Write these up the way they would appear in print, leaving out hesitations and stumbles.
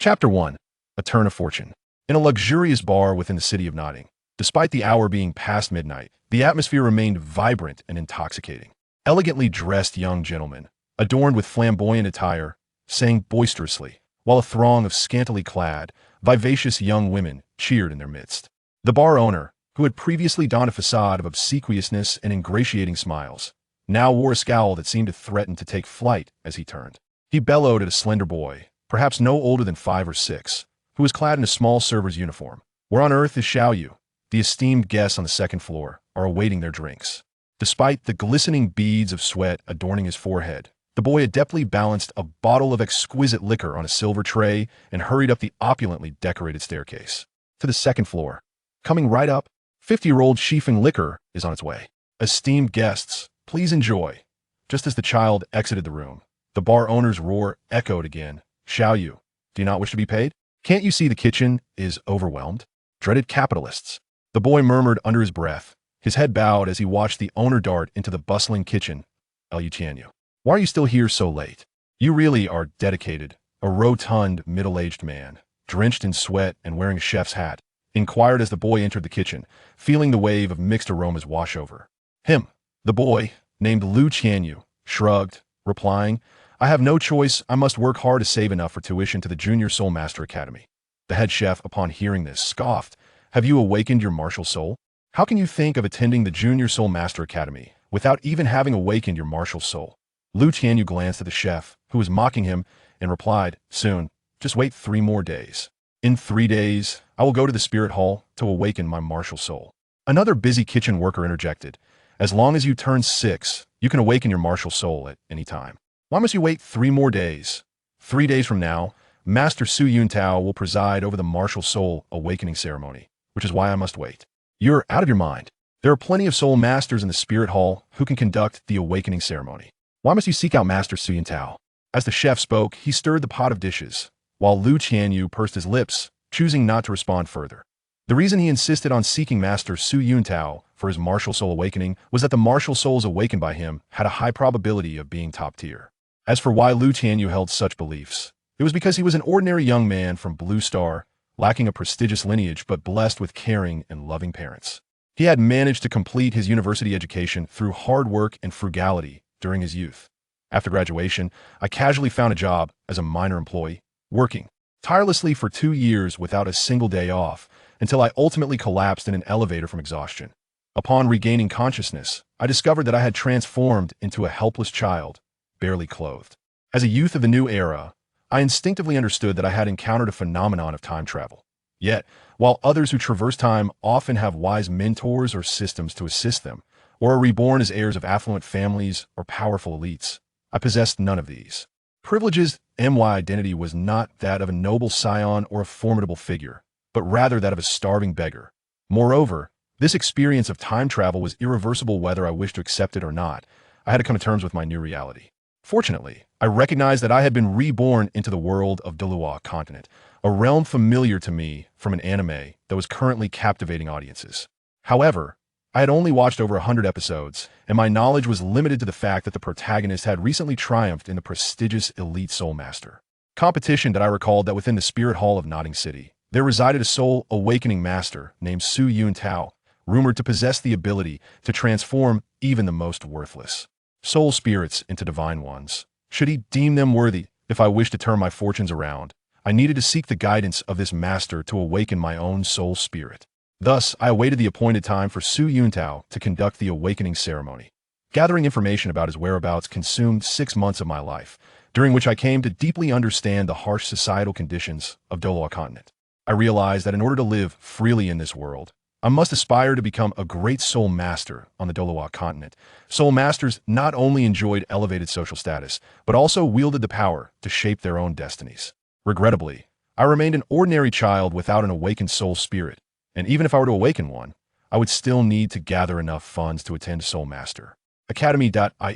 Chapter 1. A Turn of Fortune. In a luxurious bar within the city of Notting, despite the hour being past midnight, the atmosphere remained vibrant and intoxicating. Elegantly dressed young gentlemen, adorned with flamboyant attire, sang boisterously, while a throng of scantily clad, vivacious young women cheered in their midst. The bar owner, who had previously donned a facade of obsequiousness and ingratiating smiles, now wore a scowl that seemed to threaten to take flight as he turned. He bellowed at a slender boy, perhaps no older than 5 or 6, who was clad in a small server's uniform. "Where on earth is Xiao Yu?" The esteemed guests on the second floor are awaiting their drinks. Despite the glistening beads of sweat adorning his forehead, the boy adeptly balanced a bottle of exquisite liquor on a silver tray and hurried up the opulently decorated staircase. To the second floor. Coming right up, 50-year-old Shifeng liquor is on its way. "Esteemed guests, please enjoy." Just as the child exited the room, the bar owner's roar echoed again. "Xiao Yu, do you not wish to be paid? Can't you see the kitchen is overwhelmed? Dreaded capitalists." The boy murmured under his breath, his head bowed as he watched the owner dart into the bustling kitchen. Tianyu, why are you still here so late? You really are dedicated." A rotund, middle-aged man, drenched in sweat and wearing a chef's hat, inquired as the boy entered the kitchen, feeling the wave of mixed aromas wash over him. The boy, named Tianyu, shrugged, replying, "I have no choice. I must work hard to save enough for tuition to the Junior Soul Master Academy." The head chef, upon hearing this, scoffed. "Have you awakened your martial soul? How can you think of attending the Junior Soul Master Academy without even having awakened your martial soul?" Tianyu glanced at the chef, who was mocking him, and replied, "Soon. Just wait 3 more days. In 3 days, I will go to the spirit hall to awaken my martial soul." Another busy kitchen worker interjected, "As long as you turn 6, you can awaken your martial soul at any time. Why must you wait 3 more days? 3 days from now, Master Su Yuntao will preside over the martial soul awakening ceremony, which is why I must wait." "You're out of your mind. There are plenty of soul masters in the spirit hall who can conduct the awakening ceremony. Why must you seek out Master Su Yuntao?" As the chef spoke, he stirred the pot of dishes, while Tianyu pursed his lips, choosing not to respond further. The reason he insisted on seeking Master Su Yuntao for his martial soul awakening was that the martial souls awakened by him had a high probability of being top tier. As for why Tianyu held such beliefs, it was because he was an ordinary young man from Blue Star, lacking a prestigious lineage but blessed with caring and loving parents. He had managed to complete his university education through hard work and frugality during his youth. After graduation, I casually found a job as a minor employee, working tirelessly for 2 years without a single day off, until I ultimately collapsed in an elevator from exhaustion. Upon regaining consciousness, I discovered that I had transformed into a helpless child, barely clothed. As a youth of the new era, I instinctively understood that I had encountered a phenomenon of time travel. Yet, while others who traverse time often have wise mentors or systems to assist them, or are reborn as heirs of affluent families or powerful elites, I possessed none of these. Privileges. My identity was not that of a noble scion or a formidable figure, but rather that of a starving beggar. Moreover, this experience of time travel was irreversible whether I wished to accept it or not. I had to come to terms with my new reality. Fortunately, I recognized that I had been reborn into the world of Douluo continent, a realm familiar to me from an anime that was currently captivating audiences. However, I had only watched over 100 episodes, and my knowledge was limited to the fact that the protagonist had recently triumphed in the prestigious Elite Soul Master competition. That I recalled that within the Spirit Hall of Notting City, there resided a soul awakening master named Su Yuntao, rumored to possess the ability to transform even the most worthless soul spirits into divine ones. Should he deem them worthy, if I wished to turn my fortunes around, I needed to seek the guidance of this master to awaken my own soul spirit. Thus, I awaited the appointed time for Su Yuntao to conduct the awakening ceremony. Gathering information about his whereabouts consumed 6 months of my life, during which I came to deeply understand the harsh societal conditions of Douluo continent. I realized that in order to live freely in this world, I must aspire to become a great soul master on the Douluo continent. Soul masters not only enjoyed elevated social status, but also wielded the power to shape their own destinies. Regrettably, I remained an ordinary child without an awakened soul spirit, and even if I were to awaken one, I would still need to gather enough funds to attend Soul Master Academy.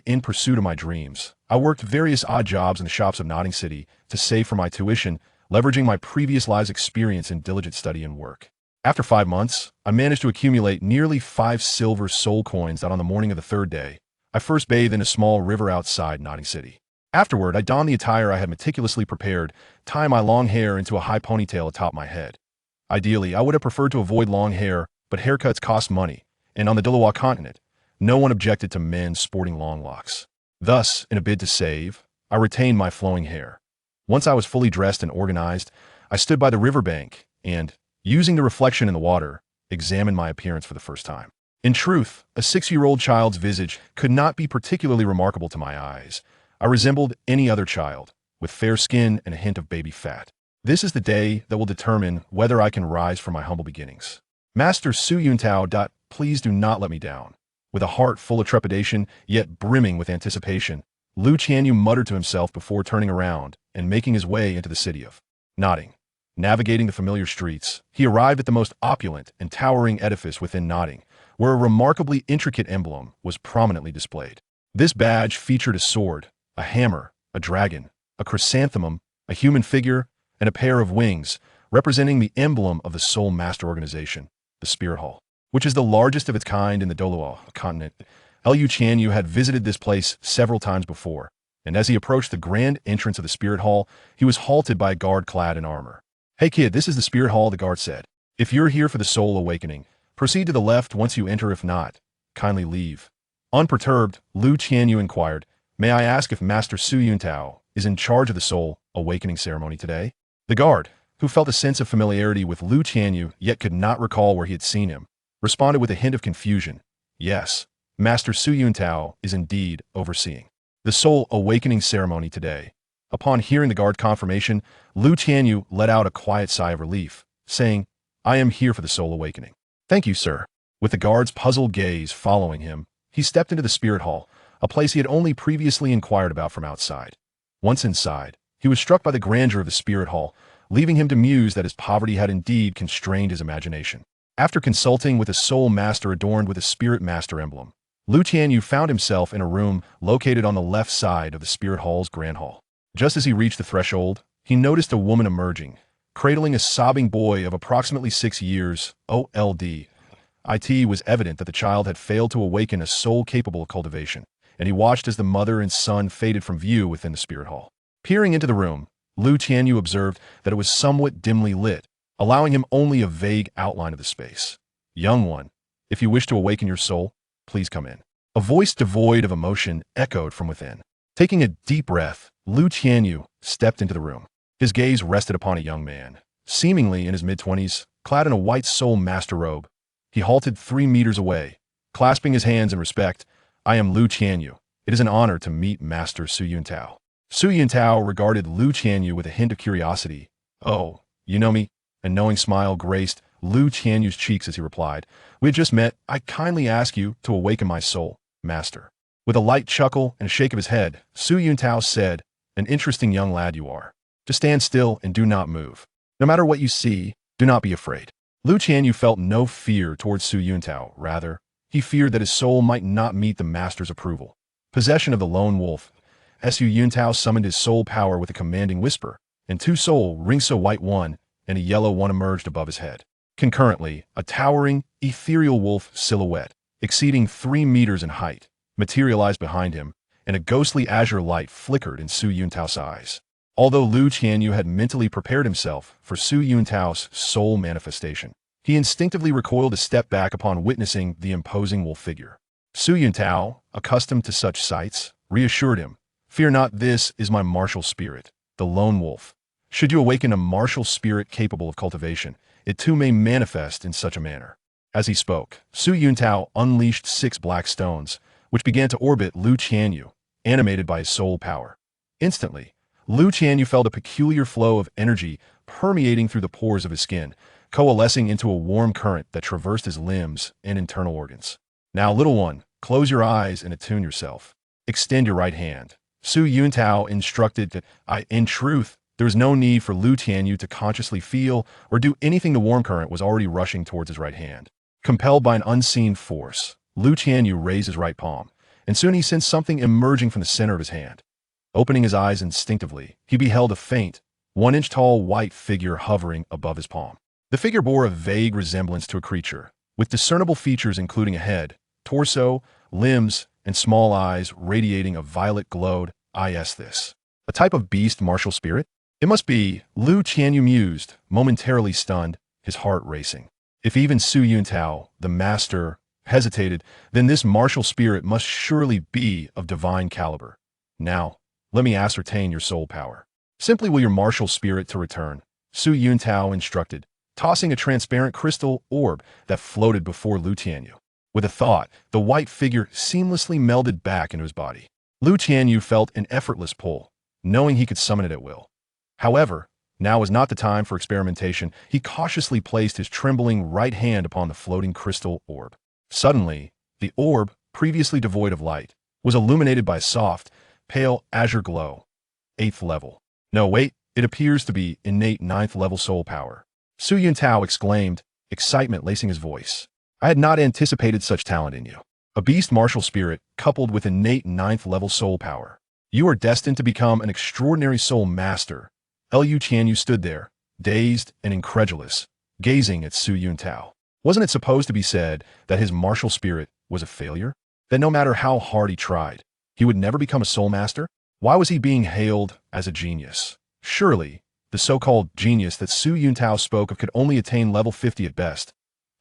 In pursuit of my dreams, I worked various odd jobs in the shops of Notting City to save for my tuition, leveraging my previous lives' experience in diligent study and work. After 5 months, I managed to accumulate nearly 5 silver soul coins that on the morning of the 3rd day, I first bathed in a small river outside Notting City. Afterward, I donned the attire I had meticulously prepared, tying my long hair into a high ponytail atop my head. Ideally, I would have preferred to avoid long hair, but haircuts cost money, and on the Douluo continent, no one objected to men sporting long locks. Thus, in a bid to save, I retained my flowing hair. Once I was fully dressed and organized, I stood by the riverbank and, using the reflection in the water, examined my appearance for the first time. In truth, a 6-year-old child's visage could not be particularly remarkable to my eyes. I resembled any other child, with fair skin and a hint of baby fat. This is the day that will determine whether I can rise from my humble beginnings. Master Su Yuntao. Please do not let me down. With a heart full of trepidation, yet brimming with anticipation, Lu Tianyu muttered to himself before turning around and making his way into the city of Nodding. Navigating the familiar streets, he arrived at the most opulent and towering edifice within Nodding, where a remarkably intricate emblem was prominently displayed. This badge featured a sword, a hammer, a dragon, a chrysanthemum, a human figure, and a pair of wings, representing the emblem of the Soul Master Organization, the Spirit Hall, which is the largest of its kind in the Douluo continent. Lu Tianyu had visited this place several times before, and as he approached the grand entrance of the Spirit Hall, he was halted by a guard clad in armor. "Hey kid, this is the Spirit Hall," the guard said. "If you're here for the soul awakening, proceed to the left once you enter. If not, kindly leave." Unperturbed, Lu Tianyu inquired, "May I ask if Master Su Yuntao is in charge of the soul awakening ceremony today?" The guard, who felt a sense of familiarity with Lu Tianyu yet could not recall where he had seen him, responded with a hint of confusion. "Yes, Master Su Yuntao is indeed overseeing the soul awakening ceremony today." Upon hearing the guard confirmation, Lu Tianyu let out a quiet sigh of relief, saying, "I am here for the soul awakening." "Thank you, sir." With the guard's puzzled gaze following him, he stepped into the Spirit Hall, a place he had only previously inquired about from outside. Once inside, he was struck by the grandeur of the Spirit Hall, leaving him to muse that his poverty had indeed constrained his imagination. After consulting with a soul master adorned with a Spirit Master emblem, Lu Tianyu found himself in a room located on the left side of the Spirit Hall's Grand Hall. Just as he reached the threshold, he noticed a woman emerging, cradling a sobbing boy of approximately 6 years old. It was evident that the child had failed to awaken a soul capable of cultivation, and he watched as the mother and son faded from view within the Spirit Hall. Peering into the room, Lu Tianyu observed that it was somewhat dimly lit, allowing him only a vague outline of the space. "Young one, if you wish to awaken your soul, please come in." A voice devoid of emotion echoed from within. Taking a deep breath, Lu Tianyu stepped into the room. His gaze rested upon a young man, seemingly in his mid-20s, clad in a white soul master robe. He halted 3 meters away, clasping his hands in respect. "I am Lu Tianyu. It is an honor to meet Master Su Yuntao." Su Yuntao regarded Lu Tianyu with a hint of curiosity. "Oh, you know me?" A knowing smile graced Lu Tianyu's cheeks as he replied, "We had just met. I kindly ask you to awaken my soul, Master." With a light chuckle and a shake of his head, Su Yuntao said, "An interesting young lad you are. Just stand still and do not move. No matter what you see, do not be afraid." Lu Tianyu felt no fear towards Su Yuntao. Rather, he feared that his soul might not meet the master's approval. Possession of the lone wolf, Su Yuntao summoned his soul power with a commanding whisper, and 2 soul rings, a white one and a yellow one, emerged above his head. Concurrently, a towering, ethereal wolf silhouette, exceeding 3 meters in height, materialized behind him, and a ghostly azure light flickered in Su Yuntao's eyes. Although Lu Tianyu had mentally prepared himself for Su Yuntao's soul manifestation, he instinctively recoiled a step back upon witnessing the imposing wolf figure. Su Yuntao, accustomed to such sights, reassured him, "Fear not, this is my martial spirit, the lone wolf. Should you awaken a martial spirit capable of cultivation, it too may manifest in such a manner." As he spoke, Su Yuntao unleashed 6 black stones, which began to orbit Lu Tianyu, animated by his soul power. Instantly, Lu Tianyu felt a peculiar flow of energy permeating through the pores of his skin, coalescing into a warm current that traversed his limbs and internal organs. "Now, little one, close your eyes and attune yourself. Extend your right hand." Su Yuntao instructed that, in truth, there was no need for Lu Tianyu to consciously feel or do anything. The warm current was already rushing towards his right hand. Compelled by an unseen force, Lu Tianyu raised his right palm, and soon he sensed something emerging from the center of his hand. Opening his eyes instinctively, he beheld a faint, 1-inch-tall white figure hovering above his palm. The figure bore a vague resemblance to a creature, with discernible features including a head, torso, limbs, and small eyes radiating a violet glow. I asked this. A type of beast martial spirit? It must be, Lu Tianyu mused, momentarily stunned, his heart racing. If even Su Yuntao, the master, hesitated, then this martial spirit must surely be of divine caliber. Now, let me ascertain your soul power. Simply will your martial spirit to return, Su Yuntao instructed, tossing a transparent crystal orb that floated before Lu Tianyu. With a thought, the white figure seamlessly melded back into his body. Lu Tianyu felt an effortless pull, knowing he could summon it at will. However, now was not the time for experimentation. He cautiously placed his trembling right hand upon the floating crystal orb. Suddenly, the orb, previously devoid of light, was illuminated by a soft, pale azure glow. 8th level. No, wait, it appears to be innate 9th level soul power. Su Yuntao exclaimed, excitement lacing his voice. I had not anticipated such talent in you. A beast martial spirit coupled with innate 9th level soul power. You are destined to become an extraordinary soul master. Lu Tianyu stood there, dazed and incredulous, gazing at Su Yuntao. Wasn't it supposed to be said that his martial spirit was a failure? That no matter how hard he tried, he would never become a soul master? Why was he being hailed as a genius? Surely, the so-called genius that Su Yuntao spoke of could only attain level 50 at best.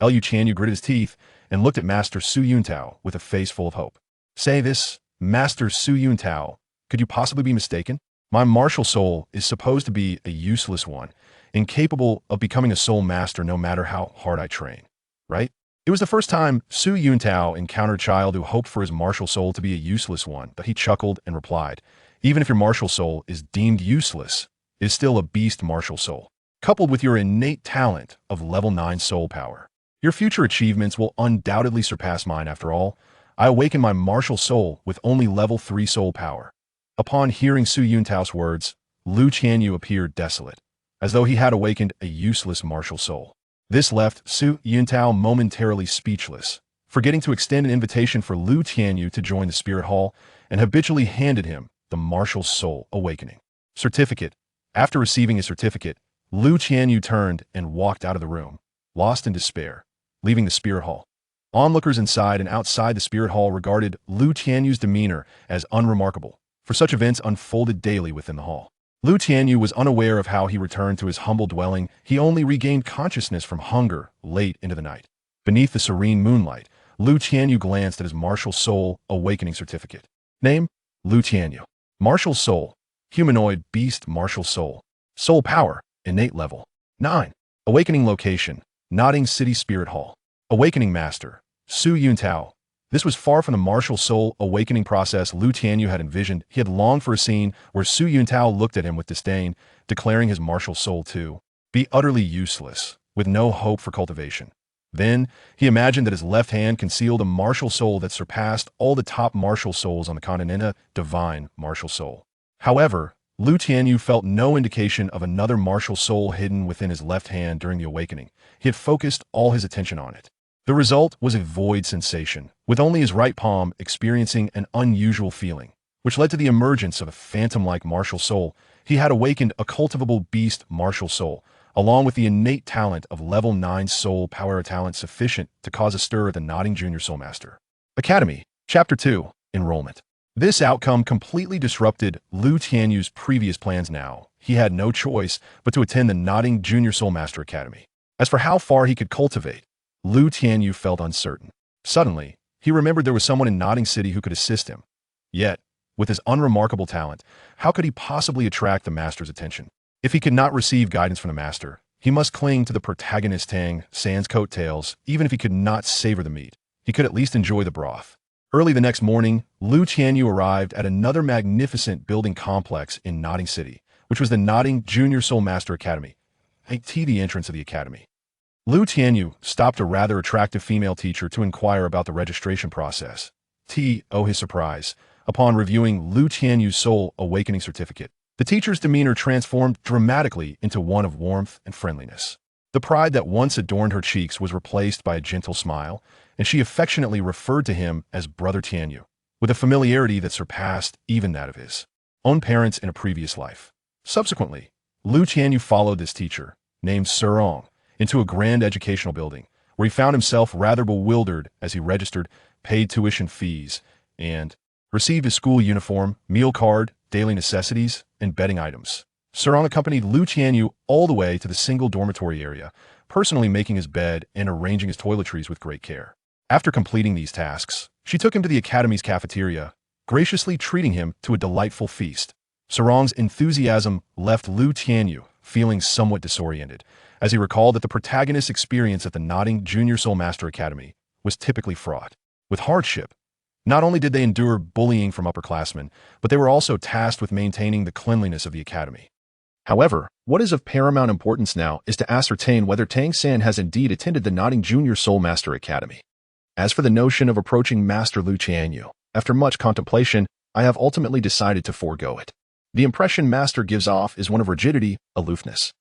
Lu Tianyu gritted his teeth and looked at Master Su Yuntao with a face full of hope. Say this, Master Su Yuntao, could you possibly be mistaken? My martial soul is supposed to be a useless one, incapable of becoming a soul master no matter how hard I train, right? It was the first time Su Yuntao encountered a child who hoped for his martial soul to be a useless one, but he chuckled and replied, even if your martial soul is deemed useless, it is still a beast martial soul, coupled with your innate talent of level 9 soul power. Your future achievements will undoubtedly surpass mine after all. I awaken my martial soul with only level 3 soul power. Upon hearing Su Yuntao's words, Lu Tianyu appeared desolate, as though he had awakened a useless martial soul. This left Su Yuntao momentarily speechless, forgetting to extend an invitation for Lu Tianyu to join the Spirit Hall, and habitually handed him the martial soul awakening certificate. After receiving his certificate, Lu Tianyu turned and walked out of the room, lost in despair, leaving the Spirit Hall. Onlookers inside and outside the Spirit Hall regarded Lu Tianyu's demeanor as unremarkable, for such events unfolded daily within the hall. Lu Tianyu was unaware of how he returned to his humble dwelling. He only regained consciousness from hunger late into the night. Beneath the serene moonlight, Lu Tianyu glanced at his martial soul awakening certificate. Name, Lu Tianyu. Martial soul, humanoid beast martial soul. Soul power, innate level 9. Awakening location, Nodding City Spirit Hall. Awakening master, Su Yuntao. This was far from the martial soul awakening process Lu Tianyu had envisioned. He had longed for a scene where Su Yuntao looked at him with disdain, declaring his martial soul to be utterly useless, with no hope for cultivation. Then, he imagined that his left hand concealed a martial soul that surpassed all the top martial souls on the continent, a divine martial soul. However, Lu Tianyu felt no indication of another martial soul hidden within his left hand during the awakening. He had focused all his attention on it. The result was a void sensation, with only his right palm experiencing an unusual feeling, which led to the emergence of a phantom-like martial soul. He had awakened a cultivable beast martial soul, along with the innate talent of level 9 soul power, a talent sufficient to cause a stir at the Nodding Junior Soul Master Academy. Chapter 2, Enrollment. This outcome completely disrupted Lu Tianyu's previous plans. Now, he had no choice but to attend the Nodding Junior Soul Master Academy. As for how far he could cultivate, Lu Tianyu felt uncertain. Suddenly, he remembered there was someone in Nodding City who could assist him. Yet, with his unremarkable talent, how could he possibly attract the master's attention? If he could not receive guidance from the master, he must cling to the protagonist Tang San's coattails. Even if he could not savor the meat, he could at least enjoy the broth. Early the next morning, Lu Tianyu arrived at another magnificent building complex in Nodding City, which was the Nodding Junior Soul Master Academy, the entrance of the academy. Lu Tianyu stopped a rather attractive female teacher to inquire about the registration process. His surprise, upon reviewing Lu Tianyu's soul awakening certificate, the teacher's demeanor transformed dramatically into one of warmth and friendliness. The pride that once adorned her cheeks was replaced by a gentle smile, and she affectionately referred to him as Brother Tianyu, with a familiarity that surpassed even that of his own parents in a previous life. Subsequently, Lu Tianyu followed this teacher, named Serong, into a grand educational building, where he found himself rather bewildered as he registered, paid tuition fees, and received his school uniform, meal card, daily necessities, and bedding items. Sarong accompanied Lu Tianyu all the way to the single dormitory area, personally making his bed and arranging his toiletries with great care. After completing these tasks, she took him to the academy's cafeteria, graciously treating him to a delightful feast. Sarong's enthusiasm left Lu Tianyu feeling somewhat disoriented, as he recalled that the protagonist's experience at the Nodding Junior Soul Master Academy was typically fraught with hardship. Not only did they endure bullying from upperclassmen, but they were also tasked with maintaining the cleanliness of the academy. However, what is of paramount importance now is to ascertain whether Tang San has indeed attended the Nodding Junior Soul Master Academy. As for the notion of approaching Master Lu Tianyu, after much contemplation, I have ultimately decided to forego it. The impression Master gives off is one of rigidity, aloofness,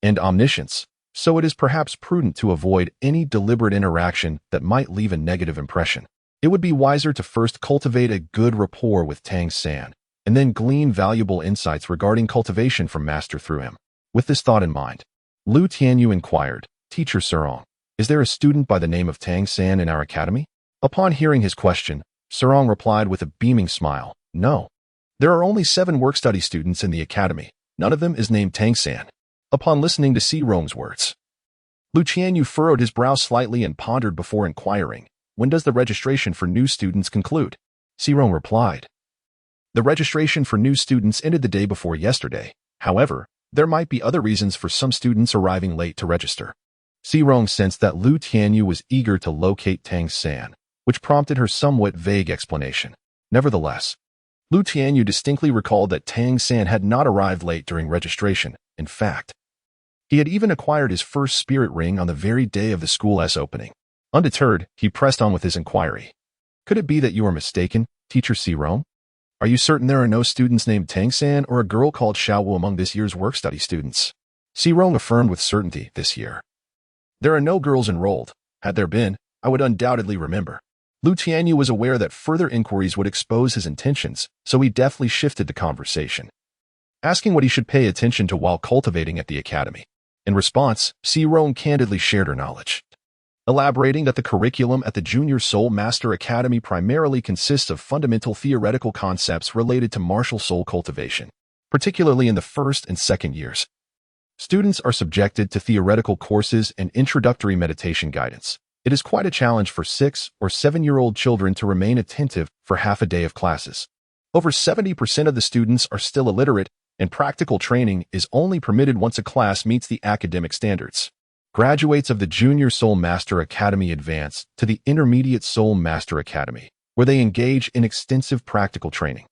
and omniscience, so it is perhaps prudent to avoid any deliberate interaction that might leave a negative impression. It would be wiser to first cultivate a good rapport with Tang San, and then glean valuable insights regarding cultivation from Master through him. With this thought in mind, Lu Tianyu inquired, "Teacher Sarong, is there a student by the name of Tang San in our academy?" Upon hearing his question, Sarong replied with a beaming smile, "No. There are only 7 work-study students in the academy. None of them is named Tang San." Upon listening to Sarong's words, Lu Tianyu furrowed his brow slightly and pondered before inquiring, "When does the registration for new students conclude?" Sarong replied, "The registration for new students ended the day before yesterday. However, there might be other reasons for some students arriving late to register." Sarong sensed that Lu Tianyu was eager to locate Tang San, which prompted her somewhat vague explanation. Nevertheless, Lu Tianyu distinctly recalled that Tang San had not arrived late during registration. In fact, he had even acquired his first spirit ring on the very day of the school's opening. Undeterred, he pressed on with his inquiry. "Could it be that you are mistaken, Teacher Sarong? Are you certain there are no students named Tang San or a girl called Xiaowu among this year's work-study students?" Sarong affirmed with certainty this year. "There are no girls enrolled. Had there been, I would undoubtedly remember." Lu Tianyu was aware that further inquiries would expose his intentions, so he deftly shifted the conversation, asking what he should pay attention to while cultivating at the academy. In response, Sarong candidly shared her knowledge, elaborating that the curriculum at the Junior Soul Master Academy primarily consists of fundamental theoretical concepts related to martial soul cultivation, particularly in the first and second years. Students are subjected to theoretical courses and introductory meditation guidance. It is quite a challenge for 6- or 7-year-old children to remain attentive for half a day of classes. Over 70% of the students are still illiterate, and practical training is only permitted once a class meets the academic standards. Graduates of the Junior Soul Master Academy advance to the Intermediate Soul Master Academy, where they engage in extensive practical training.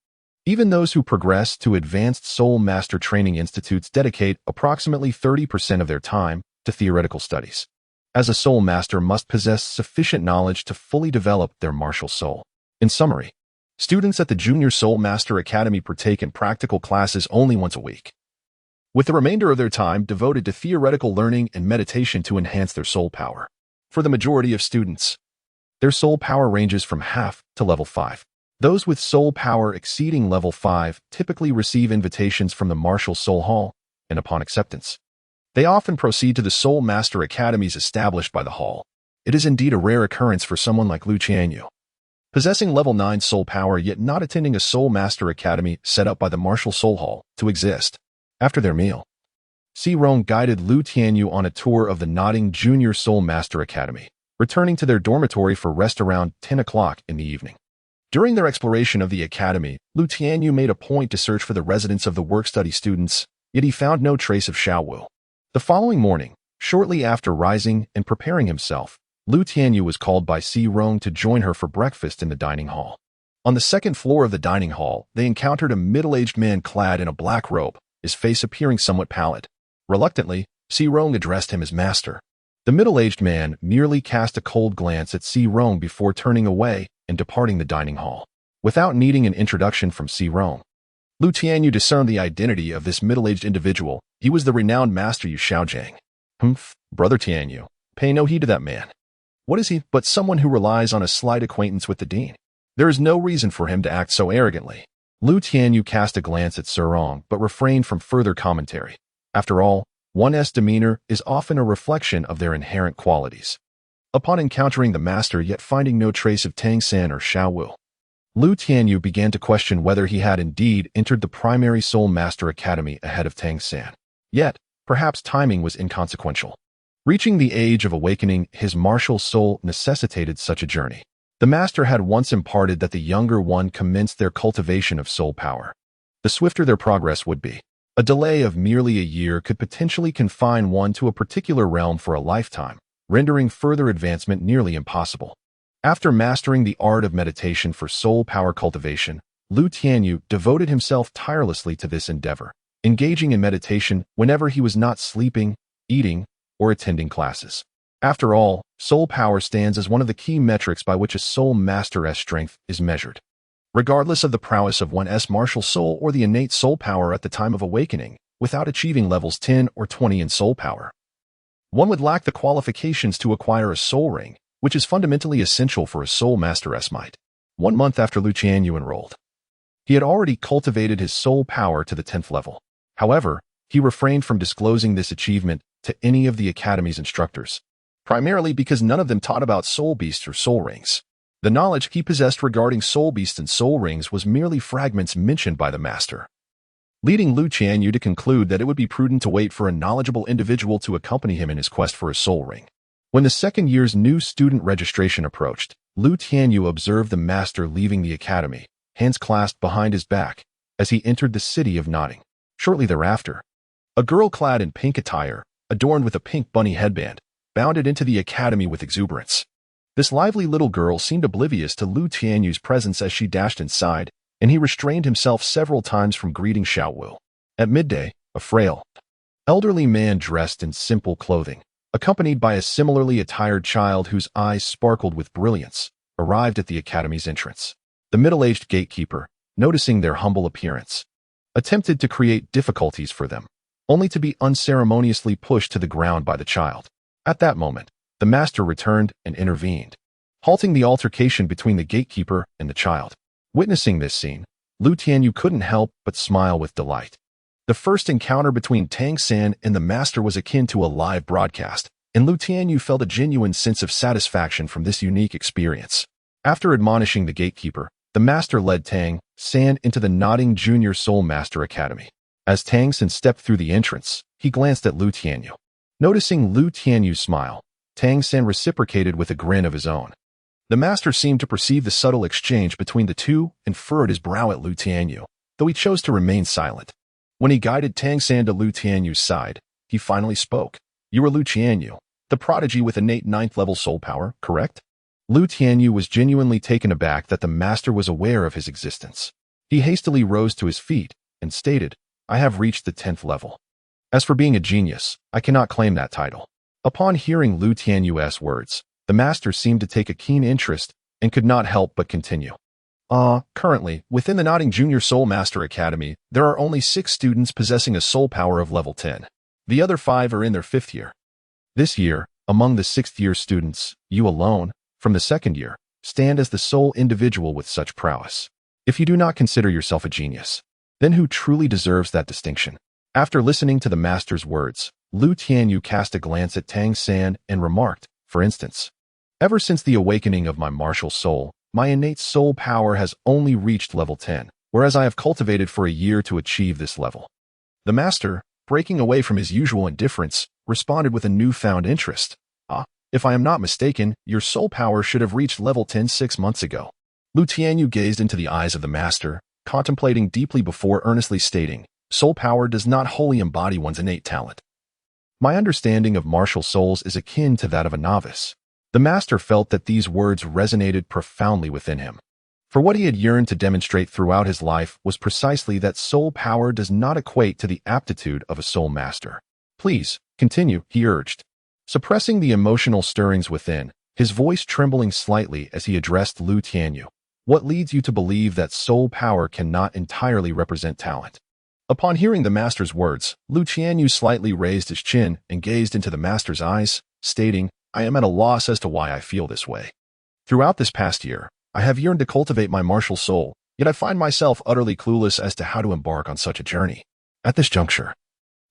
Even those who progress to Advanced Soul Master Training Institutes dedicate approximately 30% of their time to theoretical studies, as a Soul Master must possess sufficient knowledge to fully develop their martial soul. In summary, students at the Junior Soul Master Academy partake in practical classes only once a week, with the remainder of their time devoted to theoretical learning and meditation to enhance their soul power. For the majority of students, their soul power ranges from half to level 5. Those with soul power exceeding level 5 typically receive invitations from the Martial Soul Hall, and upon acceptance, they often proceed to the Soul Master Academies established by the hall. It is indeed a rare occurrence for someone like Lu Tianyu, possessing level 9 soul power yet not attending a Soul Master Academy set up by the Martial Soul Hall, to exist. After their meal, Sarong guided Lu Tianyu on a tour of the Nodding Junior Soul Master Academy, returning to their dormitory for rest around 10 o'clock in the evening. During their exploration of the academy, Lu Tianyu made a point to search for the residence of the work-study students, yet he found no trace of Xiaowu. The following morning, shortly after rising and preparing himself, Lu Tianyu was called by Sarong to join her for breakfast in the dining hall. On the second floor of the dining hall, they encountered a middle-aged man clad in a black robe, his face appearing somewhat pallid. Reluctantly, Sarong addressed him as master. The middle-aged man merely cast a cold glance at Sarong before turning away and departing the dining hall. Without needing an introduction from Sarong, Lu Tianyu discerned the identity of this middle-aged individual. He was the renowned Master Yu Xiaojang. "Humph, Brother Tianyu, pay no heed to that man. What is he but someone who relies on a slight acquaintance with the dean? There is no reason for him to act so arrogantly." Lu Tianyu cast a glance at Sarong but refrained from further commentary. After all, one's demeanor is often a reflection of their inherent qualities. Upon encountering the master yet finding no trace of Tang San or Xiaowu, Lu Tianyu began to question whether he had indeed entered the primary Soul Master Academy ahead of Tang San. Yet, perhaps timing was inconsequential. Reaching the age of awakening, his martial soul necessitated such a journey. The master had once imparted that the younger one commenced their cultivation of soul power. The swifter their progress would be. A delay of merely a year could potentially confine one to a particular realm for a lifetime, rendering further advancement nearly impossible. After mastering the art of meditation for soul power cultivation, Lu Tianyu devoted himself tirelessly to this endeavor, engaging in meditation whenever he was not sleeping, eating, or attending classes. After all, soul power stands as one of the key metrics by which a soul master's strength is measured. Regardless of the prowess of one's martial soul or the innate soul power at the time of awakening, without achieving levels 10 or 20 in soul power, one would lack the qualifications to acquire a soul ring, which is fundamentally essential for a soul master's might. 1 month after Lu Tianyu enrolled, he had already cultivated his soul power to the 10th level. However, he refrained from disclosing this achievement to any of the academy's instructors, primarily because none of them taught about soul beasts or soul rings. The knowledge he possessed regarding soul beasts and soul rings was merely fragments mentioned by the master, leading Lu Tianyu to conclude that it would be prudent to wait for a knowledgeable individual to accompany him in his quest for a soul ring. When the second year's new student registration approached, Lu Tianyu observed the master leaving the academy, hands clasped behind his back, as he entered the city of Notting. Shortly thereafter, a girl clad in pink attire, adorned with a pink bunny headband, bounded into the academy with exuberance. This lively little girl seemed oblivious to Lu Tianyu's presence as she dashed inside, and he restrained himself several times from greeting Xiaowu. At midday, a frail, elderly man dressed in simple clothing, accompanied by a similarly attired child whose eyes sparkled with brilliance, arrived at the academy's entrance. The middle-aged gatekeeper, noticing their humble appearance, attempted to create difficulties for them, only to be unceremoniously pushed to the ground by the child. At that moment, the master returned and intervened, halting the altercation between the gatekeeper and the child. Witnessing this scene, Lu Tianyu couldn't help but smile with delight. The first encounter between Tang San and the master was akin to a live broadcast, and Lu Tianyu felt a genuine sense of satisfaction from this unique experience. After admonishing the gatekeeper, the master led Tang San into the Notting Junior Soul Master Academy. As Tang San stepped through the entrance, he glanced at Lu Tianyu. Noticing Lu Tianyu's smile, Tang San reciprocated with a grin of his own. The master seemed to perceive the subtle exchange between the two and furrowed his brow at Lu Tianyu, though he chose to remain silent. When he guided Tang San to Lu Tianyu's side, he finally spoke. "You are Lu Tianyu, the prodigy with innate 9th level soul power, correct?" Lu Tianyu was genuinely taken aback that the master was aware of his existence. He hastily rose to his feet and stated, "I have reached the 10th level. As for being a genius, I cannot claim that title." Upon hearing Lu Tianyu's words, the master seemed to take a keen interest and could not help but continue. Currently, within the Notting Junior Soul Master Academy, there are only 6 students possessing a soul power of level 10. The other 5 are in their 5th year. This year, among the 6th year students, you alone, from the 2nd year, stand as the sole individual with such prowess. If you do not consider yourself a genius, then who truly deserves that distinction? After listening to the master's words, Lu Tianyu cast a glance at Tang San and remarked, "For instance, ever since the awakening of my martial soul, my innate soul power has only reached level 10, whereas I have cultivated for a year to achieve this level." The master, breaking away from his usual indifference, responded with a newfound interest. If I am not mistaken, your soul power should have reached level 10 6 months ago." Lu Tianyu gazed into the eyes of the master, contemplating deeply before earnestly stating, "Soul power does not wholly embody one's innate talent. My understanding of martial souls is akin to that of a novice." The master felt that these words resonated profoundly within him. For what he had yearned to demonstrate throughout his life was precisely that soul power does not equate to the aptitude of a soul master. "Please, continue," he urged, suppressing the emotional stirrings within, his voice trembling slightly as he addressed Lu Tianyu. "What leads you to believe that soul power cannot entirely represent talent?" Upon hearing the master's words, Lu Tianyu slightly raised his chin and gazed into the master's eyes, stating, "I am at a loss as to why I feel this way. Throughout this past year, I have yearned to cultivate my martial soul, yet I find myself utterly clueless as to how to embark on such a journey." At this juncture,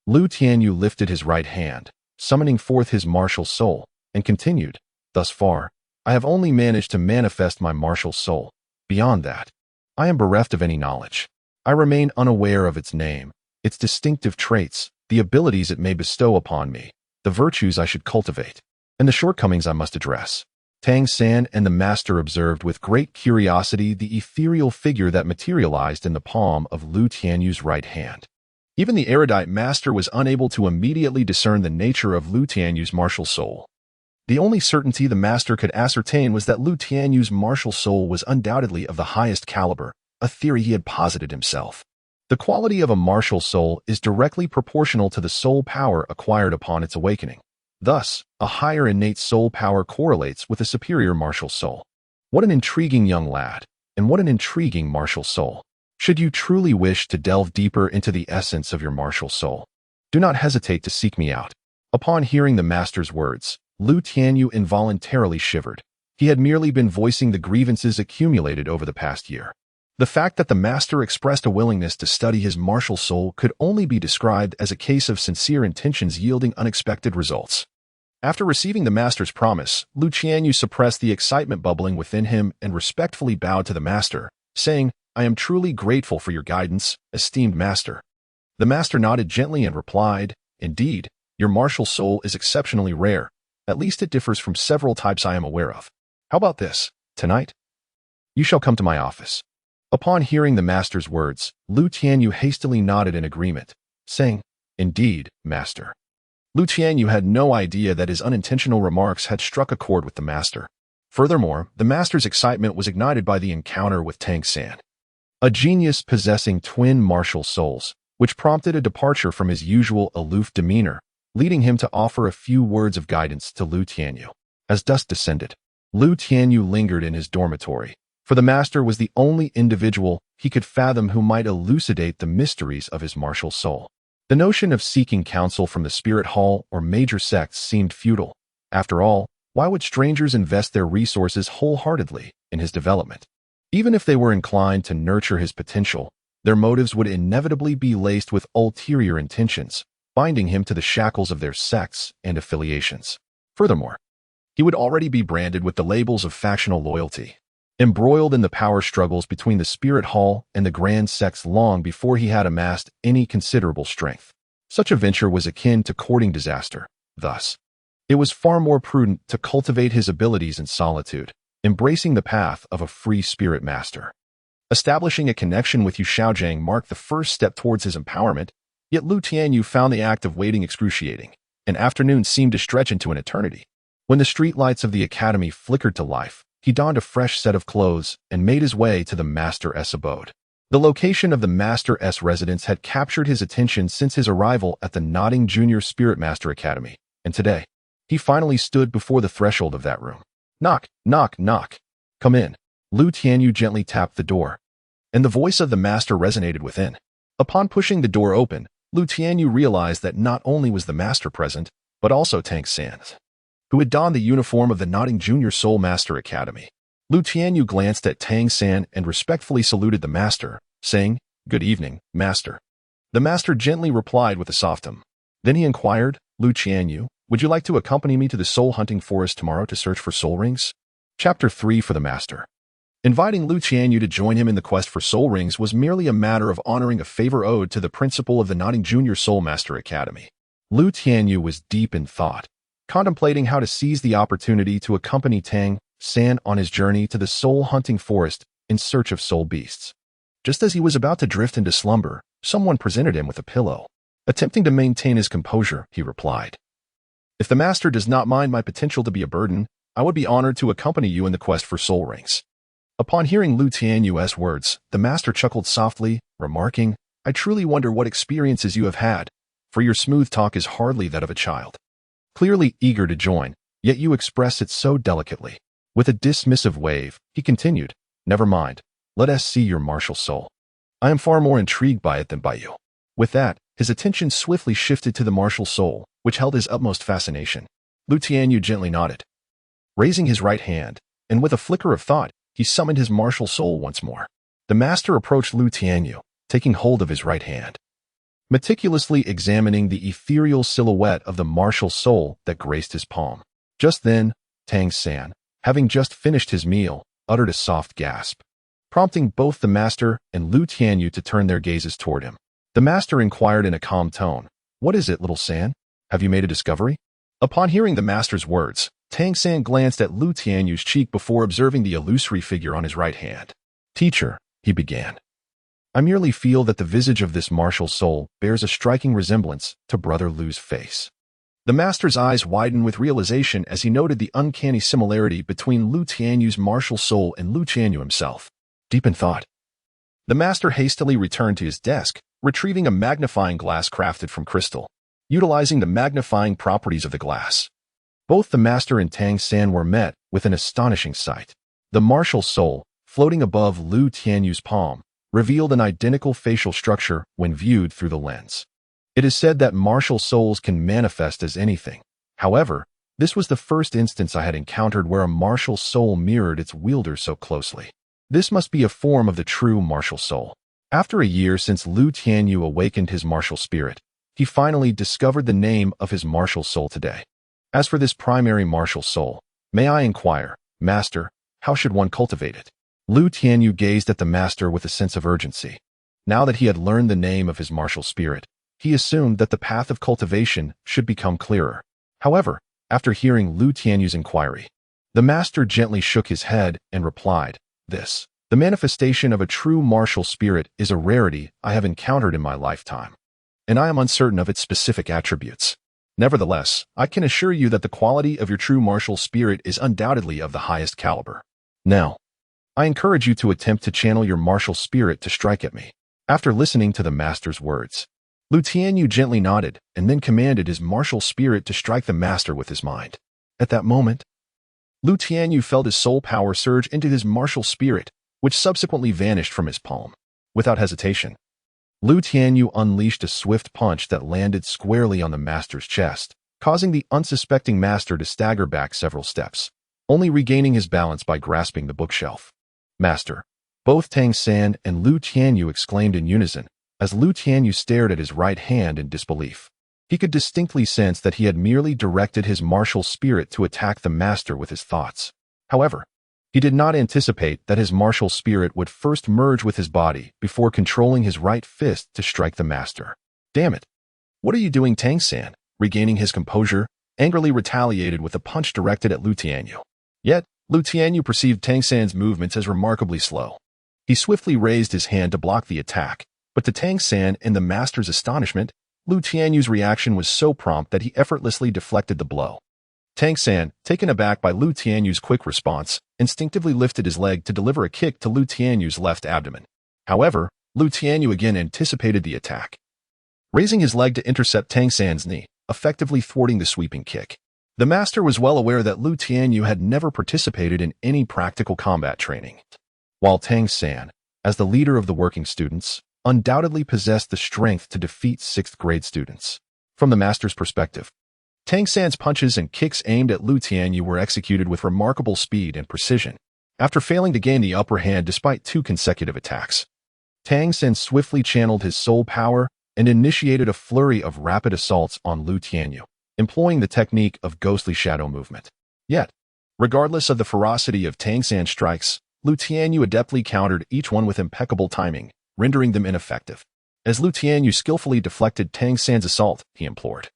Lu Tianyu lifted his right hand, summoning forth his martial soul, and continued, "Thus far, I have only managed to manifest my martial soul. Beyond that, I am bereft of any knowledge. I remain unaware of its name, its distinctive traits, the abilities it may bestow upon me, the virtues I should cultivate, and the shortcomings I must address. Tang San and the master observed with great curiosity the ethereal figure that materialized in the palm of Lu Tianyu's right hand. Even the erudite master was unable to immediately discern the nature of Lu Tianyu's martial soul. The only certainty the master could ascertain was that Lu Tianyu's martial soul was undoubtedly of the highest caliber, a theory he had posited himself. The quality of a martial soul is directly proportional to the soul power acquired upon its awakening. Thus, a higher innate soul power correlates with a superior martial soul. What an intriguing young lad, and what an intriguing martial soul. Should you truly wish to delve deeper into the essence of your martial soul, do not hesitate to seek me out. Upon hearing the master's words, Lu Tianyu involuntarily shivered. He had merely been voicing the grievances accumulated over the past year. The fact that the master expressed a willingness to study his martial soul could only be described as a case of sincere intentions yielding unexpected results. After receiving the master's promise, Lu Tianyu suppressed the excitement bubbling within him and respectfully bowed to the master, saying, "I am truly grateful for your guidance, esteemed master." The master nodded gently and replied, "Indeed, your martial soul is exceptionally rare. At least it differs from several types I am aware of. How about this? Tonight, you shall come to my office." Upon hearing the master's words, Lu Tianyu hastily nodded in agreement, saying, "Indeed, master." Lu Tianyu had no idea that his unintentional remarks had struck a chord with the master. Furthermore, the master's excitement was ignited by the encounter with Tang San, a genius possessing twin martial souls, which prompted a departure from his usual aloof demeanor, leading him to offer a few words of guidance to Lu Tianyu. As dusk descended, Lu Tianyu lingered in his dormitory, for the master was the only individual he could fathom who might elucidate the mysteries of his martial soul. The notion of seeking counsel from the spirit hall or major sects seemed futile. After all, why would strangers invest their resources wholeheartedly in his development? Even if they were inclined to nurture his potential, their motives would inevitably be laced with ulterior intentions, binding him to the shackles of their sects and affiliations. Furthermore, he would already be branded with the labels of factional loyalty, embroiled in the power struggles between the Spirit Hall and the Grand Sects long before he had amassed any considerable strength. Such a venture was akin to courting disaster. Thus, it was far more prudent to cultivate his abilities in solitude, embracing the path of a free spirit master. Establishing a connection with Yu Shaojiang marked the first step towards his empowerment, yet Lu Tianyu found the act of waiting excruciating. An afternoon seemed to stretch into an eternity. When the streetlights of the academy flickered to life, he donned a fresh set of clothes and made his way to the Master S abode. The location of the Master S residence had captured his attention since his arrival at the Nodding Junior Spirit Master Academy, and today, he finally stood before the threshold of that room. "Knock, knock, knock. Come in." Lu Tianyu gently tapped the door, and the voice of the master resonated within. Upon pushing the door open, Lu Tianyu realized that not only was the master present, but also Tang San, who had donned the uniform of the Nodding Junior Soul Master Academy. Lu Tianyu glanced at Tang San and respectfully saluted the master, saying, "Good evening, master." The master gently replied with a soft hum. Then he inquired, "Lu Tianyu, would you like to accompany me to the soul hunting forest tomorrow to search for soul rings?" Chapter 3 for the master. Inviting Lu Tianyu to join him in the quest for soul rings was merely a matter of honoring a favor owed to the principal of the Nodding Junior Soul Master Academy. Lu Tianyu was deep in thought, contemplating how to seize the opportunity to accompany Tang San on his journey to the soul hunting forest in search of soul beasts. Just as he was about to drift into slumber, someone presented him with a pillow. Attempting to maintain his composure, he replied, "If the master does not mind my potential to be a burden, I would be honored to accompany you in the quest for soul rings." Upon hearing Lu Tianyu's words, the master chuckled softly, remarking, "I truly wonder what experiences you have had, for your smooth talk is hardly that of a child." Clearly eager to join, yet you express it so delicately. With a dismissive wave, he continued, "Never mind, let us see your martial soul. I am far more intrigued by it than by you." With that, his attention swiftly shifted to the martial soul, which held his utmost fascination. Lu Tianyu gently nodded, raising his right hand, and with a flicker of thought, he summoned his martial soul once more. The master approached Lu Tianyu, taking hold of his right hand, meticulously examining the ethereal silhouette of the martial soul that graced his palm. Just then, Tang San, having just finished his meal, uttered a soft gasp. prompting both the master and Lu Tianyu to turn their gazes toward him. The master inquired in a calm tone, "What is it, little San? Have you made a discovery?" Upon hearing the master's words, Tang San glanced at Lu Tianyu's cheek before observing the illusory figure on his right hand. "Teacher," he began, "I merely feel that the visage of this martial soul bears a striking resemblance to Brother Lu's face." The master's eyes widened with realization as he noted the uncanny similarity between Lu Tianyu's martial soul and Lu Tianyu himself. Deep in thought, the master hastily returned to his desk, retrieving a magnifying glass crafted from crystal, utilizing the magnifying properties of the glass. Both the master and Tang San were met with an astonishing sight. The martial soul, floating above Lu Tianyu's palm, revealed an identical facial structure when viewed through the lens. It is said that martial souls can manifest as anything. However, this was the first instance I had encountered where a martial soul mirrored its wielder so closely. This must be a form of the true martial soul. After a year since Lu Tianyu awakened his martial spirit, he finally discovered the name of his martial soul today. As for this primary martial soul, may I inquire, Master, how should one cultivate it? Lu Tianyu gazed at the master with a sense of urgency. Now that he had learned the name of his martial spirit, he assumed that the path of cultivation should become clearer. However, after hearing Lu Tianyu's inquiry, the master gently shook his head and replied, the manifestation of a true martial spirit is a rarity I have encountered in my lifetime, and I am uncertain of its specific attributes. Nevertheless, I can assure you that the quality of your true martial spirit is undoubtedly of the highest caliber. Now, I encourage you to attempt to channel your martial spirit to strike at me." After listening to the master's words, Lu Tianyu gently nodded and then commanded his martial spirit to strike the master with his mind. At that moment, Lu Tianyu felt his soul power surge into his martial spirit, which subsequently vanished from his palm. Without hesitation, Lu Tianyu unleashed a swift punch that landed squarely on the master's chest, causing the unsuspecting master to stagger back several steps, only regaining his balance by grasping the bookshelf. "Master!" Both Tang San and Lu Tianyu exclaimed in unison, as Lu Tianyu stared at his right hand in disbelief. He could distinctly sense that he had merely directed his martial spirit to attack the master with his thoughts. However, he did not anticipate that his martial spirit would first merge with his body before controlling his right fist to strike the master. "Damn it! What are you doing, Tang San?" Regaining his composure, angrily retaliated with a punch directed at Lu Tianyu. Yet, Lu Tianyu perceived Tang San's movements as remarkably slow. He swiftly raised his hand to block the attack, but to Tang San and the master's astonishment, Lu Tianyu's reaction was so prompt that he effortlessly deflected the blow. Tang San, taken aback by Lu Tianyu's quick response, instinctively lifted his leg to deliver a kick to Lu Tianyu's left abdomen. However, Lu Tianyu again anticipated the attack, raising his leg to intercept Tang San's knee, effectively thwarting the sweeping kick. The master was well aware that Lu Tianyu had never participated in any practical combat training, while Tang San, as the leader of the working students, undoubtedly possessed the strength to defeat 6th grade students. From the master's perspective, Tang San's punches and kicks aimed at Lu Tianyu were executed with remarkable speed and precision. After failing to gain the upper hand despite 2 consecutive attacks, Tang San swiftly channeled his soul power and initiated a flurry of rapid assaults on Lu Tianyu, employing the technique of ghostly shadow movement. Yet, regardless of the ferocity of Tang San's strikes, Lu Tianyu adeptly countered each one with impeccable timing, rendering them ineffective. As Lu Tianyu skillfully deflected Tang San's assault, he implored,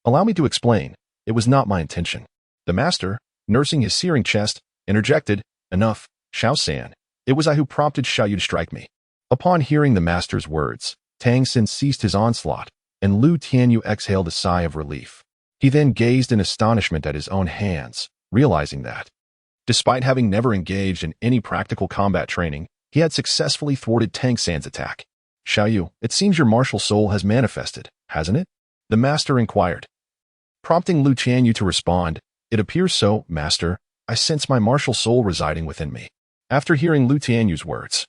"Allow me to explain. It was not my intention." The master, nursing his searing chest, interjected, "Enough, Xiao San. It was I who prompted Xiaoyu to strike me." Upon hearing the master's words, Tang San ceased his onslaught, and Lu Tianyu exhaled a sigh of relief. He then gazed in astonishment at his own hands, realizing that, despite having never engaged in any practical combat training, he had successfully thwarted Tang San's attack. "Xiaoyu, it seems your martial soul has manifested, hasn't it?" the master inquired. Prompting Lu Tianyu to respond, "It appears so, master. I sense my martial soul residing within me." After hearing Lu Tianyu's words,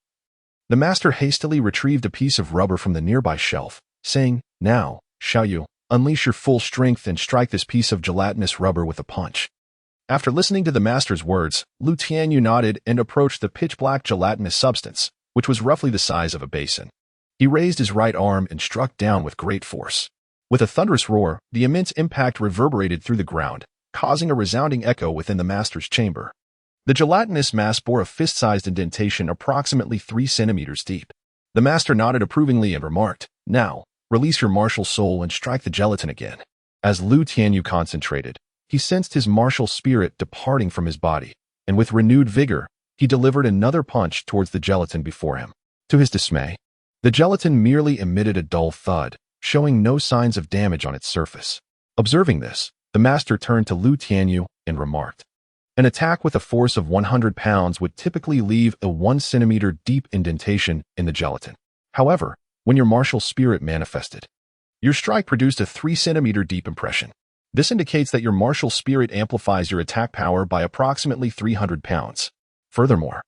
the master hastily retrieved a piece of rubber from the nearby shelf, saying, "Now, Xiaoyu, unleash your full strength and strike this piece of gelatinous rubber with a punch." After listening to the master's words, Lu Tianyu nodded and approached the pitch-black gelatinous substance, which was roughly the size of a basin. He raised his right arm and struck down with great force. With a thunderous roar, the immense impact reverberated through the ground, causing a resounding echo within the master's chamber. The gelatinous mass bore a fist-sized indentation approximately 3 centimeters deep. The master nodded approvingly and remarked, "Now, release your martial soul and strike the gelatin again." As Lu Tianyu concentrated, he sensed his martial spirit departing from his body, and with renewed vigor, he delivered another punch towards the gelatin before him. To his dismay, the gelatin merely emitted a dull thud, showing no signs of damage on its surface. Observing this, the master turned to Lu Tianyu and remarked, "An attack with a force of 100 pounds would typically leave a 1 centimeter deep indentation in the gelatin. However, when your martial spirit manifested, your strike produced a 3 centimeter deep impression. This indicates that your martial spirit amplifies your attack power by approximately 300 pounds. Furthermore,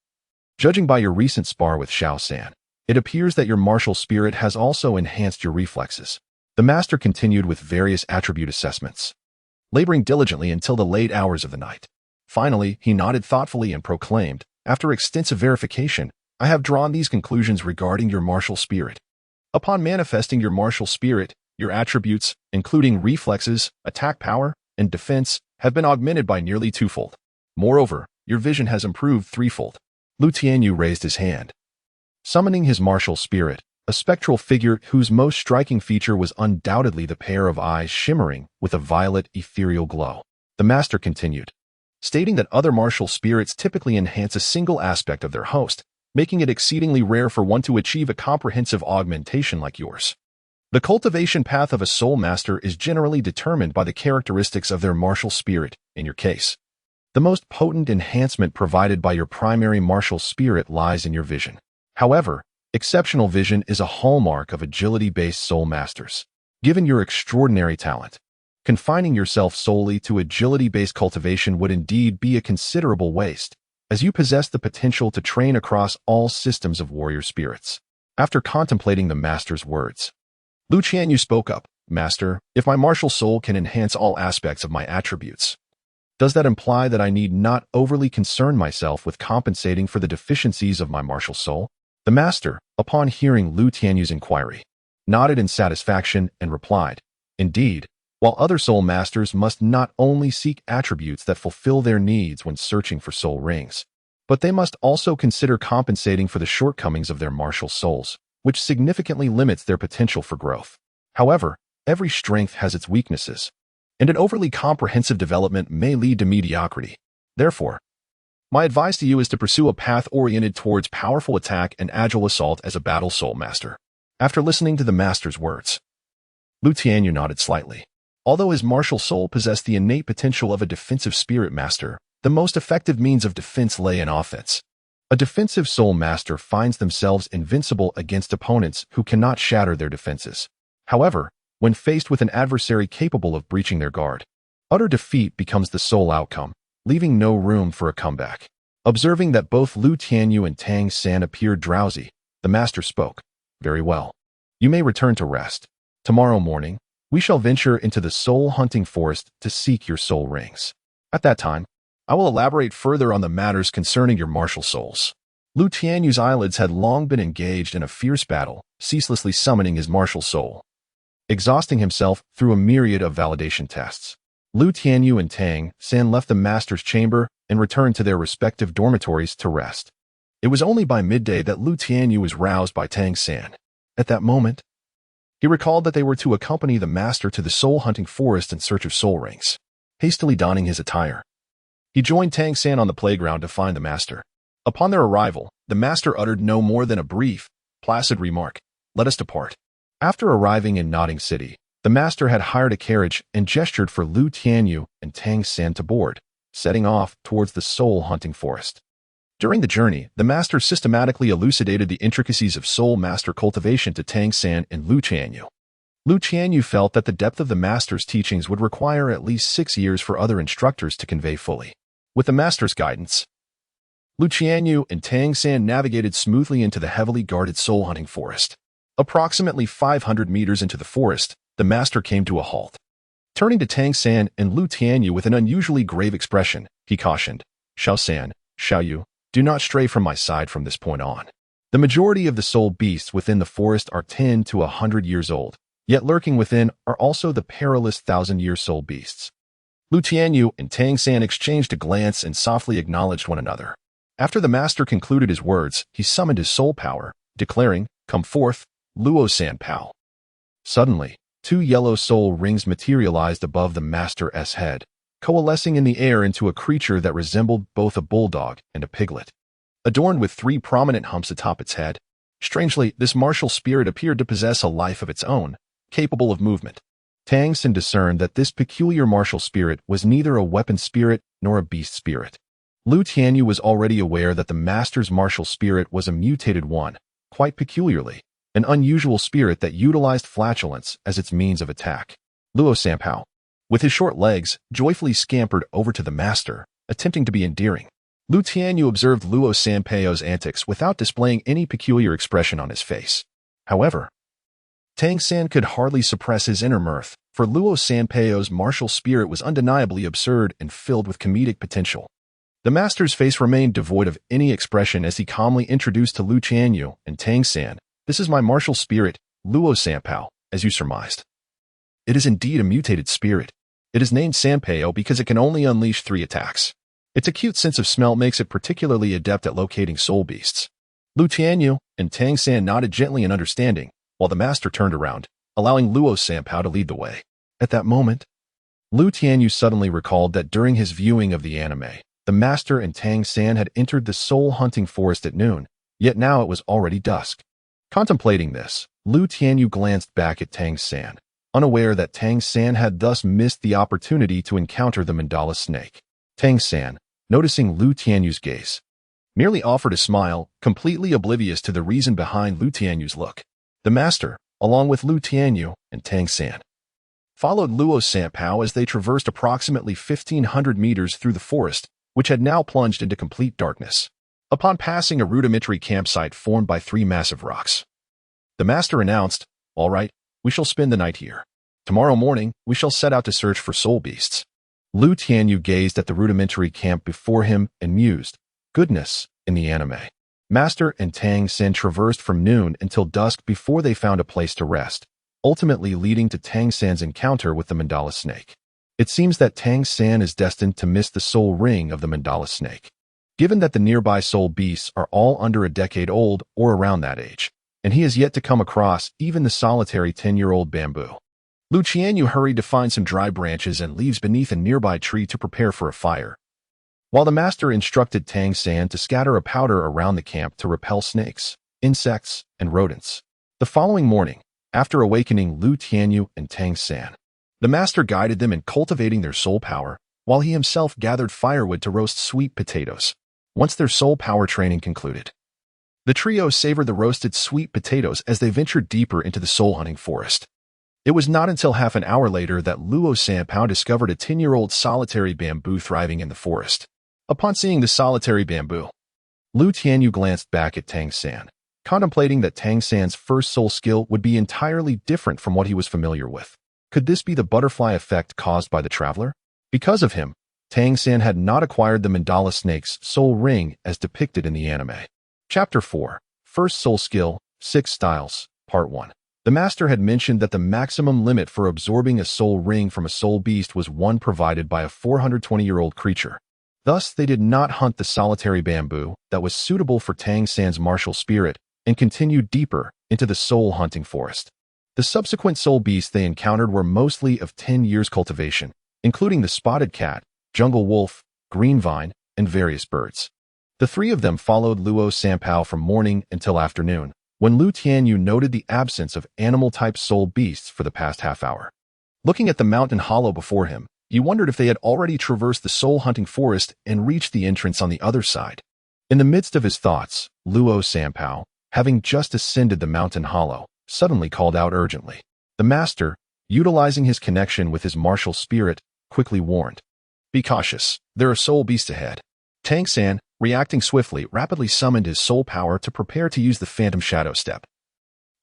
judging by your recent spar with Xiao San, it appears that your martial spirit has also enhanced your reflexes." The master continued with various attribute assessments, laboring diligently until the late hours of the night. Finally, he nodded thoughtfully and proclaimed, "After extensive verification, I have drawn these conclusions regarding your martial spirit. Upon manifesting your martial spirit, your attributes, including reflexes, attack power, and defense, have been augmented by nearly twofold. Moreover, your vision has improved threefold." Lu Tianyu raised his hand, summoning his martial spirit, a spectral figure whose most striking feature was undoubtedly the pair of eyes shimmering with a violet, ethereal glow. The master continued, stating that other martial spirits typically enhance a single aspect of their host, making it exceedingly rare for one to achieve a comprehensive augmentation like yours. The cultivation path of a soul master is generally determined by the characteristics of their martial spirit. In your case, the most potent enhancement provided by your primary martial spirit lies in your vision. However, exceptional vision is a hallmark of agility-based soul masters. Given your extraordinary talent, confining yourself solely to agility-based cultivation would indeed be a considerable waste, as you possess the potential to train across all systems of warrior spirits. After contemplating the master's words, Lu Tianyu spoke up, "Master, if my martial soul can enhance all aspects of my attributes, does that imply that I need not overly concern myself with compensating for the deficiencies of my martial soul?" The master, upon hearing Lu Tianyu's inquiry, nodded in satisfaction and replied, "Indeed, while other soul masters must not only seek attributes that fulfill their needs when searching for soul rings, but they must also consider compensating for the shortcomings of their martial souls, which significantly limits their potential for growth. However, every strength has its weaknesses, and an overly comprehensive development may lead to mediocrity. Therefore, my advice to you is to pursue a path oriented towards powerful attack and agile assault as a battle soul master." After listening to the master's words, Lu Tianyu nodded slightly. Although his martial soul possessed the innate potential of a defensive spirit master, the most effective means of defense lay in offense. A defensive soul master finds themselves invincible against opponents who cannot shatter their defenses. However, when faced with an adversary capable of breaching their guard, utter defeat becomes the sole outcome, leaving no room for a comeback. Observing that both Lu Tianyu and Tang San appeared drowsy, the master spoke, "Very well. You may return to rest. Tomorrow morning, we shall venture into the soul-hunting forest to seek your soul rings. At that time, I will elaborate further on the matters concerning your martial souls." Lu Tianyu's eyelids had long been engaged in a fierce battle, ceaselessly summoning his martial soul, exhausting himself through a myriad of validation tests. Lu Tianyu and Tang San left the master's chamber and returned to their respective dormitories to rest. It was only by midday that Lu Tianyu was roused by Tang San. At that moment, he recalled that they were to accompany the master to the soul-hunting forest in search of soul rings. Hastily donning his attire, he joined Tang San on the playground to find the master. Upon their arrival, the master uttered no more than a brief, placid remark, "Let us depart." After arriving in Nodding City, the master had hired a carriage and gestured for Lu Tianyu and Tang San to board, setting off towards the soul-hunting forest. During the journey, the master systematically elucidated the intricacies of soul master cultivation to Tang San and Lu Tianyu. Lu Tianyu felt that the depth of the master's teachings would require at least 6 years for other instructors to convey fully. With the master's guidance, Lu Tianyu and Tang San navigated smoothly into the heavily guarded soul-hunting forest. Approximately 500 meters into the forest, the master came to a halt. Turning to Tang San and Lu Tianyu with an unusually grave expression, he cautioned, "Xiao San, Xiao Yu, do not stray from my side from this point on. The majority of the soul beasts within the forest are 10 to 100 years old, yet lurking within are also the perilous 1,000-year soul beasts." Lu Tianyu and Tang San exchanged a glance and softly acknowledged one another. After the master concluded his words, he summoned his soul power, declaring, "Come forth, Luo Sanpao." Suddenly, two yellow soul rings materialized above the master's head, coalescing in the air into a creature that resembled both a bulldog and a piglet. Adorned with three prominent humps atop its head, strangely, this martial spirit appeared to possess a life of its own, capable of movement. Tang San discerned that this peculiar martial spirit was neither a weapon spirit nor a beast spirit. Lu Tianyu was already aware that the master's martial spirit was a mutated one, quite peculiarly, an unusual spirit that utilized flatulence as its means of attack. Luo Sanpao, with his short legs, joyfully scampered over to the master, attempting to be endearing. Lu Tianyu observed Luo Sanpao's antics without displaying any peculiar expression on his face. However, Tang San could hardly suppress his inner mirth, for Luo Sanpao's martial spirit was undeniably absurd and filled with comedic potential. The master's face remained devoid of any expression as he calmly introduced to Lu Tianyu and Tang San, "This is my martial spirit, Luo Sanpao, as you surmised. It is indeed a mutated spirit. It is named Sanpao because it can only unleash 3 attacks. Its acute sense of smell makes it particularly adept at locating soul beasts." Lu Tianyu and Tang San nodded gently in understanding, while the master turned around, allowing Luo Sanpao to lead the way. At that moment, Lu Tianyu suddenly recalled that during his viewing of the anime, the master and Tang San had entered the soul-hunting forest at noon, yet now it was already dusk. Contemplating this, Lu Tianyu glanced back at Tang San, unaware that Tang San had thus missed the opportunity to encounter the mandala snake. Tang San, noticing Lu Tianyu's gaze, merely offered a smile, completely oblivious to the reason behind Lu Tianyu's look. The master, along with Lu Tianyu and Tang San, followed Luo Sanpao as they traversed approximately 1,500 meters through the forest, which had now plunged into complete darkness. Upon passing a rudimentary campsite formed by 3 massive rocks, the master announced, "All right, we shall spend the night here. Tomorrow morning, we shall set out to search for soul beasts." Lu Tianyu gazed at the rudimentary camp before him and mused, "Goodness, in the anime." Master and Tang San traversed from noon until dusk before they found a place to rest, ultimately leading to Tang San's encounter with the mandala snake. It seems that Tang San is destined to miss the soul ring of the mandala snake, given that the nearby soul beasts are all under a decade old or around that age, and he has yet to come across even the solitary 10-year-old bamboo. Lu Tianyu hurried to find some dry branches and leaves beneath a nearby tree to prepare for a fire, while the master instructed Tang San to scatter a powder around the camp to repel snakes, insects, and rodents. The following morning, after awakening Lu Tianyu and Tang San, the master guided them in cultivating their soul power, while he himself gathered firewood to roast sweet potatoes. Once their soul power training concluded, the trio savored the roasted sweet potatoes as they ventured deeper into the soul-hunting forest. It was not until half an hour later that Luo Sanpao discovered a 10-year-old solitary bamboo thriving in the forest. Upon seeing the solitary bamboo, Lu Tianyu glanced back at Tang San, contemplating that Tang San's first soul skill would be entirely different from what he was familiar with. Could this be the butterfly effect caused by the traveler? Because of him, Tang San had not acquired the mandala snake's soul ring as depicted in the anime. Chapter 4, First Soul Skill, 6 Styles, Part 1. The master had mentioned that the maximum limit for absorbing a soul ring from a soul beast was one provided by a 420-year-old creature. Thus, they did not hunt the solitary bamboo that was suitable for Tang San's martial spirit and continued deeper into the soul-hunting forest. The subsequent soul beasts they encountered were mostly of 10 years cultivation, including the spotted cat, jungle wolf, green vine, and various birds. The 3 of them followed Luo Sanpao from morning until afternoon, when Lu Tianyu noted the absence of animal-type soul beasts for the past half hour. Looking at the mountain hollow before him, he wondered if they had already traversed the soul-hunting forest and reached the entrance on the other side. In the midst of his thoughts, Luo Sanpao, having just ascended the mountain hollow, suddenly called out urgently. The master, utilizing his connection with his martial spirit, quickly warned, "Be cautious, there are soul beasts ahead." Tang San, reacting swiftly, rapidly summoned his soul power to prepare to use the phantom shadow step,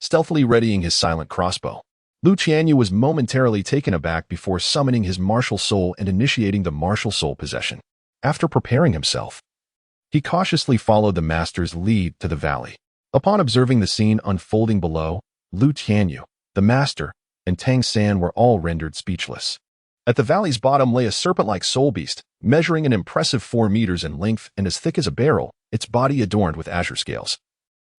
stealthily readying his silent crossbow. Lu Tianyu was momentarily taken aback before summoning his martial soul and initiating the martial soul possession. After preparing himself, he cautiously followed the master's lead to the valley. Upon observing the scene unfolding below, Lu Tianyu, the master, and Tang San were all rendered speechless. At the valley's bottom lay a serpent-like soul beast, measuring an impressive 4 meters in length and as thick as a barrel, its body adorned with azure scales,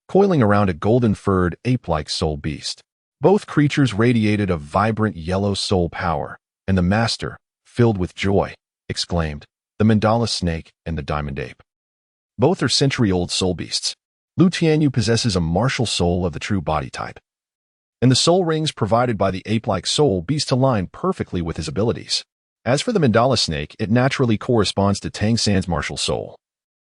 coiling around a golden-furred, ape-like soul beast. Both creatures radiated a vibrant yellow soul power, and the master, filled with joy, exclaimed, "The mandala snake and the diamond ape. Both are century-old soul beasts. Lu Tianyu possesses a martial soul of the true body type, and the soul rings provided by the ape-like soul beast align perfectly with his abilities. As for the mandala snake, it naturally corresponds to Tang San's martial soul,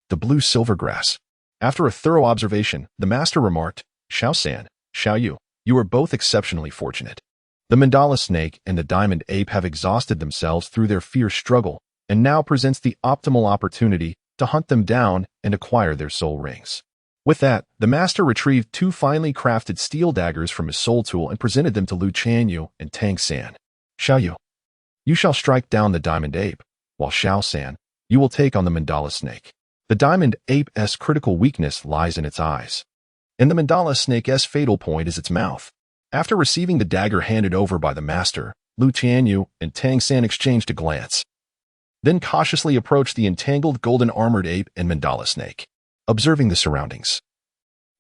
the blue silvergrass." After a thorough observation, the master remarked, "Xiao San, Xiao Yu, you are both exceptionally fortunate. The mandala snake and the diamond ape have exhausted themselves through their fierce struggle, and now presents the optimal opportunity to hunt them down and acquire their soul rings." With that, the master retrieved 2 finely crafted steel daggers from his soul tool and presented them to Lu Tianyu and Tang San. "Xiao Yu, you shall strike down the diamond ape, while Xiao San, you will take on the mandala snake. The diamond ape's critical weakness lies in its eyes, and the mandala snake's fatal point is its mouth." After receiving the dagger handed over by the master, Lu Tianyu and Tang San exchanged a glance, then cautiously approached the entangled golden-armored ape and mandala snake. Observing the surroundings,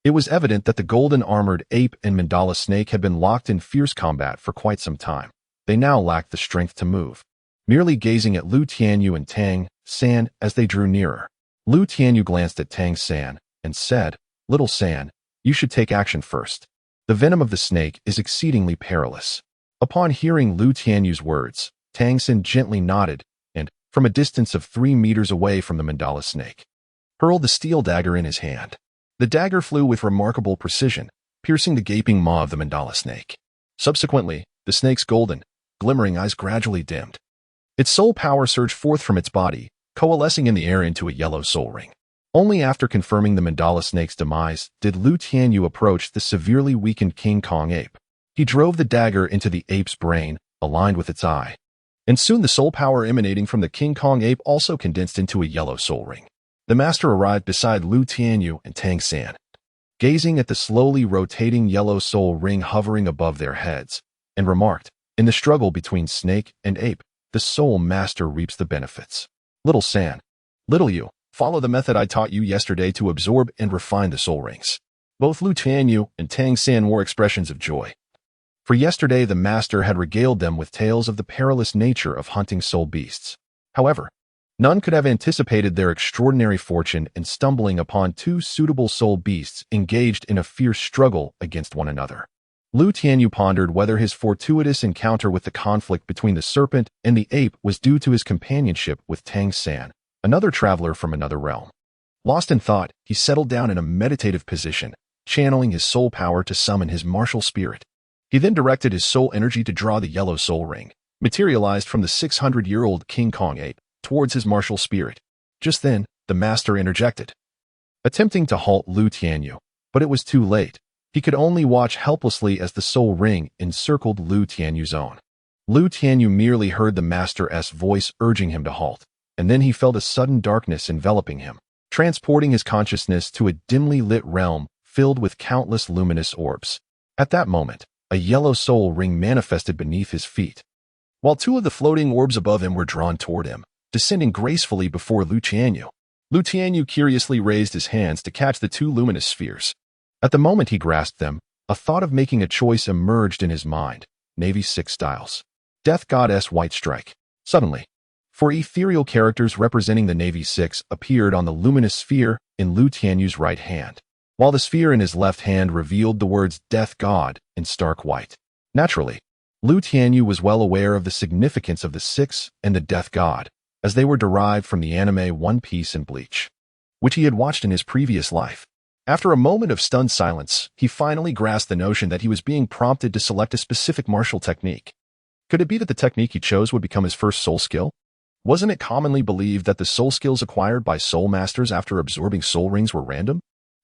it was evident that the golden-armored ape and mandala snake had been locked in fierce combat for quite some time. They now lacked the strength to move. Merely gazing at Lu Tianyu and Tang San as they drew nearer, Lu Tianyu glanced at Tang San and said, "Little San, you should take action first. The venom of the snake is exceedingly perilous." Upon hearing Lu Tianyu's words, Tang San gently nodded and, from a distance of 3 meters away from the mandala snake, hurled the steel dagger in his hand. The dagger flew with remarkable precision, piercing the gaping maw of the mandala snake. Subsequently, the snake's golden, glimmering eyes gradually dimmed. Its soul power surged forth from its body, coalescing in the air into a yellow soul ring. Only after confirming the mandala snake's demise did Lu Tianyu approach the severely weakened King Kong ape. He drove the dagger into the ape's brain, aligned with its eye, and soon the soul power emanating from the King Kong ape also condensed into a yellow soul ring. The master arrived beside Lu Tianyu and Tang San, gazing at the slowly rotating yellow soul ring hovering above their heads, and remarked, "In the struggle between snake and ape, the soul master reaps the benefits. Little San, little you, follow the method I taught you yesterday to absorb and refine the soul rings." Both Lu Tianyu and Tang San wore expressions of joy, for yesterday the master had regaled them with tales of the perilous nature of hunting soul beasts. However, none could have anticipated their extraordinary fortune in stumbling upon 2 suitable soul beasts engaged in a fierce struggle against one another. Lu Tianyu pondered whether his fortuitous encounter with the conflict between the serpent and the ape was due to his companionship with Tang San, another traveler from another realm. Lost in thought, he settled down in a meditative position, channeling his soul power to summon his martial spirit. He then directed his soul energy to draw the yellow soul ring, materialized from the 600-year-old King Kong ape, towards his martial spirit. Just then, the master interjected, attempting to halt Lu Tianyu, but it was too late. He could only watch helplessly as the soul ring encircled Lu Tianyu's own. Lu Tianyu merely heard the master's voice urging him to halt, and then he felt a sudden darkness enveloping him, transporting his consciousness to a dimly lit realm filled with countless luminous orbs. At that moment, a yellow soul ring manifested beneath his feet, while 2 of the floating orbs above him were drawn toward him, descending gracefully before Lu Tianyu. Lu Tianyu curiously raised his hands to catch the 2 luminous spheres. At the moment he grasped them, a thought of making a choice emerged in his mind. Navy 6 styles. Death Goddess White Strike. Suddenly, 4 ethereal characters representing the Navy 6 appeared on the luminous sphere in Lu Tianyu's right hand, while the sphere in his left hand revealed the words Death God in stark white. Naturally, Lu Tianyu was well aware of the significance of the 6 and the Death God, as they were derived from the anime One Piece and Bleach, which he had watched in his previous life. After a moment of stunned silence, he finally grasped the notion that he was being prompted to select a specific martial technique. Could it be that the technique he chose would become his first soul skill? Wasn't it commonly believed that the soul skills acquired by soul masters after absorbing soul rings were random?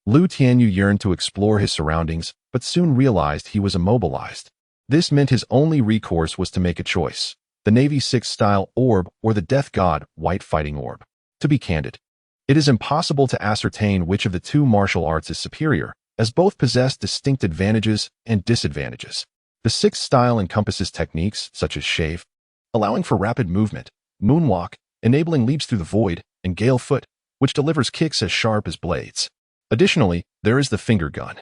Lu Tianyu yearned to explore his surroundings, but soon realized he was immobilized. This meant his only recourse was to make a choice: the Navy 6 style orb or the Death God White Fighting Orb. To be candid, it is impossible to ascertain which of the 2 martial arts is superior, as both possess distinct advantages and disadvantages. The 6th style encompasses techniques such as shave, allowing for rapid movement, moonwalk, enabling leaps through the void, and gale foot, which delivers kicks as sharp as blades. Additionally, there is the finger gun,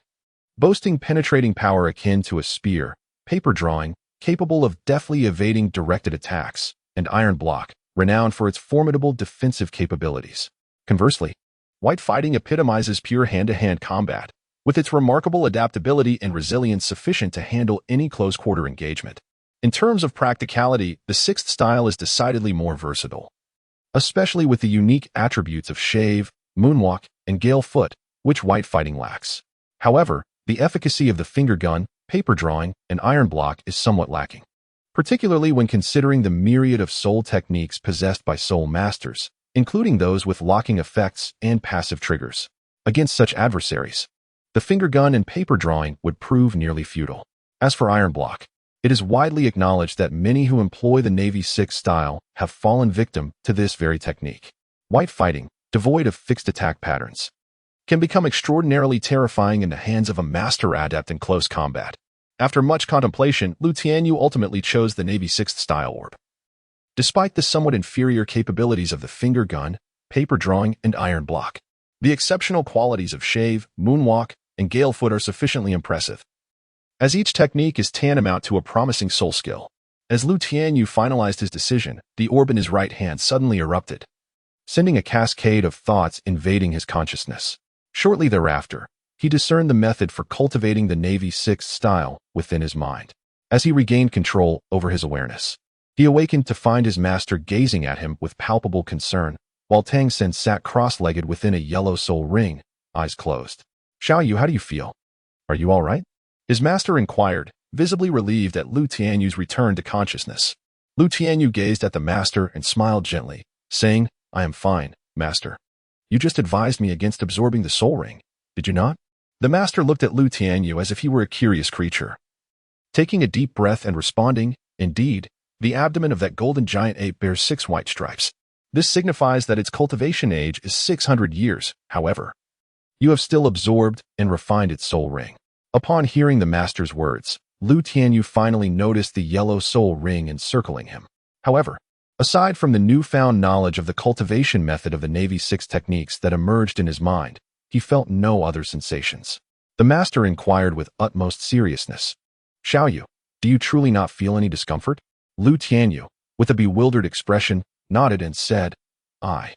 boasting penetrating power akin to a spear, paper drawing, capable of deftly evading directed attacks, and iron block, renowned for its formidable defensive capabilities. Conversely, white fighting epitomizes pure hand-to-hand combat, with its remarkable adaptability and resilience sufficient to handle any close-quarter engagement. In terms of practicality, the sixth style is decidedly more versatile, especially with the unique attributes of shave, moonwalk, and gale foot, which white fighting lacks. However, the efficacy of the finger gun, paper drawing, and iron block is somewhat lacking, particularly when considering the myriad of soul techniques possessed by soul masters, including those with locking effects and passive triggers. Against such adversaries, the finger gun and paper drawing would prove nearly futile. As for iron block, it is widely acknowledged that many who employ the Navy 6 style have fallen victim to this very technique. White fighting, devoid of fixed attack patterns, can become extraordinarily terrifying in the hands of a master adept in close combat. After much contemplation, Tianyu ultimately chose the Navy 6th style orb. Despite the somewhat inferior capabilities of the finger gun, paper drawing, and iron block, the exceptional qualities of shave, moonwalk, and gale foot are sufficiently impressive, as each technique is tantamount to a promising soul skill. As Tianyu finalized his decision, the orb in his right hand suddenly erupted, sending a cascade of thoughts invading his consciousness. Shortly thereafter, he discerned the method for cultivating the Navy 6 style within his mind. As he regained control over his awareness, he awakened to find his master gazing at him with palpable concern, while Tang Sen sat cross-legged within a yellow soul ring, eyes closed. "Xiaoyu, how do you feel? Are you all right?" his master inquired, visibly relieved at Tianyu's return to consciousness. Tianyu gazed at the master and smiled gently, saying, "I am fine, master. You just advised me against absorbing the soul ring, did you not?" The master looked at Tianyu as if he were a curious creature, taking a deep breath and responding, "Indeed, the abdomen of that golden giant ape bears 6 white stripes. This signifies that its cultivation age is 600 years. However, you have still absorbed and refined its soul ring." Upon hearing the master's words, Tianyu finally noticed the yellow soul ring encircling him. However, aside from the newfound knowledge of the cultivation method of the Navy 6 techniques that emerged in his mind, he felt no other sensations. The master inquired with utmost seriousness, "Xiaoyu, do you truly not feel any discomfort?" Tianyu, with a bewildered expression, nodded and said, I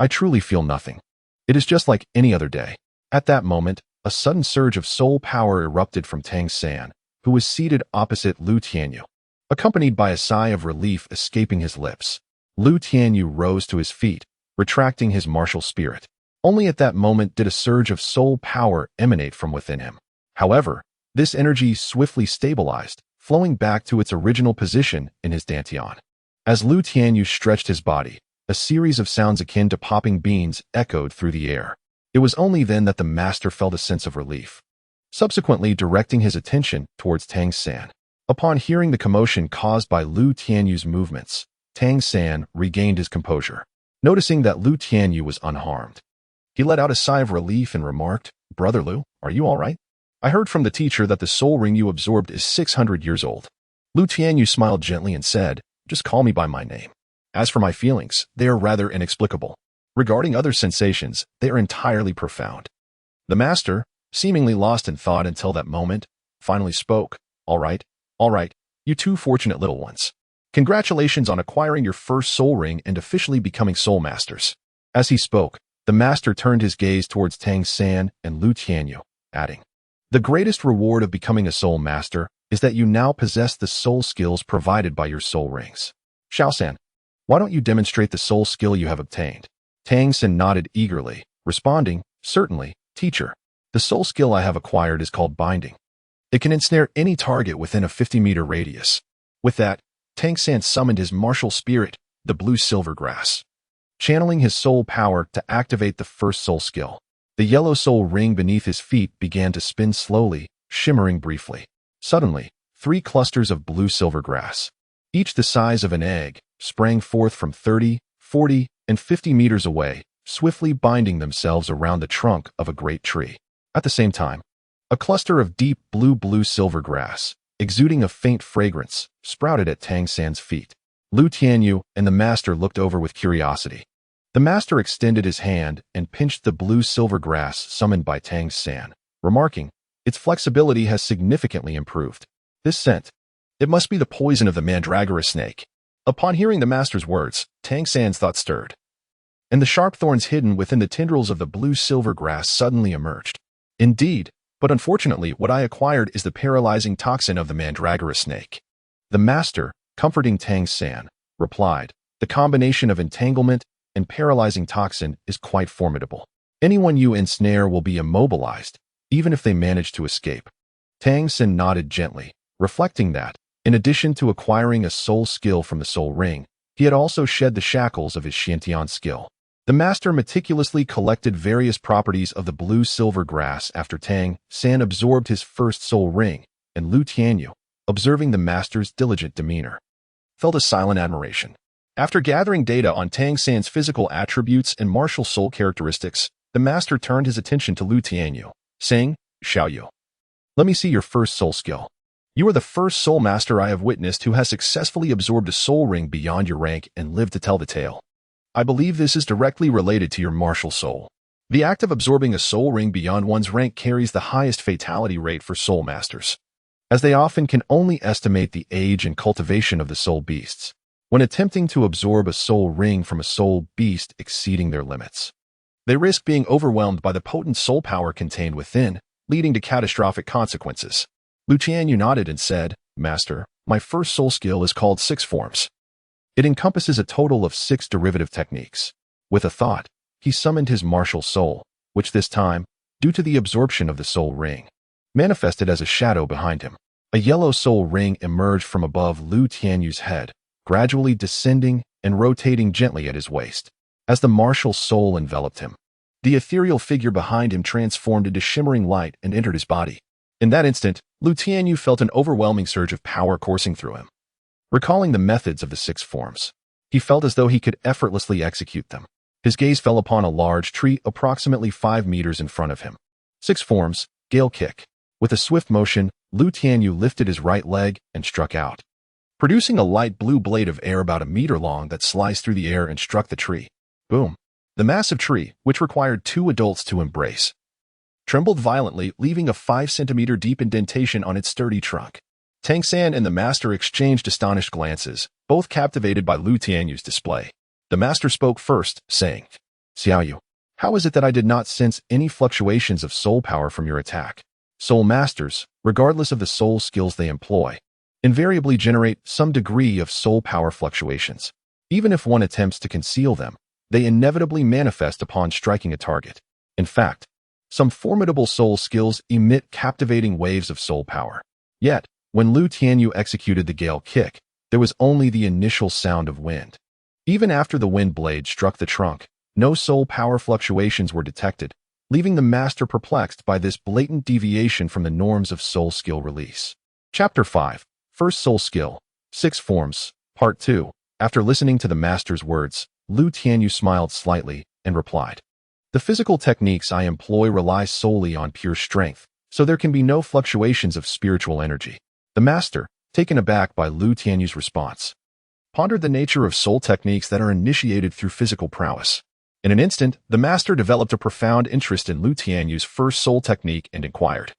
truly feel nothing. It is just like any other day." At that moment, a sudden surge of soul power erupted from Tang San, who was seated opposite Tianyu, accompanied by a sigh of relief escaping his lips. Tianyu rose to his feet, retracting his martial spirit. Only at that moment did a surge of soul power emanate from within him. However, this energy swiftly stabilized, flowing back to its original position in his dantian. As Tianyu stretched his body, a series of sounds akin to popping beans echoed through the air. It was only then that the master felt a sense of relief, subsequently directing his attention towards Tang San. Upon hearing the commotion caused by Tianyu's movements, Tang San regained his composure. Noticing that Tianyu was unharmed, he let out a sigh of relief and remarked, "Brother Lu, are you all right? I heard from the teacher that the soul ring you absorbed is 600 years old." Tianyu smiled gently and said, "Just call me by my name. As for my feelings, they are rather inexplicable. Regarding other sensations, they are entirely profound." The master, seemingly lost in thought until that moment, finally spoke, all right, you two fortunate little ones. Congratulations on acquiring your first soul ring and officially becoming soul masters." As he spoke, the master turned his gaze towards Tang San and Tianyu, adding, "The greatest reward of becoming a soul master is that you now possess the soul skills provided by your soul rings. Xiao-san, why don't you demonstrate the soul skill you have obtained?" Tang San nodded eagerly, responding, "Certainly, teacher. The soul skill I have acquired is called binding. It can ensnare any target within a 50-meter radius." With that, Tang San summoned his martial spirit, the blue silver grass, channeling his soul power to activate the first soul skill. The yellow soul ring beneath his feet began to spin slowly, shimmering briefly. Suddenly, 3 clusters of blue silver grass, each the size of an egg, sprang forth from 30, 40, and 50 meters away, swiftly binding themselves around the trunk of a great tree. At the same time, a cluster of deep blue silver grass, exuding a faint fragrance, sprouted at Tang San's feet. Lu Tianyu and the master looked over with curiosity. The master extended his hand and pinched the blue silver grass summoned by Tang San, remarking, "Its flexibility has significantly improved. This scent, it must be the poison of the mandragora snake." Upon hearing the master's words, Tang San's thoughts stirred, and the sharp thorns hidden within the tendrils of the blue silver grass suddenly emerged. "Indeed, but unfortunately what I acquired is the paralyzing toxin of the mandragora snake." The master, comforting Tang San, replied, "The combination of entanglement and paralyzing toxin is quite formidable. Anyone you ensnare will be immobilized, even if they manage to escape." Tang San nodded gently, reflecting that, in addition to acquiring a soul skill from the soul ring, he had also shed the shackles of his Xiantian skill. The master meticulously collected various properties of the blue-silver grass after Tang San absorbed his first soul ring, and Lu Tianyu, observing the master's diligent demeanor, felt a silent admiration. After gathering data on Tang San's physical attributes and martial soul characteristics, the master turned his attention to Lu Tianyu, saying, "Xiaoyu, let me see your first soul skill. You are the first soul master I have witnessed who has successfully absorbed a soul ring beyond your rank and lived to tell the tale. I believe this is directly related to your martial soul. The act of absorbing a soul ring beyond one's rank carries the highest fatality rate for soul masters, as they often can only estimate the age and cultivation of the soul beasts when attempting to absorb a soul ring from a soul beast exceeding their limits. They risk being overwhelmed by the potent soul power contained within, leading to catastrophic consequences." Lu Tianyu nodded and said, "Master, my first soul skill is called Six Forms. It encompasses a total of 6 derivative techniques." With a thought, he summoned his martial soul, which this time, due to the absorption of the soul ring, manifested as a shadow behind him. A yellow soul ring emerged from above Lu Tianyu's head, gradually descending and rotating gently at his waist. As the martial soul enveloped him, the ethereal figure behind him transformed into shimmering light and entered his body. In that instant, Lu Tianyu felt an overwhelming surge of power coursing through him. Recalling the methods of the 6 forms, he felt as though he could effortlessly execute them. His gaze fell upon a large tree approximately 5 meters in front of him. 6 forms, Gale Kick. With a swift motion, Lu Tianyu lifted his right leg and struck out, producing a light blue blade of air about a meter long that sliced through the air and struck the tree. Boom! The massive tree, which required 2 adults to embrace, trembled violently, leaving a 5-centimeter deep indentation on its sturdy trunk. Tang San and the master exchanged astonished glances, both captivated by Lu Tianyu's display. The master spoke first, saying, "Xiaoyu, how is it that I did not sense any fluctuations of soul power from your attack? Soul masters, regardless of the soul skills they employ, invariably generate some degree of soul power fluctuations. Even if one attempts to conceal them, they inevitably manifest upon striking a target. In fact, some formidable soul skills emit captivating waves of soul power. Yet, when Lu Tianyu executed the Gale Kick, there was only the initial sound of wind. Even after the wind blade struck the trunk, no soul power fluctuations were detected, leaving the master perplexed by this blatant deviation from the norms of soul skill release. Chapter 5. First Soul Skill, 6 Forms, Part 2. After listening to the master's words, Lu Tianyu smiled slightly and replied, "The physical techniques I employ rely solely on pure strength, so there can be no fluctuations of spiritual energy." The master, taken aback by Lu Tianyu's response, pondered the nature of soul techniques that are initiated through physical prowess. In an instant, the master developed a profound interest in Lu Tianyu's first soul technique and inquired,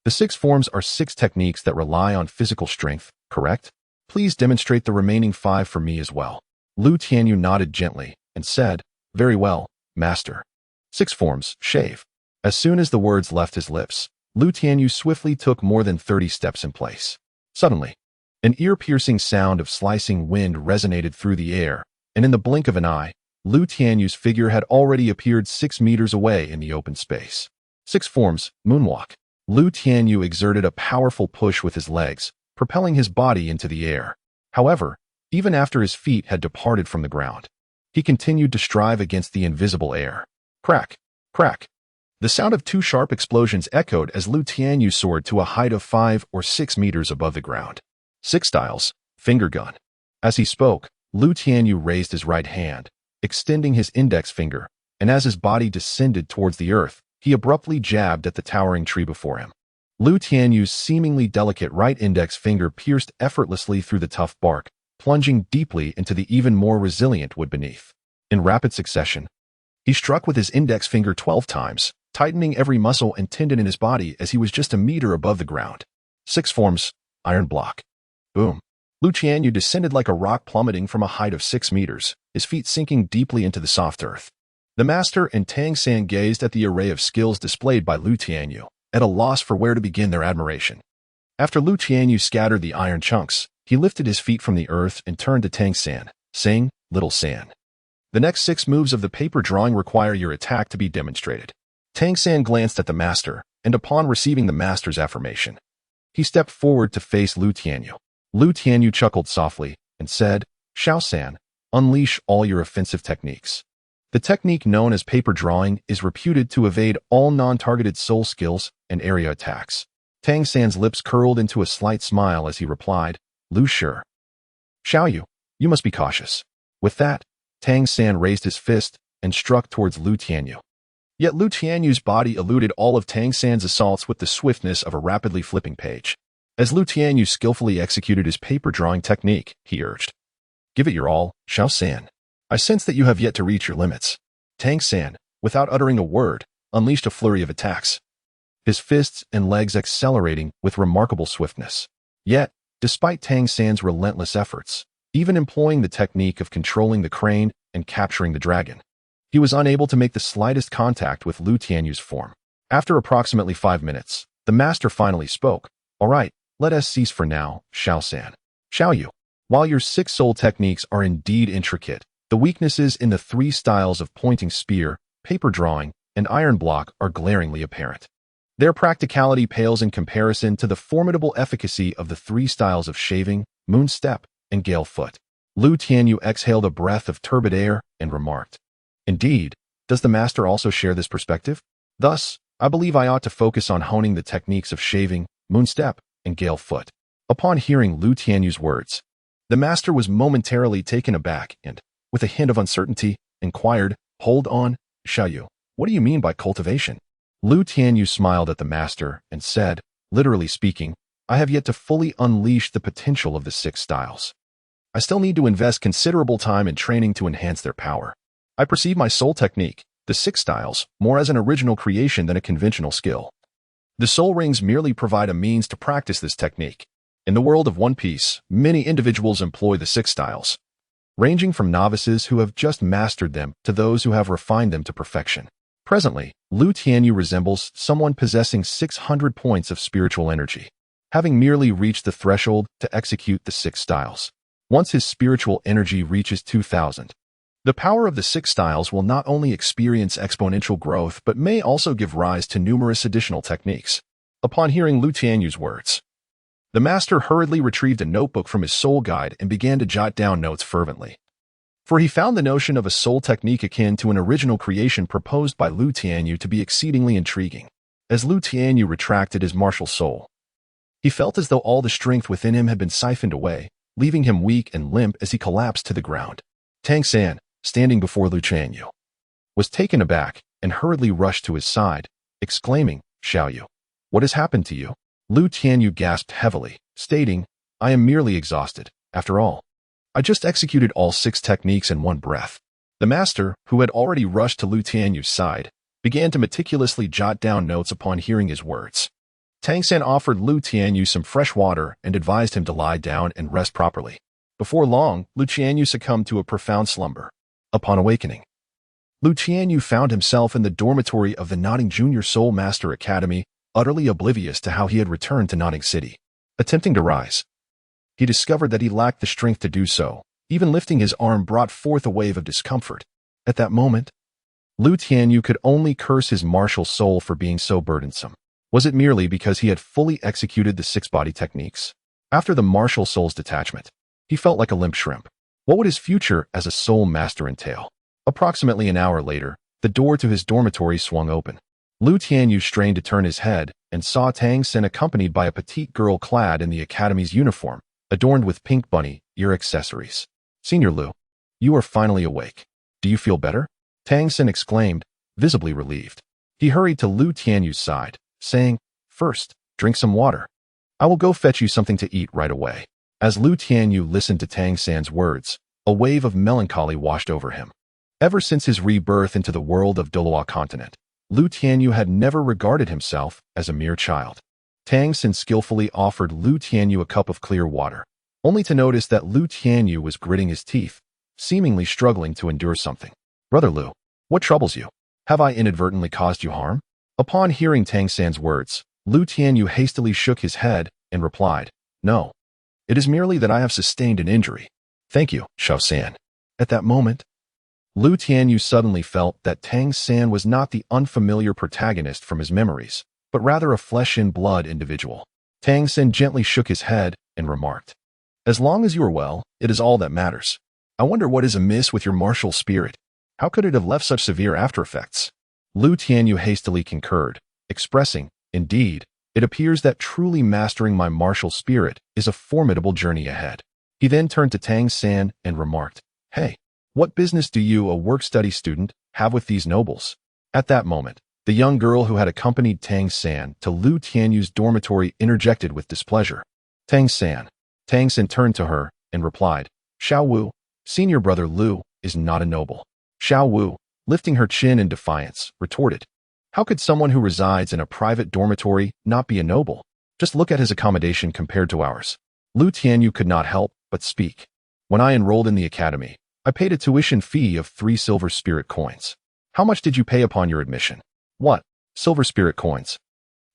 "The 6 forms are 6 techniques that rely on physical strength, correct? Please demonstrate the remaining 5 for me as well." Lu Tianyu nodded gently and said, "Very well, master. 6 forms, shave." As soon as the words left his lips, Lu Tianyu swiftly took more than 30 steps in place. Suddenly, an ear-piercing sound of slicing wind resonated through the air, and in the blink of an eye, Lu Tianyu's figure had already appeared 6 meters away in the open space. 6 forms, moonwalk. Lu Tianyu exerted a powerful push with his legs, propelling his body into the air. However, even after his feet had departed from the ground, he continued to strive against the invisible air. Crack! Crack! The sound of 2 sharp explosions echoed as Lu Tianyu soared to a height of 5 or 6 meters above the ground. 6 styles, finger gun. As he spoke, Lu Tianyu raised his right hand, extending his index finger, and as his body descended towards the earth, he abruptly jabbed at the towering tree before him. Lu Tianyu's seemingly delicate right index finger pierced effortlessly through the tough bark, plunging deeply into the even more resilient wood beneath. In rapid succession, he struck with his index finger 12 times, tightening every muscle and tendon in his body as he was just a meter above the ground. 6 forms, iron block. Boom. Lu Tianyu descended like a rock plummeting from a height of 6 meters, his feet sinking deeply into the soft earth. The master and Tang San gazed at the array of skills displayed by Lu Tianyu, at a loss for where to begin their admiration. After Lu Tianyu scattered the iron chunks, he lifted his feet from the earth and turned to Tang San, saying, "Little San. The next 6 moves of the paper drawing require your attack to be demonstrated." Tang San glanced at the master, and upon receiving the master's affirmation, he stepped forward to face Lu Tianyu. Lu Tianyu chuckled softly and said, "Xiao San, unleash all your offensive techniques." The technique known as paper drawing is reputed to evade all non-targeted soul skills and area attacks. Tang San's lips curled into a slight smile as he replied, "Lu sure. Xiaoyu, you must be cautious." With that, Tang San raised his fist and struck towards Lu Tianyu. Yet Lu Tianyu's body eluded all of Tang San's assaults with the swiftness of a rapidly flipping page. As Lu Tianyu skillfully executed his paper drawing technique, he urged, "Give it your all, Xiao San. I sense that you have yet to reach your limits." Tang San, without uttering a word, unleashed a flurry of attacks, his fists and legs accelerating with remarkable swiftness. Yet, despite Tang San's relentless efforts, even employing the technique of controlling the crane and capturing the dragon, he was unable to make the slightest contact with Lu Tianyu's form. After approximately 5 minutes, the master finally spoke. "All right, let us cease for now, Xiao San. Xiaoyu, while your 6 soul techniques are indeed intricate, the weaknesses in the 3 styles of pointing spear, paper drawing, and iron block are glaringly apparent. Their practicality pales in comparison to the formidable efficacy of the 3 styles of shaving, moon step, and gale foot." Lu Tianyu exhaled a breath of turbid air and remarked, "Indeed, does the master also share this perspective? Thus, I believe I ought to focus on honing the techniques of shaving, moon step, and gale foot." Upon hearing Lu Tianyu's words, the master was momentarily taken aback and, with a hint of uncertainty, inquired, "Hold on, Xiaoyu, what do you mean by cultivation?" Lu Tianyu smiled at the master and said, "Literally speaking, I have yet to fully unleash the potential of the 6 styles. I still need to invest considerable time in training to enhance their power. I perceive my soul technique, the 6 styles, more as an original creation than a conventional skill. The soul rings merely provide a means to practice this technique. In the world of One Piece, many individuals employ the 6 styles, ranging from novices who have just mastered them to those who have refined them to perfection. Presently, Lu Tianyu resembles someone possessing 600 points of spiritual energy, having merely reached the threshold to execute the 6 styles. Once his spiritual energy reaches 2,000, the power of the 6 styles will not only experience exponential growth but may also give rise to numerous additional techniques." Upon hearing Lu Tianyu's words, the master hurriedly retrieved a notebook from his soul guide and began to jot down notes fervently. For he found the notion of a soul technique akin to an original creation proposed by Lu Tianyu to be exceedingly intriguing. As Lu Tianyu retracted his martial soul, he felt as though all the strength within him had been siphoned away, leaving him weak and limp as he collapsed to the ground. Tang San, standing before Lu Tianyu, was taken aback and hurriedly rushed to his side, exclaiming, "Xiaoyu, what has happened to you?" Lu Tianyu gasped heavily, stating, "I am merely exhausted. After all, I just executed all 6 techniques in one breath." The master, who had already rushed to Lu Tianyu's side, began to meticulously jot down notes upon hearing his words. Tang San offered Lu Tianyu some fresh water and advised him to lie down and rest properly. Before long, Lu Tianyu succumbed to a profound slumber. Upon awakening, Lu Tianyu found himself in the dormitory of the Notting Junior Soul Master Academy, utterly oblivious to how he had returned to Notting City. Attempting to rise, he discovered that he lacked the strength to do so. Even lifting his arm brought forth a wave of discomfort. At that moment, Lu Tianyu could only curse his martial soul for being so burdensome. Was it merely because he had fully executed the 6 body techniques? After the martial soul's detachment, he felt like a limp shrimp. What would his future as a soul master entail? Approximately an hour later, the door to his dormitory swung open. Lu Tianyu strained to turn his head and saw Tang San accompanied by a petite girl clad in the academy's uniform, adorned with pink bunny ear accessories. "Senior Lu, you are finally awake. Do you feel better?" Tang San exclaimed, visibly relieved. He hurried to Lu Tianyu's side, saying, "First, drink some water. I will go fetch you something to eat right away." As Lu Tianyu listened to Tang San's words, a wave of melancholy washed over him. Ever since his rebirth into the world of Douluo continent, Lu Tianyu had never regarded himself as a mere child. Tang San skillfully offered Lu Tianyu a cup of clear water, only to notice that Lu Tianyu was gritting his teeth, seemingly struggling to endure something. "Brother Lu, what troubles you? Have I inadvertently caused you harm?" Upon hearing Tang San's words, Lu Tianyu hastily shook his head and replied, "No. It is merely that I have sustained an injury." "Thank you, Xiao San." At that moment, Lu Tianyu suddenly felt that Tang San was not the unfamiliar protagonist from his memories, but rather a flesh-and-blood individual. Tang San gently shook his head and remarked, "As long as you are well, it is all that matters. I wonder what is amiss with your martial spirit. How could it have left such severe after-effects?" Lu Tianyu hastily concurred, expressing, "Indeed, it appears that truly mastering my martial spirit is a formidable journey ahead." He then turned to Tang San and remarked, "Hey, what business do you, a work-study student, have with these nobles?" At that moment, the young girl who had accompanied Tang San to Lu Tianyu's dormitory interjected with displeasure. "Tang San." Tang San turned to her and replied, "Xiao Wu, senior brother Lu, is not a noble." Xiao Wu, lifting her chin in defiance, retorted, "How could someone who resides in a private dormitory not be a noble? Just look at his accommodation compared to ours." Lu Tianyu could not help but speak. "When I enrolled in the academy, I paid a tuition fee of 3 silver spirit coins. How much did you pay upon your admission?" "What? Silver spirit coins?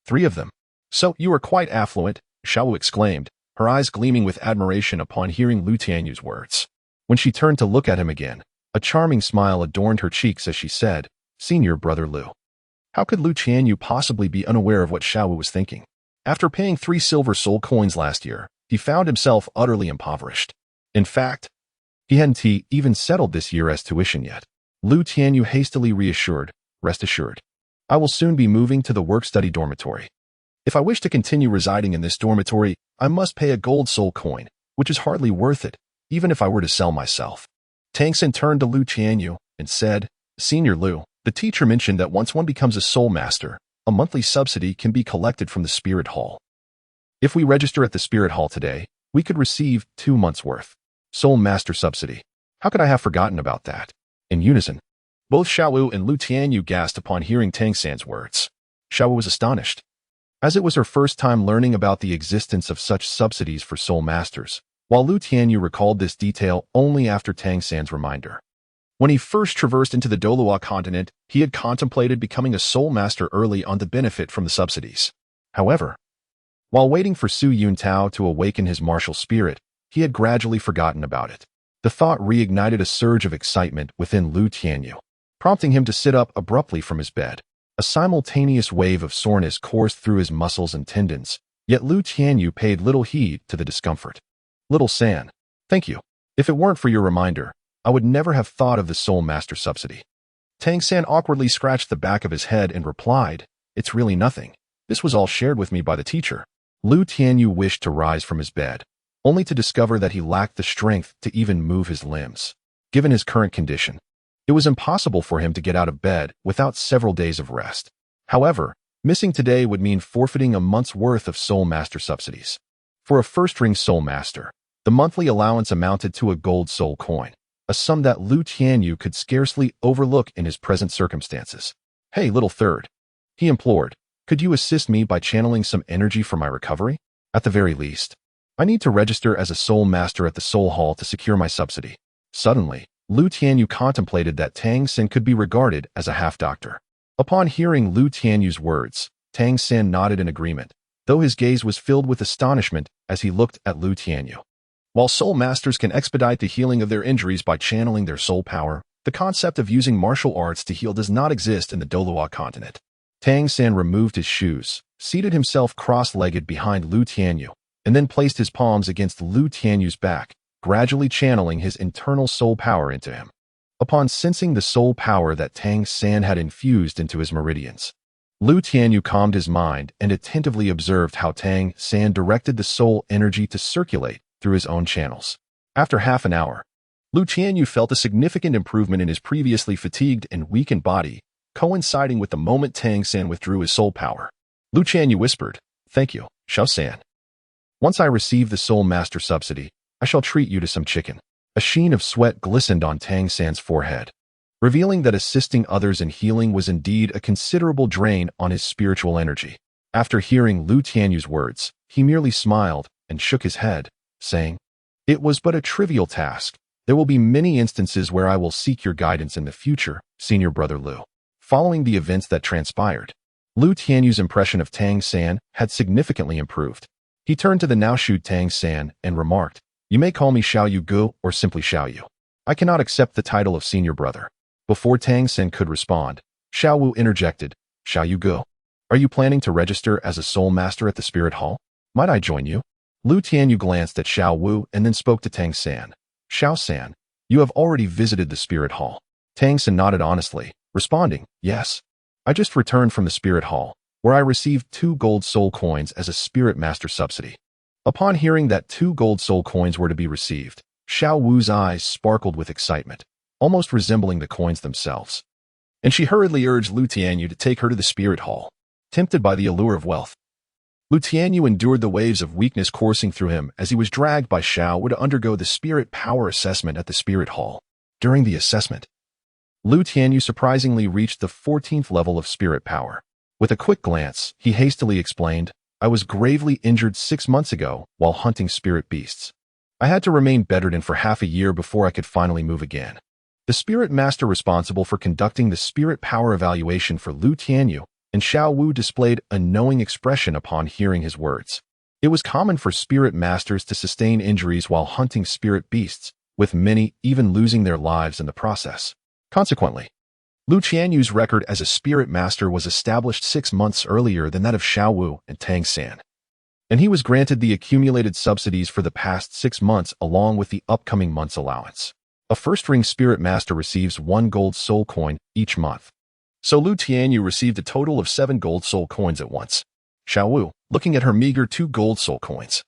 3 of them? So you are quite affluent," Xiao Wu exclaimed, her eyes gleaming with admiration upon hearing Lu Tianyu's words. When she turned to look at him again, a charming smile adorned her cheeks as she said, "Senior brother Lu." How could Lu Tianyu possibly be unaware of what Xiao Wu was thinking? After paying 3 silver soul coins last year, he found himself utterly impoverished. In fact, he hadn't even settled this year as tuition yet. Lu Tianyu hastily reassured, "Rest assured, I will soon be moving to the work-study dormitory. If I wish to continue residing in this dormitory, I must pay a gold soul coin, which is hardly worth it, even if I were to sell myself." Tang San turned to Lu Tianyu and said, "Senior Lu, the teacher mentioned that once one becomes a soul master, a monthly subsidy can be collected from the Spirit Hall. If we register at the Spirit Hall today, we could receive 2 months' worth. Soul Master subsidy. How could I have forgotten about that?" In unison, both Xiao Wu and Lu Tianyu gasped upon hearing Tang San's words. Xiao Wu was astonished, as it was her first time learning about the existence of such subsidies for soul masters, while Lu Tianyu recalled this detail only after Tang San's reminder. When he first traversed into the Douluo continent, he had contemplated becoming a soul master early on to benefit from the subsidies. However, while waiting for Su Yuntao to awaken his martial spirit, he had gradually forgotten about it. The thought reignited a surge of excitement within Lu Tianyu, prompting him to sit up abruptly from his bed. A simultaneous wave of soreness coursed through his muscles and tendons, yet Lu Tianyu paid little heed to the discomfort. "Little San, thank you. If it weren't for your reminder, I would never have thought of the Soul Master subsidy." Tang San awkwardly scratched the back of his head and replied, "It's really nothing. This was all shared with me by the teacher." Lu Tianyu wished to rise from his bed, only to discover that he lacked the strength to even move his limbs. Given his current condition, it was impossible for him to get out of bed without several days of rest. However, missing today would mean forfeiting a month's worth of Soul Master subsidies. For a first-ring Soul Master, the monthly allowance amounted to a gold soul coin, a sum that Lu Tianyu could scarcely overlook in his present circumstances. "Hey, little third," he implored, "could you assist me by channeling some energy for my recovery? At the very least, I need to register as a soul master at the Soul Hall to secure my subsidy." Suddenly, Lu Tianyu contemplated that Tang San could be regarded as a half-doctor. Upon hearing Lu Tianyu's words, Tang San nodded in agreement, though his gaze was filled with astonishment as he looked at Lu Tianyu. While soul masters can expedite the healing of their injuries by channeling their soul power, the concept of using martial arts to heal does not exist in the Douluo continent. Tang San removed his shoes, seated himself cross-legged behind Lu Tianyu, and then placed his palms against Lu Tianyu's back, gradually channeling his internal soul power into him. Upon sensing the soul power that Tang San had infused into his meridians, Lu Tianyu calmed his mind and attentively observed how Tang San directed the soul energy to circulate through his own channels. After half an hour, Lu Tianyu felt a significant improvement in his previously fatigued and weakened body, coinciding with the moment Tang San withdrew his soul power. Lu Tianyu whispered, "Thank you, Xiao San." Once I receive the Soul Master subsidy, I shall treat you to some chicken. A sheen of sweat glistened on Tang San's forehead, revealing that assisting others in healing was indeed a considerable drain on his spiritual energy. After hearing Lu Tianyu's words, he merely smiled and shook his head, saying, "It was but a trivial task. There will be many instances where I will seek your guidance in the future, Senior Brother Lu." Following the events that transpired, Lu Tianyu's impression of Tang San had significantly improved. He turned to the now shrewd Tang San and remarked, "You may call me Xiao Yu Gu or simply Xiao Yu. I cannot accept the title of Senior Brother." Before Tang San could respond, Xiao Wu interjected, "Xiao Yu Gu, are you planning to register as a Soul Master at the Spirit Hall? Might I join you?" Lu Tianyu glanced at Xiao Wu and then spoke to Tang San. "Xiao San, you have already visited the Spirit Hall." Tang San nodded honestly, responding, "Yes. I just returned from the Spirit Hall, where I received 2 gold soul coins as a Spirit Master subsidy." Upon hearing that 2 gold soul coins were to be received, Xiao Wu's eyes sparkled with excitement, almost resembling the coins themselves. And she hurriedly urged Lu Tianyu to take her to the Spirit Hall. Tempted by the allure of wealth, Lu Tianyu endured the waves of weakness coursing through him as he was dragged by Xiao Wu to undergo the Spirit Power Assessment at the Spirit Hall. During the assessment, Lu Tianyu surprisingly reached the 14th level of Spirit Power. With a quick glance, he hastily explained, "I was gravely injured 6 months ago while hunting spirit beasts. I had to remain bedridden for half a year before I could finally move again." The Spirit Master responsible for conducting the Spirit Power evaluation for Lu Tianyu and Xiao Wu displayed a knowing expression upon hearing his words. It was common for Spirit Masters to sustain injuries while hunting spirit beasts, with many even losing their lives in the process. Consequently, Lu Tianyu's record as a Spirit Master was established 6 months earlier than that of Xiao Wu and Tang San, and he was granted the accumulated subsidies for the past 6 months along with the upcoming month's allowance. A first-ring Spirit Master receives 1 gold soul coin each month. So Lu Tianyu received a total of 7 gold soul coins at once. Xiao Wu, looking at her meager 2 gold soul coins,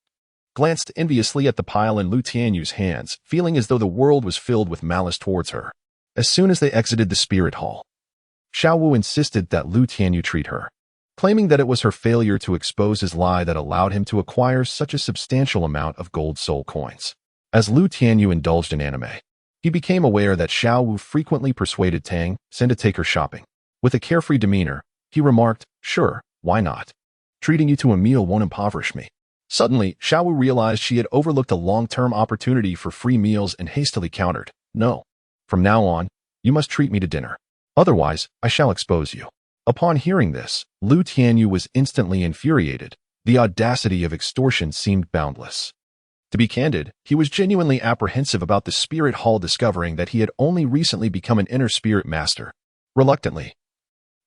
glanced enviously at the pile in Lu Tianyu's hands, feeling as though the world was filled with malice towards her. As soon as they exited the Spirit Hall, Xiao Wu insisted that Lu Tianyu treat her, claiming that it was her failure to expose his lie that allowed him to acquire such a substantial amount of gold soul coins. As Lu Tianyu indulged in anime, he became aware that Xiao Wu frequently persuaded Tang San to take her shopping. With a carefree demeanor, he remarked, "Sure, why not? Treating you to a meal won't impoverish me." Suddenly, Xiao Wu realized she had overlooked a long-term opportunity for free meals and hastily countered, "No. From now on, you must treat me to dinner. Otherwise, I shall expose you." Upon hearing this, Lu Tianyu was instantly infuriated. The audacity of extortion seemed boundless. To be candid, he was genuinely apprehensive about the Spirit Hall discovering that he had only recently become an inner Spirit Master. Reluctantly,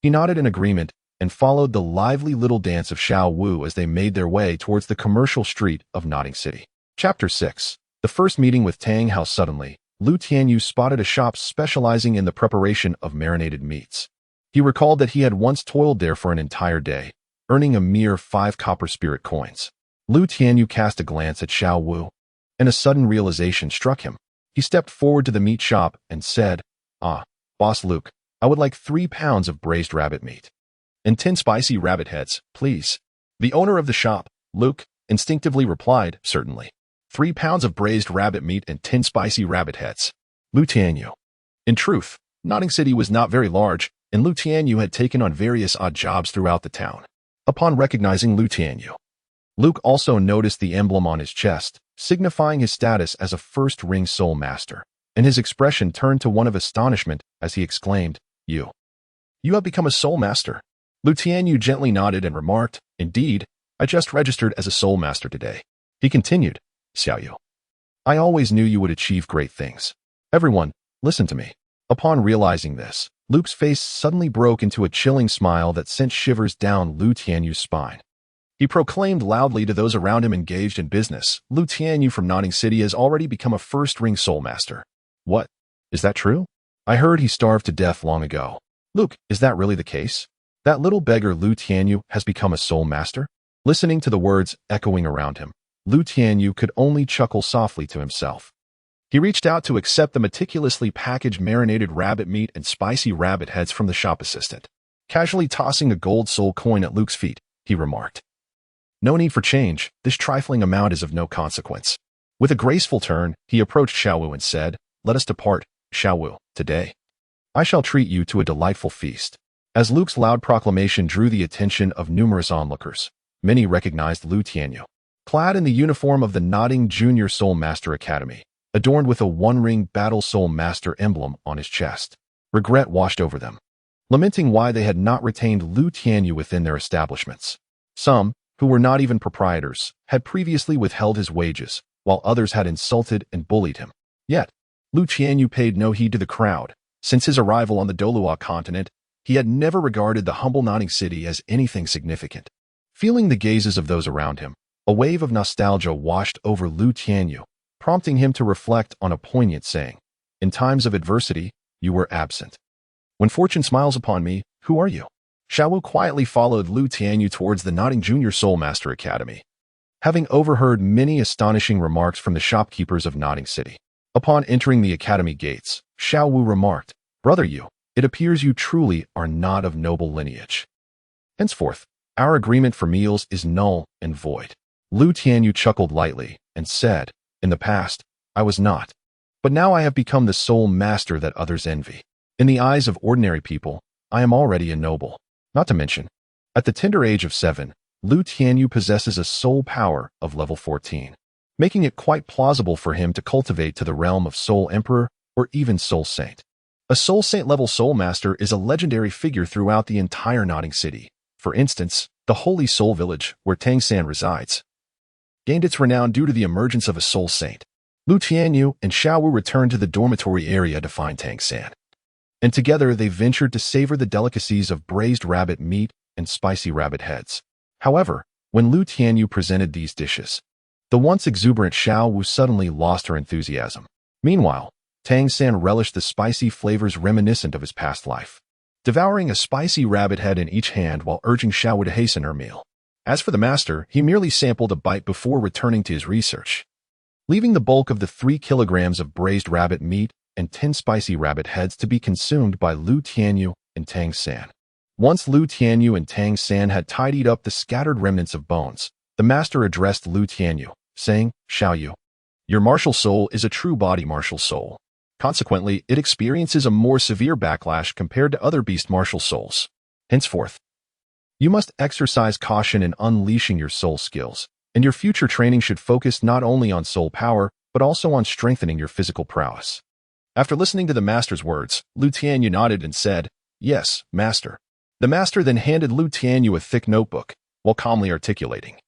he nodded in agreement and followed the lively little dance of Xiao Wu as they made their way towards the commercial street of Nodding City. Chapter 6. The first meeting with Tang. How suddenly, Lu Tianyu spotted a shop specializing in the preparation of marinated meats. He recalled that he had once toiled there for an entire day, earning a mere 5 copper spirit coins. Lu Tianyu cast a glance at Xiao Wu, and a sudden realization struck him. He stepped forward to the meat shop and said, Boss Luke, I would like 3 pounds of braised rabbit meat. And 10 spicy rabbit heads, please." The owner of the shop, Luke, instinctively replied, "Certainly. 3 pounds of braised rabbit meat and 10 spicy rabbit heads." Lu Tianyu. In truth, Nodding City was not very large, and Lu Tianyu had taken on various odd jobs throughout the town. Upon recognizing Lu Tianyu, Luke also noticed the emblem on his chest, signifying his status as a first-ring soul master, and his expression turned to one of astonishment as he exclaimed, You have become a soul master." Lu Tianyu gently nodded and remarked, "Indeed, I just registered as a soul master today." He continued, "Xiao Yu, I always knew you would achieve great things. Everyone, listen to me." Upon realizing this, Luke's face suddenly broke into a chilling smile that sent shivers down Lu Tianyu's spine. He proclaimed loudly to those around him engaged in business, "Lu Tianyu from Nodding City has already become a first-ring soul master." "What? Is that true? I heard he starved to death long ago." "Luke, is that really the case? That little beggar Lu Tianyu has become a soul master?" Listening to the words echoing around him, Lu Tianyu could only chuckle softly to himself. He reached out to accept the meticulously packaged marinated rabbit meat and spicy rabbit heads from the shop assistant. Casually tossing a gold soul coin at Luke's feet, he remarked, No need for change, this trifling amount is of no consequence. With a graceful turn, he approached Xiaowu and said, "Let us depart, Xiaowu, today. I shall treat you to a delightful feast." As Luke's loud proclamation drew the attention of numerous onlookers, many recognized Lu Tianyu. Clad in the uniform of the Nodding Junior Soul Master Academy, adorned with a one-ring Battle Soul Master emblem on his chest, regret washed over them, lamenting why they had not retained Lu Tianyu within their establishments. Some, who were not even proprietors, had previously withheld his wages, while others had insulted and bullied him. Yet, Lu Tianyu paid no heed to the crowd. Since his arrival on the Douluo continent, he had never regarded the humble Nodding City as anything significant. Feeling the gazes of those around him, a wave of nostalgia washed over Lu Tianyu, prompting him to reflect on a poignant saying, "In times of adversity, you were absent. When fortune smiles upon me, who are you?" Xiaowu quietly followed Lu Tianyu towards the Nodding Junior Soul Master Academy, having overheard many astonishing remarks from the shopkeepers of Nodding City. Upon entering the academy gates, Xiaowu remarked, "Brother Yu, it appears you truly are not of noble lineage. Henceforth, our agreement for meals is null and void." Lu Tianyu chuckled lightly and said, "In the past, I was not. But now I have become the soul master that others envy. In the eyes of ordinary people, I am already a noble. Not to mention, at the tender age of 7, Lu Tianyu possesses a soul power of level 14, making it quite plausible for him to cultivate to the realm of Soul Emperor or even Soul Saint. A Soul Saint level Soul Master is a legendary figure throughout the entire Nodding City. For instance, the Holy Soul Village, where Tianheng resides, gained its renown due to the emergence of a Soul Saint. Lu Tianyu and Xiaowu returned to the dormitory area to find Tianheng, and together they ventured to savor the delicacies of braised rabbit meat and spicy rabbit heads. However, when Lu Tianyu presented these dishes, the once exuberant Xiaowu suddenly lost her enthusiasm. Meanwhile, Tianheng relished the spicy flavors reminiscent of his past life, devouring a spicy rabbit head in each hand while urging Xiaowu to hasten her meal. As for the master, he merely sampled a bite before returning to his research, leaving the bulk of the 3 kilograms of braised rabbit meat and 10 spicy rabbit heads to be consumed by Lu Tianyu and Tianheng. Once Lu Tianyu and Tianheng had tidied up the scattered remnants of bones, the master addressed Lu Tianyu, saying, "Xiaoyu, your martial soul is a true body martial soul. Consequently, it experiences a more severe backlash compared to other beast martial souls. Henceforth, you must exercise caution in unleashing your soul skills, and your future training should focus not only on soul power, but also on strengthening your physical prowess." After listening to the master's words, Lu Tianyu nodded and said, "Yes, master." The master then handed Lu Tianyu a thick notebook, while calmly articulating,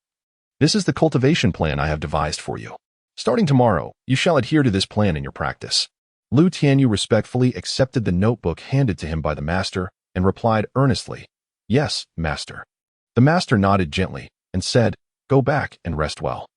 "This is the cultivation plan I have devised for you. Starting tomorrow, you shall adhere to this plan in your practice." Lu Tianyu respectfully accepted the notebook handed to him by the master and replied earnestly, "Yes, master." The master nodded gently and said, "Go back and rest well.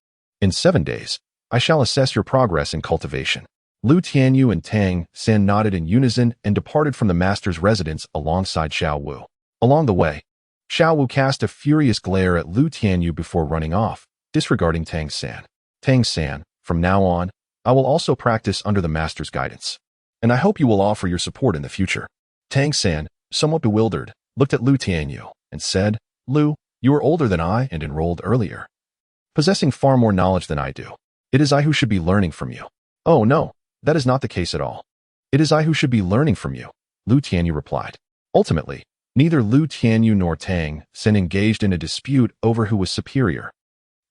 In 7 days, I shall assess your progress in cultivation." Lu Tianyu and Tianheng nodded in unison and departed from the master's residence alongside Xiaowu. Along the way, Xiaowu cast a furious glare at Lu Tianyu before running off, disregarding Tianheng. "Tianheng, from now on, I will also practice under the master's guidance, and I hope you will offer your support in the future." Tianheng, somewhat bewildered, looked at Lu Tianyu and said, "Lu, you are older than I and enrolled earlier, possessing far more knowledge than I do. It is I who should be learning from you." "Oh no, that is not the case at all. It is I who should be learning from you," Lu Tianyu replied. Ultimately, neither Lu Tianyu nor Tianheng engaged in a dispute over who was superior.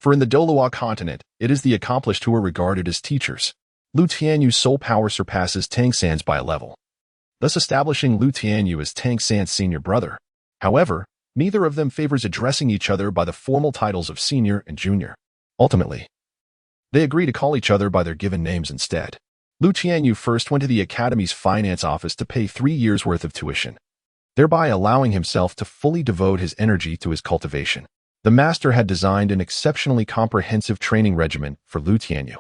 For in the Douluo continent, it is the accomplished who are regarded as teachers. Lu Tianyu's soul power surpasses Tianheng's by a level, thus establishing Lu Tianyu as Tianheng's senior brother. However, neither of them favors addressing each other by the formal titles of senior and junior. Ultimately, they agree to call each other by their given names instead. Lu Tianyu first went to the academy's finance office to pay 3 years' worth of tuition, thereby allowing himself to fully devote his energy to his cultivation. The master had designed an exceptionally comprehensive training regimen for Lu Tianyu,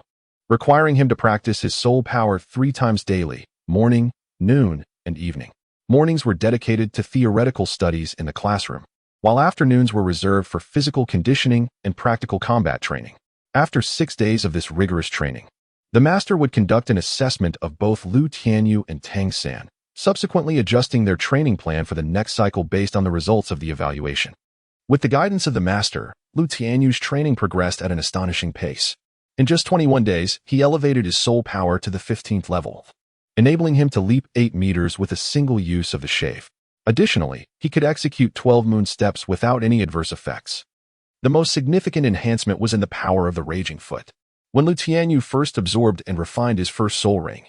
requiring him to practice his soul power 3 times daily, morning, noon, and evening. Mornings were dedicated to theoretical studies in the classroom, while afternoons were reserved for physical conditioning and practical combat training. After 6 days of this rigorous training, the master would conduct an assessment of both Lu Tianyu and Tianheng, subsequently adjusting their training plan for the next cycle based on the results of the evaluation. With the guidance of the master, Lu Tianyu's training progressed at an astonishing pace. In just 21 days, he elevated his soul power to the 15th level, enabling him to leap 8 meters with a single use of the shave. Additionally, he could execute 12 moon steps without any adverse effects. The most significant enhancement was in the power of the Raging Foot. When Lu Tianyu first absorbed and refined his first soul ring,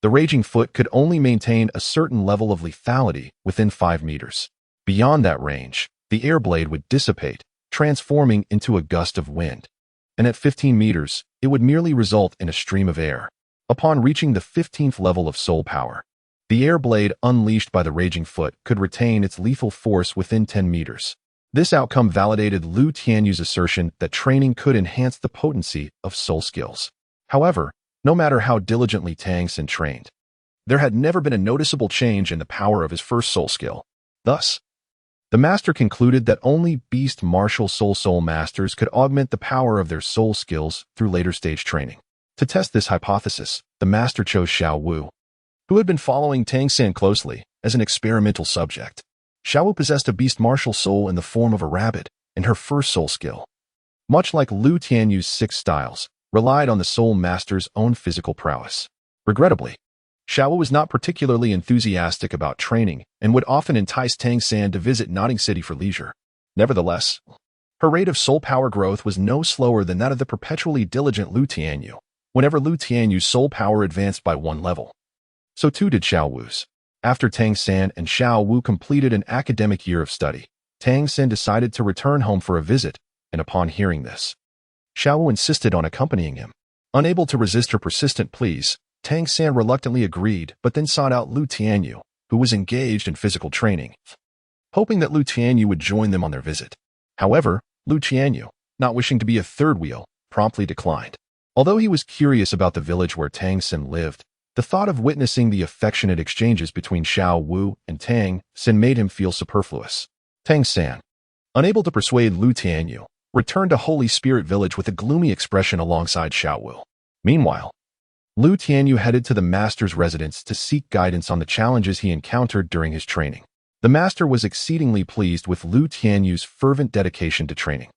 the Raging Foot could only maintain a certain level of lethality within 5 meters. Beyond that range, the air blade would dissipate, transforming into a gust of wind. And at 15 meters, it would merely result in a stream of air. Upon reaching the 15th level of soul power, the air blade unleashed by the Raging Foot could retain its lethal force within 10 meters. This outcome validated Lu Tianyu's assertion that training could enhance the potency of soul skills. However, no matter how diligently Tang Xin trained, there had never been a noticeable change in the power of his first soul skill. Thus, the master concluded that only beast martial soul masters could augment the power of their soul skills through later stage training. To test this hypothesis, the master chose Xiao Wu, who had been following Tang Xin closely, as an experimental subject. Xiao Wu possessed a beast martial soul in the form of a rabbit, and her first soul skill, much like Lu Tianyu's 6 styles, relied on the soul master's own physical prowess. Regrettably, Xiao Wu was not particularly enthusiastic about training and would often entice Tang Xin to visit Notting City for leisure. Nevertheless, her rate of soul power growth was no slower than that of the perpetually diligent Lu Tianyu. Whenever Lu Tianyu's soul power advanced by 1 level, so too did Xiao Wu's. After Tang Xin and Xiao Wu completed an academic year of study, Tang Xin decided to return home for a visit, and upon hearing this, Xiao Wu insisted on accompanying him. Unable to resist her persistent pleas, Tang Xin reluctantly agreed but then sought out Lu Tianyu, who was engaged in physical training, hoping that Lu Tianyu would join them on their visit. However, Lu Tianyu, not wishing to be a third wheel, promptly declined. Although he was curious about the village where Tang Xin lived, the thought of witnessing the affectionate exchanges between Xiao Wu and Tang Xin made him feel superfluous. Tang Xin, unable to persuade Lu Tianyu, returned to Holy Spirit Village with a gloomy expression alongside Xiao Wu. Meanwhile, Lu Tianyu headed to the master's residence to seek guidance on the challenges he encountered during his training. The master was exceedingly pleased with Lu Tianyu's fervent dedication to training.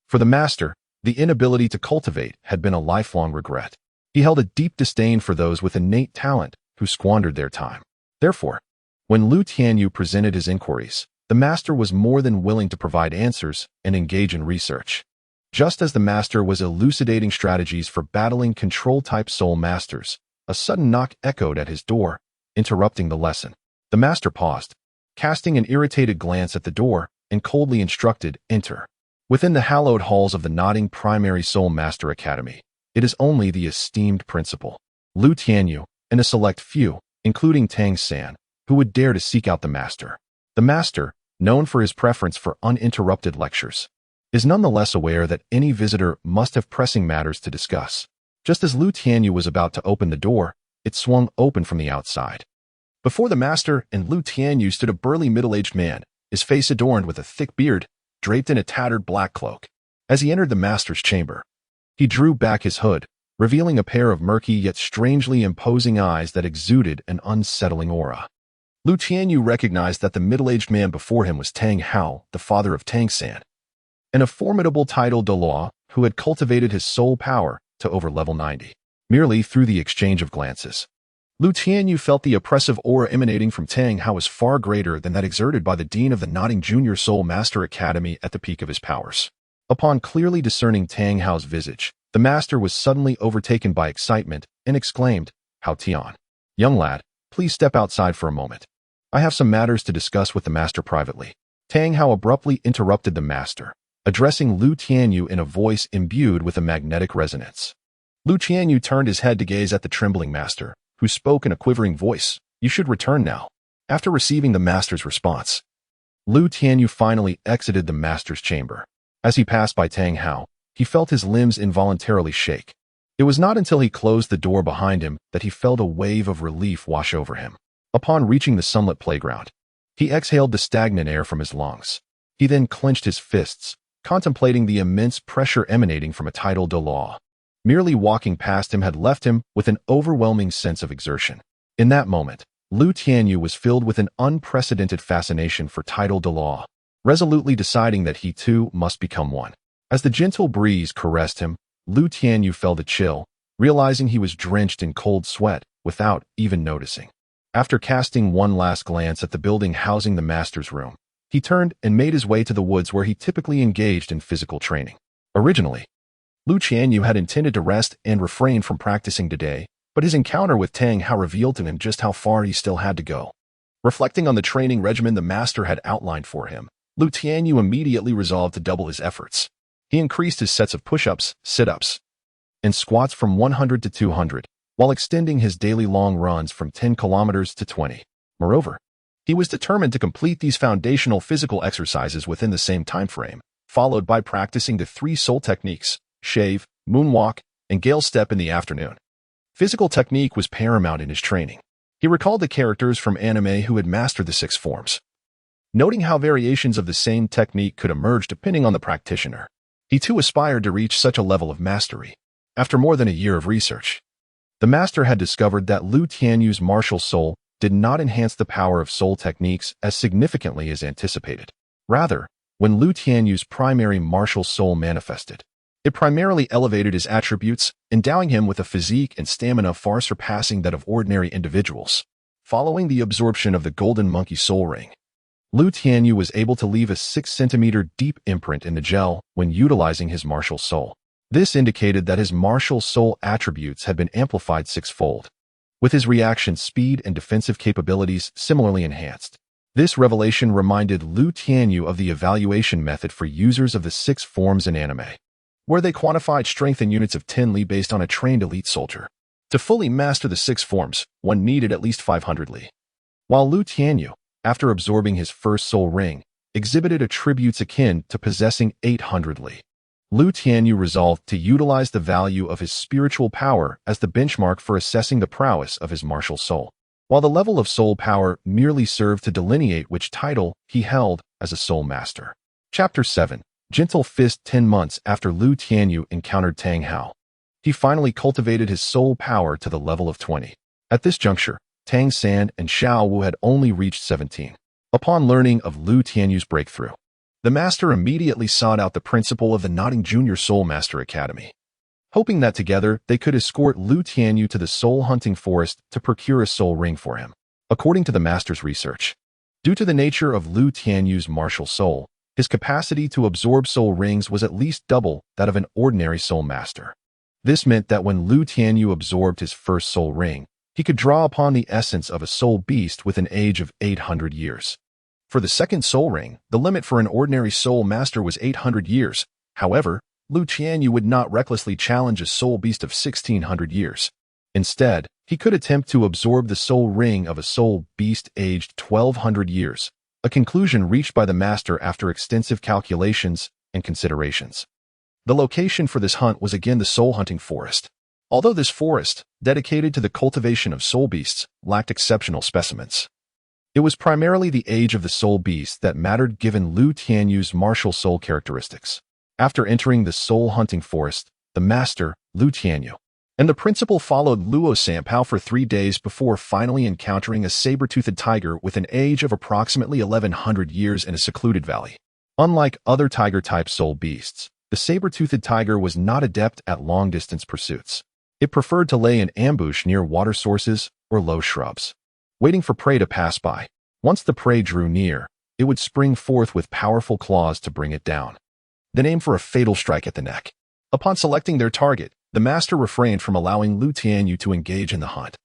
For the master, the inability to cultivate had been a lifelong regret. He held a deep disdain for those with innate talent who squandered their time. Therefore, when Lu Tianyu presented his inquiries, the master was more than willing to provide answers and engage in research. Just as the master was elucidating strategies for battling control-type soul masters, a sudden knock echoed at his door, interrupting the lesson. The master paused, casting an irritated glance at the door, and coldly instructed, "Enter." Within the hallowed halls of the Notting Primary Soul Master Academy, it is only the esteemed principal, Lu Tianyu, and a select few, including Tang Xin, who would dare to seek out the master. The master, known for his preference for uninterrupted lectures, is nonetheless aware that any visitor must have pressing matters to discuss. Just as Lu Tianyu was about to open the door, it swung open from the outside. Before the master and Lu Tianyu stood a burly middle-aged man, his face adorned with a thick beard, draped in a tattered black cloak. As he entered the master's chamber, he drew back his hood, revealing a pair of murky yet strangely imposing eyes that exuded an unsettling aura. Lu Tianyu recognized that the middle-aged man before him was Tang Hao, the father of Tang Xin, and a formidable titled Douluo who had cultivated his soul power to over level 90. Merely through the exchange of glances, Lu Tianyu felt the oppressive aura emanating from Tang Hao was far greater than that exerted by the dean of the Notting Junior Soul Master Academy at the peak of his powers. Upon clearly discerning Tang Hao's visage, the master was suddenly overtaken by excitement and exclaimed, "Hao Tian, young lad, please step outside for a moment. I have some matters to discuss with the master privately." Tang Hao abruptly interrupted the master, addressing Lu Tianyu in a voice imbued with a magnetic resonance. Lu Tianyu turned his head to gaze at the trembling master, who spoke in a quivering voice, "You should return now." After receiving the master's response, Lu Tianyu finally exited the master's chamber. As he passed by Tang Hao, he felt his limbs involuntarily shake. It was not until he closed the door behind him that he felt a wave of relief wash over him. Upon reaching the sunlit playground, he exhaled the stagnant air from his lungs. He then clenched his fists, contemplating the immense pressure emanating from a tidal Douluo. Merely walking past him had left him with an overwhelming sense of exertion. In that moment, Lu Tianyu was filled with an unprecedented fascination for tidal Douluo, resolutely deciding that he too must become one. As the gentle breeze caressed him, Lu Tianyu felt a chill, realizing he was drenched in cold sweat without even noticing. After casting one last glance at the building housing the master's room, he turned and made his way to the woods where he typically engaged in physical training. Originally, Lu Tianyu had intended to rest and refrain from practicing today, but his encounter with Tianheng revealed to him just how far he still had to go. Reflecting on the training regimen the master had outlined for him, Lu Tianyu immediately resolved to double his efforts. He increased his sets of push-ups, sit-ups, and squats from 100 to 200, while extending his daily long runs from 10 kilometers to 20. Moreover, he was determined to complete these foundational physical exercises within the same time frame, followed by practicing the 3 soul techniques, shave, moonwalk, and gale step in the afternoon. Physical technique was paramount in his training. He recalled the characters from anime who had mastered the 6 forms. Noting how variations of the same technique could emerge depending on the practitioner, he too aspired to reach such a level of mastery. After more than a year of research, the master had discovered that Lu Tianyu's martial soul did not enhance the power of soul techniques as significantly as anticipated. Rather, when Lu Tianyu's primary martial soul manifested, it primarily elevated his attributes, endowing him with a physique and stamina far surpassing that of ordinary individuals. Following the absorption of the Golden Monkey Soul Ring, Lu Tianyu was able to leave a 6-centimeter deep imprint in the gel when utilizing his martial soul. This indicated that his martial soul attributes had been amplified 6-fold, with his reaction speed and defensive capabilities similarly enhanced. This revelation reminded Lu Tianyu of the evaluation method for users of the 6 forms in anime, where they quantified strength in units of 10 Li based on a trained elite soldier. To fully master the 6 forms, one needed at least 500 Li. While Lu Tianyu, after absorbing his first soul ring, exhibited attributes akin to possessing 800 Li, Lu Tianyu resolved to utilize the value of his spiritual power as the benchmark for assessing the prowess of his martial soul. While the level of soul power merely served to delineate which title he held as a soul master. Chapter 7. Gentle Fist. 10 months after Lu Tianyu encountered Tianheng, he finally cultivated his soul power to the level of 20. At this juncture, Tang San and Xiao Wu had only reached 17. Upon learning of Lu Tianyu's breakthrough, the master immediately sought out the principal of the Notting Junior Soul Master Academy, hoping that together they could escort Lu Tianyu to the soul hunting forest to procure a soul ring for him. According to the master's research, due to the nature of Lu Tianyu's martial soul, his capacity to absorb soul rings was at least double that of an ordinary soul master. This meant that when Lu Tianyu absorbed his first soul ring, he could draw upon the essence of a soul beast with an age of 800 years. For the second soul ring, the limit for an ordinary soul master was 800 years. However, Lu Tianyu would not recklessly challenge a soul beast of 1600 years. Instead, he could attempt to absorb the soul ring of a soul beast aged 1200 years, a conclusion reached by the master after extensive calculations and considerations. The location for this hunt was again the soul hunting forest. Although this forest, dedicated to the cultivation of soul beasts, lacked exceptional specimens, it was primarily the age of the soul beast that mattered given Lu Tianyu's martial soul characteristics. After entering the soul hunting forest, the master, Lu Tianyu, and the principal followed Luo Sanpao for 3 days before finally encountering a saber-toothed tiger with an age of approximately 1100 years in a secluded valley. Unlike other tiger-type soul beasts, the saber-toothed tiger was not adept at long-distance pursuits. It preferred to lay in ambush near water sources or low shrubs, waiting for prey to pass by. Once the prey drew near, it would spring forth with powerful claws to bring it down, then aim for a fatal strike at the neck. Upon selecting their target, the master refrained from allowing Lu Tianyu to engage in the hunt,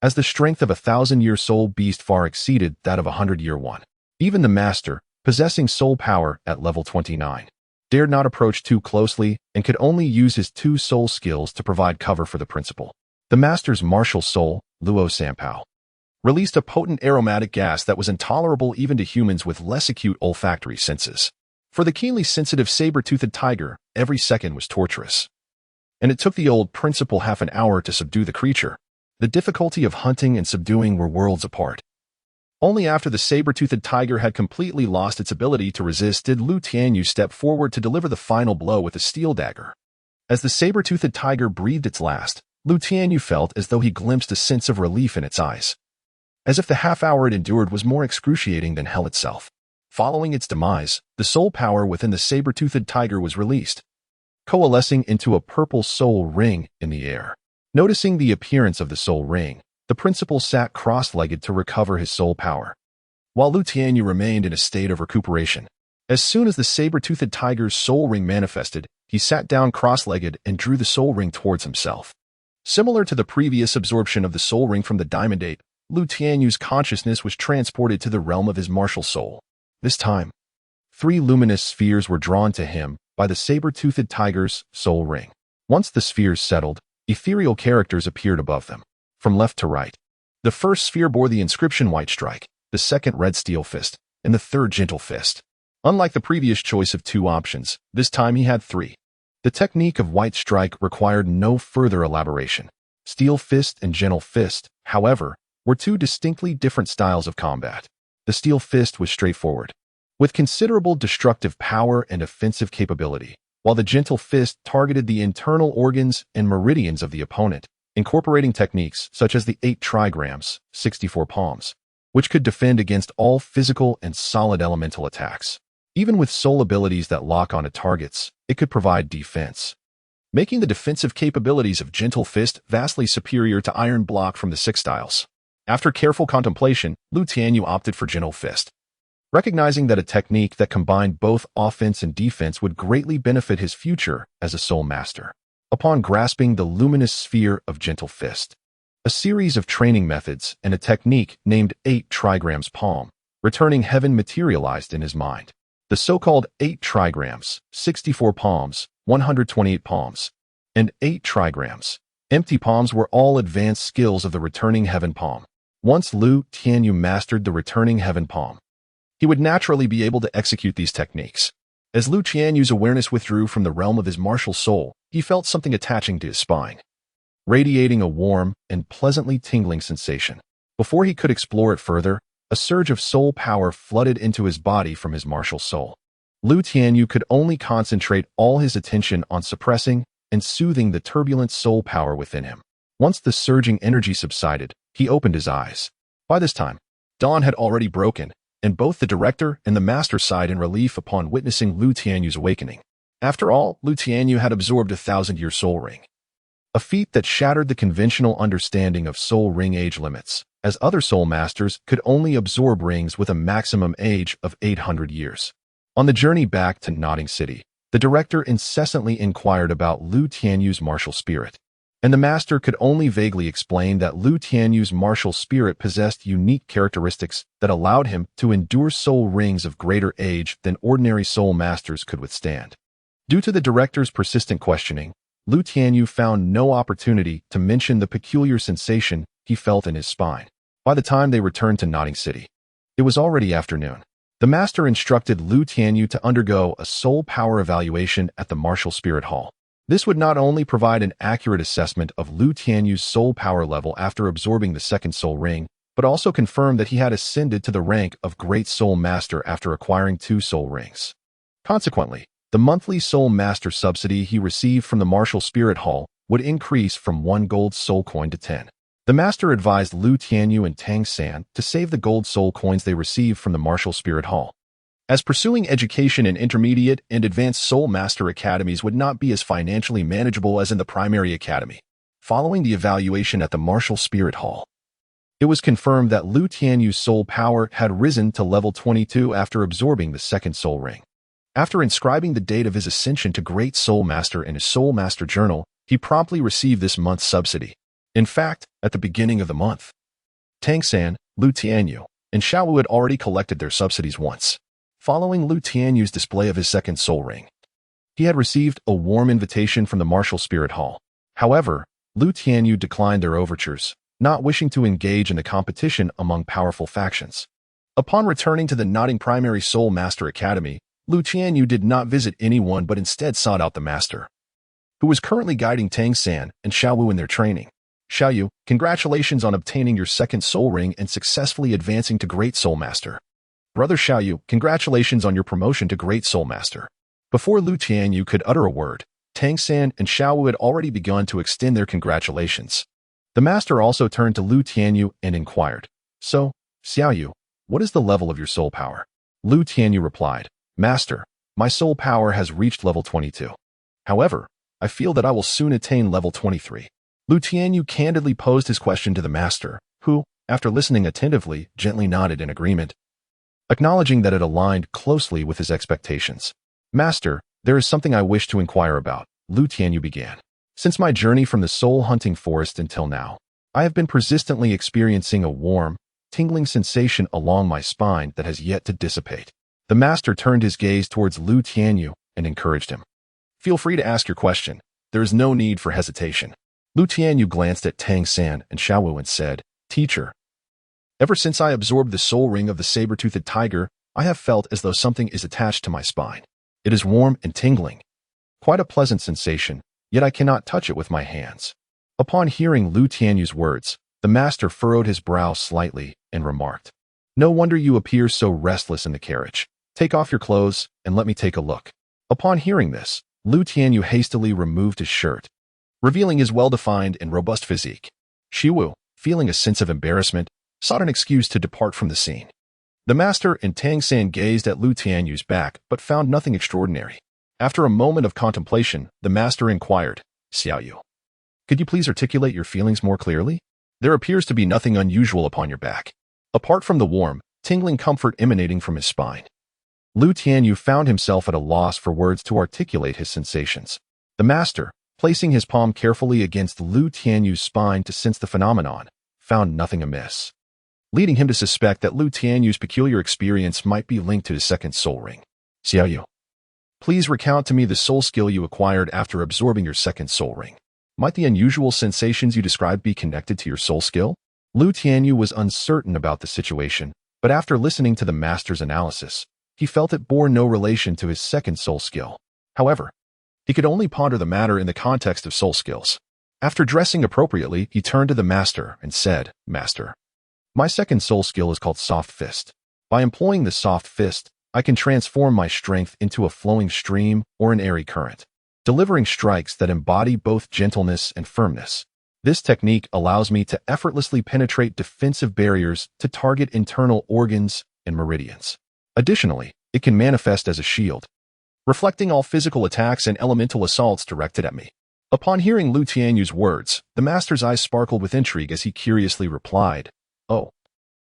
as the strength of a 1000-year soul beast far exceeded that of a 100-year one. Even the master, possessing soul power at level 29, dared not approach too closely and could only use his 2 soul skills to provide cover for the principal. The master's martial soul, Luo Sanpao, released a potent aromatic gas that was intolerable even to humans with less acute olfactory senses. For the keenly sensitive saber-toothed tiger, every second was torturous, and it took the old principal half an hour to subdue the creature. The difficulty of hunting and subduing were worlds apart. Only after the saber-toothed tiger had completely lost its ability to resist did Lu Tianyu step forward to deliver the final blow with a steel dagger. As the saber-toothed tiger breathed its last, Lu Tianyu felt as though he glimpsed a sense of relief in its eyes, as if the half hour it endured was more excruciating than hell itself. Following its demise, the soul power within the saber-toothed tiger was released, coalescing into a purple soul ring in the air. Noticing the appearance of the soul ring, the principal sat cross-legged to recover his soul power, while Lu Tianyu remained in a state of recuperation. As soon as the saber-toothed tiger's soul ring manifested, he sat down cross-legged and drew the soul ring towards himself. Similar to the previous absorption of the soul ring from the Diamond Ape, Lu Tianyu's consciousness was transported to the realm of his martial soul. This time, 3 luminous spheres were drawn to him by the saber-toothed tiger's soul ring. Once the spheres settled, ethereal characters appeared above them, from left to right. The first sphere bore the inscription White Strike, the second Red Steel Fist, and the third Gentle Fist. Unlike the previous choice of 2 options, this time he had 3. The technique of White Strike required no further elaboration. Steel Fist and Gentle Fist, however, were 2 distinctly different styles of combat. The Steel Fist was straightforward, with considerable destructive power and offensive capability, while the Gentle Fist targeted the internal organs and meridians of the opponent, incorporating techniques such as the 8 trigrams, 64 palms, which could defend against all physical and solid elemental attacks. Even with soul abilities that lock onto targets, it could provide defense, making the defensive capabilities of Gentle Fist vastly superior to Iron Block from the 6 styles. After careful contemplation, Lu Tianyu opted for Gentle Fist, recognizing that a technique that combined both offense and defense would greatly benefit his future as a soul master. Upon grasping the luminous sphere of Gentle Fist, a series of training methods and a technique named 8 trigrams palm, returning heaven materialized in his mind. The so-called 8 trigrams, 64 palms, 128 palms, and 8 trigrams, empty palms were all advanced skills of the returning heaven palm. Once Lu Tianyu mastered the returning heaven palm, he would naturally be able to execute these techniques. As Lu Tianyu's awareness withdrew from the realm of his martial soul, he felt something attaching to his spine, radiating a warm and pleasantly tingling sensation. Before he could explore it further, a surge of soul power flooded into his body from his martial soul. Lu Tianyu could only concentrate all his attention on suppressing and soothing the turbulent soul power within him. Once the surging energy subsided, he opened his eyes. By this time, dawn had already broken, and both the director and the master sighed in relief upon witnessing Lu Tianyu's awakening. After all, Lu Tianyu had absorbed a 1,000-year soul ring, a feat that shattered the conventional understanding of soul ring age limits, as other soul masters could only absorb rings with a maximum age of 800 years. On the journey back to Notting City, the director incessantly inquired about Lu Tianyu's martial spirit, and the master could only vaguely explain that Lu Tianyu's martial spirit possessed unique characteristics that allowed him to endure soul rings of greater age than ordinary soul masters could withstand. Due to the director's persistent questioning, Lu Tianyu found no opportunity to mention the peculiar sensation he felt in his spine. By the time they returned to Notting City, it was already afternoon. The master instructed Lu Tianyu to undergo a soul power evaluation at the Martial Spirit Hall. This would not only provide an accurate assessment of Lu Tianyu's soul power level after absorbing the second soul ring, but also confirm that he had ascended to the rank of Great Soul Master after acquiring 2 soul rings. Consequently, the monthly soul master subsidy he received from the Martial Spirit Hall would increase from 1 gold soul coin to 10. The master advised Lu Tianyu and Tang San to save the gold soul coins they received from the Martial Spirit Hall, as pursuing education in intermediate and advanced soul master academies would not be as financially manageable as in the primary academy. Following the evaluation at the Martial Spirit Hall, it was confirmed that Lu Tianyu's soul power had risen to level 22 after absorbing the second soul ring. After inscribing the date of his ascension to Great Soul Master in his Soul Master Journal, he promptly received this month's subsidy. In fact, at the beginning of the month, Tang San, Lu Tianyu, and Xiaowu had already collected their subsidies once. Following Lu Tianyu's display of his second soul ring, he had received a warm invitation from the Martial Spirit Hall. However, Lu Tianyu declined their overtures, not wishing to engage in the competition among powerful factions. Upon returning to the Notting Primary Soul Master Academy, Lu Tianyu did not visit anyone but instead sought out the master, who was currently guiding Tang San and Xiaowu in their training. Xiaoyu, congratulations on obtaining your second soul ring and successfully advancing to Great Soul Master. Brother Xiaoyu, congratulations on your promotion to Great Soul Master. Before Lu Tianyu could utter a word, Tang San and Xiaowu had already begun to extend their congratulations. The master also turned to Lu Tianyu and inquired, "So, Xiaoyu, what is the level of your soul power?" Lu Tianyu replied, Master, my soul power has reached level 22. However, I feel that I will soon attain level 23. Lu Tianyu candidly posed his question to the master, who, after listening attentively, gently nodded in agreement, acknowledging that it aligned closely with his expectations. Master, there is something I wish to inquire about, Lu Tianyu began. Since my journey from the soul-hunting forest until now, I have been persistently experiencing a warm, tingling sensation along my spine that has yet to dissipate. The master turned his gaze towards Lu Tianyu and encouraged him. Feel free to ask your question. There is no need for hesitation. Lu Tianyu glanced at Tang San and Xiaowu and said, Teacher, ever since I absorbed the soul ring of the saber-toothed tiger, I have felt as though something is attached to my spine. It is warm and tingling. Quite a pleasant sensation, yet I cannot touch it with my hands. Upon hearing Lu Tianyu's words, the master furrowed his brow slightly and remarked, No wonder you appear so restless in the carriage. Take off your clothes and let me take a look. Upon hearing this, Lu Tianyu hastily removed his shirt, revealing his well-defined and robust physique. Xiwu, feeling a sense of embarrassment, sought an excuse to depart from the scene. The master and Tang San gazed at Lu Tianyu's back but found nothing extraordinary. After a moment of contemplation, the master inquired, Xiaoyu, could you please articulate your feelings more clearly? There appears to be nothing unusual upon your back, apart from the warm, tingling comfort emanating from his spine. Lu Tianyu found himself at a loss for words to articulate his sensations. The master, placing his palm carefully against Lu Tianyu's spine to sense the phenomenon, found nothing amiss, leading him to suspect that Lu Tianyu's peculiar experience might be linked to his second soul ring. Xiaoyu, please recount to me the soul skill you acquired after absorbing your second soul ring. Might the unusual sensations you described be connected to your soul skill? Lu Tianyu was uncertain about the situation, but after listening to the master's analysis, he felt it bore no relation to his second soul skill. However, he could only ponder the matter in the context of soul skills. After dressing appropriately, he turned to the master and said, Master, my second soul skill is called Soft Fist. By employing the Soft Fist, I can transform my strength into a flowing stream or an airy current, delivering strikes that embody both gentleness and firmness. This technique allows me to effortlessly penetrate defensive barriers to target internal organs and meridians. Additionally, it can manifest as a shield, reflecting all physical attacks and elemental assaults directed at me. Upon hearing Lu Tianyu's words, the master's eyes sparkled with intrigue as he curiously replied, Oh,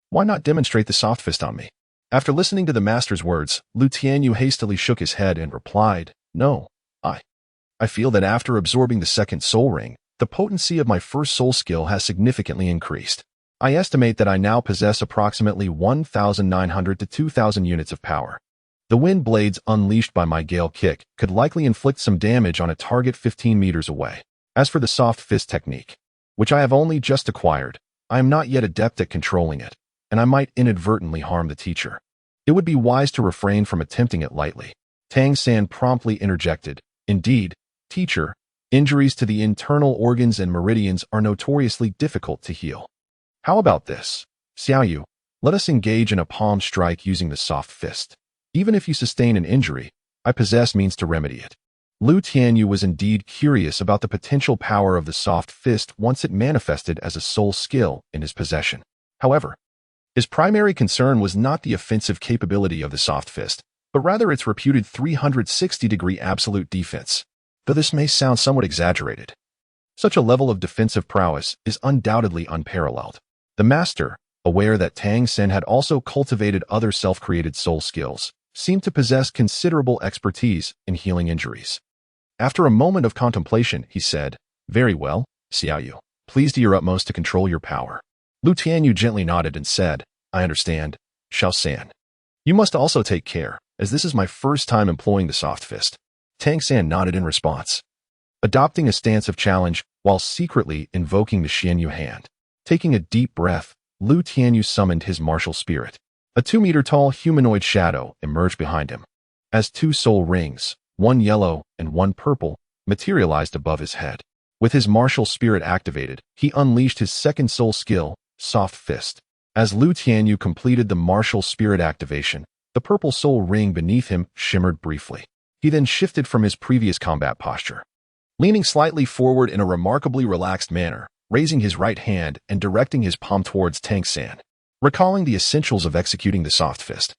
why not demonstrate the Soft Fist on me? After listening to the master's words, Lu Tianyu hastily shook his head and replied, No, I feel that after absorbing the second soul ring, the potency of my first soul skill has significantly increased. I estimate that I now possess approximately 1,900 to 2,000 units of power. The wind blades unleashed by my Gale Kick could likely inflict some damage on a target 15 meters away. As for the Soft Fist technique, which I have only just acquired, I am not yet adept at controlling it, and I might inadvertently harm the teacher. It would be wise to refrain from attempting it lightly. Tang San promptly interjected, Indeed, teacher, injuries to the internal organs and meridians are notoriously difficult to heal. How about this? Xiaoyu, let us engage in a palm strike using the Soft Fist. Even if you sustain an injury, I possess means to remedy it. Lu Tianyu was indeed curious about the potential power of the Soft Fist once it manifested as a soul skill in his possession. However, his primary concern was not the offensive capability of the Soft Fist, but rather its reputed 360-degree absolute defense. Though this may sound somewhat exaggerated, such a level of defensive prowess is undoubtedly unparalleled. The master, aware that Tang Sen had also cultivated other self-created soul skills, seemed to possess considerable expertise in healing injuries. After a moment of contemplation, he said, Very well, Xiaoyu. Please do your utmost to control your power. Lu Tianyu gently nodded and said, I understand, Xiao San. You must also take care, as this is my first time employing the Soft Fist. Tang San nodded in response, adopting a stance of challenge while secretly invoking the Tianyu hand. Taking a deep breath, Lu Tianyu summoned his martial spirit. A 2-meter-tall humanoid shadow emerged behind him, as 2 soul rings, one yellow and one purple, materialized above his head. With his martial spirit activated, he unleashed his second soul skill, Soft Fist. As Lu Tianyu completed the martial spirit activation, the purple soul ring beneath him shimmered briefly. He then shifted from his previous combat posture, leaning slightly forward in a remarkably relaxed manner, raising his right hand and directing his palm towards Tang San, recalling the essentials of executing the Soft Fist.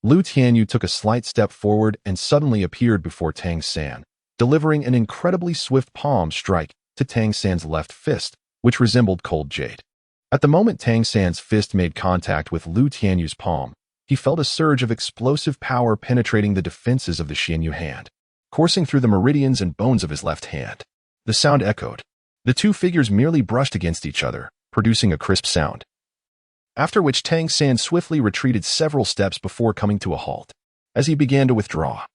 Lu Tianyu took a slight step forward and suddenly appeared before Tang San, delivering an incredibly swift palm strike to Tang San's left fist, which resembled cold jade. At the moment Tang San's fist made contact with Lu Tianyu's palm, he felt a surge of explosive power penetrating the defenses of the Tianyu hand, coursing through the meridians and bones of his left hand. The sound echoed. The two figures merely brushed against each other, producing a crisp sound, after which Tang San swiftly retreated several steps before coming to a halt. As he began to withdraw,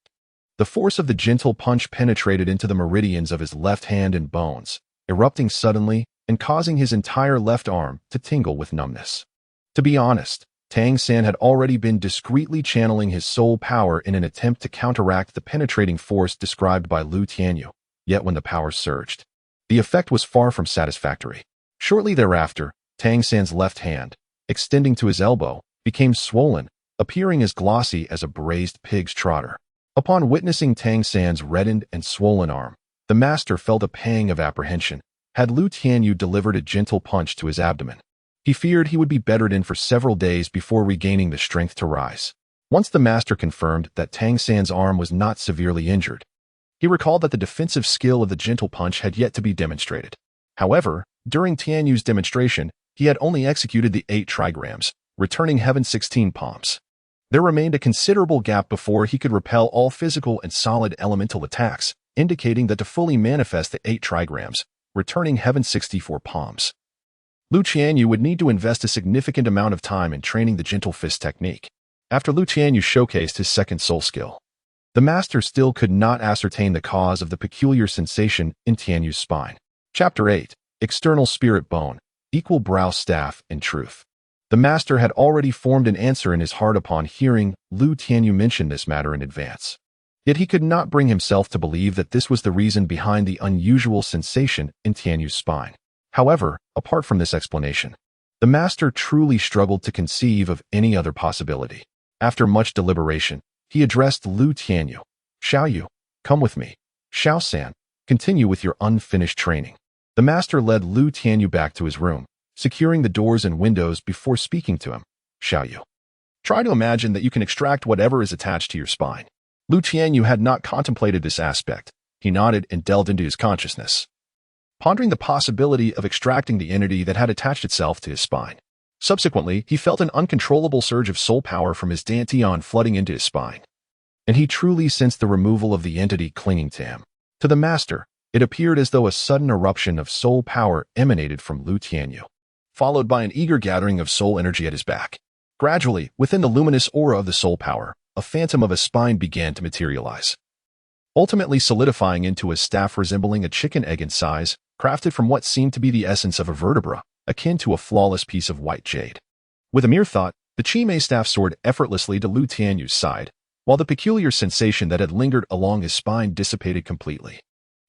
the force of the gentle punch penetrated into the meridians of his left hand and bones, erupting suddenly and causing his entire left arm to tingle with numbness. To be honest, Tang San had already been discreetly channeling his soul power in an attempt to counteract the penetrating force described by Lu Tianyu, yet when the power surged, the effect was far from satisfactory. Shortly thereafter, Tang San's left hand, extending to his elbow, became swollen, appearing as glossy as a braised pig's trotter. Upon witnessing Tang San's reddened and swollen arm, the master felt a pang of apprehension. Had Lu Tianyu delivered a gentle punch to his abdomen, he feared he would be bedridden for several days before regaining the strength to rise. Once the master confirmed that Tang San's arm was not severely injured, he recalled that the defensive skill of the gentle punch had yet to be demonstrated. However, during Tianyu's demonstration, he had only executed the 8 trigrams, returning heaven 16 palms. There remained a considerable gap before he could repel all physical and solid elemental attacks, indicating that to fully manifest the 8 trigrams, returning heaven 64 palms, Lu Tianyu would need to invest a significant amount of time in training the gentle fist technique. After Lu Tianyu showcased his second soul skill, the master still could not ascertain the cause of the peculiar sensation in Tianyu's spine. Chapter 8. External Spirit Bone, Equal Brow Staff and Truth. The master had already formed an answer in his heart upon hearing Lu Tianyu mention this matter in advance. Yet he could not bring himself to believe that this was the reason behind the unusual sensation in Tianyu's spine. However, apart from this explanation, the master truly struggled to conceive of any other possibility. After much deliberation, he addressed Lu Tianyu. Xiaoyu, come with me. Xiao-san, continue with your unfinished training. The master led Lu Tianyu back to his room, securing the doors and windows before speaking to him. Xiaoyu, try to imagine that you can extract whatever is attached to your spine. Lu Tianyu had not contemplated this aspect. He nodded and delved into his consciousness, pondering the possibility of extracting the entity that had attached itself to his spine. Subsequently, he felt an uncontrollable surge of soul power from his dantian flooding into his spine, and he truly sensed the removal of the entity clinging to him. To the master, it appeared as though a sudden eruption of soul power emanated from Lu Tianyu, followed by an eager gathering of soul energy at his back. Gradually, within the luminous aura of the soul power, a phantom of a spine began to materialize, ultimately solidifying into a staff resembling a chicken egg in size, crafted from what seemed to be the essence of a vertebra, akin to a flawless piece of white jade. With a mere thought, the Chi-Mei staff soared effortlessly to Lu Tianyu's side, while the peculiar sensation that had lingered along his spine dissipated completely.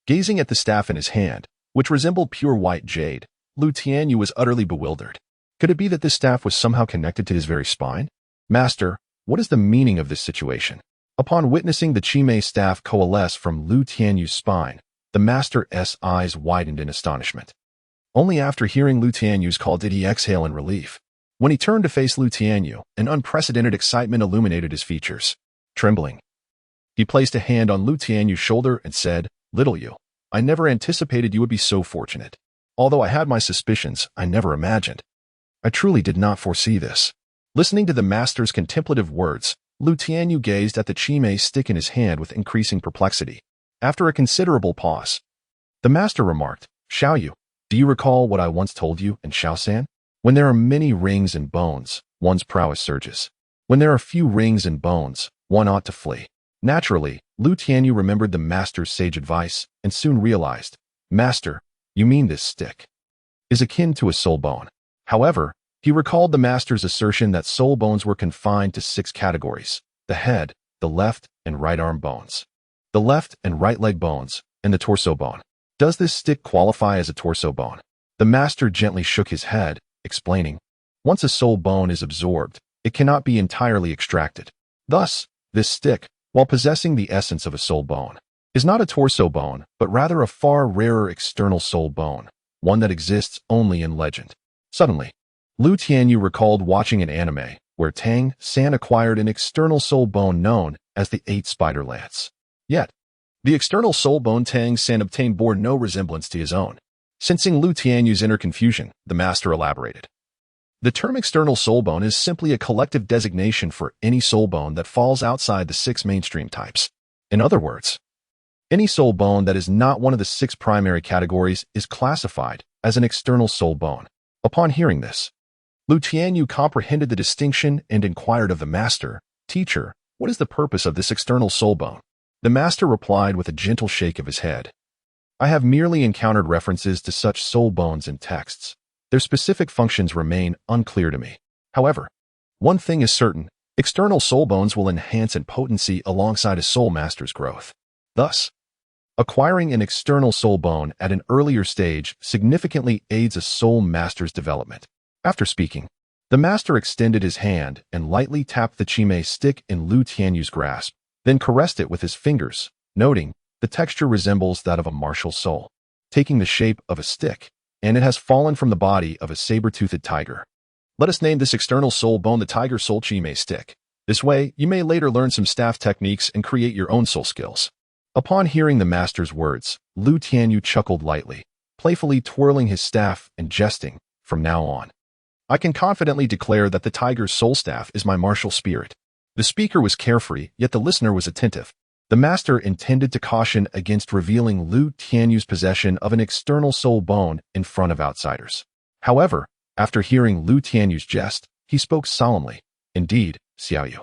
Gazing at the staff in his hand, which resembled pure white jade, Lu Tianyu was utterly bewildered. Could it be that this staff was somehow connected to his very spine? Master, what is the meaning of this situation? Upon witnessing the Chi-Mei staff coalesce from Lu Tianyu's spine, the master's eyes widened in astonishment. Only after hearing Lu Tianyu's call did he exhale in relief. When he turned to face Lu Tianyu, an unprecedented excitement illuminated his features. Trembling, he placed a hand on Lu Tianyu's shoulder and said, "Little you, I never anticipated you would be so fortunate. Although I had my suspicions, I never imagined. I truly did not foresee this." Listening to the master's contemplative words, Lu Tianyu gazed at the Chi-Mei stick in his hand with increasing perplexity. After a considerable pause, the master remarked, "Xiaoyu, do you recall what I once told you in Xiao-san? When there are many rings and bones, one's prowess surges. When there are few rings and bones, one ought to flee." Naturally, Lu Tianyu remembered the master's sage advice and soon realized, "Master, you mean this stick is akin to a soul bone." However, he recalled the master's assertion that soul bones were confined to 6 categories: the head, the left and right arm bones, the left and right leg bones, and the torso bone. Does this stick qualify as a torso bone? The master gently shook his head, explaining, "Once a soul bone is absorbed, it cannot be entirely extracted. Thus, this stick, while possessing the essence of a soul bone, is not a torso bone, but rather a far rarer external soul bone, one that exists only in legend." Suddenly, Lu Tianyu recalled watching an anime where Tang San acquired an external soul bone known as the Eight Spider Lance. Yet, the external soul bone Tang San obtained bore no resemblance to his own. Sensing Lu Tianyu's inner confusion, the master elaborated. The term external soul bone is simply a collective designation for any soul bone that falls outside the 6 mainstream types. In other words, any soul bone that is not one of the 6 primary categories is classified as an external soul bone. Upon hearing this, Lu Tianyu comprehended the distinction and inquired of the master, "Teacher, what is the purpose of this external soul bone?" The master replied with a gentle shake of his head. "I have merely encountered references to such soul bones in texts. Their specific functions remain unclear to me. However, one thing is certain, external soul bones will enhance in potency alongside a soul master's growth. Thus, acquiring an external soul bone at an earlier stage significantly aids a soul master's development." After speaking, the master extended his hand and lightly tapped the Chime stick in Lu Tianyu's grasp, then caressed it with his fingers, noting, "The texture resembles that of a martial soul, taking the shape of a stick, and it has fallen from the body of a saber-toothed tiger. Let us name this external soul bone the Tiger Soul Chime Stick. This way, you may later learn some staff techniques and create your own soul skills." Upon hearing the master's words, Lu Tianyu chuckled lightly, playfully twirling his staff and jesting, "From now on, I can confidently declare that the Tiger's soul staff is my martial spirit." The speaker was carefree, yet the listener was attentive. The master intended to caution against revealing Lu Tianyu's possession of an external soul bone in front of outsiders. However, after hearing Lu Tianyu's jest, he spoke solemnly. "Indeed, Xiaoyu.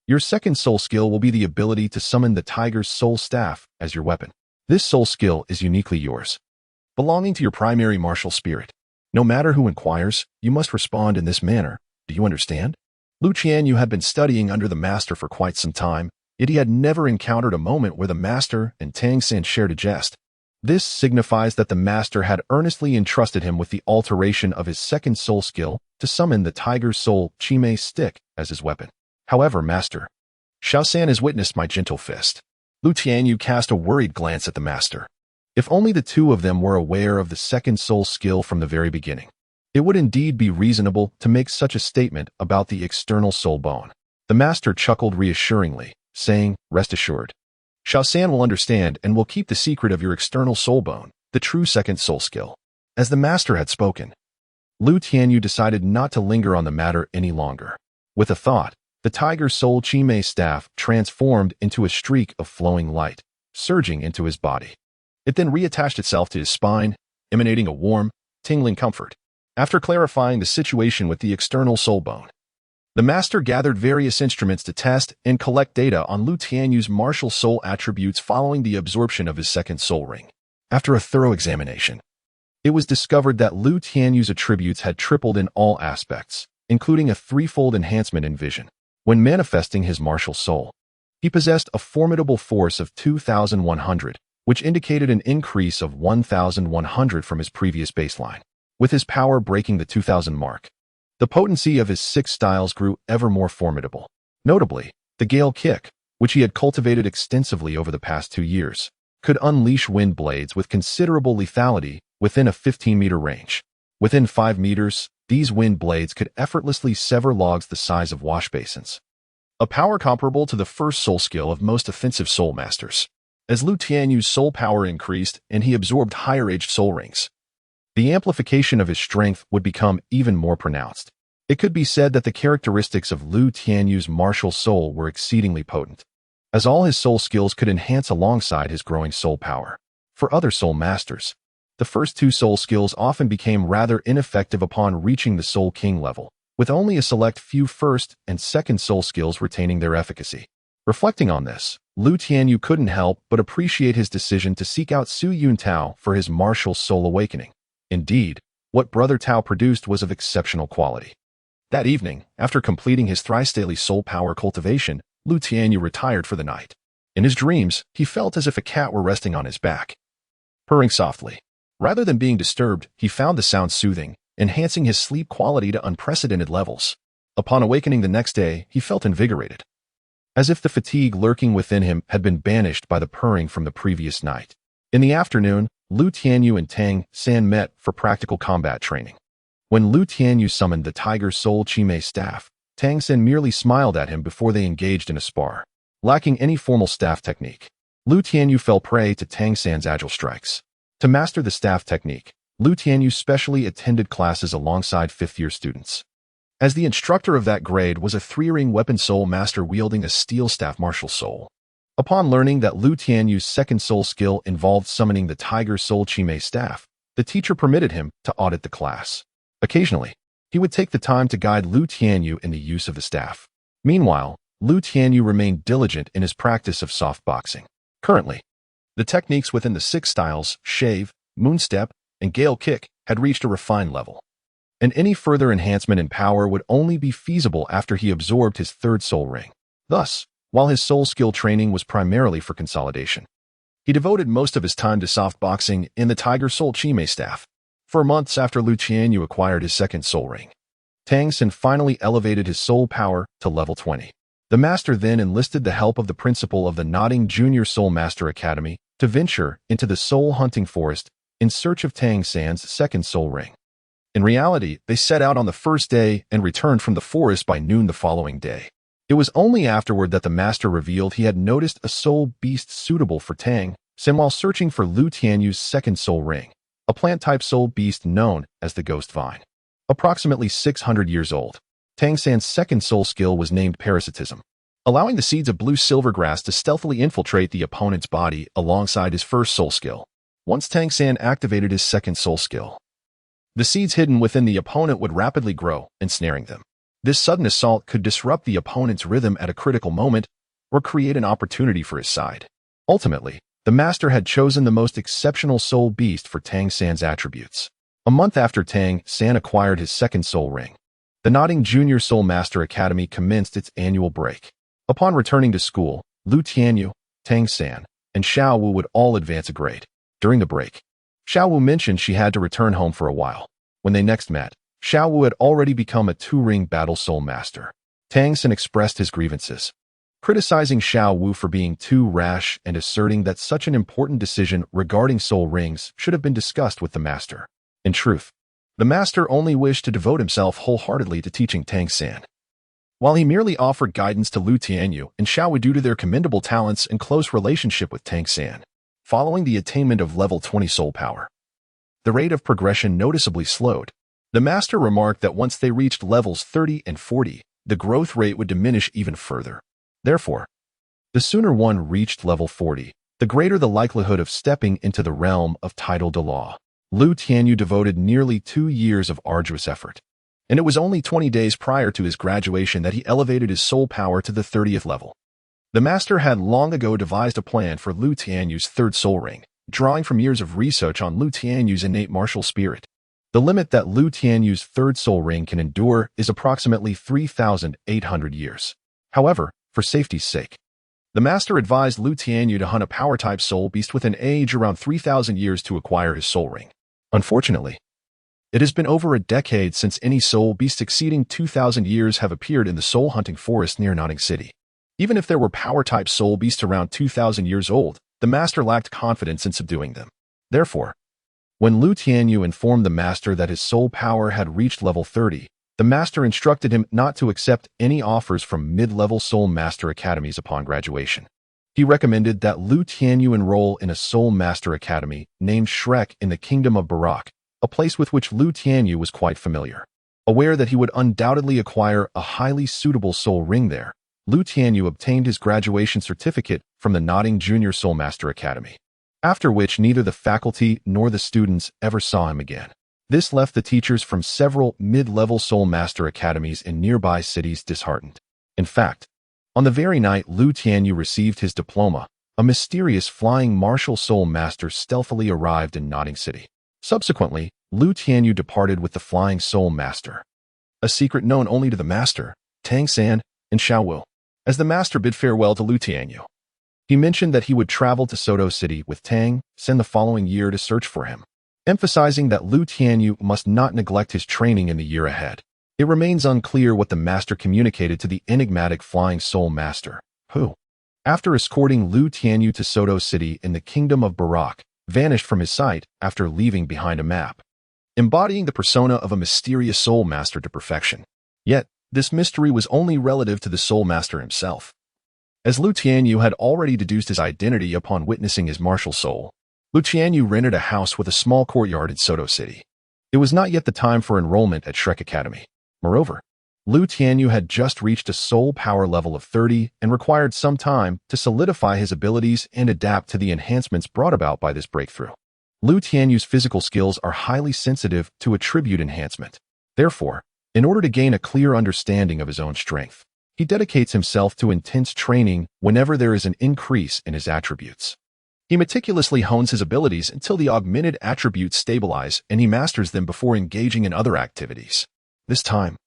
Your second soul skill will be the ability to summon the Tiger's soul staff as your weapon. This soul skill is uniquely yours, belonging to your primary martial spirit. No matter who inquires, you must respond in this manner. Do you understand?" Lu Tianyu had been studying under the master for quite some time, yet he had never encountered a moment where the master and Tang San shared a jest. This signifies that the master had earnestly entrusted him with the alteration of his second soul skill to summon the Tiger's soul Chime stick as his weapon. "However, master, Xiao San has witnessed my gentle fist." Lu Tianyu cast a worried glance at the master. If only the two of them were aware of the second soul skill from the very beginning. It would indeed be reasonable to make such a statement about the external soul bone. The master chuckled reassuringly, saying, "Rest assured, Xiao San will understand and will keep the secret of your external soul bone, the true second soul skill." As the master had spoken, Lu Tianyu decided not to linger on the matter any longer. With a thought, the Tiger's soul Chime staff transformed into a streak of flowing light, surging into his body. It then reattached itself to his spine, emanating a warm, tingling comfort. After clarifying the situation with the external soul bone, the master gathered various instruments to test and collect data on Lu Tianyu's martial soul attributes following the absorption of his second soul ring. After a thorough examination, it was discovered that Lu Tianyu's attributes had tripled in all aspects, including a threefold enhancement in vision. When manifesting his martial soul, he possessed a formidable force of 2,100, which indicated an increase of 1,100 from his previous baseline. With his power breaking the 2,000 mark, the potency of his 6 styles grew ever more formidable. Notably, the Gale Kick, which he had cultivated extensively over the past 2 years, could unleash wind blades with considerable lethality within a 15-meter range. Within 5 meters, these wind blades could effortlessly sever logs the size of wash basins. A power comparable to the first soul skill of most offensive soul masters. As Lu Tianyu's soul power increased and he absorbed higher-aged soul rings, the amplification of his strength would become even more pronounced. It could be said that the characteristics of Lu Tianyu's martial soul were exceedingly potent, as all his soul skills could enhance alongside his growing soul power. For other soul masters, the first 2 soul skills often became rather ineffective upon reaching the Soul King level, with only a select few first and second soul skills retaining their efficacy. Reflecting on this, Lu Tianyu couldn't help but appreciate his decision to seek out Su Yun Tao for his martial soul awakening. Indeed, what Brother Tao produced was of exceptional quality. That evening, after completing his thrice-daily soul power cultivation, Lu Tianyu retired for the night. In his dreams, he felt as if a cat were resting on his back, purring softly. Rather than being disturbed, he found the sound soothing, enhancing his sleep quality to unprecedented levels. Upon awakening the next day, he felt invigorated, as if the fatigue lurking within him had been banished by the purring from the previous night. In the afternoon, Lu Tianyu and Tang San met for practical combat training. When Lu Tianyu summoned the Tiger Soul Chime staff, Tang San merely smiled at him before they engaged in a spar. Lacking any formal staff technique, Lu Tianyu fell prey to Tang San's agile strikes. To master the staff technique, Lu Tianyu specially attended classes alongside fifth-year students. As the instructor of that grade was a three-ring weapon soul master wielding a steel staff martial soul. Upon learning that Lu Tianyu's second soul skill involved summoning the Tiger Soul Chime staff, the teacher permitted him to audit the class. Occasionally, he would take the time to guide Lu Tianyu in the use of the staff. Meanwhile, Lu Tianyu remained diligent in his practice of soft boxing. Currently, the techniques within the 6 styles, shave, moonstep, and gale kick, had reached a refined level. And any further enhancement in power would only be feasible after he absorbed his third soul ring. Thus, while his soul skill training was primarily for consolidation, he devoted most of his time to soft boxing in the Tiger Soul Chime staff. For months after Lu Tianyu acquired his second soul ring, Tang San finally elevated his soul power to level 20. The master then enlisted the help of the principal of the Nodding Junior Soul Master Academy to venture into the soul hunting forest in search of Tang San's second soul ring. In reality, they set out on the first day and returned from the forest by noon the following day. It was only afterward that the master revealed he had noticed a soul beast suitable for Tang San while searching for Lu Tianyu's second soul ring, a plant-type soul beast known as the Ghost Vine. Approximately 600 years old, Tang San's second soul skill was named Parasitism, allowing the seeds of blue silvergrass to stealthily infiltrate the opponent's body alongside his first soul skill. Once Tang San activated his second soul skill, the seeds hidden within the opponent would rapidly grow, ensnaring them. This sudden assault could disrupt the opponent's rhythm at a critical moment or create an opportunity for his side. Ultimately, the master had chosen the most exceptional soul beast for Tang San's attributes. A month after Tang San acquired his second soul ring, the Nodding Junior Soul Master Academy commenced its annual break. Upon returning to school, Lu Tianyu, Tang San, and Xiao Wu would all advance a grade. During the break, Xiao Wu mentioned she had to return home for a while. When they next met, Xiao Wu had already become a 2-ring battle soul master. Tang San expressed his grievances, criticizing Xiao Wu for being too rash and asserting that such an important decision regarding soul rings should have been discussed with the master. In truth, the master only wished to devote himself wholeheartedly to teaching Tang San, while he merely offered guidance to Lu Tianyu and Xiao Wu due to their commendable talents and close relationship with Tang San. Following the attainment of level 20 soul power, the rate of progression noticeably slowed. The master remarked that once they reached levels 30 and 40, the growth rate would diminish even further. Therefore, the sooner one reached level 40, the greater the likelihood of stepping into the realm of tidal Douluo. Lu Tianyu devoted nearly 2 years of arduous effort, and it was only 20 days prior to his graduation that he elevated his soul power to the 30th level. The master had long ago devised a plan for Lu Tianyu's third soul ring, drawing from years of research on Lu Tianyu's innate martial spirit. The limit that Lu Tianyu's third soul ring can endure is approximately 3,800 years. However, for safety's sake, the master advised Lu Tianyu to hunt a power-type soul beast with an age around 3,000 years to acquire his soul ring. Unfortunately, it has been over a decade since any soul beast exceeding 2,000 years have appeared in the soul hunting forest near Nodding City. Even if there were power-type soul beasts around 2,000 years old, the master lacked confidence in subduing them. Therefore, when Lu Tianyu informed the master that his soul power had reached level 30, the master instructed him not to accept any offers from mid-level soul master academies upon graduation. He recommended that Lu Tianyu enroll in a soul master academy named Shrek in the Kingdom of Barak, a place with which Lu Tianyu was quite familiar. Aware that he would undoubtedly acquire a highly suitable soul ring there, Lu Tianyu obtained his graduation certificate from the Nodding Junior Soul Master Academy, after which neither the faculty nor the students ever saw him again. This left the teachers from several mid-level soul master academies in nearby cities disheartened. In fact, on the very night Lu Tianyu received his diploma, a mysterious flying martial soul master stealthily arrived in Nodding City. Subsequently, Lu Tianyu departed with the flying soul master, a secret known only to the master, Tang San, and Xiao Wu. As the master bid farewell to Lu Tianyu, he mentioned that he would travel to Soto City with Tang San the following year to search for him, emphasizing that Lu Tianyu must not neglect his training in the year ahead. It remains unclear what the master communicated to the enigmatic flying soul master, who, after escorting Lu Tianyu to Soto City in the Kingdom of Barak, vanished from his sight after leaving behind a map, embodying the persona of a mysterious soul master to perfection. Yet, This mystery was only relative to the Soul Master himself. As Lu Tianyu had already deduced his identity upon witnessing his martial soul, Lu Tianyu rented a house with a small courtyard in Soto City. It was not yet the time for enrollment at Shrek Academy. Moreover, Lu Tianyu had just reached a soul power level of 30 and required some time to solidify his abilities and adapt to the enhancements brought about by this breakthrough. Lu Tianyu's physical skills are highly sensitive to attribute enhancement. Therefore, in order to gain a clear understanding of his own strength, he dedicates himself to intense training whenever there is an increase in his attributes. He meticulously hones his abilities until the augmented attributes stabilize and he masters them before engaging in other activities. This time,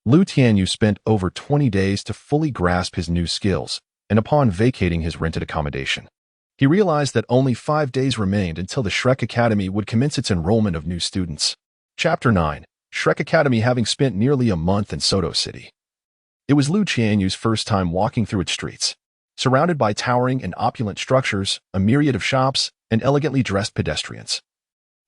Lu Tianyu spent over 20 days to fully grasp his new skills, and upon vacating his rented accommodation, he realized that only 5 days remained until the Shrek Academy would commence its enrollment of new students. Chapter 9. Shrek Academy. Having spent nearly a month in Soto City, it was Lu Tianyu's first time walking through its streets. Surrounded by towering and opulent structures, a myriad of shops, and elegantly dressed pedestrians,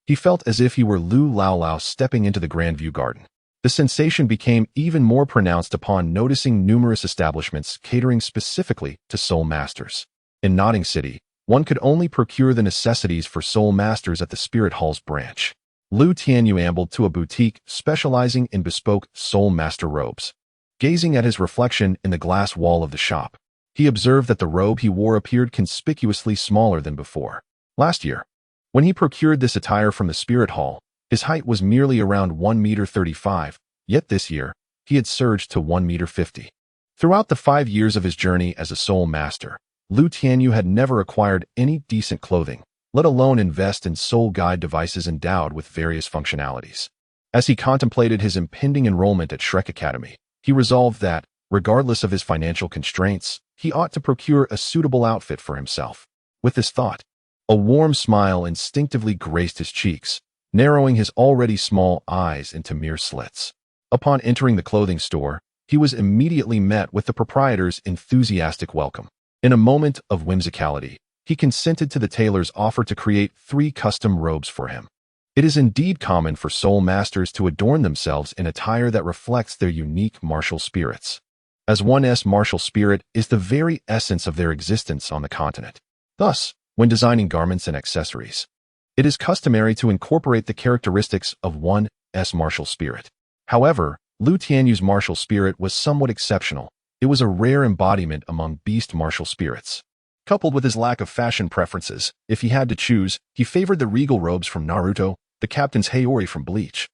he felt as if he were Lu Laolao stepping into the Grand View Garden. The sensation became even more pronounced upon noticing numerous establishments catering specifically to Soul Masters. In Nodding City, one could only procure the necessities for Soul Masters at the Spirit Hall's branch. Lu Tianyu ambled to a boutique specializing in bespoke Soul Master robes. Gazing at his reflection in the glass wall of the shop, he observed that the robe he wore appeared conspicuously smaller than before. Last year, when he procured this attire from the Spirit Hall, his height was merely around 1.35 meters, yet this year, he had surged to 1.50 meters. Throughout the 5 years of his journey as a Soul Master, Lu Tianyu had never acquired any decent clothing, let alone invest in soul guide devices endowed with various functionalities. As he contemplated his impending enrollment at Shrek Academy, he resolved that, regardless of his financial constraints, he ought to procure a suitable outfit for himself. With this thought, a warm smile instinctively graced his cheeks, narrowing his already small eyes into mere slits. Upon entering the clothing store, he was immediately met with the proprietor's enthusiastic welcome. In a moment of whimsicality, he consented to the tailor's offer to create 3 custom robes for him. It is indeed common for Soul Masters to adorn themselves in attire that reflects their unique martial spirits, as one's martial spirit is the very essence of their existence on the continent. Thus, when designing garments and accessories, it is customary to incorporate the characteristics of one's martial spirit. However, Lu Tianyu's martial spirit was somewhat exceptional. It was a rare embodiment among beast martial spirits. Coupled with his lack of fashion preferences, if he had to choose, he favored the regal robes from Naruto, the captain's Haori from Bleach,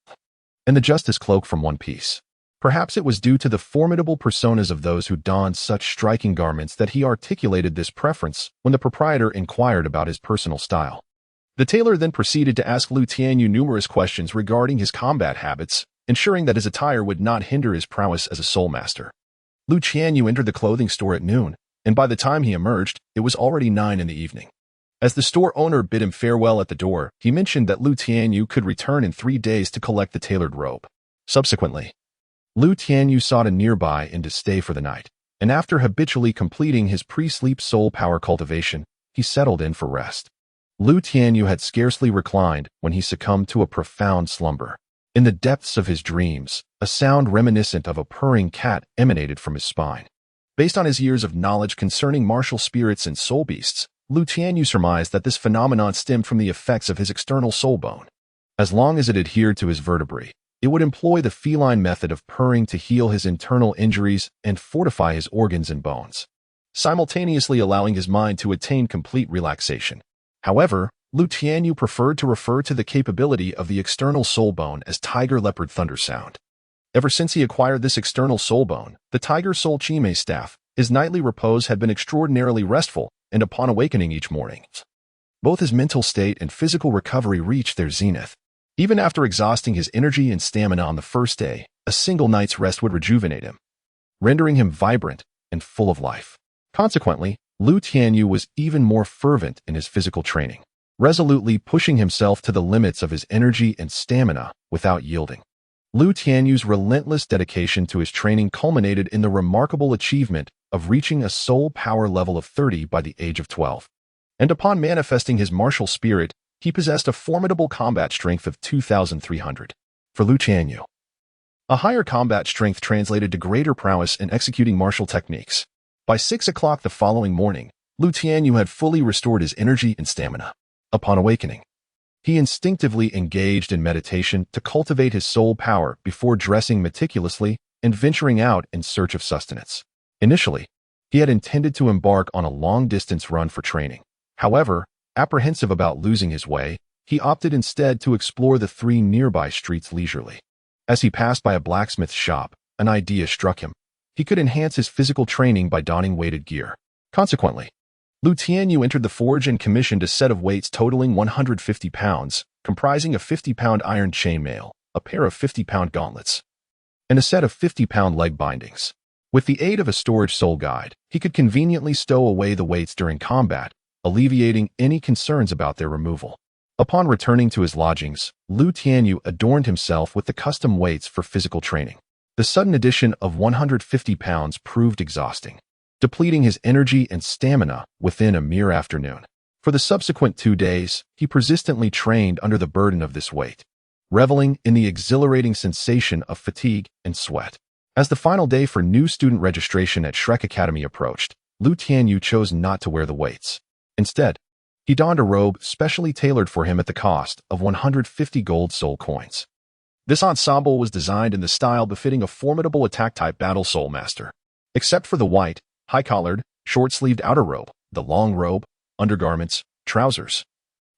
and the Justice Cloak from One Piece. Perhaps it was due to the formidable personas of those who donned such striking garments that he articulated this preference when the proprietor inquired about his personal style. The tailor then proceeded to ask Lu Tianyu numerous questions regarding his combat habits, ensuring that his attire would not hinder his prowess as a Soul Master. Lu Tianyu entered the clothing store at noon, and by the time he emerged, it was already 9 in the evening. As the store owner bid him farewell at the door, he mentioned that Lu Tianyu could return in 3 days to collect the tailored robe. Subsequently, Lu Tianyu sought a nearby inn to stay for the night, and after habitually completing his pre-sleep soul power cultivation, he settled in for rest. Lu Tianyu had scarcely reclined when he succumbed to a profound slumber. In the depths of his dreams, a sound reminiscent of a purring cat emanated from his spine. Based on his years of knowledge concerning martial spirits and soul beasts, Lu Tianyu surmised that this phenomenon stemmed from the effects of his external soul bone. As long as it adhered to his vertebrae, it would employ the feline method of purring to heal his internal injuries and fortify his organs and bones, simultaneously allowing his mind to attain complete relaxation. However, Lu Tianyu preferred to refer to the capability of the external soul bone as Tiger Leopard Thunder Sound. Ever since he acquired this external soul bone, the Tiger Soul Chime staff, his nightly repose had been extraordinarily restful, and upon awakening each morning, both his mental state and physical recovery reached their zenith. Even after exhausting his energy and stamina on the first day, a single night's rest would rejuvenate him, rendering him vibrant and full of life. Consequently, Lu Tianyu was even more fervent in his physical training, resolutely pushing himself to the limits of his energy and stamina without yielding. Lu Tianyu's relentless dedication to his training culminated in the remarkable achievement of reaching a soul power level of 30 by the age of 12. And upon manifesting his martial spirit, he possessed a formidable combat strength of 2,300. For Lu Tianyu, A higher combat strength translated to greater prowess in executing martial techniques. By 6 o'clock the following morning, Tianyu had fully restored his energy and stamina. Upon awakening, he instinctively engaged in meditation to cultivate his soul power before dressing meticulously and venturing out in search of sustenance. Initially, he had intended to embark on a long-distance run for training. However, apprehensive about losing his way, he opted instead to explore the 3 nearby streets leisurely. As he passed by a blacksmith shop, an idea struck him. He could enhance his physical training by donning weighted gear. Consequently, Tianyu entered the forge and commissioned a set of weights totaling 150 pounds, comprising a 50-pound iron chainmail, a pair of 50-pound gauntlets, and a set of 50-pound leg bindings. With the aid of a storage soul guide, he could conveniently stow away the weights during combat, alleviating any concerns about their removal. Upon returning to his lodgings, Tianyu adorned himself with the custom weights for physical training. The sudden addition of 150 pounds proved exhausting, depleting his energy and stamina within a mere afternoon. For the subsequent 2 days, he persistently trained under the burden of this weight, reveling in the exhilarating sensation of fatigue and sweat. As the final day for new student registration at Shrek Academy approached, Tianyu chose not to wear the weights. Instead, he donned a robe specially tailored for him at the cost of 150 gold soul coins. This ensemble was designed in the style befitting a formidable attack-type battle soul master. Except for the white, high-collared, short-sleeved outer robe, the long robe, undergarments, trousers,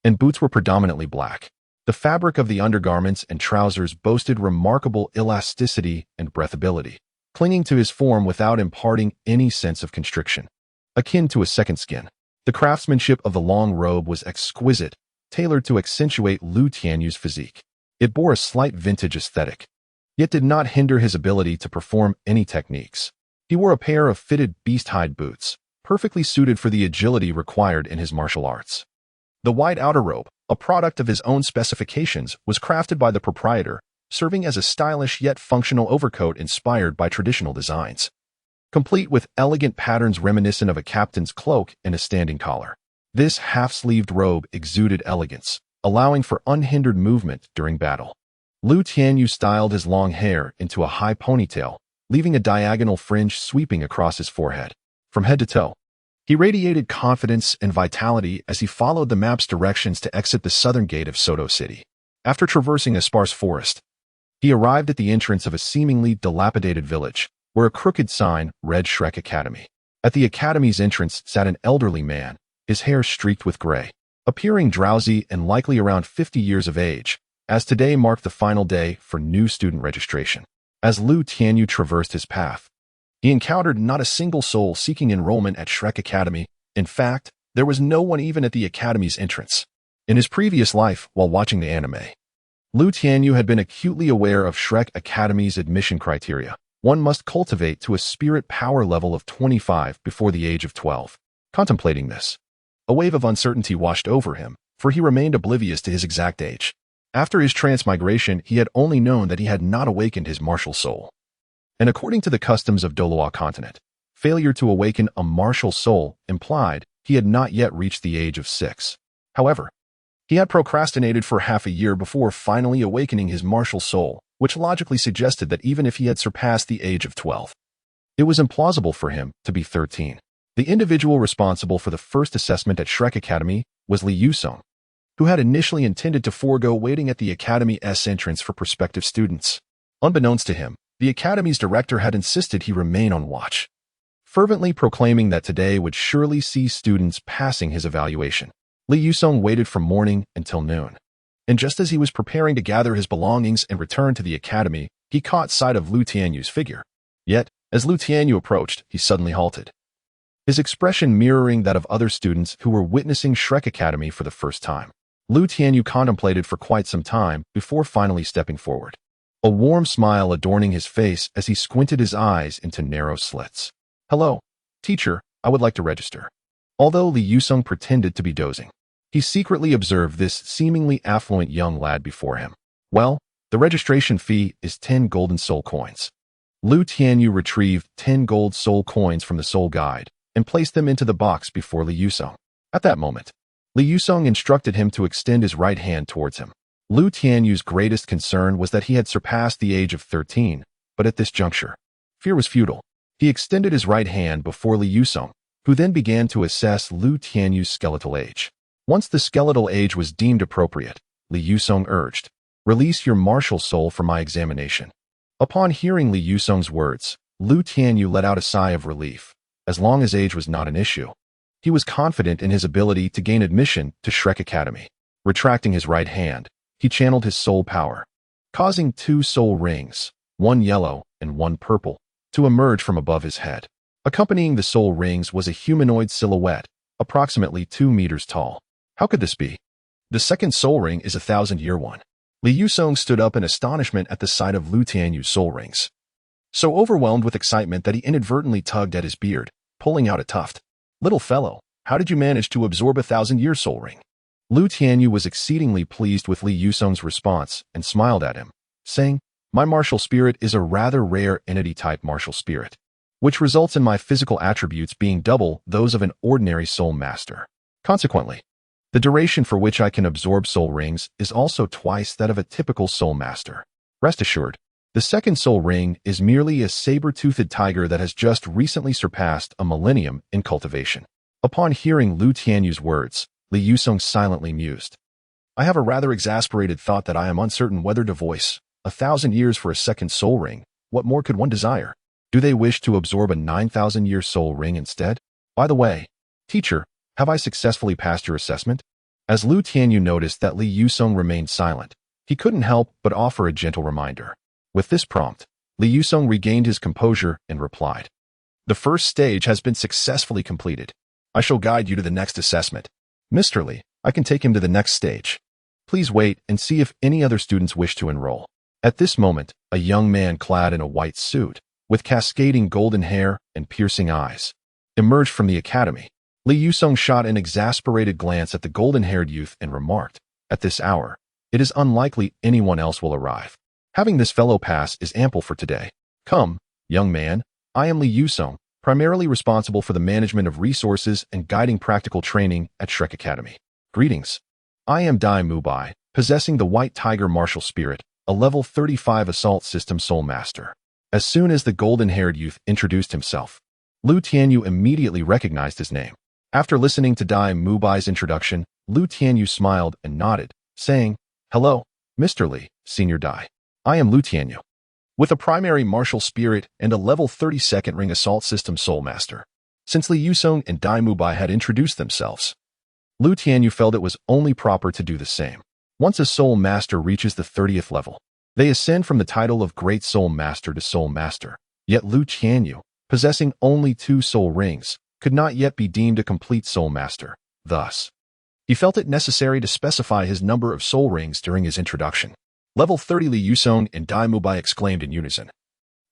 and boots were predominantly black. The fabric of the undergarments and trousers boasted remarkable elasticity and breathability, clinging to his form without imparting any sense of constriction. Akin to a second skin, the craftsmanship of the long robe was exquisite, tailored to accentuate Tianyu's physique. It bore a slight vintage aesthetic, yet did not hinder his ability to perform any techniques. He wore a pair of fitted beast-hide boots, perfectly suited for the agility required in his martial arts. The white outer robe, a product of his own specifications, was crafted by the proprietor, serving as a stylish yet functional overcoat inspired by traditional designs, complete with elegant patterns reminiscent of a captain's cloak and a standing collar. This half-sleeved robe exuded elegance, allowing for unhindered movement during battle. Tianyu styled his long hair into a high ponytail, leaving a diagonal fringe sweeping across his forehead. From head to toe, he radiated confidence and vitality as he followed the map's directions to exit the southern gate of Soto City. After traversing a sparse forest, he arrived at the entrance of a seemingly dilapidated village, where a crooked sign read Shrek Academy. At the academy's entrance sat an elderly man, his hair streaked with gray, appearing drowsy and likely around 50 years of age, as today marked the final day for new student registration. As Tianyu traversed his path, he encountered not a single soul seeking enrollment at Shrek Academy. In fact, there was no one even at the academy's entrance. In his previous life, while watching the anime, Tianyu had been acutely aware of Shrek Academy's admission criteria. One must cultivate to a spirit power level of 25 before the age of 12. Contemplating this, a wave of uncertainty washed over him, for he remained oblivious to his exact age. After his transmigration, he had only known that he had not awakened his martial soul. And according to the customs of Douluo continent, failure to awaken a martial soul implied he had not yet reached the age of 6. However, he had procrastinated for half a year before finally awakening his martial soul, which logically suggested that even if he had surpassed the age of 12, it was implausible for him to be 13. The individual responsible for the first assessment at Shrek Academy was Li Yusong, who had initially intended to forego waiting at the Academy's entrance for prospective students. Unbeknownst to him, the Academy's director had insisted he remain on watch, fervently proclaiming that today would surely see students passing his evaluation. Li Yusong waited from morning until noon, and just as he was preparing to gather his belongings and return to the Academy, he caught sight of Tianyu's figure. Yet, as Tianyu approached, he suddenly halted, his expression mirroring that of other students who were witnessing Shrek Academy for the first time. Tianyu contemplated for quite some time before finally stepping forward, a warm smile adorning his face as he squinted his eyes into narrow slits. "Hello, teacher, I would like to register." Although Li Yusong pretended to be dozing, he secretly observed this seemingly affluent young lad before him. "Well, the registration fee is 10 golden soul coins." Tianyu retrieved 10 gold soul coins from the soul guide and placed them into the box before Li Yusong. At that moment, Li Yusong instructed him to extend his right hand towards him. Lu Tianyu's greatest concern was that he had surpassed the age of 13, but at this juncture, fear was futile. He extended his right hand before Li Yusong, who then began to assess Lu Tianyu's skeletal age. Once the skeletal age was deemed appropriate, Li Yusong urged, "Release your martial soul for my examination." Upon hearing Li Yusong's words, Lu Tianyu let out a sigh of relief. As long as age was not an issue, he was confident in his ability to gain admission to Shrek Academy. Retracting his right hand, he channeled his soul power, causing 2 soul rings, one yellow and one purple, to emerge from above his head. Accompanying the soul rings was a humanoid silhouette, approximately 2 meters tall. How could this be? The second soul ring is a 1,000-year one. Li Yusong stood up in astonishment at the sight of Lu Tianyu's soul rings, so overwhelmed with excitement that he inadvertently tugged at his beard, pulling out a tuft. "Little fellow, how did you manage to absorb a 1,000-year soul ring?" Lu Tianyu was exceedingly pleased with Li Yusong's response and smiled at him, saying, "My martial spirit is a rather rare entity-type martial spirit, which results in my physical attributes being double those of an ordinary soul master. Consequently, the duration for which I can absorb soul rings is also twice that of a typical soul master. Rest assured, the second soul ring is merely a saber-toothed tiger that has just recently surpassed a millennium in cultivation." Upon hearing Lu Tianyu's words, Li Yusong silently mused. "I have a rather exasperated thought that I am uncertain whether to voice 1,000 years for a second soul ring. What more could one desire? Do they wish to absorb a 9,000-year soul ring instead? By the way, teacher, have I successfully passed your assessment?" As Lu Tianyu noticed that Li Yusong remained silent, he couldn't help but offer a gentle reminder. With this prompt, Li Yusong regained his composure and replied, "The first stage has been successfully completed. I shall guide you to the next assessment. Mr. Li, I can take him to the next stage. Please wait and see if any other students wish to enroll." At this moment, a young man clad in a white suit, with cascading golden hair and piercing eyes, emerged from the academy. Li Yusong shot an exasperated glance at the golden-haired youth and remarked, "At this hour, it is unlikely anyone else will arrive. Having this fellow pass is ample for today. Come, young man, I am Li Yusong, primarily responsible for the management of resources and guiding practical training at Shrek Academy. Greetings. I am Tianyu My, possessing the White Tiger Martial Spirit, a level 35 assault system soul master." As soon as the golden-haired youth introduced himself, Lu Tianyu immediately recognized his name. After listening to Tianyu Mai's introduction, Lu Tianyu smiled and nodded, saying, "Hello, Mr. Li, Senior Dai. I am Lu Tianyu, with a primary martial spirit and a level 32nd ring assault system soul master." Since Li Yusong and Tianyu Mai had introduced themselves, Lu Tianyu felt it was only proper to do the same. Once a soul master reaches the 30th level, they ascend from the title of Great Soul Master to Soul Master. Yet Lu Tianyu, possessing only 2 soul rings, could not yet be deemed a complete soul master. Thus, he felt it necessary to specify his number of soul rings during his introduction. Level 30 Li Yusong and Tianyu My exclaimed in unison,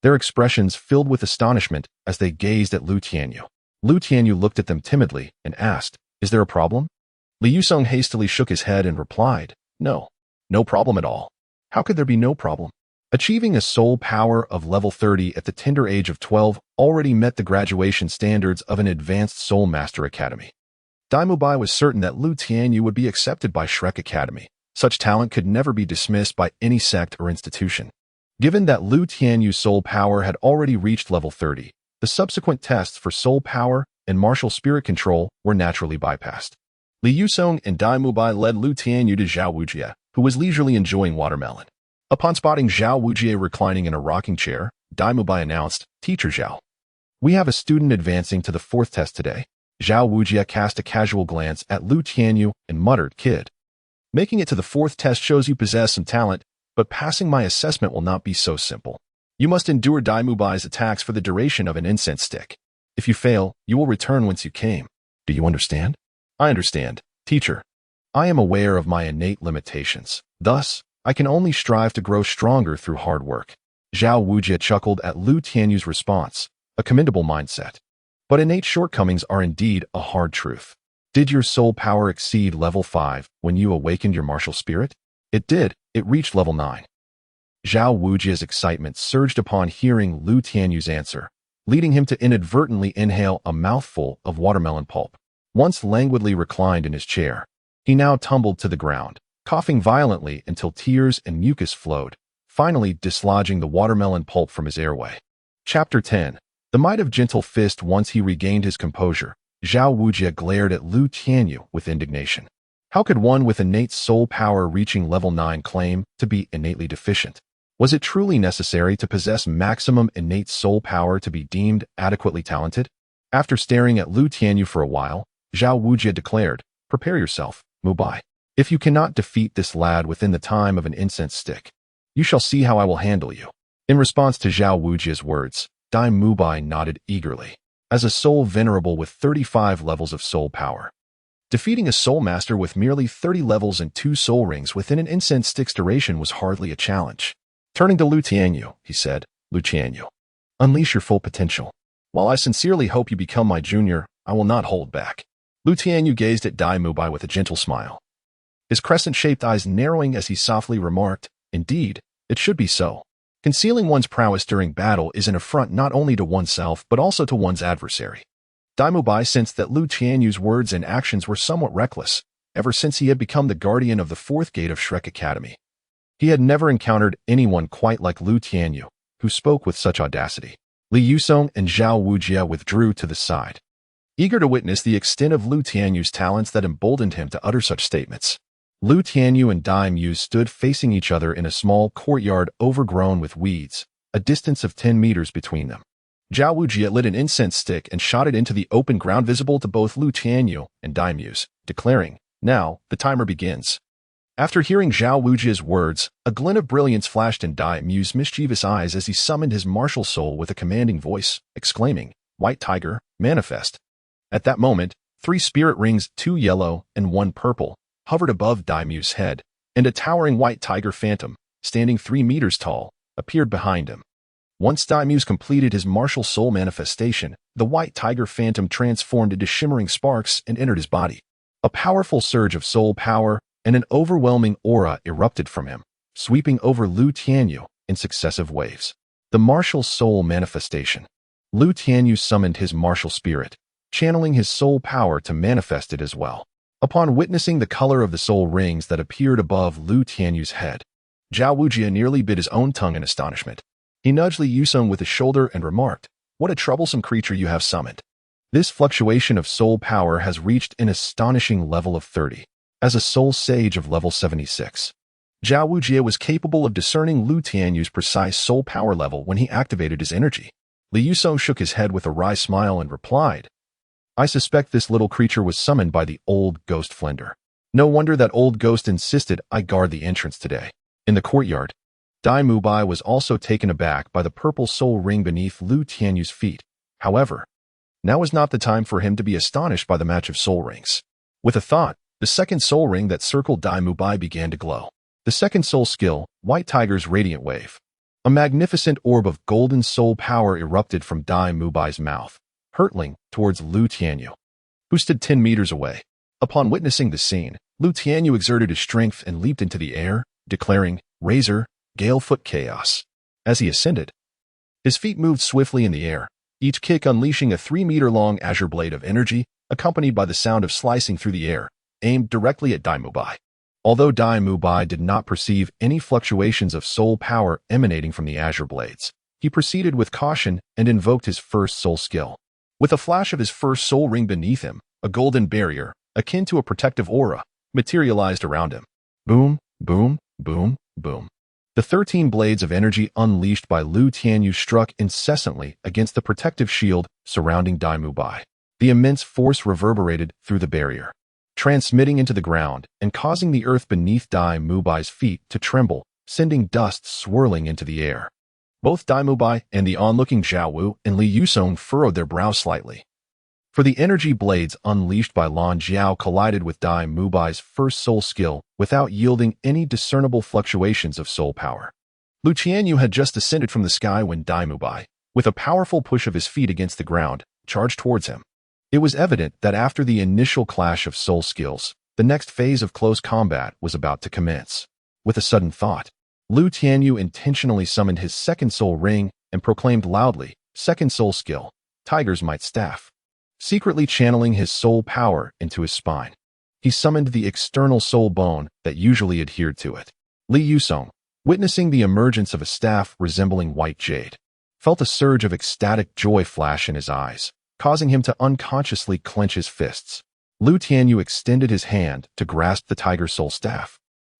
their expressions filled with astonishment as they gazed at Lu Tianyu. Lu Tianyu looked at them timidly and asked, "Is there a problem?" Li Yusong hastily shook his head and replied, "No, no problem at all. How could there be no problem?" Achieving a soul power of level 30 at the tender age of 12 already met the graduation standards of an advanced soul master academy. Tianyu My was certain that Lu Tianyu would be accepted by Shrek Academy. Such talent could never be dismissed by any sect or institution. Given that Lu Tianyu's soul power had already reached level 30, the subsequent tests for soul power and martial spirit control were naturally bypassed. Li Yusong and Tianyu My led Lu Tianyu to Zhao Wujie, who was leisurely enjoying watermelon. Upon spotting Zhao Wujie reclining in a rocking chair, Tianyu My announced, "Teacher Zhao, we have a student advancing to the 4th test today." Zhao Wujie cast a casual glance at Lu Tianyu and muttered, "Kid, making it to the 4th test shows you possess some talent, but passing my assessment will not be so simple. You must endure Tianyu Mai's attacks for the duration of an incense stick. If you fail, you will return whence you came. Do you understand?" "I understand, teacher. I am aware of my innate limitations. Thus, I can only strive to grow stronger through hard work." Zhao Wujie chuckled at Lu Tianyu's response, a commendable mindset. But innate shortcomings are indeed a hard truth. Did your soul power exceed level 5 when you awakened your martial spirit? It did. It reached level 9. Zhao Wujie's excitement surged upon hearing Lu Tianyu's answer, leading him to inadvertently inhale a mouthful of watermelon pulp. Once languidly reclined in his chair, he now tumbled to the ground, coughing violently until tears and mucus flowed, finally dislodging the watermelon pulp from his airway. Chapter 10. The Might of Gentle Fist. Once he regained his composure, Zhao Wujie glared at Lu Tianyu with indignation. How could one with innate soul power reaching level 9 claim to be innately deficient? Was it truly necessary to possess maximum innate soul power to be deemed adequately talented? After staring at Lu Tianyu for a while, Zhao Wujie declared, "Prepare yourself, Mubai. If you cannot defeat this lad within the time of an incense stick, you shall see how I will handle you." In response to Zhao Wujie's words, Dai Mubai nodded eagerly. As a soul venerable with 35 levels of soul power, defeating a soul master with merely 30 levels and 2 soul rings within an incense stick's duration was hardly a challenge. Turning to Lu Tianyu, he said, "Lu Tianyu, unleash your full potential. While I sincerely hope you become my junior, I will not hold back." Lu Tianyu gazed at Dai Mubai with a gentle smile, his crescent-shaped eyes narrowing as he softly remarked, "Indeed, it should be so. Concealing one's prowess during battle is an affront not only to oneself but also to one's adversary." Dai Mubai sensed that Lu Tianyu's words and actions were somewhat reckless, ever since he had become the guardian of the 4th gate of Shrek Academy. He had never encountered anyone quite like Lu Tianyu, who spoke with such audacity. Li Yusong and Zhao Wujie withdrew to the side, eager to witness the extent of Lu Tianyu's talents that emboldened him to utter such statements. Lu Tianyu and Dai Mu stood facing each other in a small courtyard overgrown with weeds, a distance of 10 meters between them. Zhao Wujie lit an incense stick and shot it into the open ground visible to both Lu Tianyu and Dai Mu's, declaring, "Now, the timer begins." After hearing Zhao Wujie's words, a glint of brilliance flashed in Dai Mu's mischievous eyes as he summoned his martial soul with a commanding voice, exclaiming, "White Tiger, manifest." At that moment, 3 spirit rings, 2 yellow and 1 purple, hovered above Dai Mu's head, and a towering white tiger phantom, standing 3 meters tall, appeared behind him. Once Dai Mu's completed his martial soul manifestation, the white tiger phantom transformed into shimmering sparks and entered his body. A powerful surge of soul power and an overwhelming aura erupted from him, sweeping over Lu Tianyu in successive waves. The martial soul manifestation. Lu Tianyu summoned his martial spirit, channeling his soul power to manifest it as well. Upon witnessing the color of the soul rings that appeared above Lu Tianyu's head, Zhao Wujie nearly bit his own tongue in astonishment. He nudged Li Yusong with his shoulder and remarked, "What a troublesome creature you have summoned. This fluctuation of soul power has reached an astonishing level of 30. As a soul sage of level 76, Zhao Wujie was capable of discerning Lu Tianyu's precise soul power level when he activated his energy." Li Yusong shook his head with a wry smile and replied, "I suspect this little creature was summoned by the old ghost Flender. No wonder that old ghost insisted I guard the entrance today." In the courtyard, Dai Mubai was also taken aback by the purple soul ring beneath Lu Tianyu's feet. However, now was not the time for him to be astonished by the match of soul rings. With a thought, the second soul ring that circled Dai Mubai began to glow. The second soul skill, White Tiger's Radiant Wave. A magnificent orb of golden soul power erupted from Dai Mubai's mouth, hurtling towards Lu Tianyu, who stood 10 meters away. Upon witnessing the scene, Lu Tianyu exerted his strength and leaped into the air, declaring, "Razor, Galefoot Chaos." As he ascended, his feet moved swiftly in the air, each kick unleashing a 3-meter-long azure blade of energy, accompanied by the sound of slicing through the air, aimed directly at Dai Mubai. Although Dai Mubai did not perceive any fluctuations of soul power emanating from the azure blades, he proceeded with caution and invoked his first soul skill. With a flash of his first soul ring beneath him, a golden barrier, akin to a protective aura, materialized around him. Boom, boom, boom, boom. The 13 blades of energy unleashed by Lu Tianyu struck incessantly against the protective shield surrounding Dai Mubai. The immense force reverberated through the barrier, transmitting into the ground and causing the earth beneath Dai Mubai's feet to tremble, sending dust swirling into the air. Both Dai Mubai and the onlooking Zhao Wu and Li Yusong furrowed their brows slightly, for the energy blades unleashed by Lan Jiao collided with Dai Mubai's first soul skill without yielding any discernible fluctuations of soul power. Lu Tianyu had just descended from the sky when Dai Mubai, with a powerful push of his feet against the ground, charged towards him. It was evident that after the initial clash of soul skills, the next phase of close combat was about to commence. With a sudden thought, Lu Tianyu intentionally summoned his second soul ring and proclaimed loudly, "Second soul skill, Tiger's Might Staff," secretly channeling his soul power into his spine. he summoned the external soul bone that usually adhered to it. Li Yusong, witnessing the emergence of a staff resembling white jade, felt a surge of ecstatic joy flash in his eyes, causing him to unconsciously clench his fists. Lu Tianyu extended his hand to grasp the tiger soul staff,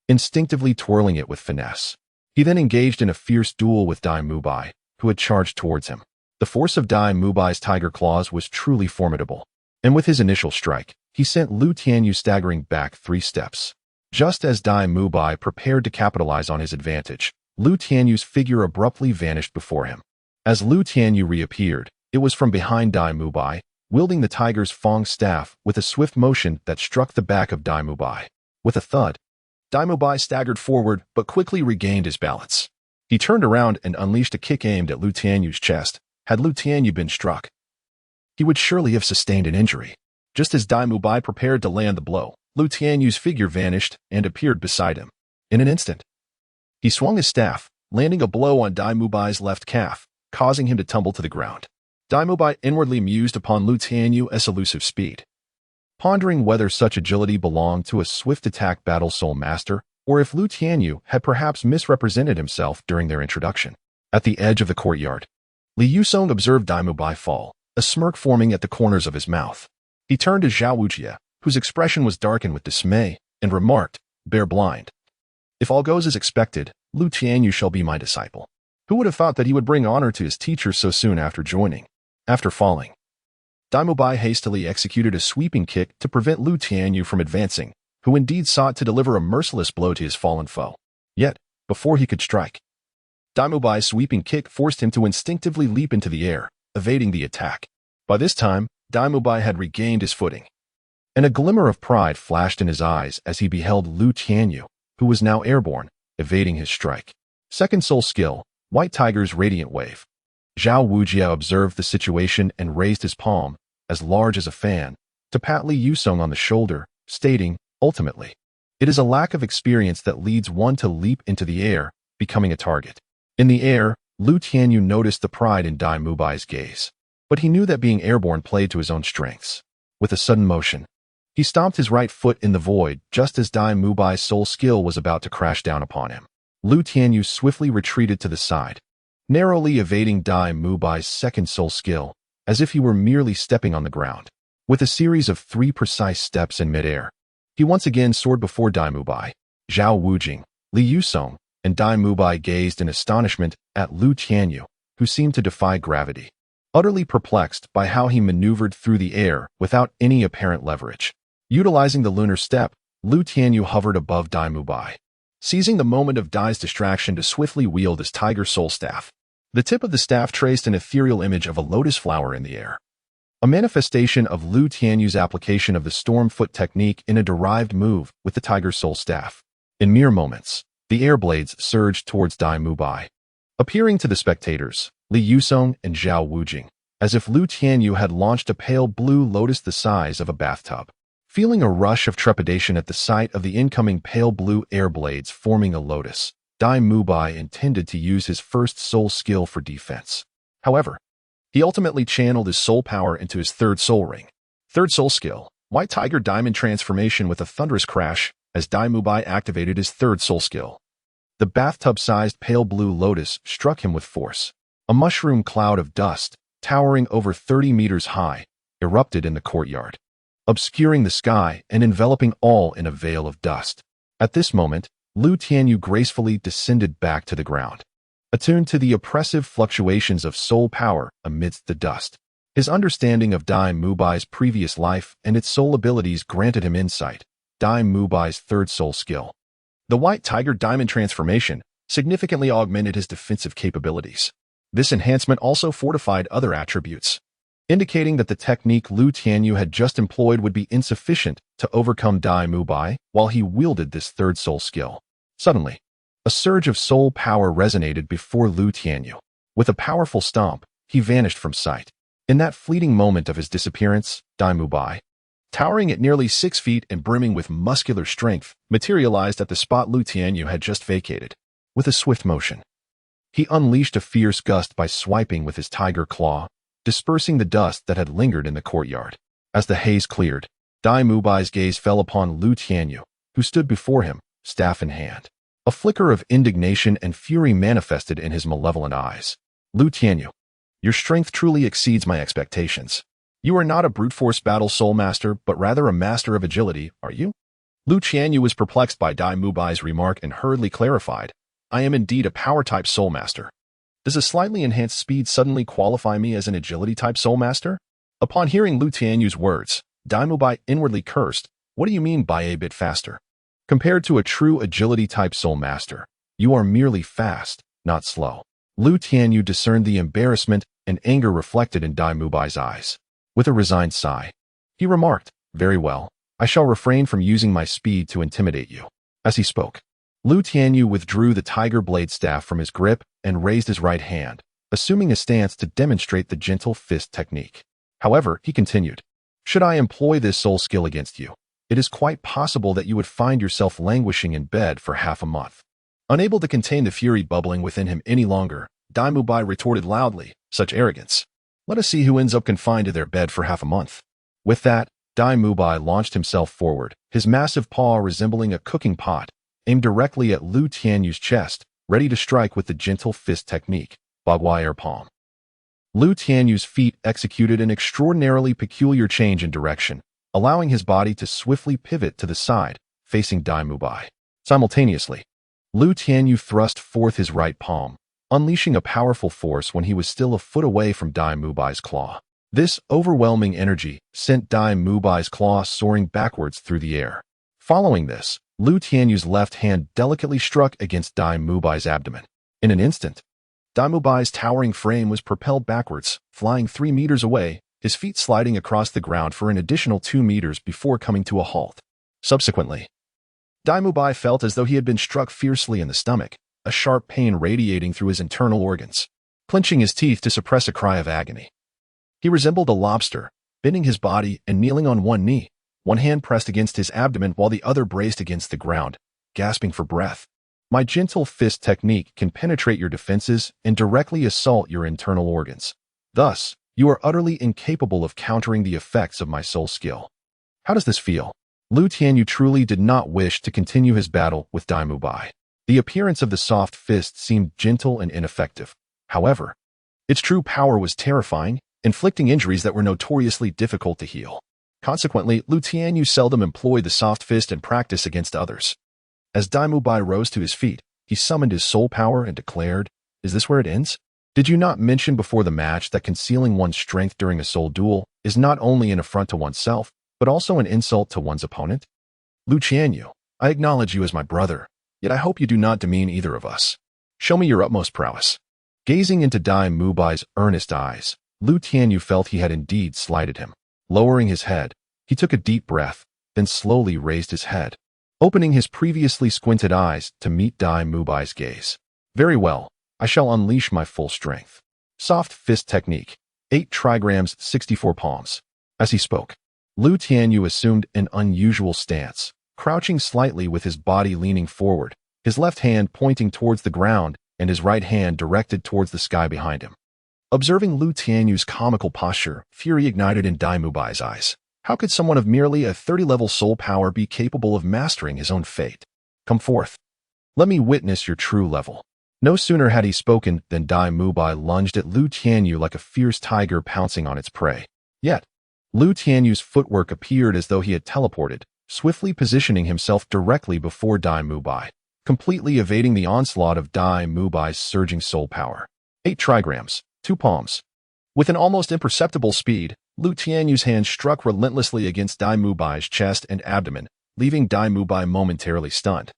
instinctively twirling it with finesse. He then engaged in a fierce duel with Dai Mubai, who had charged towards him. The force of Dai Mubai's tiger claws was truly formidable, and with his initial strike, he sent Lu Tianyu staggering back 3 steps. Just as Dai Mubai prepared to capitalize on his advantage, Lu Tianyu's figure abruptly vanished before him. As Lu Tianyu reappeared, it was from behind Dai Mubai, wielding the tiger's Fong staff with a swift motion that struck the back of Dai Mubai. With a thud, Dai Mubai staggered forward but quickly regained his balance. He turned around and unleashed a kick aimed at Lu Tianyu's chest. Had Lu Tianyu been struck, he would surely have sustained an injury. Just as Dai Mubai prepared to land the blow, Lu Tianyu's figure vanished and appeared beside him. In an instant, he swung his staff, landing a blow on Dai Mubai's left calf, causing him to tumble to the ground. Dai Mubai inwardly mused upon Lu Tianyu's elusive speed, pondering whether such agility belonged to a swift attack battle soul master, or if Lu Tianyu had perhaps misrepresented himself during their introduction. At the edge of the courtyard, Li Yusong observed Dai Mubai fall, a smirk forming at the corners of his mouth. He turned to Zhao Wujie, whose expression was darkened with dismay, and remarked, "Bear blind. If all goes as expected, Lu Tianyu shall be my disciple." Who would have thought that he would bring honor to his teacher so soon after joining? After falling, Dai Mubai hastily executed a sweeping kick to prevent Lu Tianyu from advancing, who indeed sought to deliver a merciless blow to his fallen foe. Yet, before he could strike, Dai Mubai's sweeping kick forced him to instinctively leap into the air, evading the attack. By this time, Dai Mubai had regained his footing, and a glimmer of pride flashed in his eyes as he beheld Lu Tianyu, who was now airborne, evading his strike. Second soul skill, White Tiger's Radiant Wave. Zhao Wujie observed the situation and raised his palm, as large as a fan, to pat Li Yusong on the shoulder, stating, "Ultimately, it is a lack of experience that leads one to leap into the air, becoming a target." In the air, Lu Tianyu noticed the pride in Dai Mubai's gaze, but he knew that being airborne played to his own strengths. With a sudden motion, he stomped his right foot in the void just as Dai Mubai's soul skill was about to crash down upon him. Lu Tianyu swiftly retreated to the side, narrowly evading Dai Mubai's second soul skill, as if he were merely stepping on the ground. With a series of 3 precise steps in midair, he once again soared before Dai Mubai. Zhao Wujing, Li Yusong, and Dai Mubai gazed in astonishment at Lu Tianyu, who seemed to defy gravity, utterly perplexed by how he maneuvered through the air without any apparent leverage. Utilizing the lunar step, Lu Tianyu hovered above Dai Mubai, seizing the moment of Dai's distraction to swiftly wield his tiger soul staff. The tip of the staff traced an ethereal image of a lotus flower in the air, a manifestation of Lu Tianyu's application of the storm foot technique in a derived move with the tiger soul staff. In mere moments, the air blades surged towards Dai Mubai, appearing to the spectators, Li Yusong and Zhao Wujing, as if Lu Tianyu had launched a pale blue lotus the size of a bathtub. Feeling a rush of trepidation at the sight of the incoming pale blue air blades forming a lotus, Dai Mubai intended to use his first soul skill for defense. However, he ultimately channeled his soul power into his third soul ring. Third soul skill, White Tiger Diamond Transformation with a thunderous crash as Dai Mubai activated his third soul skill. The bathtub-sized pale blue lotus struck him with force. A mushroom cloud of dust, towering over 30 meters high, erupted in the courtyard, obscuring the sky and enveloping all in a veil of dust. At this moment, Lu Tianyu gracefully descended back to the ground, attuned to the oppressive fluctuations of soul power amidst the dust. His understanding of Dai Mubai's previous life and its soul abilities granted him insight. Dai Mubai's third soul skill, the White Tiger Diamond Transformation, significantly augmented his defensive capabilities. This enhancement also fortified other attributes, indicating that the technique Lu Tianyu had just employed would be insufficient to overcome Dai Mubai while he wielded this third soul skill. Suddenly, a surge of soul power resonated before Lu Tianyu. With a powerful stomp, he vanished from sight. In that fleeting moment of his disappearance, Dai Mubai, towering at nearly 6 feet and brimming with muscular strength, materialized at the spot Lu Tianyu had just vacated. With a swift motion, he unleashed a fierce gust by swiping with his tiger claw, dispersing the dust that had lingered in the courtyard. As the haze cleared, Dai Mubai's gaze fell upon Lu Tianyu, who stood before him, staff in hand. A flicker of indignation and fury manifested in his malevolent eyes. Lu Tianyu, your strength truly exceeds my expectations. You are not a brute force battle soul master, but rather a master of agility, are you? Lu Tianyu was perplexed by Dai Mubai's remark and hurriedly clarified, I am indeed a power-type soul master. Does a slightly enhanced speed suddenly qualify me as an agility-type soul master? Upon hearing Lu Tianyu's words, Dai Mubai inwardly cursed, what do you mean by a bit faster? Compared to a true agility-type soul master, you are merely fast, not slow. Lu Tianyu discerned the embarrassment and anger reflected in Dai Mubai's eyes. With a resigned sigh, he remarked, very well, I shall refrain from using my speed to intimidate you. As he spoke, Lu Tianyu withdrew the tiger blade staff from his grip and raised his right hand, assuming a stance to demonstrate the gentle fist technique. However, he continued, should I employ this soul skill against you, it is quite possible that you would find yourself languishing in bed for half a month. Unable to contain the fury bubbling within him any longer, Dai Mubai retorted loudly, such arrogance. Let us see who ends up confined to their bed for half a month. With that, Dai Mubai launched himself forward, his massive paw resembling a cooking pot, aimed directly at Lu Tianyu's chest, ready to strike with the gentle fist technique, Bagua air palm. Lu Tianyu's feet executed an extraordinarily peculiar change in direction, allowing his body to swiftly pivot to the side, facing Dai Mubai. Simultaneously, Lu Tianyu thrust forth his right palm, unleashing a powerful force when he was still a foot away from Dai Mubai's claw. This overwhelming energy sent Dai Mubai's claw soaring backwards through the air. Following this, Lu Tianyu's left hand delicately struck against Dai Mubai's abdomen. In an instant, Dai Mubai's towering frame was propelled backwards, flying 3 meters away, his feet sliding across the ground for an additional 2 meters before coming to a halt. Subsequently, Dai Mubai felt as though he had been struck fiercely in the stomach, a sharp pain radiating through his internal organs, clenching his teeth to suppress a cry of agony. He resembled a lobster, bending his body and kneeling on one knee, one hand pressed against his abdomen while the other braced against the ground, gasping for breath. My gentle fist technique can penetrate your defenses and directly assault your internal organs. Thus, you are utterly incapable of countering the effects of my soul skill. How does this feel? Lu Tianyu truly did not wish to continue his battle with Dai Mubai. The appearance of the soft fist seemed gentle and ineffective. However, its true power was terrifying, inflicting injuries that were notoriously difficult to heal. Consequently, Lu Tianyu seldom employed the soft fist in practice against others. As Dai Mubai rose to his feet, he summoned his soul power and declared, is this where it ends? Did you not mention before the match that concealing one's strength during a soul duel is not only an affront to oneself, but also an insult to one's opponent? Lu Tianyu, I acknowledge you as my brother, yet I hope you do not demean either of us. Show me your utmost prowess. Gazing into Dai Mubai's earnest eyes, Lu Tianyu felt he had indeed slighted him. Lowering his head, he took a deep breath, then slowly raised his head, opening his previously squinted eyes to meet Dai Mubai's gaze. Very well, I shall unleash my full strength. Soft fist technique, 8 trigrams, 64 palms. As he spoke, Lu Tianyu assumed an unusual stance, crouching slightly with his body leaning forward, his left hand pointing towards the ground and his right hand directed towards the sky behind him. Observing Lu Tianyu's comical posture, fury ignited in Dai Mubai's eyes. How could someone of merely a 30-level soul power be capable of mastering his own fate? Come forth. Let me witness your true level. No sooner had he spoken than Dai Mubai lunged at Lu Tianyu like a fierce tiger pouncing on its prey. Yet, Lu Tianyu's footwork appeared as though he had teleported, swiftly positioning himself directly before Dai Mubai, completely evading the onslaught of Dai Mubai's surging soul power. 8 trigrams, 2 palms. With an almost imperceptible speed, Lu Tianyu's hand struck relentlessly against Dai Mubai's chest and abdomen, leaving Dai Mubai momentarily stunned.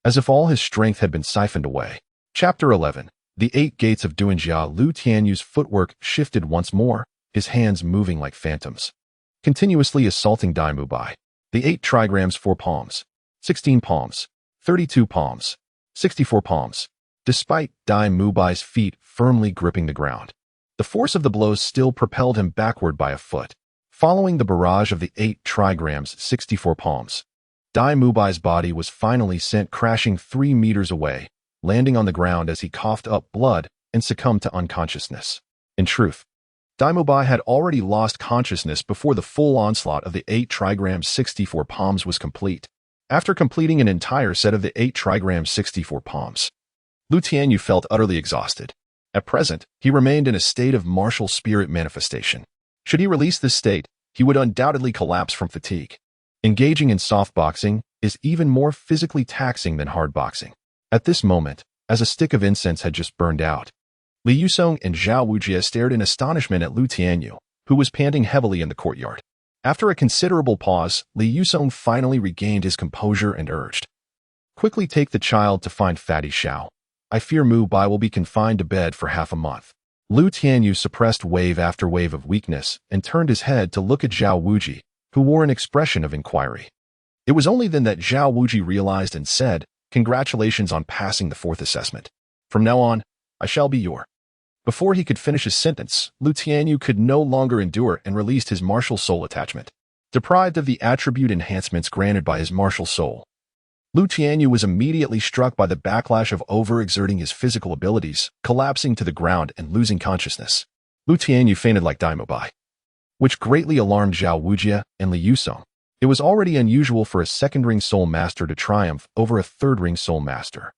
As if all his strength had been siphoned away. Chapter 11. The 8 Gates of Duanjia. Lu Tianyu's footwork shifted once more, his hands moving like phantoms, continuously assaulting Dai Mubai. The 8 trigrams, 4 palms, 16 palms, 32 palms, 64 palms. Despite Dai Mubai's feet firmly gripping the ground, the force of the blows still propelled him backward by a foot. Following the barrage of the 8 trigrams, 64 palms, Dai Mubai's body was finally sent crashing 3 meters away, landing on the ground as he coughed up blood and succumbed to unconsciousness. In truth, Tianyu My had already lost consciousness before the full onslaught of the 8 trigrams 64 palms was complete. After completing an entire set of the 8 trigrams 64 palms, Tianyu felt utterly exhausted. At present, he remained in a state of martial spirit manifestation. Should he release this state, he would undoubtedly collapse from fatigue. Engaging in soft boxing is even more physically taxing than hard boxing. At this moment, as a stick of incense had just burned out, Li Yusong and Zhao Wujie stared in astonishment at Tianyu, who was panting heavily in the courtyard. After a considerable pause, Li Yusong finally regained his composure and urged, "Quickly take the child to find Fatty Xiao. I fear Mu Bai will be confined to bed for half a month." Tianyu suppressed wave after wave of weakness and turned his head to look at Zhao Wujie, who wore an expression of inquiry. It was only then that Zhao Wujie realized and said, "Congratulations on passing the 4th assessment. From now on, I shall be your..." Before he could finish his sentence, Tianyu could no longer endure and released his martial soul attachment. Deprived of the attribute enhancements granted by his martial soul, Tianyu was immediately struck by the backlash of overexerting his physical abilities, collapsing to the ground and losing consciousness. Tianyu fainted like Tianyu My, which greatly alarmed Zhao Wujie and Li Yusong. It was already unusual for a second-ring soul master to triumph over a third-ring soul master.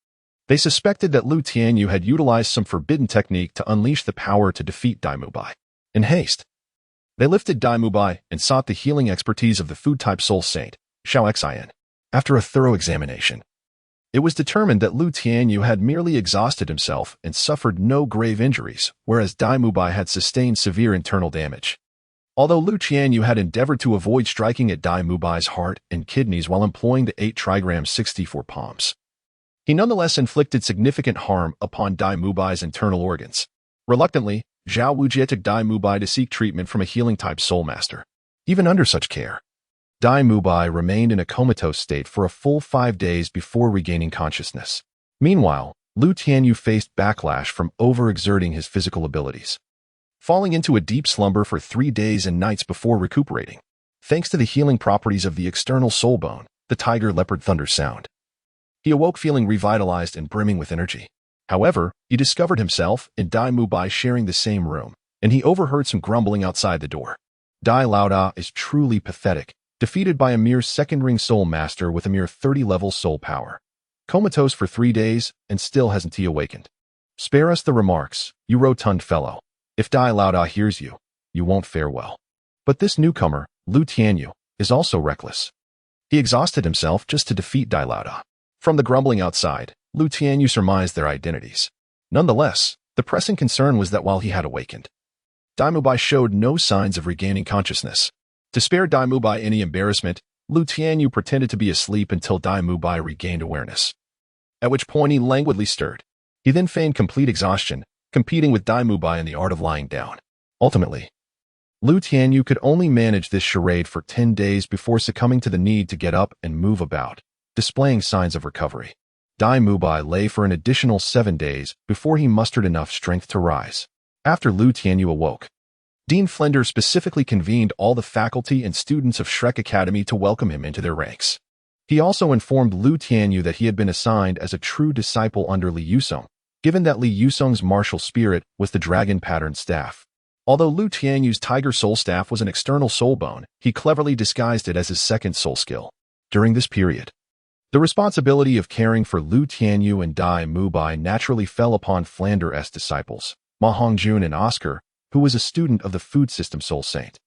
They suspected that Tianyu had utilized some forbidden technique to unleash the power to defeat Tianyu My. In haste, they lifted Tianyu My and sought the healing expertise of the food-type soul saint, Xiao Xin. After a thorough examination, it was determined that Tianyu had merely exhausted himself and suffered no grave injuries, whereas Tianyu My had sustained severe internal damage. Although Tianyu had endeavored to avoid striking at Tianyu Mai's heart and kidneys while employing the 8 trigrams 64 palms, he nonetheless inflicted significant harm upon Tianyu Mai's internal organs. Reluctantly, Zhao Wujie took Tianyu My to seek treatment from a healing-type soul master. Even under such care, Tianyu My remained in a comatose state for a full 5 days before regaining consciousness. Meanwhile, Tianyu faced backlash from overexerting his physical abilities, falling into a deep slumber for 3 days and nights before recuperating. Thanks to the healing properties of the external soul bone, the tiger leopard thunder sound, he awoke feeling revitalized and brimming with energy. However, he discovered himself and Tianyu My sharing the same room, and he overheard some grumbling outside the door. Dai Laoda is truly pathetic, defeated by a mere second-ring soul master with a mere 30-level soul power. Comatose for 3 days, and still hasn't he awakened. Spare us the remarks, you rotund fellow. If Dai Laoda hears you, you won't fare well. But this newcomer, Tianyu, is also reckless. He exhausted himself just to defeat Dai Laoda. From the grumbling outside, Tianyu surmised their identities. Nonetheless, the pressing concern was that while he had awakened, Tianyu My showed no signs of regaining consciousness. To spare Tianyu My any embarrassment, Tianyu pretended to be asleep until Tianyu My regained awareness, at which point he languidly stirred. He then feigned complete exhaustion, competing with Tianyu My in the art of lying down. Ultimately, Tianyu could only manage this charade for 10 days before succumbing to the need to get up and move about, displaying signs of recovery. Tianyu My lay for an additional 7 days before he mustered enough strength to rise. After Tianyu awoke, Dean Flender specifically convened all the faculty and students of Shrek Academy to welcome him into their ranks. He also informed Tianyu that he had been assigned as a true disciple under Li Yusong, given that Li Yusong's martial spirit was the dragon pattern staff. Although Tianyu's tiger soul staff was an external soul bone, he cleverly disguised it as his second soul skill. During this period, the responsibility of caring for Tianyu and Tianyu My naturally fell upon Flander's disciples, Ma Hongjun and Oscar, who was a student of the food system soul saint,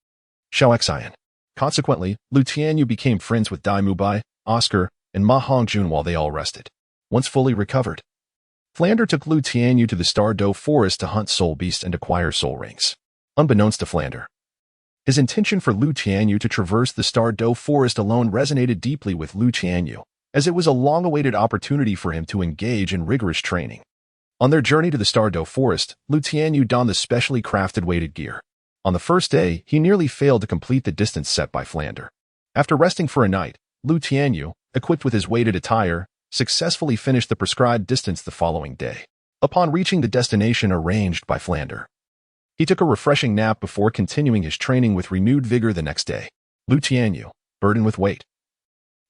Xiao Xin. Consequently, Tianyu became friends with Tianyu My, Oscar, and Ma Hongjun while they all rested. Once fully recovered, Flander took Tianyu to the Stardow Forest to hunt soul beasts and acquire soul rings. Unbeknownst to Flander, his intention for Tianyu to traverse the Stardow Forest alone resonated deeply with Tianyu, as it was a long-awaited opportunity for him to engage in rigorous training. On their journey to the Stardow Forest, Tianyu donned the specially crafted weighted gear. On the first day, he nearly failed to complete the distance set by Flander. After resting for a night, Tianyu, equipped with his weighted attire, successfully finished the prescribed distance the following day. Upon reaching the destination arranged by Flander, he took a refreshing nap before continuing his training with renewed vigor the next day. Tianyu, burdened with weight,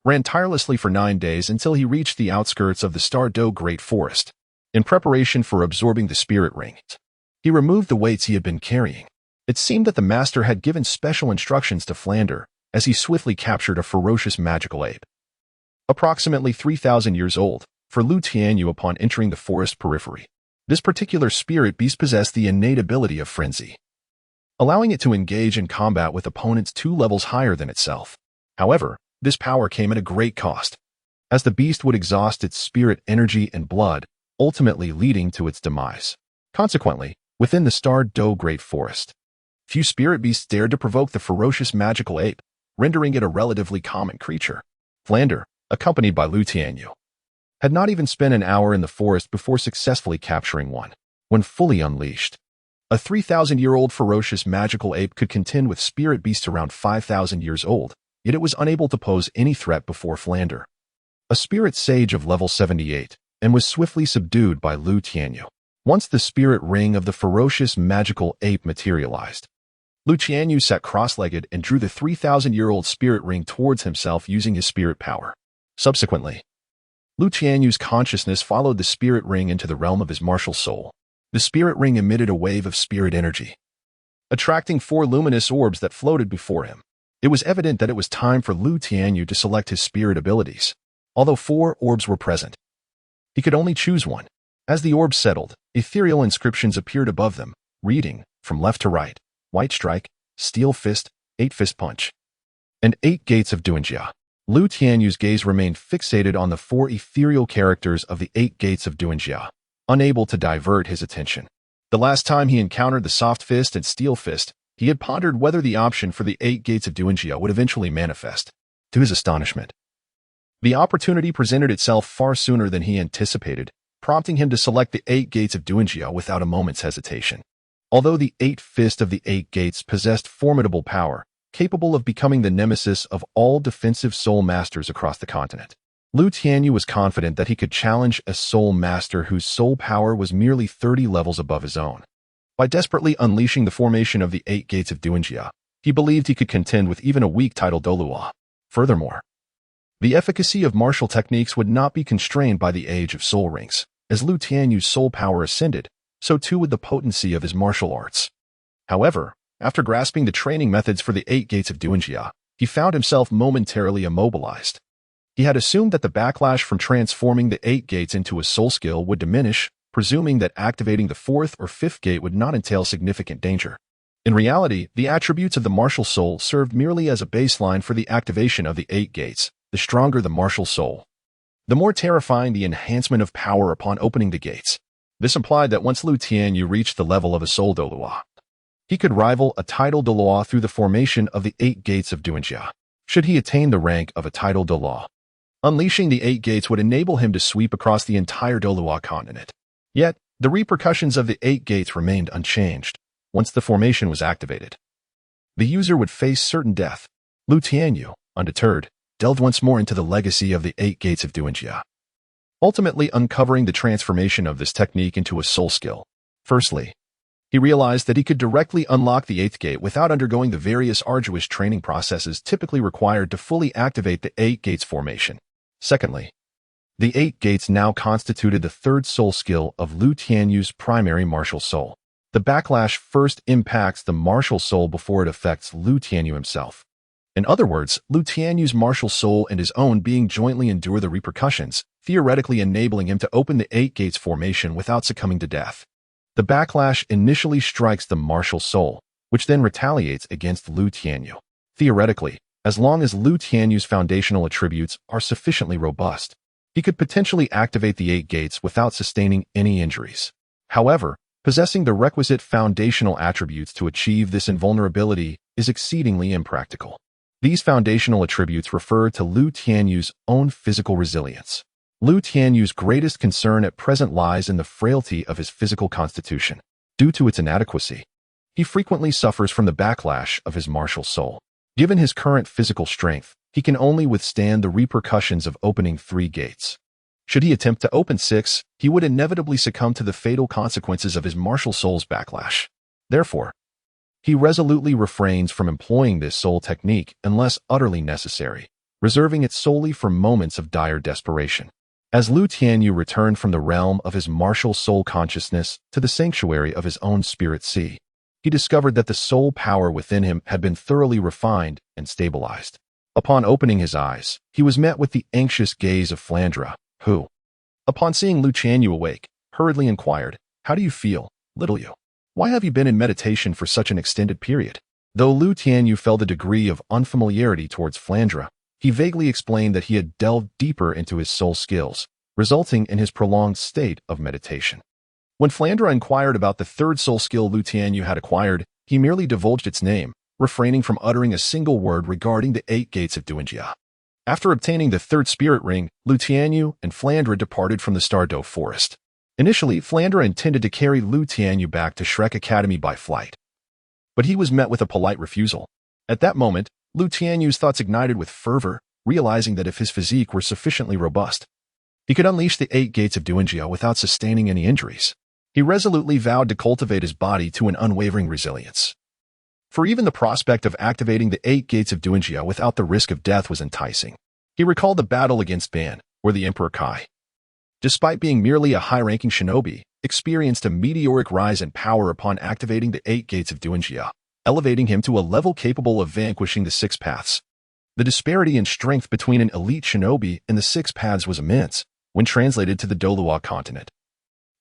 ran tirelessly for 9 days until he reached the outskirts of the Stardow Great Forest. In preparation for absorbing the spirit ring, he removed the weights he had been carrying. It seemed that the master had given special instructions to Flander as he swiftly captured a ferocious magical ape. Approximately 3,000 years old, for Lu Tianyu upon entering the forest periphery. This particular spirit beast possessed the innate ability of frenzy, allowing it to engage in combat with opponents 2 levels higher than itself. However, this power came at a great cost, as the beast would exhaust its spirit energy and blood, ultimately leading to its demise. Consequently, within the starred Do Great Forest, few spirit beasts dared to provoke the ferocious magical ape, rendering it a relatively common creature. Flander, accompanied by Lu Tianyu, had not even spent an hour in the forest before successfully capturing one. When fully unleashed, a 3,000-year-old ferocious magical ape could contend with spirit beasts around 5,000 years old, yet it was unable to pose any threat before Flander, a spirit sage of level 78, and was swiftly subdued by Lu Tianyu. Once the spirit ring of the ferocious magical ape materialized, Lu Tianyu sat cross-legged and drew the 3,000-year-old spirit ring towards himself using his spirit power. Subsequently, Lu Tianyu's consciousness followed the spirit ring into the realm of his martial soul. The spirit ring emitted a wave of spirit energy, attracting 4 luminous orbs that floated before him. It was evident that it was time for Lu Tianyu to select his spirit abilities. Although 4 orbs were present, he could only choose one. As the orbs settled, ethereal inscriptions appeared above them, reading, from left to right, White Strike, Steel Fist, 8 Fist Punch, and 8 Gates of Duanjia. Lu Tianyu's gaze remained fixated on the 4 ethereal characters of the 8 Gates of Duanjia, unable to divert his attention. The last time he encountered the Soft Fist and Steel Fist, he had pondered whether the option for the 8 Gates of Duanjia would eventually manifest. To his astonishment, the opportunity presented itself far sooner than he anticipated, prompting him to select the 8 Gates of Duanjia without a moment's hesitation. Although the 8 Fist of the 8 Gates possessed formidable power, capable of becoming the nemesis of all defensive soul masters across the continent, Lu Tianyu was confident that he could challenge a soul master whose soul power was merely 30 levels above his own. By desperately unleashing the formation of the 8 Gates of Duanjia, he believed he could contend with even a weak title Douluo. Furthermore, the efficacy of martial techniques would not be constrained by the age of soul rings. As Lu Tianyu's soul power ascended, so too would the potency of his martial arts. However, after grasping the training methods for the 8 Gates of Duanjia, he found himself momentarily immobilized. He had assumed that the backlash from transforming the 8 Gates into a soul skill would diminish, presuming that activating the 4th or 5th gate would not entail significant danger. In reality, the attributes of the martial soul served merely as a baseline for the activation of the 8 Gates. The stronger the martial soul, the more terrifying the enhancement of power upon opening the gates. This implied that once Lu Tianyu reached the level of a soul Douluo, he could rival a title Douluo through the formation of the 8 Gates of Duanjia. Should he attain the rank of a title Douluo, unleashing the 8 Gates would enable him to sweep across the entire Douluo continent. Yet, the repercussions of the 8 Gates remained unchanged. Once the formation was activated, the user would face certain death. Lu Tianyu, undeterred, delved once more into the legacy of the 8 Gates of Duanjia, ultimately uncovering the transformation of this technique into a soul skill. Firstly, he realized that he could directly unlock the 8th gate without undergoing the various arduous training processes typically required to fully activate the 8 Gates formation. Secondly, the 8 Gates now constituted the 3rd soul skill of Lu Tianyu's primary martial soul. The backlash first impacts the martial soul before it affects Lu Tianyu himself. In other words, Lu Tianyu's martial soul and his own being jointly endure the repercussions, theoretically enabling him to open the 8 Gates formation without succumbing to death. The backlash initially strikes the martial soul, which then retaliates against Lu Tianyu. Theoretically, as long as Lu Tianyu's foundational attributes are sufficiently robust, he could potentially activate the 8 Gates without sustaining any injuries. However, possessing the requisite foundational attributes to achieve this invulnerability is exceedingly impractical. These foundational attributes refer to Lu Tianyu's own physical resilience. Lu Tianyu's greatest concern at present lies in the frailty of his physical constitution. Due to its inadequacy, he frequently suffers from the backlash of his martial soul. Given his current physical strength, he can only withstand the repercussions of opening 3 gates. Should he attempt to open 6, he would inevitably succumb to the fatal consequences of his martial soul's backlash. Therefore, he resolutely refrains from employing this soul technique unless utterly necessary, reserving it solely for moments of dire desperation. As Lu Tianyu returned from the realm of his martial soul consciousness to the sanctuary of his own spirit sea, he he discovered that the soul power within him had been thoroughly refined and stabilized. Upon opening his eyes, he was met with the anxious gaze of Flandre, who, upon seeing Lu Tianyu awake, hurriedly inquired, "How do you feel, little you? Why have you been in meditation for such an extended period?" Though Lu Tianyu felt a degree of unfamiliarity towards Flandre, he vaguely explained that he had delved deeper into his soul skills, resulting in his prolonged state of meditation. When Flandre inquired about the third soul skill Lu Tianyu had acquired, he merely divulged its name, refraining from uttering a single word regarding the 8 gates of Douluo. After obtaining the third spirit ring, Lu Tianyu and Flandre departed from the Douluo forest. Initially, Flandre intended to carry Lu Tianyu back to Shrek Academy by flight, but he was met with a polite refusal. At that moment, Lu Tianyu's thoughts ignited with fervor, realizing that if his physique were sufficiently robust, he could unleash the 8 gates of Douluo without sustaining any injuries. He resolutely vowed to cultivate his body to an unwavering resilience. For even the prospect of activating the 8 gates of Douluo without the risk of death was enticing. He recalled the battle against Ban, where the Emperor Kai, despite being merely a high-ranking shinobi, experienced a meteoric rise in power upon activating the 8 gates of Douluo, elevating him to a level capable of vanquishing the 6 paths. The disparity in strength between an elite shinobi and the 6 paths was immense when translated to the Douluo continent.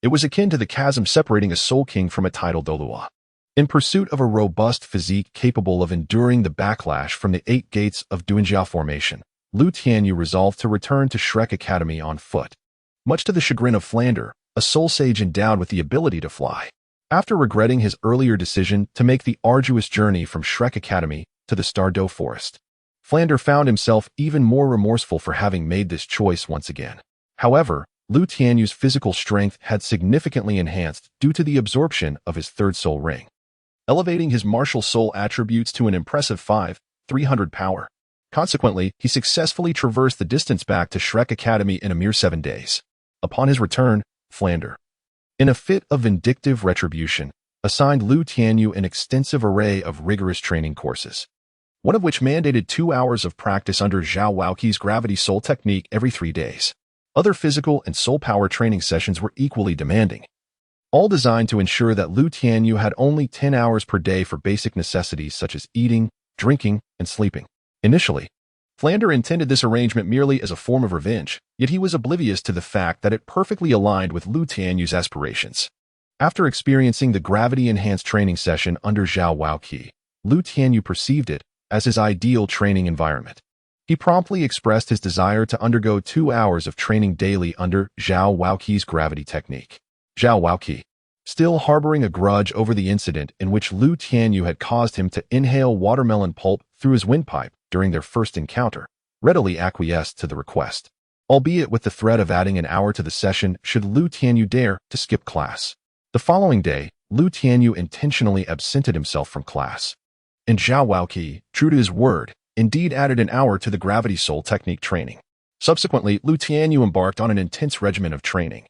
It was akin to the chasm separating a Soul King from a titled Douluo. In pursuit of a robust physique capable of enduring the backlash from the 8 gates of Douluo formation, Lu Tianyu resolved to return to Shrek Academy on foot. Much to the chagrin of Flandre, a soul sage endowed with the ability to fly. After regretting his earlier decision to make the arduous journey from Shrek Academy to the Douluo forest, Flandre found himself even more remorseful for having made this choice once again. However, Lu Tianyu's physical strength had significantly enhanced due to the absorption of his third soul ring, elevating his martial soul attributes to an impressive 5,300 power. Consequently, he successfully traversed the distance back to Shrek Academy in a mere 7 days. Upon his return, Flandre, in a fit of vindictive retribution, assigned Lu Tianyu an extensive array of rigorous training courses, one of which mandated 2 hours of practice under Zhao Waoqi's gravity soul technique every 3 days. Other physical and soul power training sessions were equally demanding, all designed to ensure that Lu Tianyu had only 10 hours per day for basic necessities such as eating, drinking, and sleeping. Initially, Flandre intended this arrangement merely as a form of revenge, yet he was oblivious to the fact that it perfectly aligned with Lu Tianyu's aspirations. After experiencing the gravity-enhanced training session under Zhao Waoqi, Lu Tianyu perceived it as his ideal training environment. He promptly expressed his desire to undergo 2 hours of training daily under Zhao Waoqi's gravity technique. Zhao Waoqi, still harboring a grudge over the incident in which Lu Tianyu had caused him to inhale watermelon pulp through his windpipe during their first encounter, readily acquiesced to the request, albeit with the threat of adding an hour to the session should Lu Tianyu dare to skip class. The following day, Lu Tianyu intentionally absented himself from class, and Zhao Waoqi, true to his word, indeed added an hour to the gravity soul technique training. Subsequently, Lu Tianyu embarked on an intense regimen of training,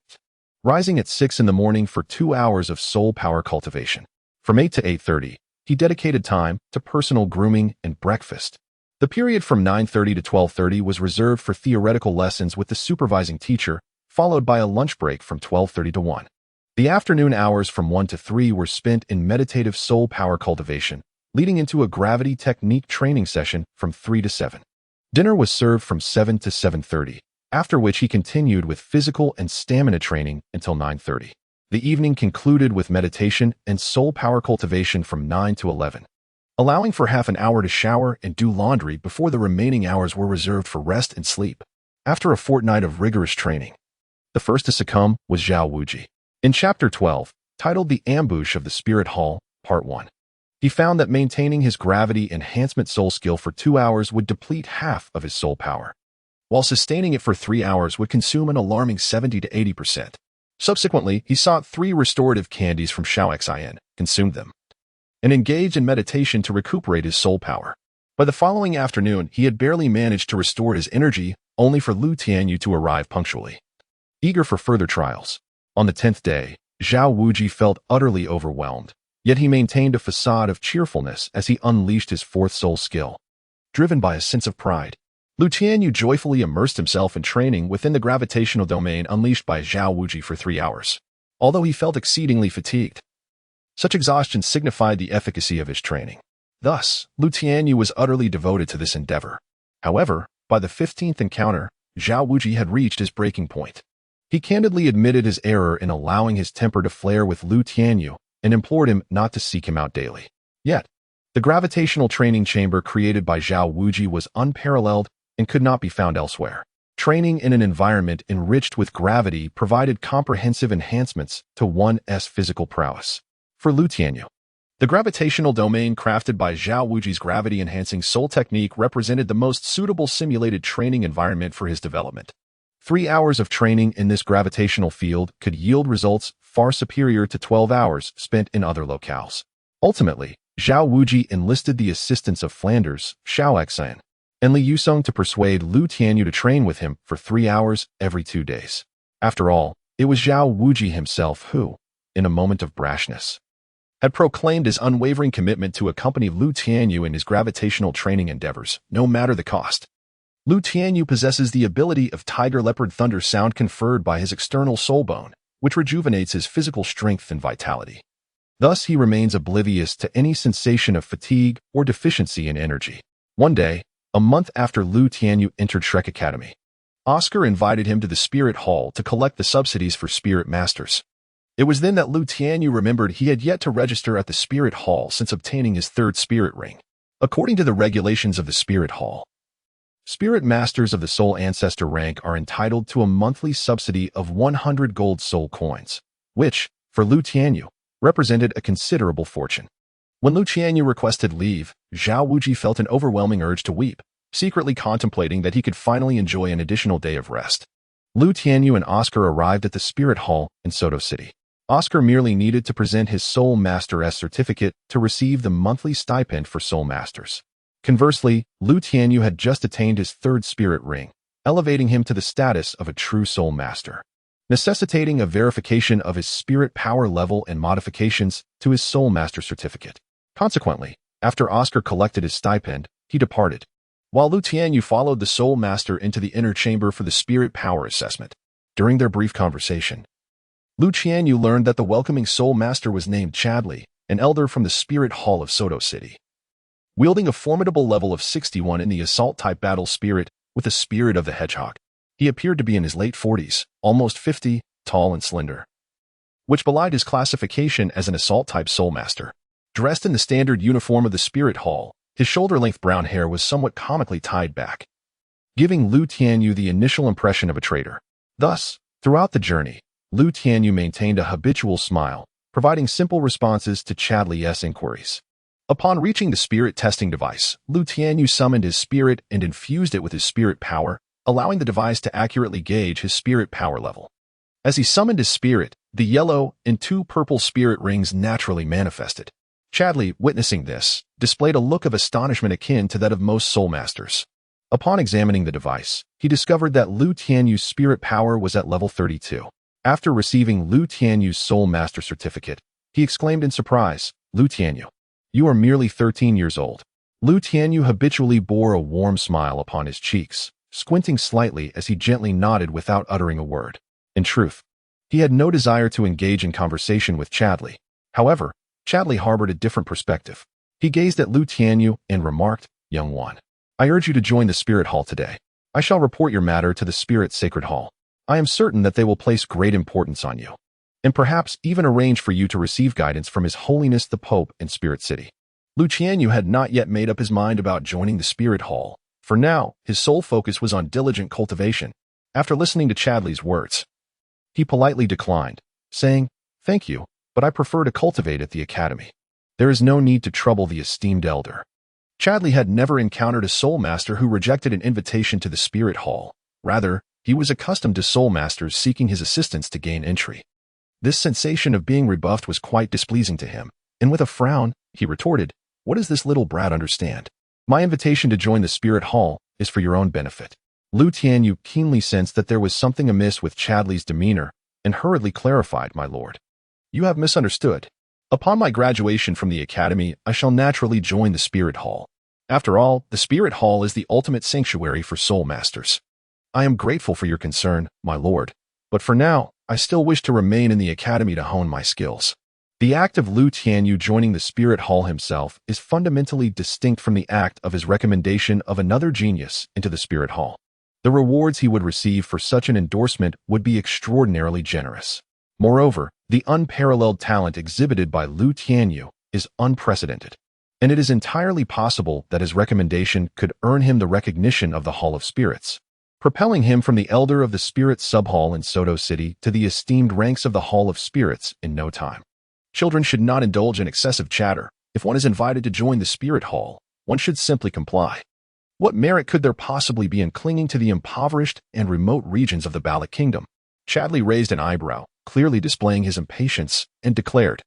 rising at 6 in the morning for 2 hours of soul power cultivation. From 8 to 8:30, he dedicated time to personal grooming and breakfast. The period from 9:30 to 12:30 was reserved for theoretical lessons with the supervising teacher, followed by a lunch break from 12:30 to 1. The afternoon hours from 1 to 3 were spent in meditative soul power cultivation, leading into a gravity technique training session from 3 to 7. Dinner was served from 7 to 7:30, after which he continued with physical and stamina training until 9:30. The evening concluded with meditation and soul power cultivation from 9 to 11. Allowing for half an hour to shower and do laundry before the remaining hours were reserved for rest and sleep. After a fortnight of rigorous training, the first to succumb was Zhao Wuji. In Chapter 12, titled The Ambush of the Spirit Hall, Part 1, he found that maintaining his gravity enhancement soul skill for 2 hours would deplete half of his soul power, while sustaining it for 3 hours would consume an alarming 70 to 80%. Subsequently, he sought 3 restorative candies from Xiao Xin, consumed them, and engaged in meditation to recuperate his soul power. By the following afternoon, he had barely managed to restore his energy, only for Lu Tianyu to arrive punctually, eager for further trials. On the 10th day, Zhao Wuji felt utterly overwhelmed, yet he maintained a facade of cheerfulness as he unleashed his 4th soul skill. Driven by a sense of pride, Lu Tianyu joyfully immersed himself in training within the gravitational domain unleashed by Zhao Wuji for 3 hours. Although he felt exceedingly fatigued, Such exhaustion signified the efficacy of his training. Thus, Lu Tianyu was utterly devoted to this endeavor. However, by the 15th encounter, Zhao Wuji had reached his breaking point. He candidly admitted his error in allowing his temper to flare with Lu Tianyu and implored him not to seek him out daily. Yet, the gravitational training chamber created by Zhao Wuji was unparalleled and could not be found elsewhere. Training in an environment enriched with gravity provided comprehensive enhancements to one's physical prowess. For Lu Tianyu, the gravitational domain crafted by Zhao Wuji's gravity-enhancing soul technique represented the most suitable simulated training environment for his development. 3 hours of training in this gravitational field could yield results far superior to 12 hours spent in other locales. Ultimately, Zhao Wuji enlisted the assistance of Flanders, Xiao Exan, and Li Yusong to persuade Lu Tianyu to train with him for 3 hours every 2 days. After all, it was Zhao Wuji himself who, in a moment of brashness, had proclaimed his unwavering commitment to accompany Lu Tianyu in his gravitational training endeavors, no matter the cost. Lu Tianyu possesses the ability of Tiger Leopard Thunder Sound conferred by his external soul bone, which rejuvenates his physical strength and vitality. Thus, he remains oblivious to any sensation of fatigue or deficiency in energy. One day, a month after Lu Tianyu entered Shrek Academy, Oscar invited him to the Spirit Hall to collect the subsidies for Spirit Masters. It was then that Lu Tianyu remembered he had yet to register at the Spirit Hall since obtaining his 3rd Spirit Ring. According to the regulations of the Spirit Hall, Spirit Masters of the Soul Ancestor rank are entitled to a monthly subsidy of 100 gold soul coins, which, for Lu Tianyu, represented a considerable fortune. When Lu Tianyu requested leave, Zhao Wuji felt an overwhelming urge to weep, secretly contemplating that he could finally enjoy an additional day of rest. Lu Tianyu and Oscar arrived at the Spirit Hall in Soto City. Oscar merely needed to present his Soul Master's certificate to receive the monthly stipend for Soul Masters. Conversely, Lu Tianyu had just attained his 3rd Spirit Ring, elevating him to the status of a true Soul Master, necessitating a verification of his spirit power level and modifications to his Soul Master certificate. Consequently, after Oscar collected his stipend, he departed, while Lu Tianyu followed the Soul Master into the inner chamber for the spirit power assessment. During their brief conversation, Lu Tianyu learned that the welcoming Soul Master was named Chadley, an elder from the Spirit Hall of Soto City. Wielding a formidable level of 61 in the Assault-type battle spirit with the spirit of the hedgehog, he appeared to be in his late 40s, almost 50, tall and slender, which belied his classification as an Assault-type Soul Master. Dressed in the standard uniform of the Spirit Hall, his shoulder-length brown hair was somewhat comically tied back, giving Lu Tianyu the initial impression of a traitor. Thus, throughout the journey, Lu Tianyu maintained a habitual smile, providing simple responses to Chadley's inquiries. Upon reaching the spirit testing device, Lu Tianyu summoned his spirit and infused it with his spirit power, allowing the device to accurately gauge his spirit power level. As he summoned his spirit, the yellow and 2 purple spirit rings naturally manifested. Chadley, witnessing this, displayed a look of astonishment akin to that of most Soul Masters. Upon examining the device, he discovered that Lu Tianyu's spirit power was at level 32. After receiving Lu Tianyu's Soul Master certificate, he exclaimed in surprise, "Lu Tianyu, you are merely 13 years old." Lu Tianyu habitually bore a warm smile upon his cheeks, squinting slightly as he gently nodded without uttering a word. In truth, he had no desire to engage in conversation with Chadley. However, Chadley harbored a different perspective. He gazed at Lu Tianyu and remarked, "Young one, I urge you to join the Spirit Hall today. I shall report your matter to the Spirit Sacred Hall. I am certain that they will place great importance on you, and perhaps even arrange for you to receive guidance from His Holiness the Pope in Spirit City." Lu Tianyu had not yet made up his mind about joining the Spirit Hall. For now, his sole focus was on diligent cultivation. After listening to Chadley's words, he politely declined, saying, "Thank you, but I prefer to cultivate at the academy. There is no need to trouble the esteemed elder." Chadley had never encountered a Soul Master who rejected an invitation to the Spirit Hall. Rather, he was accustomed to Soul Masters seeking his assistance to gain entry. This sensation of being rebuffed was quite displeasing to him, and with a frown, he retorted, "What does this little brat understand? My invitation to join the Spirit Hall is for your own benefit." Lu Tianyu keenly sensed that there was something amiss with Chadley's demeanor and hurriedly clarified, "My lord, you have misunderstood. Upon my graduation from the academy, I shall naturally join the Spirit Hall. After all, the Spirit Hall is the ultimate sanctuary for Soul Masters. I am grateful for your concern, my lord, but for now, I still wish to remain in the academy to hone my skills." The act of Lu Tianyu joining the Spirit Hall himself is fundamentally distinct from the act of his recommendation of another genius into the Spirit Hall. The rewards he would receive for such an endorsement would be extraordinarily generous. Moreover, the unparalleled talent exhibited by Lu Tianyu is unprecedented, and it is entirely possible that his recommendation could earn him the recognition of the Hall of Spirits, propelling him from the elder of the Spirit Subhall in Soto City to the esteemed ranks of the Hall of Spirits in no time. Children should not indulge in excessive chatter. If one is invited to join the Spirit Hall, one should simply comply. What merit could there possibly be in clinging to the impoverished and remote regions of the Bala Kingdom? Chadley raised an eyebrow, clearly displaying his impatience, and declared,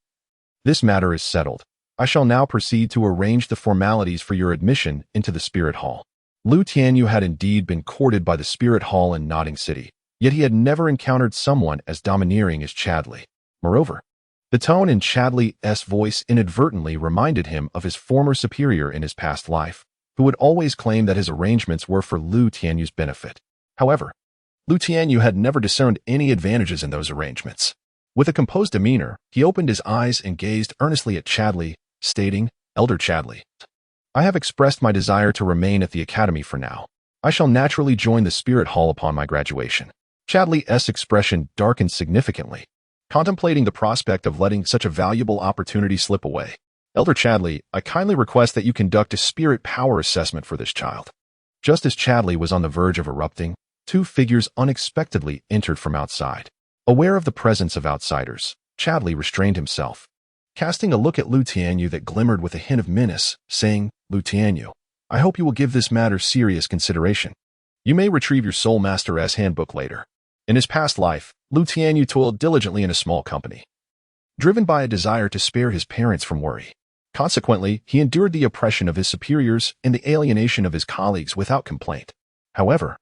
"This matter is settled. I shall now proceed to arrange the formalities for your admission into the Spirit Hall." Lu Tianyu had indeed been courted by the Spirit Hall in Notting City, yet he had never encountered someone as domineering as Chadley. Moreover, the tone in Chadley's voice inadvertently reminded him of his former superior in his past life, who would always claim that his arrangements were for Lu Tianyu's benefit. However, Lu Tianyu had never discerned any advantages in those arrangements. With a composed demeanor, he opened his eyes and gazed earnestly at Chadley, stating, "Elder Chadley, I have expressed my desire to remain at the academy for now. I shall naturally join the Spirit Hall upon my graduation." Chadley's expression darkened significantly, contemplating the prospect of letting such a valuable opportunity slip away. "Elder Chadley, I kindly request that you conduct a spirit power assessment for this child." Just as Chadley was on the verge of erupting, two figures unexpectedly entered from outside. Aware of the presence of outsiders, Chadley restrained himself, casting a look at Lu Tianyu that glimmered with a hint of menace, saying, "Lu Tianyu, I hope you will give this matter serious consideration. You may retrieve your Soul Master's handbook later." In his past life, Lu Tianyu toiled diligently in a small company, driven by a desire to spare his parents from worry. Consequently, he endured the oppression of his superiors and the alienation of his colleagues without complaint. However,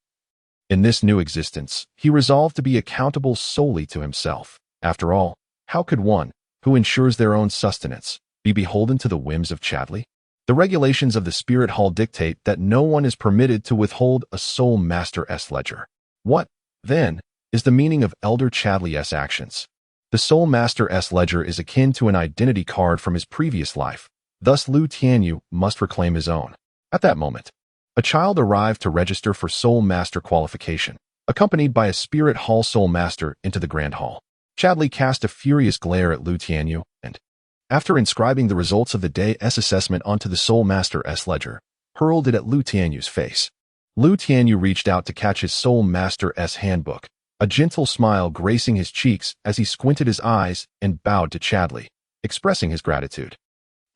in this new existence, he resolved to be accountable solely to himself. After all, how could one, who ensures their own sustenance, be beholden to the whims of Chadley? The regulations of the Spirit Hall dictate that no one is permitted to withhold a Soul Master's ledger. What, then, is the meaning of Elder Chadley's actions? The Soul Master's ledger is akin to an identity card from his previous life. Thus, Lu Tianyu must reclaim his own. At that moment, a child arrived to register for Soul Master qualification, accompanied by a Spirit Hall Soul Master into the Grand Hall. Chadley cast a furious glare at Lu Tianyu and, after inscribing the results of the day's assessment onto the Soul Master's ledger, hurled it at Lu Tianyu's face. Lu Tianyu reached out to catch his Soul Master's handbook, a gentle smile gracing his cheeks as he squinted his eyes and bowed to Chadley, expressing his gratitude.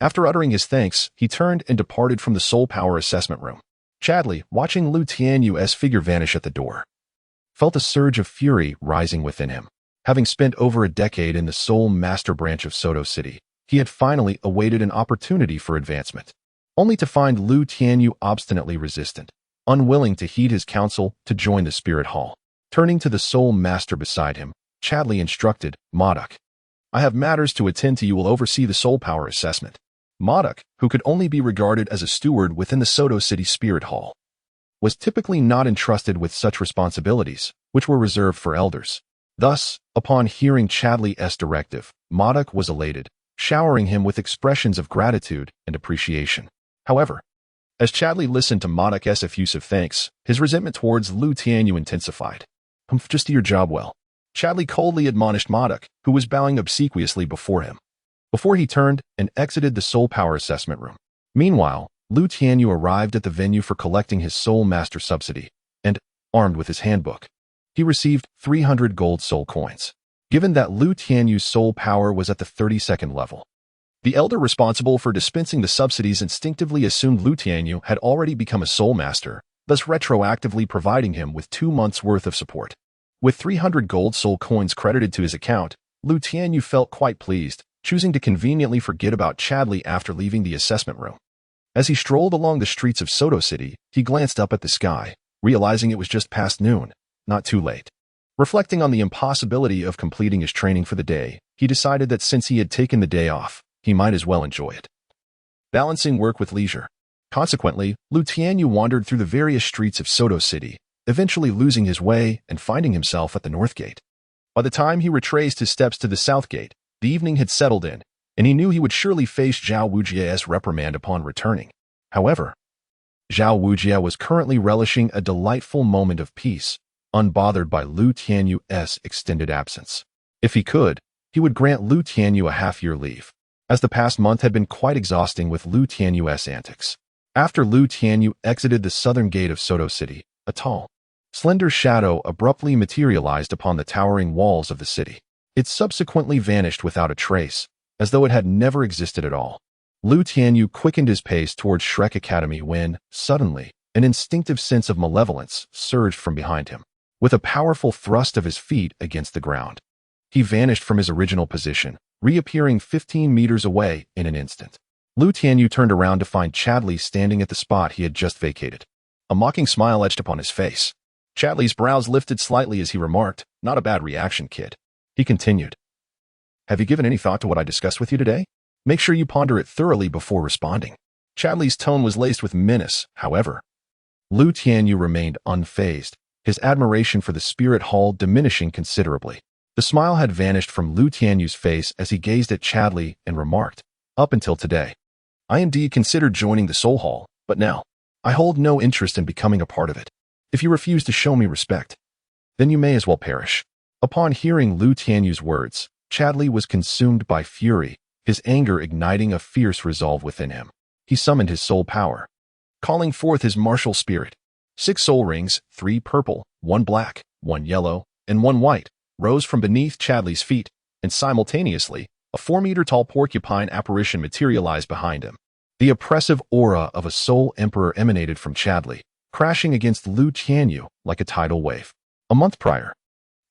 After uttering his thanks, he turned and departed from the Soul Power Assessment Room. Chadley, watching Lu Tianyu's figure vanish at the door, felt a surge of fury rising within him. Having spent over a decade in the Soul Master branch of Soto City, he had finally awaited an opportunity for advancement, only to find Lu Tianyu obstinately resistant, unwilling to heed his counsel to join the Spirit Hall. Turning to the Soul Master beside him, Chadley instructed, "Modok, I have matters to attend to. You will oversee the Soul Power Assessment." Modok, who could only be regarded as a steward within the Soto City Spirit Hall, was typically not entrusted with such responsibilities, which were reserved for elders. Thus, upon hearing Chadley's directive, Modok was elated, showering him with expressions of gratitude and appreciation. However, as Chadley listened to Modok's effusive thanks, his resentment towards Lu Tianyu intensified. "Just do your job well." Chadley coldly admonished Modok, who was bowing obsequiously before him, before he turned and exited the Soul Power Assessment Room. Meanwhile, Lu Tianyu arrived at the venue for collecting his Soul Master subsidy, and, armed with his handbook, he received 300 gold soul coins. Given that Lu Tianyu's soul power was at the 32nd level, the elder responsible for dispensing the subsidies instinctively assumed Lu Tianyu had already become a Soul Master, thus retroactively providing him with 2 months' worth of support. With 300 gold soul coins credited to his account, Lu Tianyu felt quite pleased, choosing to conveniently forget about Chadley after leaving the assessment room. As he strolled along the streets of Soto City, he glanced up at the sky, realizing it was just past noon, not too late. Reflecting on the impossibility of completing his training for the day, he decided that since he had taken the day off, he might as well enjoy it. Balancing work with leisure. Consequently, Lu Tianyu wandered through the various streets of Soto City, eventually losing his way and finding himself at the North Gate. By the time he retraced his steps to the South Gate, The evening had settled in, and he knew he would surely face Zhao Wujia's reprimand upon returning. However, Zhao Wujia was currently relishing a delightful moment of peace, unbothered by Lu Tianyu's extended absence. If he could, he would grant Lu Tianyu a half-year leave, as the past month had been quite exhausting with Lu Tianyu's antics. After Lu Tianyu exited the southern gate of Soto City, a tall, slender shadow abruptly materialized upon the towering walls of the city. It subsequently vanished without a trace, as though it had never existed at all. Lu Tianyu quickened his pace towards Shrek Academy when, suddenly, an instinctive sense of malevolence surged from behind him. With a powerful thrust of his feet against the ground, he vanished from his original position, reappearing 15 meters away in an instant. Lu Tianyu turned around to find Chadley standing at the spot he had just vacated. A mocking smile etched upon his face. Chadley's brows lifted slightly as he remarked, "Not a bad reaction, kid." He continued, "Have you given any thought to what I discussed with you today? Make sure you ponder it thoroughly before responding." Chadley's tone was laced with menace, however. Lu Tianyu remained unfazed, his admiration for the spirit hall diminishing considerably. The smile had vanished from Lu Tianyu's face as he gazed at Chadley and remarked, "Up until today, I indeed considered joining the Soul Hall, but now, I hold no interest in becoming a part of it. If you refuse to show me respect, then you may as well perish." Upon hearing Lu Tianyu's words, Chadley was consumed by fury, his anger igniting a fierce resolve within him. He summoned his soul power, calling forth his martial spirit. 6 soul rings, 3 purple, 1 black, 1 yellow, and 1 white, rose from beneath Chadley's feet, and simultaneously, a 4-meter-tall porcupine apparition materialized behind him. The oppressive aura of a soul emperor emanated from Chadley, crashing against Lu Tianyu like a tidal wave. A month prior,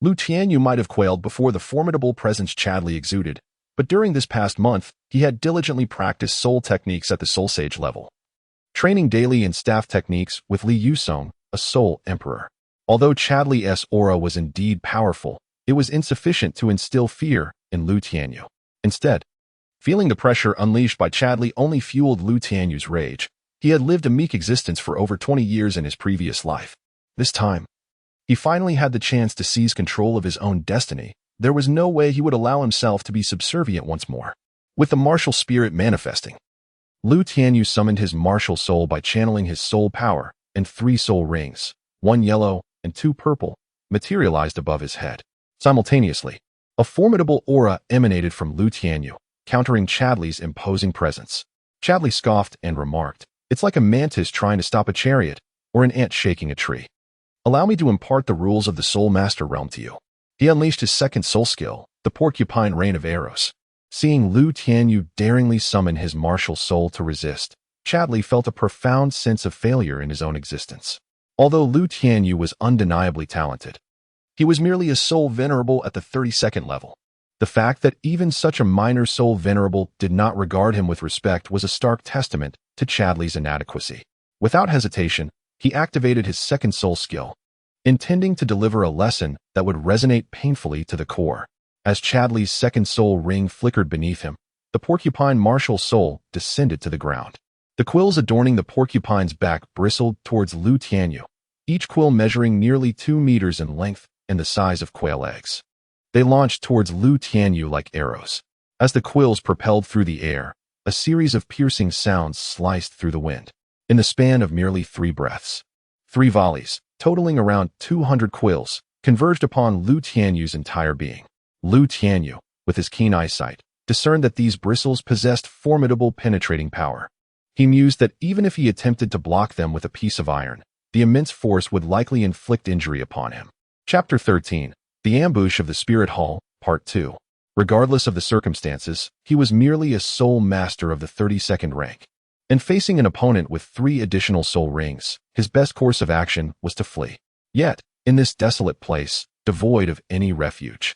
Lu Tianyu might have quailed before the formidable presence Chadley exuded, but during this past month, he had diligently practiced soul techniques at the Soul Sage level, training daily in staff techniques with Li Yusong, a soul emperor. Although Chadley's aura was indeed powerful, it was insufficient to instill fear in Lu Tianyu. Instead, feeling the pressure unleashed by Chadley only fueled Lu Tianyu's rage. He had lived a meek existence for over 20 years in his previous life. This time, he finally had the chance to seize control of his own destiny. There was no way he would allow himself to be subservient once more. With the martial spirit manifesting, Lu Tianyu summoned his martial soul by channeling his soul power, and 3 soul rings, 1 yellow and 2 purple, materialized above his head. Simultaneously, a formidable aura emanated from Lu Tianyu, countering Chadley's imposing presence. Chadley scoffed and remarked, "It's like a mantis trying to stop a chariot, or an ant shaking a tree. Allow me to impart the rules of the Soul Master Realm to you." He unleashed his second soul skill, the Porcupine Rain of Arrows. Seeing Lu Tianyu daringly summon his martial soul to resist, Chadley felt a profound sense of failure in his own existence. Although Lu Tianyu was undeniably talented, he was merely a soul venerable at the 32nd level. The fact that even such a minor soul venerable did not regard him with respect was a stark testament to Chadley's inadequacy. Without hesitation, he activated his second soul skill, intending to deliver a lesson that would resonate painfully to the core. As Chadley's second soul ring flickered beneath him, the porcupine martial soul descended to the ground. The quills adorning the porcupine's back bristled towards Lu Tianyu, each quill measuring nearly 2 meters in length and the size of quail eggs. They launched towards Lu Tianyu like arrows. As the quills propelled through the air, a series of piercing sounds sliced through the wind. In the span of merely 3 breaths, 3 volleys, totaling around 200 quills, converged upon Lu Tianyu's entire being. Lu Tianyu, with his keen eyesight, discerned that these bristles possessed formidable penetrating power. He mused that even if he attempted to block them with a piece of iron, the immense force would likely inflict injury upon him. Chapter 13. The Ambush of the Spirit Hall, Part 2. Regardless of the circumstances, he was merely a soul master of the 32nd rank. And facing an opponent with 3 additional soul rings, his best course of action was to flee. Yet, in this desolate place, devoid of any refuge,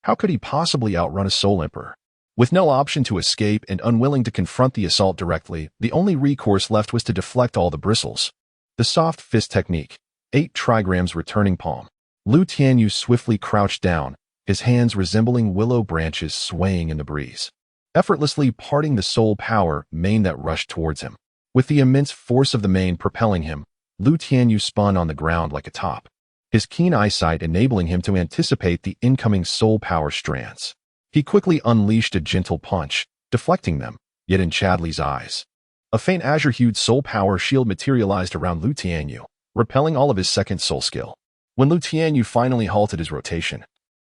how could he possibly outrun a soul emperor? With no option to escape and unwilling to confront the assault directly, the only recourse left was to deflect all the bristles. The soft fist technique, 8 trigrams returning palm. Lu Tianyu swiftly crouched down, his hands resembling willow branches swaying in the breeze, effortlessly parting the soul power mane that rushed towards him. With the immense force of the mane propelling him, Lu Tianyu spun on the ground like a top, his keen eyesight enabling him to anticipate the incoming soul power strands. He quickly unleashed a gentle punch, deflecting them, yet in Chadley's eyes. A faint azure-hued soul power shield materialized around Lu Tianyu, repelling all of his second soul skill. When Lu Tianyu finally halted his rotation,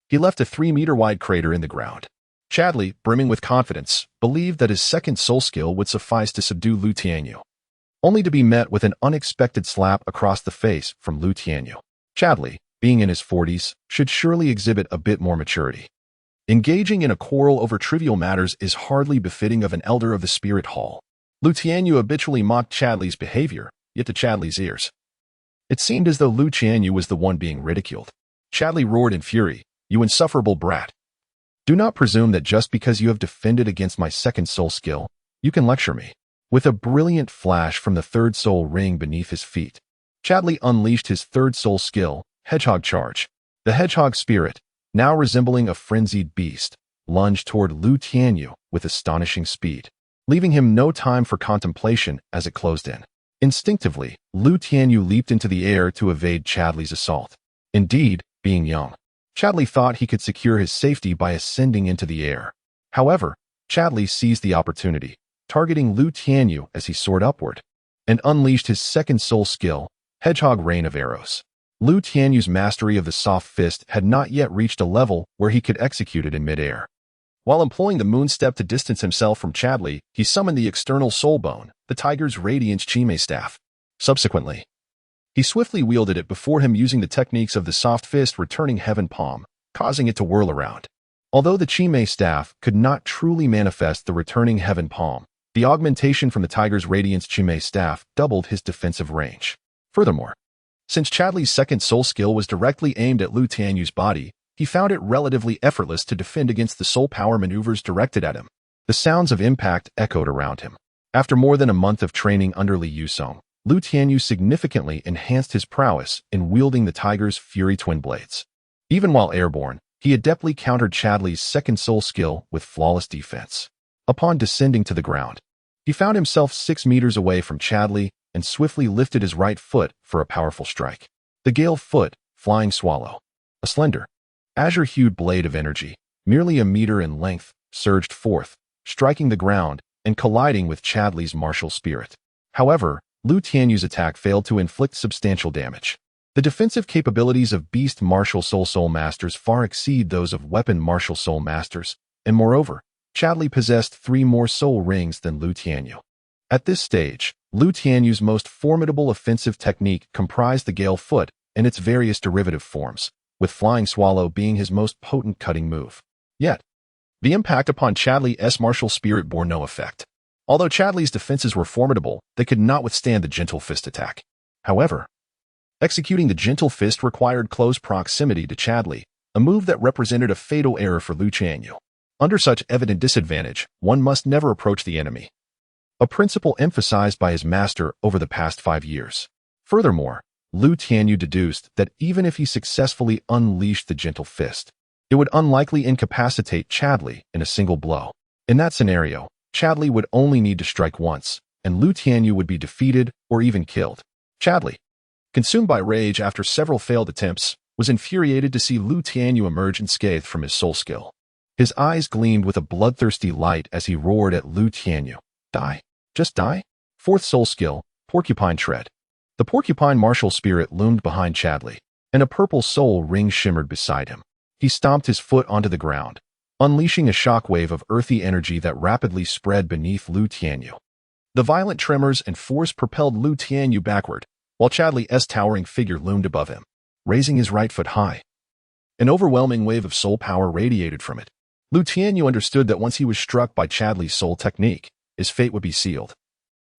he left a 3-meter-wide crater in the ground. Chadley, brimming with confidence, believed that his second soul skill would suffice to subdue Lu Tianyu, only to be met with an unexpected slap across the face from Lu Tianyu. Chadley, being in his 40s, should surely exhibit a bit more maturity. Engaging in a quarrel over trivial matters is hardly befitting of an elder of the Spirit Hall. Lu Tianyu habitually mocked Chadley's behavior, yet to Chadley's ears, it seemed as though Lu Tianyu was the one being ridiculed. Chadley roared in fury, "You insufferable brat! Do not presume that just because you have defended against my second soul skill, you can lecture me." With a brilliant flash from the third soul ring beneath his feet, Chadley unleashed his third soul skill, Hedgehog Charge. The hedgehog spirit, now resembling a frenzied beast, lunged toward Lu Tianyu with astonishing speed, leaving him no time for contemplation as it closed in. Instinctively, Lu Tianyu leaped into the air to evade Chadley's assault. Indeed, being young, Chadley thought he could secure his safety by ascending into the air. However, Chadley seized the opportunity, targeting Lu Tianyu as he soared upward, and unleashed his second soul skill, Hedgehog Rain of Arrows. Lu Tianyu's mastery of the soft fist had not yet reached a level where he could execute it in midair. While employing the moon step to distance himself from Chadley, he summoned the external soul bone, the tiger's radiance Chime staff. Subsequently, he swiftly wielded it before him using the techniques of the soft fist returning heaven palm, causing it to whirl around. Although the Chime staff could not truly manifest the returning heaven palm, the augmentation from the tiger's radiance Chime staff doubled his defensive range. Furthermore, since Chadley's second soul skill was directly aimed at Lu Tianyu's body, he found it relatively effortless to defend against the soul power maneuvers directed at him. The sounds of impact echoed around him. After more than a month of training under Li Yusong, Lu Tianyu significantly enhanced his prowess in wielding the tiger's fury twin blades. Even while airborne, he adeptly countered Chadley's second soul skill with flawless defense. Upon descending to the ground, he found himself 6 meters away from Chadley and swiftly lifted his right foot for a powerful strike. The Gale Foot, Flying Swallow, a slender, azure-hued blade of energy, merely a meter in length, surged forth, striking the ground and colliding with Chadley's martial spirit. However, Lu Tianyu's attack failed to inflict substantial damage. The defensive capabilities of Beast Martial Soul Masters far exceed those of Weapon Martial Soul Masters, and moreover, Chadley possessed 3 more soul rings than Lu Tianyu. At this stage, Lu Tianyu's most formidable offensive technique comprised the Gale Foot and its various derivative forms, with Flying Swallow being his most potent cutting move. Yet, the impact upon Chadley's martial spirit bore no effect. Although Chadley's defenses were formidable, they could not withstand the Gentle Fist attack. However, executing the Gentle Fist required close proximity to Chadley, a move that represented a fatal error for Lu Tianyu. Under such evident disadvantage, one must never approach the enemy, a principle emphasized by his master over the past 5 years. Furthermore, Lu Tianyu deduced that even if he successfully unleashed the Gentle Fist, it would unlikely incapacitate Chadley in a single blow. In that scenario, Chadley would only need to strike once, and Lu Tianyu would be defeated or even killed. Chadley, consumed by rage after several failed attempts, was infuriated to see Lu Tianyu emerge unscathed from his soul skill. His eyes gleamed with a bloodthirsty light as he roared at Lu Tianyu. Die. Just die? 4th soul skill, Porcupine Tread. The porcupine martial spirit loomed behind Chadley, and a purple soul ring shimmered beside him. He stomped his foot onto the ground, unleashing a shockwave of earthy energy that rapidly spread beneath Lu Tianyu. The violent tremors and force propelled Lu Tianyu backward, while Chadley's towering figure loomed above him, raising his right foot high. An overwhelming wave of soul power radiated from it. Lu Tianyu understood that once he was struck by Chadley's soul technique, his fate would be sealed.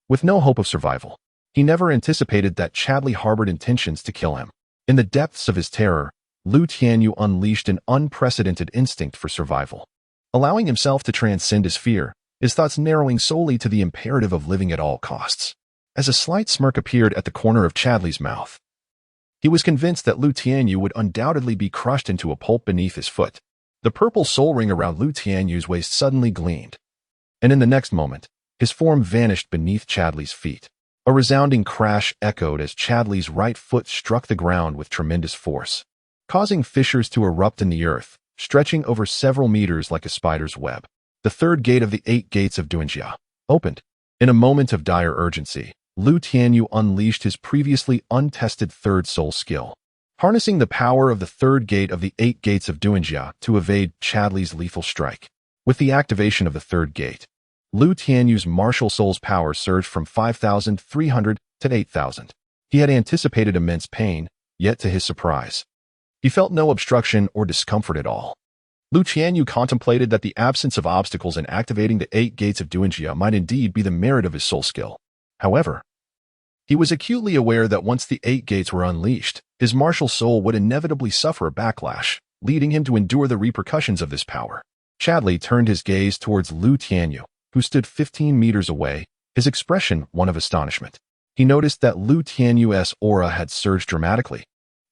With no hope of survival, he never anticipated that Chadley harbored intentions to kill him. In the depths of his terror, Lu Tianyu unleashed an unprecedented instinct for survival. Allowing himself to transcend his fear, his thoughts narrowing solely to the imperative of living at all costs. As a slight smirk appeared at the corner of Chadley's mouth, he was convinced that Lu Tianyu would undoubtedly be crushed into a pulp beneath his foot. The purple soul ring around Lu Tianyu's waist suddenly gleamed, and in the next moment, his form vanished beneath Chadley's feet. A resounding crash echoed as Chadley's right foot struck the ground with tremendous force, causing fissures to erupt in the earth stretching over several meters like a spider's web. The third gate of the 8 gates of Tianheng opened. In a moment of dire urgency, Lu Tianyu unleashed his previously untested third soul skill, harnessing the power of the third gate of the 8 gates of Tianheng to evade Chadley's lethal strike. With the activation of the third gate, Lu Tianyu's martial soul's power surged from 5,300 to 8,000. He had anticipated immense pain, yet to his surprise, he felt no obstruction or discomfort at all. Lu Tianyu contemplated that the absence of obstacles in activating the 8 gates of Tianheng might indeed be the merit of his soul skill. However, he was acutely aware that once the 8 gates were unleashed, his martial soul would inevitably suffer a backlash, leading him to endure the repercussions of this power. Chadley turned his gaze towards Lu Tianyu, who stood 15 meters away, his expression one of astonishment. He noticed that Lu Tianyu's aura had surged dramatically,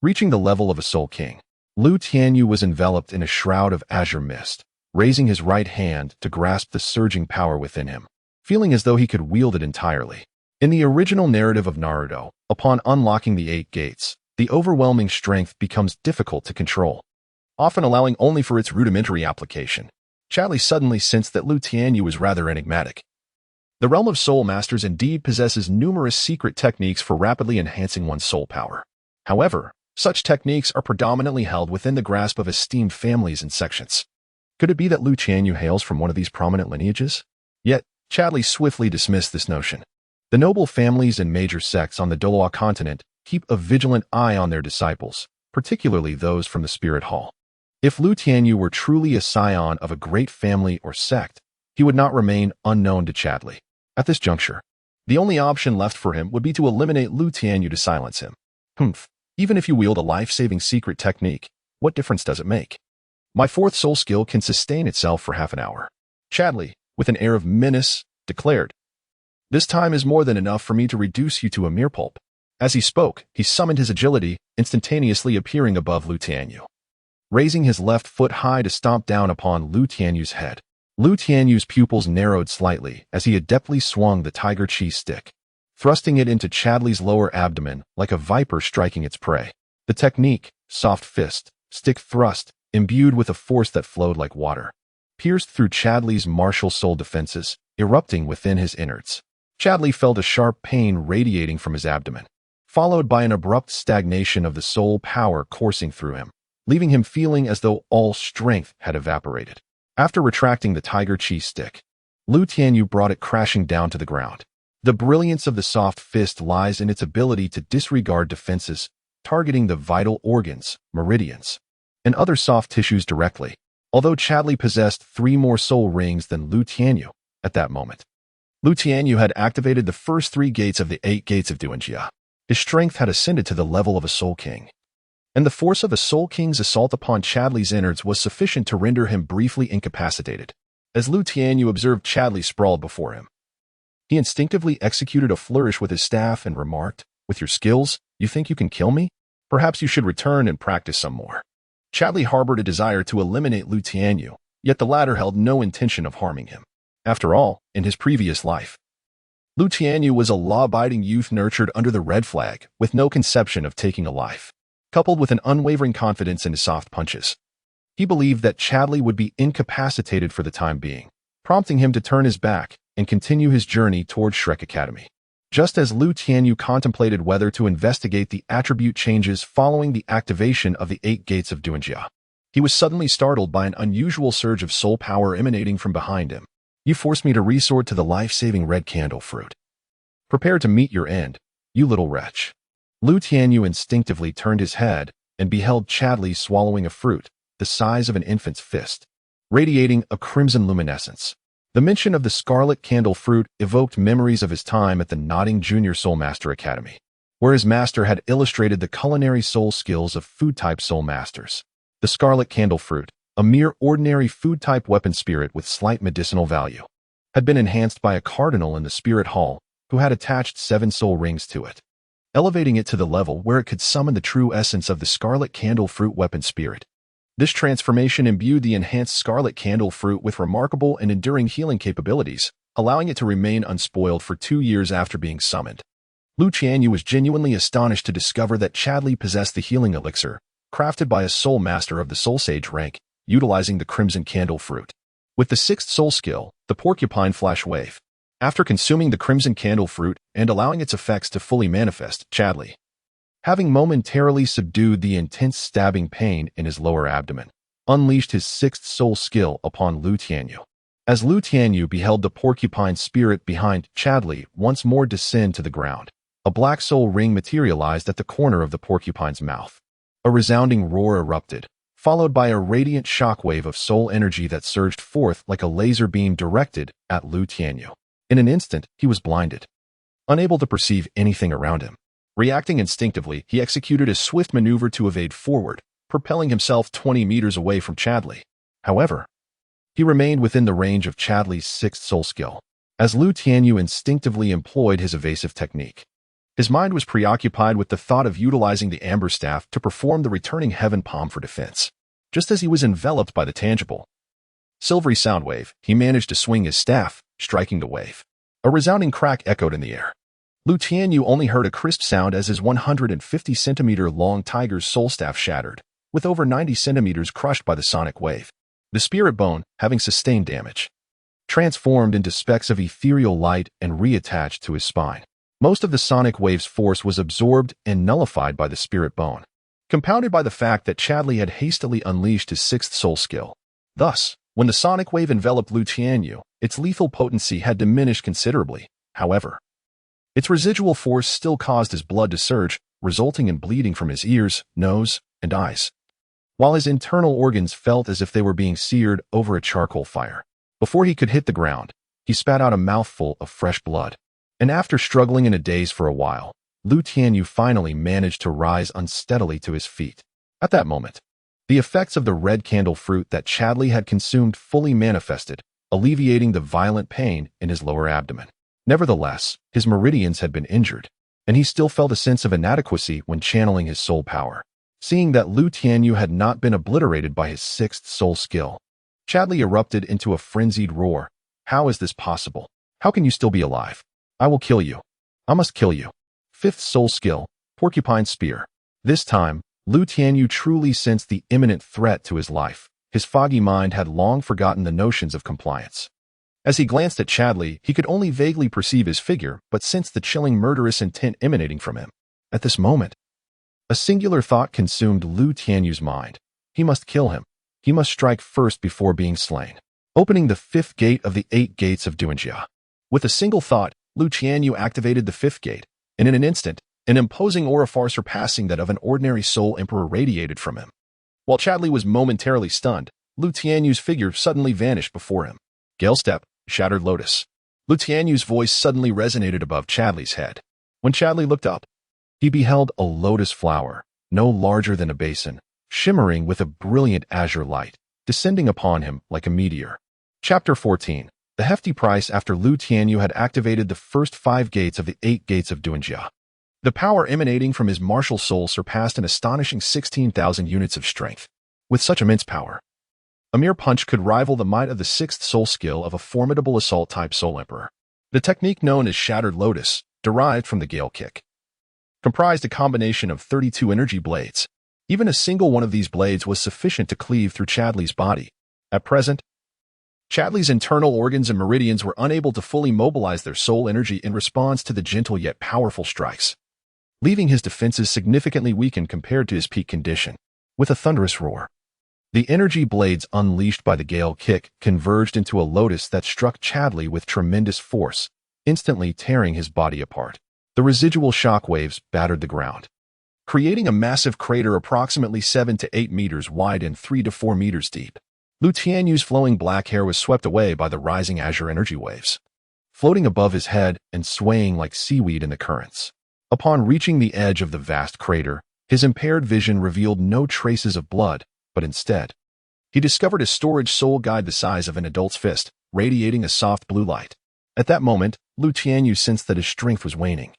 reaching the level of a soul king. Lu Tianyu was enveloped in a shroud of azure mist, raising his right hand to grasp the surging power within him, feeling as though he could wield it entirely. In the original narrative of Naruto, upon unlocking the 8 gates, the overwhelming strength becomes difficult to control, often allowing only for its rudimentary application. Chadley suddenly sensed that Lu Tianyu was rather enigmatic. The realm of soul masters indeed possesses numerous secret techniques for rapidly enhancing one's soul power. However, such techniques are predominantly held within the grasp of esteemed families and sections. Could it be that Lu Tianyu hails from one of these prominent lineages? Yet, Chadley swiftly dismissed this notion. The noble families and major sects on the Douluo continent keep a vigilant eye on their disciples, particularly those from the Spirit Hall. If Lu Tianyu were truly a scion of a great family or sect, he would not remain unknown to Chadley. At this juncture, the only option left for him would be to eliminate Lu Tianyu to silence him. Even if you wield a life-saving secret technique, what difference does it make? My fourth soul skill can sustain itself for half an hour. Chadley, with an air of menace, declared. This time is more than enough for me to reduce you to a mere pulp. As he spoke, he summoned his agility, instantaneously appearing above Lu Tianyu, raising his left foot high to stomp down upon Lu Tianyu's head. Lu Tianyu's pupils narrowed slightly as he adeptly swung the tiger cheese stick, thrusting it into Chadley's lower abdomen like a viper striking its prey. The technique, soft fist, stick thrust, imbued with a force that flowed like water, pierced through Chadley's martial soul defenses, erupting within his innards. Chadley felt a sharp pain radiating from his abdomen, followed by an abrupt stagnation of the soul power coursing through him, leaving him feeling as though all strength had evaporated. After retracting the tiger cheese stick, Lu Tianyu brought it crashing down to the ground. The brilliance of the soft fist lies in its ability to disregard defenses, targeting the vital organs, meridians, and other soft tissues directly. Although Chadley possessed 3 more soul rings than Lu Tianyu at that moment, Lu Tianyu had activated the first 3 gates of the 8 gates of Tianheng. His strength had ascended to the level of a soul king, and the force of a soul king's assault upon Chadley's innards was sufficient to render him briefly incapacitated. As Lu Tianyu observed Chadley sprawled before him, he instinctively executed a flourish with his staff and remarked, "With your skills, you think you can kill me? Perhaps you should return and practice some more." Chadley harbored a desire to eliminate Lu Tianyu, yet the latter held no intention of harming him. After all, in his previous life, Lu Tianyu was a law-abiding youth nurtured under the red flag, with no conception of taking a life. Coupled with an unwavering confidence in his soft punches, he believed that Chadley would be incapacitated for the time being, prompting him to turn his back and continue his journey toward Shrek Academy. Just as Lu Tianyu contemplated whether to investigate the attribute changes following the activation of the 8 gates of Tianheng, he was suddenly startled by an unusual surge of soul power emanating from behind him. "You forced me to resort to the life-saving red candle fruit. Prepare to meet your end, you little wretch." Lu Tianyu instinctively turned his head and beheld Chadley swallowing a fruit the size of an infant's fist, radiating a crimson luminescence. The mention of the scarlet candle fruit evoked memories of his time at the Notting Junior Soul Master Academy, where his master had illustrated the culinary soul skills of food-type soul masters. The scarlet candle fruit, a mere ordinary food-type weapon spirit with slight medicinal value, had been enhanced by a cardinal in the Spirit Hall who had attached 7 soul rings to it, elevating it to the level where it could summon the true essence of the scarlet candle fruit weapon spirit. This transformation imbued the enhanced scarlet candle fruit with remarkable and enduring healing capabilities, allowing it to remain unspoiled for 2 years after being summoned. Lu Tianyu was genuinely astonished to discover that Chadley possessed the healing elixir, crafted by a soul master of the soul sage rank, utilizing the Crimson Candle Fruit. With the sixth soul skill, the Porcupine Flash Wave. After consuming the Crimson Candle Fruit and allowing its effects to fully manifest, Chadley, having momentarily subdued the intense stabbing pain in his lower abdomen, unleashed his sixth soul skill upon Lu Tianyu. As Lu Tianyu beheld the porcupine spirit behind Chadley once more descend to the ground, a black soul ring materialized at the corner of the porcupine's mouth. A resounding roar erupted, followed by a radiant shockwave of soul energy that surged forth like a laser beam directed at Lu Tianyu. In an instant, he was blinded, unable to perceive anything around him. Reacting instinctively, he executed a swift maneuver to evade forward, propelling himself 20 meters away from Chadley. However, he remained within the range of Chadley's sixth soul skill, as Lu Tianyu instinctively employed his evasive technique. His mind was preoccupied with the thought of utilizing the amber staff to perform the returning heaven palm for defense. Just as he was enveloped by the tangible, silvery sound wave, he managed to swing his staff, striking the wave. A resounding crack echoed in the air. Lu Tianyu only heard a crisp sound as his 150-centimeter-long tiger's soul staff shattered, with over 90 centimeters crushed by the sonic wave. The spirit bone, having sustained damage, transformed into specks of ethereal light and reattached to his spine. Most of the sonic wave's force was absorbed and nullified by the spirit bone, compounded by the fact that Chadley had hastily unleashed his sixth soul skill. Thus, when the sonic wave enveloped Lu Tianyu, its lethal potency had diminished considerably. However, its residual force still caused his blood to surge, resulting in bleeding from his ears, nose, and eyes, while his internal organs felt as if they were being seared over a charcoal fire. Before he could hit the ground, he spat out a mouthful of fresh blood, and after struggling in a daze for a while, Lu Tianyu finally managed to rise unsteadily to his feet. At that moment, the effects of the red candle fruit that Chadley had consumed fully manifested, alleviating the violent pain in his lower abdomen. Nevertheless, his meridians had been injured, and he still felt a sense of inadequacy when channeling his soul power. Seeing that Lu Tianyu had not been obliterated by his sixth soul skill, Chadley erupted into a frenzied roar. How is this possible? How can you still be alive? I will kill you. I must kill you. Fifth soul skill, Porcupine Spear. This time, Lu Tianyu truly sensed the imminent threat to his life. His foggy mind had long forgotten the notions of compliance. As he glanced at Chadley, he could only vaguely perceive his figure, but sensed the chilling murderous intent emanating from him. At this moment, a singular thought consumed Lu Tianyu's mind. He must kill him. He must strike first before being slain. Opening the fifth gate of the 8 gates of Duanjia. With a single thought, Lu Tianyu activated the fifth gate, and in an instant, an imposing aura far surpassing that of an ordinary soul emperor radiated from him. While Chadley was momentarily stunned, Lu Tianyu's figure suddenly vanished before him. Gale Step, Shattered Lotus. Lu Tianyu's voice suddenly resonated above Chadley's head. When Chadley looked up, he beheld a lotus flower, no larger than a basin, shimmering with a brilliant azure light, descending upon him like a meteor. Chapter 14. The hefty price after Lu Tianyu had activated the first 5 gates of the 8 gates of Duanjia. The power emanating from his martial soul surpassed an astonishing 16,000 units of strength. With such immense power, a mere punch could rival the might of the sixth soul skill of a formidable assault-type soul emperor. The technique known as Shattered Lotus, derived from the Gale Kick, comprised a combination of 32 energy blades. Even a single one of these blades was sufficient to cleave through Chadley's body. At present, Chadley's internal organs and meridians were unable to fully mobilize their soul energy in response to the gentle yet powerful strikes, leaving his defenses significantly weakened compared to his peak condition. With a thunderous roar, the energy blades unleashed by the Gale Kick converged into a lotus that struck Chadley with tremendous force, instantly tearing his body apart. The residual shock waves battered the ground, creating a massive crater approximately 7 to 8 meters wide and 3 to 4 meters deep. Lu Tianyu's flowing black hair was swept away by the rising azure energy waves, floating above his head and swaying like seaweed in the currents. Upon reaching the edge of the vast crater, his impaired vision revealed no traces of blood, but instead, he discovered a storage soul guide the size of an adult's fist, radiating a soft blue light. At that moment, Lu Tianyu sensed that his strength was waning.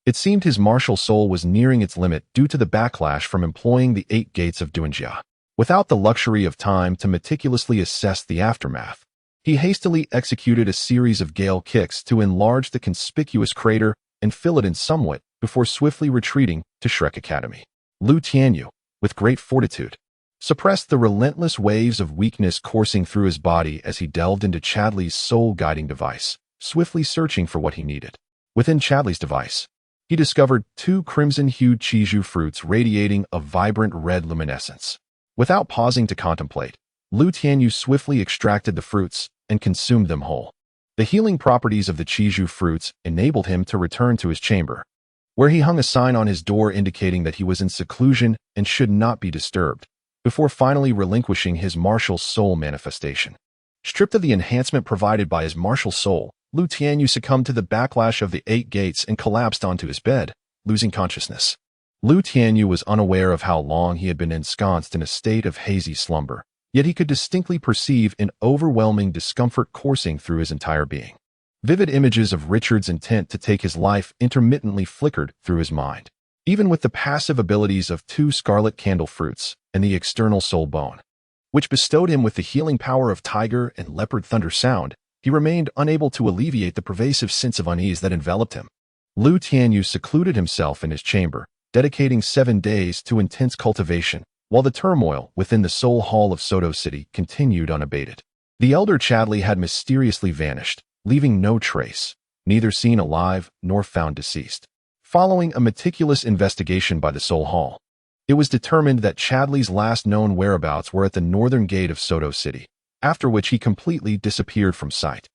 It seemed his martial soul was nearing its limit due to the backlash from employing the 8 gates of Duanjia. Without the luxury of time to meticulously assess the aftermath, he hastily executed a series of Gale Kicks to enlarge the conspicuous crater and fill it in somewhat before swiftly retreating to Shrek Academy. Lu Tianyu, with great fortitude, suppressed the relentless waves of weakness coursing through his body as he delved into Chadley's soul-guiding device, swiftly searching for what he needed. Within Chadley's device, he discovered 2 crimson-hued Chiju fruits radiating a vibrant red luminescence. Without pausing to contemplate, Lu Tianyu swiftly extracted the fruits and consumed them whole. The healing properties of the Chiju fruits enabled him to return to his chamber, where he hung a sign on his door indicating that he was in seclusion and should not be disturbed, before finally relinquishing his martial soul manifestation. Stripped of the enhancement provided by his martial soul, Lu Tianyu succumbed to the backlash of the 8 gates and collapsed onto his bed, losing consciousness. Lu Tianyu was unaware of how long he had been ensconced in a state of hazy slumber, yet he could distinctly perceive an overwhelming discomfort coursing through his entire being. Vivid images of Richard's intent to take his life intermittently flickered through his mind. Even with the passive abilities of 2 scarlet candle fruits and the external soul bone, which bestowed him with the healing power of tiger and leopard thunder sound, he remained unable to alleviate the pervasive sense of unease that enveloped him. Lu Tianyu secluded himself in his chamber, dedicating 7 days to intense cultivation, while the turmoil within the Soul Hall of Soto City continued unabated. The elder Chadley had mysteriously vanished, leaving no trace, neither seen alive nor found deceased. Following a meticulous investigation by the Soul Hall, it was determined that Chadley's last known whereabouts were at the northern gate of Soto City, after which he completely disappeared from sight.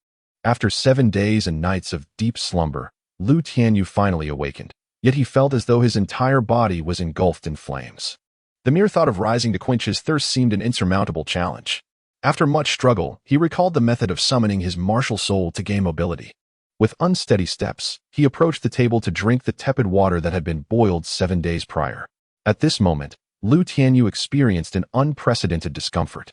After 7 days and nights of deep slumber, Lu Tianyu finally awakened, yet he felt as though his entire body was engulfed in flames. The mere thought of rising to quench his thirst seemed an insurmountable challenge. After much struggle, he recalled the method of summoning his martial soul to gain mobility. With unsteady steps, he approached the table to drink the tepid water that had been boiled 7 days prior. At this moment, Lu Tianyu experienced an unprecedented discomfort.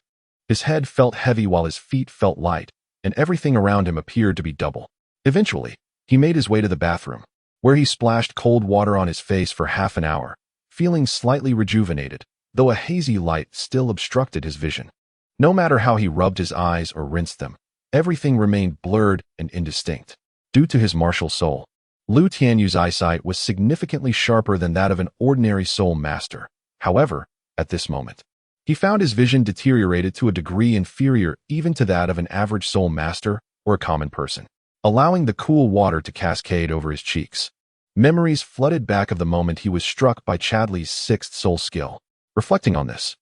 His head felt heavy while his feet felt light, and everything around him appeared to be double. Eventually, he made his way to the bathroom, where he splashed cold water on his face for half an hour, feeling slightly rejuvenated, though a hazy light still obstructed his vision. No matter how he rubbed his eyes or rinsed them, everything remained blurred and indistinct. Due to his martial soul, Lu Tianyu's eyesight was significantly sharper than that of an ordinary soul master. However, at this moment, he found his vision deteriorated to a degree inferior even to that of an average soul master or a common person, allowing the cool water to cascade over his cheeks. Memories flooded back of the moment he was struck by Chadley's 6th soul skill. Reflecting on this,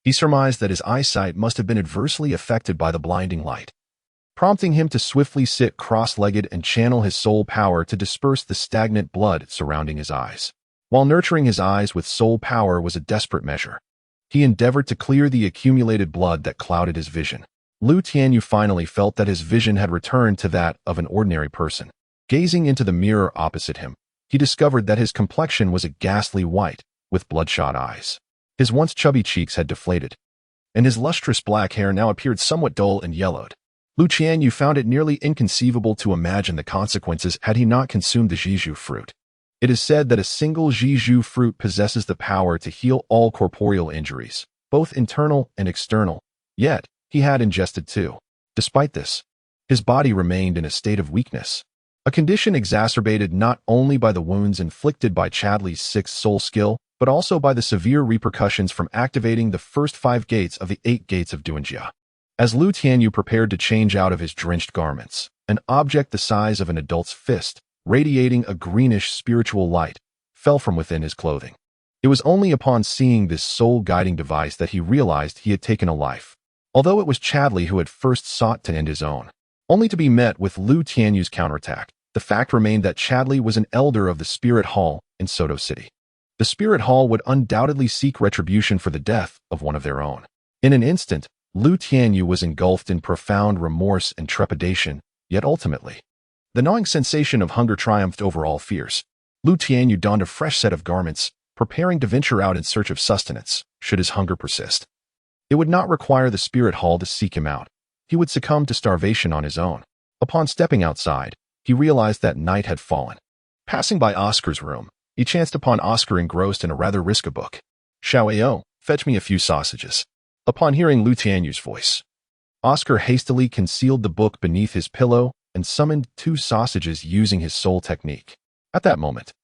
he surmised that his eyesight must have been adversely affected by the blinding light, prompting him to swiftly sit cross-legged and channel his soul power to disperse the stagnant blood surrounding his eyes. While nurturing his eyes with soul power was a desperate measure, he endeavored to clear the accumulated blood that clouded his vision. Lu Tianyu finally felt that his vision had returned to that of an ordinary person. Gazing into the mirror opposite him, he discovered that his complexion was a ghastly white, with bloodshot eyes. His once chubby cheeks had deflated, and his lustrous black hair now appeared somewhat dull and yellowed. Lu Tianyu found it nearly inconceivable to imagine the consequences had he not consumed the Jiju fruit. It is said that a single Jiju fruit possesses the power to heal all corporeal injuries, both internal and external, yet he had ingested 2. Despite this, his body remained in a state of weakness, a condition exacerbated not only by the wounds inflicted by Chadley's 6th soul skill, but also by the severe repercussions from activating the first 5 gates of the 8 gates of Duanjia. As Lu Tianyu prepared to change out of his drenched garments, an object the size of an adult's fist, radiating a greenish spiritual light, fell from within his clothing. It was only upon seeing this soul-guiding device that he realized he had taken a life, although it was Chadley who had first sought to end his own. Only to be met with Lu Tianyu's counterattack, the fact remained that Chadley was an elder of the Spirit Hall in Soto City. The Spirit Hall would undoubtedly seek retribution for the death of one of their own. In an instant, Lu Tianyu was engulfed in profound remorse and trepidation, yet ultimately, the gnawing sensation of hunger triumphed over all fears. Lu Tianyu donned a fresh set of garments, preparing to venture out in search of sustenance, should his hunger persist. It would not require the Spirit Hall to seek him out. He would succumb to starvation on his own. Upon stepping outside, he realized that night had fallen. Passing by Oscar's room, he chanced upon Oscar engrossed in a rather risky book. "Xiao, fetch me a few sausages." Upon hearing Lu Tianyu's voice, Oscar hastily concealed the book beneath his pillow and summoned 2 sausages using his soul technique. At that moment,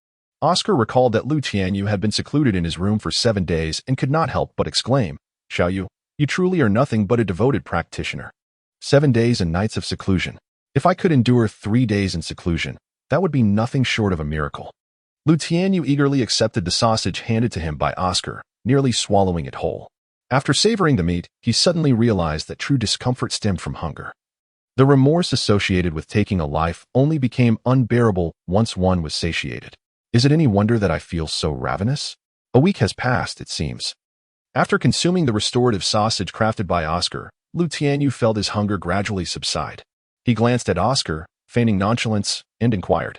Oscar recalled that Lu Tianyu had been secluded in his room for 7 days and could not help but exclaim, Xiaoyu, you truly are nothing but a devoted practitioner. 7 days and nights of seclusion. If I could endure 3 days in seclusion, that would be nothing short of a miracle. Lu Tianyu eagerly accepted the sausage handed to him by Oscar, nearly swallowing it whole. After savoring the meat, he suddenly realized that true discomfort stemmed from hunger. The remorse associated with taking a life only became unbearable once one was satiated. Is it any wonder that I feel so ravenous? A week has passed, it seems. After consuming the restorative sausage crafted by Oscar, Lu Tianyu felt his hunger gradually subside. He glanced at Oscar, feigning nonchalance, and inquired,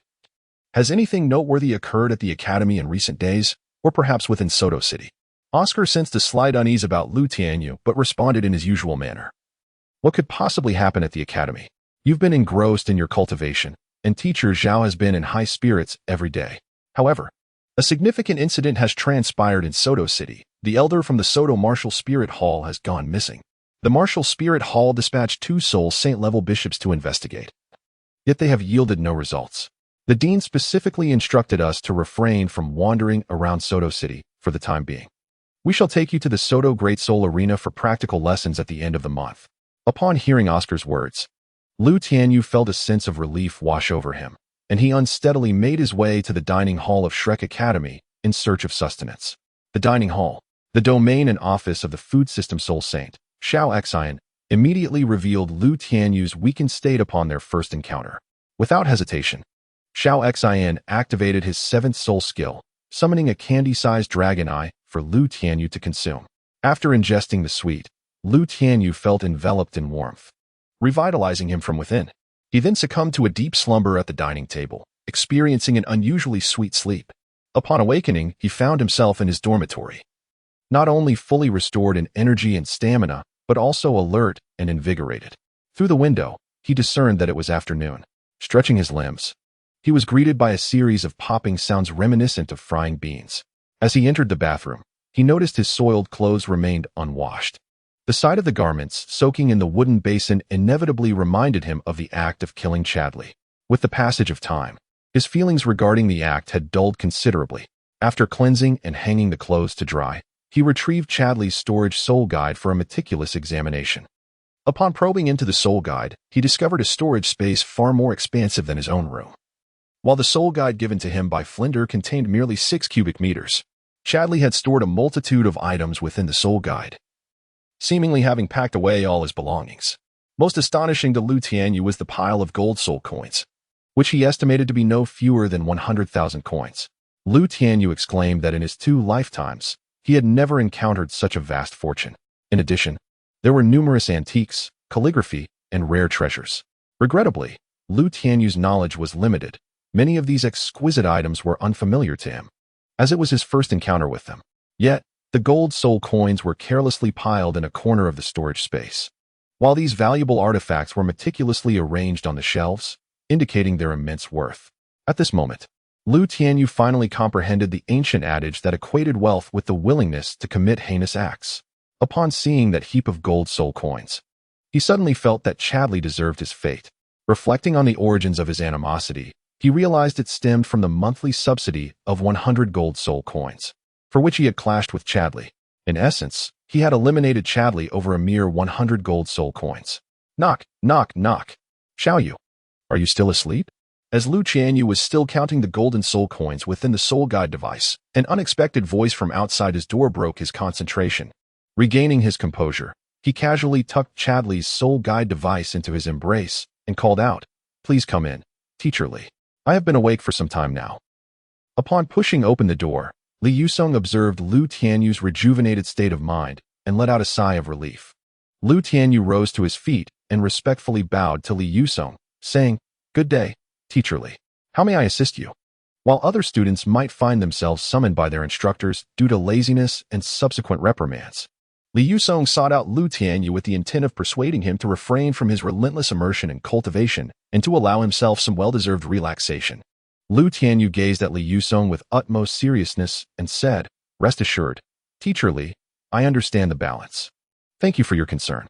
"Has anything noteworthy occurred at the academy in recent days, or perhaps within Soto City?" Oscar sensed a slight unease about Lu Tianyu, but responded in his usual manner. "What could possibly happen at the academy? You've been engrossed in your cultivation, and teacher Zhao has been in high spirits every day. However, a significant incident has transpired in Soto City. The elder from the Soto Martial Spirit Hall has gone missing. The Martial Spirit Hall dispatched 2 Soul Saint-level bishops to investigate. Yet they have yielded no results. The dean specifically instructed us to refrain from wandering around Soto City for the time being. We shall take you to the Soto Great Soul Arena for practical lessons at the end of the month." Upon hearing Oscar's words, Lu Tianyu felt a sense of relief wash over him, and he unsteadily made his way to the dining hall of Shrek Academy in search of sustenance. The dining hall, the domain and office of the food system Soul Saint, Xiao Xian, immediately revealed Lu Tianyu's weakened state upon their first encounter. Without hesitation, Xiao Xian activated his 7th soul skill, summoning a candy-sized dragon eye for Lu Tianyu to consume. After ingesting the sweet, Lu Tianyu felt enveloped in warmth, revitalizing him from within. He then succumbed to a deep slumber at the dining table, experiencing an unusually sweet sleep. Upon awakening, he found himself in his dormitory, not only fully restored in energy and stamina, but also alert and invigorated. Through the window, he discerned that it was afternoon. Stretching his limbs, he was greeted by a series of popping sounds reminiscent of frying beans. As he entered the bathroom, he noticed his soiled clothes remained unwashed. The sight of the garments soaking in the wooden basin inevitably reminded him of the act of killing Chadley. With the passage of time, his feelings regarding the act had dulled considerably. After cleansing and hanging the clothes to dry, he retrieved Chadley's storage soul guide for a meticulous examination. Upon probing into the soul guide, he discovered a storage space far more expansive than his own room. While the soul guide given to him by Flinder contained merely 6 cubic meters, Chadley had stored a multitude of items within the soul guide, seemingly having packed away all his belongings. Most astonishing to Lu Tianyu was the pile of gold soul coins, which he estimated to be no fewer than 100,000 coins. Lu Tianyu exclaimed that in his 2 lifetimes, he had never encountered such a vast fortune. In addition, there were numerous antiques, calligraphy, and rare treasures. Regrettably, Lu Tianyu's knowledge was limited. Many of these exquisite items were unfamiliar to him, as it was his first encounter with them. Yet, the gold soul coins were carelessly piled in a corner of the storage space, while these valuable artifacts were meticulously arranged on the shelves, indicating their immense worth. At this moment, Lu Tianyu finally comprehended the ancient adage that equated wealth with the willingness to commit heinous acts. Upon seeing that heap of gold soul coins, he suddenly felt that Chadley deserved his fate. Reflecting on the origins of his animosity, he realized it stemmed from the monthly subsidy of 100 gold soul coins, for which he had clashed with Chadley. In essence, he had eliminated Chadley over a mere 100 gold soul coins. Knock, knock, knock. Xiaoyu, are you still asleep? As Lu Tianyu was still counting the golden soul coins within the soul guide device, an unexpected voice from outside his door broke his concentration. Regaining his composure, he casually tucked Chadley's soul guide device into his embrace and called out, "Please come in, Teacher Li. I have been awake for some time now." Upon pushing open the door, Li Yusong observed Lu Tianyu's rejuvenated state of mind and let out a sigh of relief. Lu Tianyu rose to his feet and respectfully bowed to Li Yusong, saying, "Good day, Teacher Li. How may I assist you?" While other students might find themselves summoned by their instructors due to laziness and subsequent reprimands, Li Yusong sought out Lu Tianyu with the intent of persuading him to refrain from his relentless immersion in cultivation and to allow himself some well-deserved relaxation. Lu Tianyu gazed at Li Yusong with utmost seriousness and said, "Rest assured, Teacher Li, I understand the balance. Thank you for your concern."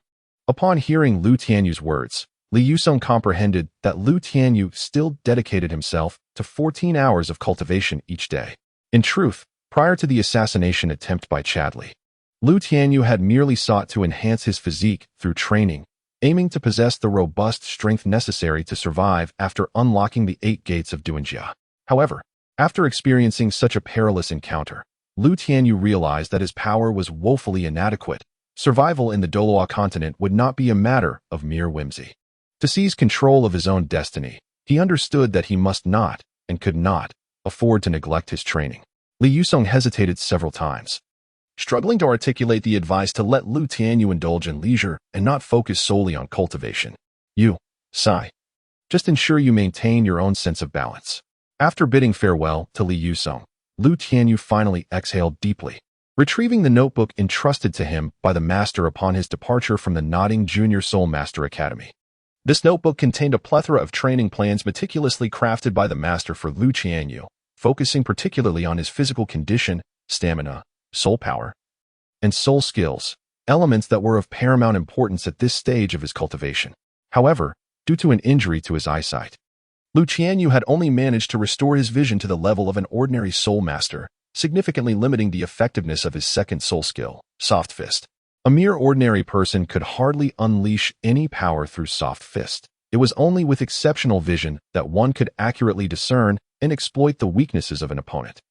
Upon hearing Lu Tianyu's words, Li Yusong comprehended that Lu Tianyu still dedicated himself to 14 hours of cultivation each day. In truth, prior to the assassination attempt by Chadley, Lu Tianyu had merely sought to enhance his physique through training, aiming to possess the robust strength necessary to survive after unlocking the 8 gates of Duanjia. However, after experiencing such a perilous encounter, Lu Tianyu realized that his power was woefully inadequate. Survival in the Douluo continent would not be a matter of mere whimsy. To seize control of his own destiny, he understood that he must not, and could not, afford to neglect his training. Li Yusong hesitated several times, struggling to articulate the advice to let Lu Tianyu indulge in leisure and not focus solely on cultivation. You, Sai. Just ensure you maintain your own sense of balance. After bidding farewell to Li Yusong, Lu Tianyu finally exhaled deeply, retrieving the notebook entrusted to him by the master upon his departure from the Notting Junior Soul Master Academy. This notebook contained a plethora of training plans meticulously crafted by the master for Lu Tianyu, focusing particularly on his physical condition, stamina, soul power, and soul skills, elements that were of paramount importance at this stage of his cultivation. However, due to an injury to his eyesight, Lu Tianyu had only managed to restore his vision to the level of an ordinary soul master, significantly limiting the effectiveness of his second soul skill, Soft Fist. A mere ordinary person could hardly unleash any power through Soft Fist. It was only with exceptional vision that one could accurately discern and exploit the weaknesses of an opponent.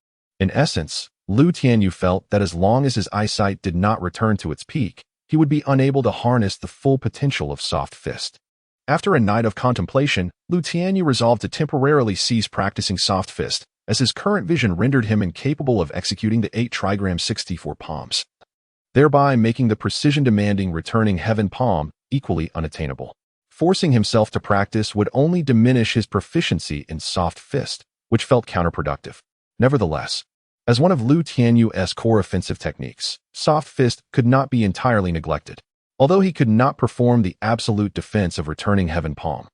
In essence, Lu Tianyu felt that as long as his eyesight did not return to its peak, he would be unable to harness the full potential of Soft Fist. After a night of contemplation, Lu Tianyu resolved to temporarily cease practicing Soft Fist, as his current vision rendered him incapable of executing the 8 trigram 64 palms, thereby making the precision-demanding returning heaven palm equally unattainable. Forcing himself to practice would only diminish his proficiency in Soft Fist, which felt counterproductive. Nevertheless, as one of Lu Tianyu's core offensive techniques, Soft Fist could not be entirely neglected. Although he could not perform the absolute defense of returning heaven palm,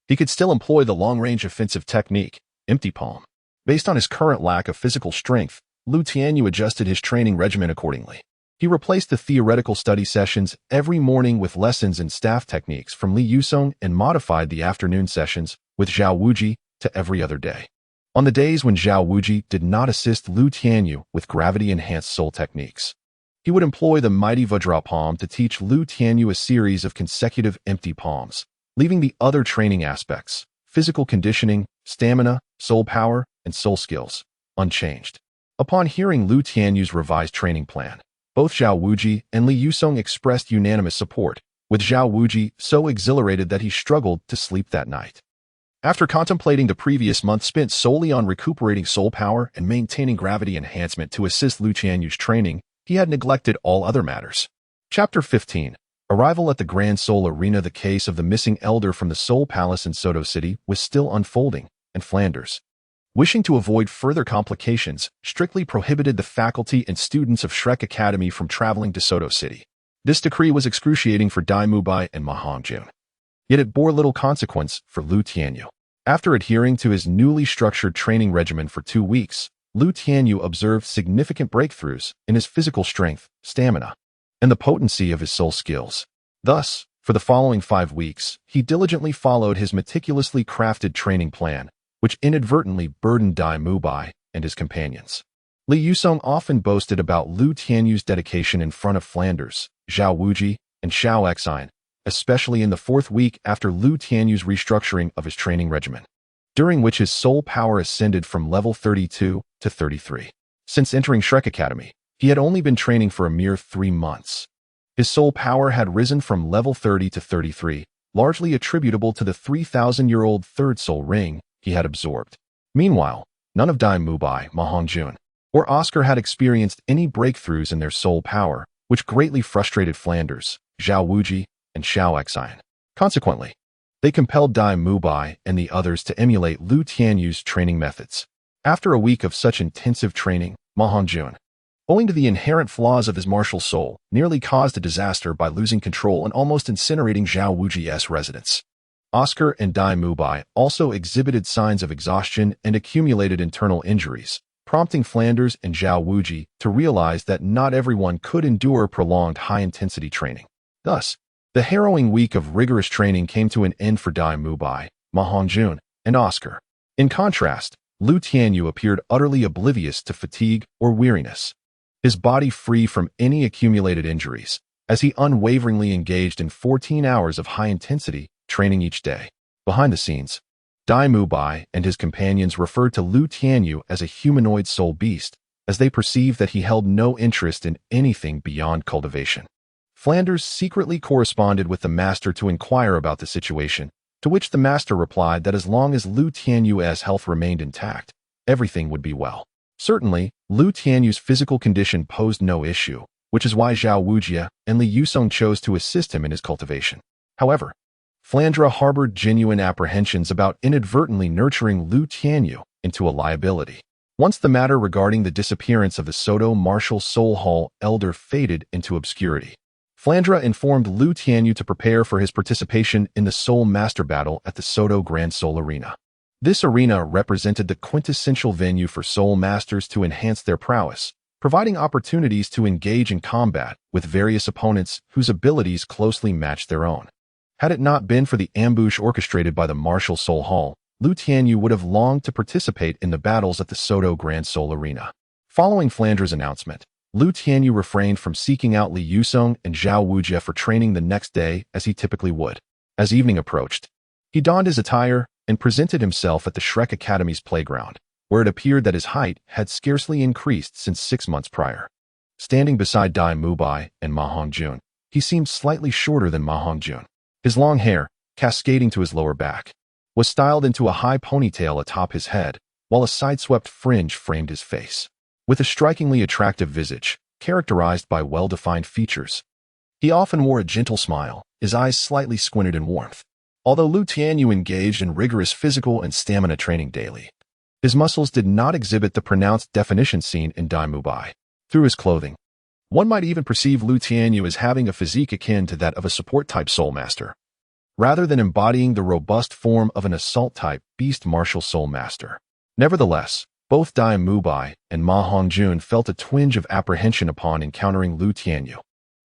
he could still employ the long-range offensive technique, empty palm. Based on his current lack of physical strength, Lu Tianyu adjusted his training regimen accordingly. He replaced the theoretical study sessions every morning with lessons in staff techniques from Li Yusong and modified the afternoon sessions with Zhao Wuji to every other day. On the days when Zhao Wuji did not assist Lu Tianyu with gravity-enhanced soul techniques, he would employ the mighty Vajra palm to teach Lu Tianyu a series of consecutive empty palms, leaving the other training aspects, physical conditioning, stamina, soul power, and soul skills, unchanged. Upon hearing Lu Tianyu's revised training plan, both Zhao Wuji and Li Yusong expressed unanimous support, with Zhao Wuji so exhilarated that he struggled to sleep that night. After contemplating the previous month spent solely on recuperating soul power and maintaining gravity enhancement to assist Lu Tianyu's training, he had neglected all other matters. Chapter 15. Arrival at the Grand Soul Arena. The case of the missing elder from the Soul Palace in Soto City was still unfolding, and Flanders, wishing to avoid further complications, strictly prohibited the faculty and students of Shrek Academy from traveling to Soto City. This decree was excruciating for Tianyu My and Ma Hongjun. Yet it bore little consequence for Lu Tianyu. After adhering to his newly structured training regimen for 2 weeks, Lu Tianyu observed significant breakthroughs in his physical strength, stamina, and the potency of his soul skills. Thus, for the following 5 weeks, he diligently followed his meticulously crafted training plan, which inadvertently burdened Tianyu My and his companions. Li Yusong often boasted about Lu Tianyu's dedication in front of Flanders, Zhao Wuji, and Xiao Exine, especially in the 4th week after Lu Tianyu's restructuring of his training regimen, during which his soul power ascended from level 32 to 33. Since entering Shrek Academy, he had only been training for a mere 3 months. His soul power had risen from level 30 to 33, largely attributable to the 3,000-year-old third soul ring he had absorbed. Meanwhile, none of Tianyu My, Ma Hongjun, or Oscar had experienced any breakthroughs in their soul power, which greatly frustrated Flanders, Zhao Wuji, and Xiao Exine. Consequently, they compelled Tianyu My and the others to emulate Lu Tianyu's training methods. After a week of such intensive training, Ma Hongjun, owing to the inherent flaws of his martial soul, nearly caused a disaster by losing control and almost incinerating Zhao Wuji's residence. Oscar and Tianyu My also exhibited signs of exhaustion and accumulated internal injuries, prompting Flanders and Zhao Wuji to realize that not everyone could endure prolonged high-intensity training. Thus, the harrowing week of rigorous training came to an end for Tianyu My, Ma Hongjun, and Oscar. In contrast, Lu Tianyu appeared utterly oblivious to fatigue or weariness. his body free from any accumulated injuries, as he unwaveringly engaged in 14 hours of high-intensity training each day. Behind the scenes, Tianyu My and his companions referred to Lu Tianyu as a humanoid soul beast, as they perceived that he held no interest in anything beyond cultivation. Flanders secretly corresponded with the master to inquire about the situation, to which the master replied that as long as Lu Tianyu's health remained intact, everything would be well. Certainly, Lu Tianyu's physical condition posed no issue, which is why Zhao Wujie and Li Yusong chose to assist him in his cultivation. However, Flandre harbored genuine apprehensions about inadvertently nurturing Lu Tianyu into a liability. Once the matter regarding the disappearance of the Soto Martial Soul Hall elder faded into obscurity, Flandre informed Lu Tianyu to prepare for his participation in the Soul Master Battle at the Soto Grand Soul Arena. This arena represented the quintessential venue for Soul Masters to enhance their prowess, providing opportunities to engage in combat with various opponents whose abilities closely matched their own. Had it not been for the ambush orchestrated by the Martial Soul Hall, Lu Tianyu would have longed to participate in the battles at the Soto Grand Soul Arena. Following Flandre's announcement, Lu Tianyu refrained from seeking out Li Yusong and Zhao Wujie for training the next day as he typically would. As evening approached, he donned his attire and presented himself at the Shrek Academy's playground, where it appeared that his height had scarcely increased since 6 months prior. Standing beside Tianyu My and Ma Hongjun, he seemed slightly shorter than Ma Hongjun. His long hair, cascading to his lower back, was styled into a high ponytail atop his head, while a side-swept fringe framed his face. With a strikingly attractive visage, characterized by well-defined features, he often wore a gentle smile, his eyes slightly squinted in warmth. Although Lu Tianyu engaged in rigorous physical and stamina training daily, his muscles did not exhibit the pronounced definition seen in Tianyu My. Through his clothing, one might even perceive Lu Tianyu as having a physique akin to that of a support-type soul master, rather than embodying the robust form of an assault-type beast martial soul master. Nevertheless, both Tianyu My and Ma Hongjun felt a twinge of apprehension upon encountering Lu Tianyu.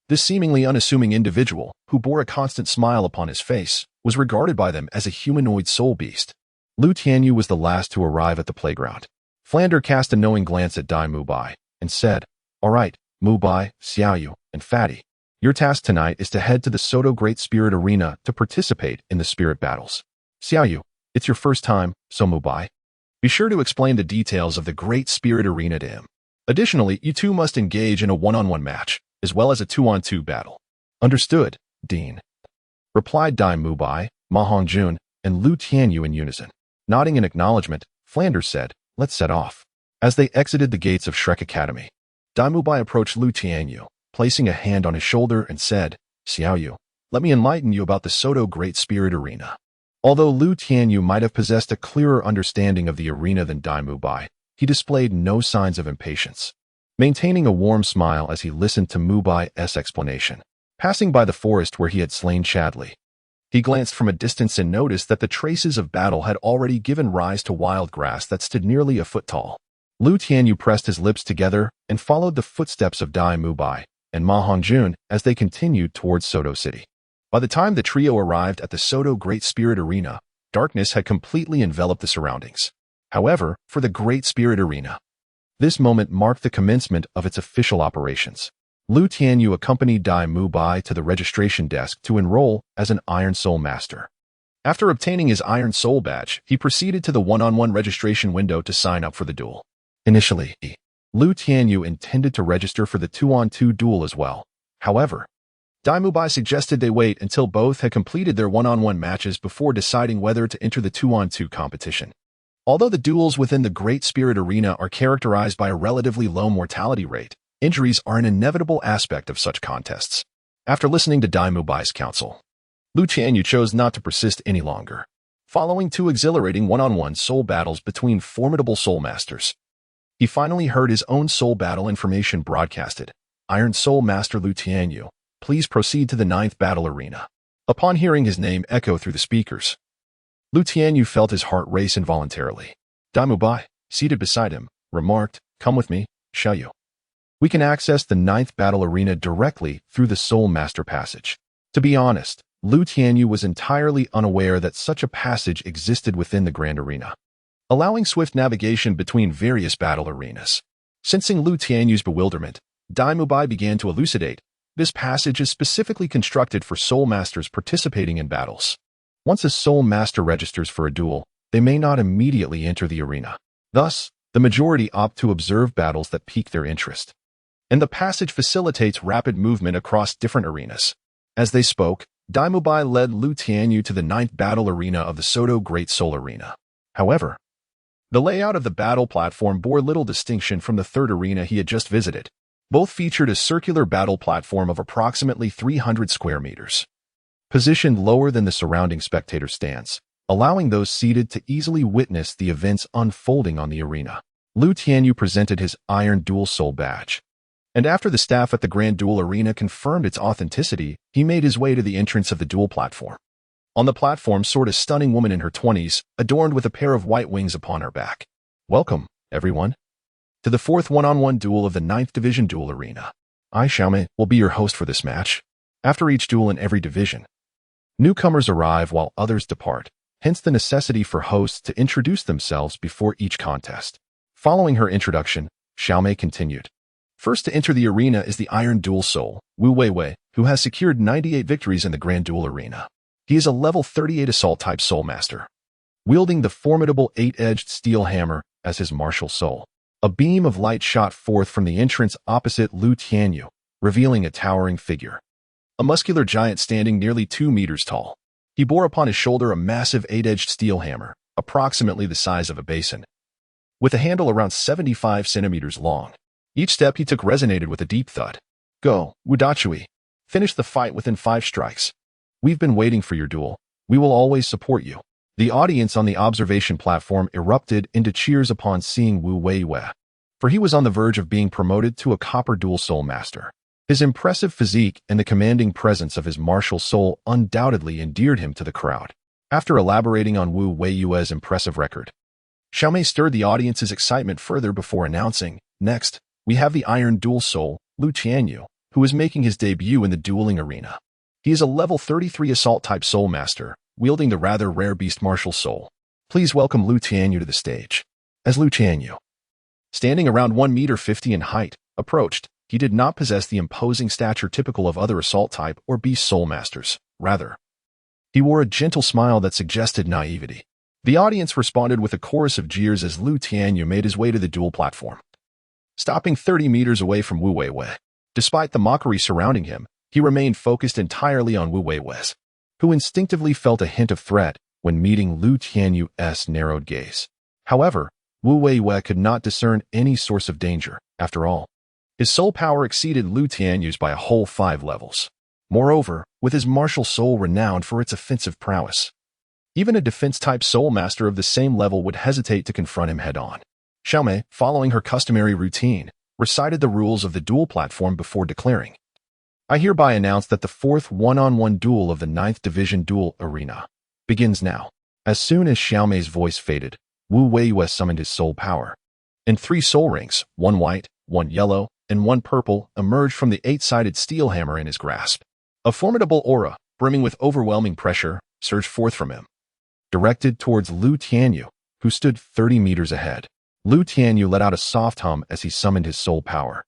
This seemingly unassuming individual, who bore a constant smile upon his face, was regarded by them as a humanoid soul beast. Lu Tianyu was the last to arrive at the playground. Flandre cast a knowing glance at Tianyu My and said, "All right, Mu Bai, Xiaoyu, and Fatty. Your task tonight is to head to the Soto Great Spirit Arena to participate in the spirit battles. Xiaoyu, it's your first time, so Mu Bai, be sure to explain the details of the Great Spirit Arena to him. Additionally, you two must engage in a one-on-one match, as well as a two-on-two battle." "Understood, Dean," replied Tianyu My, Ma Hongjun, and Lu Tianyu in unison. Nodding in acknowledgement, Flanders said, "Let's set off." As they exited the gates of Shrek Academy, Tianyu My approached Lu Tianyu, placing a hand on his shoulder and said, "Xiaoyu, let me enlighten you about the Soto Great Spirit Arena." Although Lu Tianyu might have possessed a clearer understanding of the arena than Tianyu My, he displayed no signs of impatience, maintaining a warm smile as he listened to Mu Bai's explanation. Passing by the forest where he had slain Chadley, he glanced from a distance and noticed that the traces of battle had already given rise to wild grass that stood nearly a foot tall. Lu Tianyu pressed his lips together and followed the footsteps of Tianyu My and Ma Hongjun as they continued towards Soto City. By the time the trio arrived at the Soto Great Spirit Arena, darkness had completely enveloped the surroundings. However, for the Great Spirit Arena, this moment marked the commencement of its official operations. Lu Tianyu accompanied Tianyu My to the registration desk to enroll as an Iron Soul Master. After obtaining his Iron Soul badge, he proceeded to the one-on-one registration window to sign up for the duel. Initially, Lu Tianyu intended to register for the two-on-two duel as well. However, Tianyu My suggested they wait until both had completed their one-on-one matches before deciding whether to enter the two-on-two competition. Although the duels within the Great Spirit Arena are characterized by a relatively low mortality rate, injuries are an inevitable aspect of such contests. After listening to Tianyu Mai's counsel, Lu Tianyu chose not to persist any longer. Following two exhilarating one-on-one soul battles between formidable soul masters, he finally heard his own soul battle information broadcasted. "Iron Soul Master Lu Tianyu, please proceed to the 9th battle arena." Upon hearing his name echo through the speakers, Lu Tianyu felt his heart race involuntarily. Tianyu My, seated beside him, remarked, "Come with me, Xiaoyu. We can access the 9th battle arena directly through the Soul Master Passage." To be honest, Lu Tianyu was entirely unaware that such a passage existed within the Grand Arena, allowing swift navigation between various battle arenas. Sensing Lu Tianyu's bewilderment, Tianyu My began to elucidate. This passage is specifically constructed for soul masters participating in battles. Once a soul master registers for a duel, they may not immediately enter the arena. Thus, the majority opt to observe battles that pique their interest. And the passage facilitates rapid movement across different arenas. As they spoke, Tianyu My led Lu Tianyu to the 9th battle arena of the Soto Great Soul Arena. However, the layout of the battle platform bore little distinction from the 3rd arena he had just visited. Both featured a circular battle platform of approximately 300 square meters, positioned lower than the surrounding spectator stands, allowing those seated to easily witness the events unfolding on the arena. Lu Tianyu presented his Iron Dual Soul badge, and after the staff at the Grand Duel Arena confirmed its authenticity, he made his way to the entrance of the duel platform. On the platform soared a stunning woman in her 20s, adorned with a pair of white wings upon her back. Welcome, everyone, to the 4th one-on-one duel of the 9th Division Duel Arena. I, Xiaomei, will be your host for this match. After each duel in every division, newcomers arrive while others depart, hence the necessity for hosts to introduce themselves before each contest. Following her introduction, Xiaomei continued. First to enter the arena is the Iron Dual Soul, Wu Weiwei, who has secured 98 victories in the Grand Duel Arena. He is a level 38 Assault-type Soul Master, wielding the formidable 8-edged steel hammer as his martial soul. A beam of light shot forth from the entrance opposite Lu Tianyu, revealing a towering figure. A muscular giant standing nearly 2 meters tall. He bore upon his shoulder a massive 8-edged steel hammer, approximately the size of a basin, with a handle around 75 centimeters long. Each step he took resonated with a deep thud. Go, Wudachui. Finish the fight within 5 strikes. We've been waiting for your duel. We will always support you. The audience on the observation platform erupted into cheers upon seeing Wu Weiwei, for he was on the verge of being promoted to a Copper Dual Soul Master. His impressive physique and the commanding presence of his martial soul undoubtedly endeared him to the crowd. After elaborating on Wu Weiwei's impressive record, Xiaomei stirred the audience's excitement further before announcing, next, we have the Iron Dual Soul, Lu Tianyu, who is making his debut in the dueling arena. He is a level 33 Assault-type Soul Master, wielding the rather rare beast martial soul. Please welcome Lu Tianyu to the stage. As Lu Tianyu, standing around 1 meter 50 in height, approached, he did not possess the imposing stature typical of other Assault-type or beast Soul Masters. Rather, he wore a gentle smile that suggested naivety. The audience responded with a chorus of jeers as Lu Tianyu made his way to the duel platform, stopping 30 meters away from Wu Weiwei. Despite the mockery surrounding him, he remained focused entirely on Wu Weiwei, who instinctively felt a hint of threat when meeting Lu Tianyu's narrowed gaze. However, Wu Weiwei could not discern any source of danger. After all, his soul power exceeded Lu Tianyu's by a whole 5 levels. Moreover, with his martial soul renowned for its offensive prowess, even a defense-type soul master of the same level would hesitate to confront him head-on. Xiaomei, following her customary routine, recited the rules of the duel platform before declaring, I hereby announce that the 4th one-on-one duel of the 9th Division Duel Arena begins now. As soon as Xiaomei's voice faded, Wu Weiwei summoned his soul power, and 3 soul rings, 1 white, 1 yellow, and 1 purple, emerged from the 8-sided steel hammer in his grasp. A formidable aura, brimming with overwhelming pressure, surged forth from him, directed towards Lu Tianyu, who stood 30 meters ahead. Lu Tianyu let out a soft hum as he summoned his soul power.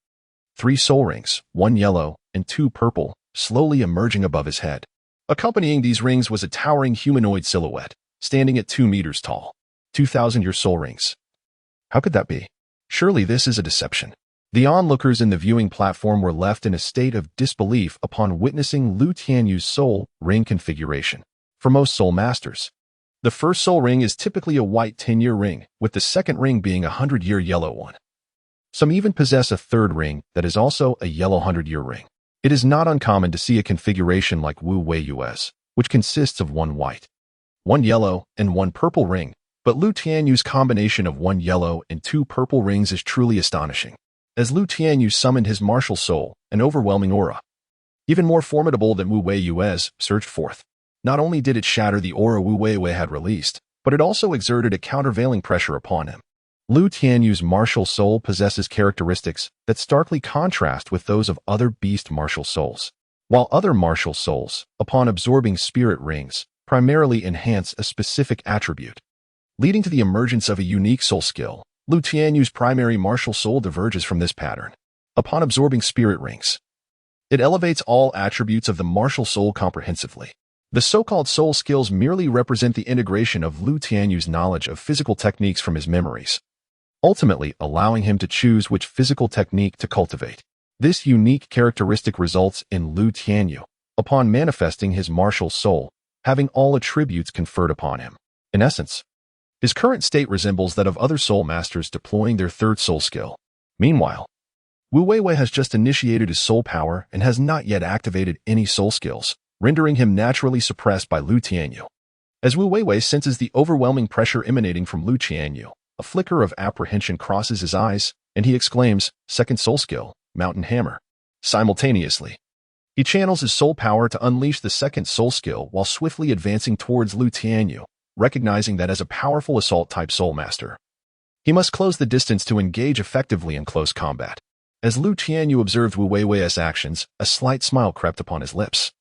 3 soul rings, 1 yellow, and 2 purple, slowly emerging above his head. Accompanying these rings was a towering humanoid silhouette, standing at 2 meters tall. 2,000-year soul rings. How could that be? Surely this is a deception. The onlookers in the viewing platform were left in a state of disbelief upon witnessing Lu Tianyu's soul ring configuration. For most soul masters, the first soul ring is typically a white 10-year ring, with the second ring being a 100-year yellow one. Some even possess a third ring that is also a yellow 100-year ring. It is not uncommon to see a configuration like Wu Weiwei's, which consists of 1 white, 1 yellow, and 1 purple ring, but Lu Tianyu's combination of 1 yellow and 2 purple rings is truly astonishing. As Lu Tianyu summoned his martial soul, an overwhelming aura, even more formidable than Wu Weiwei's, surged forth. Not only did it shatter the aura Wu Weiwei had released, but it also exerted a countervailing pressure upon him. Lu Tianyu's martial soul possesses characteristics that starkly contrast with those of other beast martial souls. While other martial souls, upon absorbing spirit rings, primarily enhance a specific attribute, leading to the emergence of a unique soul skill, Lu Tianyu's primary martial soul diverges from this pattern. Upon absorbing spirit rings, it elevates all attributes of the martial soul comprehensively. The so-called soul skills merely represent the integration of Lu Tianyu's knowledge of physical techniques from his memories, ultimately allowing him to choose which physical technique to cultivate. This unique characteristic results in Lu Tianyu, upon manifesting his martial soul, having all attributes conferred upon him. In essence, his current state resembles that of other soul masters deploying their third soul skill. Meanwhile, Wu Weiwei has just initiated his soul power and has not yet activated any soul skills, rendering him naturally suppressed by Lu Tianyu. As Wu Weiwei senses the overwhelming pressure emanating from Lu Tianyu, a flicker of apprehension crosses his eyes, and he exclaims, "Second soul skill, Mountain Hammer." Simultaneously, he channels his soul power to unleash the second soul skill while swiftly advancing towards Lu Tianyu, recognizing that as a powerful assault-type soul master, he must close the distance to engage effectively in close combat. As Lu Tianyu observed Wu Weiwei's actions, a slight smile crept upon his lips.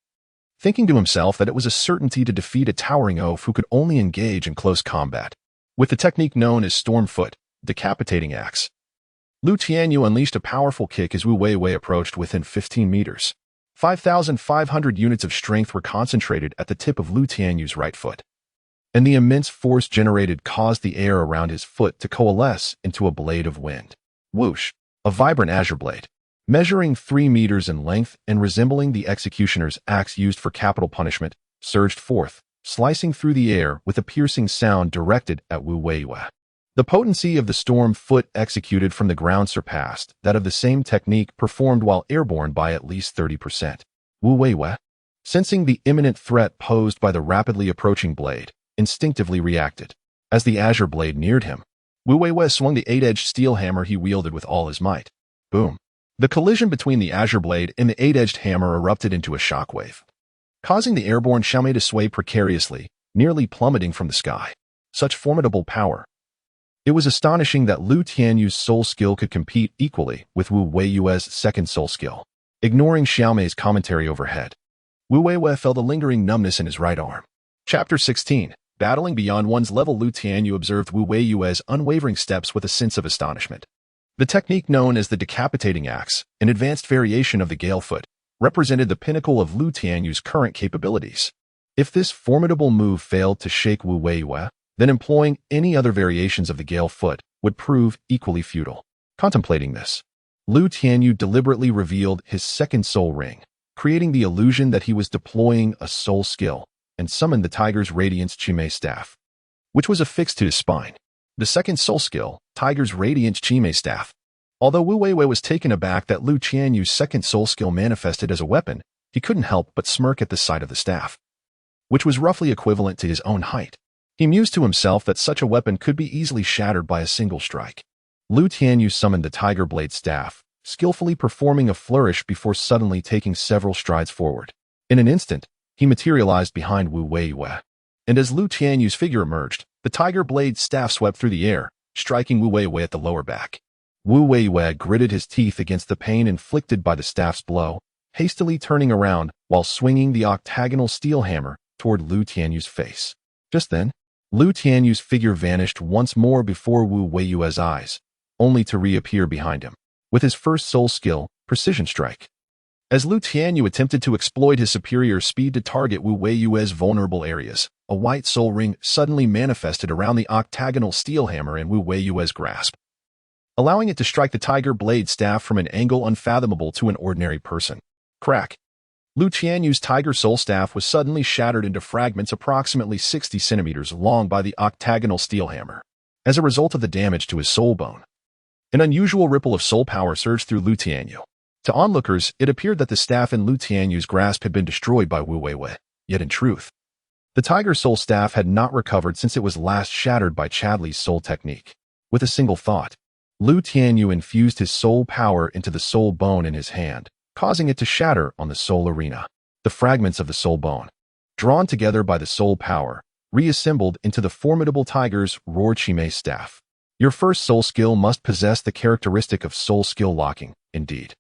Thinking to himself that it was a certainty to defeat a towering oaf who could only engage in close combat. With the technique known as Storm Foot, Decapitating Axe, Lu Tianyu unleashed a powerful kick as Wu Weiwei approached within 15 meters. 5,500 units of strength were concentrated at the tip of Lu Tianyu's right foot, and the immense force generated caused the air around his foot to coalesce into a blade of wind. Whoosh! A vibrant azure blade, measuring 3 meters in length and resembling the executioner's axe used for capital punishment, surged forth, slicing through the air with a piercing sound directed at Wu Weiwei. The potency of the storm foot executed from the ground surpassed that of the same technique performed while airborne by at least 30%. Wu Weiwei, sensing the imminent threat posed by the rapidly approaching blade, instinctively reacted. As the azure blade neared him, Wu Weiwei swung the 8-edged steel hammer he wielded with all his might. Boom! The collision between the azure blade and the 8-edged hammer erupted into a shockwave, causing the airborne Xiaomei to sway precariously, nearly plummeting from the sky. Such formidable power! It was astonishing that Lu Tianyu's soul skill could compete equally with Wu Weiwei's second soul skill. Ignoring Xiaomei's commentary overhead, Wu Weiwei felt a lingering numbness in his right arm. Chapter 16. Battling beyond one's level. Lu Tianyu observed Wu Weiwei's unwavering steps with a sense of astonishment. The technique known as the Decapitating Axe, an advanced variation of the Gale Foot, represented the pinnacle of Lu Tianyu's current capabilities. If this formidable move failed to shake Wu Weiwei, then employing any other variations of the Gale Foot would prove equally futile. Contemplating this, Lu Tianyu deliberately revealed his second soul ring, creating the illusion that he was deploying a soul skill, and summoned the Tiger's Radiance Chimei Staff, which was affixed to his spine. The second soul skill, Tiger's Radiance Chimei Staff. Although Wu Weiwei was taken aback that Lu Tianyu's second soul skill manifested as a weapon, he couldn't help but smirk at the sight of the staff, which was roughly equivalent to his own height. He mused to himself that such a weapon could be easily shattered by a single strike. Lu Tianyu summoned the Tiger Blade Staff, skillfully performing a flourish before suddenly taking several strides forward. In an instant, he materialized behind Wu Weiwei, and as Lu Tianyu's figure emerged, the Tiger Blade Staff swept through the air, striking Wu Weiwei at the lower back. Wu Weiwei gritted his teeth against the pain inflicted by the staff's blow, hastily turning around while swinging the octagonal steel hammer toward Lu Tianyu's face. Just then, Lu Tianyu's figure vanished once more before Wu Weiwei's eyes, only to reappear behind him, with his first soul skill, Precision Strike. As Lu Tianyu attempted to exploit his superior speed to target Wu Weiwei's vulnerable areas, a white soul ring suddenly manifested around the octagonal steel hammer in Wu Weiwei's grasp, allowing it to strike the Tiger Blade Staff from an angle unfathomable to an ordinary person. Crack! Lu Tianyu's Tiger Soul Staff was suddenly shattered into fragments approximately 60 centimeters long by the octagonal steel hammer. As a result of the damage to his soul bone, an unusual ripple of soul power surged through Lu Tianyu. To onlookers, it appeared that the staff in Lu Tianyu's grasp had been destroyed by Wu Weiwei. Yet in truth, the Tiger Soul Staff had not recovered since it was last shattered by Chadley's soul technique. With a single thought, Lu Tianyu infused his soul power into the soul bone in his hand, causing it to shatter on the soul arena. The fragments of the soul bone, drawn together by the soul power, reassembled into the formidable Tiger's Roar Chimei Staff. Your first soul skill must possess the characteristic of soul skill locking, indeed.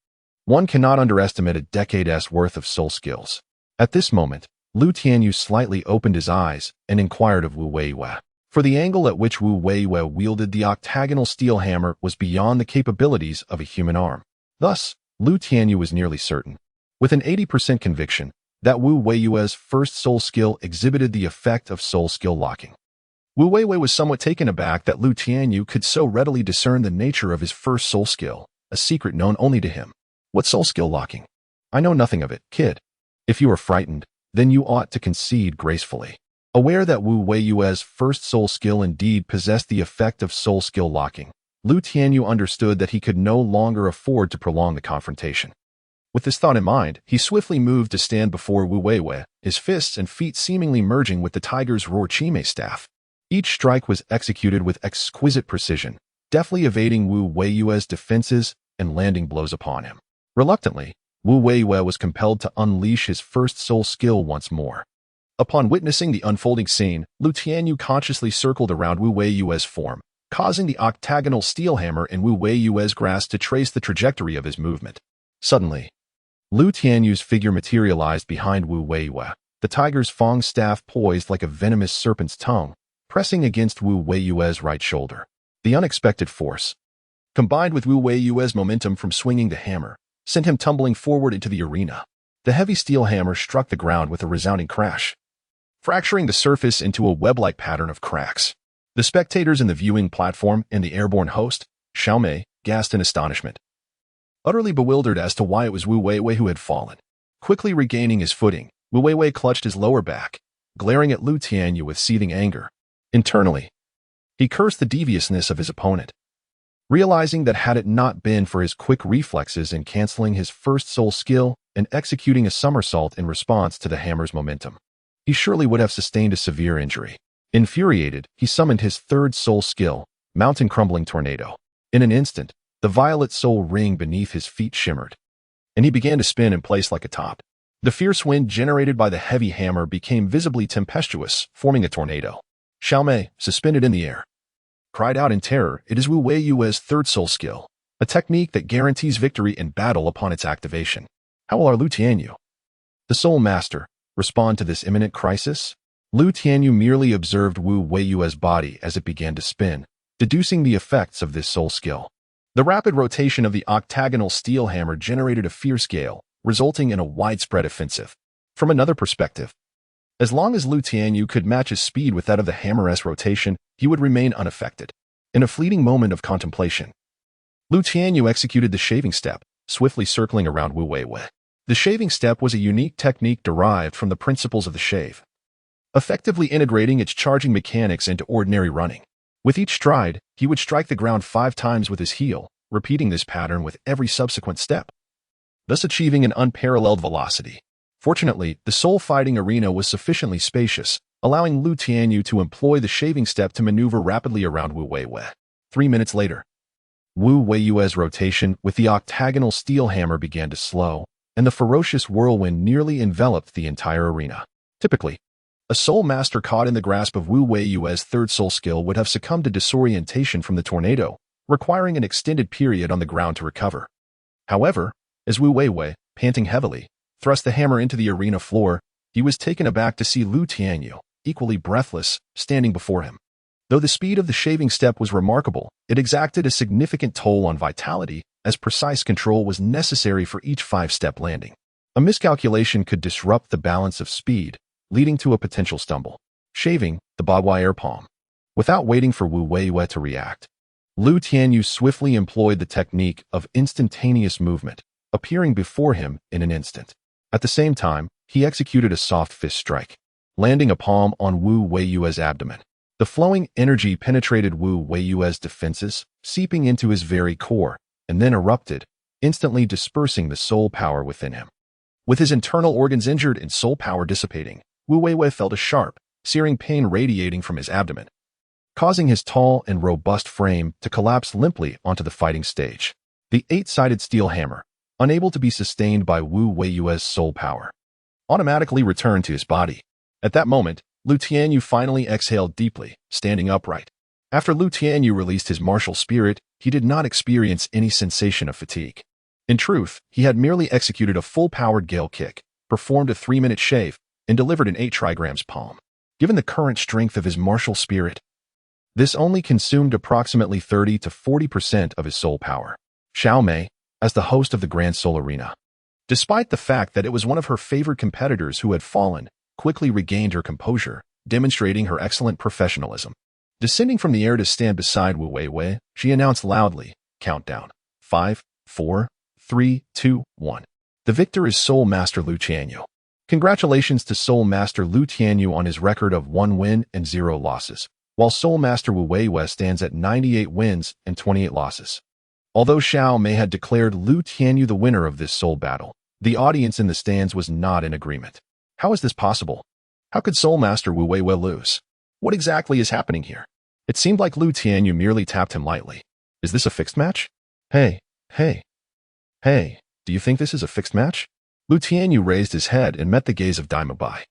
One cannot underestimate a decade's worth of soul skills. At this moment, Lu Tianyu slightly opened his eyes and inquired of Wu Weiwei. for the angle at which Wu Weiwei wielded the octagonal steel hammer was beyond the capabilities of a human arm. Thus, Lu Tianyu was nearly certain, with an 80% conviction, that Wu Weiwei's first soul skill exhibited the effect of soul skill locking. Wu Weiwei was somewhat taken aback that Lu Tianyu could so readily discern the nature of his first soul skill, a secret known only to him. What soul skill locking? I know nothing of it, kid. If you are frightened, then you ought to concede gracefully. Aware that Wu Weiwei's first soul skill indeed possessed the effect of soul skill locking, Lu Tianyu understood that he could no longer afford to prolong the confrontation. With this thought in mind, he swiftly moved to stand before Wu Weiwei, his fists and feet seemingly merging with the tiger's roar Chime staff. Each strike was executed with exquisite precision, deftly evading Wu Weiwei's defenses and landing blows upon him. Reluctantly, Wu Weiwei was compelled to unleash his first soul skill once more. Upon witnessing the unfolding scene, Lu Tianyu consciously circled around Wu Weiwei's form, causing the octagonal steel hammer in Wu Weiwei's grasp to trace the trajectory of his movement. Suddenly, Lu Tianyu's figure materialized behind Wu Weiwei, the tiger's fang staff poised like a venomous serpent's tongue, pressing against Wu Weiwei's right shoulder. The unexpected force, combined with Wu Weiwei's momentum from swinging the hammer, sent him tumbling forward into the arena. The heavy steel hammer struck the ground with a resounding crash, fracturing the surface into a web-like pattern of cracks. The spectators in the viewing platform and the airborne host, Xiaomei, gasped in astonishment, utterly bewildered as to why it was Wu Weiwei who had fallen. Quickly regaining his footing, Wu Weiwei clutched his lower back, glaring at Lu Tianyu with seething anger. Internally, he cursed the deviousness of his opponent, realizing that had it not been for his quick reflexes in canceling his first soul skill and executing a somersault in response to the hammer's momentum, he surely would have sustained a severe injury. Infuriated, he summoned his third soul skill, Mountain Crumbling Tornado. In an instant, the violet soul ring beneath his feet shimmered, and he began to spin in place like a top. The fierce wind generated by the heavy hammer became visibly tempestuous, forming a tornado. Xiaomei, suspended in the air, cried out in terror. It is Wu Weiwei's third soul skill, a technique that guarantees victory in battle upon its activation. How will our Lu Tianyu, the soul master, respond to this imminent crisis? Lu Tianyu merely observed Wu Weiwei's body as it began to spin, deducing the effects of this soul skill. The rapid rotation of the octagonal steel hammer generated a fierce gale, resulting in a widespread offensive. From another perspective, as long as Lu Tianyu could match his speed with that of the hammer's rotation, he would remain unaffected. In a fleeting moment of contemplation, Lu Tianyu executed the shaving step, swiftly circling around Wu Weiwei. The shaving step was a unique technique derived from the principles of the shave, effectively integrating its charging mechanics into ordinary running. With each stride, he would strike the ground 5 times with his heel, repeating this pattern with every subsequent step, thus achieving an unparalleled velocity. Fortunately, the soul fighting arena was sufficiently spacious, allowing Lu Tianyu to employ the shaving step to maneuver rapidly around Wu Weiwei. 3 minutes later, Wu Weiwei's rotation with the octagonal steel hammer began to slow, and the ferocious whirlwind nearly enveloped the entire arena. Typically, a soul master caught in the grasp of Wu Weiwei's third soul skill would have succumbed to disorientation from the tornado, requiring an extended period on the ground to recover. However, as Wu Weiwei, panting heavily, thrust the hammer into the arena floor, he was taken aback to see Lu Tianyu, equally breathless, standing before him. Though the speed of the shaving step was remarkable, it exacted a significant toll on vitality, as precise control was necessary for each 5-step landing. A miscalculation could disrupt the balance of speed, leading to a potential stumble. Shaving the barbed wire palm. Without waiting for Wu Weiwei to react, Lu Tianyu swiftly employed the technique of instantaneous movement, appearing before him in an instant. At the same time, he executed a soft fist strike, landing a palm on Wu Weiwei's abdomen. The flowing energy penetrated Wu Weiwei's defenses, seeping into his very core, and then erupted, instantly dispersing the soul power within him. With his internal organs injured and soul power dissipating, Wu Weiwei felt a sharp, searing pain radiating from his abdomen, causing his tall and robust frame to collapse limply onto the fighting stage. The 8-sided steel hammer, unable to be sustained by Wu Weiwei's soul power, automatically returned to his body. At that moment, Lu Tianyu finally exhaled deeply, standing upright. After Lu Tianyu released his martial spirit, he did not experience any sensation of fatigue. In truth, he had merely executed a full-powered gale kick, performed a 3-minute shave, and delivered an 8 trigrams palm. Given the current strength of his martial spirit, This only consumed approximately 30 to 40% of his soul power. Xiao Mei, as the host of the Grand Soul Arena, despite the fact that it was one of her favorite competitors who had fallen, quickly regained her composure, demonstrating her excellent professionalism. Descending from the air to stand beside Wu Weiwei, she announced loudly, "Countdown. 5, 4, 3, 2, 1. The victor is Soul Master Lu Tianyu. Congratulations to Soul Master Lu Tianyu on his record of 1 win and 0 losses, while Soul Master Wu Weiwei stands at 98 wins and 28 losses." Although Xiao Mei had declared Lu Tianyu the winner of this soul battle, the audience in the stands was not in agreement. How is this possible? How could Soul Master Wu Weiwei lose? What exactly is happening here? It seemed like Lu Tianyu merely tapped him lightly. Is this a fixed match? Hey, do you think this is a fixed match? Lu Tianyu raised his head and met the gaze of Tianyu My,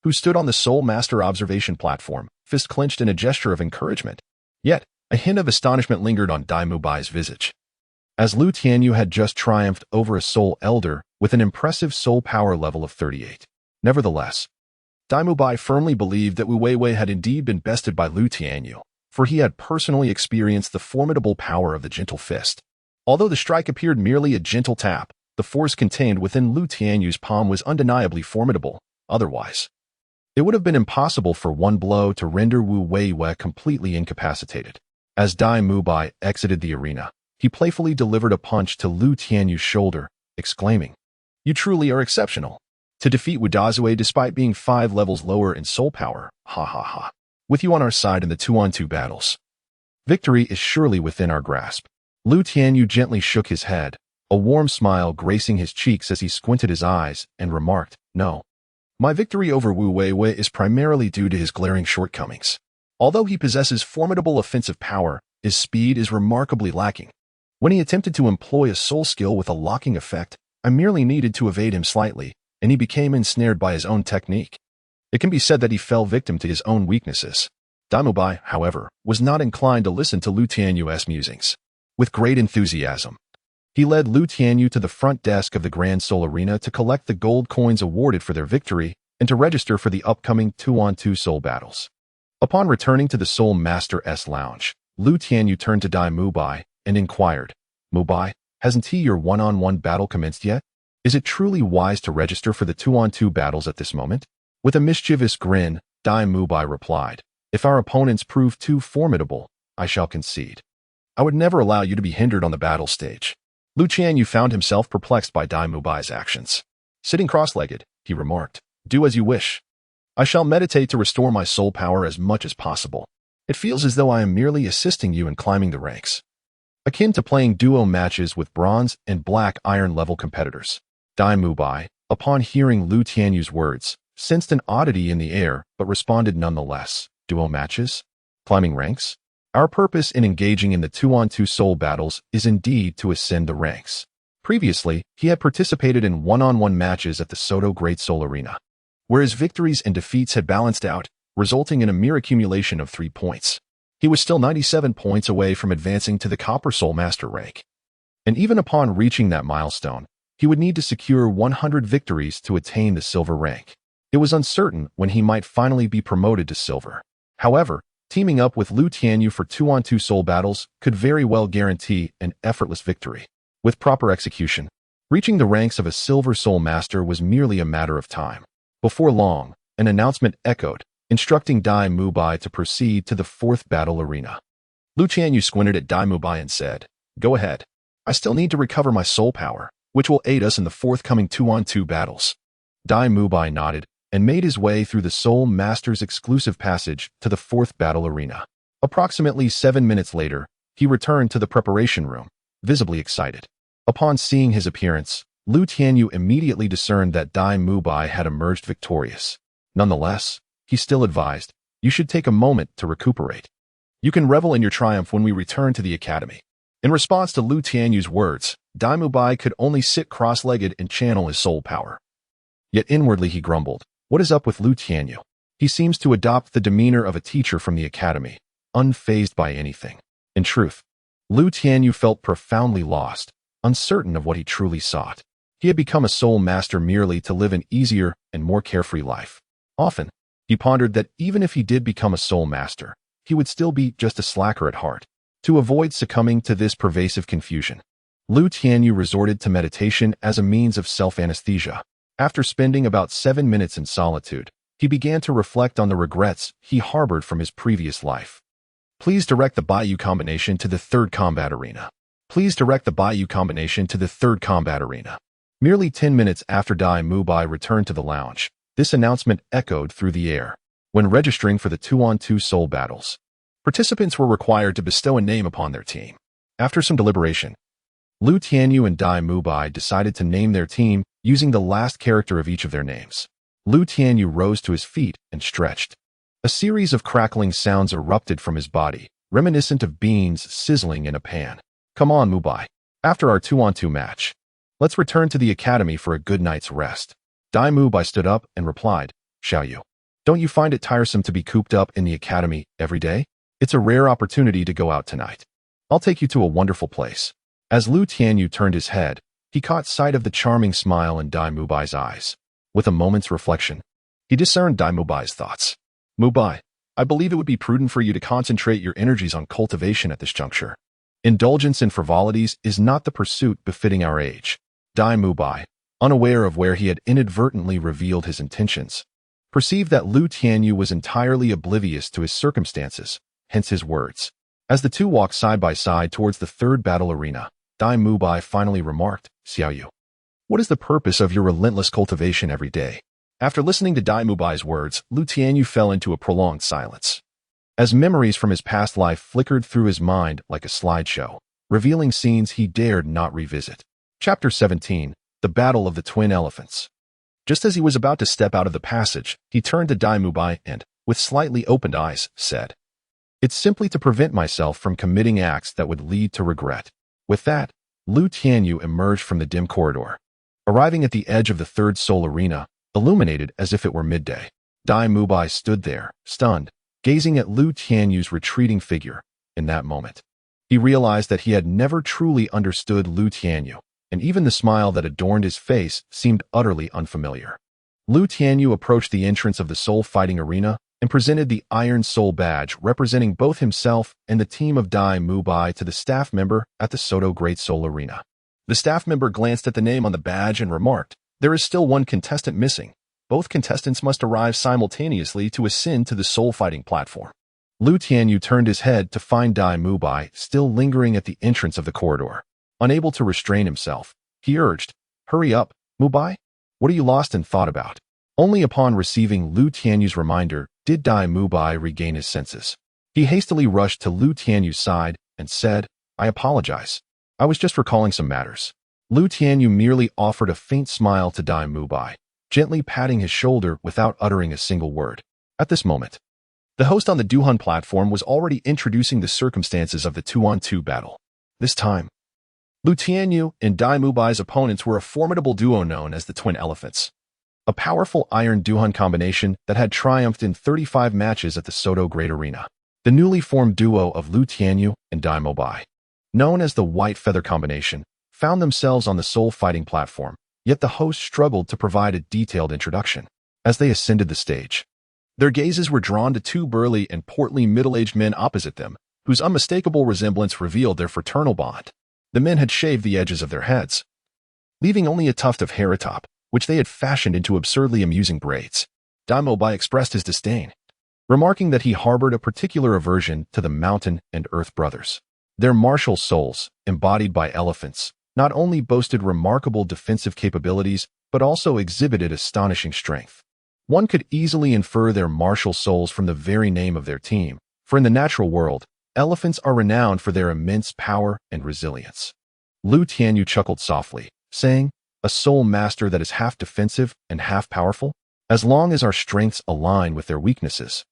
who stood on the Soul Master observation platform, fist clenched in a gesture of encouragement. Yet, a hint of astonishment lingered on Tianyu Mai's visage, as Lu Tianyu had just triumphed over a Soul Elder with an impressive soul power level of 38. Nevertheless, Tianyu Mai firmly believed that Wu Weiwei had indeed been bested by Lu Tianyu, for he had personally experienced the formidable power of the gentle fist. Although the strike appeared merely a gentle tap, the force contained within Lu Tianyu's palm was undeniably formidable. Otherwise, it would have been impossible for one blow to render Wu Weiwei completely incapacitated. As Tianyu Mai exited the arena, he playfully delivered a punch to Lu Tianyu's shoulder, exclaiming, "You truly are exceptional. To defeat Wu Dazue despite being 5 levels lower in soul power, ha ha ha. With you on our side in the 2-on-2 battles, victory is surely within our grasp." Lu Tianyu gently shook his head, a warm smile gracing his cheeks as he squinted his eyes and remarked, "No. My victory over Wu Weiwei is primarily due to his glaring shortcomings. Although he possesses formidable offensive power, his speed is remarkably lacking. When he attempted to employ a soul skill with a locking effect, I merely needed to evade him slightly, and he became ensnared by his own technique. It can be said that he fell victim to his own weaknesses." Tianyu Mai, however, was not inclined to listen to Lu Tianyu's musings. With great enthusiasm, he led Lu Tianyu to the front desk of the Grand Soul Arena to collect the gold coins awarded for their victory and to register for the upcoming 2-on-2 soul battles. Upon returning to the Soul Master's lounge, Lu Tianyu turned to Tianyu Mai and inquired, "Mu Bai, hasn't your 1-on-1 battle commenced yet? Is it truly wise to register for the 2-on-2 battles at this moment?" With a mischievous grin, Tianyu Mai replied, "If our opponents prove too formidable, I shall concede. I would never allow you to be hindered on the battle stage." Lu Tianyu found himself perplexed by Tianyu Mai's actions. Sitting cross-legged, he remarked, "Do as you wish. I shall meditate to restore my soul power as much as possible. It feels as though I am merely assisting you in climbing the ranks, akin to playing duo matches with bronze and black iron level competitors." Tianyu Mai, upon hearing Lu Tianyu's words, sensed an oddity in the air but responded nonetheless, "Duo matches? Climbing ranks? Our purpose in engaging in the 2-on-2 soul battles is indeed to ascend the ranks." Previously, he had participated in 1-on-1 matches at the Soto Great Soul Arena, where his victories and defeats had balanced out, resulting in a mere accumulation of 3 points. He was still 97 points away from advancing to the Copper Soul Master rank. And even upon reaching that milestone, he would need to secure 100 victories to attain the silver rank. It was uncertain when he might finally be promoted to silver. However, teaming up with Lu Tianyu for 2-on-2 soul battles could very well guarantee an effortless victory. With proper execution, reaching the ranks of a Silver Soul Master was merely a matter of time. Before long, an announcement echoed, instructing Tianyu Mai to proceed to the 4th battle arena. Lu Tianyu squinted at Tianyu Mai and said, "Go ahead. I still need to recover my soul power, which will aid us in the forthcoming 2-on-2 battles." Tianyu Mai nodded and made his way through the Soul Master's exclusive passage to the 4th battle arena. Approximately 7 minutes later, he returned to the preparation room, visibly excited. Upon seeing his appearance, Lu Tianyu immediately discerned that Tianyu Mai had emerged victorious. Nonetheless, he still advised, "You should take a moment to recuperate. You can revel in your triumph when we return to the academy." In response to Lu Tianyu's words, Tianyu Mai could only sit cross-legged and channel his soul power. Yet inwardly he grumbled, "What is up with Lu Tianyu? He seems to adopt the demeanor of a teacher from the academy, unfazed by anything." In truth, Lu Tianyu felt profoundly lost, uncertain of what he truly sought. He had become a soul master merely to live an easier and more carefree life. Often, he pondered that even if he did become a soul master, he would still be just a slacker at heart. To avoid succumbing to this pervasive confusion, Lu Tianyu resorted to meditation as a means of self-anesthesia. After spending about 7 minutes in solitude, he began to reflect on the regrets he harbored from his previous life. Please direct the Baiyu combination to the third combat arena. Please direct the Baiyu combination to the third combat arena. Merely 10 minutes after Tianyu My returned to the lounge, this announcement echoed through the air. When registering for the 2-on-2 soul battles, participants were required to bestow a name upon their team. After some deliberation, Lu Tianyu and Tianyu My decided to name their team using the last character of each of their names. Lu Tianyu rose to his feet and stretched. A series of crackling sounds erupted from his body, reminiscent of beans sizzling in a pan. Come on, Mubai. After our 2-on-2 match, let's return to the academy for a good night's rest. Tianyu My stood up and replied, Xiaoyu, don't you find it tiresome to be cooped up in the academy every day? It's a rare opportunity to go out tonight. I'll take you to a wonderful place. As Lu Tianyu turned his head, he caught sight of the charming smile in Tianyu Mai's eyes. With a moment's reflection, he discerned Tianyu Mai's thoughts. Mubai, I believe it would be prudent for you to concentrate your energies on cultivation at this juncture. Indulgence in frivolities is not the pursuit befitting our age. Tianyu Mai, unaware of where he had inadvertently revealed his intentions, perceived that Lu Tianyu was entirely oblivious to his circumstances, hence his words. As the two walked side by side towards the third battle arena, Tianyu Mai finally remarked, Xiaoyu, what is the purpose of your relentless cultivation every day? After listening to Tianyu Mai's words, Lu Tianyu fell into a prolonged silence. As memories from his past life flickered through his mind like a slideshow, revealing scenes he dared not revisit. Chapter 17, The Battle of the Twin Elephants. Just as he was about to step out of the passage, he turned to Tianyu Mai and, with slightly opened eyes, said, It's simply to prevent myself from committing acts that would lead to regret. With that, Lu Tianyu emerged from the dim corridor. Arriving at the edge of the third soul arena, illuminated as if it were midday, Tianyu Mai stood there, stunned, gazing at Lu Tianyu's retreating figure. In that moment, he realized that he had never truly understood Lu Tianyu, and even the smile that adorned his face seemed utterly unfamiliar. Lu Tianyu approached the entrance of the soul fighting arena and presented the Iron Soul badge representing both himself and the team of Tianyu Mai to the staff member at the Soto Great Soul Arena. The staff member glanced at the name on the badge and remarked, There is still one contestant missing. Both contestants must arrive simultaneously to ascend to the soul fighting platform. Lu Tianyu turned his head to find Tianyu Mai still lingering at the entrance of the corridor. Unable to restrain himself, he urged, Hurry up, Mubai. What are you lost in thought about? Only upon receiving Lu Tianyu's reminder did Tianyu Mai regain his senses. He hastily rushed to Lu Tianyu's side and said, I apologize. I was just recalling some matters. Lu Tianyu merely offered a faint smile to Tianyu Mai, gently patting his shoulder without uttering a single word. At this moment, the host on the Duhan platform was already introducing the circumstances of the 2-on-2 battle. This time, Lu Tianyu and Tianyu Mai's opponents were a formidable duo known as the Twin Elephants, a powerful iron Duhan combination that had triumphed in 35 matches at the Soto Great Arena. The newly formed duo of Lu Tianyu and Tianyu Mai, known as the White Feather Combination, found themselves on the soul fighting platform, yet the host struggled to provide a detailed introduction. As they ascended the stage, their gazes were drawn to two burly and portly middle-aged men opposite them, whose unmistakable resemblance revealed their fraternal bond. The men had shaved the edges of their heads, leaving only a tuft of hair atop, which they had fashioned into absurdly amusing braids. Tianyu Mai expressed his disdain, remarking that he harbored a particular aversion to the Mountain and Earth Brothers. Their martial souls, embodied by elephants, not only boasted remarkable defensive capabilities, but also exhibited astonishing strength. One could easily infer their martial souls from the very name of their team, for in the natural world, elephants are renowned for their immense power and resilience. Lu Tianyu chuckled softly, saying, A soul master that is half defensive and half powerful? As long as our strengths align with their weaknesses,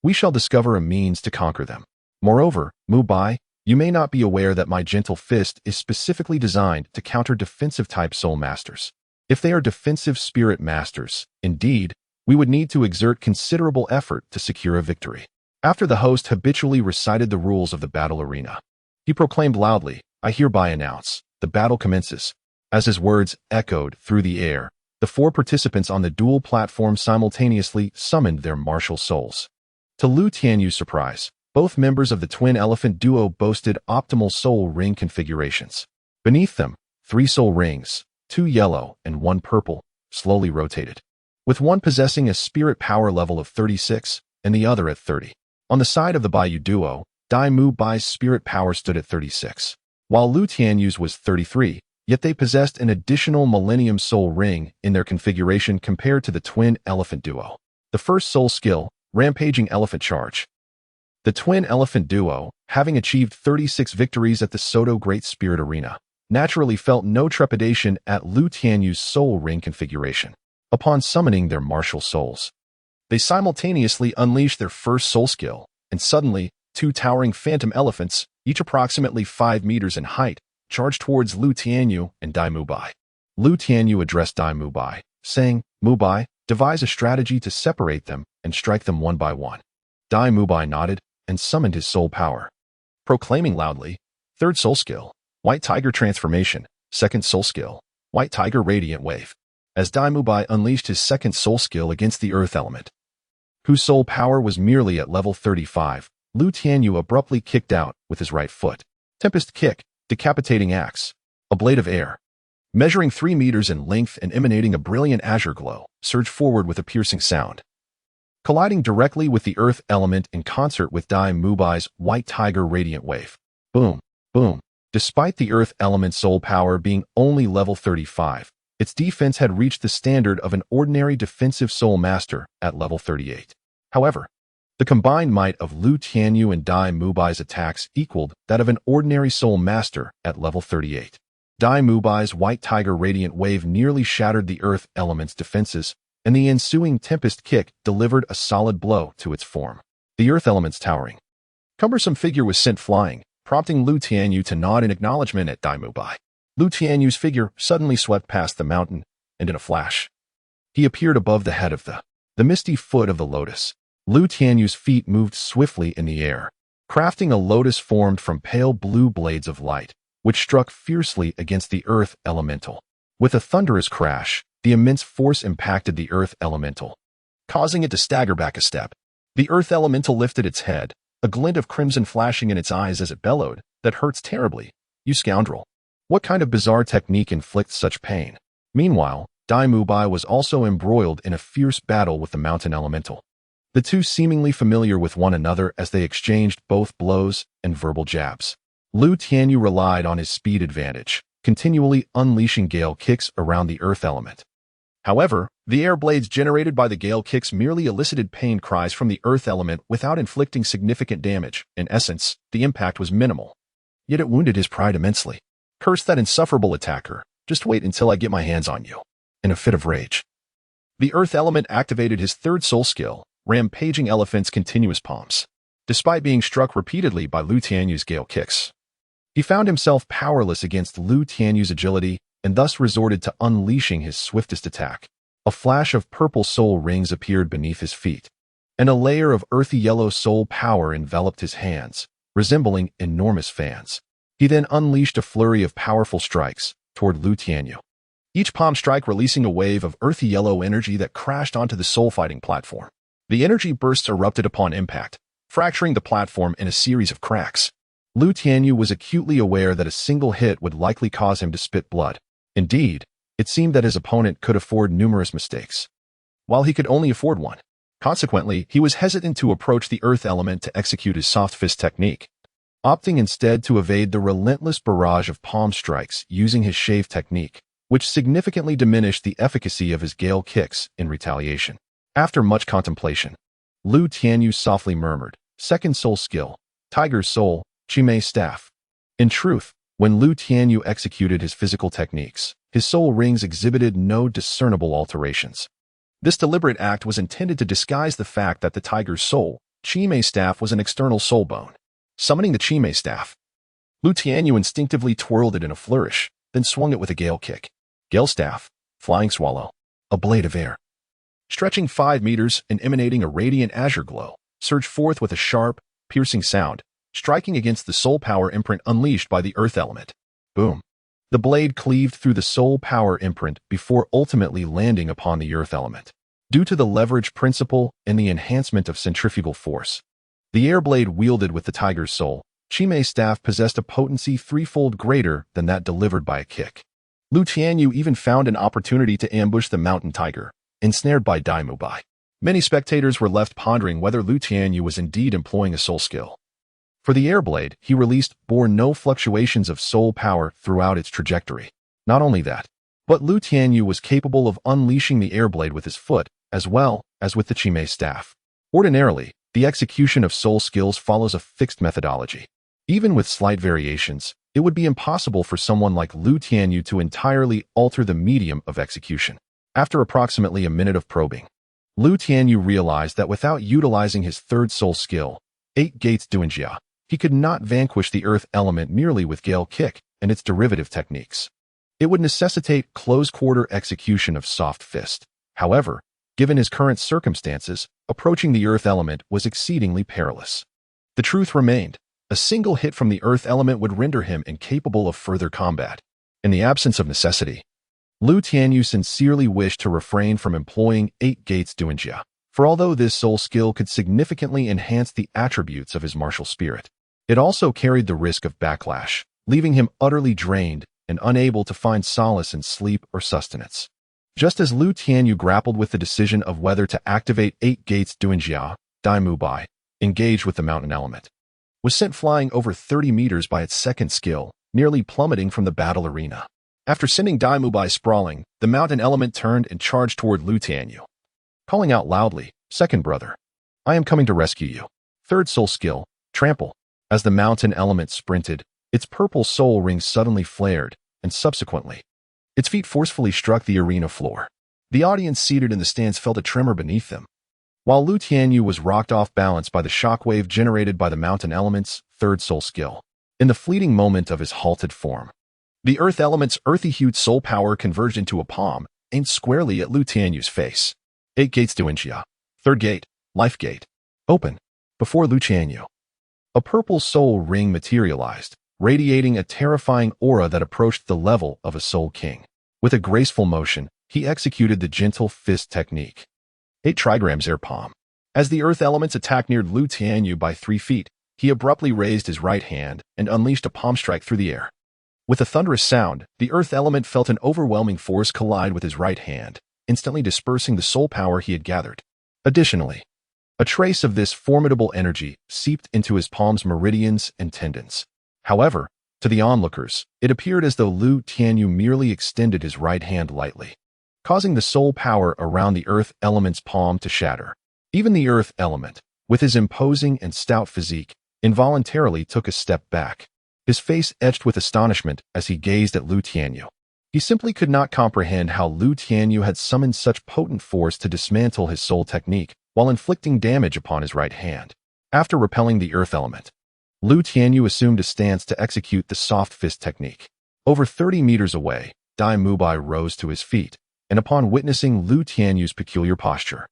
we shall discover a means to conquer them. Moreover, Mubai, you may not be aware that my gentle fist is specifically designed to counter defensive-type soul masters. If they are defensive spirit masters, indeed, we would need to exert considerable effort to secure a victory. After the host habitually recited the rules of the battle arena, he proclaimed loudly, I hereby announce, the battle commences. As his words echoed through the air, the four participants on the dual platform simultaneously summoned their martial souls. To Lu Tianyu's surprise, Both members of the twin elephant duo boasted optimal soul ring configurations. Beneath them, 3 soul rings, 2 yellow and 1 purple, slowly rotated, with one possessing a spirit power level of 36 and the other at 30. On the side of the Baiyu duo, Tianyu My's spirit power stood at 36, while Lu Tianyu's was 33, yet they possessed an additional Millennium Soul Ring in their configuration compared to the twin elephant duo. The first soul skill, Rampaging Elephant Charge. The twin elephant duo, having achieved 36 victories at the Soto Great Spirit Arena, naturally felt no trepidation at Lu Tianyu's soul ring configuration. Upon summoning their martial souls, they simultaneously unleashed their first soul skill, and suddenly, 2 towering phantom elephants, each approximately 5 meters in height, charged towards Lu Tianyu and Tianyu My. Lu Tianyu addressed Tianyu My, saying, "Mubai, devise a strategy to separate them and strike them one by one." Tianyu My nodded and summoned his soul power, proclaiming loudly, "Third soul skill, White Tiger Transformation, second soul skill, White Tiger Radiant Wave." As Tianyu My unleashed his second soul skill against the earth element, whose soul power was merely at level 35, Lu Tianyu abruptly kicked out with his right foot. Tempest Kick, Decapitating Axe, a blade of air, measuring 3 meters in length and emanating a brilliant azure glow, surged forward with a piercing sound, colliding directly with the earth element in concert with Tianyu My's White Tiger Radiant Wave. Boom, boom. Despite the earth element's soul power being only level 35, its defense had reached the standard of an ordinary defensive soul master at level 38. However, the combined might of Lu Tianyu and Tianyu My's attacks equaled that of an ordinary soul master at level 38. Tianyu My's White Tiger Radiant Wave nearly shattered the earth element's defenses, and the ensuing Tempest Kick delivered a solid blow to its form. The earth element's towering, cumbersome figure was sent flying, prompting Lu Tianyu to nod in acknowledgement at Tianyu My. Lu Tianyu's figure suddenly swept past the mountain, and in a flash, he appeared above the head of the misty foot of the lotus. Lu Tianyu's feet moved swiftly in the air, crafting a lotus formed from pale blue blades of light, which struck fiercely against the earth elemental. With a thunderous crash, the immense force impacted the earth elemental, causing it to stagger back a step. The earth elemental lifted its head, a glint of crimson flashing in its eyes as it bellowed, "That hurts terribly, you scoundrel. What kind of bizarre technique inflicts such pain?" Meanwhile, Tianyu My was also embroiled in a fierce battle with the mountain elemental, the two seemingly familiar with one another as they exchanged both blows and verbal jabs. Lu Tianyu relied on his speed advantage, continually unleashing gale kicks around the earth element. However, the air blades generated by the gale kicks merely elicited pain cries from the earth element without inflicting significant damage. In essence, the impact was minimal. Yet it wounded his pride immensely. "Curse that insufferable attacker. Just wait until I get my hands on you." In a fit of rage, the earth element activated his third soul skill, Rampaging Elephant's Continuous Palms. Despite being struck repeatedly by Lu Tianyu's gale kicks, he found himself powerless against Lu Tianyu's agility and thus resorted to unleashing his swiftest attack. A flash of purple soul rings appeared beneath his feet, and a layer of earthy yellow soul power enveloped his hands, resembling enormous fans. He then unleashed a flurry of powerful strikes toward Lu Tianyu, each palm strike releasing a wave of earthy yellow energy that crashed onto the soul fighting platform. The energy bursts erupted upon impact, fracturing the platform in a series of cracks. Lu Tianyu was acutely aware that a single hit would likely cause him to spit blood. Indeed, it seemed that his opponent could afford numerous mistakes, while he could only afford one. Consequently, he was hesitant to approach the earth element to execute his soft fist technique, opting instead to evade the relentless barrage of palm strikes using his shave technique, which significantly diminished the efficacy of his gale kicks in retaliation. After much contemplation, Lu Tianyu softly murmured, "Second soul skill, Tiger's Soul, Chimei Staff." In truth, when Lu Tianyu executed his physical techniques, his soul rings exhibited no discernible alterations. This deliberate act was intended to disguise the fact that the Tiger's Soul, Chimei Staff, was an external soul bone. Summoning the Chimei Staff, Lu Tianyu instinctively twirled it in a flourish, then swung it with a gale kick. Gale Staff, Flying Swallow, a blade of air, stretching 5 meters and emanating a radiant azure glow, surged forth with a sharp, piercing sound, striking against the soul power imprint unleashed by the earth element. Boom. The blade cleaved through the soul power imprint before ultimately landing upon the earth element. Due to the leverage principle and the enhancement of centrifugal force, The air blade wielded with the tiger's soul, Chimei's staff possessed a potency threefold greater than that delivered by a kick. Lu Tianyu even found an opportunity to ambush the mountain tiger, ensnared by Tianyu My. Many spectators were left pondering whether Lu Tianyu was indeed employing a soul skill. For the air blade he released bore no fluctuations of soul power throughout its trajectory. Not only that, but Lu Tianyu was capable of unleashing the air blade with his foot, as well as with the Chimei staff. Ordinarily, the execution of soul skills follows a fixed methodology. Even with slight variations, it would be impossible for someone like Lu Tianyu to entirely alter the medium of execution. After approximately a minute of probing, Lu Tianyu realized that without utilizing his third soul skill, 8 Gates Duanjia, he could not vanquish the earth element merely with Gale Kick and its derivative techniques. It would necessitate close-quarter execution of Soft Fist. However, given his current circumstances, approaching the earth element was exceedingly perilous. The truth remained. A single hit from the earth element would render him incapable of further combat. In the absence of necessity, Lu Tianyu sincerely wished to refrain from employing 8 Gates Duanjia, for although this soul skill could significantly enhance the attributes of his martial spirit, it also carried the risk of backlash, leaving him utterly drained and unable to find solace in sleep or sustenance. Just as Lu Tianyu grappled with the decision of whether to activate 8 Gates Duanjia, Tianyu My, engaged with the mountain element, was sent flying over 30 meters by its second skill, nearly plummeting from the battle arena. After sending Tianyu My sprawling, the mountain element turned and charged toward Lu Tianyu, calling out loudly, "Second brother, I am coming to rescue you." Third soul skill, Trample. As the mountain element sprinted, its purple soul ring suddenly flared, and subsequently, its feet forcefully struck the arena floor. The audience seated in the stands felt a tremor beneath them, while Lu Tianyu was rocked off balance by the shockwave generated by the mountain element's third soul skill. In the fleeting moment of his halted form, the earth element's earthy-hued soul power converged into a palm, aimed squarely at Lu Tianyu's face. 8 Gates Duanjia. Third gate, Life Gate. Open. Before Lu Tianyu, a purple soul ring materialized, radiating a terrifying aura that approached the level of a soul king. With a graceful motion, he executed the gentle fist technique. 8 trigrams air palm. As the earth element's attack neared Lu Tianyu by 3 feet, he abruptly raised his right hand and unleashed a palm strike through the air. With a thunderous sound, the earth element felt an overwhelming force collide with his right hand, instantly dispersing the soul power he had gathered. Additionally, a trace of this formidable energy seeped into his palm's meridians and tendons. However, to the onlookers, it appeared as though Lu Tianyu merely extended his right hand lightly, causing the soul power around the earth element's palm to shatter. Even the earth element, with his imposing and stout physique, involuntarily took a step back, his face etched with astonishment as he gazed at Lu Tianyu. He simply could not comprehend how Lu Tianyu had summoned such potent force to dismantle his soul technique while inflicting damage upon his right hand. After repelling the earth element, Lu Tianyu assumed a stance to execute the soft fist technique. Over 30 meters away, Tianyu My rose to his feet, and upon witnessing Lu Tianyu's peculiar posture,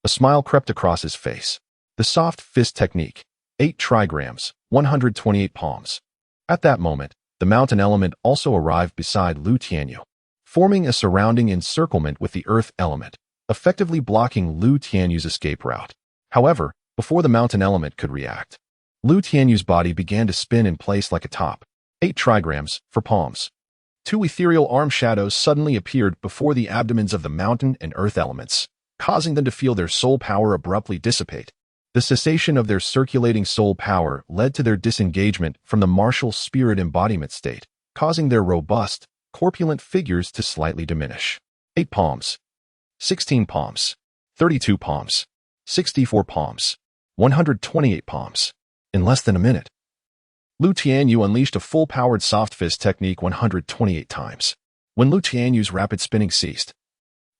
a smile crept across his face. The soft fist technique, 8 trigrams, 128 palms. At that moment, the mountain element also arrived beside Lu Tianyu, forming a surrounding encirclement with the earth element, effectively blocking Lu Tianyu's escape route. However, before the mountain element could react, Lu Tianyu's body began to spin in place like a top. 8 trigrams for palms. 2 ethereal arm shadows suddenly appeared before the abdomens of the mountain and earth elements, causing them to feel their soul power abruptly dissipate. The cessation of their circulating soul power led to their disengagement from the martial spirit embodiment state, causing their robust, corpulent figures to slightly diminish. 8 palms. 16 palms. 32 palms. 64 palms. 128 palms. In less than a minute, Lu Tianyu unleashed a full-powered soft fist technique 128 times. When Lu Tianyu's rapid spinning ceased,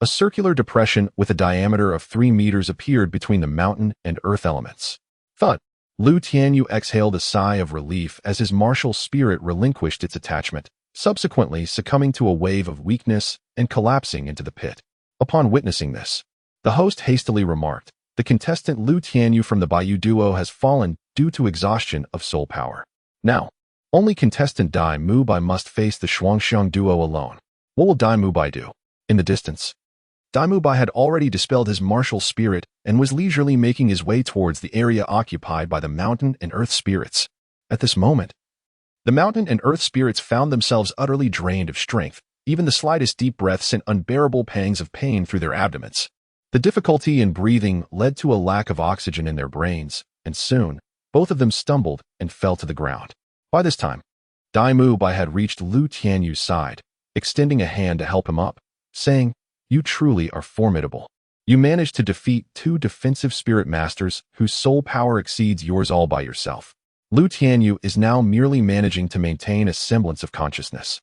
a circular depression with a diameter of 3 meters appeared between the mountain and earth elements. Thud! Lu Tianyu exhaled a sigh of relief as his martial spirit relinquished its attachment, subsequently succumbing to a wave of weakness and collapsing into the pit. Upon witnessing this, the host hastily remarked, "The contestant Lu Tianyu from the Baiyu duo has fallen due to exhaustion of soul power. Now, only contestant Tianyu My must face the Shuangxiang duo alone." What will Tianyu My do? In the distance, Tianyu My had already dispelled his martial spirit and was leisurely making his way towards the area occupied by the mountain and earth spirits. At this moment, the mountain and earth spirits found themselves utterly drained of strength. Even the slightest deep breath sent unbearable pangs of pain through their abdomens. The difficulty in breathing led to a lack of oxygen in their brains, and soon, both of them stumbled and fell to the ground. By this time, Tianyu My had reached Lu Tianyu's side, extending a hand to help him up, saying, "You truly are formidable. You managed to defeat 2 defensive spirit masters whose soul power exceeds yours all by yourself." Lu Tianyu is now merely managing to maintain a semblance of consciousness.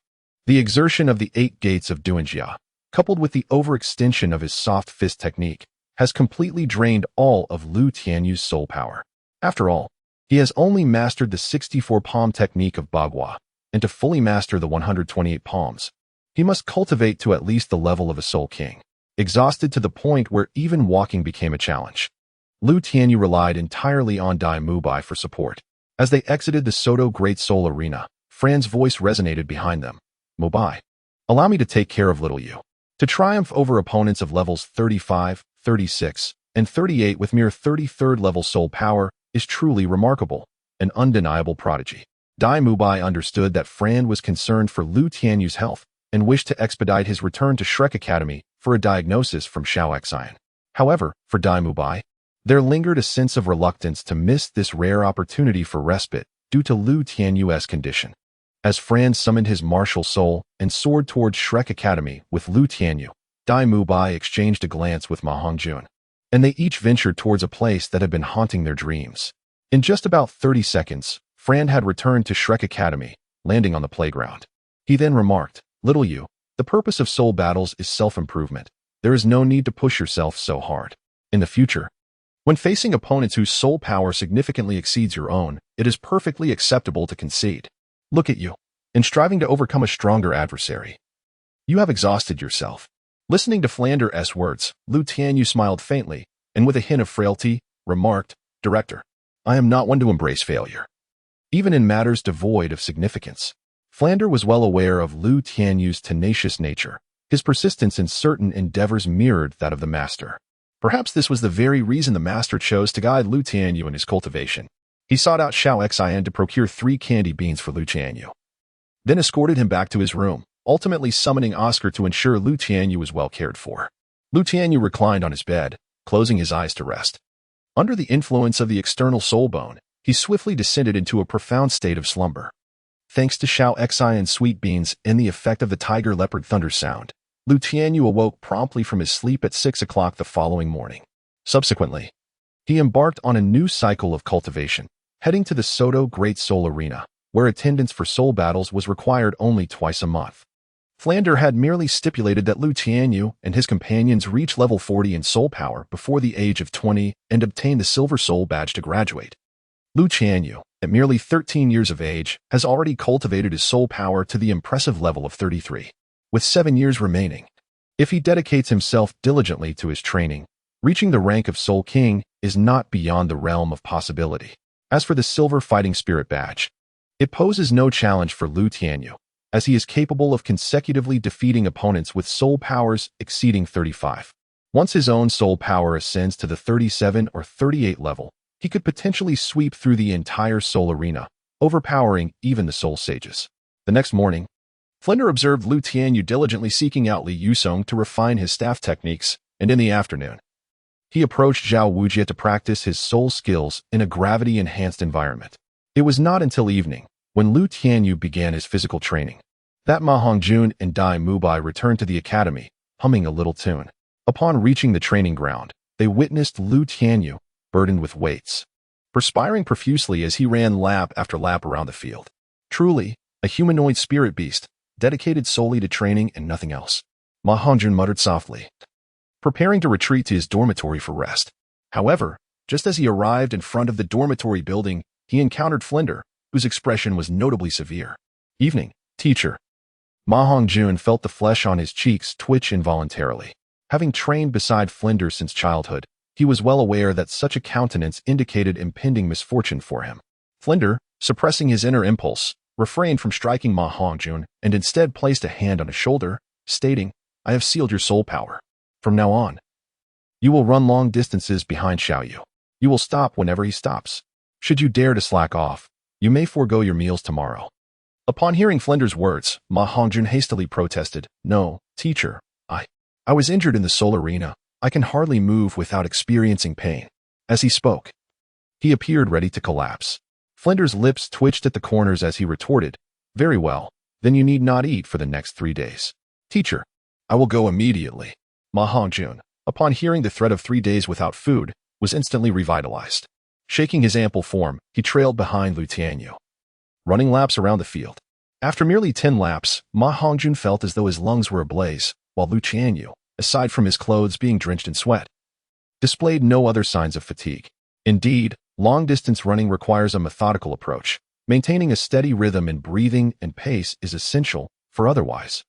The exertion of the 8 gates of Duanjia, coupled with the overextension of his soft fist technique, has completely drained all of Lu Tianyu's soul power. After all, he has only mastered the 64 palm technique of Bagua, and to fully master the 128 palms, he must cultivate to at least the level of a soul king. Exhausted to the point where even walking became a challenge, Lu Tianyu relied entirely on Tianyu My for support. As they exited the Soto Great Soul Arena, Fran's voice resonated behind them. "Mobai, allow me to take care of little you." To triumph over opponents of levels 35, 36, and 38 with mere 33rd level soul power is truly remarkable, an undeniable prodigy. Tianyu My understood that Fran was concerned for Lu Tianyu's health and wished to expedite his return to Shrek Academy for a diagnosis from Xiao Xian. However, for Tianyu My, there lingered a sense of reluctance to miss this rare opportunity for respite due to Lu Tianyu's condition. As Fran summoned his martial soul and soared towards Shrek Academy with Lu Tianyu, Tianyu My exchanged a glance with Ma Hongjun, and they each ventured towards a place that had been haunting their dreams. In just about 30 seconds, Fran had returned to Shrek Academy, landing on the playground. He then remarked, "Little you, the purpose of soul battles is self-improvement. There is no need to push yourself so hard. In the future, when facing opponents whose soul power significantly exceeds your own, it is perfectly acceptable to concede. Look at you, in striving to overcome a stronger adversary. You have exhausted yourself." Listening to Flander's words, Lu Tianyu smiled faintly, and with a hint of frailty, remarked, "Director, I am not one to embrace failure, even in matters devoid of significance." Flander was well aware of Lu Tianyu's tenacious nature. His persistence in certain endeavors mirrored that of the master. Perhaps this was the very reason the master chose to guide Lu Tianyu in his cultivation. He sought out Xiao Xian to procure 3 candy beans for Lu Tianyu, then escorted him back to his room, ultimately summoning Oscar to ensure Lu Tianyu was well cared for. Lu Tianyu reclined on his bed, closing his eyes to rest. Under the influence of the external soul bone, he swiftly descended into a profound state of slumber. Thanks to Xiao Xian's sweet beans and the effect of the tiger leopard thunder sound, Lu Tianyu awoke promptly from his sleep at 6 o'clock the following morning. Subsequently, he embarked on a new cycle of cultivation, heading to the Soto Great Soul Arena, where attendance for soul battles was required only twice a month. Flander had merely stipulated that Lu Tianyu and his companions reach level 40 in soul power before the age of 20 and obtain the Silver Soul Badge to graduate. Lu Tianyu, at merely 13 years of age, has already cultivated his soul power to the impressive level of 33. With 7 years remaining, if he dedicates himself diligently to his training, reaching the rank of Soul King is not beyond the realm of possibility. As for the Silver Fighting Spirit Badge, it poses no challenge for Lu Tianyu, as he is capable of consecutively defeating opponents with soul powers exceeding 35. Once his own soul power ascends to the 37 or 38 level, he could potentially sweep through the entire soul arena, overpowering even the soul sages. The next morning, Flinder observed Lu Tianyu diligently seeking out Li Yusong to refine his staff techniques, and in the afternoon, he approached Zhao Wujie to practice his soul skills in a gravity-enhanced environment. It was not until evening, when Lu Tianyu began his physical training, that Ma Hongjun and Tianyu My returned to the academy, humming a little tune. Upon reaching the training ground, they witnessed Lu Tianyu, burdened with weights, perspiring profusely as he ran lap after lap around the field. Truly, a humanoid spirit beast, dedicated solely to training and nothing else. Ma Hongjun muttered softly, preparing to retreat to his dormitory for rest. However, just as he arrived in front of the dormitory building, he encountered Flinder, whose expression was notably severe. "Evening, teacher." Ma Hongjun felt the flesh on his cheeks twitch involuntarily. Having trained beside Flinder since childhood, he was well aware that such a countenance indicated impending misfortune for him. Flinder, suppressing his inner impulse, refrained from striking Ma Hongjun and instead placed a hand on his shoulder, stating, "I have sealed your soul power. From now on, you will run long distances behind Xiaoyu. You will stop whenever he stops. Should you dare to slack off, you may forego your meals tomorrow." Upon hearing Flinder's words, Ma Hongjun hastily protested, "No, teacher, I was injured in the Soul Arena. I can hardly move without experiencing pain." As he spoke, he appeared ready to collapse. Flinder's lips twitched at the corners as he retorted, "Very well, then you need not eat for the next 3 days. Teacher, I will go immediately." Ma Hongjun, upon hearing the threat of 3 days without food, was instantly revitalized. Shaking his ample form, he trailed behind Lu Tianyu, running laps around the field. After merely 10 laps, Ma Hongjun felt as though his lungs were ablaze, while Lu Tianyu, aside from his clothes being drenched in sweat, displayed no other signs of fatigue. Indeed, long-distance running requires a methodical approach. Maintaining a steady rhythm in breathing and pace is essential, for otherwise,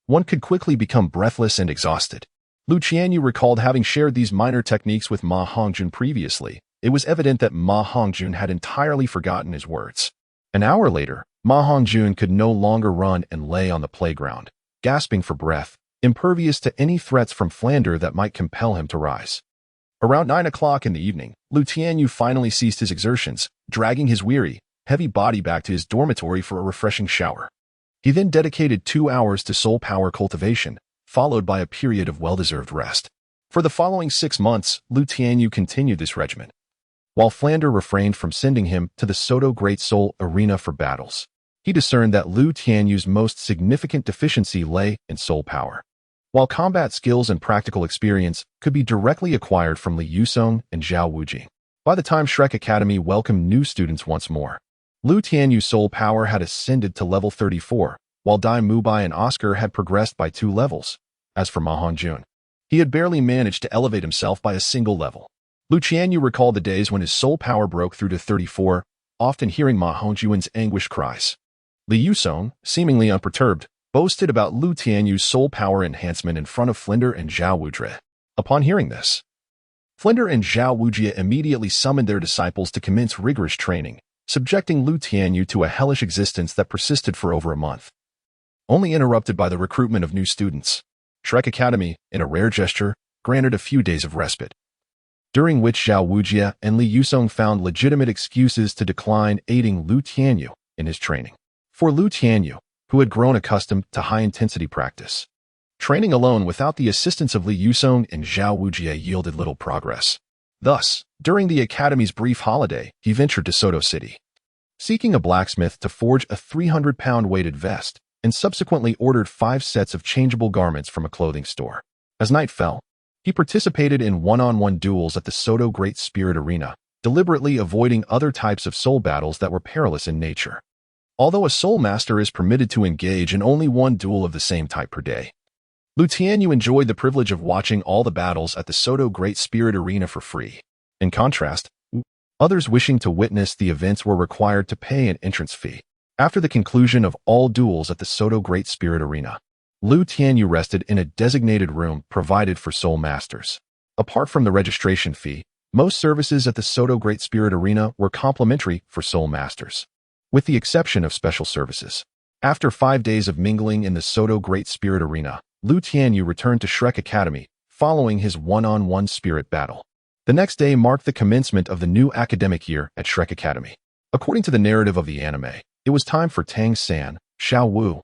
one could quickly become breathless and exhausted. Lu Tianyu recalled having shared these minor techniques with Ma Hongjun previously. It was evident that Ma Hongjun had entirely forgotten his words. An hour later, Ma Hongjun could no longer run and lay on the playground, gasping for breath, impervious to any threats from Flander that might compel him to rise. Around 9 o'clock in the evening, Lu Tianyu finally ceased his exertions, dragging his weary, heavy body back to his dormitory for a refreshing shower. He then dedicated 2 hours to soul power cultivation, followed by a period of well-deserved rest. For the following 6 months, Lu Tianyu continued this regimen, while Flander refrained from sending him to the Soto Great Soul Arena for battles. He discerned that Lu Tianyu's most significant deficiency lay in soul power. While combat skills and practical experience could be directly acquired from Li Yusong and Zhao Wuji, by the time Shrek Academy welcomed new students once more, Lu Tianyu's soul power had ascended to level 34, while Dai Mubai and Oscar had progressed by 2 levels. As for Ma Hongjun, he had barely managed to elevate himself by a single level. Lu Tianyu recalled the days when his soul power broke through to 34, often hearing Ma Hongjun's anguished cries. Li Yusong, seemingly unperturbed, boasted about Lu Tianyu's soul power enhancement in front of Flinder and Zhao Wuzhi. Upon hearing this, Flinder and Zhao Wuzhi immediately summoned their disciples to commence rigorous training, subjecting Lu Tianyu to a hellish existence that persisted for over a month, only interrupted by the recruitment of new students. Shrek Academy, in a rare gesture, granted a few days of respite, during which Zhao Wuzhi and Li Yusong found legitimate excuses to decline aiding Lu Tianyu in his training. For Lu Tianyu, who had grown accustomed to high-intensity practice, training alone without the assistance of Li Yusong and Zhao Wuzhi yielded little progress. Thus, during the Academy's brief holiday, he ventured to Soto City, seeking a blacksmith to forge a 300-pound weighted vest, and subsequently ordered 5 sets of changeable garments from a clothing store. As night fell, he participated in one-on-one duels at the Soto Great Spirit Arena, deliberately avoiding other types of soul battles that were perilous in nature. Although a soul master is permitted to engage in only 1 duel of the same type per day, Lu Tianyu enjoyed the privilege of watching all the battles at the Soto Great Spirit Arena for free. In contrast, others wishing to witness the events were required to pay an entrance fee. After the conclusion of all duels at the Soto Great Spirit Arena, Lu Tianyu rested in a designated room provided for soul masters. Apart from the registration fee, most services at the Soto Great Spirit Arena were complimentary for soul masters, with the exception of special services. After 5 days of mingling in the Soto Great Spirit Arena, Lu Tianyu returned to Shrek Academy, following his one-on-one spirit battle. The next day marked the commencement of the new academic year at Shrek Academy. According to the narrative of the anime, it was time for Tang San, Xiao Wu,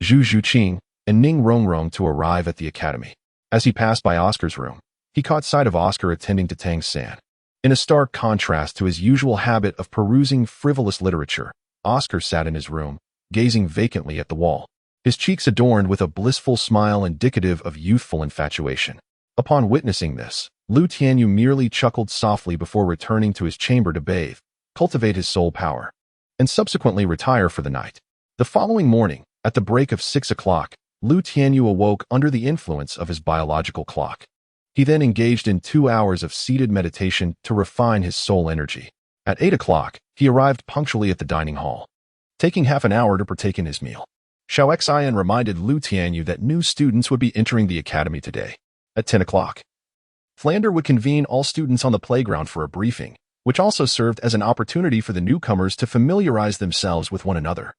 Zhu Zhuqing, and Ning Rongrong to arrive at the academy. As he passed by Oscar's room, he caught sight of Oscar attending to Tang San. In a stark contrast to his usual habit of perusing frivolous literature, Oscar sat in his room, gazing vacantly at the wall, his cheeks adorned with a blissful smile indicative of youthful infatuation. Upon witnessing this, Lu Tianyu merely chuckled softly before returning to his chamber to bathe, cultivate his soul power, and subsequently retire for the night. The following morning, at the break of 6 o'clock, Lu Tianyu awoke under the influence of his biological clock. He then engaged in 2 hours of seated meditation to refine his soul energy. At 8 o'clock, he arrived punctually at the dining hall, taking half an hour to partake in his meal. Xiao Xian reminded Lu Tianyu that new students would be entering the academy today. At 10 o'clock, Flander would convene all students on the playground for a briefing, which also served as an opportunity for the newcomers to familiarize themselves with one another.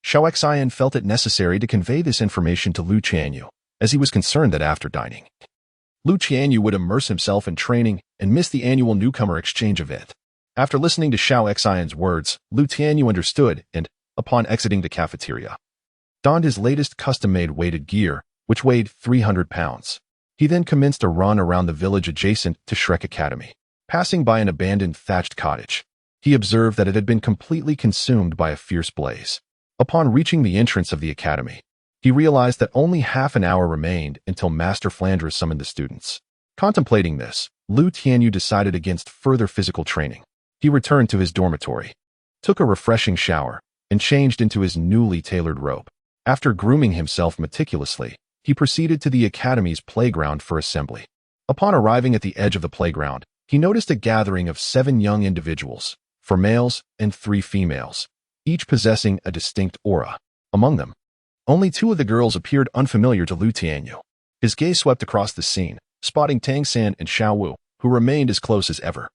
Xiao Xian felt it necessary to convey this information to Lu Tianyu, as he was concerned that after dining, Lu Tianyu would immerse himself in training and miss the annual newcomer exchange event. After listening to Xiao Xian's words, Lu Tianyu understood and, upon exiting the cafeteria, donned his latest custom-made weighted gear, which weighed 300 pounds. He then commenced a run around the village adjacent to Shrek Academy. Passing by an abandoned thatched cottage, he observed that it had been completely consumed by a fierce blaze. Upon reaching the entrance of the academy, he realized that only half an hour remained until Master Flanders summoned the students. Contemplating this, Lu Tianyu decided against further physical training. He returned to his dormitory, took a refreshing shower, and changed into his newly tailored robe. After grooming himself meticulously, he proceeded to the academy's playground for assembly. Upon arriving at the edge of the playground, he noticed a gathering of 7 young individuals, 4 males and 3 females, each possessing a distinct aura. Among them, only 2 of the girls appeared unfamiliar to Lu Tianyu. His gaze swept across the scene, spotting Tang San and Xiao Wu, who remained as close as ever.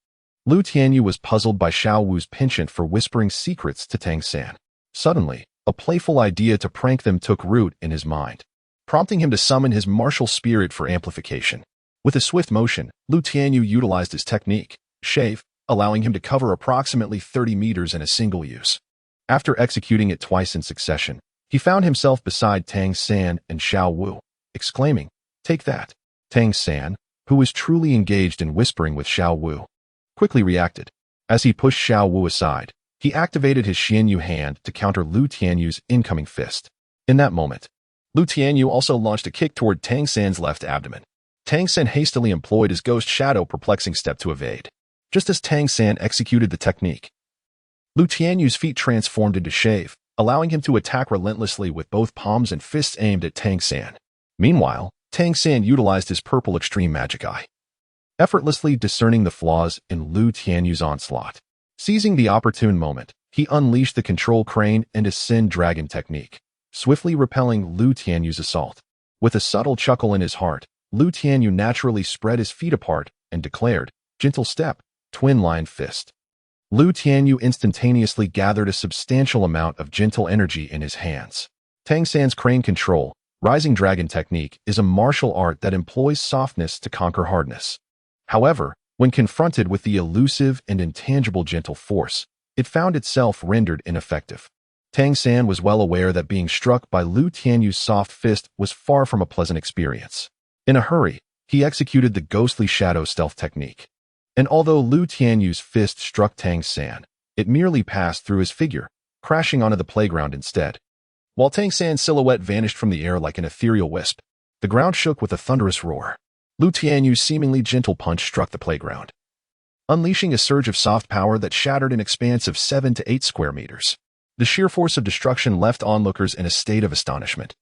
Lu Tianyu was puzzled by Xiao Wu's penchant for whispering secrets to Tang San. Suddenly, a playful idea to prank them took root in his mind, prompting him to summon his martial spirit for amplification. With a swift motion, Lu Tianyu utilized his technique, shave, allowing him to cover approximately 30 meters in a single use. After executing it twice in succession, he found himself beside Tang San and Xiao Wu, exclaiming, "Take that." Tang San, who was truly engaged in whispering with Xiao Wu, quickly reacted. As he pushed Xiao Wu aside, he activated his Tianyu hand to counter Lu Tianyu's incoming fist. In that moment, Lu Tianyu also launched a kick toward Tang San's left abdomen. Tang San hastily employed his ghost shadow perplexing step to evade. Just as Tang San executed the technique, Lu Tianyu's feet transformed into shave, allowing him to attack relentlessly with both palms and fists aimed at Tang San. Meanwhile, Tang San utilized his purple extreme magic eye, effortlessly discerning the flaws in Lu Tianyu's onslaught. Seizing the opportune moment, he unleashed the control crane and ascend dragon technique, swiftly repelling Lu Tianyu's assault. With a subtle chuckle in his heart, Lu Tianyu naturally spread his feet apart and declared, "Gentle step, twin line fist." Lu Tianyu instantaneously gathered a substantial amount of gentle energy in his hands. Tang San's crane control, rising dragon technique, is a martial art that employs softness to conquer hardness. However, when confronted with the elusive and intangible gentle force, it found itself rendered ineffective. Tang San was well aware that being struck by Lu Tianyu's soft fist was far from a pleasant experience. In a hurry, he executed the ghostly shadow stealth technique. And although Lu Tianyu's fist struck Tang San, it merely passed through his figure, crashing onto the playground instead. While Tang San's silhouette vanished from the air like an ethereal wisp, the ground shook with a thunderous roar. Lu Tianyu's seemingly gentle punch struck the playground, unleashing a surge of soft power that shattered an expanse of 7 to 8 square meters. The sheer force of destruction left onlookers in a state of astonishment.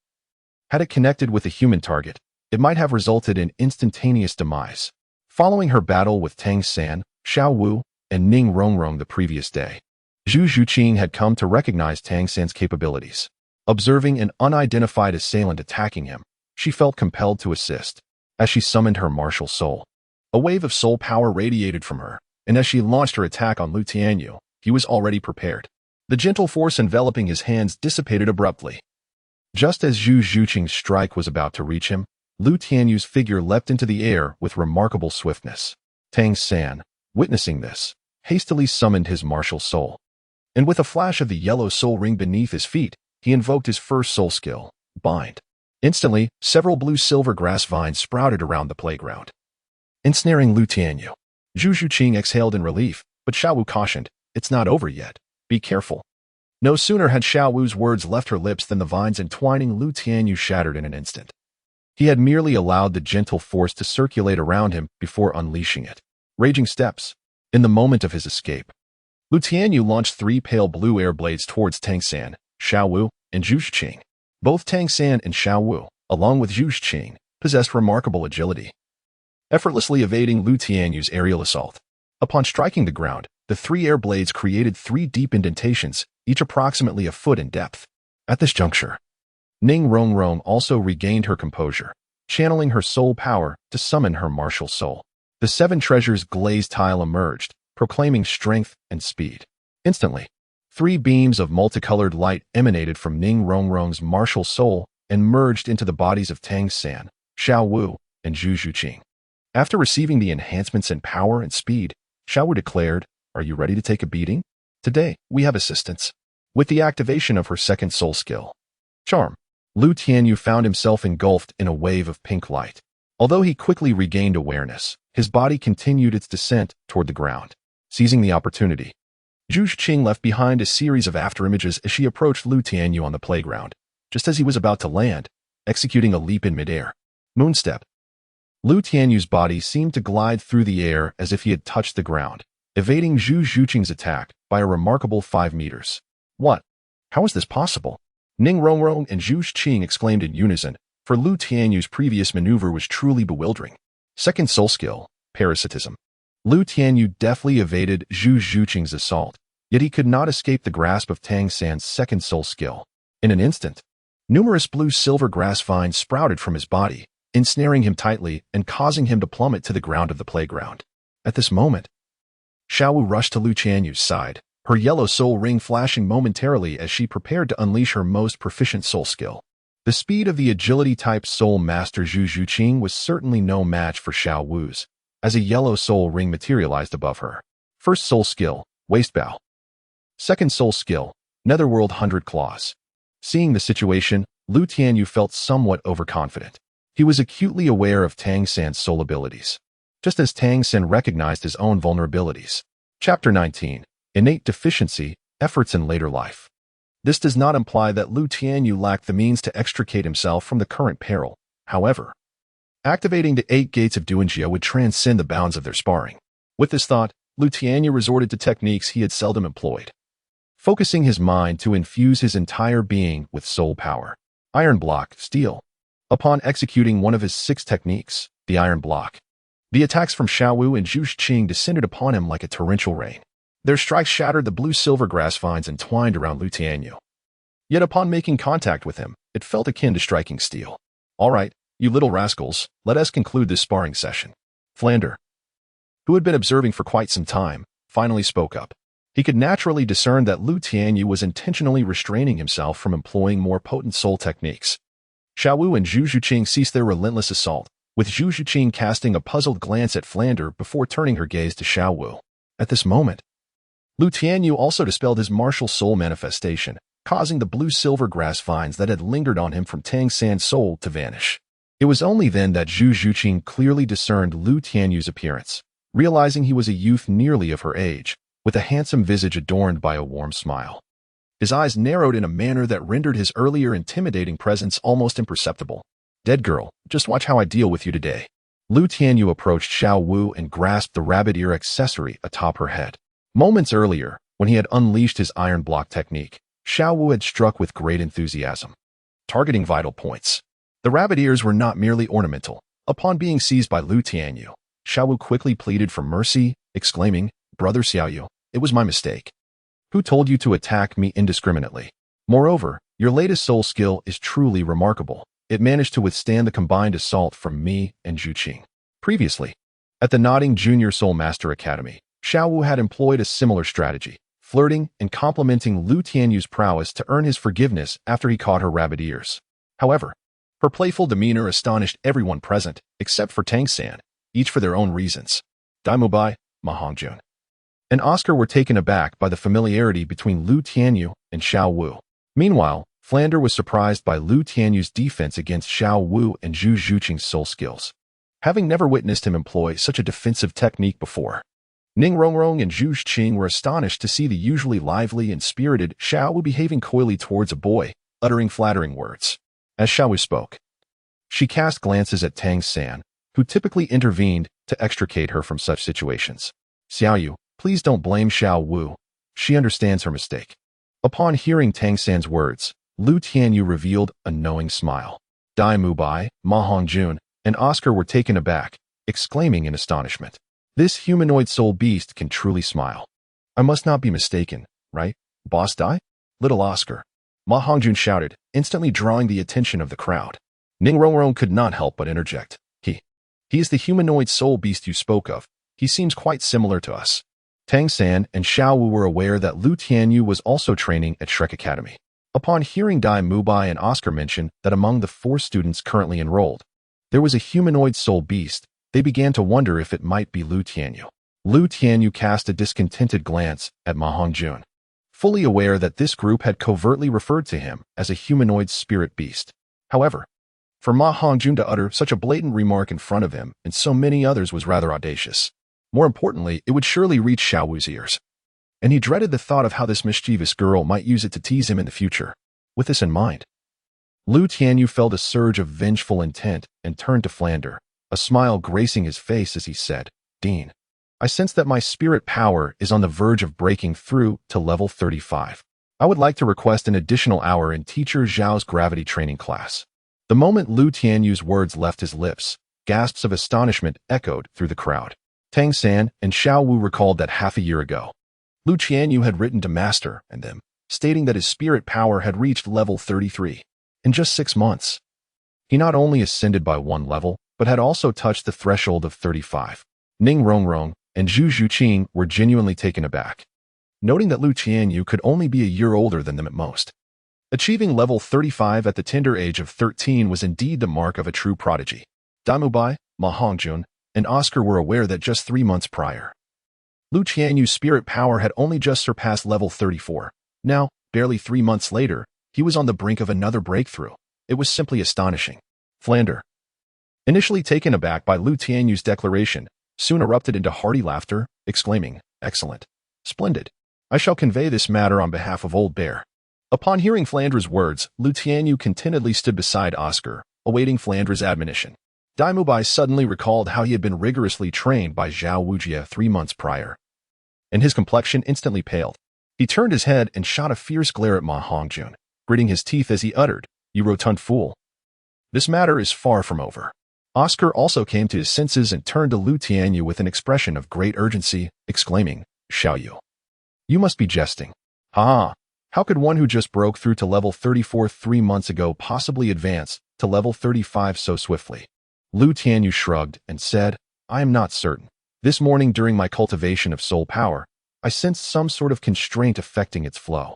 Had it connected with a human target, it might have resulted in instantaneous demise. Following her battle with Tang San, Xiao Wu, and Ning Rongrong the previous day, Zhu Zhuqing had come to recognize Tang San's capabilities. Observing an unidentified assailant attacking him, she felt compelled to assist. As she summoned her martial soul, a wave of soul power radiated from her, and as she launched her attack on Lu Tianyu, he was already prepared. The gentle force enveloping his hands dissipated abruptly. Just as Zhu Zhuqing's strike was about to reach him, Lu Tianyu's figure leapt into the air with remarkable swiftness. Tang San, witnessing this, hastily summoned his martial soul. And with a flash of the yellow soul ring beneath his feet, he invoked his first soul skill, Bind. Instantly, several blue-silver grass vines sprouted around the playground, ensnaring Lu Tianyu. Zhu Zhuqing exhaled in relief, but Xiao Wu cautioned, "It's not over yet. Be careful." No sooner had Xiao Wu's words left her lips than the vines entwining Lu Tianyu shattered in an instant. He had merely allowed the gentle force to circulate around him before unleashing it. Raging steps. In the moment of his escape, Lu Tianyu launched 3 pale blue air blades towards Tang San, Xiao Wu, and Zhu Zhuqing. Both Tang San and Xiao Wu, along with Zhu Zhuqing, possessed remarkable agility, effortlessly evading Lu Tianyu's aerial assault. Upon striking the ground, the 3 air blades created 3 deep indentations, each approximately a foot in depth. At this juncture, Ning Rongrong also regained her composure, channeling her soul power to summon her martial soul. The 7 treasures glazed tile emerged, proclaiming strength and speed. Instantly, 3 beams of multicolored light emanated from Ning Rongrong's martial soul and merged into the bodies of Tang San, Xiao Wu, and Zhu Zhuqing. After receiving the enhancements in power and speed, Xiaowu declared, "Are you ready to take a beating? Today, we have assistance." With the activation of her second soul skill, Charm, Lu Tianyu found himself engulfed in a wave of pink light. Although he quickly regained awareness, his body continued its descent toward the ground. Seizing the opportunity, Zhu Qing left behind a series of afterimages as she approached Lu Tianyu on the playground, just as he was about to land, executing a leap in midair. Moonstep. Lu Tianyu's body seemed to glide through the air as if he had touched the ground, evading Zhu Zhuqing's attack by a remarkable 5 meters. What? How is this possible? Ning Rongrong and Zhu Qing exclaimed in unison, for Lu Tianyu's previous maneuver was truly bewildering. Second soul skill, Parasitism. Lu Tianyu deftly evaded Zhu Zhuqing's assault, yet he could not escape the grasp of Tang San's second soul skill. In an instant, numerous blue-silver grass vines sprouted from his body, ensnaring him tightly and causing him to plummet to the ground of the playground. At this moment, Xiaowu rushed to Lu Tianyu's side, her yellow soul ring flashing momentarily as she prepared to unleash her most proficient soul skill. The speed of the agility-type soul master Zhu Zhuqing was certainly no match for Xiaowu's, as a yellow soul ring materialized above her. First soul skill, Waist Bow. Second soul skill, Netherworld 100 Claws. Seeing the situation, Lu Tianyu felt somewhat overconfident. He was acutely aware of Tang San's soul abilities, just as Tang San recognized his own vulnerabilities. Chapter 19. Innate Deficiency, Efforts in Later Life. This does not imply that Lu Tianyu lacked the means to extricate himself from the current peril. However, activating the 8 gates of Duanjia would transcend the bounds of their sparring. With this thought, Lu Tianyu resorted to techniques he had seldom employed, focusing his mind to infuse his entire being with soul power. Iron Block, Steel. Upon executing one of his 6 techniques, the Iron Block, the attacks from Xiaowu and Zhu Qing descended upon him like a torrential rain. Their strikes shattered the blue-silver grass vines entwined around Lu Tianyu. Yet upon making contact with him, it felt akin to striking steel. "All right, you little rascals, let us conclude this sparring session." Flander, who had been observing for quite some time, finally spoke up. He could naturally discern that Lu Tianyu was intentionally restraining himself from employing more potent soul techniques. Xiaowu and Zhu Zhuqing ceased their relentless assault, with Zhu Zhuqing casting a puzzled glance at Flander before turning her gaze to Xiaowu. At this moment, Lu Tianyu also dispelled his martial soul manifestation, causing the blue-silver grass vines that had lingered on him from Tang San's soul to vanish. It was only then that Zhu Zhuqing clearly discerned Lu Tianyu's appearance, realizing he was a youth nearly of her age, with a handsome visage adorned by a warm smile. His eyes narrowed in a manner that rendered his earlier intimidating presence almost imperceptible. "Dead girl, just watch how I deal with you today." Lu Tianyu approached Xiaowu and grasped the rabbit ear accessory atop her head. Moments earlier, when he had unleashed his Iron Block technique, Xiaowu had struck with great enthusiasm, targeting vital points. The rabbit ears were not merely ornamental. Upon being seized by Lu Tianyu, Xiaowu quickly pleaded for mercy, exclaiming, "Brother Xiaoyu, it was my mistake. Who told you to attack me indiscriminately? Moreover, your latest soul skill is truly remarkable. It managed to withstand the combined assault from me and Zhu Qing." Previously, at the Nodding Junior Soul Master Academy, Xiaowu had employed a similar strategy, flirting and complimenting Lu Tianyu's prowess to earn his forgiveness after he caught her rabbit ears. However, her playful demeanor astonished everyone present, except for Tang San, each for their own reasons. Tianyu My, Ma Hongjun, and Oscar were taken aback by the familiarity between Lu Tianyu and Xiaowu. Meanwhile, Flander was surprised by Lu Tianyu's defense against Xiaowu and Zhu Zhuqing's soul skills, having never witnessed him employ such a defensive technique before. Ning Rongrong and Zhu Qing were astonished to see the usually lively and spirited Xiaowu behaving coyly towards a boy, uttering flattering words. As Xiaowu spoke, she cast glances at Tang San, who typically intervened to extricate her from such situations. "Xiaoyu, please don't blame Xiaowu. She understands her mistake." Upon hearing Tang San's words, Lu Tianyu revealed a knowing smile. Tianyu My, Ma Hongjun, and Oscar were taken aback, exclaiming in astonishment, "This humanoid soul beast can truly smile. I must not be mistaken, right, Boss Dai?" "Little Oscar," Ma Hongjun shouted, instantly drawing the attention of the crowd. Ning Rongrong could not help but interject. He is the humanoid soul beast you spoke of. He seems quite similar to us." Tang San and Xiaowu were aware that Lu Tianyu was also training at Shrek Academy. Upon hearing Tianyu My and Oscar mention that among the 4 students currently enrolled, there was a humanoid soul beast, they began to wonder if it might be Lu Tianyu. Lu Tianyu cast a discontented glance at Ma Hongjun, fully aware that this group had covertly referred to him as a humanoid spirit beast. However, for Ma Hongjun to utter such a blatant remark in front of him and so many others was rather audacious. More importantly, it would surely reach Xiao Wu's ears. And he dreaded the thought of how this mischievous girl might use it to tease him in the future. With this in mind, Lu Tianyu felt a surge of vengeful intent and turned to Flander, a smile gracing his face as he said, "Dean, I sense that my spirit power is on the verge of breaking through to level 35. I would like to request an additional hour in Teacher Zhao's gravity training class." The moment Lu Tianyu's words left his lips, gasps of astonishment echoed through the crowd. Tang San and Xiao Wu recalled that half a year ago, Lu Tianyu had written to Master and them, stating that his spirit power had reached level 33. In just 6 months, he not only ascended by 1 level, but had also touched the threshold of 35. Ning Rongrong and Zhu Zhuqing were genuinely taken aback, noting that Lu Tianyu could only be a year older than them at most. Achieving level 35 at the tender age of 13 was indeed the mark of a true prodigy. Tianyu My, Ma Hongjun, and Oscar were aware that just 3 months prior, Lu Tianyu's spirit power had only just surpassed level 34. Now, barely 3 months later, he was on the brink of another breakthrough. It was simply astonishing. Flander, initially taken aback by Lu Tianyu's declaration, soon erupted into hearty laughter, exclaiming, "Excellent. Splendid. I shall convey this matter on behalf of Old Bear." Upon hearing Flandra's words, Lu Tianyu contentedly stood beside Oscar, awaiting Flandra's admonition. Tianyu My suddenly recalled how he had been rigorously trained by Zhao Wujie 3 months prior, and his complexion instantly paled. He turned his head and shot a fierce glare at Ma Hongjun, gritting his teeth as he uttered, "You rotund fool. This matter is far from over." Oscar also came to his senses and turned to Lu Tianyu with an expression of great urgency, exclaiming, "Xiao Yu, you must be jesting. Ha! How could one who just broke through to level 34 3 months ago possibly advance to level 35 so swiftly?" Lu Tianyu shrugged and said, "I am not certain. This morning during my cultivation of soul power, I sensed some sort of constraint affecting its flow.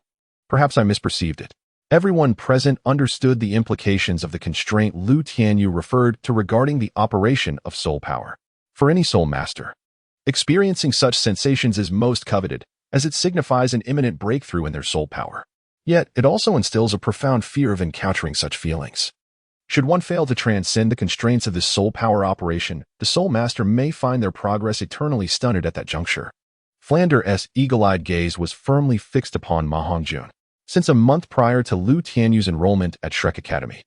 Perhaps I misperceived it." Everyone present understood the implications of the constraint Lu Tianyu referred to regarding the operation of soul power. For any soul master, experiencing such sensations is most coveted, as it signifies an imminent breakthrough in their soul power. Yet, it also instills a profound fear of encountering such feelings. Should one fail to transcend the constraints of this soul power operation, the soul master may find their progress eternally stunted at that juncture. Flander's eagle-eyed gaze was firmly fixed upon Ma Hongjun. Since a month prior to Lu Tianyu's enrollment at Shrek Academy,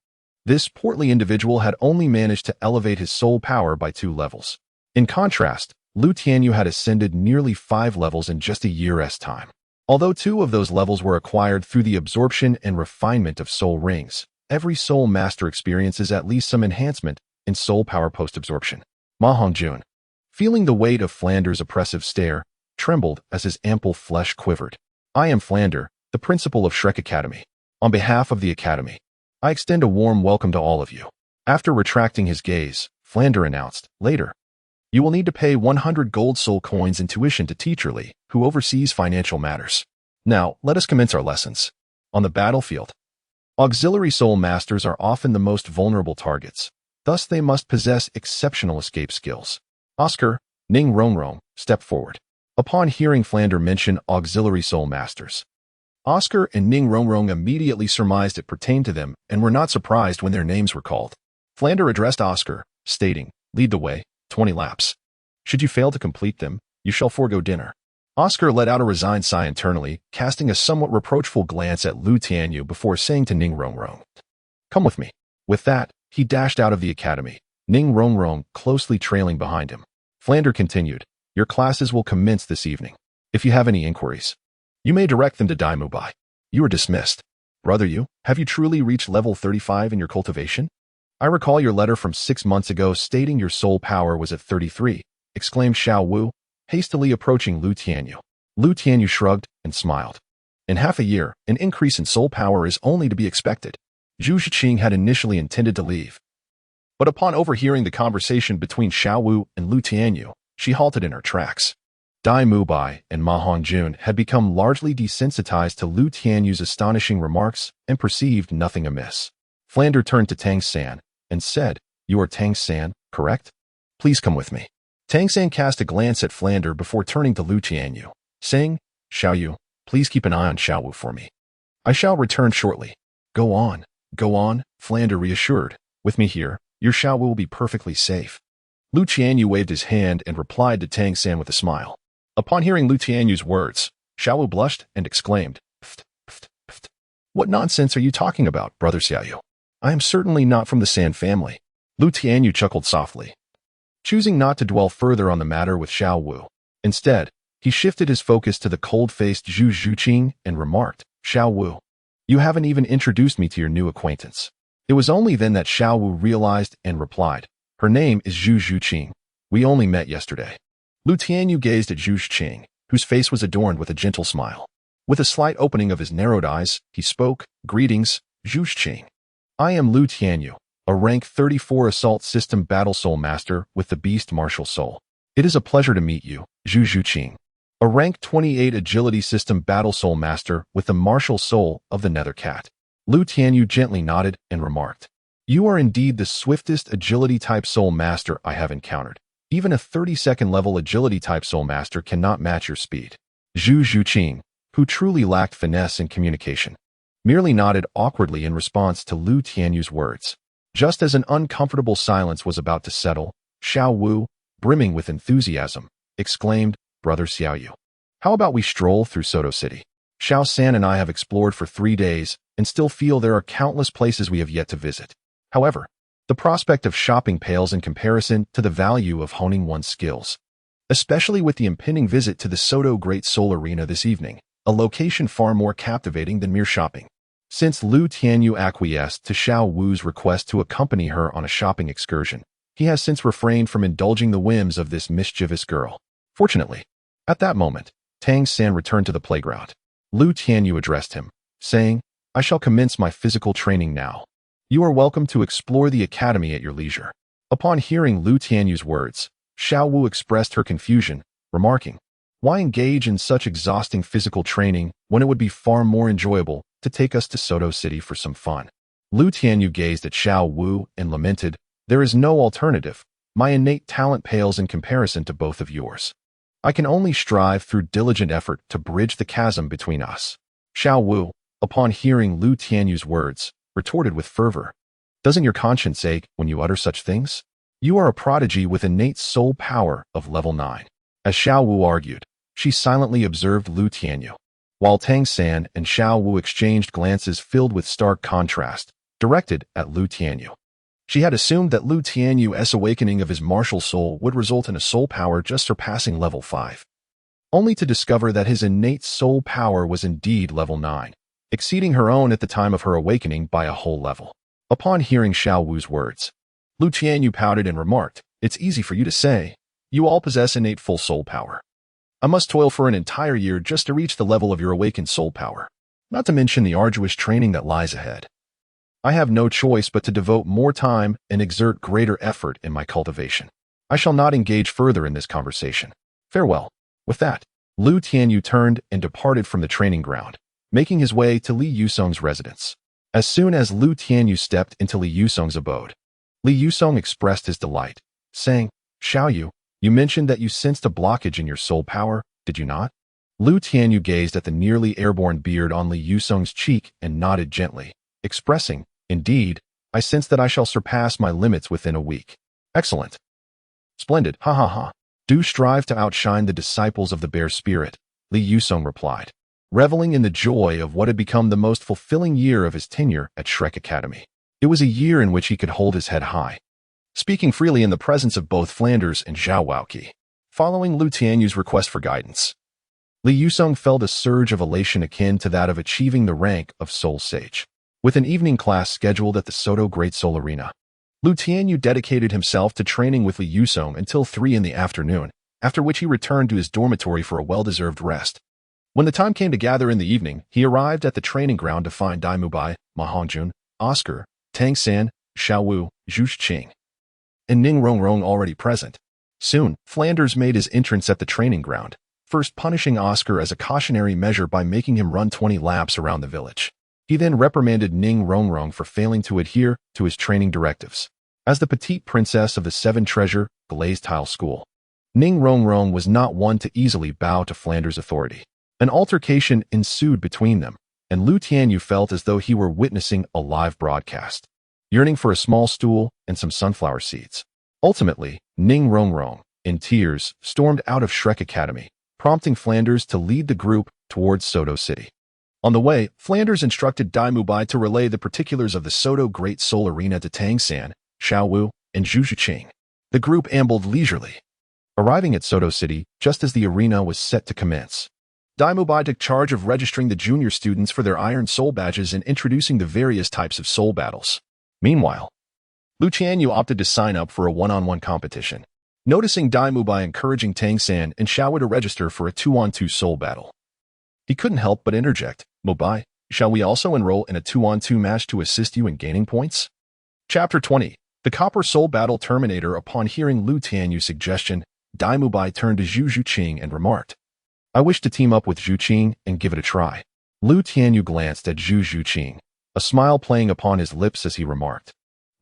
this portly individual had only managed to elevate his soul power by 2 levels. In contrast, Lu Tianyu had ascended nearly 5 levels in just a year's time. Although 2 of those levels were acquired through the absorption and refinement of soul rings, every soul master experiences at least some enhancement in soul power post-absorption. Ma Hongjun, feeling the weight of Flander's oppressive stare, trembled as his ample flesh quivered. "I am Flander, the principal of Shrek Academy. On behalf of the Academy, I extend a warm welcome to all of you." After retracting his gaze, Flander announced, "Later, you will need to pay 100 gold soul coins in tuition to Teacher Li, who oversees financial matters. Now, let us commence our lessons." On the battlefield, auxiliary soul masters are often the most vulnerable targets. Thus, they must possess exceptional escape skills. Oscar, Ning Rongrong, stepped forward. Upon hearing Flander mention auxiliary soul masters, Oscar and Ning Rongrong immediately surmised it pertained to them and were not surprised when their names were called. Flander addressed Oscar, stating, "Lead the way, 20 laps. Should you fail to complete them, you shall forego dinner." Oscar let out a resigned sigh internally, casting a somewhat reproachful glance at Lu Tianyu before saying to Ning Rongrong, "Come with me." With that, he dashed out of the academy, Ning Rongrong closely trailing behind him. Flander continued, "Your classes will commence this evening. If you have any inquiries, you may direct them to Tianyu My. You are dismissed." "Brother Yu, have you truly reached level 35 in your cultivation? I recall your letter from 6 months ago stating your soul power was at 33, exclaimed Xiao Wu, hastily approaching Lu Tianyu. Lu Tianyu shrugged and smiled. In half a year, an increase in soul power is only to be expected. Zhu Zhiqing had initially intended to leave, but upon overhearing the conversation between Xiao Wu and Lu Tianyu, she halted in her tracks. Tianyu My and Ma Hongjun had become largely desensitized to Lu Tianyu's astonishing remarks and perceived nothing amiss. Flander turned to Tang San and said, "You are Tang San, correct?" Please come with me. Tang San cast a glance at Flander before turning to Lu Tianyu, saying, Xiao Yu, please keep an eye on Xiao Wu for me. I shall return shortly. Go on, Flander reassured. With me here, your Xiao Wu will be perfectly safe. Lu Tianyu waved his hand and replied to Tang San with a smile. Upon hearing Lu Tianyu's words, Xiao Wu blushed and exclaimed, Pft, pft, pft. What nonsense are you talking about, brother Xiao Yu? I am certainly not from the San family. Lu Tianyu chuckled softly, choosing not to dwell further on the matter with Xiao Wu. Instead, he shifted his focus to the cold-faced Zhu Zhuqing and remarked, Xiao Wu, you haven't even introduced me to your new acquaintance. It was only then that Xiao Wu realized and replied, her name is Zhu Zhuqing. We only met yesterday. Lu Tianyu gazed at Zhu Zhuqing, whose face was adorned with a gentle smile. With a slight opening of his narrowed eyes, he spoke, Greetings, Zhu Zhuqing. I am Lu Tianyu, a rank 34 Assault System Battle Soul Master with the Beast Martial Soul. It is a pleasure to meet you, Zhu Zhuqing, a rank 28 Agility System Battle Soul Master with the Martial Soul of the Nether Cat. Lu Tianyu gently nodded and remarked, You are indeed the swiftest Agility-type Soul Master I have encountered. Even a 32nd level Agility-type Soul Master cannot match your speed. Zhu Zhuqing, who truly lacked finesse and communication, merely nodded awkwardly in response to Lu Tianyu's words. Just as an uncomfortable silence was about to settle, Xiao Wu, brimming with enthusiasm, exclaimed, Brother Xiao Yu, how about we stroll through Soto City? Xiao San and I have explored for 3 days and still feel there are countless places we have yet to visit. However, the prospect of shopping pales in comparison to the value of honing one's skills, especially with the impending visit to the Soto Great Soul Arena this evening, a location far more captivating than mere shopping. Since Lu Tianyu acquiesced to Xiao Wu's request to accompany her on a shopping excursion, he has since refrained from indulging the whims of this mischievous girl. Fortunately, at that moment, Tang San returned to the playground. Lu Tianyu addressed him, saying, I shall commence my physical training now. You are welcome to explore the academy at your leisure. Upon hearing Lu Tianyu's words, Xiao Wu expressed her confusion, remarking, Why engage in such exhausting physical training when it would be far more enjoyable to take us to Soto City for some fun? Lu Tianyu gazed at Xiao Wu and lamented, There is no alternative. My innate talent pales in comparison to both of yours. I can only strive through diligent effort to bridge the chasm between us. Xiao Wu, upon hearing Lu Tianyu's words, retorted with fervor, Doesn't your conscience ache when you utter such things? You are a prodigy with innate soul power of level 9. As Xiao Wu argued, she silently observed Lu Tianyu, while Tang San and Xiao Wu exchanged glances filled with stark contrast, directed at Lu Tianyu. She had assumed that Lu Tianyu's awakening of his martial soul would result in a soul power just surpassing level 5, only to discover that his innate soul power was indeed level 9, exceeding her own at the time of her awakening by a whole level. Upon hearing Xiao Wu's words, Lu Tianyu pouted and remarked, It's easy for you to say. You all possess innate full soul power. I must toil for an entire year just to reach the level of your awakened soul power, not to mention the arduous training that lies ahead. I have no choice but to devote more time and exert greater effort in my cultivation. I shall not engage further in this conversation. Farewell. With that, Lu Tianyu turned and departed from the training ground, making his way to Li Yusong's residence. As soon as Lu Tianyu stepped into Li Yusong's abode, Li Yusong expressed his delight, saying, Xiao Yu, you mentioned that you sensed a blockage in your soul power, did you not? Lu Tianyu gazed at the nearly airborne beard on Li Yusong's cheek and nodded gently, expressing, Indeed, I sense that I shall surpass my limits within a week. Excellent. Splendid, ha ha ha. Do strive to outshine the disciples of the bear spirit, Li Yusong replied, reveling in the joy of what had become the most fulfilling year of his tenure at Shrek Academy. It was a year in which he could hold his head high, speaking freely in the presence of both Flanders and Zhao Waoqi. Following Lu Tianyu's request for guidance, Li Yusong felt a surge of elation akin to that of achieving the rank of Soul Sage. With an evening class scheduled at the Soto Great Soul Arena, Lu Tianyu dedicated himself to training with Li Yusong until 3 in the afternoon, after which he returned to his dormitory for a well-deserved rest. When the time came to gather in the evening, he arrived at the training ground to find Tianyu My, Ma Hongjun, Oscar, Tang San, Xiao Wu, Zhu Qing, and Ning Rongrong already present. Soon, Flanders made his entrance at the training ground, first punishing Oscar as a cautionary measure by making him run 20 laps around the village. He then reprimanded Ning Rongrong for failing to adhere to his training directives. As the petite princess of the seven-treasure glazed tile school, Ning Rongrong was not one to easily bow to Flanders' authority. An altercation ensued between them, and Lu Tianyu felt as though he were witnessing a live broadcast, yearning for a small stool and some sunflower seeds. Ultimately, Ning Rongrong, in tears, stormed out of Shrek Academy, prompting Flanders to lead the group towards Soto City. On the way, Flanders instructed Dai Mubai to relay the particulars of the Soto Great Soul Arena to Tang San, Xiao Wu, and Zhu Zhuqing. The group ambled leisurely, arriving at Soto City just as the arena was set to commence. Dai Mubai took charge of registering the junior students for their Iron Soul badges and introducing the various types of soul battles. Meanwhile, Lu Tianyu opted to sign up for a one-on-one competition, noticing Dai Mubai encouraging Tang San and Xiao Wu to register for a 2-on-2 soul battle. He couldn't help but interject, "Mubai, shall we also enroll in a 2-on-2 match to assist you in gaining points?" Chapter 20. The Copper Soul Battle Terminator. Upon hearing Lu Tianyu's suggestion, Dai Mubai turned to Zhu Zhuqing and remarked, "I wish to team up with Zhuqing and give it a try." Lu Tianyu glanced at Zhu Zhuqing, a smile playing upon his lips as he remarked,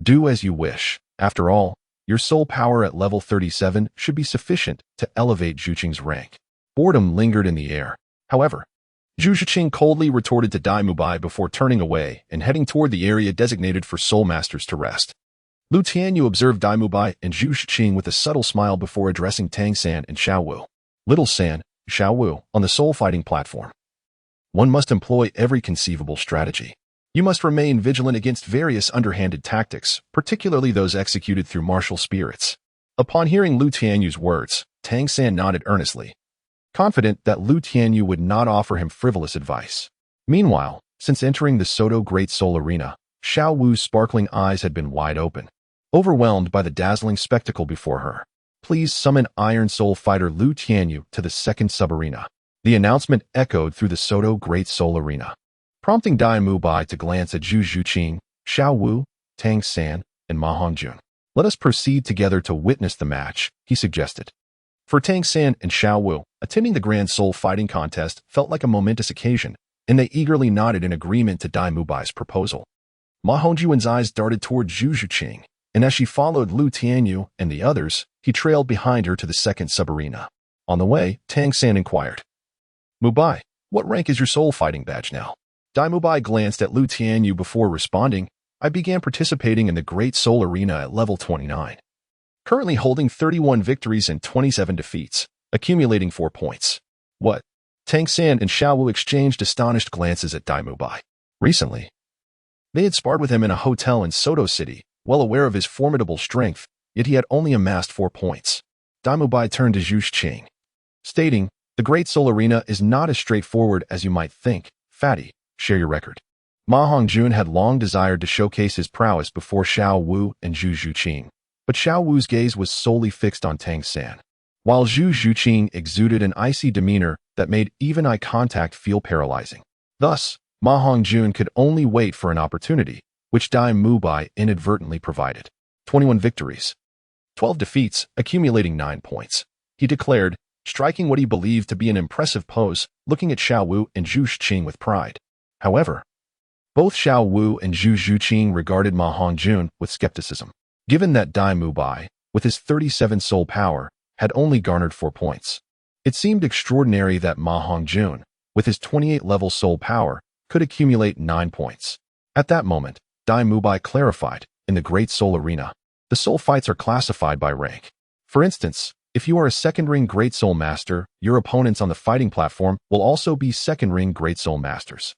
"Do as you wish. After all, your soul power at level 37 should be sufficient to elevate Zhuqing's rank." Boredom lingered in the air. However, Zhu Zhuqing coldly retorted to Dai Mubai before turning away and heading toward the area designated for soul masters to rest. Lu Tianyu observed Dai Mubai and Zhu Zhuqing with a subtle smile before addressing Tang San and Xiao Wu. "Little San, Xiao Wu, on the soul fighting platform, one must employ every conceivable strategy. You must remain vigilant against various underhanded tactics, particularly those executed through martial spirits." Upon hearing Lu Tianyu's words, Tang San nodded earnestly, confident that Lu Tianyu would not offer him frivolous advice. Meanwhile, since entering the Soto Great Soul Arena, Xiao Wu's sparkling eyes had been wide open, overwhelmed by the dazzling spectacle before her. "Please summon Iron Soul Fighter Lu Tianyu to the second sub-arena." The announcement echoed through the Soto Great Soul Arena, prompting Dai Mubai to glance at Zhu Zhuqing, Xiao Wu, Tang San, and Ma Hongjun. "Let us proceed together to witness the match," he suggested. For Tang San and Xiao Wu, attending the Grand Soul Fighting Contest felt like a momentous occasion, and they eagerly nodded in agreement to Dai Mubai's proposal. Ma Hongjun's eyes darted toward Zhu Zhuqing, and as she followed Lu Tianyu and the others, he trailed behind her to the second sub-arena. On the way, Tang San inquired, "Mubai, what rank is your soul fighting badge now?" Dai Mubai glanced at Lu Tianyu before responding, "I began participating in the Great Soul Arena at level 29. Currently holding 31 victories and 27 defeats, accumulating 4 points." "What?" Tang San and Xiao Wu exchanged astonished glances at Dai Mubai. Recently, they had sparred with him in a hotel in Soto City, well aware of his formidable strength, yet he had only amassed 4 points. Dai Mubai turned to Zhu Zhuqing, stating, "The Great Soul Arena is not as straightforward as you might think. Fatty, share your record." Ma Hongjun had long desired to showcase his prowess before Xiao Wu and Zhu Zhuqing, but Xiao Wu's gaze was solely fixed on Tang San, while Zhu Zhuqing exuded an icy demeanor that made even eye contact feel paralyzing. Thus, Ma Hongjun could only wait for an opportunity, which Dai Mubai inadvertently provided. 21 victories, 12 defeats, accumulating 9 points, he declared, striking what he believed to be an impressive pose, looking at Xiao Wu and Zhu Zhuqing with pride. However, both Xiao Wu and Zhu Zhuqing regarded Ma Hongjun with skepticism, given that Dai Mubai, with his 37 soul power, had only garnered 4 points. It seemed extraordinary that Ma Hongjun, with his 28-level soul power, could accumulate 9 points. At that moment, Dai Mubai clarified, in the Great Soul Arena, the soul fights are classified by rank. For instance, if you are a second-ring Great Soul Master, your opponents on the fighting platform will also be second-ring Great Soul Masters.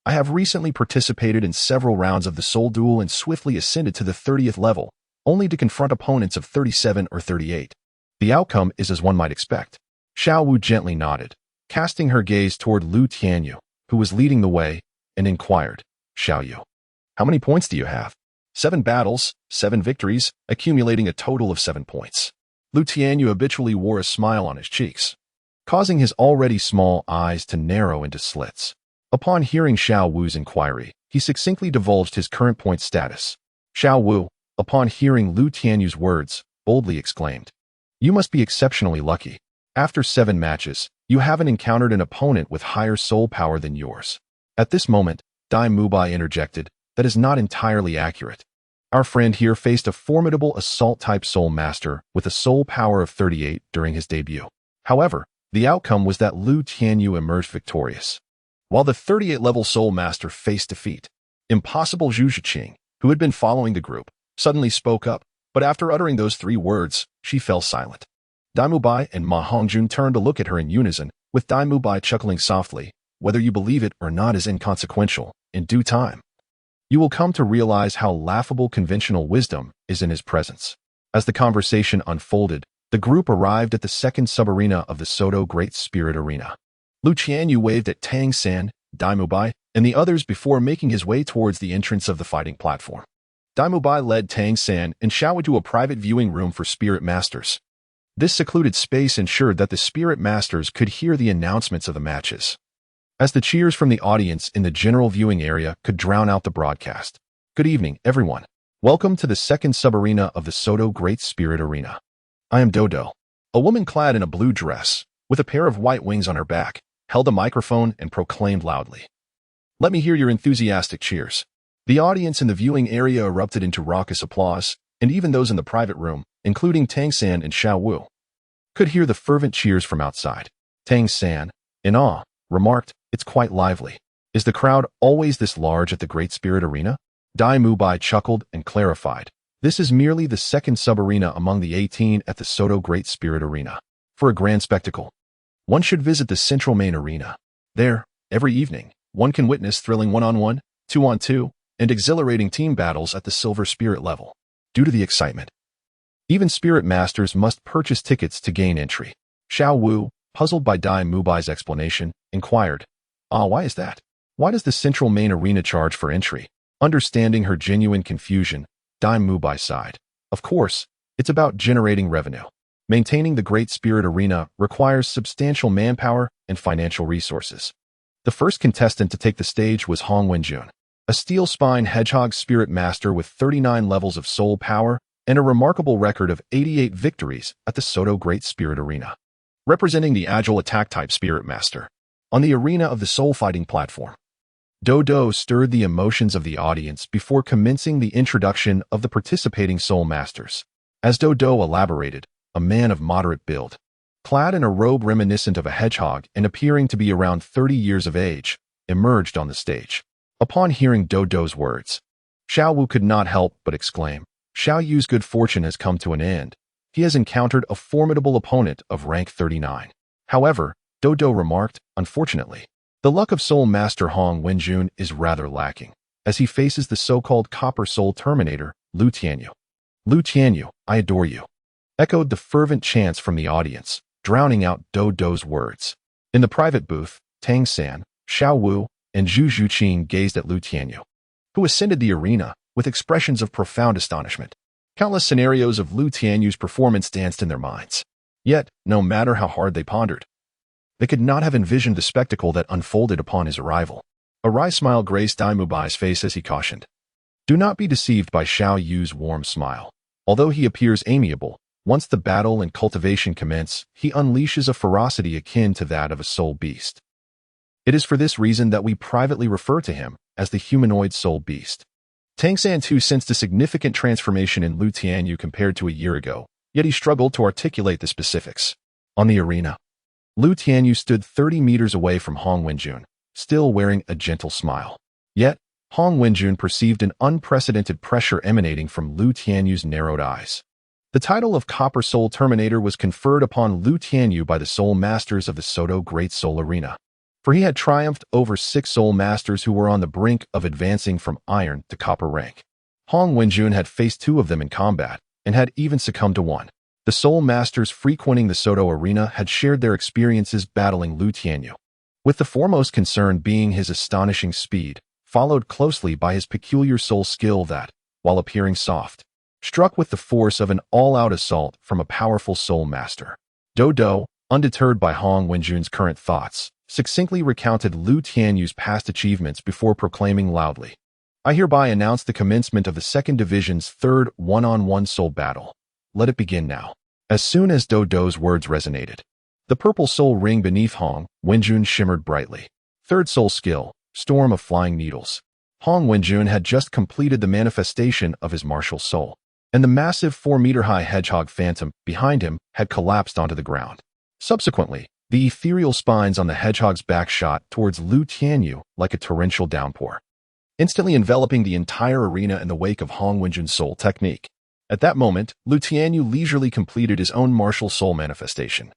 I have recently participated in several rounds of the Soul Duel and swiftly ascended to the 30th level, only to confront opponents of 37 or 38. The outcome is as one might expect. Xiao Wu gently nodded, casting her gaze toward Lu Tianyu, who was leading the way, and inquired, "Xiao Yu, how many points do you have?" 7 battles, 7 victories, accumulating a total of 7 points. Lu Tianyu habitually wore a smile on his cheeks, causing his already small eyes to narrow into slits. Upon hearing Xiao Wu's inquiry, he succinctly divulged his current point status. Xiao Wu, upon hearing Lu Tianyu's words, boldly exclaimed, "You must be exceptionally lucky. After 7 matches, you haven't encountered an opponent with higher soul power than yours." At this moment, Dai Mubai interjected, "That is not entirely accurate. Our friend here faced a formidable assault-type soul master with a soul power of 38 during his debut. However, the outcome was that Tianyu emerged victorious. While the 38-level soul master faced defeat, Impossible Zhu, who had been following the group, suddenly spoke up, but after uttering those 3 words, she fell silent. Bai and Ma Hongjun turned to look at her in unison, with Bai chuckling softly. Whether you believe it or not is inconsequential. In due time, you will come to realize how laughable conventional wisdom is in his presence. As the conversation unfolded, the group arrived at the second sub-arena of the Soto Great Spirit Arena. Tianyu waved at Tang-san, Bai, and the others before making his way towards the entrance of the fighting platform. Bai led Tang-san and Xiao to a private viewing room for spirit masters. This secluded space ensured that the spirit masters could hear the announcements of the matches, as the cheers from the audience in the general viewing area could drown out the broadcast. Good evening, everyone. Welcome to the second sub-arena of the Soto Great Spirit Arena. I am Dodo. A woman clad in a blue dress, with a pair of white wings on her back, held a microphone and proclaimed loudly. Let me hear your enthusiastic cheers. The audience in the viewing area erupted into raucous applause, and even those in the private room, including Tang-san and Xiao Wu, could hear the fervent cheers from outside. Tang-san, in awe, remarked, "It's quite lively. Is the crowd always this large at the Great Spirit Arena?" Bai chuckled and clarified. This is merely the second sub-arena among the 18 at the Soto Great Spirit Arena. For a grand spectacle, one should visit the central main arena. There, every evening, one can witness thrilling 1-on-1, 2-on-2, and exhilarating team battles at the Silver Spirit level. Due to the excitement, even spirit masters must purchase tickets to gain entry. Xiao Wu, puzzled by Bai's explanation, inquired, why is that? Why does the central main arena charge for entry? Understanding her genuine confusion, Bai sighed. Of course, it's about generating revenue. Maintaining the Great Spirit Arena requires substantial manpower and financial resources. The first contestant to take the stage was Hong Wenjun, a steel-spine hedgehog spirit master with 39 levels of soul power and a remarkable record of 88 victories at the Soto Great Spirit Arena. Representing the agile attack-type spirit master, on the arena of the soul fighting platform, Dodo stirred the emotions of the audience before commencing the introduction of the participating soul masters. As Dodo elaborated, a man of moderate build, clad in a robe reminiscent of a hedgehog and appearing to be around 30 years of age, emerged on the stage. Upon hearing Dodo's words, Xiao Wu could not help but exclaim, Xiao Yu's good fortune has come to an end. He has encountered a formidable opponent of rank 39. However, Dodo remarked, unfortunately, the luck of Soul Master Hong Wenjun is rather lacking, as he faces the so-called Copper Soul Terminator, Tianyu. Tianyu, I adore you, echoed the fervent chants from the audience, drowning out Dodo's words. In the private booth, Tang-san, Xiao Wu, and Zhu Zhuqing gazed at Tianyu, who ascended the arena with expressions of profound astonishment. Countless scenarios of Tianyu's performance danced in their minds. Yet, no matter how hard they pondered, they could not have envisioned the spectacle that unfolded upon his arrival. A wry smile graced Bai's face as he cautioned, do not be deceived by Xiao Yu's warm smile. Although he appears amiable, once the battle and cultivation commence, he unleashes a ferocity akin to that of a soul beast. It is for this reason that we privately refer to him as the humanoid soul beast. Tang-san too sensed a significant transformation in Tianyu compared to a year ago, yet he struggled to articulate the specifics. On the arena, Tianyu stood 30 meters away from Hong Wenjun, still wearing a gentle smile. Yet, Hong Wenjun perceived an unprecedented pressure emanating from Tianyu's narrowed eyes. The title of Copper Soul Terminator was conferred upon Tianyu by the Soul Masters of the Soto Great Soul Arena, for he had triumphed over 6 Soul Masters who were on the brink of advancing from Iron to Copper rank. Hong Wenjun had faced 2 of them in combat, and had even succumbed to one. The Soul Masters frequenting the Soto Arena had shared their experiences battling Tianyu, with the foremost concern being his astonishing speed, followed closely by his peculiar soul skill that, while appearing soft, struck with the force of an all-out assault from a powerful Soul Master. Dodo, undeterred by Hong Wenjun's current thoughts, succinctly recounted Tianyu's past achievements before proclaiming loudly, I hereby announce the commencement of the 2nd Division's 3rd one-on-one soul battle. Let it begin now. As soon as Dodo's words resonated, the purple soul ring beneath Hong Wenjun shimmered brightly. 3rd soul skill, Storm of Flying Needles. Hong Wenjun had just completed the manifestation of his martial soul, and the massive 4-meter-high hedgehog phantom behind him had collapsed onto the ground. Subsequently, the ethereal spines on the hedgehog's back shot towards Lu Tianyu like a torrential downpour, instantly enveloping the entire arena in the wake of Hong Wenjun's soul technique. At that moment, Lu Tianyu leisurely completed his own martial soul manifestation,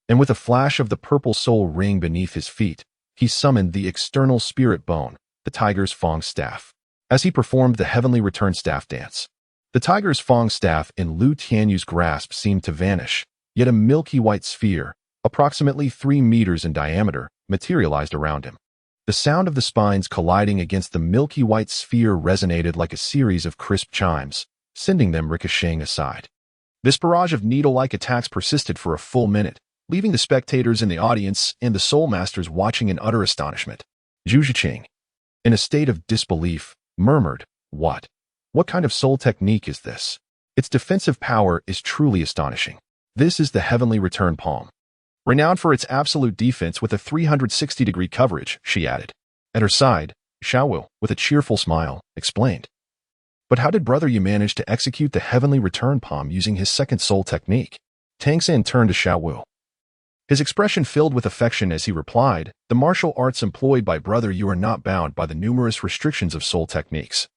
and with a flash of the purple soul ring beneath his feet, he summoned the external spirit bone, the tiger's Fong staff. As he performed the heavenly return staff dance, the tiger's Fong staff in Lu Tianyu's grasp seemed to vanish, yet a milky white sphere, approximately 3 meters in diameter, materialized around him. The sound of the spines colliding against the milky white sphere resonated like a series of crisp chimes, sending them ricocheting aside. This barrage of needle-like attacks persisted for a full minute, leaving the spectators in the audience and the Soul Masters watching in utter astonishment. Zhu Zhiqing, in a state of disbelief, murmured, "What? What kind of soul technique is this? Its defensive power is truly astonishing. This is the Heavenly Return Palm, renowned for its absolute defense with a 360-degree coverage," she added. At her side, Xiaowu, with a cheerful smile, explained, "But how did Brother Yu manage to execute the Heavenly Return Palm using his second soul technique?" Tang San turned to Xiaowu, his expression filled with affection as he replied, "The martial arts employed by Brother Yu are not bound by the numerous restrictions of soul techniques.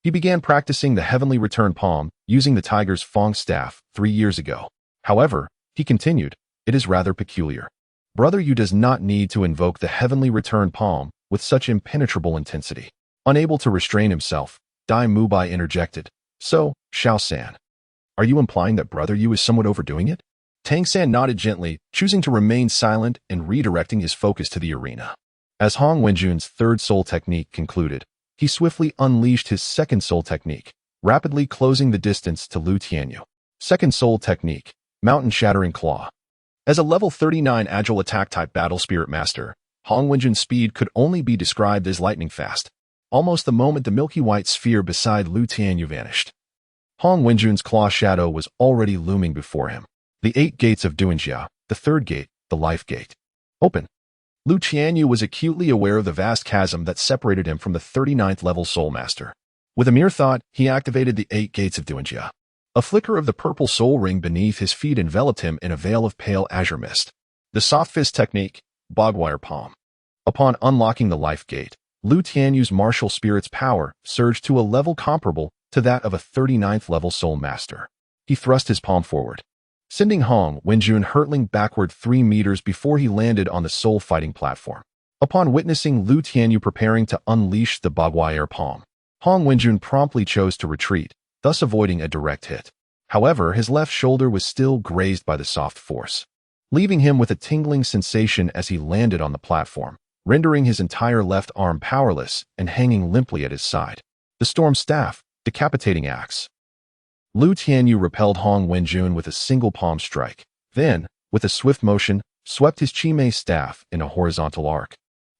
He began practicing the Heavenly Return Palm using the tiger's Fong staff 3 years ago. However, he continued, it is rather peculiar. Brother Yu does not need to invoke the Heavenly Return Palm with such impenetrable intensity." Unable to restrain himself, Dai Mubai interjected, "So, Xiao San, are you implying that Brother Yu is somewhat overdoing it?" Tang San nodded gently, choosing to remain silent and redirecting his focus to the arena. As Hong Wenjun's third soul technique concluded, he swiftly unleashed his second soul technique, rapidly closing the distance to Lu Tianyu. Second soul technique, Mountain Shattering Claw. As a level 39 agile attack-type battle spirit master, Hong Wenjun's speed could only be described as lightning fast, almost the moment the milky white sphere beside Lu Tianyu vanished. Hong Wenjun's claw shadow was already looming before him. The 8 gates of Duanjia, the third gate, the life gate. Open. Lu Tianyu was acutely aware of the vast chasm that separated him from the 39th level soul master. With a mere thought, he activated the 8 gates of Duanjia. A flicker of the purple soul ring beneath his feet enveloped him in a veil of pale azure mist. The soft fist technique, Bogwire Palm. Upon unlocking the life gate, Lu Tianyu's martial spirit's power surged to a level comparable to that of a 39th level soul master. He thrust his palm forward, sending Hong Wenjun hurtling backward 3 meters before he landed on the soul fighting platform. Upon witnessing Lu Tianyu preparing to unleash the Bogwire Palm, Hong Wenjun promptly chose to retreat, thus avoiding a direct hit. However, his left shoulder was still grazed by the soft force, leaving him with a tingling sensation as he landed on the platform, rendering his entire left arm powerless and hanging limply at his side. The Storm Staff, Decapitating Axe. Lu Tianyu repelled Hong Wenjun with a single palm strike, then, with a swift motion, swept his Qimei staff in a horizontal arc,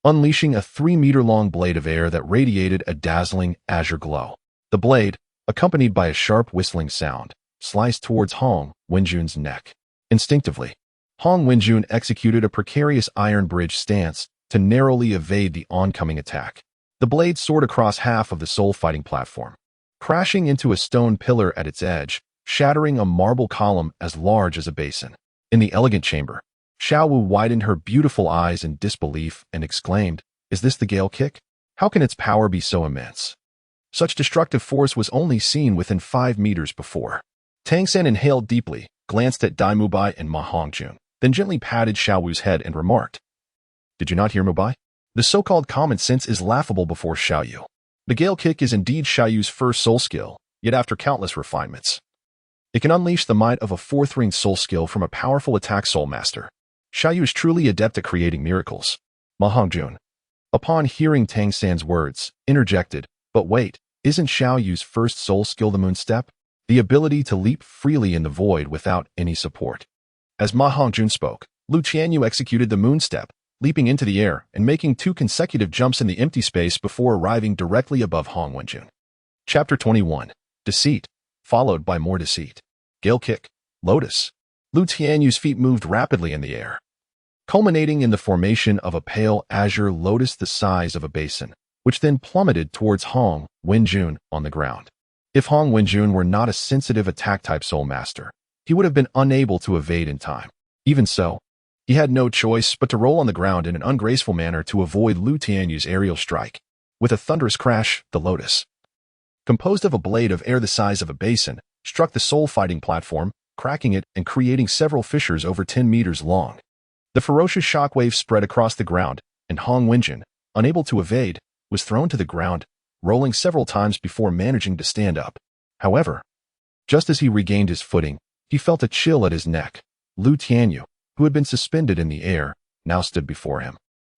unleashing a 3-meter-long blade of air that radiated a dazzling azure glow. The blade, accompanied by a sharp whistling sound, sliced towards Hong Wenjun's neck. Instinctively, Hong Wenjun executed a precarious iron bridge stance to narrowly evade the oncoming attack. The blade soared across half of the soul fighting platform, crashing into a stone pillar at its edge, shattering a marble column as large as a basin. In the elegant chamber, Xiaowu widened her beautiful eyes in disbelief and exclaimed, "Is this the Gale Kick? How can its power be so immense? Such destructive force was only seen within 5 meters before." Tang San inhaled deeply, glanced at Dai Mubai and Ma Hongjun, then gently patted Xiaowu's head and remarked, "Did you not hear, Mubai? The so-called common sense is laughable before Xiaoyu. The Gale Kick is indeed Xiaoyu's first soul skill, yet after countless refinements, it can unleash the might of a 4th-ring soul skill from a powerful attack soul master. Xiaoyu is truly adept at creating miracles." Ma Hongjun, upon hearing Tang San's words, interjected, "But wait, isn't Xiaoyu's first soul skill the moon step? The ability to leap freely in the void without any support." As Ma Hongjun spoke, Lu Tianyu executed the moon step, leaping into the air and making 2 consecutive jumps in the empty space before arriving directly above Hong Wenjun. Chapter 21. Deceit, followed by more deceit. Gale Kick, Lotus. Lu Tianyu's feet moved rapidly in the air, culminating in the formation of a pale azure lotus the size of a basin, which then plummeted towards Hong Wenjun on the ground. If Hong Wenjun were not a sensitive attack-type soul master, he would have been unable to evade in time. Even so, he had no choice but to roll on the ground in an ungraceful manner to avoid Lu Tianyu's aerial strike. With a thunderous crash, the lotus, composed of a blade of air the size of a basin, struck the soul-fighting platform, cracking it and creating several fissures over 10 meters long. The ferocious shockwave spread across the ground, and Hong Wenjun, unable to evade, was thrown to the ground, rolling several times before managing to stand up. However, just as he regained his footing, he felt a chill at his neck. Lu Tianyu, who had been suspended in the air, now stood before him.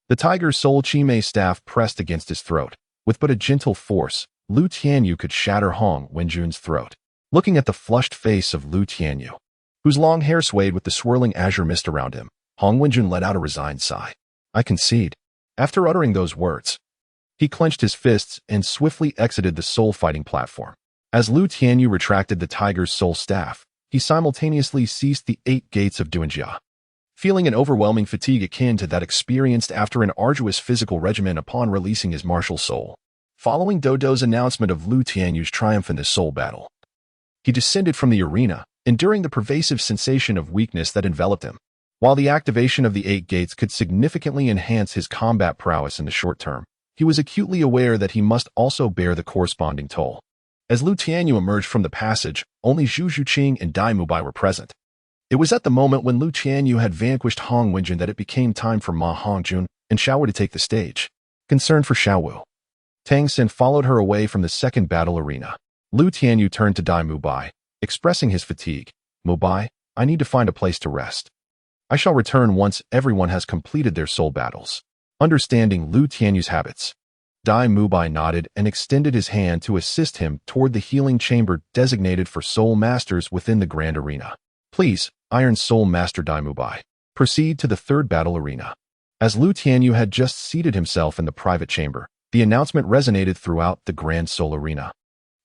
The tiger's soul Chi-Mei staff pressed against his throat. With but a gentle force, Lu Tianyu could shatter Hong Wenjun's throat. Looking at the flushed face of Lu Tianyu, whose long hair swayed with the swirling azure mist around him, Hong Wenjun let out a resigned sigh. I concede. After uttering those words, he clenched his fists and swiftly exited the soul-fighting platform. As Lu Tianyu retracted the tiger's soul staff, he simultaneously ceased the 8 gates of Duanjia. Feeling an overwhelming fatigue akin to that experienced after an arduous physical regimen upon releasing his martial soul, following Dodo's announcement of Lu Tianyu's triumph in the soul battle, he descended from the arena, enduring the pervasive sensation of weakness that enveloped him. While the activation of the 8 gates could significantly enhance his combat prowess in the short term, he was acutely aware that he must also bear the corresponding toll. As Lu Tianyu emerged from the passage, only Zhu Zhuqing and Dai Mubai were present. It was at the moment when Lu Tianyu had vanquished Hong Wenjun that it became time for Ma Hongjun and Xiaowu to take the stage. Concerned for Xiaowu, Tang Xin followed her away from the second battle arena. Lu Tianyu turned to Dai Mubai, expressing his fatigue. Mubai, I need to find a place to rest. I shall return once everyone has completed their soul battles. Understanding Lu Tianyu's habits, Dai Mubai nodded and extended his hand to assist him toward the healing chamber designated for soul masters within the grand arena. Please, Iron Soul Master Dai Mubai, proceed to the third battle arena. As Lu Tianyu had just seated himself in the private chamber, the announcement resonated throughout the grand soul arena,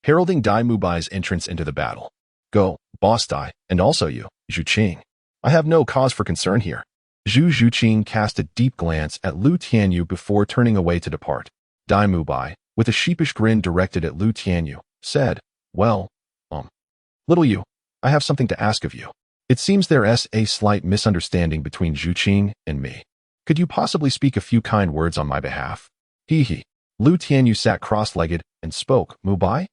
heralding Dai Mubai's entrance into the battle. Go, Boss Dai, and also you, Zhuqing. I have no cause for concern here. Zhu Zhuqing cast a deep glance at Lu Tianyu before turning away to depart. Dai Mubai, with a sheepish grin directed at Lu Tianyu, said, Well, little you, I have something to ask of you. It seems there's a slight misunderstanding between Zhuqing and me. Could you possibly speak a few kind words on my behalf? He. Lu Tianyu sat cross-legged and spoke. Mubai?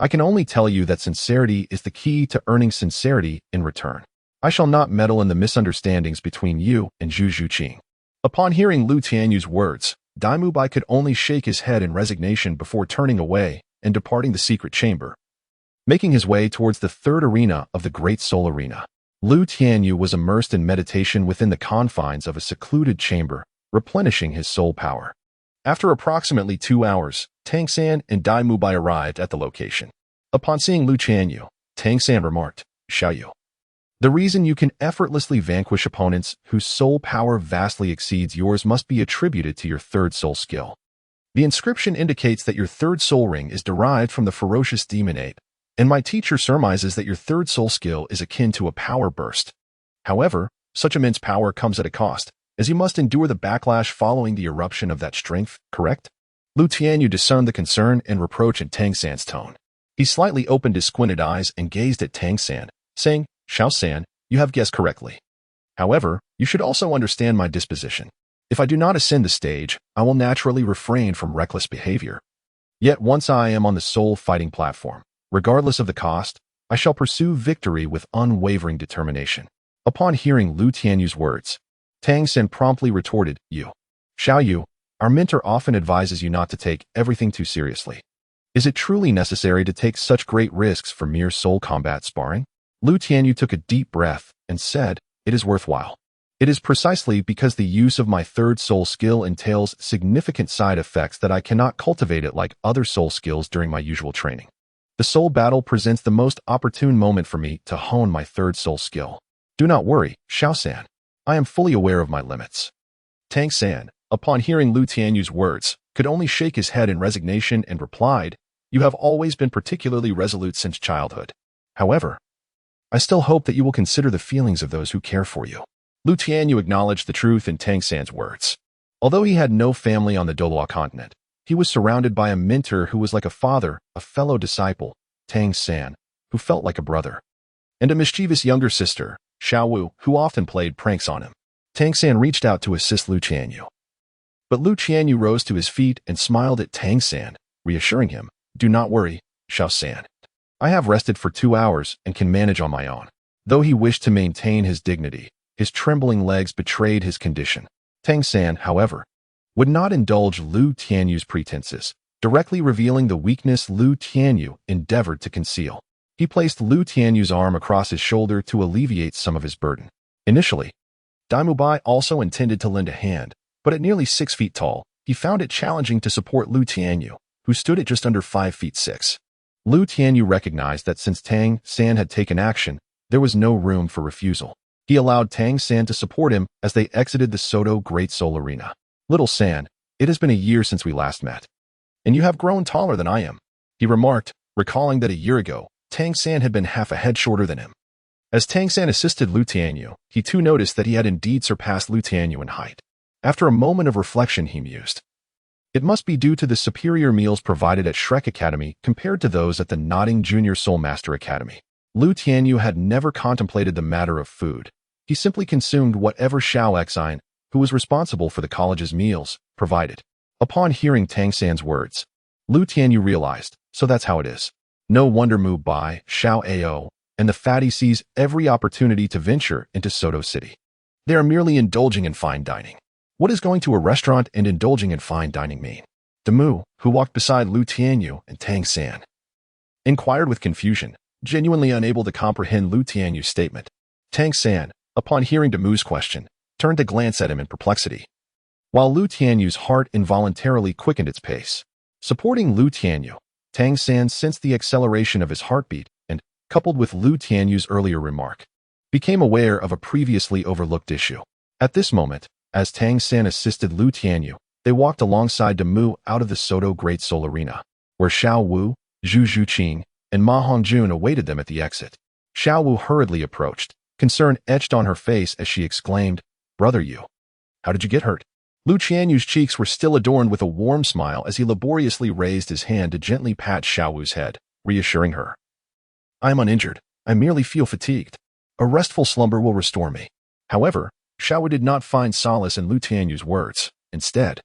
I can only tell you that sincerity is the key to earning sincerity in return. I shall not meddle in the misunderstandings between you and Zhu Zhuqing. Upon hearing Lu Tianyu's words, Dai Mubai could only shake his head in resignation before turning away and departing the secret chamber. Making his way towards the third arena of the Great Soul Arena, Lu Tianyu was immersed in meditation within the confines of a secluded chamber, replenishing his soul power. After approximately 2 hours, Tang San and Dai Mubai arrived at the location. Upon seeing Lu Tianyu, Tang San remarked, Xiaoyu, the reason you can effortlessly vanquish opponents whose soul power vastly exceeds yours must be attributed to your third soul skill. The inscription indicates that your third soul ring is derived from the ferocious demon ape, and my teacher surmises that your third soul skill is akin to a power burst. However, such immense power comes at a cost, as you must endure the backlash following the eruption of that strength, correct? Lu Tianyu discerned the concern and reproach in Tang San's tone. He slightly opened his squinted eyes and gazed at Tang San, saying, Xiao San, you have guessed correctly. However, you should also understand my disposition. If I do not ascend the stage, I will naturally refrain from reckless behavior. Yet once I am on the soul fighting platform, regardless of the cost, I shall pursue victory with unwavering determination. Upon hearing Lu Tianyu's words, Tang Sen promptly retorted, Xiaoyu, our mentor often advises you not to take everything too seriously. Is it truly necessary to take such great risks for mere soul combat sparring? Lu Tianyu took a deep breath and said, It is worthwhile. It is precisely because the use of my third soul skill entails significant side effects that I cannot cultivate it like other soul skills during my usual training. The soul battle presents the most opportune moment for me to hone my third soul skill. Do not worry, Xiao San. I am fully aware of my limits. Tang San, upon hearing Lu Tianyu's words, could only shake his head in resignation and replied, You have always been particularly resolute since childhood. However, I still hope that you will consider the feelings of those who care for you. Lu Tianyu acknowledged the truth in Tang San's words. Although he had no family on the Douluo continent, He was surrounded by a mentor who was like a father, a fellow disciple, Tang San, who felt like a brother, and a mischievous younger sister, Xiao Wu, who often played pranks on him. Tang San reached out to assist Lu Tianyu. But Lu Tianyu rose to his feet and smiled at Tang San, reassuring him, "Do not worry, Xiao San. I have rested for 2 hours and can manage on my own." Though he wished to maintain his dignity, his trembling legs betrayed his condition. Tang San, however, would not indulge Lu Tianyu's pretenses, directly revealing the weakness Lu Tianyu endeavored to conceal. He placed Lu Tianyu's arm across his shoulder to alleviate some of his burden. Initially, Tianyu My also intended to lend a hand, but at nearly 6 feet tall, he found it challenging to support Lu Tianyu, who stood at just under 5 feet 6. Lu Tianyu recognized that since Tang San had taken action, there was no room for refusal. He allowed Tang San to support him as they exited the Soto Great Soul Arena. "Little San, it has been a year since we last met, and you have grown taller than I am," he remarked, recalling that a year ago, Tang San had been half a head shorter than him. As Tang San assisted Lu Tianyu, he too noticed that he had indeed surpassed Lu Tianyu in height. After a moment of reflection, he mused, "It must be due to the superior meals provided at Shrek Academy compared to those at the Nodding Junior Soul Master Academy." Lu Tianyu had never contemplated the matter of food. He simply consumed whatever Xiao Xin, who was responsible for the college's meals, provided. Upon hearing Tang San's words, Lu Tianyu realized, so that's how it is. No wonder Mu Bai, Xiao Ao, and the fatty seize every opportunity to venture into Soto City. They are merely indulging in fine dining. What does going to a restaurant and indulging in fine dining mean? Mu, who walked beside Lu Tianyu and Tang San, inquired with confusion, genuinely unable to comprehend Lu Tianyu's statement. Tang San, upon hearing Mu's question, turned to glance at him in perplexity, while Lu Tianyu's heart involuntarily quickened its pace. Supporting Lu Tianyu, Tang San sensed the acceleration of his heartbeat and, coupled with Lu Tianyu's earlier remark, became aware of a previously overlooked issue. At this moment, as Tang San assisted Lu Tianyu, they walked alongside Mu out of the Soto Great Soul Arena, where Xiao Wu, Zhu Zhuqing, and Ma Hongjun awaited them at the exit. Xiao Wu hurriedly approached, concern etched on her face as she exclaimed, "Brother Yu, how did you get hurt?" Lu Tianyu's cheeks were still adorned with a warm smile as he laboriously raised his hand to gently pat Xiao Wu's head, reassuring her, "I am uninjured. I merely feel fatigued. A restful slumber will restore me." However, Xiao Wu did not find solace in Lu Tianyu's words. Instead,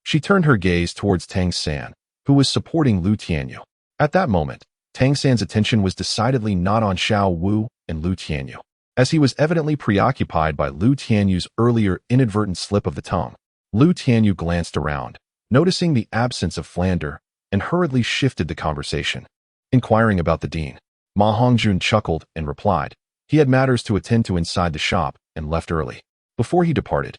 she turned her gaze towards Tang San, who was supporting Lu Tianyu. At that moment, Tang San's attention was decidedly not on Xiao Wu and Lu Tianyu, as he was evidently preoccupied by Lu Tianyu's earlier inadvertent slip of the tongue. Lu Tianyu glanced around, noticing the absence of Flander, and hurriedly shifted the conversation, inquiring about the dean. Ma Hongjun chuckled and replied, he had matters to attend to inside the shop and left early. Before he departed,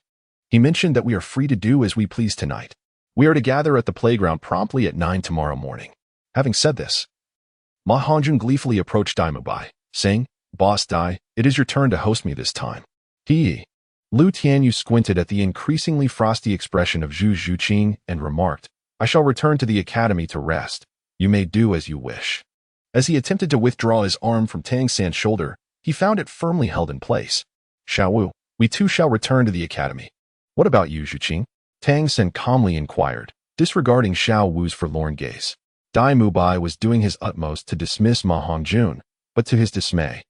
he mentioned that we are free to do as we please tonight. We are to gather at the playground promptly at 9 tomorrow morning. Having said this, Ma Hongjun gleefully approached Tianyu My, saying, "Boss Dai, it is your turn to host me this time." Lu Tianyu squinted at the increasingly frosty expression of Zhu Zhuqing and remarked, "I shall return to the academy to rest. You may do as you wish." As he attempted to withdraw his arm from Tang San's shoulder, he found it firmly held in place. "Xiao Wu, we too shall return to the academy. What about you, Zhuqing?" Tang San calmly inquired, disregarding Xiao Wu's forlorn gaze. Tianyu My was doing his utmost to dismiss Ma Hongjun, but to his dismay,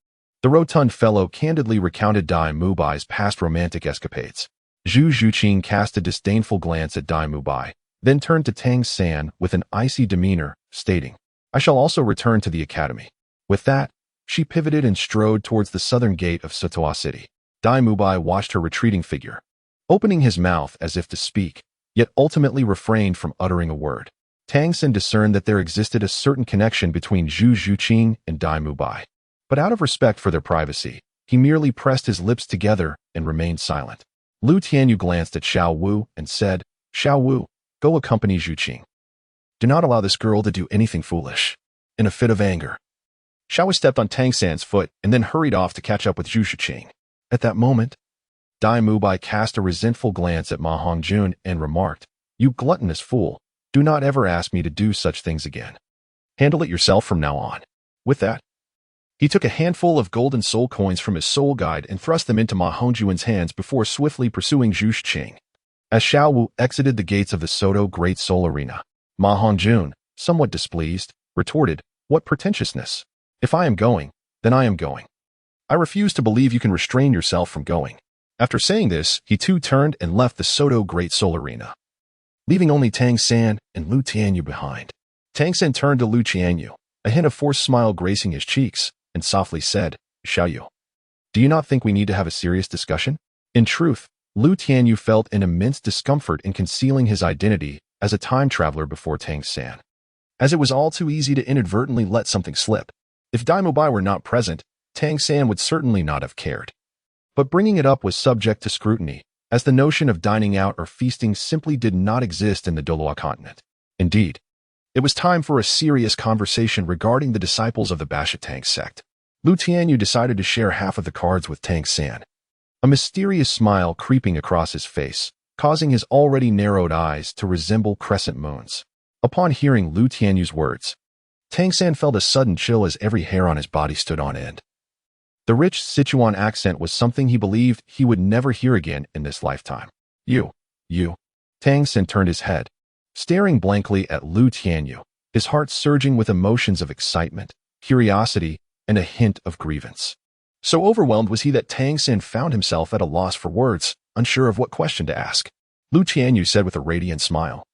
the rotund fellow candidly recounted Tianyu Mai's past romantic escapades. Zhu Zhuqing cast a disdainful glance at Tianyu My, then turned to Tang San with an icy demeanor, stating, "I shall also return to the academy." With that, she pivoted and strode towards the southern gate of Soto City. Tianyu My watched her retreating figure, opening his mouth as if to speak, yet ultimately refrained from uttering a word. Tang San discerned that there existed a certain connection between Zhu Zhuqing and Tianyu My, but out of respect for their privacy, he merely pressed his lips together and remained silent. Lu Tianyu glanced at Xiao Wu and said, "Xiao Wu, go accompany Zhuqing. Do not allow this girl to do anything foolish." In a fit of anger, Xiao Wu stepped on Tang San's foot and then hurried off to catch up with Zhu Zhuqing. At that moment, Tianyu My cast a resentful glance at Ma Hongjun and remarked, "You gluttonous fool, do not ever ask me to do such things again. Handle it yourself from now on." With that, he took a handful of golden soul coins from his soul guide and thrust them into Ma Hongjun's hands before swiftly pursuing Zhu Zhuqing. As Xiao Wu exited the gates of the Soto Great Soul Arena, Ma Hongjun, somewhat displeased, retorted, "What pretentiousness! If I am going, then I am going. I refuse to believe you can restrain yourself from going." After saying this, he too turned and left the Soto Great Soul Arena, leaving only Tang San and Lu Tianyu behind. Tang San turned to Lu Tianyu, a hint of forced smile gracing his cheeks, and softly said, "Xiaoyu, do you not think we need to have a serious discussion?" In truth, Lu Tianyu felt an immense discomfort in concealing his identity as a time traveler before Tang San, as it was all too easy to inadvertently let something slip. If Tianyu My were not present, Tang San would certainly not have cared. But bringing it up was subject to scrutiny, as the notion of dining out or feasting simply did not exist in the Douluo continent. Indeed, it was time for a serious conversation regarding the disciples of the Bashatang sect. Lu Tianyu decided to share half of the cards with Tang San, a mysterious smile creeping across his face, causing his already narrowed eyes to resemble crescent moons. Upon hearing Lu Tianyu's words, Tang San felt a sudden chill as every hair on his body stood on end. The rich Sichuan accent was something he believed he would never hear again in this lifetime. You. Tang San turned his head, staring blankly at Lu Tianyu, his heart surging with emotions of excitement, curiosity, and a hint of grievance. So overwhelmed was he that Tang San found himself at a loss for words, unsure of what question to ask. Lu Tianyu said with a radiant smile,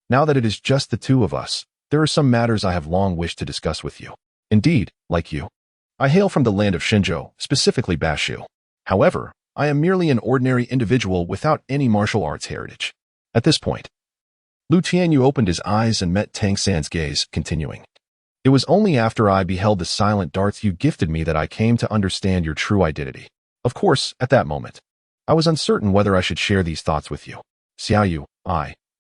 "Now that it is just the two of us, there are some matters I have long wished to discuss with you. Indeed, like you, I hail from the land of Shenzhou, specifically Bashu. However, I am merely an ordinary individual without any martial arts heritage." At this point, Lu Tianyu opened his eyes and met Tang San's gaze, continuing, "It was only after I beheld the silent darts you gifted me that I came to understand your true identity. Of course, at that moment, I was uncertain whether I should share these thoughts with you. Xiaoyu,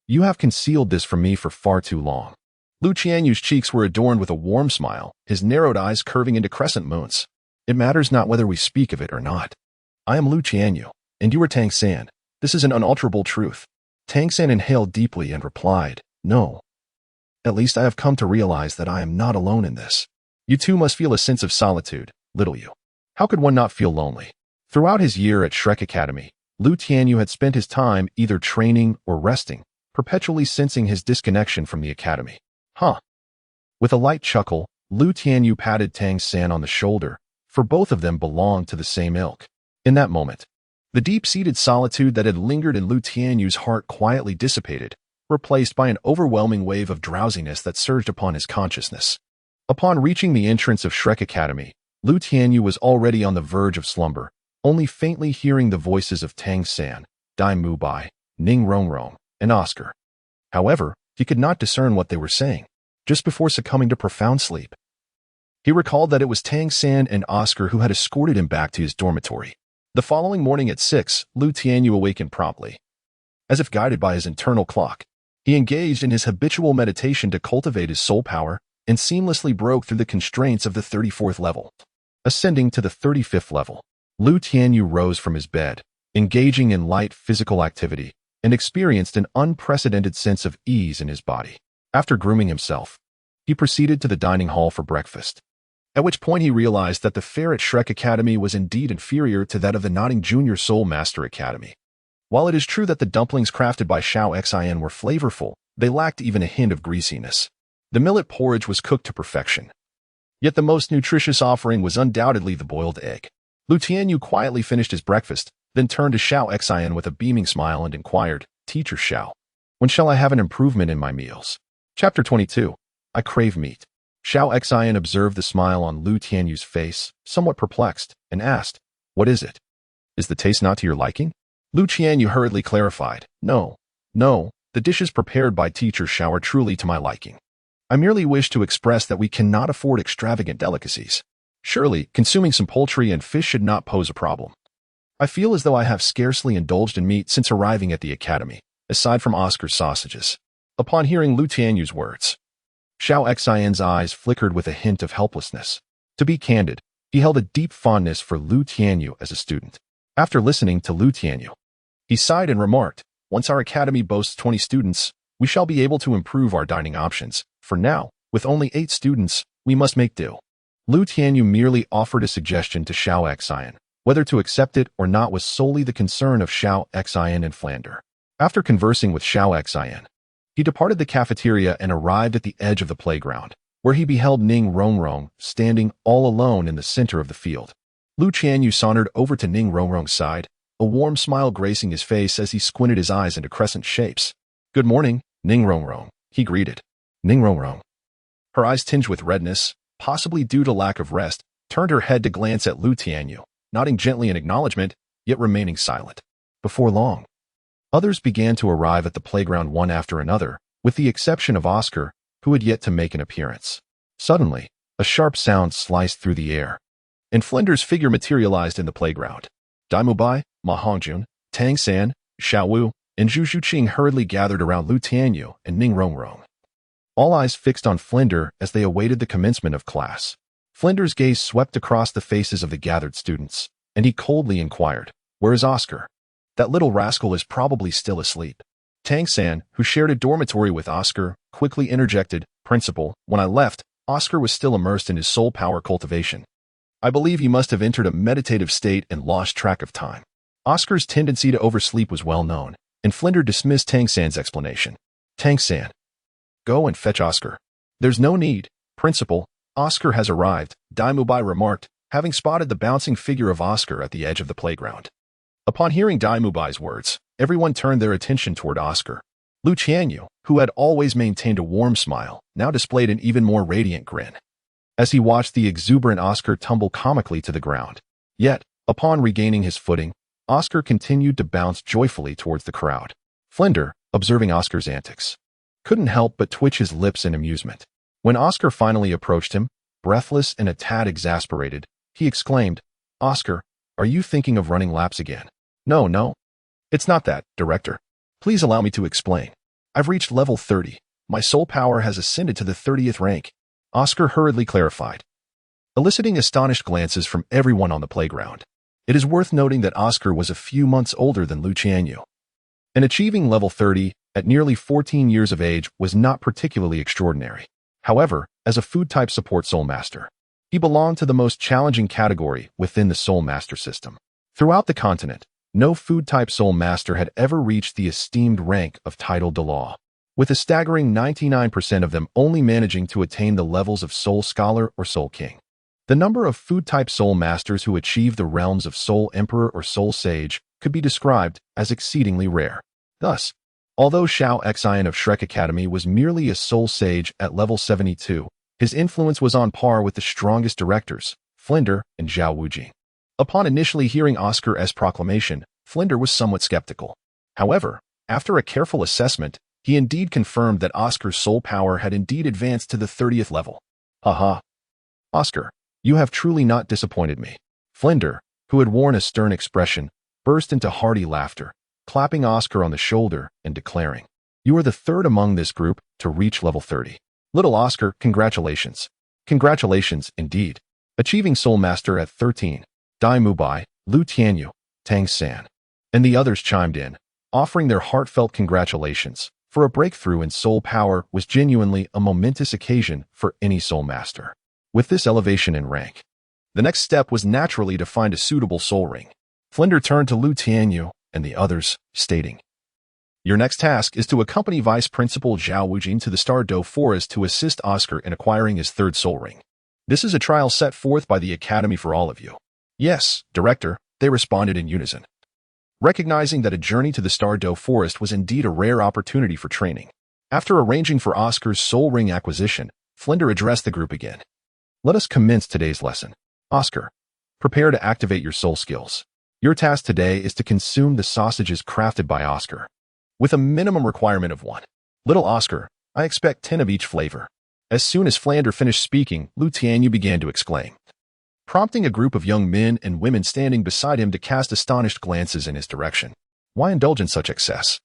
you have concealed this from me for far too long." Lu Tianyu's cheeks were adorned with a warm smile, his narrowed eyes curving into crescent moons. "It matters not whether we speak of it or not. I am Lu Tianyu, and you are Tang San. This is an unalterable truth." Tang San inhaled deeply and replied, "No. At least I have come to realize that I am not alone in this. You too must feel a sense of solitude, little you. How could one not feel lonely?" Throughout his year at Shrek Academy, Lu Tianyu had spent his time either training or resting, perpetually sensing his disconnection from the academy. With a light chuckle, Lu Tianyu patted Tang San on the shoulder, for both of them belonged to the same ilk. In that moment, the deep-seated solitude that had lingered in Lu Tianyu's heart quietly dissipated, replaced by an overwhelming wave of drowsiness that surged upon his consciousness. Upon reaching the entrance of Shrek Academy, Lu Tianyu was already on the verge of slumber, only faintly hearing the voices of Tang San, Tianyu My, Ning Rongrong, and Oscar. However, he could not discern what they were saying. Just before succumbing to profound sleep, he recalled that it was Tang San and Oscar who had escorted him back to his dormitory. The following morning at 6, Lu Tianyu awakened promptly. As if guided by his internal clock, he engaged in his habitual meditation to cultivate his soul power and seamlessly broke through the constraints of the 34th level. Ascending to the 35th level, Lu Tianyu rose from his bed, engaging in light physical activity, and experienced an unprecedented sense of ease in his body. After grooming himself, he proceeded to the dining hall for breakfast, at which point he realized that the fare at Shrek Academy was indeed inferior to that of the Notting Junior Soul Master Academy. While it is true that the dumplings crafted by Xiao Xin were flavorful, they lacked even a hint of greasiness. The millet porridge was cooked to perfection. Yet the most nutritious offering was undoubtedly the boiled egg. Lu Tianyu quietly finished his breakfast, then turned to Xiao Xin with a beaming smile and inquired, "Teacher Xiao, when shall I have an improvement in my meals?" Chapter 22. I crave meat. Xiao Xin observed the smile on Lu Tianyu's face, somewhat perplexed, and asked, "What is it? Is the taste not to your liking?" Lu Tianyu hurriedly clarified, No, the dishes prepared by Teacher Xiao are truly to my liking. I merely wish to express that we cannot afford extravagant delicacies. Surely, consuming some poultry and fish should not pose a problem. I feel as though I have scarcely indulged in meat since arriving at the academy, aside from Oscar's sausages." Upon hearing Lu Tianyu's words, Xiao Xin's eyes flickered with a hint of helplessness. To be candid, he held a deep fondness for Lu Tianyu as a student. After listening to Lu Tianyu, he sighed and remarked, "Once our academy boasts 20 students, we shall be able to improve our dining options. For now, with only 8 students, we must make do." Lu Tianyu merely offered a suggestion to Xiao Xin. Whether to accept it or not was solely the concern of Xiao Xin and Flander. After conversing with Xiao Xian, he departed the cafeteria and arrived at the edge of the playground, where he beheld Ning Rongrong standing all alone in the center of the field. Lu Tianyu sauntered over to Ning Rongrong's side, a warm smile gracing his face as he squinted his eyes into crescent shapes. "Good morning, Ning Rongrong," he greeted. Ning Rongrong, her eyes tinged with redness, possibly due to lack of rest, turned her head to glance at Lu Tianyu, nodding gently in acknowledgement, yet remaining silent. Before long, others began to arrive at the playground one after another, with the exception of Oscar, who had yet to make an appearance. Suddenly, a sharp sound sliced through the air, and Flinder's figure materialized in the playground. Tianyu My, Ma Hongjun, Tang San, Xiao Wu, and Zhu Zhuqing hurriedly gathered around Lu Tianyu and Ning Rongrong, all eyes fixed on Flinder as they awaited the commencement of class. Flinder's gaze swept across the faces of the gathered students, and he coldly inquired, "Where is Oscar? That little rascal is probably still asleep." Tang San, who shared a dormitory with Oscar, quickly interjected, "Principal, when I left, Oscar was still immersed in his soul power cultivation. I believe he must have entered a meditative state and lost track of time." Oscar's tendency to oversleep was well known, and Flinder dismissed Tang San's explanation. "Tang San, go and fetch Oscar." "There's no need, Principal. Oscar has arrived," Tianyu My remarked, having spotted the bouncing figure of Oscar at the edge of the playground. Upon hearing Tianyu Mai's words, everyone turned their attention toward Oscar. Lu Tianyu, who had always maintained a warm smile, now displayed an even more radiant grin as he watched the exuberant Oscar tumble comically to the ground. Yet, upon regaining his footing, Oscar continued to bounce joyfully towards the crowd. Flinder, observing Oscar's antics, couldn't help but twitch his lips in amusement. When Oscar finally approached him, breathless and a tad exasperated, he exclaimed, "Oscar, are you thinking of running laps again?" No. It's not that, Director. Please allow me to explain. I've reached level 30. My soul power has ascended to the 30th rank," Oscar hurriedly clarified, eliciting astonished glances from everyone on the playground. It is worth noting that Oscar was a few months older than Lu Tianyu, and achieving level 30 at nearly 14 years of age was not particularly extraordinary. However, as a food-type support Soul Master, he belonged to the most challenging category within the Soul Master system. Throughout the continent, no food-type Soul Master had ever reached the esteemed rank of title Douluo, with a staggering 99% of them only managing to attain the levels of Soul Scholar or Soul King. The number of food-type Soul Masters who achieve the realms of Soul Emperor or Soul Sage could be described as exceedingly rare. Thus, although Xiao Xian of Shrek Academy was merely a Soul Sage at level 72, his influence was on par with the strongest directors, Flinder and Zhao Wujing. Upon initially hearing Oscar's proclamation, Flinder was somewhat skeptical. However, after a careful assessment, he indeed confirmed that Oscar's soul power had indeed advanced to the 30th level. "Haha. Oscar, you have truly not disappointed me." Flinder, who had worn a stern expression, burst into hearty laughter, clapping Oscar on the shoulder and declaring, "You are the third among this group to reach level 30. Little Oscar, congratulations." "Congratulations, indeed." Achieving Soul Master at 13, Tianyu My, Lu Tianyu, Tang San, and the others chimed in, offering their heartfelt congratulations, for a breakthrough in soul power was genuinely a momentous occasion for any Soul Master. With this elevation in rank, the next step was naturally to find a suitable soul ring. Flinder turned to Lu Tianyu and the others, stating, "Your next task is to accompany Vice Principal Zhao Wujing to the Stardew Forest to assist Oscar in acquiring his third soul ring. This is a trial set forth by the Academy for all of you." "Yes, Director," they responded in unison, recognizing that a journey to the Stardew Forest was indeed a rare opportunity for training. After arranging for Oscar's soul ring acquisition, Flinder addressed the group again. "Let us commence today's lesson. Oscar, prepare to activate your soul skills. Your task today is to consume the sausages crafted by Oscar, with a minimum requirement of 1. Little Oscar, I expect 10 of each flavor." As soon as Flinder finished speaking, Lu Tianyu began to exclaim, prompting a group of young men and women standing beside him to cast astonished glances in his direction. Why indulge in such excess?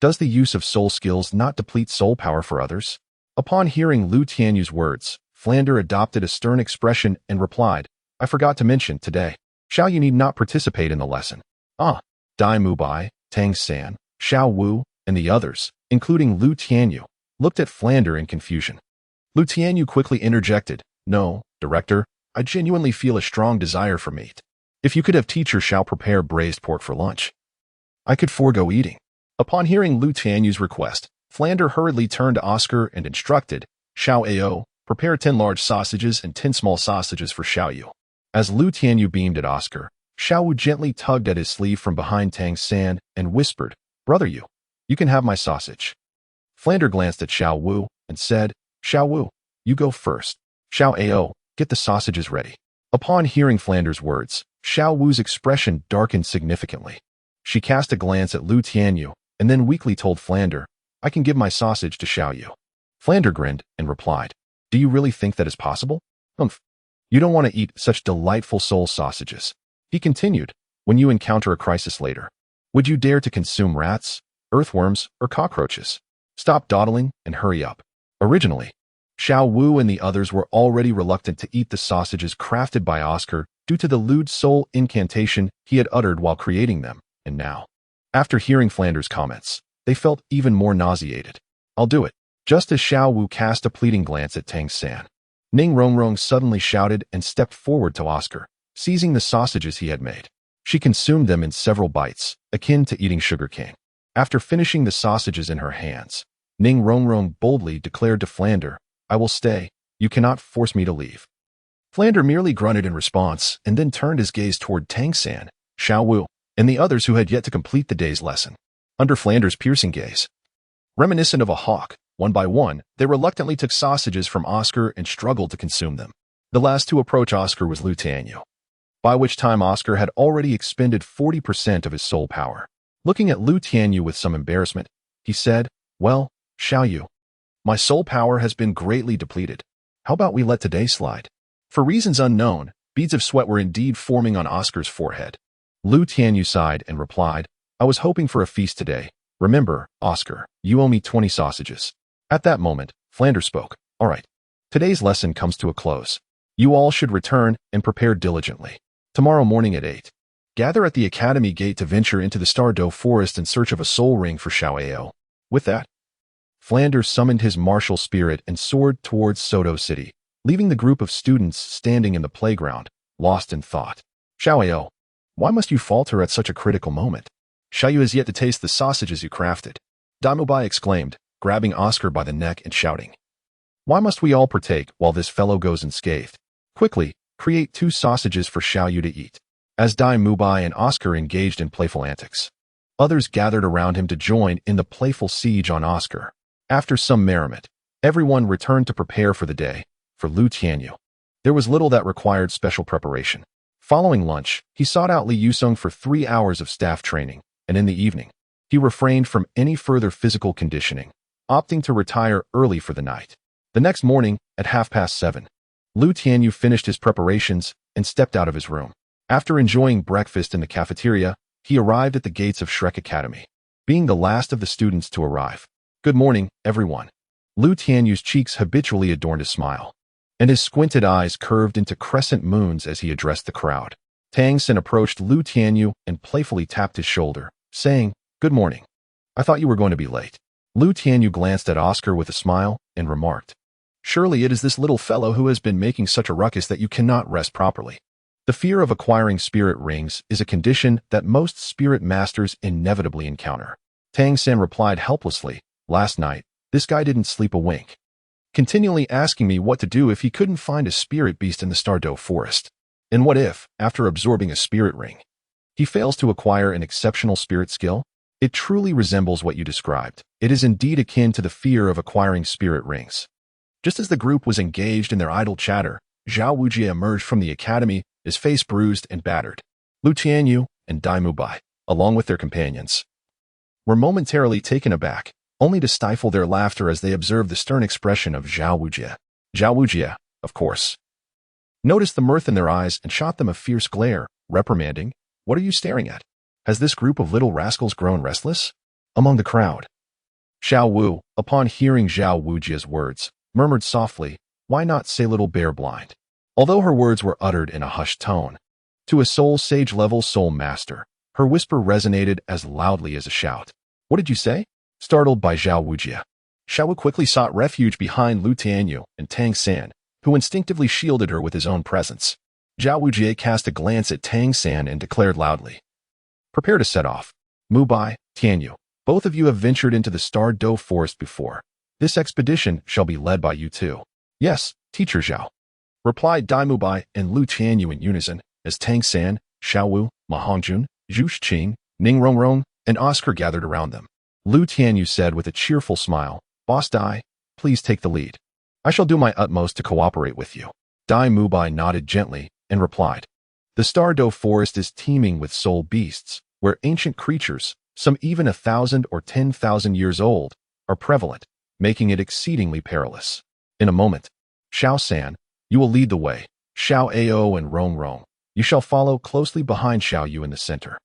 Does the use of soul skills not deplete soul power for others? Upon hearing Lu Tianyu's words, Flinder adopted a stern expression and replied, "I forgot to mention, today, Xiao Yu need not participate in the lesson." Tianyu My, Tang San, Xiao Wu, and the others, including Lu Tianyu, looked at Flinder in confusion. Lu Tianyu quickly interjected, "No, Director, I genuinely feel a strong desire for meat. If you could have teacher Xiao prepare braised pork for lunch, I could forego eating." Upon hearing Lu Tianyu's request, Flander hurriedly turned to Oscar and instructed, Xiao Ao, prepare 10 large sausages and 10 small sausages for Xiao Yu. As Lu Tianyu beamed at Oscar, Xiao Wu gently tugged at his sleeve from behind Tang's sand and whispered, Brother Yu, you can have my sausage. Flander glanced at Xiao Wu and said, Xiao Wu, you go first. Xiao Ao, get the sausages ready. Upon hearing Flander's words, Xiao Wu's expression darkened significantly. She cast a glance at Lu Tianyu and then weakly told Flander, I can give my sausage to Xiao Yu. Flander grinned and replied, Do you really think that is possible? Humph. You don't want to eat such delightful soul sausages. He continued, when you encounter a crisis later. Would you dare to consume rats, earthworms, or cockroaches? Stop dawdling and hurry up. Originally, Xiao Wu and the others were already reluctant to eat the sausages crafted by Oscar due to the lewd soul incantation he had uttered while creating them, and now, after hearing Flander's comments, they felt even more nauseated. I'll do it. Just as Xiao Wu cast a pleading glance at Tang San, Ning Rongrong suddenly shouted and stepped forward to Oscar, seizing the sausages he had made. She consumed them in several bites, akin to eating sugarcane. After finishing the sausages in her hands, Ning Rongrong boldly declared to Flander, I will stay. You cannot force me to leave. Flander merely grunted in response and then turned his gaze toward Tang San, Xiao Wu, and the others who had yet to complete the day's lesson. Under Flander's piercing gaze, reminiscent of a hawk, one by one, they reluctantly took sausages from Oscar and struggled to consume them. The last to approach Oscar was Lu Tianyu, by which time Oscar had already expended 40% of his soul power. Looking at Lu Tianyu with some embarrassment, he said, Well, Xiao Yu, my soul power has been greatly depleted. How about we let today slide? For reasons unknown, beads of sweat were indeed forming on Oscar's forehead. Lu Tianyu sighed and replied, I was hoping for a feast today. Remember, Oscar, you owe me 20 sausages. At that moment, Flander spoke. All right. Today's lesson comes to a close. You all should return and prepare diligently. Tomorrow morning at 8. Gather at the Academy Gate to venture into the Stardow Forest in search of a soul ring for Xiao Ao. With that, Flander summoned his martial spirit and soared towards Sodo City, leaving the group of students standing in the playground, lost in thought. Xiao Ao, why must you falter at such a critical moment? Xiao Yu has yet to taste the sausages you crafted. Tianyu My exclaimed, grabbing Oscar by the neck and shouting. Why must we all partake while this fellow goes unscathed? Quickly, create 2 sausages for Xiao Yu to eat. As Tianyu My and Oscar engaged in playful antics, others gathered around him to join in the playful siege on Oscar. After some merriment, everyone returned to prepare for the day. For Lu Tianyu, there was little that required special preparation. Following lunch, he sought out Li Yusung for 3 hours of staff training, and in the evening, he refrained from any further physical conditioning, opting to retire early for the night. The next morning, at 7:30, Lu Tianyu finished his preparations and stepped out of his room. After enjoying breakfast in the cafeteria, he arrived at the gates of Shrek Academy, being the last of the students to arrive. Good morning, everyone. Lu Tianyu's cheeks habitually adorned a smile, and his squinted eyes curved into crescent moons as he addressed the crowd. Tang Sin approached Lu Tianyu and playfully tapped his shoulder, saying, Good morning. I thought you were going to be late. Lu Tianyu glanced at Oscar with a smile and remarked, Surely it is this little fellow who has been making such a ruckus that you cannot rest properly. The fear of acquiring spirit rings is a condition that most spirit masters inevitably encounter. Tang Sin replied helplessly, Last night, this guy didn't sleep a wink, continually asking me what to do if he couldn't find a spirit beast in the Stardow Forest. And what if, after absorbing a spirit ring, he fails to acquire an exceptional spirit skill? It truly resembles what you described. It is indeed akin to the fear of acquiring spirit rings. Just as the group was engaged in their idle chatter, Zhao Wujie emerged from the academy, his face bruised and battered. Lu Tianyu and Tianyu My, along with their companions, were momentarily taken aback, only to stifle their laughter as they observed the stern expression of Zhao Wujie. Zhao Wujie, of course, noticed the mirth in their eyes and shot them a fierce glare, reprimanding, What are you staring at? Has this group of little rascals grown restless? Among the crowd, Xiao Wu, upon hearing Zhao Wujie's words, murmured softly, Why not say little bear blind? Although her words were uttered in a hushed tone, to a soul sage-level soul master, her whisper resonated as loudly as a shout. What did you say? Startled by Zhao Wujie, Xiao Wu quickly sought refuge behind Lu Tianyu and Tang San, who instinctively shielded her with his own presence. Zhao Wujie cast a glance at Tang San and declared loudly, Prepare to set off. Mu Bai, Tianyu, Both of you have ventured into the Star Dough Forest before. This expedition shall be led by you two. Yes, Teacher Zhao, replied Tianyu My and Lu Tianyu in unison, as Tang San, Xiao Wu, Ma Hongjun, Zhu Shiqing, Ning Rongrong, and Oscar gathered around them. Lu Tianyu said with a cheerful smile, Boss Dai, please take the lead. I shall do my utmost to cooperate with you. Tianyu My nodded gently and replied, the Star Dough Forest is teeming with soul beasts, where ancient creatures, some even 1,000 or 10,000 years old, are prevalent, making it exceedingly perilous. In a moment, Xiao San, you will lead the way. Xiao Ao and Rong Rong, you shall follow closely behind Xiao Yu in the center.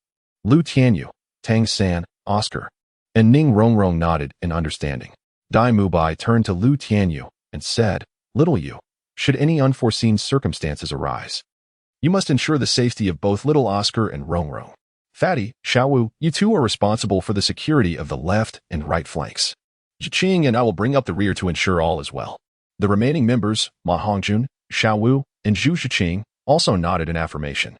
Lu Tianyu, Tang San, Oscar, and Ning Rongrong nodded in understanding. Tianyu My turned to Lu Tianyu and said, Little Yu, should any unforeseen circumstances arise, you must ensure the safety of both little Oscar and Rongrong. Fatty, Xiao Wu, you two are responsible for the security of the left and right flanks. Jiqing and I will bring up the rear to ensure all is well. The remaining members, Ma Hongjun, Xiao Wu, and Zhu Shiqing, also nodded in affirmation.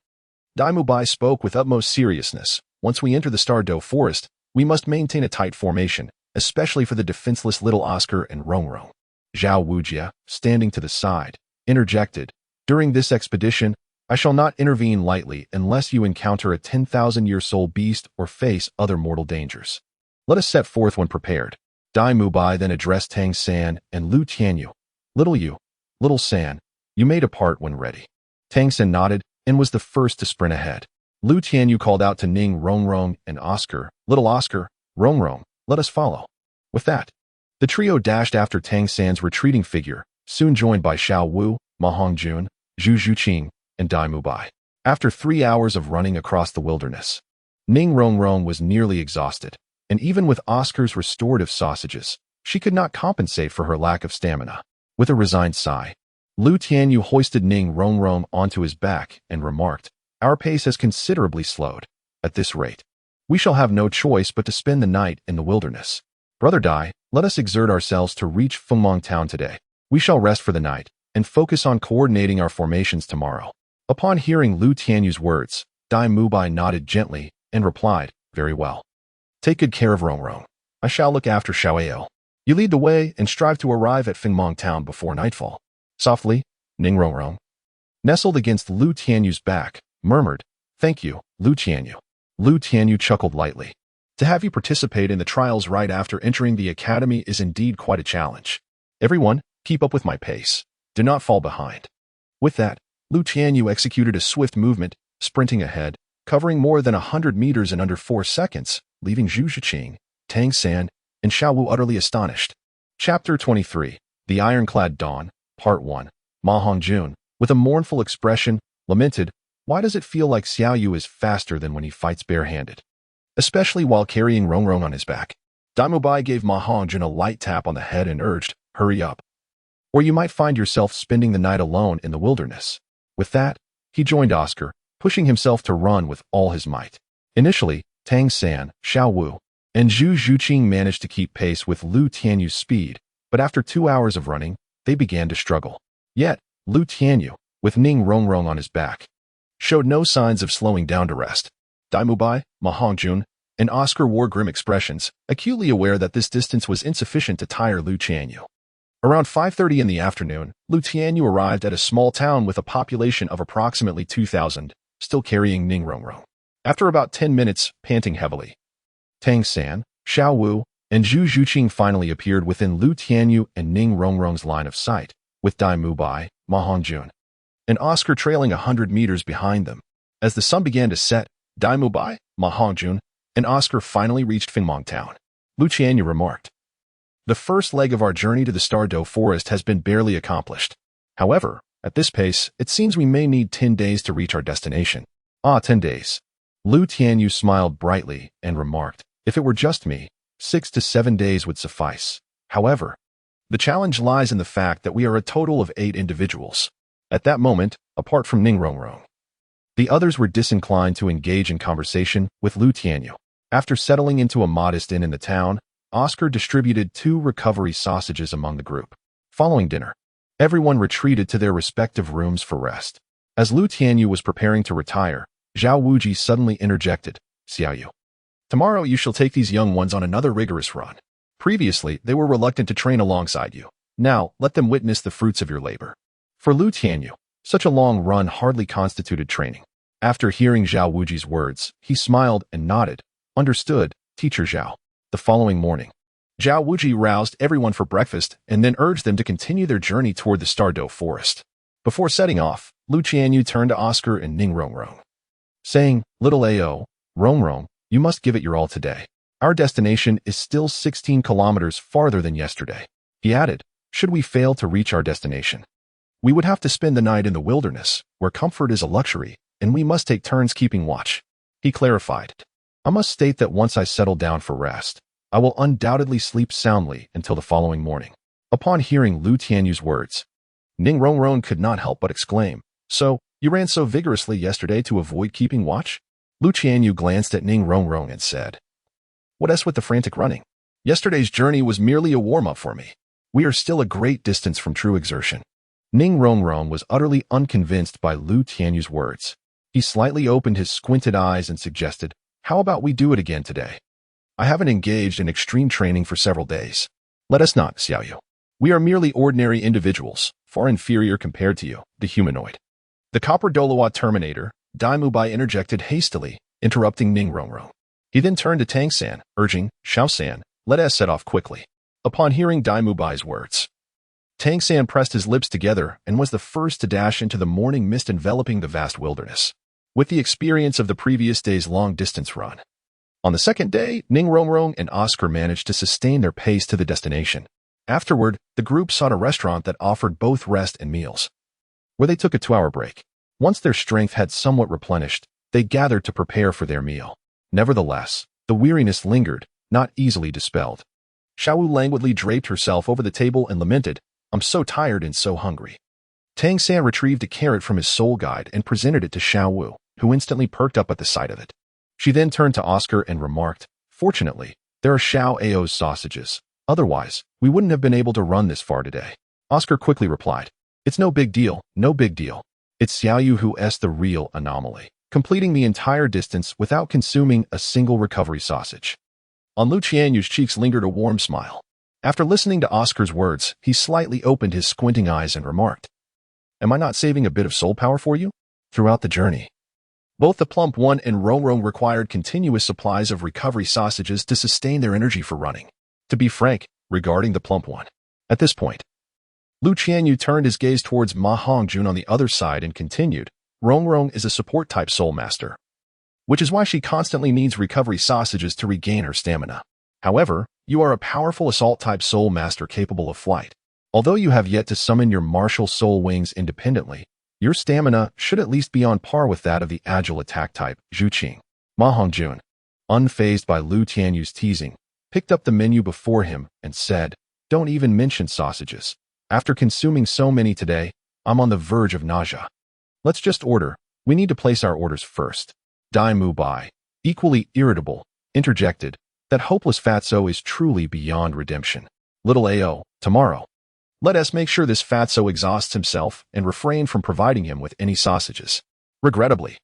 Tianyu My spoke with utmost seriousness. Once we enter the Star Dough Forest, we must maintain a tight formation, especially for the defenseless little Oscar and Rongrong. Zhao Wujia, standing to the side, interjected, During this expedition, I shall not intervene lightly unless you encounter a 10,000-year soul beast or face other mortal dangers. Let us set forth when prepared. Tianyu My then addressed Tang San and Lu Tianyu. Little Yu, Little San, you may depart when ready. Tang San nodded and was the first to sprint ahead. Lu Tianyu called out to Ning Rongrong and Oscar, Little Oscar, Rongrong, let us follow. With that, the trio dashed after Tang San's retreating figure, soon joined by Xiao Wu, Ma Hongjun, Zhu Shiqing, and Tianyu My. After 3 hours of running across the wilderness, Ning Rongrong was nearly exhausted, and even with Oscar's restorative sausages, she could not compensate for her lack of stamina. With a resigned sigh, Lu Tianyu hoisted Ning Rongrong onto his back and remarked, Our pace has considerably slowed. At this rate, we shall have no choice but to spend the night in the wilderness. Brother Dai, let us exert ourselves to reach Fengmong Town today. We shall rest for the night and focus on coordinating our formations tomorrow. Upon hearing Lu Tianyu's words, Tianyu My nodded gently and replied, Very well. Take good care of Rongrong. I shall look after Xiao Ao. You lead the way and strive to arrive at Fengmong Town before nightfall. Softly, Ning Rongrong, nestled against Lu Tianyu's back, murmured, Thank you, Lu Tianyu. Lu Tianyu chuckled lightly. To have you participate in the trials right after entering the academy is indeed quite a challenge. Everyone, keep up with my pace. Do not fall behind. With that, Lu Tianyu executed a swift movement, sprinting ahead, covering more than 100 meters in under 4 seconds, leaving Zhu Shiqing, Tang San, and Xiao Wu utterly astonished. Chapter 23, The Ironclad Dawn, Part 1. Ma Hongjun, with a mournful expression, lamented, Why does it feel like Xiao Yu is faster than when he fights barehanded? Especially while carrying Rongrong on his back. Tianyu My gave Ma Hongjun a light tap on the head and urged, Hurry up, or you might find yourself spending the night alone in the wilderness. With that, he joined Oscar, pushing himself to run with all his might. Initially, Tang San, Xiao Wu, and Zhu Shiqing managed to keep pace with Lu Tianyu's speed, but after 2 hours of running, they began to struggle. Yet, Lu Tianyu, with Ning Rongrong on his back, showed no signs of slowing down to rest. Tianyu My, Ma Hongjun, and Oscar wore grim expressions, acutely aware that this distance was insufficient to tire Lu Tianyu. Around 5:30 in the afternoon, Lu Tianyu arrived at a small town with a population of approximately 2,000, still carrying Ning Rongrong. After about 10 minutes, panting heavily, Tang San, Xiao Wu, and Zhu Shiqing finally appeared within Lu Tianyu and Ning Rongrong's line of sight, with Tianyu My, Ma Hongjun, and Oscar trailing 100 meters behind them. As the sun began to set, Tianyu My, Ma Hongjun, and Oscar finally reached Fengmong Town. Lu Tianyu remarked, The first leg of our journey to the Star Dough Forest has been barely accomplished. However, at this pace, it seems we may need 10 days to reach our destination. 10 days. Lu Tianyu smiled brightly and remarked, If it were just me, 6 to 7 days would suffice. However, the challenge lies in the fact that we are a total of 8 individuals. At that moment, apart from Ning Rongrong, the others were disinclined to engage in conversation with Lu Tianyu. After settling into a modest inn in the town, Oscar distributed 2 recovery sausages among the group. Following dinner, everyone retreated to their respective rooms for rest. As Lu Tianyu was preparing to retire, Zhao Wuji suddenly interjected, Xiao Yu, Tomorrow you shall take these young ones on another rigorous run. Previously, they were reluctant to train alongside you. Now, let them witness the fruits of your labor. For Lu Tianyu, such a long run hardly constituted training. After hearing Zhao Wuji's words, he smiled and nodded. Understood, Teacher Zhao. The following morning, Zhao Wuji roused everyone for breakfast and then urged them to continue their journey toward the Stardow Forest. Before setting off, Lu Tianyu turned to Oscar and Ning Rongrong, saying, "Little Ao, Rongrong, you must give it your all today. Our destination is still 16 kilometers farther than yesterday." He added, "Should we fail to reach our destination, we would have to spend the night in the wilderness, where comfort is a luxury, and we must take turns keeping watch." He clarified, "I must state that once I settle down for rest, I will undoubtedly sleep soundly until the following morning." Upon hearing Lu Tianyu's words, Ning Rongrong could not help but exclaim, "So, you ran so vigorously yesterday to avoid keeping watch?" Lu Tianyu glanced at Ning Rongrong and said, "What else with the frantic running? Yesterday's journey was merely a warm-up for me. We are still a great distance from true exertion." Ning Rongrong was utterly unconvinced by Lu Tianyu's words. He slightly opened his squinted eyes and suggested, "How about we do it again today? I haven't engaged in extreme training for several days. Let us not, Xiaoyu. We are merely ordinary individuals, far inferior compared to you, the humanoid." The copper Douluo Terminator, Tianyu My interjected hastily, interrupting Ning Rongrong. He then turned to Tang San, urging, "Xiao San, let us set off quickly." Upon hearing Tianyu Mai's words, Tang San pressed his lips together and was the first to dash into the morning mist enveloping the vast wilderness. With the experience of the previous day's long-distance run, on the second day, Ning Rongrong and Oscar managed to sustain their pace to the destination. Afterward, the group sought a restaurant that offered both rest and meals, where they took a 2-hour break. Once their strength had somewhat replenished, they gathered to prepare for their meal. Nevertheless, the weariness lingered, not easily dispelled. Xiaowu languidly draped herself over the table and lamented, "I'm so tired and so hungry." Tang San retrieved a carrot from his soul guide and presented it to Xiaowu, who instantly perked up at the sight of it. She then turned to Oscar and remarked, "Fortunately, there are Xiao Ao's sausages. Otherwise, we wouldn't have been able to run this far today." Oscar quickly replied, "It's no big deal, no big deal. It's Xiaoyu who is the real anomaly, completing the entire distance without consuming a single recovery sausage." On Lu Tianyu's cheeks lingered a warm smile. After listening to Oscar's words, he slightly opened his squinting eyes and remarked, "Am I not saving a bit of soul power for you?" Throughout the journey, both the Plump One and Rongrong required continuous supplies of recovery sausages to sustain their energy for running. To be frank, regarding the Plump One, at this point, Lu Tianyu turned his gaze towards Ma Hongjun on the other side and continued, "Rongrong is a support-type soul master, which is why she constantly needs recovery sausages to regain her stamina. However, you are a powerful assault-type soul master capable of flight. Although you have yet to summon your martial soul wings independently, your stamina should at least be on par with that of the agile attack type, Zhuqing." Ma Hongjun, unfazed by Lu Tianyu's teasing, picked up the menu before him and said, "Don't even mention sausages. After consuming so many today, I'm on the verge of nausea. Let's just order. We need to place our orders first." Tianyu My, equally irritable, interjected, "That hopeless fatso is truly beyond redemption. Little Ao, tomorrow, let us make sure this fatso exhausts himself and refrain from providing him with any sausages." Regrettably,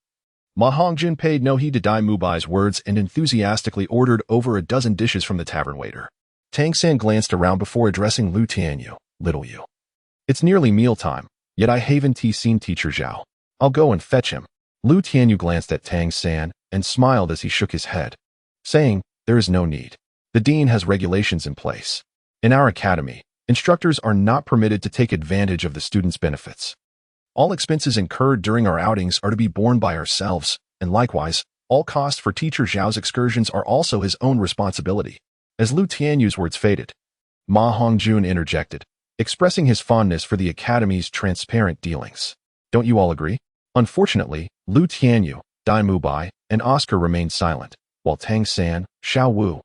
Ma Hongjun paid no heed to Tianyu Mai's words and enthusiastically ordered over a dozen dishes from the tavern waiter. Tang San glanced around before addressing Lu Tianyu, "Little you. It's nearly mealtime, yet I haven't seen Teacher Zhao. I'll go and fetch him." Lu Tianyu glanced at Tang San and smiled as he shook his head, saying, "There is no need. The dean has regulations in place. In our academy, instructors are not permitted to take advantage of the students' benefits. All expenses incurred during our outings are to be borne by ourselves, and likewise, all costs for Teacher Zhao's excursions are also his own responsibility." As Lu Tianyu's words faded, Ma Hongjun interjected, expressing his fondness for the academy's transparent dealings. "Don't you all agree?" Unfortunately, Lu Tianyu, Tianyu My, and Oscar remained silent, while Tang San, Xiaowu,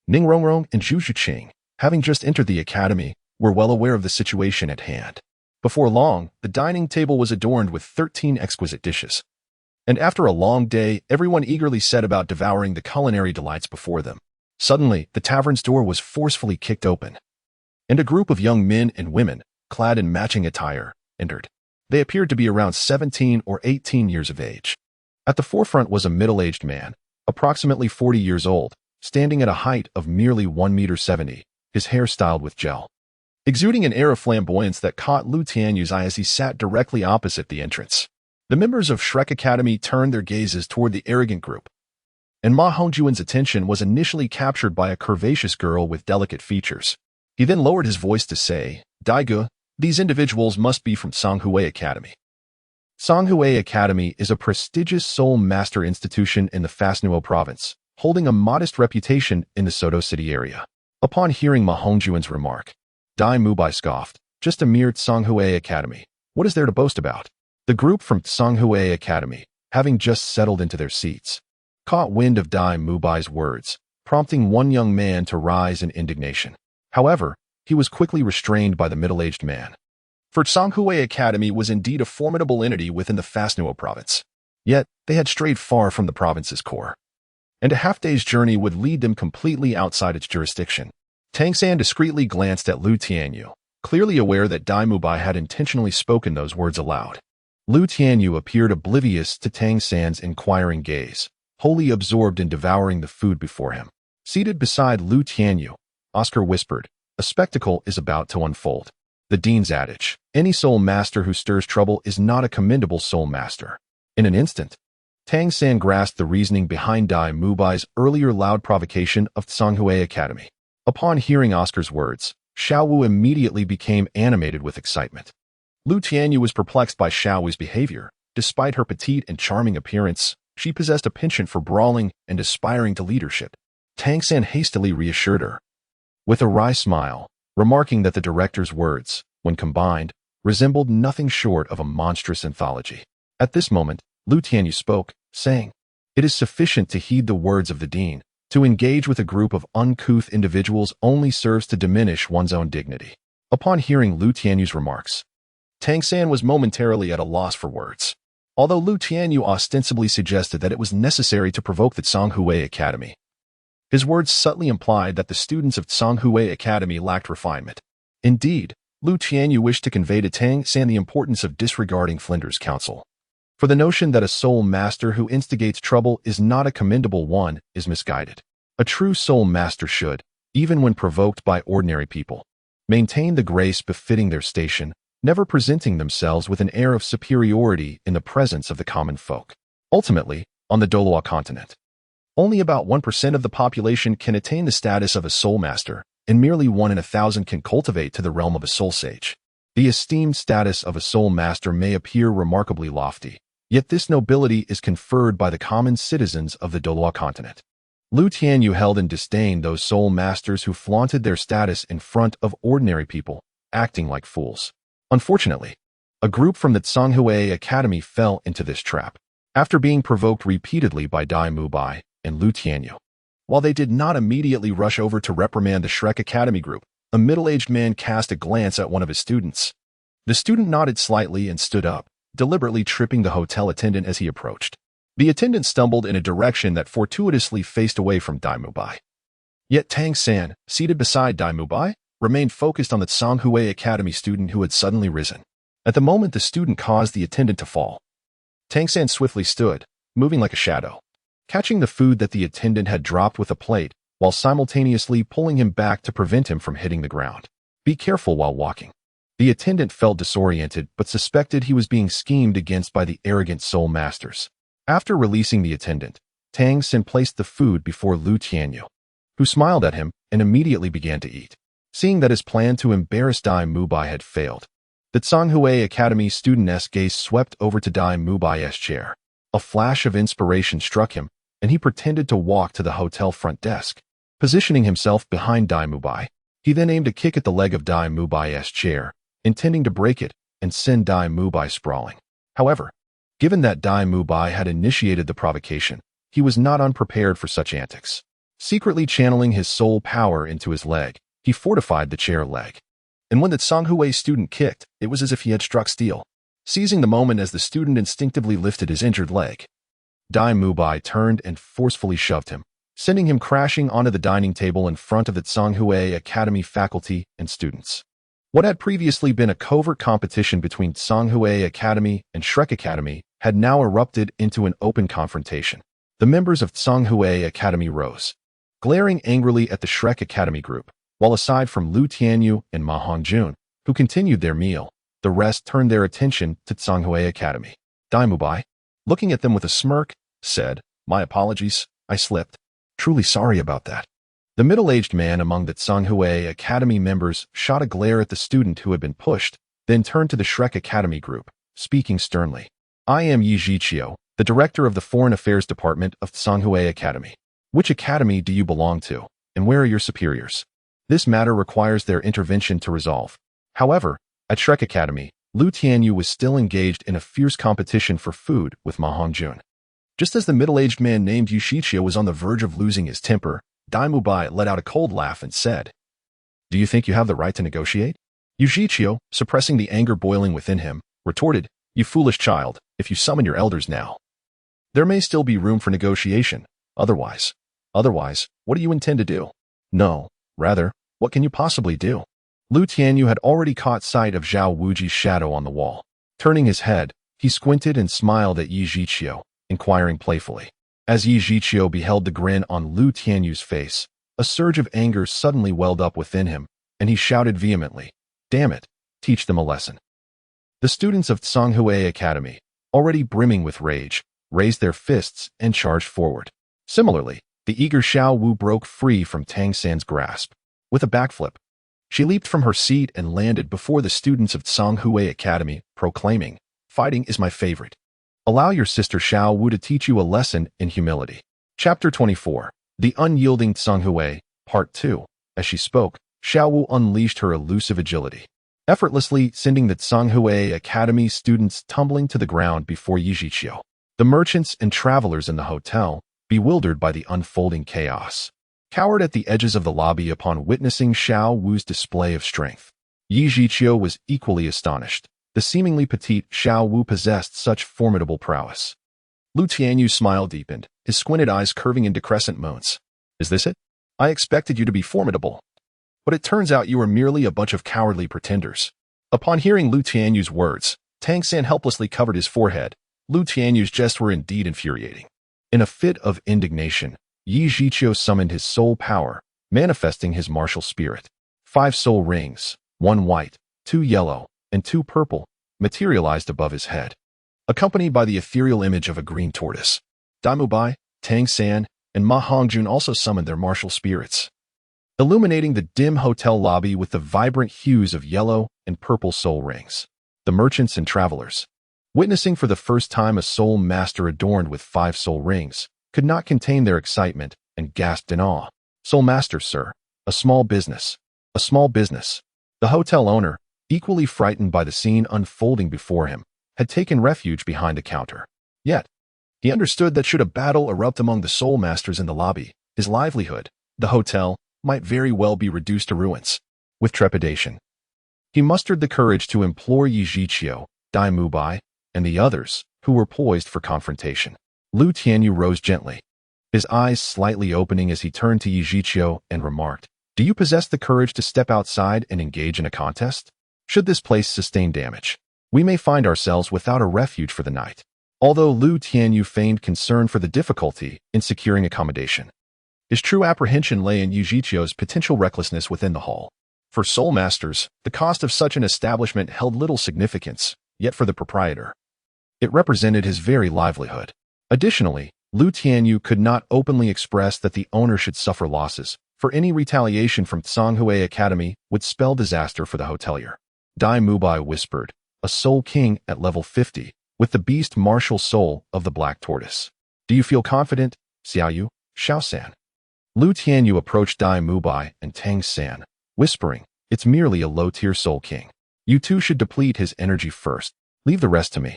Ning Rongrong, and Zhu Zhuqing, having just entered the academy, were well aware of the situation at hand. Before long, the dining table was adorned with 13 exquisite dishes. And after a long day, everyone eagerly set about devouring the culinary delights before them. Suddenly, the tavern's door was forcefully kicked open, and a group of young men and women, clad in matching attire, entered. They appeared to be around 17 or 18 years of age. At the forefront was a middle-aged man, approximately 40 years old, standing at a height of merely 1.70 meters, his hair styled with gel, exuding an air of flamboyance that caught Lu Tianyu's eye as he sat directly opposite the entrance. The members of Shrek Academy turned their gazes toward the arrogant group, and Ma Hongjuan's attention was initially captured by a curvaceous girl with delicate features. He then lowered his voice to say, "Daigu, these individuals must be from Songhui Academy." Songhui Academy is a prestigious Soul Master institution in the Fasnuo province, holding a modest reputation in the Soto City area. Upon hearing Ma Hongjuan's remark, Dai Mubai scoffed, "Just a mere Songhui Academy. What is there to boast about?" The group from Songhui Academy, having just settled into their seats, caught wind of Dai Mubai's words, prompting one young man to rise in indignation. However, he was quickly restrained by the middle-aged man. For Songhui Academy was indeed a formidable entity within the Fasnuo province. Yet, they had strayed far from the province's core, and a half-day's journey would lead them completely outside its jurisdiction. Tang San discreetly glanced at Lu Tianyu, clearly aware that Dai Mubai had intentionally spoken those words aloud. Lu Tianyu appeared oblivious to Tang San's inquiring gaze, wholly absorbed in devouring the food before him. Seated beside Lu Tianyu, Oscar whispered, "A spectacle is about to unfold." The Dean's adage, "Any soul master who stirs trouble is not a commendable soul master." In an instant, Tang San grasped the reasoning behind Dai Mubai's earlier loud provocation of Songhui Academy. Upon hearing Oscar's words, Xiao Wu immediately became animated with excitement. Lu Tianyu was perplexed by Xiao Wu's behavior. Despite her petite and charming appearance, she possessed a penchant for brawling and aspiring to leadership. Tang San hastily reassured her, with a wry smile, remarking that the director's words, when combined, resembled nothing short of a monstrous anthology. At this moment, Lu Tianyu spoke, saying, "It is sufficient to heed the words of the dean. To engage with a group of uncouth individuals only serves to diminish one's own dignity." Upon hearing Lu Tianyu's remarks, Tang San was momentarily at a loss for words. Although Lu Tianyu ostensibly suggested that it was necessary to provoke the Songhui Academy, his words subtly implied that the students of Songhui Academy lacked refinement. Indeed, Lu Tianyu wished to convey to Tang San the importance of disregarding Flinder's counsel. For the notion that a soul master who instigates trouble is not a commendable one is misguided. A true soul master should, even when provoked by ordinary people, maintain the grace befitting their station, never presenting themselves with an air of superiority in the presence of the common folk. Ultimately, on the Douluo continent, only about 1% of the population can attain the status of a soul master, and merely 1 in 1,000 can cultivate to the realm of a soul sage. The esteemed status of a soul master may appear remarkably lofty, yet this nobility is conferred by the common citizens of the Douluo continent. Lu Tianyu held in disdain those soul masters who flaunted their status in front of ordinary people, acting like fools. Unfortunately, a group from the Songhui Academy fell into this trap. After being provoked repeatedly by Dai Mubai and Lu Tianyu, while they did not immediately rush over to reprimand the Shrek Academy group, a middle-aged man cast a glance at one of his students. The student nodded slightly and stood up, deliberately tripping the hotel attendant as he approached. The attendant stumbled in a direction that fortuitously faced away from Dai Mubai. Yet Tang San, seated beside Dai Mubai, remained focused on the Songhui Academy student who had suddenly risen. At the moment the student caused the attendant to fall, Tang San swiftly stood, moving like a shadow, catching the food that the attendant had dropped with a plate, while simultaneously pulling him back to prevent him from hitting the ground. "Be careful while walking." The attendant felt disoriented but suspected he was being schemed against by the arrogant soul masters. After releasing the attendant, Tang San placed the food before Lu Tianyu, who smiled at him and immediately began to eat. Seeing that his plan to embarrass Dai Mubai had failed, the Songhui Academy student's gaze swept over to Dai Mubai's chair. A flash of inspiration struck him, and he pretended to walk to the hotel front desk. Positioning himself behind Dai Mubai, he then aimed a kick at the leg of Dai Mubai's chair, intending to break it and send Dai Mubai sprawling. However, given that Dai Mubai had initiated the provocation, he was not unprepared for such antics. Secretly channeling his soul power into his leg, he fortified the chair leg. And when the Songhui student kicked, it was as if he had struck steel. Seizing the moment as the student instinctively lifted his injured leg, Dai Mubai turned and forcefully shoved him, sending him crashing onto the dining table in front of the Songhui Academy faculty and students. What had previously been a covert competition between Songhui Academy and Shrek Academy had now erupted into an open confrontation. The members of Tianheng Academy rose, glaring angrily at the Shrek Academy group, while aside from Tianyu and Ma Hongjun, who continued their meal, the rest turned their attention to Tianheng Academy. Daimubai, looking at them with a smirk, said, "My apologies, I slipped. Truly sorry about that." The middle-aged man among the Tianheng Academy members shot a glare at the student who had been pushed, then turned to the Shrek Academy group, speaking sternly. "I am Yi Zhiqiu, the director of the Foreign Affairs Department of Tianheng Academy. Which academy do you belong to, and where are your superiors? This matter requires their intervention to resolve." However, at Shrek Academy, Tianyu was still engaged in a fierce competition for food with Ma Hongjun. Just as the middle-aged man named Yi Zhiqiu was on the verge of losing his temper, Daimubai let out a cold laugh and said, "Do you think you have the right to negotiate?" Yi Zhiqiu, suppressing the anger boiling within him, retorted, "You foolish child, if you summon your elders now, there may still be room for negotiation. Otherwise, what do you intend to do? No, rather, what can you possibly do?" Tianyu had already caught sight of Zhao Wuji's shadow on the wall. Turning his head, he squinted and smiled at Yi Zhiqiu, inquiring playfully. As Yi Zhiqiu beheld the grin on Tianyu's face, a surge of anger suddenly welled up within him, and he shouted vehemently, "Damn it, teach them a lesson." The students of Tianheng Academy, already brimming with rage, raised their fists and charged forward. Similarly, the eager Xiao Wu broke free from Tang San's grasp. With a backflip, she leaped from her seat and landed before the students of Tianheng Academy, proclaiming, "Fighting is my favorite. Allow your sister Xiao Wu to teach you a lesson in humility." Chapter 24. The Unyielding Tianheng, Part 2. As she spoke, Xiao Wu unleashed her elusive agility, effortlessly sending the Tianheng Academy students tumbling to the ground before Yi Zhiqiu. The merchants and travelers in the hotel, bewildered by the unfolding chaos, cowered at the edges of the lobby upon witnessing Xiao Wu's display of strength. Yi Zhiqiu was equally astonished. The seemingly petite Xiao Wu possessed such formidable prowess. Tianyu's smile deepened, his squinted eyes curving into crescent moons. "Is this it? I expected you to be formidable. But it turns out you are merely a bunch of cowardly pretenders." Upon hearing Tianyu's words, Tang San helplessly covered his forehead. Tianyu's jests were indeed infuriating. In a fit of indignation, Yi Zhiqiu summoned his soul power, manifesting his martial spirit. 5 soul rings, 1 white, 2 yellow, and 2 purple, materialized above his head, accompanied by the ethereal image of a green tortoise. Daimubai, Tang San, and Ma Hongjun also summoned their martial spirits, illuminating the dim hotel lobby with the vibrant hues of yellow and purple soul rings. The merchants and travelers, witnessing for the first time a soul master adorned with 5 soul rings, could not contain their excitement and gasped in awe. "Soul master, sir. A small business. A small business." The hotel owner, equally frightened by the scene unfolding before him, had taken refuge behind a counter. Yet, he understood that should a battle erupt among the soul masters in the lobby, his livelihood, the hotel, might very well be reduced to ruins. With trepidation, he mustered the courage to implore Yi Zhiqiu, Daimubai, and the others, who were poised for confrontation. Tianyu rose gently, his eyes slightly opening as he turned to Yi Zhiqiu and remarked, "Do you possess the courage to step outside and engage in a contest? Should this place sustain damage, we may find ourselves without a refuge for the night." Although Tianyu feigned concern for the difficulty in securing accommodation, his true apprehension lay in Yi Zhiqiu's potential recklessness within the hall. For soul masters, the cost of such an establishment held little significance, yet for the proprietor, it represented his very livelihood. Additionally, Tianyu could not openly express that the owner should suffer losses, for any retaliation from Tianheng Academy would spell disaster for the hotelier. Daimubai whispered, "A soul king at level 50, with the beast martial soul of the black tortoise. Do you feel confident, Xiaoyu, Xiaosan?" Tianyu approached Daimubai and Tang San, whispering, "It's merely a low-tier soul king. You two should deplete his energy first. Leave the rest to me."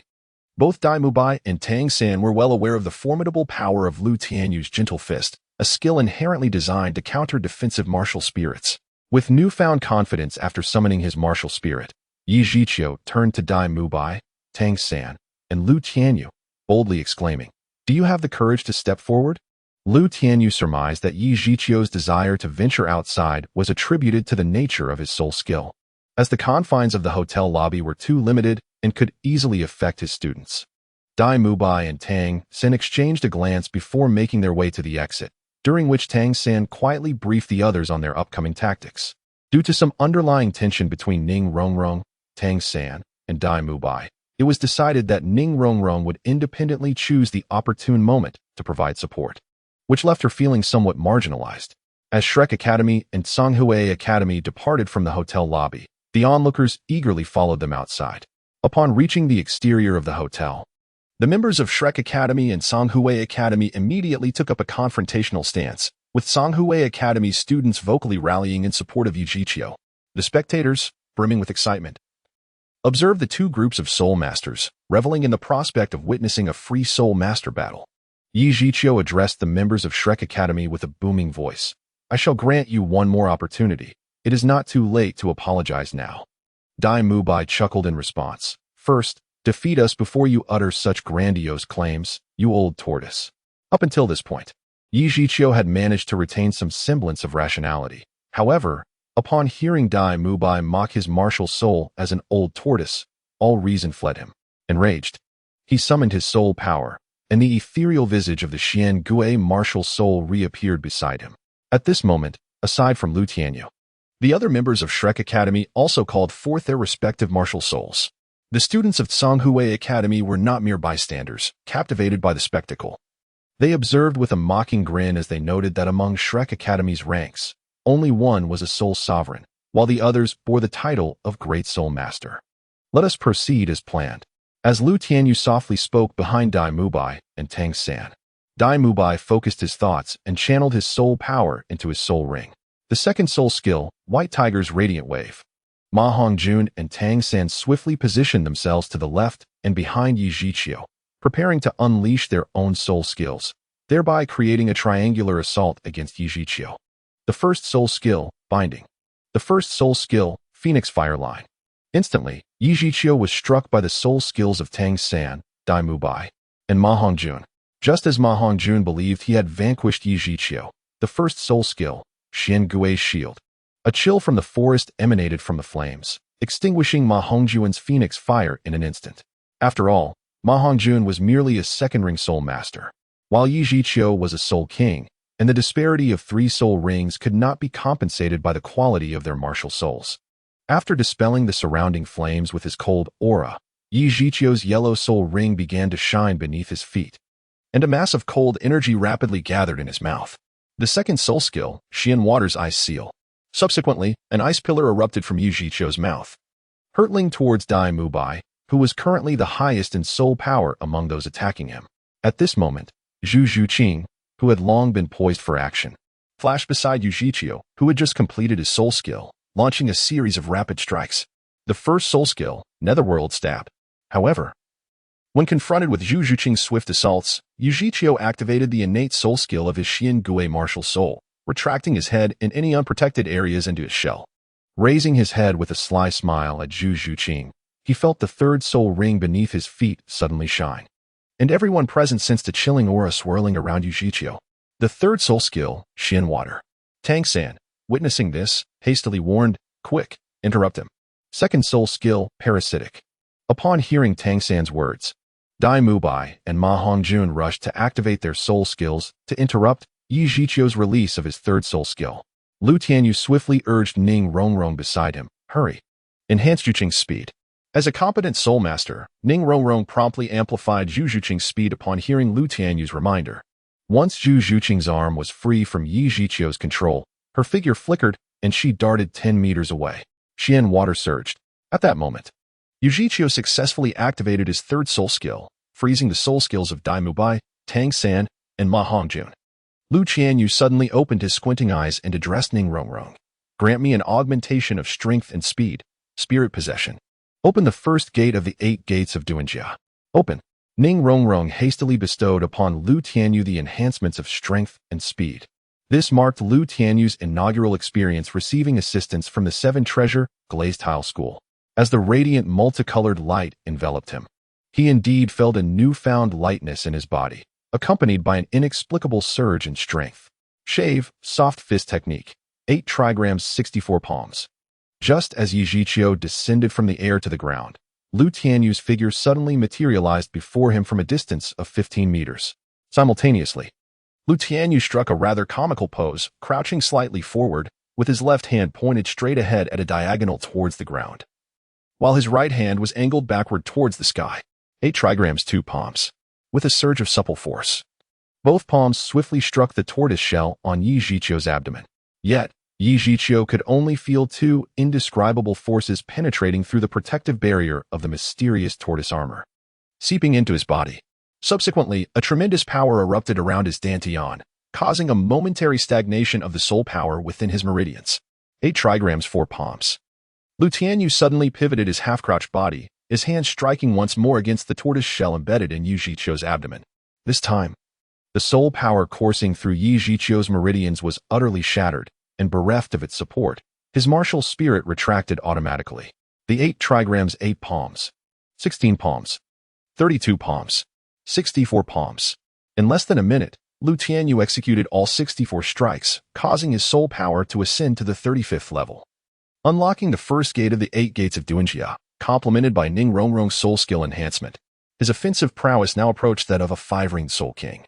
Both Daimubai and Tang San were well aware of the formidable power of Tianyu's gentle fist, a skill inherently designed to counter defensive martial spirits. With newfound confidence after summoning his martial spirit, Yi Zhiqiu turned to Daimubai, Tang San, and Tianyu, boldly exclaiming, "Do you have the courage to step forward?" Tianyu surmised that Yi Zhiqiu's desire to venture outside was attributed to the nature of his soul skill, as the confines of the hotel lobby were too limited and could easily affect his students. Dai Mubai and Tang San exchanged a glance before making their way to the exit, during which Tang San quietly briefed the others on their upcoming tactics. Due to some underlying tension between Ning Rongrong, Tang San, and Dai Mubai, it was decided that Ning Rongrong would independently choose the opportune moment to provide support, which left her feeling somewhat marginalized. As Shrek Academy and Songhui Academy departed from the hotel lobby, the onlookers eagerly followed them outside. Upon reaching the exterior of the hotel, the members of Shrek Academy and Songhui Academy immediately took up a confrontational stance, with Songhui Academy's students vocally rallying in support of Yu Jiqiu. The spectators, brimming with excitement, observed the two groups of soul masters, reveling in the prospect of witnessing a free soul master battle. Yi Jiqiu addressed the members of Shrek Academy with a booming voice. I shall grant you one more opportunity. It is not too late to apologize now. Dai Mubai chuckled in response. First, defeat us before you utter such grandiose claims, you old tortoise. Up until this point, Yi Jiqiu had managed to retain some semblance of rationality. However, upon hearing Dai Mubai mock his martial soul as an old tortoise, all reason fled him. Enraged, he summoned his soul power, and the ethereal visage of the Xian Gui martial soul reappeared beside him. At this moment, aside from Lu Tianyu, the other members of Shrek Academy also called forth their respective martial souls. The students of Songhui Academy were not mere bystanders, captivated by the spectacle. They observed with a mocking grin as they noted that among Shrek Academy's ranks, only one was a soul sovereign, while the others bore the title of Great Soul Master. Let us proceed as planned. As Lu Tianyu softly spoke behind Dai Mubai and Tang San, Dai Mubai focused his thoughts and channeled his soul power into his soul ring. The second soul skill, White Tiger's Radiant Wave. Ma Hongjun and Tang San swiftly positioned themselves to the left and behind Yi Jiqiu, preparing to unleash their own soul skills, thereby creating a triangular assault against Yi Jiqiu. The first soul skill, Binding. The first soul skill, Phoenix Fire Line. Instantly, Yi Jiqiu was struck by the soul skills of Tang San, Dai Mubai, and Ma Hongjun. Just as Ma Hongjun believed he had vanquished Yi Jiqiu, the first soul skill, Xian Gui's Shield. A chill from the forest emanated from the flames, extinguishing Ma Hongjun's phoenix fire in an instant. After all, Ma Hongjun was merely a second-ring soul master, while Yi Jiqiu was a soul king, and the disparity of 3 soul rings could not be compensated by the quality of their martial souls. After dispelling the surrounding flames with his cold aura, Yi Jiqiu's yellow soul ring began to shine beneath his feet, and a mass of cold energy rapidly gathered in his mouth. The second soul skill, Xian Water's Ice Seal. Subsequently, an ice pillar erupted from Yi Jiqiu's mouth, hurtling towards Dai Mubai, who was currently the highest in soul power among those attacking him. At this moment, Zhu Zhuqing, who had long been poised for action, flashed beside Yi Jiqiu, who had just completed his soul skill, launching a series of rapid strikes. The first soul skill, Netherworld Stab. However, when confronted with Zhu Zhuqing's swift assaults, Yi Jiqiu activated the innate soul skill of his Xian Gui martial soul, retracting his head in any unprotected areas into his shell. Raising his head with a sly smile at Zhu Zhuqing, he felt the third soul ring beneath his feet suddenly shine, and everyone present sensed a chilling aura swirling around Yi Jiqiu. The third soul skill, Xian Water. Tang San, witnessing this, hastily warned, "Quick, interrupt him." Second soul skill, Parasitic. Upon hearing Tang San's words, Dai Mubai and Ma Hongjun rushed to activate their soul skills to interrupt Yi Jiqiu's release of his third soul skill. Lu Tianyu swiftly urged Ning Rongrong beside him, "Hurry. Enhance Zhuqing's speed." As a competent soul master, Ning Rongrong promptly amplified Zhu Zhuqing's speed upon hearing Lu Tianyu's reminder. Once Zhu Zhuqing's arm was free from Yi Jiqiu's control, her figure flickered and she darted 10 meters away. Xian Water surged. At that moment, Yi Jiqiu successfully activated his third soul skill, freezing the soul skills of Dai Mubai, Tang San, and Ma Hongjun. Lu Tianyu suddenly opened his squinting eyes and addressed Ning Rongrong. "Grant me an augmentation of strength and speed, spirit possession. Open the first gate of the 8 gates of Duanjia. Open." Ning Rongrong hastily bestowed upon Lu Tianyu the enhancements of strength and speed. This marked Lu Tianyu's inaugural experience receiving assistance from the 7 Treasure Glazed Tile School. As the radiant multicolored light enveloped him, he indeed felt a newfound lightness in his body, accompanied by an inexplicable surge in strength. Shave, soft fist technique, 8 trigrams 64 palms. Just as Yi Jiqiu descended from the air to the ground, Lu Tianyu's figure suddenly materialized before him from a distance of 15 meters. Simultaneously, Lu Tianyu struck a rather comical pose, crouching slightly forward, with his left hand pointed straight ahead at a diagonal towards the ground, while his right hand was angled backward towards the sky. 8 trigrams 2 palms. With a surge of supple force, both palms swiftly struck the tortoise shell on Yi Zhiqiu's abdomen. Yet, Yi Zhiqiu could only feel 2 indescribable forces penetrating through the protective barrier of the mysterious tortoise armor, seeping into his body. Subsequently, a tremendous power erupted around his dantian, causing a momentary stagnation of the soul power within his meridians. 8 trigrams 4 palms. Lu Tianyu suddenly pivoted his half-crouched body, his hand striking once more against the tortoise shell embedded in Yi Zhiqiu's abdomen. This time, the soul power coursing through Yi Zhiqiu's meridians was utterly shattered, and bereft of its support, his martial spirit retracted automatically. The 8 trigrams 8 palms. 16 palms. 32 palms. 64 palms. In less than a minute, Lu Tianyu executed all 64 strikes, causing his soul power to ascend to the 35th level, unlocking the first gate of the 8 gates of Duanjia. Complemented by Ning Rongrong's soul skill enhancement, his offensive prowess now approached that of a 5-ringed soul king.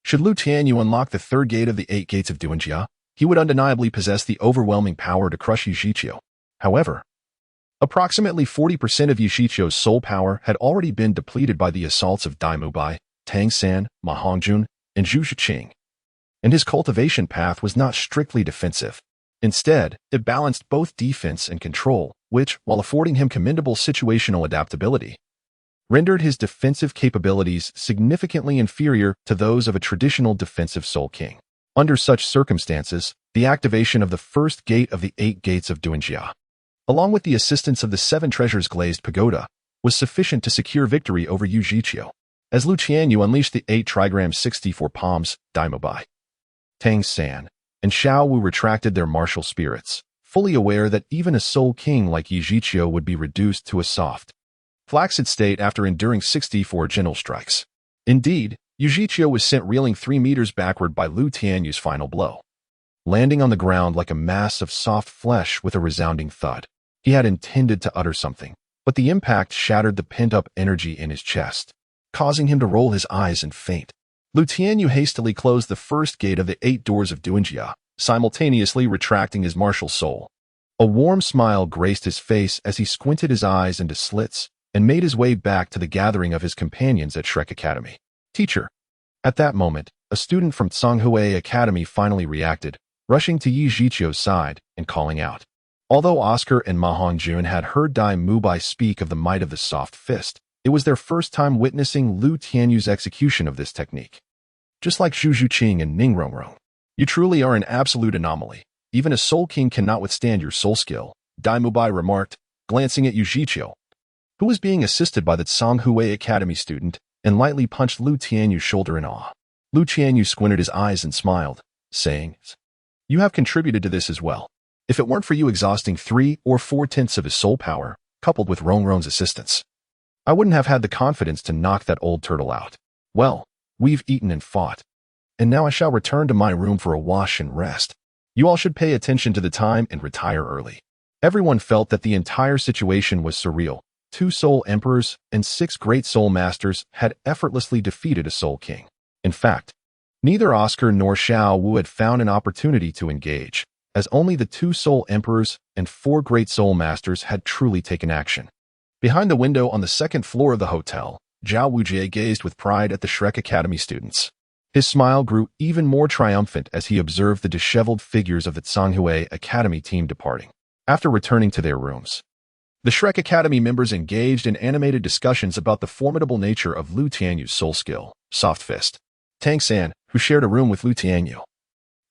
Should Lu Tianyu unlock the 3rd gate of the 8 gates of Duanjia, he would undeniably possess the overwhelming power to crush Yi Zhiqiu. However, approximately 40% of Yi Zhiqiu's soul power had already been depleted by the assaults of Tianyu My, Tang San, Ma Hongjun, and Zhu Zhiqing, and his cultivation path was not strictly defensive. Instead, it balanced both defense and control, which, while affording him commendable situational adaptability, rendered his defensive capabilities significantly inferior to those of a traditional defensive Soul King. Under such circumstances, the activation of the first gate of the 8 gates of Duanjia, along with the assistance of the 7 treasures glazed pagoda, was sufficient to secure victory over Yi Zhiqiu. As Lu Tianyu unleashed the 8 trigrams 64 palms, Tianyu My, Tang San, and Xiao Wu retracted their martial spirits, fully aware that even a Soul King like Yi Zhiqiu would be reduced to a soft, flaccid state after enduring 64 gentle strikes. Indeed, Yi Zhiqiu was sent reeling 3 meters backward by Lu Tianyu's final blow, landing on the ground like a mass of soft flesh with a resounding thud. He had intended to utter something, but the impact shattered the pent-up energy in his chest, causing him to roll his eyes and faint. Lu Tianyu hastily closed the first gate of the 8 doors of Duanjia, simultaneously retracting his martial soul. A warm smile graced his face as he squinted his eyes into slits and made his way back to the gathering of his companions at Shrek Academy. Teacher. At that moment, a student from Tianheng Academy finally reacted, rushing to Yi Zhiqiu's side and calling out. Although Oscar and Ma Hongjun had heard Tianyu My speak of the might of the soft fist, it was their first time witnessing Lu Tianyu's execution of this technique. Just like Zhu Zhiqing and Ning Rongrong, you truly are an absolute anomaly. Even a Soul King cannot withstand your soul skill, Tianyu My remarked, glancing at Yi Zhiqiu, who was being assisted by the Tianheng Academy student, and lightly punched Lu Tianyu's shoulder in awe. Lu Tianyu squinted his eyes and smiled, saying, "You have contributed to this as well. If it weren't for you exhausting 3 or 4/10 of his soul power, coupled with Rongrong's assistance, I wouldn't have had the confidence to knock that old turtle out. Well, we've eaten and fought, and now I shall return to my room for a wash and rest. You all should pay attention to the time and retire early." Everyone felt that the entire situation was surreal. 2 Soul Emperors and 6 Great Soul Masters had effortlessly defeated a Soul King. In fact, neither Oscar nor Xiao Wu had found an opportunity to engage, as only the 2 Soul Emperors and 4 Great Soul Masters had truly taken action. Behind the window on the 2nd floor of the hotel, Zhao Wujie gazed with pride at the Shrek Academy students. His smile grew even more triumphant as he observed the disheveled figures of the Tianheng Academy team departing. After returning to their rooms, the Shrek Academy members engaged in animated discussions about the formidable nature of Lu Tianyu's soul skill, Soft Fist. Tang San, who shared a room with Lu Tianyu,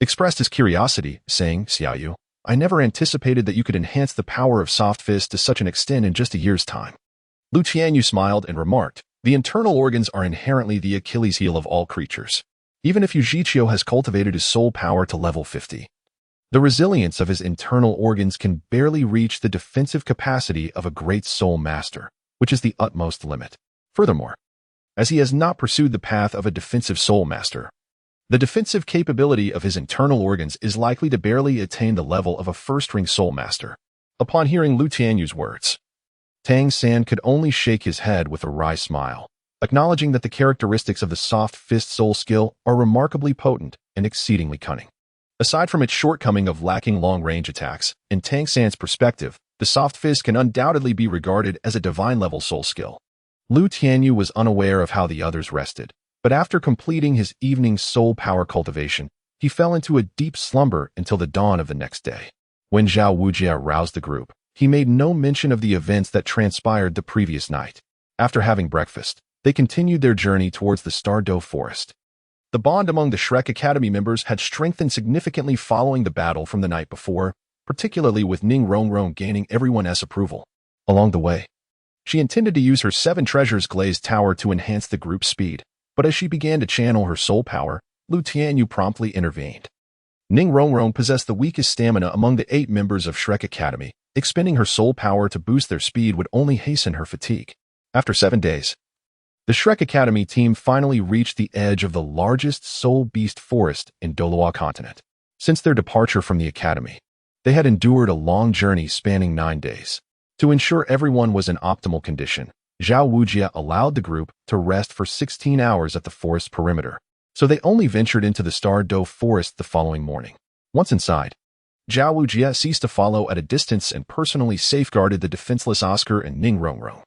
expressed his curiosity, saying, "Xiaoyu, I never anticipated that you could enhance the power of Soft Fist to such an extent in just a year's time." Lu Tianyu smiled and remarked, "The internal organs are inherently the Achilles heel of all creatures. Even if Yi Zhiqiu has cultivated his soul power to level 50, the resilience of his internal organs can barely reach the defensive capacity of a great soul master, which is the utmost limit. Furthermore, as he has not pursued the path of a defensive soul master, the defensive capability of his internal organs is likely to barely attain the level of a first-ring soul master." Upon hearing Lu Tianyu's words, Tang San could only shake his head with a wry smile, acknowledging that the characteristics of the soft fist soul skill are remarkably potent and exceedingly cunning. Aside from its shortcoming of lacking long-range attacks, in Tang San's perspective, the soft fist can undoubtedly be regarded as a divine-level soul skill. Lu Tianyu was unaware of how the others rested, but after completing his evening soul power cultivation, he fell into a deep slumber until the dawn of the next day. When Zhao Wujie roused the group, he made no mention of the events that transpired the previous night. After having breakfast, they continued their journey towards the Stardow Forest. The bond among the Shrek Academy members had strengthened significantly following the battle from the night before, particularly with Ning Rongrong gaining everyone's approval. Along the way, she intended to use her 7 treasures glazed tower to enhance the group's speed, but as she began to channel her soul power, Lu Tianyu promptly intervened. Ning Rongrong possessed the weakest stamina among the 8 members of Shrek Academy. Expending her soul power to boost their speed would only hasten her fatigue. After 7 days, the Shrek Academy team finally reached the edge of the largest soul beast forest in Douluo continent. Since their departure from the academy, they had endured a long journey spanning 9 days. To ensure everyone was in optimal condition, Zhao Wujie allowed the group to rest for 16 hours at the forest perimeter, so they only ventured into the Stardow Forest the following morning. Once inside, Zhao Wujie ceased to follow at a distance and personally safeguarded the defenseless Oscar and Ning Rongrong.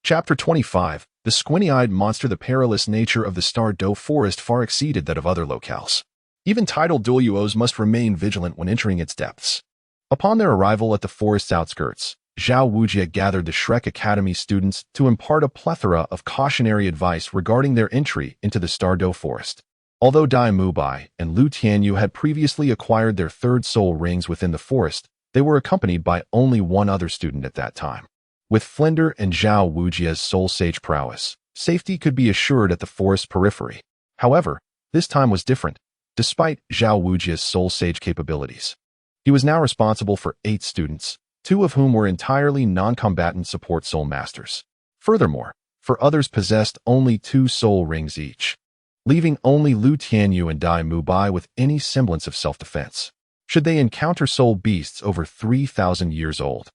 Chapter 25. The squinty-eyed monster. The perilous nature of the Stardow Forest far exceeded that of other locales. Even tidal Douluos must remain vigilant when entering its depths. Upon their arrival at the forest's outskirts, Zhao Wujie gathered the Shrek Academy students to impart a plethora of cautionary advice regarding their entry into the Stardow Forest. Although Tianyu My and Lu Tianyu had previously acquired their 3rd soul rings within the forest, they were accompanied by only one other student at that time. With Flender and Zhao Wujie's soul sage prowess, safety could be assured at the forest periphery. However, this time was different, despite Zhao Wujie's soul sage capabilities. He was now responsible for 8 students, 2 of whom were entirely non-combatant support soul masters. Furthermore, 4 others possessed only 2 soul rings each, leaving only Lu Tianyu and Tianyu My with any semblance of self-defense, should they encounter soul beasts over 3,000 years old.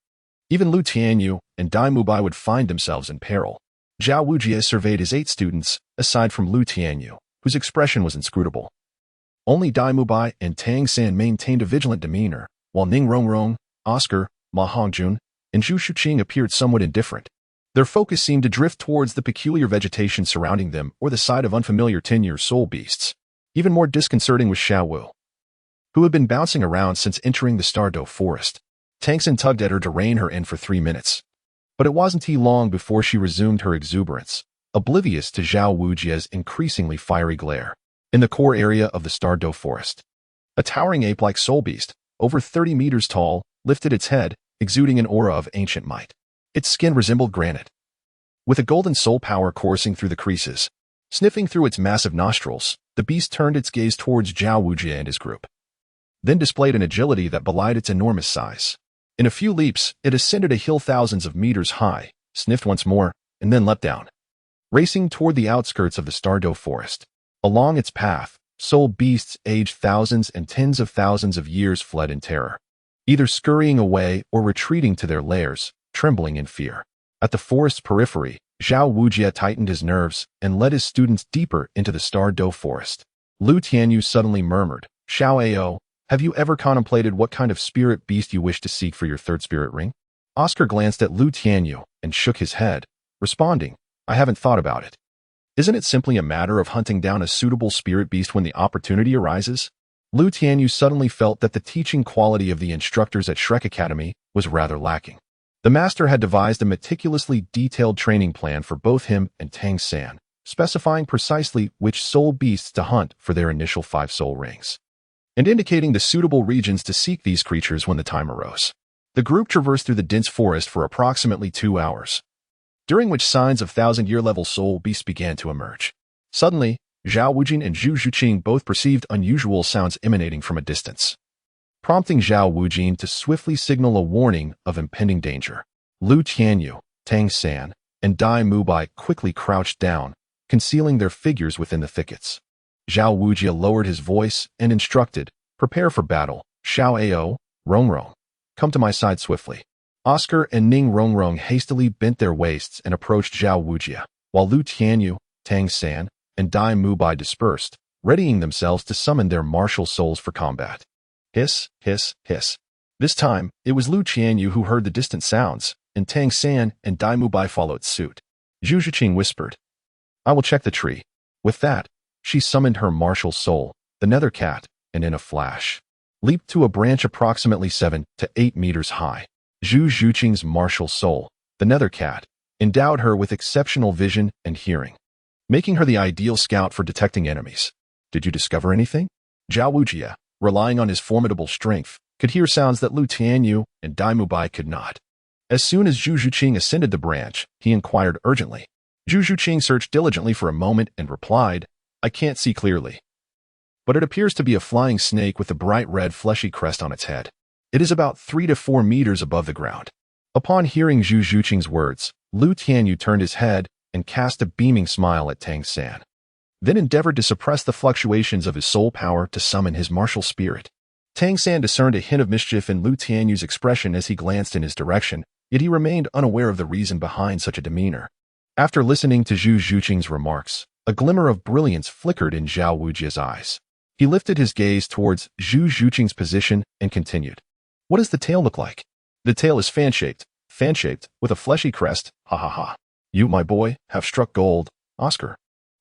Even Lu Tianyu and Tianyu My would find themselves in peril. Zhao Wujie surveyed his 8 students, aside from Lu Tianyu, whose expression was inscrutable. Only Tianyu My and Tang San maintained a vigilant demeanor, while Ning Rongrong, Oscar, Ma Hongjun, and Zhu Shuqing appeared somewhat indifferent. Their focus seemed to drift towards the peculiar vegetation surrounding them or the sight of unfamiliar 10-year soul beasts. Even more disconcerting was Xiao Wu, who had been bouncing around since entering the Stardow Forest. Tang San tugged at her to rein her in for 3 minutes. But it wasn't long before she resumed her exuberance, oblivious to Zhao Wujie's increasingly fiery glare. In the core area of the Stardow Forest, a towering ape-like soul beast, over 30 meters tall, lifted its head, exuding an aura of ancient might. Its skin resembled granite, with a golden soul power coursing through the creases. Sniffing through its massive nostrils, the beast turned its gaze towards Zhao Wujie and his group, then displayed an agility that belied its enormous size. In a few leaps, it ascended a hill thousands of meters high, sniffed once more, and then leapt down, racing toward the outskirts of the Stardow Forest. Along its path, soul beasts aged thousands and tens of thousands of years fled in terror, either scurrying away or retreating to their lairs, trembling in fear. At the forest's periphery, Zhao Wujie tightened his nerves and led his students deeper into the Stardow Forest. Lu Tianyu suddenly murmured, "Xiao Ao, have you ever contemplated what kind of spirit beast you wish to seek for your 3rd spirit ring?" Oscar glanced at Lu Tianyu and shook his head, responding, "I haven't thought about it. Isn't it simply a matter of hunting down a suitable spirit beast when the opportunity arises?" Lu Tianyu suddenly felt that the teaching quality of the instructors at Shrek Academy was rather lacking. The master had devised a meticulously detailed training plan for both him and Tang San, specifying precisely which soul beasts to hunt for their initial 5 soul rings, and indicating the suitable regions to seek these creatures when the time arose. The group traversed through the dense forest for approximately 2 hours, during which signs of 1,000-year-level soul beasts began to emerge. Suddenly, Zhao Wujing and Zhu Shuqing both perceived unusual sounds emanating from a distance, prompting Zhao Wujing to swiftly signal a warning of impending danger. Lu Tianyu, Tang San, and Tianyu My quickly crouched down, concealing their figures within the thickets. Zhao Wujie lowered his voice and instructed, "Prepare for battle. Xiao Ao, Rongrong, come to my side swiftly." Oscar and Ning Rongrong hastily bent their waists and approached Zhao Wujia, while Lu Tianyu, Tang San, and Dai Mubai dispersed, readying themselves to summon their martial souls for combat. Hiss, hiss, hiss. This time, it was Lu Tianyu who heard the distant sounds, and Tang San and Dai Mubai followed suit. Zhu Zhiqing whispered, "I will check the tree." With that, she summoned her martial soul, the Nether Cat, and in a flash, leaped to a branch approximately 7 to 8 meters high. Zhu Zhiqing's martial soul, the Nether Cat, endowed her with exceptional vision and hearing, making her the ideal scout for detecting enemies. Did you discover anything? Zhao Wujia, relying on his formidable strength, could hear sounds that Lu Tianyu and Dai Mubai could not. As soon as Zhu Zhiqing ascended the branch, he inquired urgently. Zhu Zhiqing searched diligently for a moment and replied, "I can't see clearly, but it appears to be a flying snake with a bright red fleshy crest on its head. It is about 3 to 4 meters above the ground." Upon hearing Zhu Zhiqing's words, Lu Tianyu turned his head and cast a beaming smile at Tang San, then endeavored to suppress the fluctuations of his soul power to summon his martial spirit. Tang San discerned a hint of mischief in Lu Tianyu's expression as he glanced in his direction, yet he remained unaware of the reason behind such a demeanor. After listening to Zhu Zhiqing's remarks, a glimmer of brilliance flickered in Zhao Wujia's eyes. He lifted his gaze towards Zhu Zhiqing's position and continued. "What does the tail look like?" "The tail is fan-shaped, with a fleshy crest, ha ha ha. You, my boy, have struck gold, Oscar."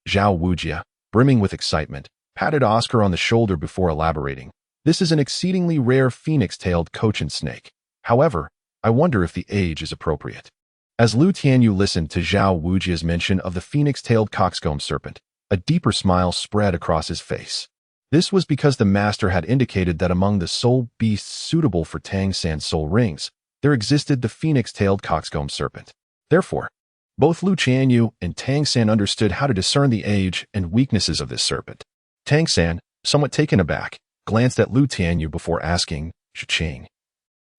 Zhao Wujia, brimming with excitement, patted Oscar on the shoulder before elaborating. "This is an exceedingly rare phoenix-tailed cochin snake. However, I wonder if the age is appropriate." As Lu Tianyu listened to Zhao Wujia's mention of the phoenix-tailed coxcomb serpent, a deeper smile spread across his face. This was because the master had indicated that among the soul beasts suitable for Tang San's soul rings, there existed the phoenix-tailed coxcomb serpent. Therefore, both Lu Tianyu and Tang San understood how to discern the age and weaknesses of this serpent. Tang San, somewhat taken aback, glanced at Lu Tianyu before asking, "Zhiqing,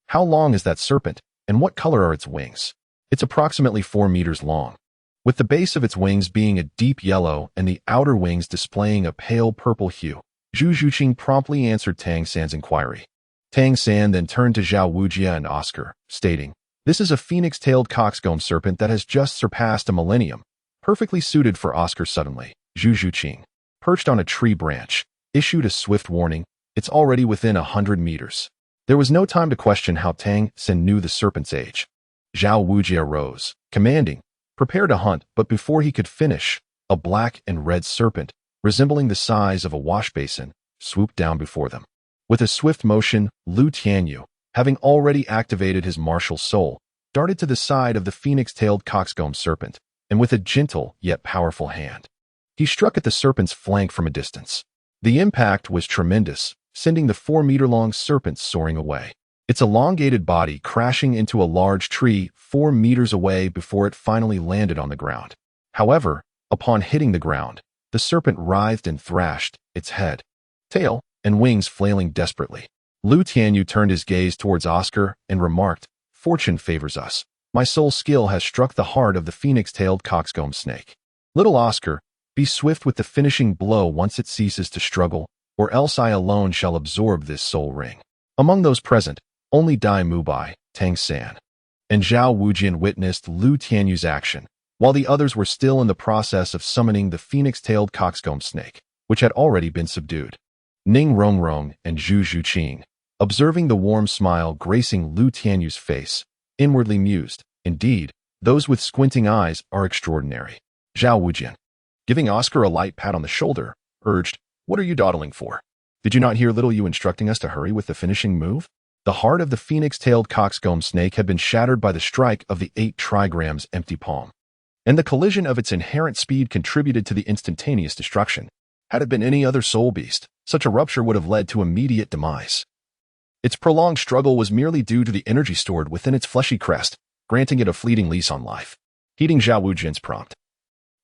how long is that serpent, and what color are its wings?" "It's approximately 4 meters long, with the base of its wings being a deep yellow and the outer wings displaying a pale purple hue." Zhu Zhiqing promptly answered Tang San's inquiry. Tang San then turned to Zhao Wujia and Oscar, stating, "This is a phoenix-tailed coxcomb serpent that has just surpassed a millennium, perfectly suited for Oscar." Suddenly, Zhu Zhiqing, perched on a tree branch, issued a swift warning, "It's already within 100 meters." There was no time to question how Tang San knew the serpent's age. Zhao Wujia rose, commanding, "Prepare to hunt," but before he could finish, a black and red serpent, resembling the size of a wash basin, swooped down before them. With a swift motion, Lu Tianyu, having already activated his martial soul, darted to the side of the phoenix-tailed coxcomb serpent, and with a gentle yet powerful hand, he struck at the serpent's flank from a distance. The impact was tremendous, sending the 4-meter-long serpent soaring away, its elongated body crashing into a large tree 4 meters away before it finally landed on the ground. However, upon hitting the ground, the serpent writhed and thrashed, its head, tail, and wings flailing desperately. Lu Tianyu turned his gaze towards Oscar and remarked, "Fortune favors us. My soul skill has struck the heart of the phoenix-tailed coxcomb snake. Little Oscar, be swift with the finishing blow once it ceases to struggle, or else I alone shall absorb this soul ring." Among those present, only Dai Mubai, Tang San, and Zhao Wujian witnessed Lu Tianyu's action, while the others were still in the process of summoning the phoenix-tailed coxcomb snake, which had already been subdued. Ning Rongrong and Zhu Zhiqing, observing the warm smile gracing Lu Tianyu's face, inwardly mused, "Indeed, those with squinting eyes are extraordinary." Zhao Wujian, giving Oscar a light pat on the shoulder, urged, "What are you dawdling for? Did you not hear little you instructing us to hurry with the finishing move?" The heart of the phoenix-tailed coxcomb snake had been shattered by the strike of the 8 trigrams empty palm, and the collision of its inherent speed contributed to the instantaneous destruction. Had it been any other soul beast, such a rupture would have led to immediate demise. Its prolonged struggle was merely due to the energy stored within its fleshy crest, granting it a fleeting lease on life. Heeding Zhao Wujian's prompt,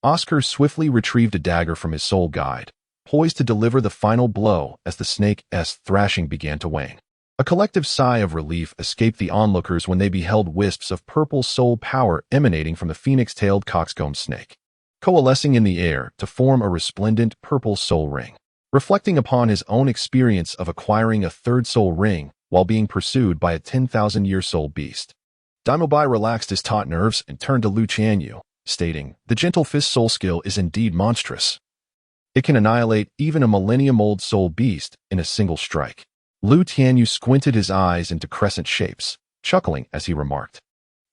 Oscar swiftly retrieved a dagger from his soul guide, poised to deliver the final blow as the snake's thrashing began to wane. A collective sigh of relief escaped the onlookers when they beheld wisps of purple soul power emanating from the phoenix-tailed coxcomb snake, coalescing in the air to form a resplendent purple soul ring. Reflecting upon his own experience of acquiring a third soul ring while being pursued by a 10,000-year soul beast, Tianyu My relaxed his taut nerves and turned to Tianyu, stating, "The Gentle Fist soul skill is indeed monstrous. It can annihilate even a millennium-old soul beast in a single strike." Tianyu squinted his eyes into crescent shapes, chuckling as he remarked,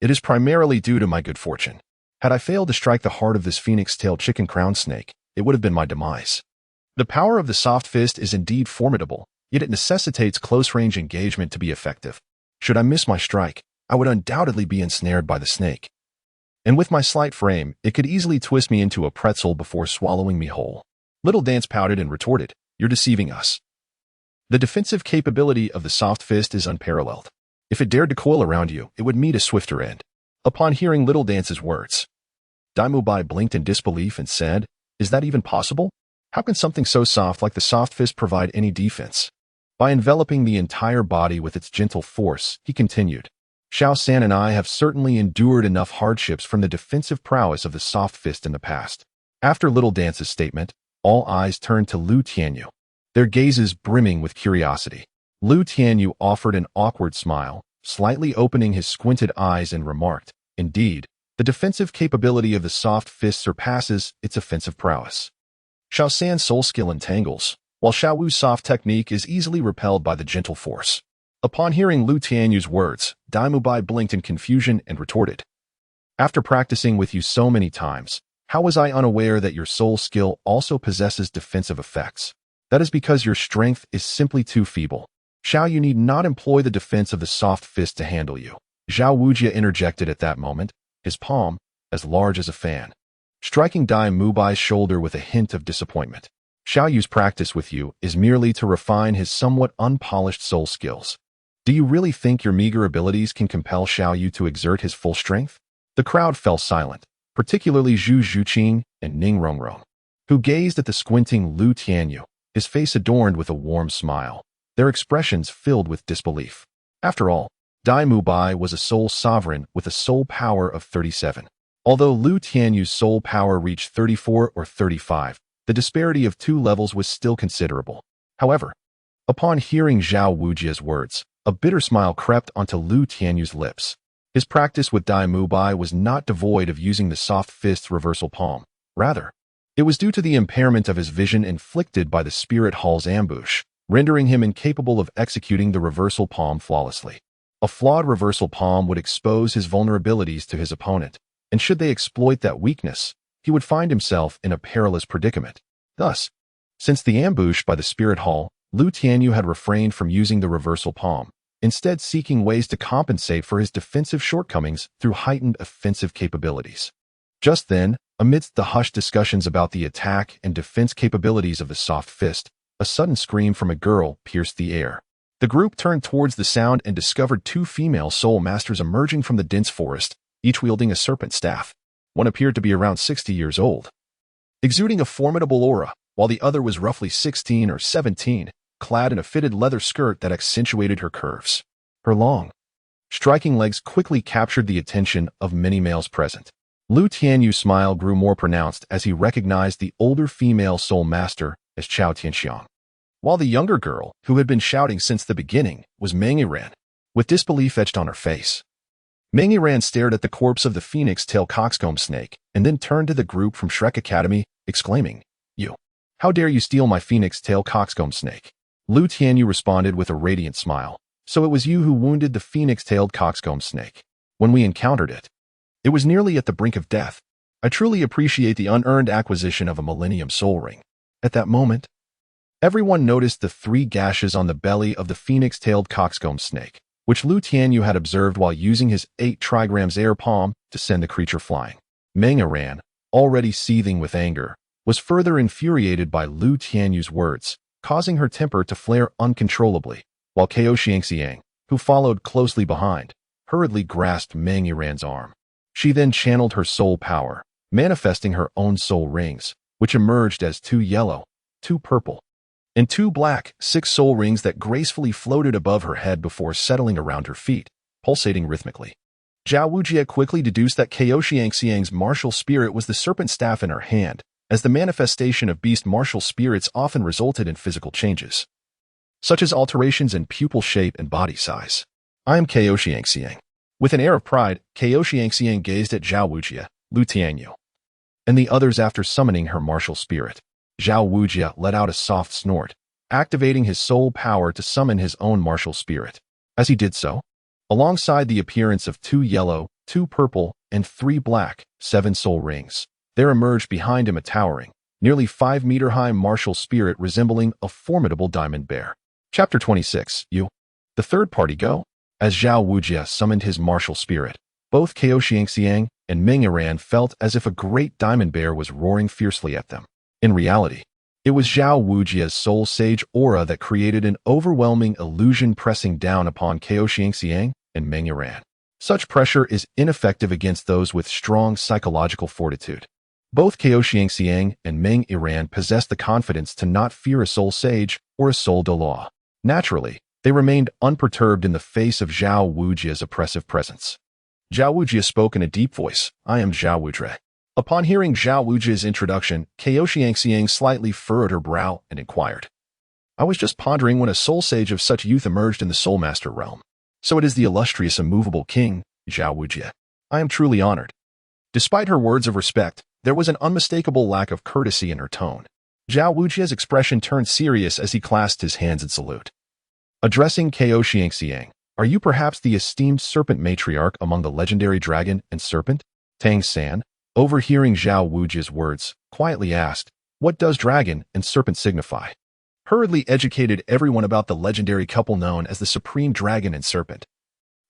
"It is primarily due to my good fortune. Had I failed to strike the heart of this phoenix-tailed chicken crown snake, it would have been my demise. The power of the soft fist is indeed formidable, yet it necessitates close-range engagement to be effective. Should I miss my strike, I would undoubtedly be ensnared by the snake. And with my slight frame, it could easily twist me into a pretzel before swallowing me whole." Little Dance pouted and retorted, "You're deceiving us. The defensive capability of the soft fist is unparalleled. If it dared to coil around you, it would meet a swifter end." Upon hearing Little Dance's words, Tianyu My blinked in disbelief and said, "Is that even possible? How can something so soft like the soft fist provide any defense?" By enveloping the entire body with its gentle force, he continued, "Xiao San and I have certainly endured enough hardships from the defensive prowess of the soft fist in the past." After Little Dance's statement, all eyes turned to Tianyu, their gazes brimming with curiosity. Tianyu offered an awkward smile, slightly opening his squinted eyes and remarked, "Indeed, the defensive capability of the soft fist surpasses its offensive prowess. Xiao San's soul skill entangles, while Xiao Wu's soft technique is easily repelled by the gentle force." Upon hearing Tianyu's words, Tianyu My blinked in confusion and retorted, "After practicing with you so many times, how was I unaware that your soul skill also possesses defensive effects? That is because your strength is simply too feeble. Xiao Yu need not employ the defense of the soft fist to handle you." Zhao Wujia interjected at that moment, his palm as large as a fan, striking Tianyu Mai's shoulder with a hint of disappointment. "Xiao Yu's practice with you is merely to refine his somewhat unpolished soul skills. Do you really think your meager abilities can compel Xiao Yu to exert his full strength?" The crowd fell silent, particularly Zhu Zhuqing and Ning Rongrong, who gazed at the squinting Tianyu, his face adorned with a warm smile, their expressions filled with disbelief. After all, Tianyu My was a soul sovereign with a soul power of 37. Although Tianyu's soul power reached 34 or 35, the disparity of 2 levels was still considerable. However, upon hearing Zhao Wujia's words, a bitter smile crept onto Tianyu's lips. His practice with Tianyu My was not devoid of using the soft fist's reversal palm. Rather, it was due to the impairment of his vision inflicted by the Spirit Hall's ambush, rendering him incapable of executing the reversal palm flawlessly. A flawed reversal palm would expose his vulnerabilities to his opponent, and should they exploit that weakness, he would find himself in a perilous predicament. Thus, since the ambush by the Spirit Hall, Tianyu had refrained from using the reversal palm, instead seeking ways to compensate for his defensive shortcomings through heightened offensive capabilities. Just then, amidst the hushed discussions about the attack and defense capabilities of the soft fist, a sudden scream from a girl pierced the air. The group turned towards the sound and discovered 2 female soul masters emerging from the dense forest, each wielding a serpent staff. One appeared to be around 60 years old, exuding a formidable aura, while the other was roughly 16 or 17, clad in a fitted leather skirt that accentuated her curves. Her long, striking legs quickly captured the attention of many males present. Tianyu's smile grew more pronounced as he recognized the older female soul master as Chao Tianxiang, while the younger girl, who had been shouting since the beginning, was Mangiran, with disbelief etched on her face. Mangiran stared at the corpse of the phoenix-tailed coxcomb snake and then turned to the group from Shrek Academy, exclaiming, "You! How dare you steal my phoenix-tailed coxcomb snake?" Tianyu responded with a radiant smile, "So it was you who wounded the phoenix-tailed coxcomb snake. When we encountered it, it was nearly at the brink of death. I truly appreciate the unearned acquisition of a Millennium Soul Ring." At that moment, everyone noticed the 3 gashes on the belly of the phoenix-tailed coxcomb snake, which Tianyu had observed while using his 8 trigrams air palm to send the creature flying. Mangiran, already seething with anger, was further infuriated by Tianyu's words, causing her temper to flare uncontrollably, while Ko Xiangxiang, who followed closely behind, hurriedly grasped Mangiran's arm. She then channeled her soul power, manifesting her own soul rings, which emerged as 2 yellow, 2 purple, and 2 black, 6 soul rings that gracefully floated above her head before settling around her feet, pulsating rhythmically. Zhao Wujie quickly deduced that Ko Xiangxiang's martial spirit was the serpent staff in her hand, as the manifestation of beast martial spirits often resulted in physical changes, such as alterations in pupil shape and body size. "I am Ko Xiangxiang. With an air of pride, Xiangxiang gazed at Zhao Wujie, Lu Tianyu, and the others after summoning her martial spirit. Zhao Wujie let out a soft snort, activating his soul power to summon his own martial spirit. As he did so, alongside the appearance of 2 yellow, 2 purple, and 3 black, 7 soul rings, there emerged behind him a towering, nearly 5-meter-high martial spirit resembling a formidable diamond bear. Chapter 26. The third party go? As Zhao Wujie summoned his martial spirit, both Xiangxiang and Meng Yiran felt as if a great diamond bear was roaring fiercely at them. In reality, it was Zhao Wujie's soul sage aura that created an overwhelming illusion pressing down upon Xiangxiang and Meng Yiran. Such pressure is ineffective against those with strong psychological fortitude. Both Xiangxiang and Meng Yiran possessed the confidence to not fear a soul sage or a soul Douluo. Naturally, they remained unperturbed in the face of Zhao Wujie's oppressive presence. Zhao Wujie spoke in a deep voice, "I am Zhao Wujie." Upon hearing Zhao Wujie's introduction, Xiangxiang slightly furrowed her brow and inquired, "I was just pondering when a soul sage of such youth emerged in the Soul Master realm. So it is the illustrious immovable king, Zhao Wujie. I am truly honored." Despite her words of respect, there was an unmistakable lack of courtesy in her tone. Zhao Wujie's expression turned serious as he clasped his hands in salute. Addressing Xiangxiang, "Are you perhaps the esteemed serpent matriarch among the legendary dragon and serpent?" Tang San, overhearing Zhao Wujie's words, quietly asked, "What does dragon and serpent signify?" Hurriedly educated everyone about the legendary couple known as the Supreme Dragon and Serpent,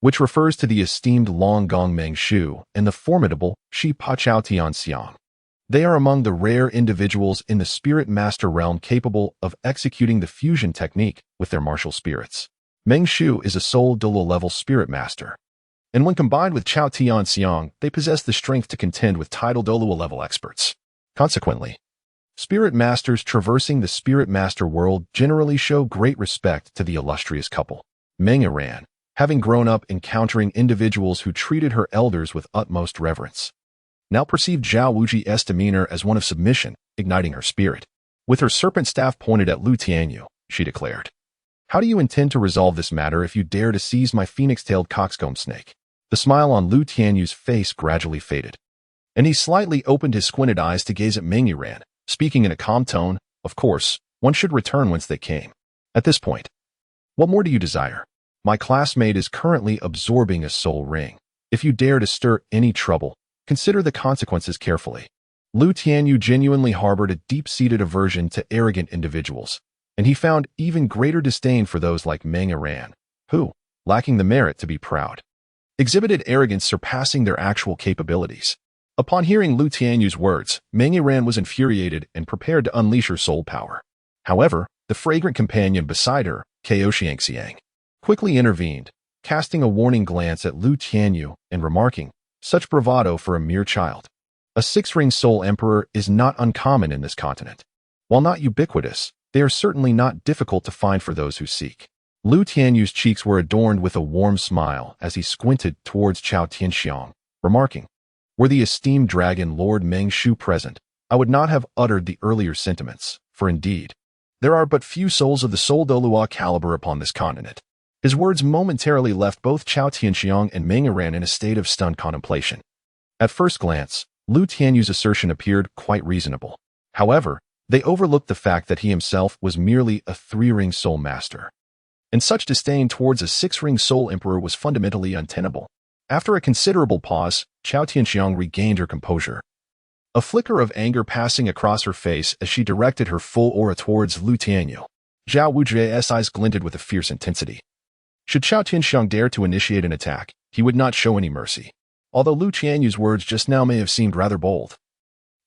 which refers to the esteemed Long Gong Meng Shu and the formidable Shi Pa Chao Tian Xiang. They are among the rare individuals in the Spirit Master realm capable of executing the fusion technique with their martial spirits. Meng Shu is a soul Douluo level Spirit Master, and when combined with Chao Tian Xiang, they possess the strength to contend with tidal Douluo level experts. Consequently, Spirit Masters traversing the Spirit Master world generally show great respect to the illustrious couple. Meng Yiran, having grown up encountering individuals who treated her elders with utmost reverence, now perceived Zhao Wujie's demeanor as one of submission, igniting her spirit. With her serpent staff pointed at Lu Tianyu, she declared, "How do you intend to resolve this matter if you dare to seize my phoenix-tailed coxcomb snake?" The smile on Lu Tianyu's face gradually faded, and he slightly opened his squinted eyes to gaze at Meng Yiran, speaking in a calm tone, "Of course, one should return whence they came. At this point, what more do you desire? My classmate is currently absorbing a soul ring. If you dare to stir any trouble, consider the consequences carefully." Lu Tianyu genuinely harbored a deep-seated aversion to arrogant individuals, and he found even greater disdain for those like Meng Yiran, who, lacking the merit to be proud, exhibited arrogance surpassing their actual capabilities. Upon hearing Lu Tianyu's words, Meng Yiran was infuriated and prepared to unleash her soul power. However, the fragrant companion beside her, Xiangxiang, quickly intervened, casting a warning glance at Lu Tianyu and remarking, "Such bravado for a mere child. A 6-ring soul emperor is not uncommon in this continent. While not ubiquitous, they are certainly not difficult to find for those who seek." Lu Tianyu's cheeks were adorned with a warm smile as he squinted towards Chao Tianxiang, remarking, "Were the esteemed dragon Lord Meng Shu present, I would not have uttered the earlier sentiments, for indeed, there are but few souls of the soul Douluo caliber upon this continent." His words momentarily left both Chao Tianxiang and Meng Yiran in a state of stunned contemplation. At first glance, Lu Tianyu's assertion appeared quite reasonable. However, they overlooked the fact that he himself was merely a 3-ring soul master, and such disdain towards a 6-ring soul emperor was fundamentally untenable. After a considerable pause, Chao Tianxiang regained her composure, a flicker of anger passing across her face as she directed her full aura towards Lu Tianyu. Zhao Wujie's eyes glinted with a fierce intensity. Should Chao Tianxiang dare to initiate an attack, he would not show any mercy. Although Lu Tianyu's words just now may have seemed rather bold,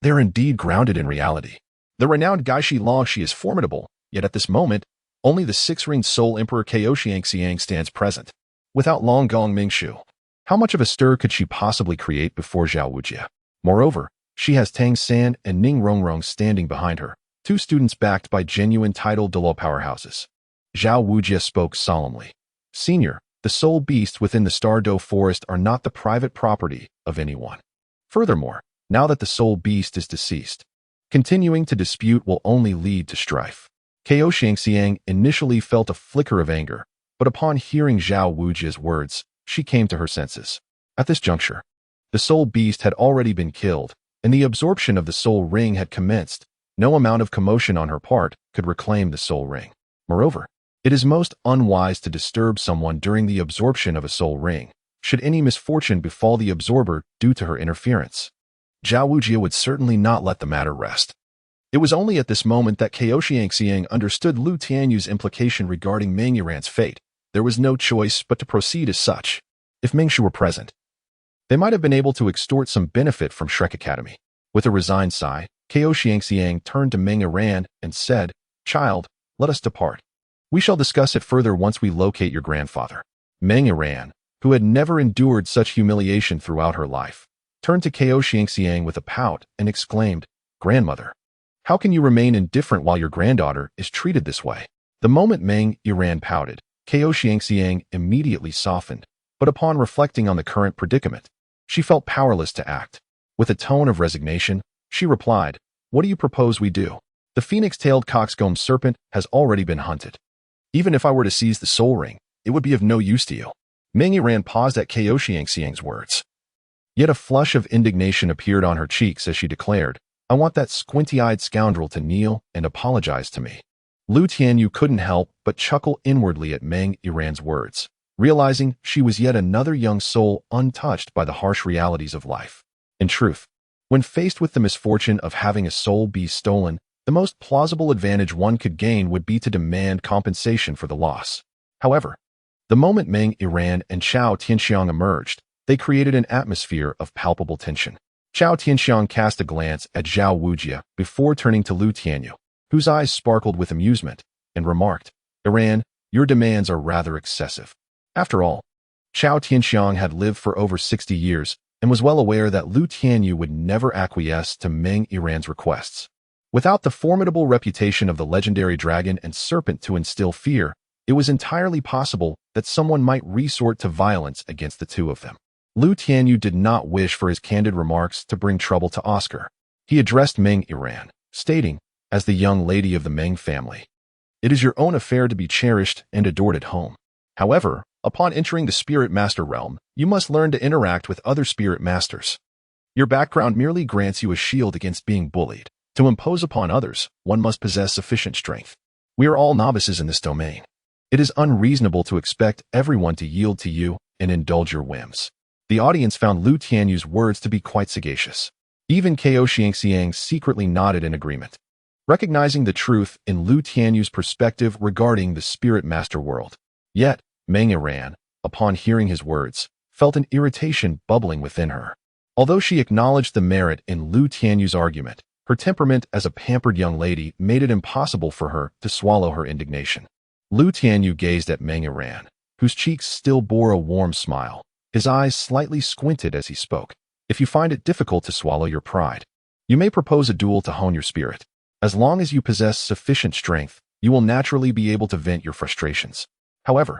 they are indeed grounded in reality. The renowned Gaishi Longxi is formidable, yet at this moment, only the 6-ring soul emperor Xiangxiang stands present. Without Long Gong Mingshu, how much of a stir could she possibly create before Zhao Wujie? Moreover, she has Tang San and Ning Rongrong standing behind her, 2 students backed by genuine title Douluo powerhouses. Zhao Wujie spoke solemnly. "Senior, the soul beasts within the Star Do Forest are not the private property of anyone. Furthermore, now that the soul beast is deceased, continuing to dispute will only lead to strife." Xiangxiang initially felt a flicker of anger, but upon hearing Zhao Wujie's words, she came to her senses. At this juncture, the soul beast had already been killed, and the absorption of the soul ring had commenced. No amount of commotion on her part could reclaim the soul ring. Moreover, it is most unwise to disturb someone during the absorption of a soul ring, should any misfortune befall the absorber due to her interference. Zhao Wujie would certainly not let the matter rest. It was only at this moment that Xiangxiang understood Lu Tianyu's implication regarding Meng Yiran's fate. There was no choice but to proceed as such. If Mingxu were present, they might have been able to extort some benefit from Shrek Academy. With a resigned sigh, Xiangxiang turned to Meng Yiran and said, "Child, let us depart. We shall discuss it further once we locate your grandfather." Meng Yiran, who had never endured such humiliation throughout her life, turned to Xiangxiang with a pout and exclaimed, "Grandmother, how can you remain indifferent while your granddaughter is treated this way?" The moment Meng Yiran pouted, Xiangxiang immediately softened, but upon reflecting on the current predicament, she felt powerless to act. With a tone of resignation, she replied, "What do you propose we do? The phoenix-tailed coxcomb serpent has already been hunted. Even if I were to seize the soul ring, it would be of no use to you." Meng Yiran paused at Xiangxiang's words. Yet a flush of indignation appeared on her cheeks as she declared, "I want that squinty-eyed scoundrel to kneel and apologize to me." Lu Tianyu couldn't help but chuckle inwardly at Meng Yiran's words, realizing she was yet another young soul untouched by the harsh realities of life. In truth, when faced with the misfortune of having a soul be stolen, the most plausible advantage one could gain would be to demand compensation for the loss. However, the moment Meng Yiran and Chao Tianxiang emerged, they created an atmosphere of palpable tension. Chao Tianxiang cast a glance at Zhao Wujie before turning to Lu Tianyu, whose eyes sparkled with amusement, and remarked, "Yiran, your demands are rather excessive." After all, Chao Tianxiang had lived for over 60 years and was well aware that Lu Tianyu would never acquiesce to Meng Yiran's requests. Without the formidable reputation of the legendary dragon and serpent to instill fear, it was entirely possible that someone might resort to violence against the two of them. Lu Tianyu did not wish for his candid remarks to bring trouble to Oscar. He addressed Meng Yiran, stating, "As the young lady of the Meng family, it is your own affair to be cherished and adored at home. However, upon entering the Spirit Master realm, you must learn to interact with other Spirit Masters. Your background merely grants you a shield against being bullied. To impose upon others, one must possess sufficient strength. We are all novices in this domain. It is unreasonable to expect everyone to yield to you and indulge your whims." The audience found Lu Tianyu's words to be quite sagacious. Even Xiangxiang secretly nodded in agreement, recognizing the truth in Lu Tianyu's perspective regarding the Spirit Master world. Yet, Meng Yiran, upon hearing his words, felt an irritation bubbling within her. Although she acknowledged the merit in Lu Tianyu's argument, her temperament as a pampered young lady made it impossible for her to swallow her indignation. Lu Tianyu gazed at Meng Yiran, whose cheeks still bore a warm smile. His eyes slightly squinted as he spoke. "If you find it difficult to swallow your pride, you may propose a duel to hone your spirit. As long as you possess sufficient strength, you will naturally be able to vent your frustrations. However,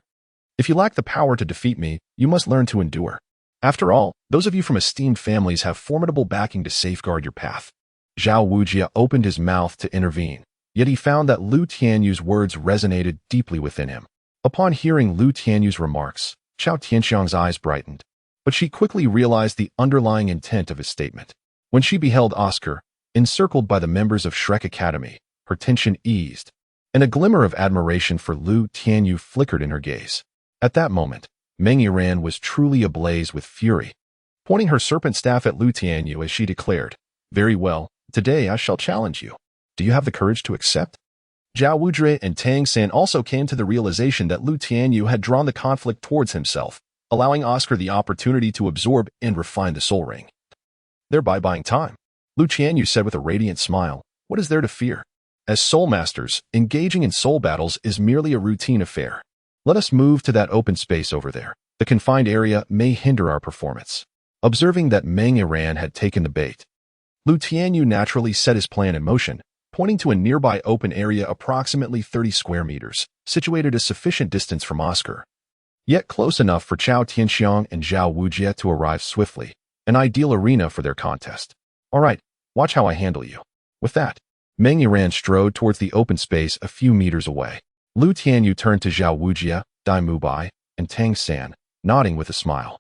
if you lack the power to defeat me, you must learn to endure. After all, those of you from esteemed families have formidable backing to safeguard your path." Zhao Wujie opened his mouth to intervene, yet he found that Lu Tianyu's words resonated deeply within him. Upon hearing Lu Tianyu's remarks, Chao Tianxiang's eyes brightened, but she quickly realized the underlying intent of his statement. When she beheld Oscar, encircled by the members of Shrek Academy, her tension eased, and a glimmer of admiration for Lu Tianyu flickered in her gaze. At that moment, Meng Yiran was truly ablaze with fury, pointing her serpent staff at Lu Tianyu as she declared, "Very well, today I shall challenge you. Do you have the courage to accept?" Zhao Wujie and Tang San also came to the realization that Lu Tianyu had drawn the conflict towards himself, allowing Oscar the opportunity to absorb and refine the soul ring, thereby buying time. Lu Tianyu said with a radiant smile, "What is there to fear? As soul masters, engaging in soul battles is merely a routine affair. Let us move to that open space over there. The confined area may hinder our performance." Observing that Meng Yiran had taken the bait, Lu Tianyu naturally set his plan in motion, pointing to a nearby open area approximately 30 square meters, situated a sufficient distance from Oscar, yet close enough for Chao Tianxiang and Zhao Wujie to arrive swiftly, an ideal arena for their contest. "All right, watch how I handle you." With that, Meng Yiran strode towards the open space a few meters away. Lu Tianyu turned to Zhao Wujie, Dai Mubai, and Tang San, nodding with a smile.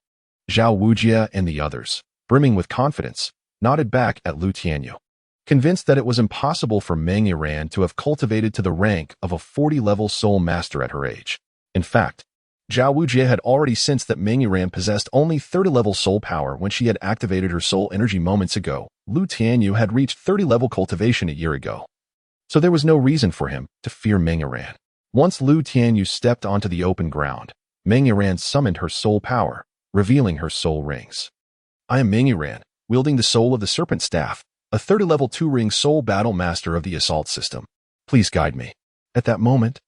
Zhao Wujie and the others, brimming with confidence, nodded back at Lu Tianyu, convinced that it was impossible for Meng Yiran to have cultivated to the rank of a 40-level soul master at her age. In fact, Zhao Wujie had already sensed that Meng Yiran possessed only 30-level soul power when she had activated her soul energy moments ago. Lu Tianyu had reached 30-level cultivation a year ago, so there was no reason for him to fear Meng Yiran. Once Lu Tianyu stepped onto the open ground, Meng Yiran summoned her soul power, revealing her soul rings. I am Meng Yiran, wielding the soul of the serpent staff, a 30-level 2-ring soul battle master of the assault system. Please guide me. At that moment,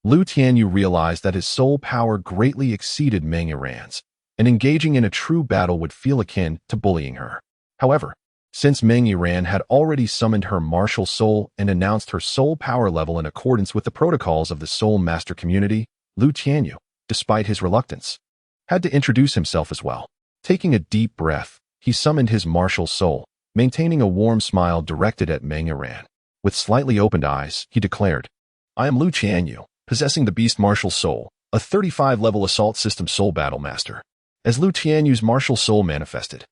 Lu Tianyu realized that his soul power greatly exceeded Meng Yiran's, and engaging in a true battle would feel akin to bullying her. However, since Meng Yiran had already summoned her martial soul and announced her soul power level in accordance with the protocols of the soul master community, Lu Tianyu, despite his reluctance, had to introduce himself as well. Taking a deep breath, he summoned his martial soul, maintaining a warm smile directed at Meng Yiran. With slightly opened eyes, he declared, I am Lu Tianyu, possessing the Beast Martial Soul, a 35-level assault system soul battle master. As Lu Tianyu's martial soul manifested,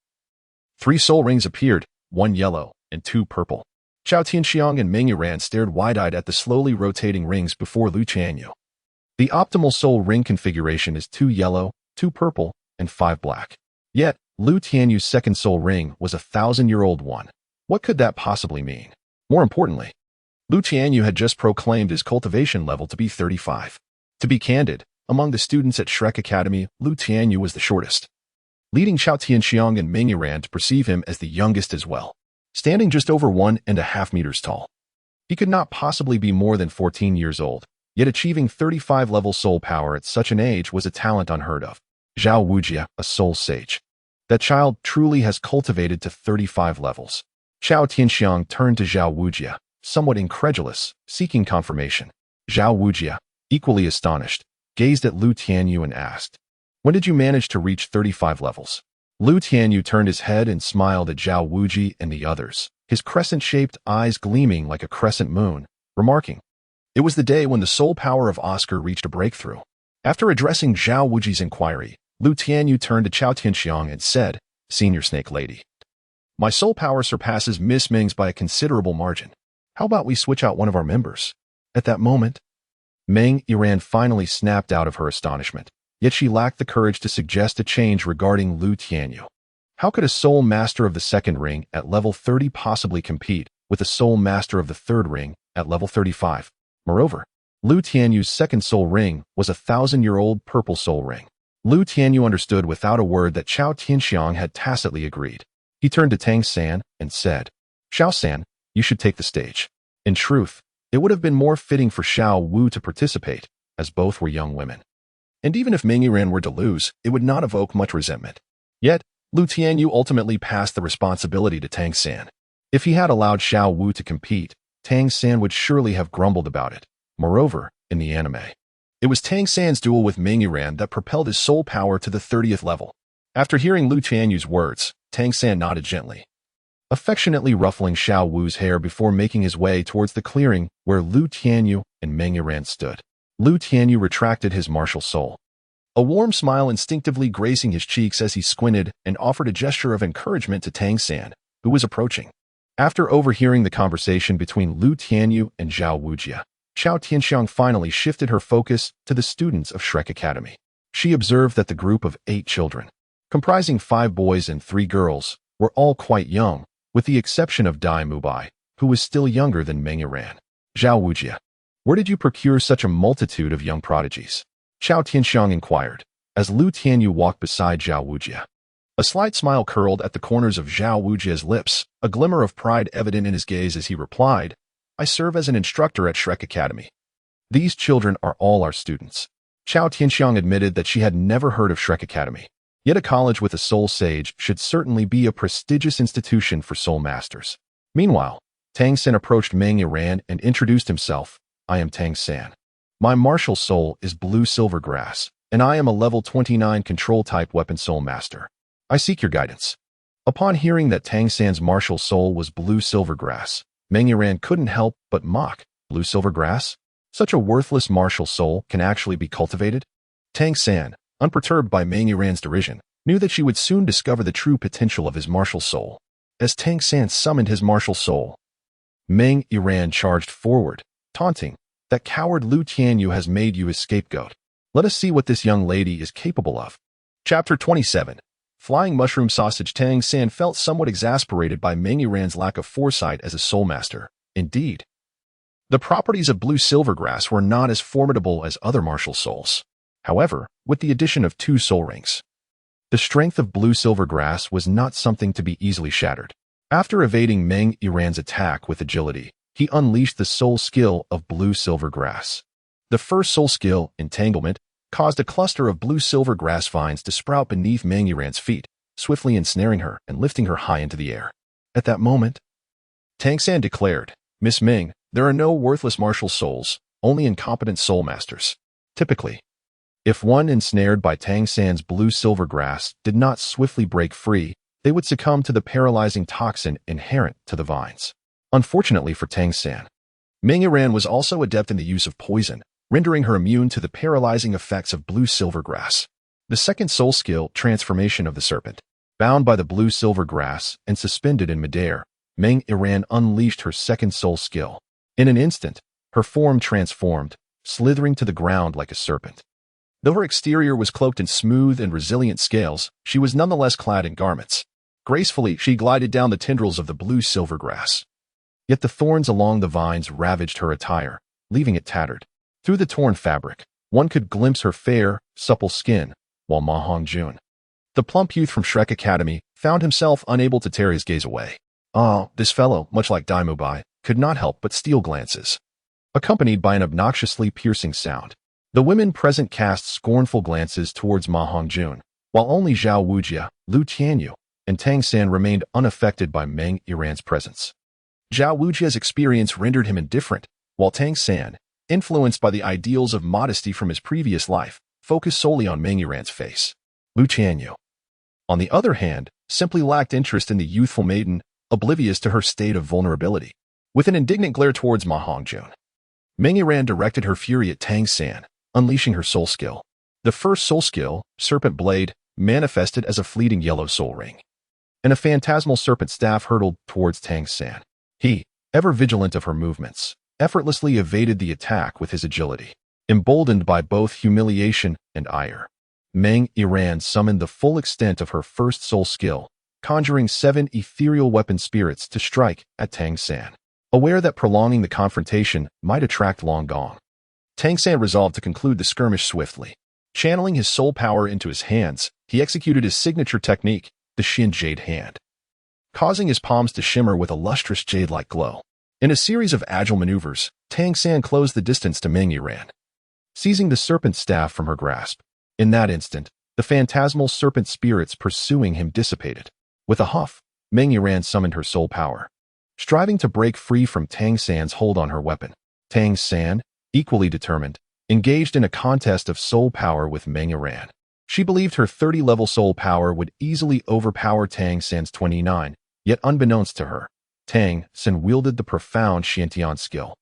3 soul rings appeared, 1 yellow and 2 purple. Chao Tianxiang and Meng Yiran stared wide-eyed at the slowly rotating rings before Lu Tianyu. The optimal soul ring configuration is 2 yellow, 2 purple, and 5 black. Yet, Lu Tianyu's second soul ring was a 1,000-year-old one. What could that possibly mean? More importantly, Lu Tianyu had just proclaimed his cultivation level to be 35. To be candid, among the students at Shrek Academy, Lu Tianyu was the shortest, leading Chao Tianxiang and Meng Yiran to perceive him as the youngest as well, standing just over 1.5 meters tall. He could not possibly be more than 14 years old, yet achieving 35-level soul power at such an age was a talent unheard of. Zhao Wujie, a soul sage. That child truly has cultivated to 35 levels. Chao Tianxiang turned to Zhao Wujie, somewhat incredulous, seeking confirmation. Zhao Wujie, equally astonished, gazed at Lu Tianyu and asked, when did you manage to reach 35 levels? Lu Tianyu turned his head and smiled at Zhao Wujie and the others, his crescent-shaped eyes gleaming like a crescent moon, remarking, it was the day when the soul power of Oscar reached a breakthrough. After addressing Zhao Wujie's inquiry, Lu Tianyu turned to Chao Tianxiang and said, Senior Snake Lady, my soul power surpasses Miss Ming's by a considerable margin. How about we switch out one of our members? At that moment, Meng Yiran finally snapped out of her astonishment, yet she lacked the courage to suggest a change regarding Lu Tianyu. How could a soul master of the second ring at level 30 possibly compete with a soul master of the third ring at level 35? Moreover, Lu Tianyu's second soul ring was a 1,000-year-old purple soul ring. Lu Tianyu understood without a word that Chao Tianxiang had tacitly agreed. He turned to Tang San and said, Xiao San, you should take the stage. In truth, it would have been more fitting for Xiao Wu to participate, as both were young women. And even if Meng Yiran were to lose, it would not evoke much resentment. Yet, Lu Tianyu ultimately passed the responsibility to Tang San. If he had allowed Xiao Wu to compete, Tang San would surely have grumbled about it. Moreover, in the anime, it was Tang San's duel with Meng Yiran that propelled his soul power to the 30th level. After hearing Lu Tianyu's words, Tang San nodded gently, affectionately ruffling Xiao Wu's hair before making his way towards the clearing where Lu Tianyu and Meng Yiran stood. Lu Tianyu retracted his martial soul, a warm smile instinctively gracing his cheeks as he squinted and offered a gesture of encouragement to Tang San, who was approaching. After overhearing the conversation between Lu Tianyu and Zhao Wujie, Chao Tianxiang finally shifted her focus to the students of Shrek Academy. She observed that the group of 8 children, comprising 5 boys and 3 girls, were all quite young, with the exception of Dai Mubai, who was still younger than Meng Yiran. Zhao Wujie, where did you procure such a multitude of young prodigies? Chao Tianxiang inquired, as Lu Tianyu walked beside Zhao Wujie. A slight smile curled at the corners of Zhao Wujie's lips, a glimmer of pride evident in his gaze as he replied, I serve as an instructor at Shrek Academy. These children are all our students. Chao Tianxiang admitted that she had never heard of Shrek Academy. Yet a college with a soul sage should certainly be a prestigious institution for soul masters. Meanwhile, Tang San approached Meng Yiran and introduced himself. I am Tang San. My martial soul is Blue Silver Grass, and I am a level 29 control-type weapon soul master. I seek your guidance. Upon hearing that Tang San's martial soul was Blue Silver Grass, Meng Yiran couldn't help but mock. Blue Silver Grass? Such a worthless martial soul can actually be cultivated? Tang San, unperturbed by Meng Yiran's derision, knew that she would soon discover the true potential of his martial soul. As Tang San summoned his martial soul, Meng Yiran charged forward, taunting, "That coward Lu Tianyu has made you his scapegoat. Let us see what this young lady is capable of." Chapter 27. Flying Mushroom Sausage. Tang San felt somewhat exasperated by Meng Yiran's lack of foresight as a soul master. Indeed, the properties of blue silvergrass were not as formidable as other martial souls. However, with the addition of 2 soul rings, the strength of blue silvergrass was not something to be easily shattered. After evading Meng Yiran's attack with agility, he unleashed the soul skill of blue silvergrass. The first soul skill, Entanglement, caused a cluster of blue silvergrass vines to sprout beneath Meng Yiran's feet, swiftly ensnaring her and lifting her high into the air. At that moment, Tang San declared, "Miss Ming, there are no worthless martial souls, only incompetent soul masters." Typically, if one ensnared by Tang San's blue silvergrass did not swiftly break free, they would succumb to the paralyzing toxin inherent to the vines. Unfortunately for Tang San, Meng Yiran was also adept in the use of poison, rendering her immune to the paralyzing effects of blue silvergrass. The second soul skill, Transformation of the Serpent. Bound by the blue silvergrass and suspended in midair, Meng Yiran unleashed her second soul skill. In an instant, her form transformed, slithering to the ground like a serpent. Though her exterior was cloaked in smooth and resilient scales, she was nonetheless clad in garments. Gracefully, she glided down the tendrils of the blue silvergrass. Yet the thorns along the vines ravaged her attire, leaving it tattered. Through the torn fabric, one could glimpse her fair, supple skin, while Ma Hongjun, the plump youth from Shrek Academy, found himself unable to tear his gaze away. This fellow, much like Tianyu My, could not help but steal glances, accompanied by an obnoxiously piercing sound. The women present cast scornful glances towards Ma Hongjun, while only Zhao Wujia, Lu Tianyu, and Tang San remained unaffected by Meng Yiran's presence. Zhao Wujia's experience rendered him indifferent, while Tang San, influenced by the ideals of modesty from his previous life, focused solely on Meng Yiran's face. Lu Tianyu, on the other hand, simply lacked interest in the youthful maiden, oblivious to her state of vulnerability. With an indignant glare towards Ma Hongjun, Meng Yiran directed her fury at Tang San, unleashing her soul skill. The first soul skill, Serpent Blade, manifested as a fleeting yellow soul ring, and a phantasmal serpent staff hurtled towards Tang San. He, ever vigilant of her movements, effortlessly evaded the attack with his agility. Emboldened by both humiliation and ire, Meng Yiran summoned the full extent of her first soul skill, conjuring 7 ethereal weapon spirits to strike at Tang San. Aware that prolonging the confrontation might attract Long Gong, Tang San resolved to conclude the skirmish swiftly. Channeling his soul power into his hands, he executed his signature technique, the Shin Jade Hand, causing his palms to shimmer with a lustrous jade-like glow. In a series of agile maneuvers, Tang San closed the distance to Meng Yiran, seizing the serpent staff from her grasp. In that instant, the phantasmal serpent spirits pursuing him dissipated. With a huff, Meng Yiran summoned her soul power, striving to break free from Tang San's hold on her weapon. Tang San, equally determined, engaged in a contest of soul power with Meng Yiran. She believed her 30-level soul power would easily overpower Tang San's 29, yet unbeknownst to her, Tang San wielded the profound Xiantian skill,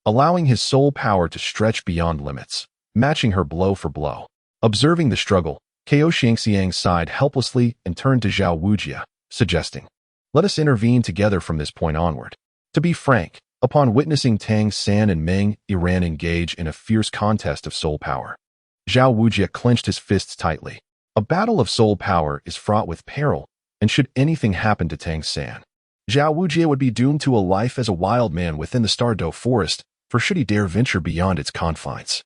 allowing his soul power to stretch beyond limits, matching her blow for blow. Observing the struggle, Ko Xiangxiang sighed helplessly and turned to Zhao Wujia, suggesting, "Let us intervene together from this point onward." To be frank, upon witnessing Tang San and Meng Yiran engage in a fierce contest of soul power, Zhao Wujia clenched his fists tightly. A battle of soul power is fraught with peril, and should anything happen to Tang San, Zhao Wujia would be doomed to a life as a wild man within the Stardow Forest, for should he dare venture beyond its confines,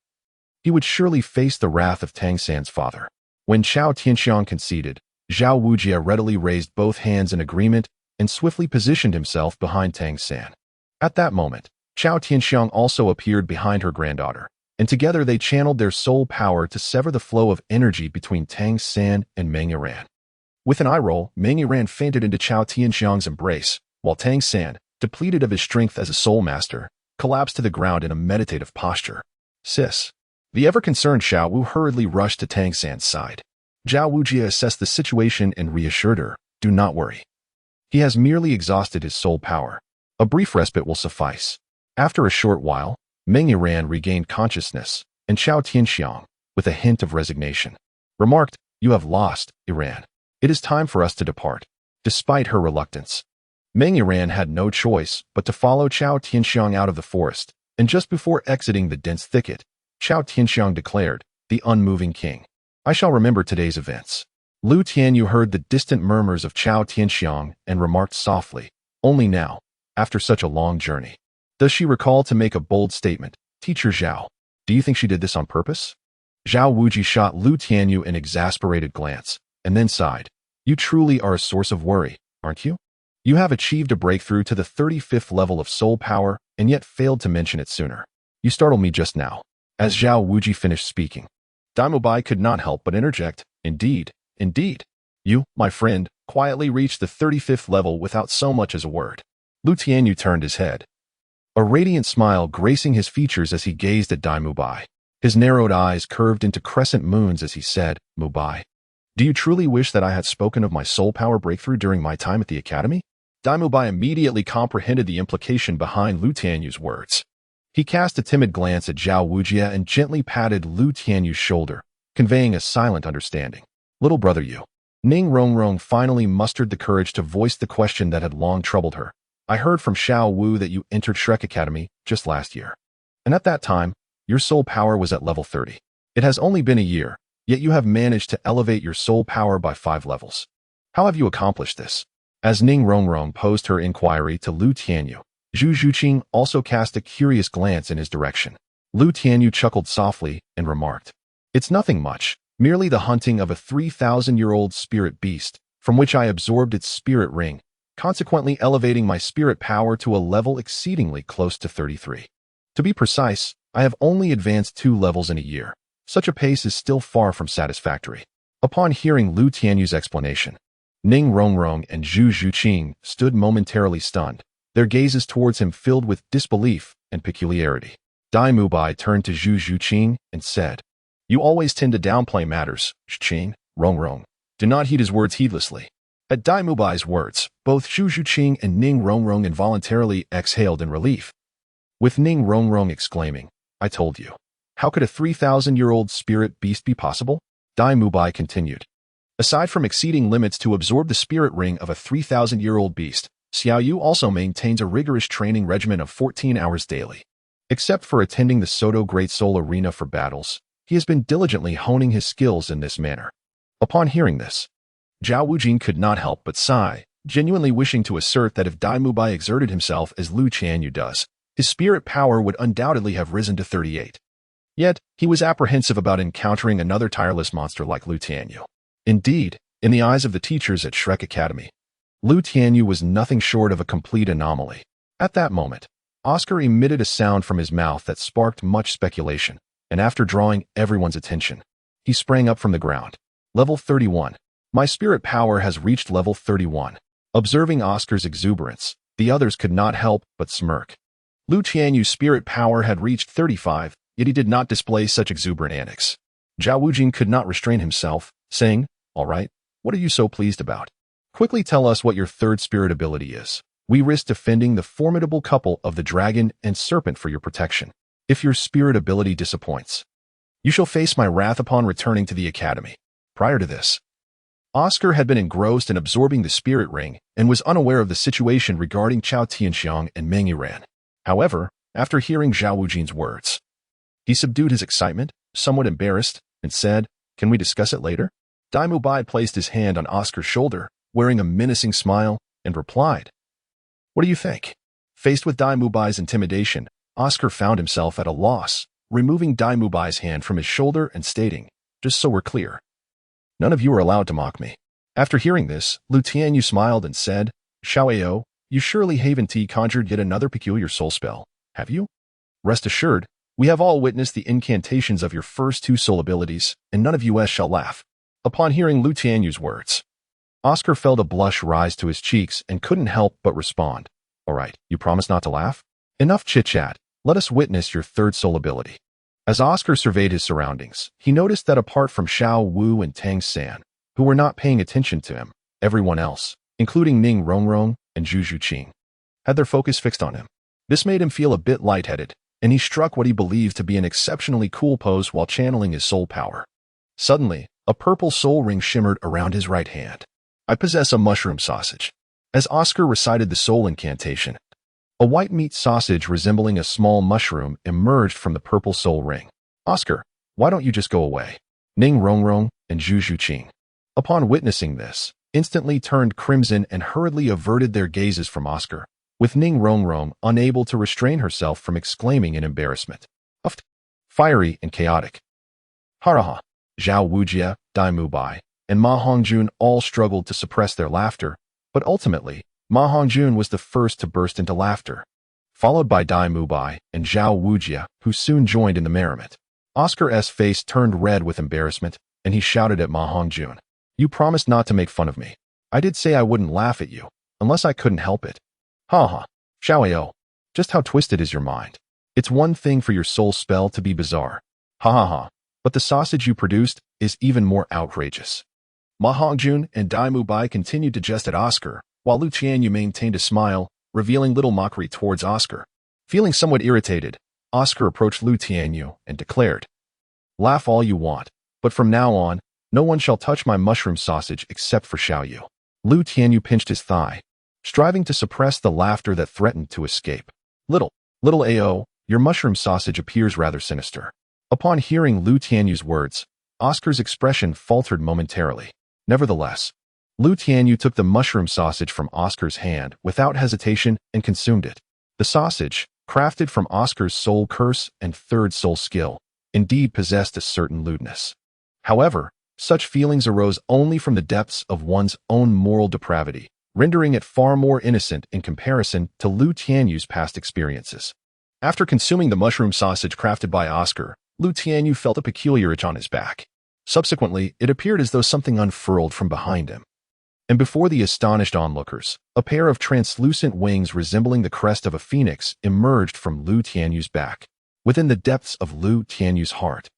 he would surely face the wrath of Tang San's father. When Chao Tianxiang conceded, Zhao Wujia readily raised both hands in agreement and swiftly positioned himself behind Tang San. At that moment, Chao Tianxiang also appeared behind her granddaughter, and together they channeled their soul power to sever the flow of energy between Tang San and Meng Yiran. With an eye roll, Meng Yiran fainted into Chao Tianxiang's embrace, while Tang San, depleted of his strength as a soul master, collapsed to the ground in a meditative posture. "Sis." The ever-concerned Xiao Wu hurriedly rushed to Tang San's side. Zhao Wujia assessed the situation and reassured her, "Do not worry. He has merely exhausted his soul power. A brief respite will suffice." After a short while, Meng Yiran regained consciousness, and Chao Tianxiang, with a hint of resignation, remarked, "You have lost, Iran. It is time for us to depart." Despite her reluctance, Meng Iran had no choice but to follow Chao Tianxiang out of the forest, and just before exiting the dense thicket, Chao Tianxiang declared, "The unmoving king. I shall remember today's events." Lu Tianyu heard the distant murmurs of Chao Tianxiang and remarked softly, "Only now, after such a long journey, does she recall to make a bold statement. Teacher Zhao, do you think she did this on purpose?" Zhao Wuji shot Lu Tianyu an exasperated glance, and then sighed. "You truly are a source of worry, aren't you? You have achieved a breakthrough to the 35th level of soul power and yet failed to mention it sooner. You startled me just now." As Zhao Wuji finished speaking, Tianyu My could not help but interject, Indeed. You, my friend, quietly reached the 35th level without so much as a word." Lu Tianyu turned his head, a radiant smile gracing his features as he gazed at Tianyu My. His narrowed eyes curved into crescent moons as he said, "Mubai, do you truly wish that I had spoken of my soul power breakthrough during my time at the academy?" Tianyu My immediately comprehended the implication behind Lu Tianyu's words. He cast a timid glance at Zhao Wujia and gently patted Lu Tianyu's shoulder, conveying a silent understanding. "Little brother Yu." Ning Rongrong finally mustered the courage to voice the question that had long troubled her. "I heard from Xiao Wu that you entered Shrek Academy just last year. And at that time, your soul power was at level 30. It has only been a year, yet you have managed to elevate your soul power by 5 levels. How have you accomplished this?" As Ning Rongrong posed her inquiry to Lu Tianyu, Zhu Zhuqing also cast a curious glance in his direction. Lu Tianyu chuckled softly and remarked, "It's nothing much, merely the hunting of a 3,000-year-old spirit beast, from which I absorbed its spirit ring, consequently elevating my spirit power to a level exceedingly close to 33. To be precise, I have only advanced 2 levels in a year. Such a pace is still far from satisfactory." Upon hearing Lu Tianyu's explanation, Ning Rongrong and Zhu Zhuqing stood momentarily stunned, their gazes towards him filled with disbelief and peculiarity. Tianyu My turned to Zhu Zhuqing and said, "You always tend to downplay matters, Zhuqing, Rongrong. Do not heed his words heedlessly." At Tianyu Mai's words, both Zhu Zhuqing and Ning Rongrong involuntarily exhaled in relief, with Ning Rongrong exclaiming, "I told you. How could a 3,000-year-old spirit beast be possible?" Tianyu My continued, "Aside from exceeding limits to absorb the spirit ring of a 3,000-year-old beast, Xiao Yu also maintains a rigorous training regimen of 14 hours daily. Except for attending the Soto Great Soul Arena for battles, he has been diligently honing his skills in this manner." Upon hearing this, Zhao Wujing could not help but sigh, genuinely wishing to assert that if Tianyu My exerted himself as Lu Tianyu does, his spirit power would undoubtedly have risen to 38. Yet, he was apprehensive about encountering another tireless monster like Lu Tianyu. Indeed, in the eyes of the teachers at Shrek Academy, Lu Tianyu was nothing short of a complete anomaly. At that moment, Oscar emitted a sound from his mouth that sparked much speculation, and after drawing everyone's attention, he sprang up from the ground. "Level 31. My spirit power has reached level 31. Observing Oscar's exuberance, the others could not help but smirk. Lu Tianyu's spirit power had reached 35, yet he did not display such exuberant antics. Zhao Wujing could not restrain himself, saying, "All right, what are you so pleased about? Quickly tell us what your 3rd spirit ability is. We risk defending the formidable couple of the dragon and serpent for your protection. If your spirit ability disappoints, you shall face my wrath upon returning to the academy." Prior to this, Oscar had been engrossed in absorbing the spirit ring and was unaware of the situation regarding Chao Tianxiang and Meng Yiran. However, after hearing Zhao Wujing's words, he subdued his excitement, somewhat embarrassed, and said, "Can we discuss it later?" Tianyu My placed his hand on Oscar's shoulder, wearing a menacing smile, and replied, "What do you think?" Faced with Tianyu Mai's intimidation, Oscar found himself at a loss, removing Tianyu Mai's hand from his shoulder and stating, "Just so we're clear, none of you are allowed to mock me." After hearing this, Lu Tianyu smiled and said, "Xiao Ao, you surely haven't conjured yet another peculiar soul spell, have you? Rest assured, we have all witnessed the incantations of your first 2 soul abilities, and none of you shall laugh." Upon hearing Lu Tianyu's words, Oscar felt a blush rise to his cheeks and couldn't help but respond, "All right, you promise not to laugh? Enough chit-chat, let us witness your 3rd soul ability." As Oscar surveyed his surroundings, he noticed that apart from Xiao Wu and Tang San, who were not paying attention to him, everyone else, including Ning Rongrong and Zhu Zhuqing, had their focus fixed on him. This made him feel a bit lightheaded, and he struck what he believed to be an exceptionally cool pose while channeling his soul power. Suddenly, A purple soul ring shimmered around his right hand. I possess a mushroom sausage. As Oscar recited the soul incantation, a white meat sausage resembling a small mushroom emerged from the purple soul ring. Oscar, why don't you just go away? Ning Rongrong and Zhu Zhuqing, upon witnessing this, instantly turned crimson and hurriedly averted their gazes from Oscar, with Ning Rongrong unable to restrain herself from exclaiming in embarrassment. Uffed. Fiery and chaotic. Haraha. Zhao Wujie, Dai Mubai, and Ma Hongjun all struggled to suppress their laughter, but ultimately, Ma Hongjun was the first to burst into laughter, followed by Dai Mubai and Zhao Wujie, who soon joined in the merriment. Oscar's face turned red with embarrassment, and he shouted at Ma Hongjun, "You promised not to make fun of me. I did say I wouldn't laugh at you, unless I couldn't help it. Ha ha. Xiaoao, just how twisted is your mind? It's one thing for your soul spell to be bizarre. Ha ha ha. But the sausage you produced is even more outrageous." Ma Hongjun and Dai Mubai continued to jest at Oscar, while Lu Tianyu maintained a smile, revealing little mockery towards Oscar. Feeling somewhat irritated, Oscar approached Lu Tianyu and declared, "Laugh all you want, but from now on, no one shall touch my mushroom sausage except for Xiaoyu." Lu Tianyu pinched his thigh, striving to suppress the laughter that threatened to escape. Little Ao, your mushroom sausage appears rather sinister." Upon hearing Lu Tianyu's words, Oscar's expression faltered momentarily. Nevertheless, Lu Tianyu took the mushroom sausage from Oscar's hand without hesitation and consumed it. The sausage, crafted from Oscar's soul curse and third soul skill, indeed possessed a certain lewdness. However, such feelings arose only from the depths of one's own moral depravity, rendering it far more innocent in comparison to Lu Tianyu's past experiences. After consuming the mushroom sausage crafted by Oscar, Lu Tianyu felt a peculiar itch on his back. Subsequently, it appeared as though something unfurled from behind him. And before the astonished onlookers, a pair of translucent wings resembling the crest of a phoenix emerged from Lu Tianyu's back. Within the depths of Lu Tianyu's heart,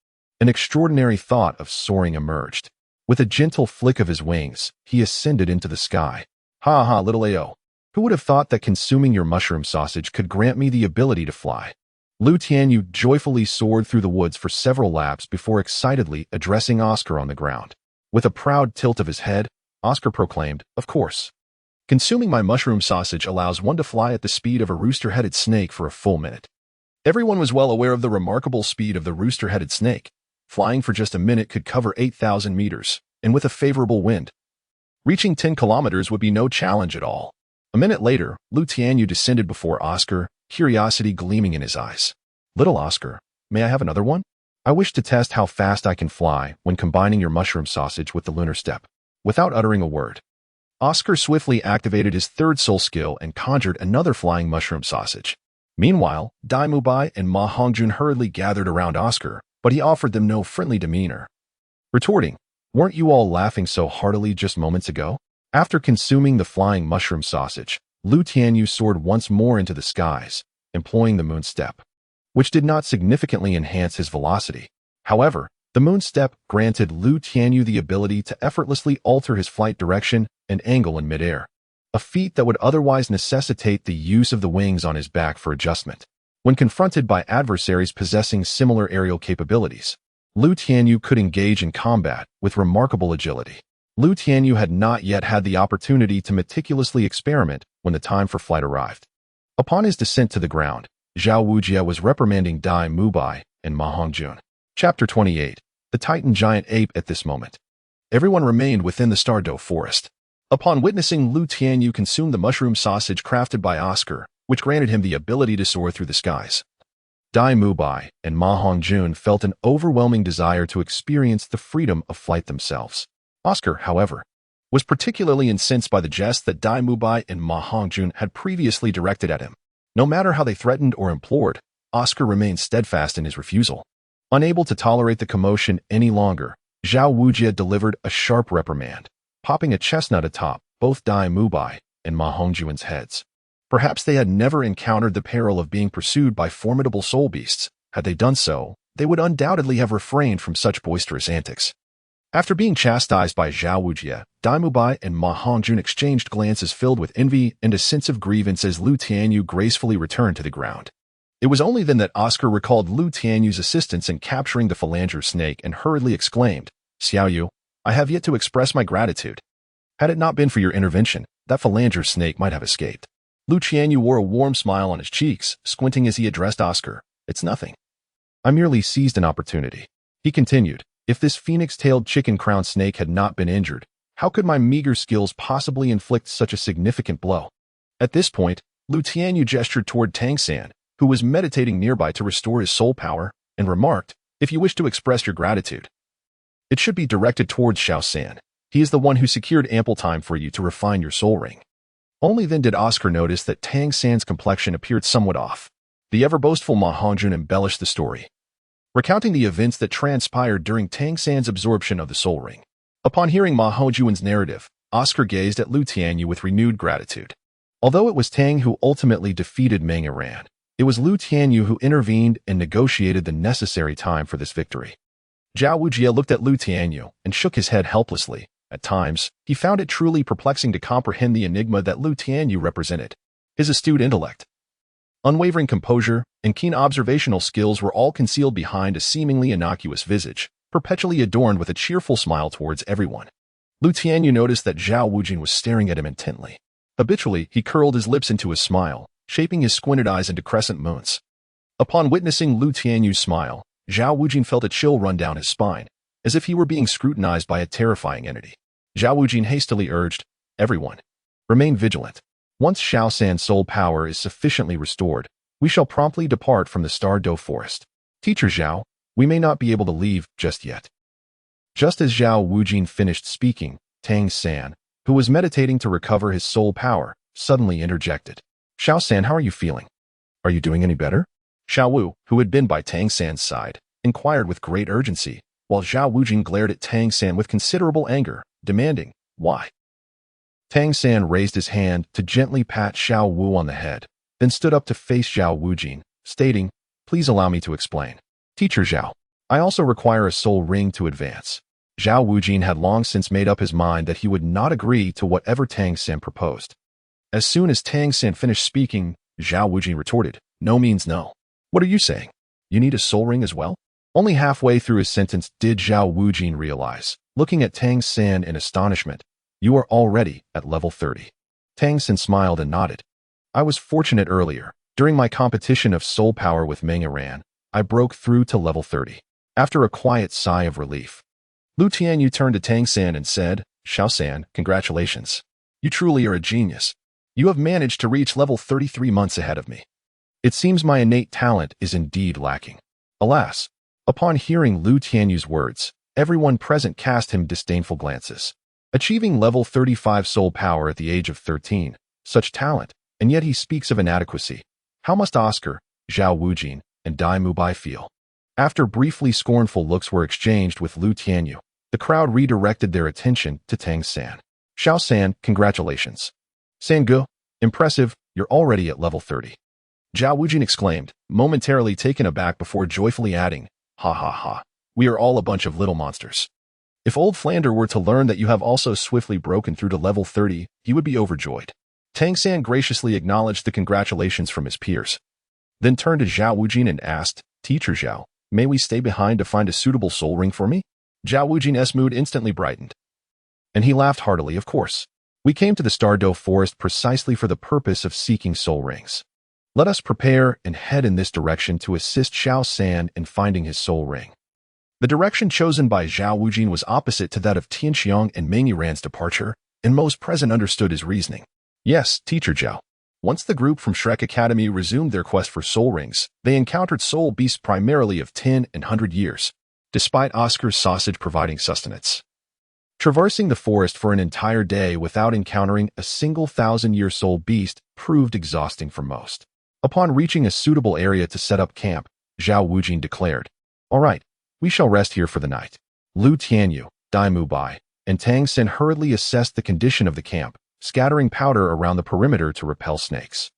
an extraordinary thought of soaring emerged. With a gentle flick of his wings, he ascended into the sky. "Ha ha, little Ao. Who would have thought that consuming your mushroom sausage could grant me the ability to fly?" Lu Tianyu joyfully soared through the woods for several laps before excitedly addressing Oscar on the ground. With a proud tilt of his head, Oscar proclaimed, "Of course. Consuming my mushroom sausage allows one to fly at the speed of a rooster-headed snake for a full minute." Everyone was well aware of the remarkable speed of the rooster-headed snake. Flying for just a minute could cover 8,000 meters, and with a favorable wind, reaching 10 kilometers would be no challenge at all. A minute later, Lu Tianyu descended before Oscar, curiosity gleaming in his eyes. "Little Oscar, may I have another one? I wish to test how fast I can fly when combining your mushroom sausage with the lunar step." Without uttering a word, Oscar swiftly activated his third soul skill and conjured another flying mushroom sausage. Meanwhile, Dai Mubai and Ma Hongjun hurriedly gathered around Oscar, but he offered them no friendly demeanor. Retorting, "Weren't you all laughing so heartily just moments ago?" After consuming the flying mushroom sausage, Lu Tianyu soared once more into the skies, employing the moon step, which did not significantly enhance his velocity. However, the moon step granted Lu Tianyu the ability to effortlessly alter his flight direction and angle in midair, a feat that would otherwise necessitate the use of the wings on his back for adjustment. When confronted by adversaries possessing similar aerial capabilities, Lu Tianyu could engage in combat with remarkable agility. Lu Tianyu had not yet had the opportunity to meticulously experiment when the time for flight arrived. Upon his descent to the ground, Zhao Wujie was reprimanding Dai Mubai and Ma Hongjun. Chapter 28. The Titan Giant Ape. At this moment, everyone remained within the Stardow Forest. Upon witnessing Lu Tianyu consume the mushroom sausage crafted by Oscar, which granted him the ability to soar through the skies, Dai Mubai and Ma Hongjun felt an overwhelming desire to experience the freedom of flight themselves. Oscar, however, was particularly incensed by the jest that Dai Mubai and Ma Hongjun had previously directed at him. No matter how they threatened or implored, Oscar remained steadfast in his refusal. Unable to tolerate the commotion any longer, Zhao Wujie delivered a sharp reprimand, popping a chestnut atop both Dai Mubai and Ma Hongjun's heads. Perhaps they had never encountered the peril of being pursued by formidable soul beasts. Had they done so, they would undoubtedly have refrained from such boisterous antics. After being chastised by Zhao Wujie, Dai Mubai and Ma Hongjun exchanged glances filled with envy and a sense of grievance as Lu Tianyu gracefully returned to the ground. It was only then that Oscar recalled Lu Tianyu's assistance in capturing the phalanger snake and hurriedly exclaimed, "Xiaoyu, I have yet to express my gratitude. Had it not been for your intervention, that phalanger snake might have escaped. Tianyu wore a warm smile on his cheeks, squinting as he addressed Oscar. It's nothing. I merely seized an opportunity. He continued, if this phoenix-tailed chicken-crowned snake had not been injured, how could my meager skills possibly inflict such a significant blow? At this point, Tianyu gestured toward Tang San, who was meditating nearby to restore his soul power, and remarked, if you wish to express your gratitude, it should be directed towards Xiao San. He is the one who secured ample time for you to refine your soul ring. Only then did Oscar notice that Tang San's complexion appeared somewhat off. The ever-boastful Ma Hongjun embellished the story, recounting the events that transpired during Tang San's absorption of the soul ring. Upon hearing Ma Hongjun's narrative, Oscar gazed at Tianyu with renewed gratitude. Although it was Tang who ultimately defeated Meng Iran, it was Tianyu who intervened and negotiated the necessary time for this victory. Zhao Wujie looked at Tianyu and shook his head helplessly. At times, he found it truly perplexing to comprehend the enigma that Tianyu represented. His astute intellect, unwavering composure, and keen observational skills were all concealed behind a seemingly innocuous visage, perpetually adorned with a cheerful smile towards everyone. Tianyu noticed that Zhao Wujin was staring at him intently. Habitually, he curled his lips into a smile, shaping his squinted eyes into crescent moons. Upon witnessing Tianyu's smile, Zhao Wujin felt a chill run down his spine, as if he were being scrutinized by a terrifying entity. Zhao Wujin hastily urged, everyone, remain vigilant. Once Xiao San's soul power is sufficiently restored, we shall promptly depart from the Star Dough Forest. Teacher Zhao, we may not be able to leave just yet. Just as Zhao Wujin finished speaking, Tang San, who was meditating to recover his soul power, suddenly interjected. Xiao San, how are you feeling? Are you doing any better? Xiao Wu, who had been by Tang San's side, inquired with great urgency, while Zhao Wujin glared at Tang San with considerable anger, demanding, why? Tang San raised his hand to gently pat Xiao Wu on the head, then stood up to face Zhao Wujin, stating, please allow me to explain. Teacher Zhao, I also require a soul ring to advance. Zhao Wujin had long since made up his mind that he would not agree to whatever Tang San proposed. As soon as Tang San finished speaking, Zhao Wujin retorted, no means no. What are you saying? You need a soul ring as well? Only halfway through his sentence did Zhao Wujin realize, looking at Tang San in astonishment, you are already at level 30. Tang San smiled and nodded. I was fortunate earlier. During my competition of soul power with Meng Iran, I broke through to level 30. After a quiet sigh of relief, Tianyu turned to Tang San and said, Xiao San, congratulations. You truly are a genius. You have managed to reach level 33 months ahead of me. It seems my innate talent is indeed lacking. Alas, upon hearing Tianyu's words, everyone present cast him disdainful glances. Achieving level 35 soul power at the age of 13, such talent, and yet he speaks of inadequacy. How must Oscar, Zhao Wujin, and Tianyu My feel? After briefly scornful looks were exchanged with Tianyu, the crowd redirected their attention to Tang San. Xiao San, congratulations. Sangu, impressive, you're already at level 30. Zhao Wujin exclaimed, momentarily taken aback before joyfully adding, ha ha ha, we are all a bunch of little monsters. If old Flander were to learn that you have also swiftly broken through to level 30, he would be overjoyed. Tang San graciously acknowledged the congratulations from his peers, then turned to Zhao Wujin and asked, Teacher Zhao, may we stay behind to find a suitable soul ring for me? Zhao Wujin's mood instantly brightened, and he laughed heartily, of course. We came to the Star Dough Forest precisely for the purpose of seeking soul rings. Let us prepare and head in this direction to assist Xiao San in finding his soul ring. The direction chosen by Zhao Wujin was opposite to that of Tianheng and Meng Iran's departure, and most present understood his reasoning. Yes, Teacher Zhao. Once the group from Shrek Academy resumed their quest for soul rings, they encountered soul beasts primarily of 10 and 100 years, despite Oscar's sausage providing sustenance. Traversing the forest for an entire day without encountering a single 1,000-year soul beast proved exhausting for most. Upon reaching a suitable area to set up camp, Zhao Wujin declared, all right, we shall rest here for the night. Tianyu, Tianyu My, and Tang San hurriedly assessed the condition of the camp, scattering powder around the perimeter to repel snakes,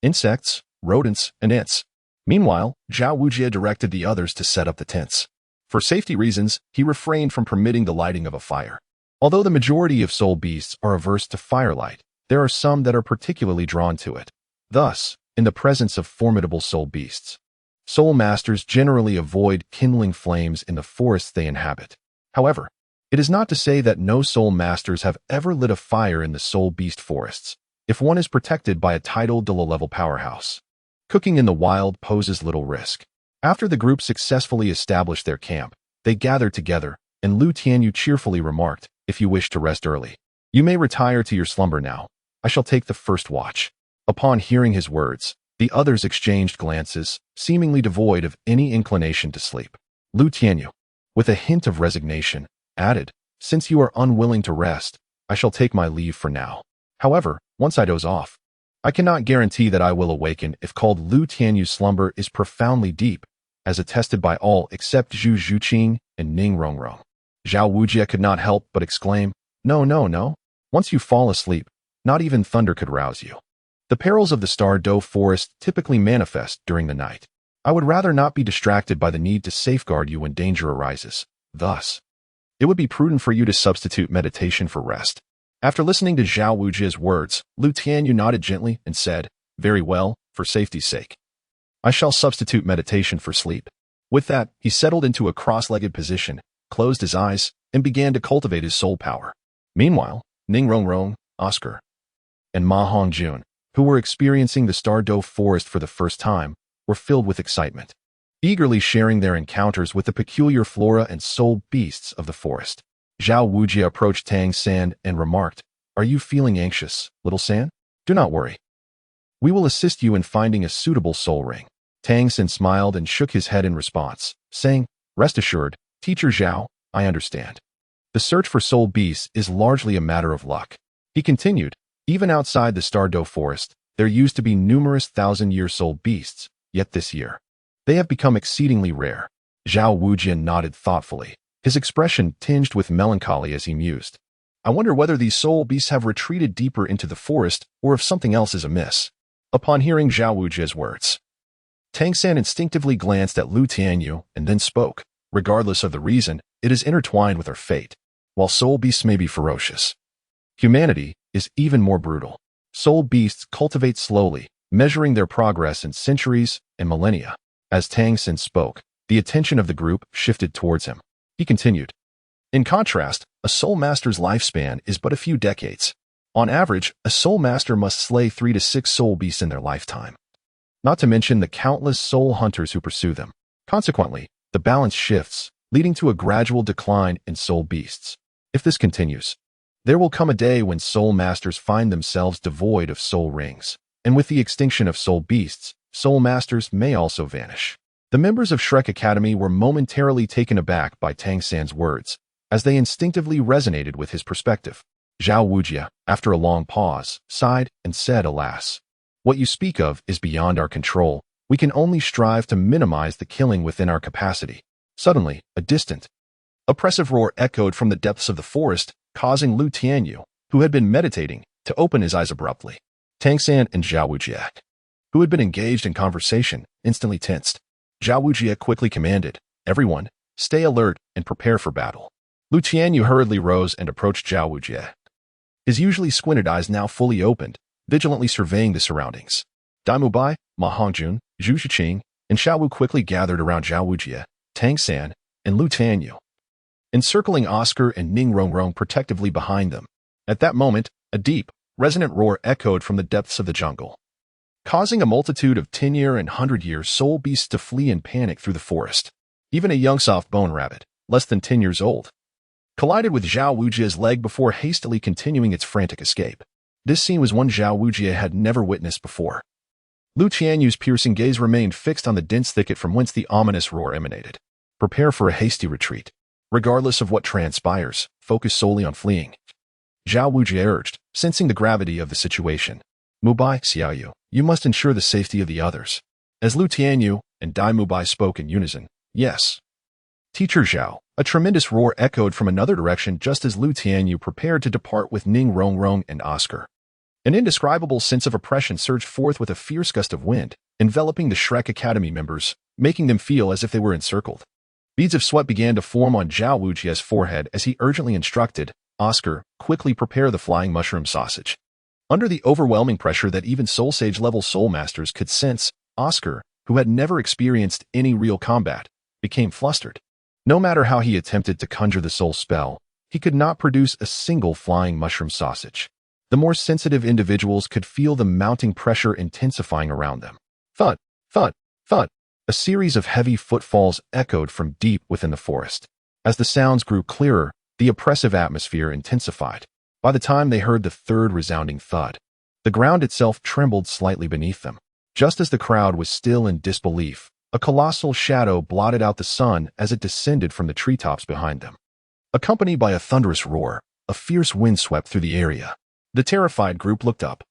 insects, rodents, and ants. Meanwhile, Zhao Wujie directed the others to set up the tents. For safety reasons, he refrained from permitting the lighting of a fire. Although the majority of soul beasts are averse to firelight, there are some that are particularly drawn to it. Thus, in the presence of formidable soul beasts, soul masters generally avoid kindling flames in the forests they inhabit. However, It is not to say that no soul masters have ever lit a fire in the soul beast forests, if one is protected by a titled Douluo-level powerhouse. Cooking in the wild poses little risk. After the group successfully established their camp, they gathered together, and Lu Tianyu cheerfully remarked, "If you wish to rest early, you may retire to your slumber now. I shall take the first watch." Upon hearing his words, the others exchanged glances, seemingly devoid of any inclination to sleep. Lu Tianyu, with a hint of resignation, added, "Since you are unwilling to rest, I shall take my leave for now. However, once I doze off, I cannot guarantee that I will awaken if called." Lu Tianyu's slumber is profoundly deep, as attested by all except Zhu Zhuqing and Ning Rongrong. Zhao Wujie could not help but exclaim, "No, no, no. Once you fall asleep, not even thunder could rouse you." The perils of the Star Doe forest typically manifest during the night. I would rather not be distracted by the need to safeguard you when danger arises. Thus, it would be prudent for you to substitute meditation for rest. After listening to Zhao Wujie's words, Lu Tianyu nodded gently and said, "Very well, for safety's sake. I shall substitute meditation for sleep." With that, he settled into a cross-legged position, closed his eyes, and began to cultivate his soul power. Meanwhile, Ning Rongrong, Oscar, and Ma Hongjun, who were experiencing the Star Doe forest for the first time, were filled with excitement, eagerly sharing their encounters with the peculiar flora and soul beasts of the forest. Zhao Wujie approached Tang San and remarked, "Are you feeling anxious, little San? Do not worry. We will assist you in finding a suitable soul ring." Tang San smiled and shook his head in response, saying, "Rest assured, Teacher Zhao, I understand. The search for soul beasts is largely a matter of luck." He continued, "Even outside the Star Doe forest, there used to be numerous thousand-year soul beasts, yet this year, they have become exceedingly rare." Zhao Wujie nodded thoughtfully, his expression tinged with melancholy as he mused. "I wonder whether these soul beasts have retreated deeper into the forest or if something else is amiss." Upon hearing Zhao Wujie's words, Tang San instinctively glanced at Lu Tianyu and then spoke. "Regardless of the reason, it is intertwined with our fate. While soul beasts may be ferocious, humanity is even more brutal. Soul beasts cultivate slowly, measuring their progress in centuries and millennia." As Tang San spoke, the attention of the group shifted towards him. He continued, "In contrast, a soul master's lifespan is but a few decades. On average, a soul master must slay 3 to 6 soul beasts in their lifetime, not to mention the countless soul hunters who pursue them. Consequently, the balance shifts, leading to a gradual decline in soul beasts. If this continues, there will come a day when soul masters find themselves devoid of soul rings, and with the extinction of soul beasts, soul masters may also vanish." The members of Shrek Academy were momentarily taken aback by Tang San's words, as they instinctively resonated with his perspective. Zhao Wujie, after a long pause, sighed and said, "Alas, what you speak of is beyond our control. We can only strive to minimize the killing within our capacity." Suddenly, a distant, oppressive roar echoed from the depths of the forest, causing Lu Tianyu, who had been meditating, to open his eyes abruptly. Tang San and Zhao Wujie, who had been engaged in conversation, instantly tensed. Zhao Wujie quickly commanded, "Everyone, stay alert and prepare for battle." Lu Tianyu hurriedly rose and approached Zhao Wujie, his usually squinted eyes now fully opened, vigilantly surveying the surroundings. Tianyu My, Ma Hongjun, Zhu Zhiqing, and Xiao Wu quickly gathered around Zhao Wujie, Tang San, and Lu Tianyu, encircling Oscar and Ning Rongrong protectively behind them. At that moment, a deep, resonant roar echoed from the depths of the jungle, causing a multitude of 10-year and 100-year soul beasts to flee in panic through the forest. Even a young soft-bone rabbit, less than 10 years old, collided with Zhao Wujie's leg before hastily continuing its frantic escape. This scene was one Zhao Wujie had never witnessed before. Lu Tianyu's piercing gaze remained fixed on the dense thicket from whence the ominous roar emanated. "Prepare for a hasty retreat. Regardless of what transpires, focus solely on fleeing," Zhao Wujie urged, sensing the gravity of the situation. "Mubai, Xiaoyu, you must ensure the safety of the others." As Lu Tianyu and Dai Mubai spoke in unison, "Yes, Teacher Zhao." A tremendous roar echoed from another direction just as Lu Tianyu prepared to depart with Ning Rongrong and Oscar. An indescribable sense of oppression surged forth with a fierce gust of wind, enveloping the Shrek Academy members, making them feel as if they were encircled. Beads of sweat began to form on Zhao Wujie's forehead as he urgently instructed, "Oscar, quickly prepare the flying mushroom sausage." Under the overwhelming pressure that even Soul Sage-level soul masters could sense, Oscar, who had never experienced any real combat, became flustered. No matter how he attempted to conjure the soul spell, he could not produce a single flying mushroom sausage. The more sensitive individuals could feel the mounting pressure intensifying around them. Thud, thud, thud. A series of heavy footfalls echoed from deep within the forest. As the sounds grew clearer, the oppressive atmosphere intensified. By the time they heard the third resounding thud, the ground itself trembled slightly beneath them. Just as the crowd was still in disbelief, a colossal shadow blotted out the sun as it descended from the treetops behind them. Accompanied by a thunderous roar, a fierce wind swept through the area. The terrified group looked up,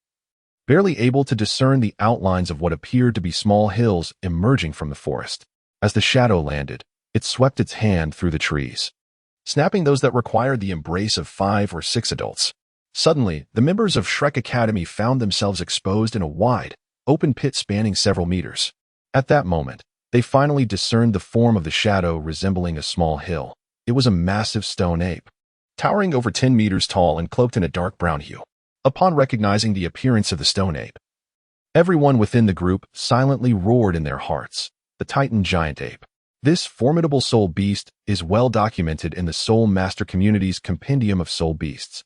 barely able to discern the outlines of what appeared to be small hills emerging from the forest. As the shadow landed, it swept its hand through the trees, snapping those that required the embrace of 5 or 6 adults. Suddenly, the members of Shrek Academy found themselves exposed in a wide, open pit spanning several meters. At that moment, they finally discerned the form of the shadow resembling a small hill. It was a massive stone ape, towering over 10 meters tall and cloaked in a dark brown hue. Upon recognizing the appearance of the stone ape, everyone within the group silently roared in their hearts. The Titan Giant Ape. This formidable soul beast is well documented in the Soul Master community's compendium of soul beasts,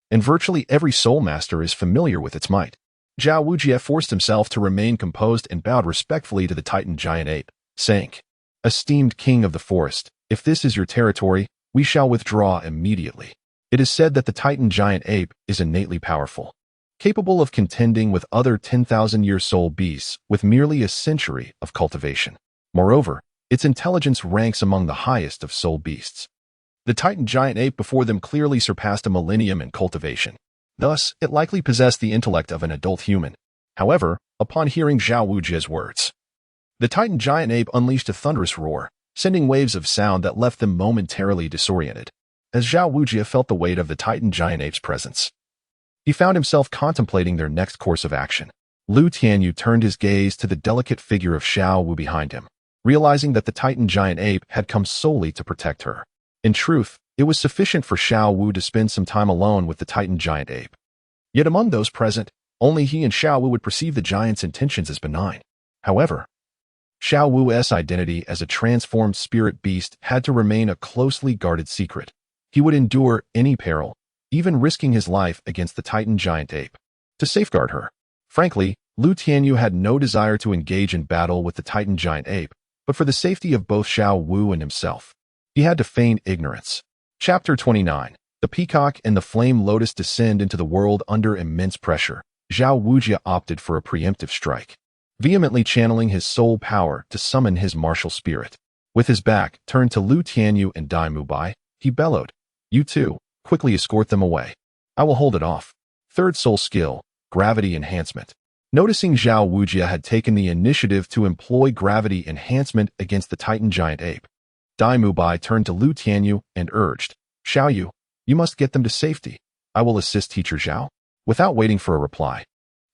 and virtually every soul master is familiar with its might. Zhao Wujie forced himself to remain composed and bowed respectfully to the Titan Giant Ape, saying, "Esteemed King of the Forest, if this is your territory, we shall withdraw immediately." It is said that the Titan Giant Ape is innately powerful, capable of contending with other 10,000-year soul beasts with merely a century of cultivation. Moreover, its intelligence ranks among the highest of soul beasts. The Titan Giant Ape before them clearly surpassed a millennium in cultivation. Thus, it likely possessed the intellect of an adult human. However, upon hearing Zhao Wujie's words, the Titan Giant Ape unleashed a thunderous roar, sending waves of sound that left them momentarily disoriented. As Zhao Wujie felt the weight of the Titan Giant Ape's presence, he found himself contemplating their next course of action. Lu Tianyu turned his gaze to the delicate figure of Xiao Wu behind him, realizing that the Titan Giant Ape had come solely to protect her. In truth, it was sufficient for Xiao Wu to spend some time alone with the Titan Giant Ape. Yet among those present, only he and Xiao Wu would perceive the giant's intentions as benign. However, Xiao Wu's identity as a transformed spirit beast had to remain a closely guarded secret. He would endure any peril, even risking his life against the Titan Giant Ape, to safeguard her. Frankly, Lu Tianyu had no desire to engage in battle with the Titan Giant Ape, but for the safety of both Xiao Wu and himself, he had to feign ignorance. Chapter 29. The Peacock and the Flame Lotus descend into the world under immense pressure. Zhao Wujie opted for a preemptive strike, vehemently channeling his soul power to summon his martial spirit. With his back turned to Lu Tianyu and Tianyu My, he bellowed, "You two, quickly escort them away. I will hold it off." Third soul skill, gravity enhancement. Noticing Zhao Wujie had taken the initiative to employ gravity enhancement against the Titan Giant Ape, Tianyu My turned to Lu Tianyu and urged, "Xiao Yu, you must get them to safety. I will assist Teacher Zhao." Without waiting for a reply,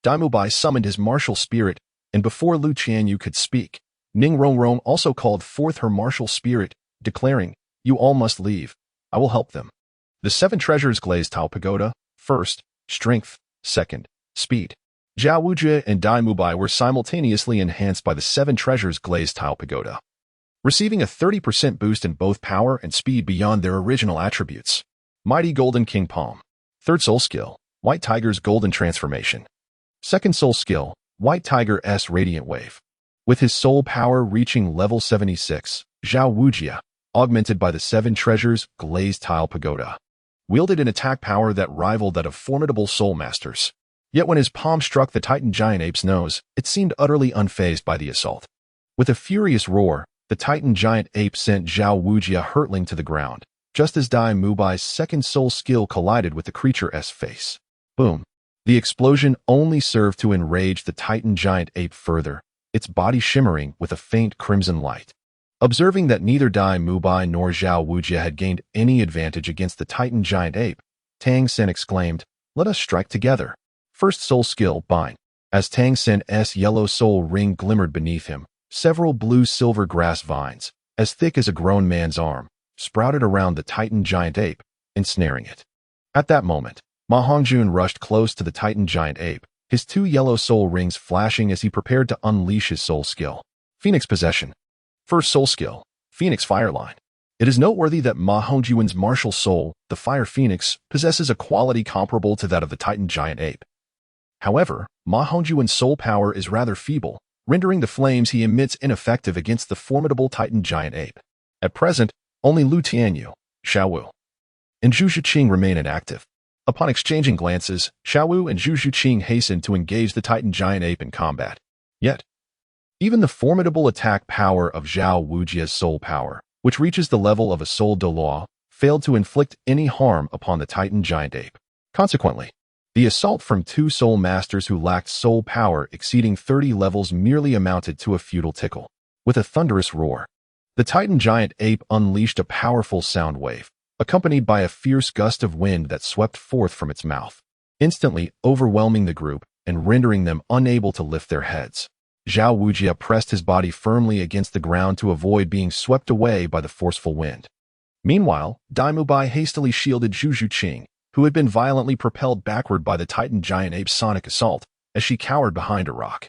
Tianyu My summoned his martial spirit, and before Lu Tianyu could speak, Ning Rongrong also called forth her martial spirit, declaring, "You all must leave. I will help them." The 7 treasures glazed tile pagoda, first, strength, second, speed. Zhao Wujie and Tianyu My were simultaneously enhanced by the 7 treasures glazed tile pagoda, receiving a 30% boost in both power and speed beyond their original attributes. Mighty Golden King Palm. Third soul skill, White Tiger's Golden Transformation. Second soul skill, White Tiger S Radiant Wave. With his soul power reaching level 76, Zhao Wujie, augmented by the 7 treasures glazed tile pagoda, wielded an attack power that rivaled that of formidable soul masters. Yet when his palm struck the Titan Giant Ape's nose, it seemed utterly unfazed by the assault. With a furious roar, the Titan Giant Ape sent Zhao Wujie hurtling to the ground, just as Tianyu Mai's second soul skill collided with the creature's face. Boom. The explosion only served to enrage the Titan Giant Ape further, its body shimmering with a faint crimson light. Observing that neither Tianyu Mai nor Zhao Wujie had gained any advantage against the Titan Giant Ape, Tang Sen exclaimed, "Let us strike together." First soul skill, Bind. As Tang Sen's yellow soul ring glimmered beneath him, several blue-silver grass vines, as thick as a grown man's arm, sprouted around the Titan Giant Ape, ensnaring it. At that moment, Ma Hongjun rushed close to the Titan Giant Ape, his 2 yellow soul rings flashing as he prepared to unleash his soul skill. Phoenix Possession. First soul skill, Phoenix Fireline. It is noteworthy that Ma Hongjuan's martial soul, the Fire Phoenix, possesses a quality comparable to that of the Titan giant ape. However, Ma Hongjuan's soul power is rather feeble, rendering the flames he emits ineffective against the formidable Titan giant ape. At present, only Lu Tianyu, Xiaowu, and Zhu Zhiqing remain inactive. Upon exchanging glances, Xiaowu and Zhu Zhiqing hasten to engage the Titan giant ape in combat. Yet, even the formidable attack power of Zhao Wujia's soul power, which reaches the level of a soul Douluo, failed to inflict any harm upon the Titan giant ape. Consequently, the assault from two soul masters who lacked soul power exceeding 30 levels merely amounted to a futile tickle. With a thunderous roar, the Titan giant ape unleashed a powerful sound wave, accompanied by a fierce gust of wind that swept forth from its mouth, instantly overwhelming the group and rendering them unable to lift their heads. Zhao Wujia pressed his body firmly against the ground to avoid being swept away by the forceful wind. Meanwhile, Tianyu My hastily shielded Zhu Zhiqing, who had been violently propelled backward by the Titan giant ape's sonic assault, as she cowered behind a rock,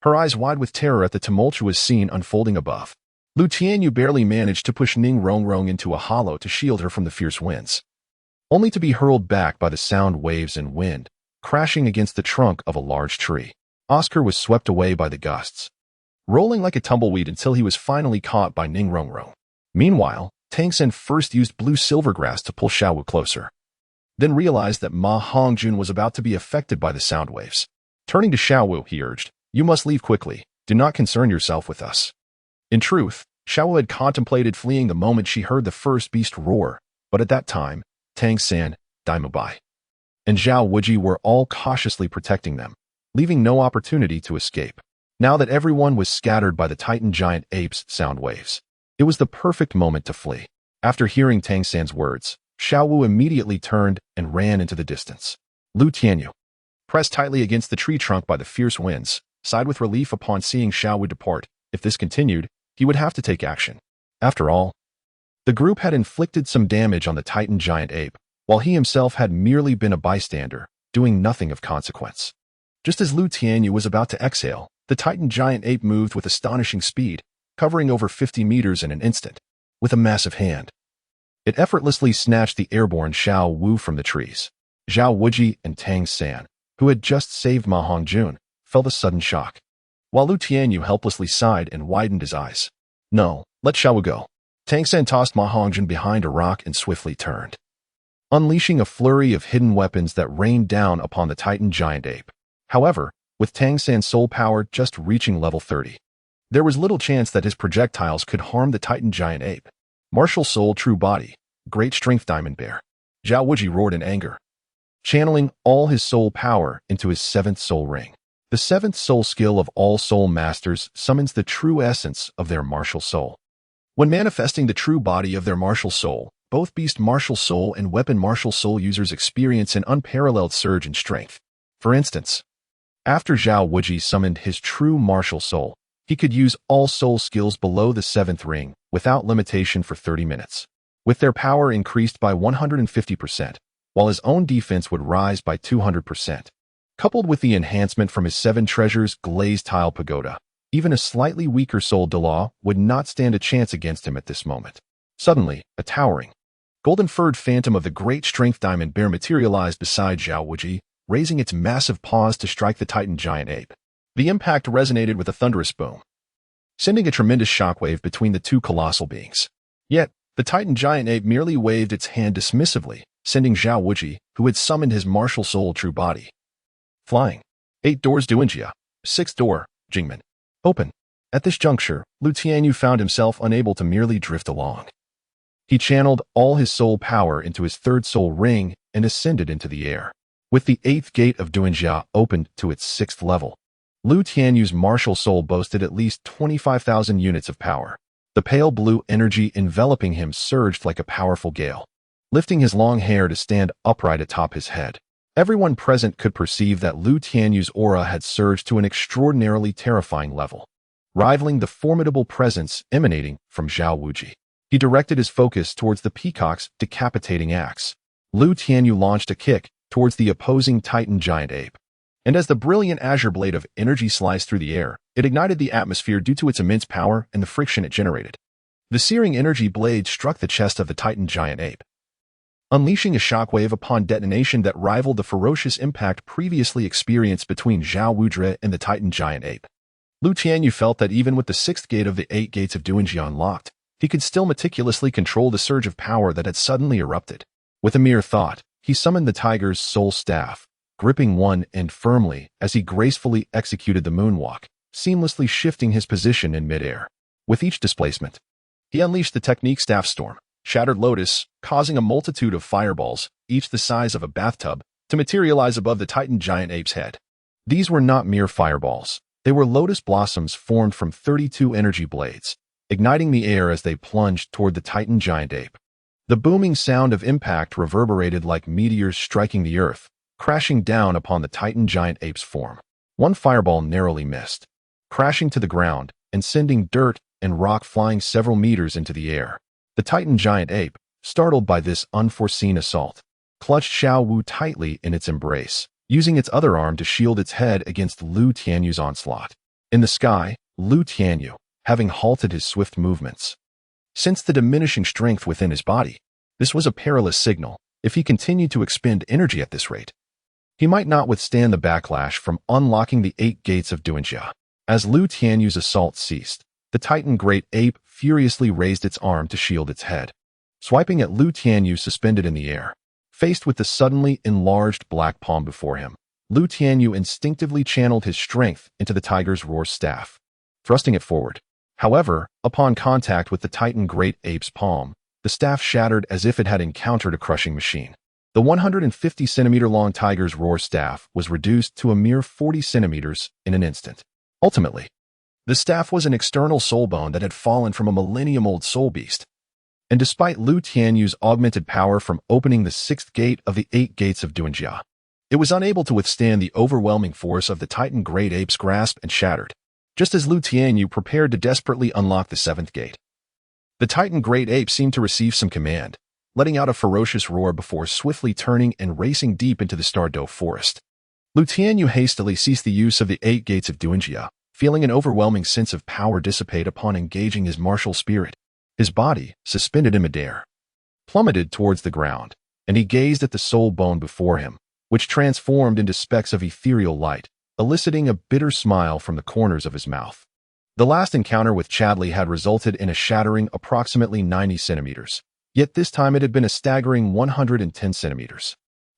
her eyes wide with terror at the tumultuous scene unfolding above. Lu Tianyu barely managed to push Ning Rongrong into a hollow to shield her from the fierce winds, only to be hurled back by the sound waves and wind, crashing against the trunk of a large tree. Oscar was swept away by the gusts, rolling like a tumbleweed until he was finally caught by Ning Rongrong. Meanwhile, Tang Sen first used blue silvergrass to pull Xiaowu closer, then realized that Ma Hongjun was about to be affected by the sound waves. Turning to Xiaowu, he urged, "You must leave quickly. Do not concern yourself with us." In truth, Xiaowu had contemplated fleeing the moment she heard the first beast roar, but at that time, Tang San, Tianyu My, and Zhao Wuji were all cautiously protecting them, leaving no opportunity to escape. Now that everyone was scattered by the Titan giant ape's sound waves, it was the perfect moment to flee. After hearing Tang San's words, Xiaowu immediately turned and ran into the distance. Lu Tianyu, pressed tightly against the tree trunk by the fierce winds, sighed with relief upon seeing Xiaowu depart. If this continued, he would have to take action. After all, the group had inflicted some damage on the Titan giant ape, while he himself had merely been a bystander, doing nothing of consequence. Just as Lu Tianyu was about to exhale, the Titan giant ape moved with astonishing speed, covering over 50 meters in an instant. With a massive hand, it effortlessly snatched the airborne Xiao Wu from the trees. Zhao Wuji and Tang San, who had just saved Ma Hongjun, felt a sudden shock, while Lu Tianyu helplessly sighed and widened his eyes. "No, let Xiaowu go." Tang San tossed Ma Hongjun behind a rock and swiftly turned, unleashing a flurry of hidden weapons that rained down upon the Titan giant ape. However, with Tang San's soul power just reaching level 30, there was little chance that his projectiles could harm the Titan giant ape. Martial soul, true body, great strength, diamond bear. Zhao Wuji roared in anger, channeling all his soul power into his seventh soul ring. The seventh soul skill of all soul masters summons the true essence of their martial soul. When manifesting the true body of their martial soul, both beast martial soul and weapon martial soul users experience an unparalleled surge in strength. For instance, after Zhao Wuji summoned his true martial soul, he could use all soul skills below the seventh ring without limitation for 30 minutes, with their power increased by 150%, while his own defense would rise by 200%. Coupled with the enhancement from his 7 treasures glazed tile pagoda, even a slightly weaker soul Douluo would not stand a chance against him at this moment. Suddenly, a towering, golden-furred phantom of the great strength diamond bear materialized beside Zhao Wuji, raising its massive paws to strike the Titan giant ape. The impact resonated with a thunderous boom, sending a tremendous shockwave between the two colossal beings. Yet, the Titan giant ape merely waved its hand dismissively, sending Zhao Wuji, who had summoned his martial soul true body, flying. 8 doors Duinjia. 6th door, Jingmen. Open. At this juncture, Lu Tianyu found himself unable to merely drift along. He channeled all his soul power into his 3rd soul ring and ascended into the air. With the 8th gate of Duinjia opened to its 6th level, Lu Tianyu's martial soul boasted at least 25,000 units of power. The pale blue energy enveloping him surged like a powerful gale, lifting his long hair to stand upright atop his head. Everyone present could perceive that Lu Tianyu's aura had surged to an extraordinarily terrifying level, rivaling the formidable presence emanating from Zhao Wuji. He directed his focus towards the peacock's decapitating axe. Lu Tianyu launched a kick towards the opposing Titan giant ape, and as the brilliant azure blade of energy sliced through the air, it ignited the atmosphere due to its immense power and the friction it generated. The searing energy blade struck the chest of the Titan giant ape, unleashing a shockwave upon detonation that rivaled the ferocious impact previously experienced between Zhao Wudre and the Titan giant ape. Lu Tianyu felt that even with the sixth gate of the 8 gates of Duanjia unlocked, he could still meticulously control the surge of power that had suddenly erupted. With a mere thought, he summoned the tiger's soul staff, gripping one end firmly as he gracefully executed the moonwalk, seamlessly shifting his position in midair. With each displacement, he unleashed the technique Staff Storm, Shattered Lotus, causing a multitude of fireballs, each the size of a bathtub, to materialize above the Titan giant ape's head. These were not mere fireballs. They were lotus blossoms formed from 32 energy blades, igniting the air as they plunged toward the Titan giant ape. The booming sound of impact reverberated like meteors striking the earth, crashing down upon the Titan giant ape's form. One fireball narrowly missed, crashing to the ground and sending dirt and rock flying several meters into the air. The Titan giant ape, startled by this unforeseen assault, clutched Xiao Wu tightly in its embrace, using its other arm to shield its head against Lu Tianyu's onslaught. In the sky, Lu Tianyu, having halted his swift movements, sensed the diminishing strength within his body. This was a perilous signal. If he continued to expend energy at this rate, he might not withstand the backlash from unlocking the 8 gates of Duanjia. As Lu Tianyu's assault ceased, the Titan great ape furiously raised its arm to shield its head, swiping at Lu Tianyu suspended in the air. Faced with the suddenly enlarged black palm before him, Lu Tianyu instinctively channeled his strength into the tiger's roar staff, thrusting it forward. However, upon contact with the Titan great ape's palm, the staff shattered as if it had encountered a crushing machine. The 150-centimeter-long tiger's roar staff was reduced to a mere 40 centimeters in an instant. Ultimately, the staff was an external soul bone that had fallen from a millennium-old soul beast. And despite Lu Tianyu's augmented power from opening the 6th gate of the 8 gates of Duanjia, it was unable to withstand the overwhelming force of the Titan great ape's grasp and shattered, just as Lu Tianyu prepared to desperately unlock the 7th gate. The Titan great ape seemed to receive some command, letting out a ferocious roar before swiftly turning and racing deep into the Stardow forest. Lu Tianyu hastily ceased the use of the 8 gates of Duanjia, feeling an overwhelming sense of power dissipate upon engaging his martial spirit. His body, suspended in midair, plummeted towards the ground, and he gazed at the soul bone before him, which transformed into specks of ethereal light, eliciting a bitter smile from the corners of his mouth. The last encounter with Chadley had resulted in a shattering approximately 90 centimeters, yet this time it had been a staggering 110 centimeters.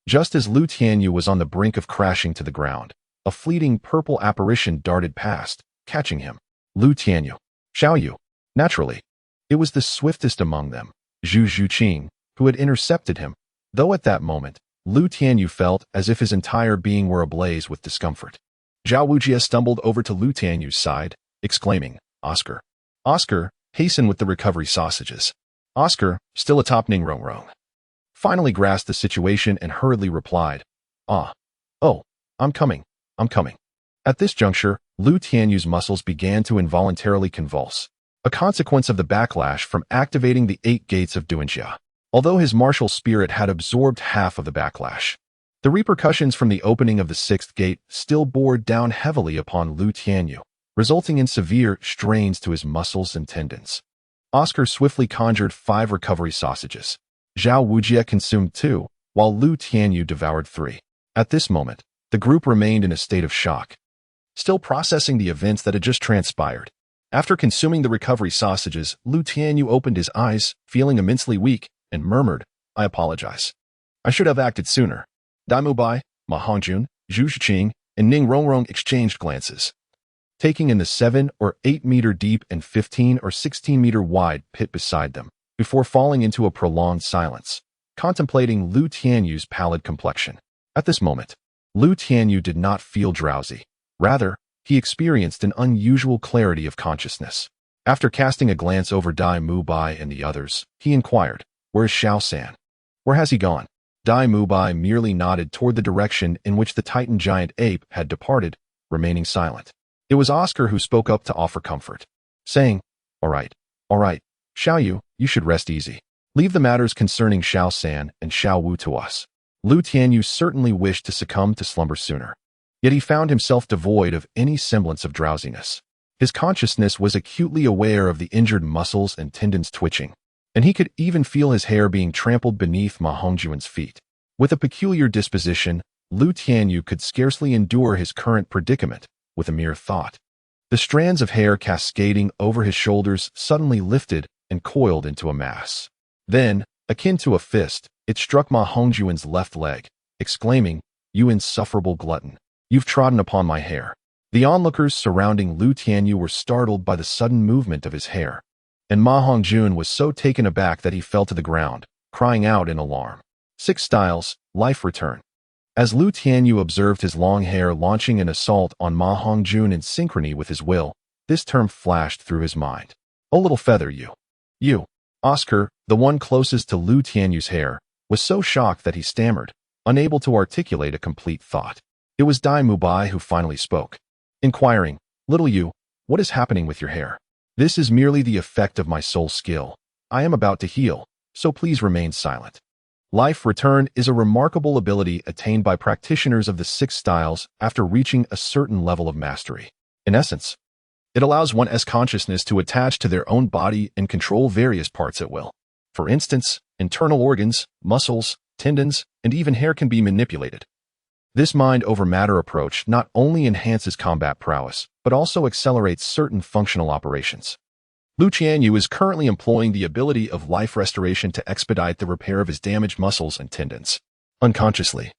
Just as Lu Tianyu was on the brink of crashing to the ground, a fleeting purple apparition darted past, catching him. Lu Tianyu. Xiao Yu. Naturally, it was the swiftest among them, Zhu Zhuqing, who had intercepted him, though at that moment, Lu Tianyu felt as if his entire being were ablaze with discomfort. Zhao Wujie stumbled over to Lu Tianyu's side, exclaiming, "Oscar. Oscar, hasten with the recovery sausages." Oscar, still atop Ningrong, finally grasped the situation and hurriedly replied, "Oh, I'm coming. At this juncture, Lu Tianyu's muscles began to involuntarily convulse, a consequence of the backlash from activating the 8 gates of Duanjia. Although his martial spirit had absorbed half of the backlash, the repercussions from the opening of the 6th gate still bore down heavily upon Lu Tianyu, resulting in severe strains to his muscles and tendons. Oscar swiftly conjured 5 recovery sausages. Zhao Wujie consumed 2, while Lu Tianyu devoured 3. At this moment, the group remained in a state of shock, still processing the events that had just transpired. After consuming the recovery sausages, Lu Tianyu opened his eyes, feeling immensely weak, and murmured, "I apologize. I should have acted sooner." Dai Mubai, Ma Hongjun, Zhu Zhiqing, and Ning Rongrong exchanged glances, taking in the 7 or 8 meter deep and 15 or 16 meter wide pit beside them, before falling into a prolonged silence, contemplating Lu Tianyu's pallid complexion. At this moment, Lu Tianyu did not feel drowsy. Rather, he experienced an unusual clarity of consciousness. After casting a glance over Dai Mubai and the others, he inquired, "Where's Xiao San? Where has he gone?" Dai Mubai merely nodded toward the direction in which the Titan giant ape had departed, remaining silent. It was Oscar who spoke up to offer comfort, saying, all right, Xiao Yu, you should rest easy. Leave the matters concerning Xiao San and Xiao Wu to us." Lu Tianyu certainly wished to succumb to slumber sooner, yet he found himself devoid of any semblance of drowsiness. His consciousness was acutely aware of the injured muscles and tendons twitching, and he could even feel his hair being trampled beneath Ma Hongjuan's feet. With a peculiar disposition, Lu Tianyu could scarcely endure his current predicament with a mere thought. The strands of hair cascading over his shoulders suddenly lifted and coiled into a mass. Then, akin to a fist, it struck Ma Hongjuan's left leg, exclaiming, "You insufferable glutton! You've trodden upon my hair." The onlookers surrounding Lu Tianyu were startled by the sudden movement of his hair, and Ma Hongjun was so taken aback that he fell to the ground, crying out in alarm. 6 styles, life return. As Lu Tianyu observed his long hair launching an assault on Ma Hongjun in synchrony with his will, this term flashed through his mind. "Oh, little feather, you." Oscar, the one closest to Lu Tianyu's hair, was so shocked that he stammered, unable to articulate a complete thought. It was Dai Mubai who finally spoke, inquiring, "Little you, what is happening with your hair?" "This is merely the effect of my soul skill. I am about to heal, so please remain silent." Life return is a remarkable ability attained by practitioners of the 6 styles after reaching a certain level of mastery. In essence, it allows one's consciousness to attach to their own body and control various parts at will. For instance, internal organs, muscles, tendons, and even hair can be manipulated. This mind-over-matter approach not only enhances combat prowess, but also accelerates certain functional operations. Lu Tianyu is currently employing the ability of life restoration to expedite the repair of his damaged muscles and tendons. Unconsciously,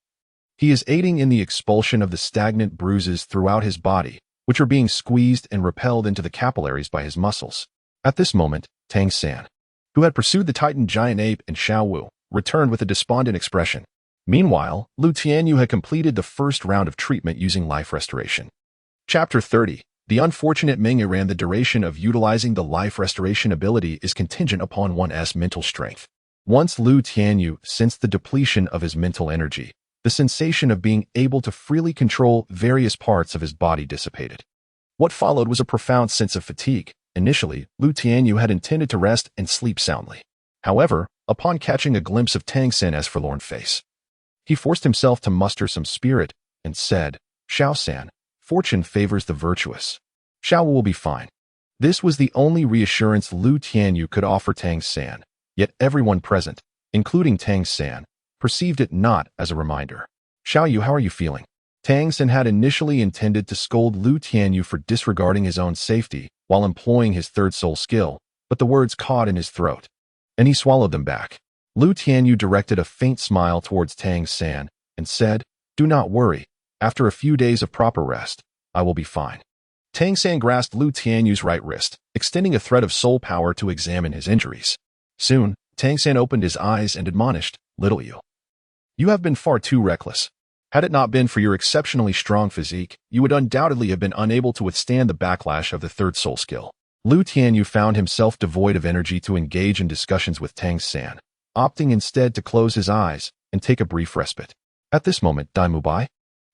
he is aiding in the expulsion of the stagnant bruises throughout his body, which are being squeezed and repelled into the capillaries by his muscles. At this moment, Tang San, who had pursued the Titan giant ape and Xiao Wu, returned with a despondent expression. Meanwhile, Lu Tianyu had completed the first round of treatment using life restoration. Chapter 30. The unfortunate Ming Iran. The duration of utilizing the life restoration ability is contingent upon one's mental strength. Once Lu Tianyu sensed the depletion of his mental energy, the sensation of being able to freely control various parts of his body dissipated. What followed was a profound sense of fatigue. Initially, Lu Tianyu had intended to rest and sleep soundly. However, upon catching a glimpse of Tang San's forlorn face, he forced himself to muster some spirit and said, "Xiao San, fortune favors the virtuous. Xiao will be fine." This was the only reassurance Lu Tianyu could offer Tang San, yet everyone present, including Tang San, perceived it not as a reminder. "Xiao Yu, how are you feeling?" Tang San had initially intended to scold Lu Tianyu for disregarding his own safety while employing his third soul skill, but the words caught in his throat, and he swallowed them back. Lu Tianyu directed a faint smile towards Tang San and said, "Do not worry. After a few days of proper rest, I will be fine." Tang San grasped Lu Tianyu's right wrist, extending a thread of soul power to examine his injuries. Soon, Tang San opened his eyes and admonished, "Little you, you have been far too reckless. Had it not been for your exceptionally strong physique, you would undoubtedly have been unable to withstand the backlash of the third soul skill." Lu Tianyu found himself devoid of energy to engage in discussions with Tang San, opting instead to close his eyes and take a brief respite. At this moment, Dai Mubai,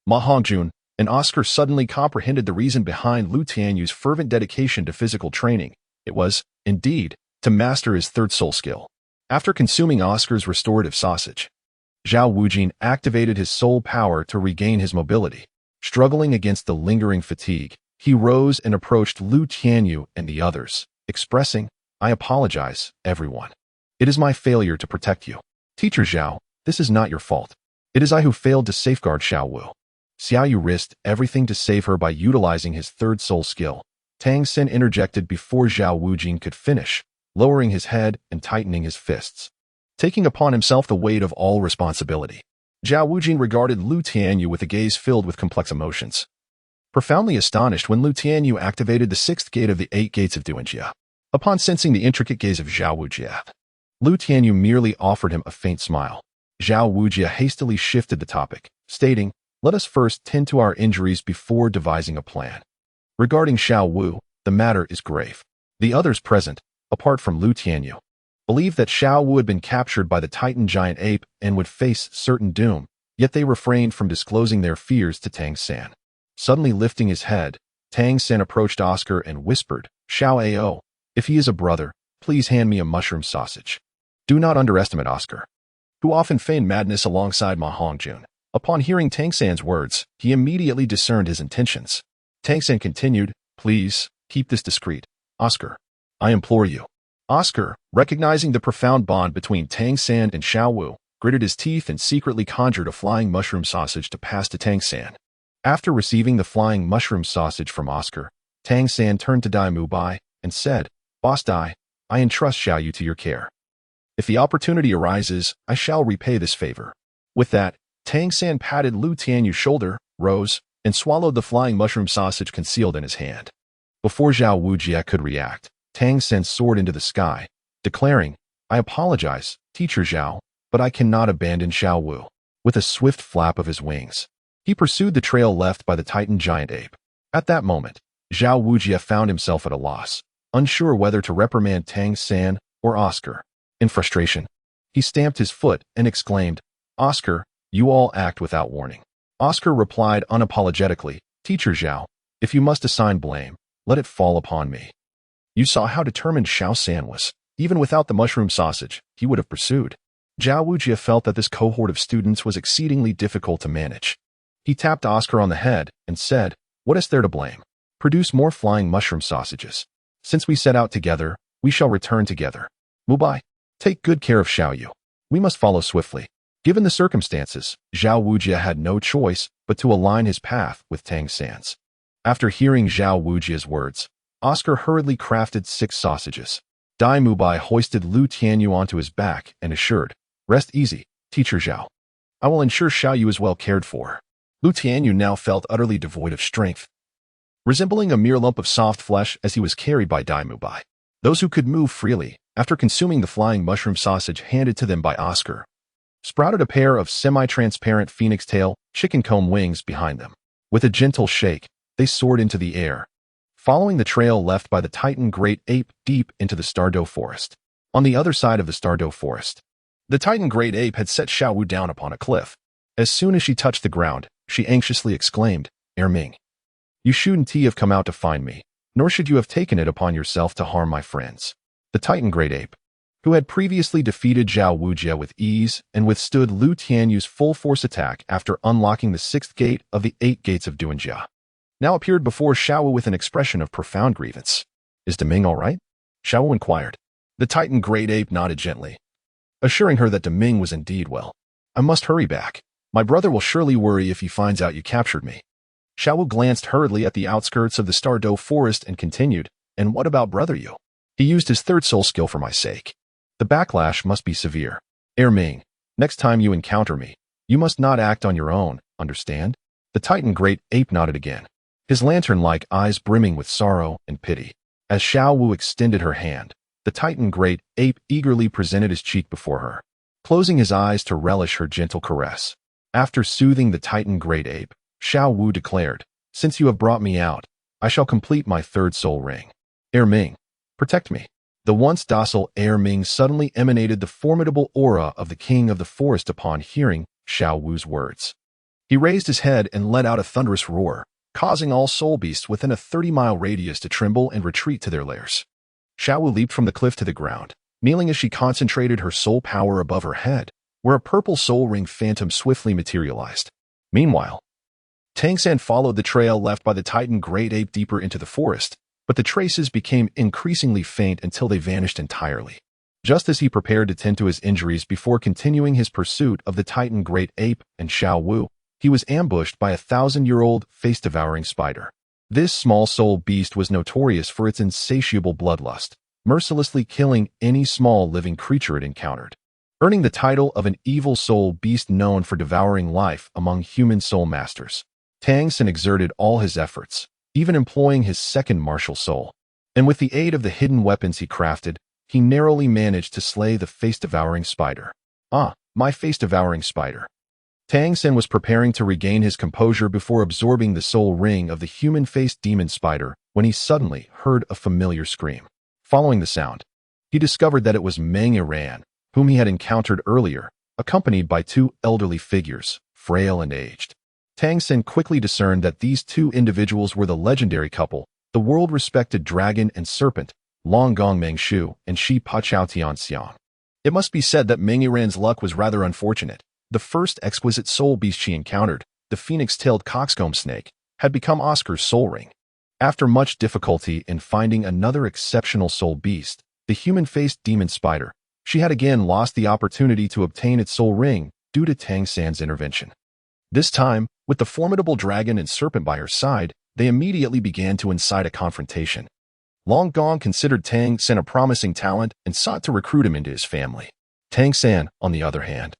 Ma Hongjun, and Oscar suddenly comprehended the reason behind Lu Tianyu's fervent dedication to physical training. It was, indeed, to master his third soul skill. After consuming Oscar's restorative sausage, Zhao Wujin activated his soul power to regain his mobility. Struggling against the lingering fatigue, he rose and approached Lu Tianyu and the others, expressing, "I apologize, everyone. It is my failure to protect you. Teacher Zhao, this is not your fault. It is I who failed to safeguard Xiao Wu." Xiao Yu risked everything to save her by utilizing his third soul skill. Tang Sen interjected before Zhao Wujin could finish, lowering his head and tightening his fists, taking upon himself the weight of all responsibility. Zhao Wujin regarded Lu Tianyu with a gaze filled with complex emotions, profoundly astonished when Lu Tianyu activated the 6th gate of the 8 gates of Duanjia. Upon sensing the intricate gaze of Zhao Wujia, Lu Tianyu merely offered him a faint smile. Zhao Wujia hastily shifted the topic, stating, "Let us first tend to our injuries before devising a plan. Regarding Xiao Wu, the matter is grave." The others present, apart from Lu Tianyu, believed that Xiao Wu had been captured by the Titan giant ape and would face certain doom, yet they refrained from disclosing their fears to Tang San. Suddenly lifting his head, Tang San approached Oscar and whispered, "Xiao Ao, if he is a brother, please hand me a mushroom sausage." Do not underestimate Oscar, who often feigned madness alongside Ma Hongjun. Upon hearing Tang San's words, he immediately discerned his intentions. Tang San continued, "Please, Keep this discreet, Oscar. I implore you. Oscar, recognizing the profound bond between Tang San and Xiao Wu, gritted his teeth and secretly conjured a flying mushroom sausage to pass to Tang San. After receiving the flying mushroom sausage from Oscar, Tang San turned to Tianyu My and said, Boss Dai, I entrust Xiao Yu to your care. If the opportunity arises, I shall repay this favor. With that, Tang San patted Lu Tianyu's shoulder, rose, and swallowed the flying mushroom sausage concealed in his hand. Before Zhao Wujie could react, Tang San soared into the sky, declaring, I apologize, Teacher Zhao, but I cannot abandon Xiao Wu. With a swift flap of his wings, he pursued the trail left by the Titan giant ape. At that moment, Zhao Wujie found himself at a loss, unsure whether to reprimand Tang San or Oscar. In frustration, he stamped his foot and exclaimed, Oscar, you all act without warning. Oscar replied unapologetically, Teacher Zhao, if you must assign blame, let it fall upon me. You saw how determined Xiao San was. Even without the mushroom sausage, he would have pursued. Zhao Wujie felt that this cohort of students was exceedingly difficult to manage. He tapped Oscar on the head and said, What is there to blame? Produce more flying mushroom sausages. Since we set out together, we shall return together. Mubai, take good care of Xiao Yu. We must follow swiftly. Given the circumstances, Zhao Wujie had no choice but to align his path with Tang San's. After hearing Zhao Wujie's words, Oscar hurriedly crafted 6 sausages. Dai Mubai hoisted Lu Tianyu onto his back and assured, Rest easy, Teacher Zhao. I will ensure Xiao Yu is well cared for. Lu Tianyu now felt utterly devoid of strength, resembling a mere lump of soft flesh as he was carried by Dai Mubai. Those who could move freely, after consuming the flying mushroom sausage handed to them by Oscar, sprouted a pair of semi-transparent phoenix tail, chicken comb wings behind them. With a gentle shake, they soared into the air, following the trail left by the Titan great ape deep into the Stardow forest. On the other side of the Stardow forest, the Titan great ape had set Xiao Wu down upon a cliff. As soon as she touched the ground, she anxiously exclaimed, Ming, you shouldn't have come out to find me, nor should you have taken it upon yourself to harm my friends. The Titan great ape, who had previously defeated Zhao Wujie with ease and withstood Lu Tianyu's full force attack after unlocking the 6th gate of the 8 gates of Duanjia, now appeared before Xiao Wu with an expression of profound grievance. Is Deming all right? Xiao Wu inquired. The Titan great ape nodded gently, assuring her that Deming was indeed well. I must hurry back. My brother will surely worry if he finds out you captured me. Xiao Wu glanced hurriedly at the outskirts of the Stardow forest and continued, And what about Brother Yu? He used his 3rd soul skill for my sake. The backlash must be severe. Ming, next time you encounter me, you must not act on your own, understand? The Titan great ape nodded again, his lantern-like eyes brimming with sorrow and pity. As Xiao Wu extended her hand, the Titan great ape eagerly presented his cheek before her, closing his eyes to relish her gentle caress. After soothing the Titan great ape, Xiao Wu declared, Since you have brought me out, I shall complete my 3rd soul ring. Ming, protect me. The once docile Ming suddenly emanated the formidable aura of the king of the forest upon hearing Xiao Wu's words. He raised his head and let out a thunderous roar, causing all soul beasts within a 30-mile radius to tremble and retreat to their lairs. Xiao Wu leaped from the cliff to the ground, kneeling as she concentrated her soul power above her head, where a purple soul ring phantom swiftly materialized. Meanwhile, Tang San followed the trail left by the Titan great ape deeper into the forest, but the traces became increasingly faint until they vanished entirely. Just as he prepared to tend to his injuries before continuing his pursuit of the Titan great ape and Xiao Wu, he was ambushed by a 1,000-year-old face-devouring spider. This small soul beast was notorious for its insatiable bloodlust, mercilessly killing any small living creature it encountered, earning the title of an evil soul beast known for devouring life among human soul masters. Tang San exerted all his efforts, even employing his 2nd martial soul, and with the aid of the hidden weapons he crafted, he narrowly managed to slay the face-devouring spider. Ah, my face-devouring spider. Tang San was preparing to regain his composure before absorbing the soul ring of the human-faced demon spider when he suddenly heard a familiar scream. Following the sound, he discovered that it was Meng Yiran, whom he had encountered earlier, accompanied by 2 elderly figures, frail and aged. Tang San quickly discerned that these 2 individuals were the legendary couple, the world-respected dragon and serpent, Long Gong Mengshu and Shi Pachao Tianxiang. It must be said that Meng Yiran's luck was rather unfortunate. The first exquisite soul beast she encountered, the phoenix-tailed coxcomb snake, had become Oscar's soul ring. After much difficulty in finding another exceptional soul beast, the human-faced demon spider, she had again lost the opportunity to obtain its soul ring due to Tang San's intervention. This time, with the formidable dragon and serpent by her side, they immediately began to incite a confrontation. Long Gong considered Tang San a promising talent and sought to recruit him into his family. Tang San, on the other hand,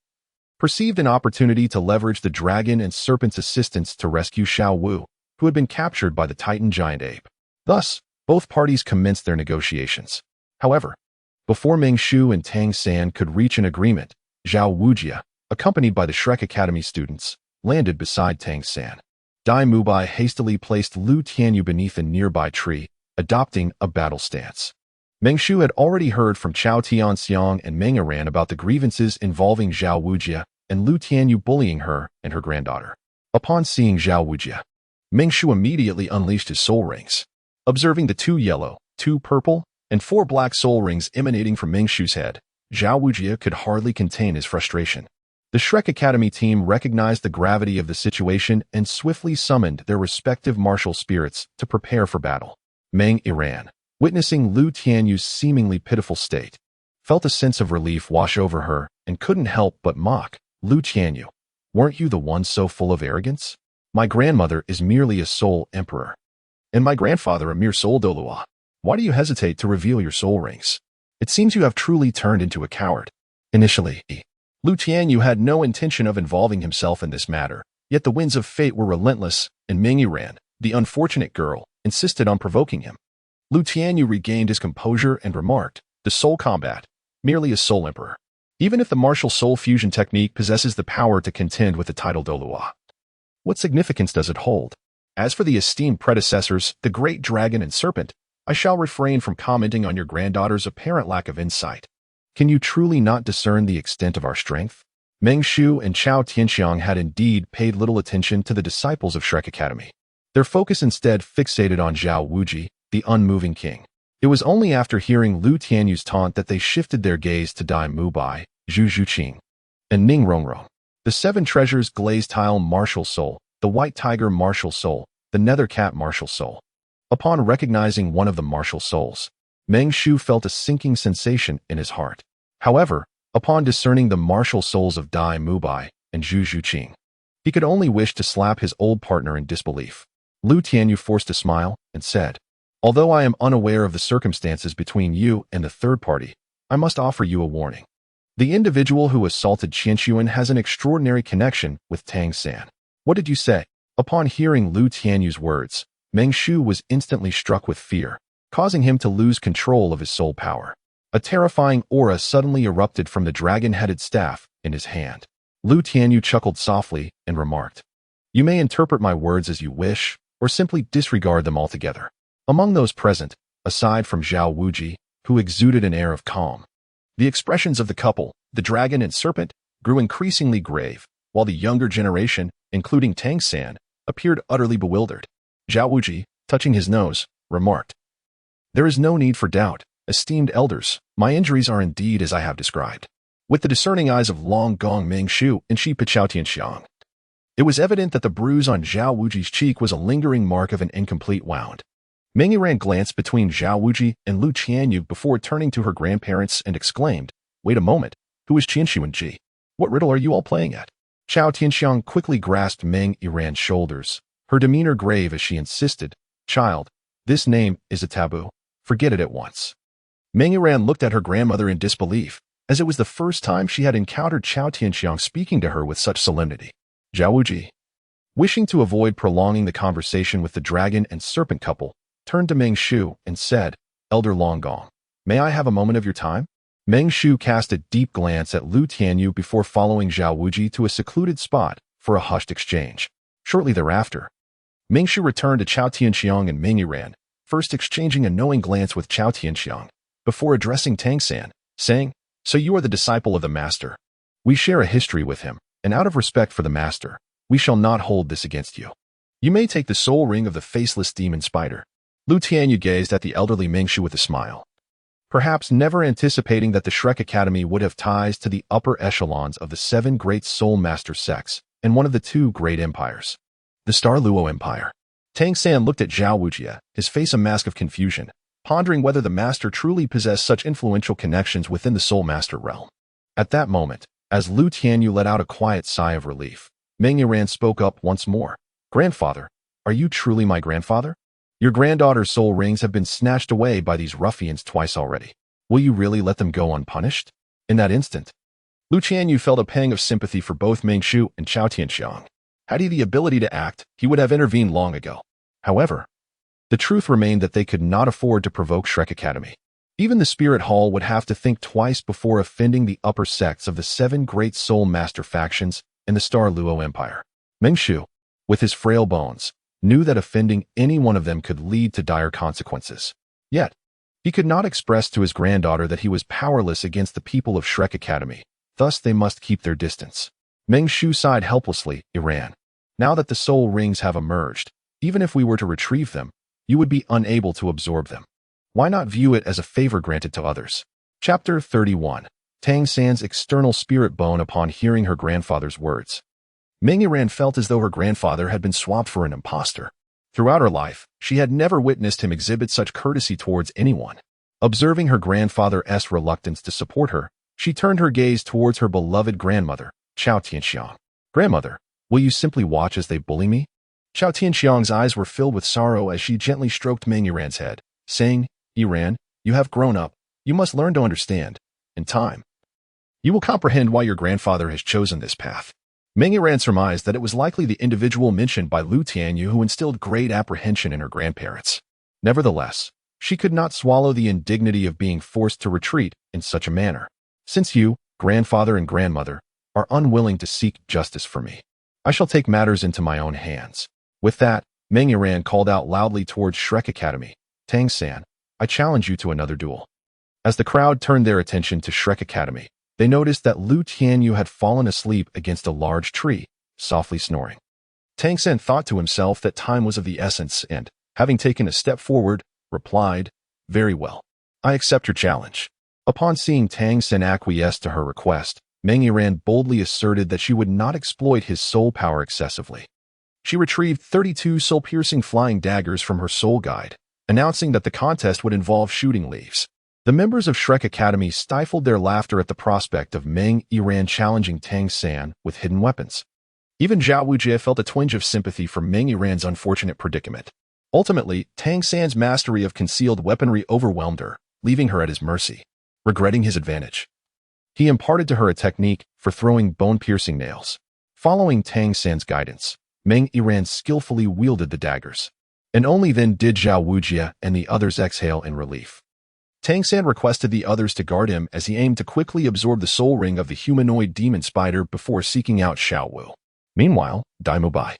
perceived an opportunity to leverage the dragon and serpent's assistance to rescue Xiao Wu, who had been captured by the Titan giant ape. Thus, both parties commenced their negotiations. However, before Meng Shu and Tang San could reach an agreement, Zhao Wujia, accompanied by the Shrek Academy students, landed beside Tang San. Dai Mubai hastily placed Lu Tianyu beneath a nearby tree, adopting a battle stance. Meng Shu had already heard from Chao Tianxiang and Meng Iran about the grievances involving Zhao Wujia and Lu Tianyu bullying her and her granddaughter. Upon seeing Zhao Wujia, Meng Shu immediately unleashed his soul rings. Observing the 2 yellow, 2 purple, and 4 black soul rings emanating from Meng Shu's head, Zhao Wujia could hardly contain his frustration. The Shrek Academy team recognized the gravity of the situation and swiftly summoned their respective martial spirits to prepare for battle. Meng Iran, witnessing Lu Tianyu's seemingly pitiful state, felt a sense of relief wash over her and couldn't help but mock. Lu Tianyu, weren't you the one so full of arrogance? My grandmother is merely a soul emperor, and my grandfather a mere soul Douluo. Why do you hesitate to reveal your soul rings? It seems you have truly turned into a coward. Initially, Lu Tianyu had no intention of involving himself in this matter, yet the winds of fate were relentless, and Meng Yiran, the unfortunate girl, insisted on provoking him. Lu Tianyu regained his composure and remarked, the soul combat, merely a soul emperor. Even if the martial soul fusion technique possesses the power to contend with the title Douluo, what significance does it hold? As for the esteemed predecessors, the great dragon and serpent, I shall refrain from commenting on your granddaughter's apparent lack of insight. Can you truly not discern the extent of our strength? Meng Shu and Chao Tianxiang had indeed paid little attention to the disciples of Shrek Academy. Their focus instead fixated on Zhao Wuji, the unmoving king. It was only after hearing Lu Tianyu's taunt that they shifted their gaze to Dai Mubai, Zhu Zhuqing, and Ning Rongrong. The 7 treasures glazed tile martial soul, the white tiger martial soul, the nether cat martial soul. Upon recognizing one of the martial souls, Meng Shu felt a sinking sensation in his heart. However, upon discerning the martial souls of Dai Mubai and Zhu Zhuqing, he could only wish to slap his old partner in disbelief. Lu Tianyu forced a smile and said, although I am unaware of the circumstances between you and the third party, I must offer you a warning. The individual who assaulted Qianshuan has an extraordinary connection with Tang San. What did you say? Upon hearing Lu Tianyu's words, Meng Shu was instantly struck with fear, causing him to lose control of his soul power. A terrifying aura suddenly erupted from the dragon-headed staff in his hand. Lu Tianyu chuckled softly and remarked, you may interpret my words as you wish, or simply disregard them altogether. Among those present, aside from Zhao Wuji, who exuded an air of calm, the expressions of the couple, the dragon and serpent, grew increasingly grave, while the younger generation, including Tang San, appeared utterly bewildered. Zhao Wuji, touching his nose, remarked, there is no need for doubt, esteemed elders, my injuries are indeed as I have described. With the discerning eyes of Long Gong Meng Shu and Shi Pichao Tianxiang, it was evident that the bruise on Zhao Wuji's cheek was a lingering mark of an incomplete wound. Meng Yiran glanced between Zhao Wuji and Lu Tianyu before turning to her grandparents and exclaimed, wait a moment, who is Qianshu and Ji? What riddle are you all playing at? Chao Tianxiang quickly grasped Meng Yiran's shoulders, her demeanor grave as she insisted, child, this name is a taboo. Forget it at once. Meng Yiran looked at her grandmother in disbelief, as it was the first time she had encountered Chao Tianxiang speaking to her with such solemnity. Zhao Wuji, wishing to avoid prolonging the conversation with the dragon and serpent couple, turned to Meng Shu and said, Elder Longgong, may I have a moment of your time? Meng Shu cast a deep glance at Lu Tianyu before following Zhao Wuji to a secluded spot for a hushed exchange. Shortly thereafter, Meng Shu returned to Chao Tianxiang and Meng Yiran, first exchanging a knowing glance with Chao Tianxiang, before addressing Tang San, saying, so you are the disciple of the master. We share a history with him, and out of respect for the master, we shall not hold this against you. You may take the soul ring of the faceless demon spider. Lu Tianyu gazed at the elderly Meng Shu with a smile, perhaps never anticipating that the Shrek Academy would have ties to the upper echelons of the 7 great soul master sects and one of the 2 great empires, the Star Luo Empire. Tang San looked at Zhao Wujie, his face a mask of confusion, pondering whether the master truly possessed such influential connections within the Soul Master realm. At that moment, as Lu Tianyu let out a quiet sigh of relief, Meng Yiran spoke up once more. "Grandfather, are you truly my grandfather? Your granddaughter's soul rings have been snatched away by these ruffians twice already. Will you really let them go unpunished?" In that instant, Lu Tianyu felt a pang of sympathy for both Meng Shu and Chao Tianxiang. Had he the ability to act, he would have intervened long ago. However, the truth remained that they could not afford to provoke Shrek Academy. Even the Spirit Hall would have to think twice before offending the upper sects of the 7 great Soul Master factions in the Star Luo Empire. Meng Shu, with his frail bones, knew that offending any one of them could lead to dire consequences. Yet, he could not express to his granddaughter that he was powerless against the people of Shrek Academy, thus they must keep their distance. Meng Shu sighed helplessly. "Iran, now that the soul rings have emerged, even if we were to retrieve them, you would be unable to absorb them. Why not view it as a favor granted to others?" Chapter 31. Tang San's external spirit bone. Upon hearing her grandfather's words, Meng Yiran felt as though her grandfather had been swapped for an impostor. Throughout her life, she had never witnessed him exhibit such courtesy towards anyone. Observing her grandfather's reluctance to support her, she turned her gaze towards her beloved grandmother, Chao Tianxiang. "Grandmother, will you simply watch as they bully me?" Chao Tianxiang's eyes were filled with sorrow as she gently stroked Meng Yiran's head, saying, "Yiran, you have grown up. You must learn to understand. In time, you will comprehend why your grandfather has chosen this path." Meng Yiran surmised that it was likely the individual mentioned by Lu Tianyu who instilled great apprehension in her grandparents. Nevertheless, she could not swallow the indignity of being forced to retreat in such a manner. "Since you, grandfather and grandmother, are unwilling to seek justice for me, I shall take matters into my own hands." With that, Meng Yiran called out loudly towards Shrek Academy, "Tang San, I challenge you to another duel." As the crowd turned their attention to Shrek Academy, they noticed that Lu Tianyu had fallen asleep against a large tree, softly snoring. Tang San thought to himself that time was of the essence and, having taken a step forward, replied, "Very well. I accept your challenge." Upon seeing Tang San acquiesce to her request, Meng Yiran boldly asserted that she would not exploit his soul power excessively. She retrieved 32 soul-piercing flying daggers from her soul guide, announcing that the contest would involve shooting leaves. The members of Shrek Academy stifled their laughter at the prospect of Meng Yiran challenging Tang San with hidden weapons. Even Zhao Wujie felt a twinge of sympathy for Meng Yiran's unfortunate predicament. Ultimately, Tang San's mastery of concealed weaponry overwhelmed her, leaving her at his mercy. Regretting his advantage, he imparted to her a technique for throwing bone-piercing nails. Following Tang San's guidance, Meng Yiran skillfully wielded the daggers, and only then did Zhao Wujie and the others exhale in relief. Tang San requested the others to guard him as he aimed to quickly absorb the soul ring of the humanoid demon spider before seeking out Xiao Wu. Meanwhile, Tianyu My,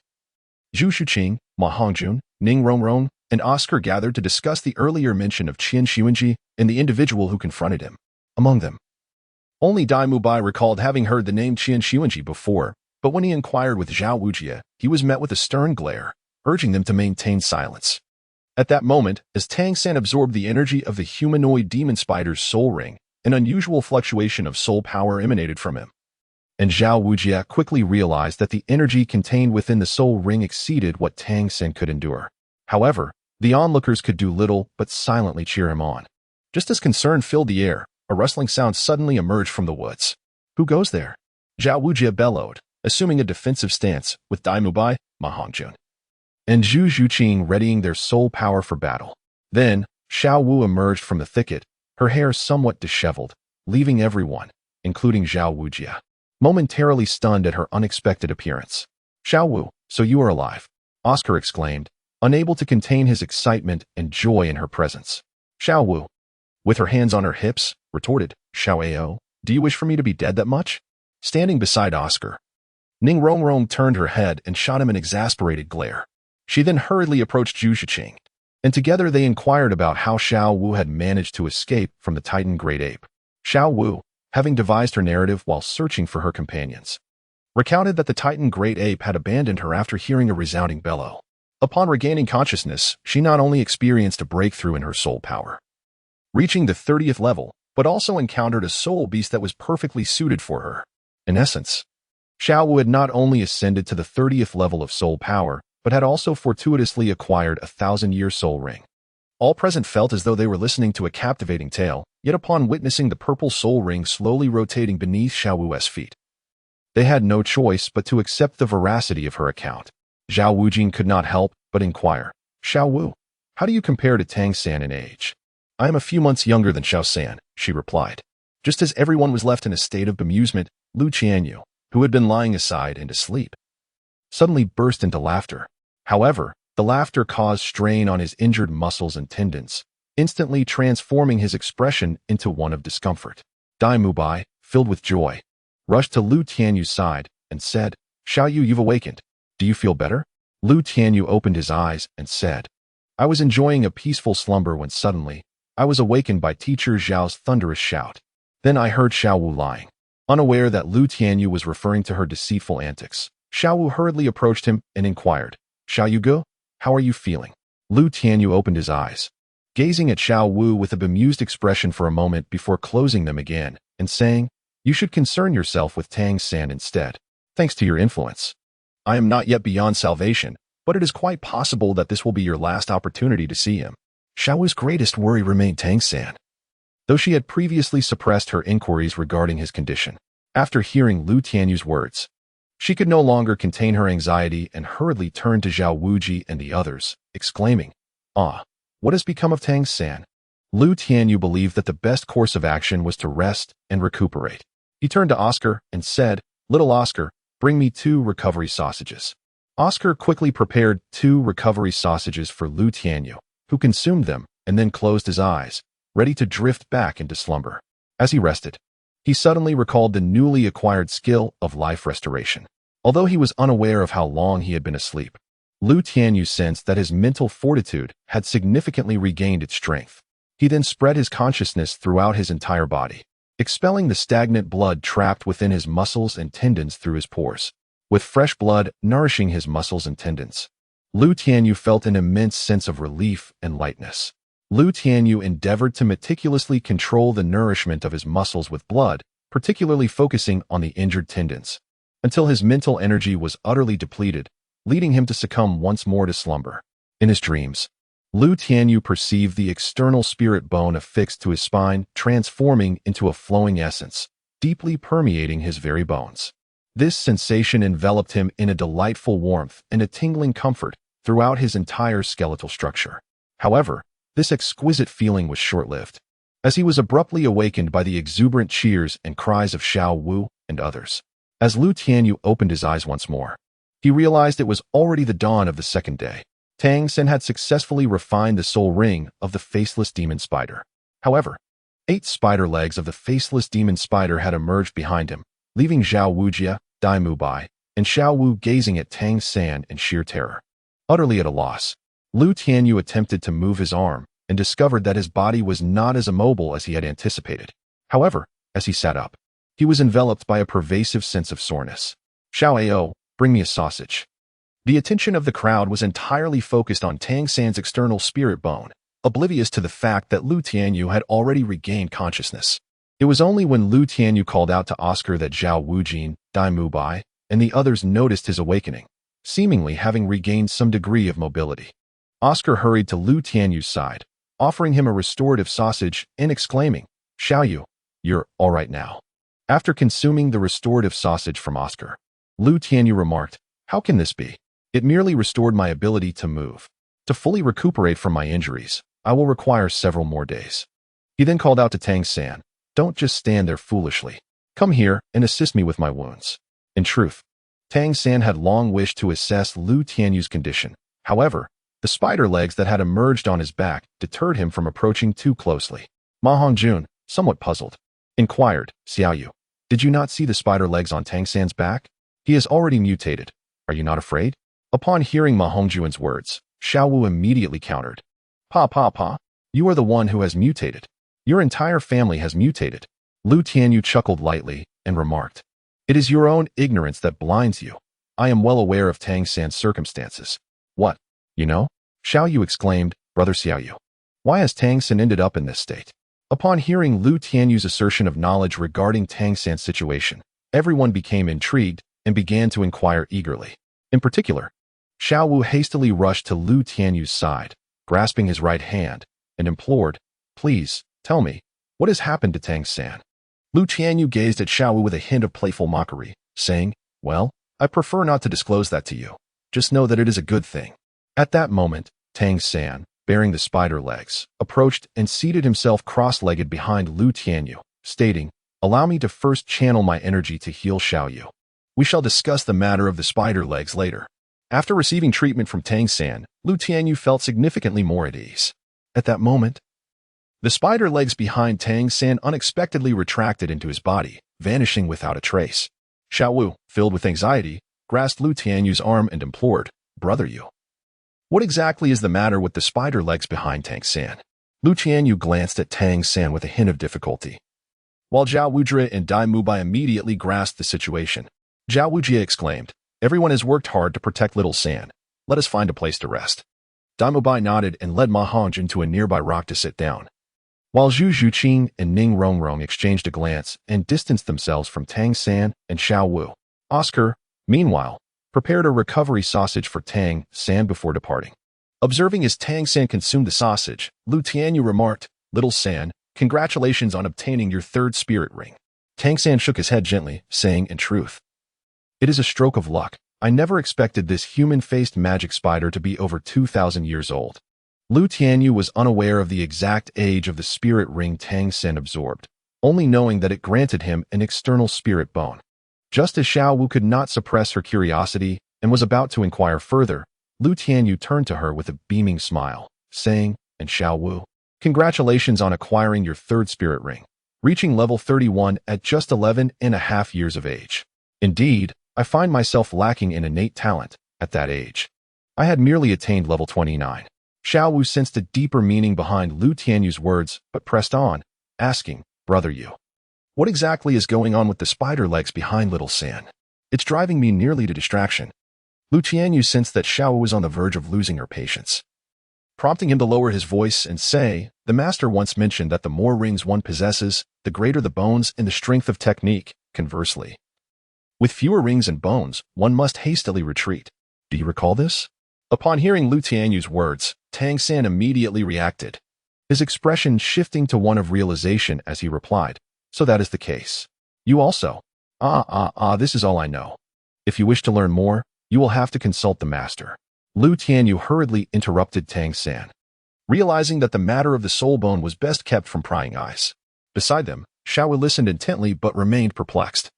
Zhu Shuqing, Ma Hongjun, Ning Rongrong, and Oscar gathered to discuss the earlier mention of Qian Xuanji and the individual who confronted him. Among them, only Tianyu My recalled having heard the name Qian Xuanji before, but when he inquired with Zhao Wujie, he was met with a stern glare, urging them to maintain silence. At that moment, as Tang San absorbed the energy of the humanoid demon spider's soul ring, an unusual fluctuation of soul power emanated from him. And Zhao Wujie quickly realized that the energy contained within the soul ring exceeded what Tang San could endure. However, the onlookers could do little but silently cheer him on. Just as concern filled the air, a rustling sound suddenly emerged from the woods. "Who goes there?" Zhao Wujie bellowed, assuming a defensive stance, with Tianyu My, Ma Hongjun, and Zhu Zhuqing readying their soul power for battle. Then, Xiao Wu emerged from the thicket, her hair somewhat disheveled, leaving everyone, including Zhao Wujie, momentarily stunned at her unexpected appearance. "Xiao Wu, so you are alive," Oscar exclaimed, unable to contain his excitement and joy in her presence. Xiao Wu, with her hands on her hips, retorted, "Xiao Ao, do you wish for me to be dead that much?" Standing beside Oscar, Ning Rongrong turned her head and shot him an exasperated glare. She then hurriedly approached Zhu Shuqing, and together they inquired about how Xiao Wu had managed to escape from the Titan Great Ape. Xiao Wu, having devised her narrative while searching for her companions, recounted that the Titan Great Ape had abandoned her after hearing a resounding bellow. Upon regaining consciousness, she not only experienced a breakthrough in her soul power, reaching the 30th level, but also encountered a soul beast that was perfectly suited for her. In essence, Xiao Wu had not only ascended to the 30th level of soul power, but had also fortuitously acquired a 1,000-year soul ring. All present felt as though they were listening to a captivating tale, yet upon witnessing the purple soul ring slowly rotating beneath Xiao Wu's feet, they had no choice but to accept the veracity of her account. Zhao Wujing could not help but inquire, "Xiao Wu, how do you compare to Tang San in age?" "I am a few months younger than Xiao San," she replied. Just as everyone was left in a state of bemusement, Lu Tianyu, who had been lying aside and asleep, suddenly burst into laughter. However, the laughter caused strain on his injured muscles and tendons, instantly transforming his expression into one of discomfort. Tianyu My, filled with joy, rushed to Lu Tianyu's side and said, "Xiao Yu, you've awakened. Do you feel better?" Lu Tianyu opened his eyes and said, "I was enjoying a peaceful slumber when suddenly, I was awakened by Teacher Zhao's thunderous shout. Then I heard Xiao Wu lying." Unaware that Lu Tianyu was referring to her deceitful antics, Xiao Wu hurriedly approached him and inquired, "Xiao Yu, how are you feeling?" Lu Tianyu opened his eyes, gazing at Xiao Wu with a bemused expression for a moment before closing them again and saying, "You should concern yourself with Tang San instead. Thanks to your influence, I am not yet beyond salvation, but it is quite possible that this will be your last opportunity to see him." Xiao Wu's greatest worry remained Tang San, though she had previously suppressed her inquiries regarding his condition. After hearing Lu Tianyu's words, she could no longer contain her anxiety and hurriedly turned to Zhao Wuji and the others, exclaiming, "Ah, what has become of Tang San?" Lu Tianyu believed that the best course of action was to rest and recuperate. He turned to Oscar and said, "Little Oscar, bring me 2 recovery sausages." Oscar quickly prepared 2 recovery sausages for Lu Tianyu, who consumed them and then closed his eyes, ready to drift back into slumber. As he rested, he suddenly recalled the newly acquired skill of life restoration. Although he was unaware of how long he had been asleep, Lu Tianyu sensed that his mental fortitude had significantly regained its strength. He then spread his consciousness throughout his entire body, expelling the stagnant blood trapped within his muscles and tendons through his pores, with fresh blood nourishing his muscles and tendons. Lu Tianyu felt an immense sense of relief and lightness. Lu Tianyu endeavored to meticulously control the nourishment of his muscles with blood, particularly focusing on the injured tendons, until his mental energy was utterly depleted, leading him to succumb once more to slumber. In his dreams, Lu Tianyu perceived the external spirit bone affixed to his spine transforming into a flowing essence, deeply permeating his very bones. This sensation enveloped him in a delightful warmth and a tingling comfort throughout his entire skeletal structure. However, this exquisite feeling was short-lived, as he was abruptly awakened by the exuberant cheers and cries of Xiao Wu and others. As Lu Tianyu opened his eyes once more, he realized it was already the dawn of the second day. Tang San had successfully refined the soul ring of the faceless demon spider. However, 8 spider legs of the faceless demon spider had emerged behind him, leaving Zhao Wujia, Tianyu My, and Xiao Wu gazing at Tang San in sheer terror. Utterly at a loss, Lu Tianyu attempted to move his arm and discovered that his body was not as immobile as he had anticipated. However, as he sat up, he was enveloped by a pervasive sense of soreness. "Xiao Ao, bring me a sausage." The attention of the crowd was entirely focused on Tang San's external spirit bone, oblivious to the fact that Lu Tianyu had already regained consciousness. It was only when Lu Tianyu called out to Oscar that Zhao Wujin, Tianyu My, and the others noticed his awakening, seemingly having regained some degree of mobility. Oscar hurried to Lu Tianyu's side, offering him a restorative sausage and exclaiming, "Xiao Yu, you're all right now." After consuming the restorative sausage from Oscar, Lu Tianyu remarked, "How can this be? It merely restored my ability to move. To fully recuperate from my injuries, I will require several more days." He then called out to Tang San, "Don't just stand there foolishly. Come here and assist me with my wounds." In truth, Tang San had long wished to assess Lu Tianyu's condition. However, the spider legs that had emerged on his back deterred him from approaching too closely. Ma Hongjun, somewhat puzzled, inquired, "Xiao Yu, did you not see the spider legs on Tang San's back? He has already mutated. Are you not afraid?" Upon hearing Ma Hongjun's words, Xiao Wu immediately countered, Pa, you are the one who has mutated. Your entire family has mutated." Lu Tianyu chuckled lightly and remarked, "It is your own ignorance that blinds you. I am well aware of Tang San's circumstances." "What? You know?" Xiao Yu exclaimed, "Brother Xiao Yu, why has Tang San ended up in this state?" Upon hearing Lu Tianyu's assertion of knowledge regarding Tang San's situation, everyone became intrigued and began to inquire eagerly. In particular, Xiao Wu hastily rushed to Lu Tianyu's side, grasping his right hand, and implored, "Please, tell me, what has happened to Tang-san?" Lu Tianyu gazed at Xiao Wu with a hint of playful mockery, saying, "Well, I prefer not to disclose that to you. Just know that it is a good thing." At that moment, Tang-san, bearing the spider legs, approached and seated himself cross-legged behind Lu Tianyu, stating, "Allow me to first channel my energy to heal Xiao Yu. We shall discuss the matter of the spider legs later." After receiving treatment from Tang-san, Lu Tianyu felt significantly more at ease. At that moment, the spider legs behind Tang-san unexpectedly retracted into his body, vanishing without a trace. Xiao Wu, filled with anxiety, grasped Lu Tianyu's arm and implored, "Brother Yu, what exactly is the matter with the spider legs behind Tang-san?" Lu Tianyu glanced at Tang-san with a hint of difficulty. While Zhao Wujie and Dai Mubai immediately grasped the situation, Zhao Wujie exclaimed, "Everyone has worked hard to protect Little San. Let us find a place to rest." Dai Mubai nodded and led Ma Hongzhi into a nearby rock to sit down. While Zhu Zhuqing and Ning Rongrong exchanged a glance and distanced themselves from Tang-san and Xiao Wu, Oscar, meanwhile, prepared a recovery sausage for Tang-san before departing. Observing as Tang-san consumed the sausage, Lu Tianyu remarked, "Little San, congratulations on obtaining your third spirit ring." Tang-san shook his head gently, saying, "In truth, it is a stroke of luck. I never expected this human-faced magic spider to be over 2,000 years old." Lu Tianyu was unaware of the exact age of the spirit ring Tang-san absorbed, only knowing that it granted him an external spirit bone. Just as Xiao Wu could not suppress her curiosity and was about to inquire further, Lu Tianyu turned to her with a beaming smile, saying, "And Xiao Wu, congratulations on acquiring your third spirit ring, reaching level 31 at just 11.5 years of age. Indeed, I find myself lacking in innate talent at that age. I had merely attained level 29. Xiao Wu sensed a deeper meaning behind Lu Tianyu's words, but pressed on, asking, "Brother Yu, what exactly is going on with the spider legs behind Little San? It's driving me nearly to distraction." Lu Tianyu sensed that Xiao Wu was on the verge of losing her patience, prompting him to lower his voice and say, "The master once mentioned that the more rings one possesses, the greater the bones and the strength of technique. Conversely, with fewer rings and bones, one must hastily retreat. Do you recall this?" Upon hearing Lu Tianyu's words, Tang-san immediately reacted, his expression shifting to one of realization as he replied, "So that is the case. You also? This is all I know. If you wish to learn more, you will have to consult the master." Lu Tianyu hurriedly interrupted Tang-san, realizing that the matter of the soul bone was best kept from prying eyes. Beside them, Xiao Wu listened intently but remained perplexed,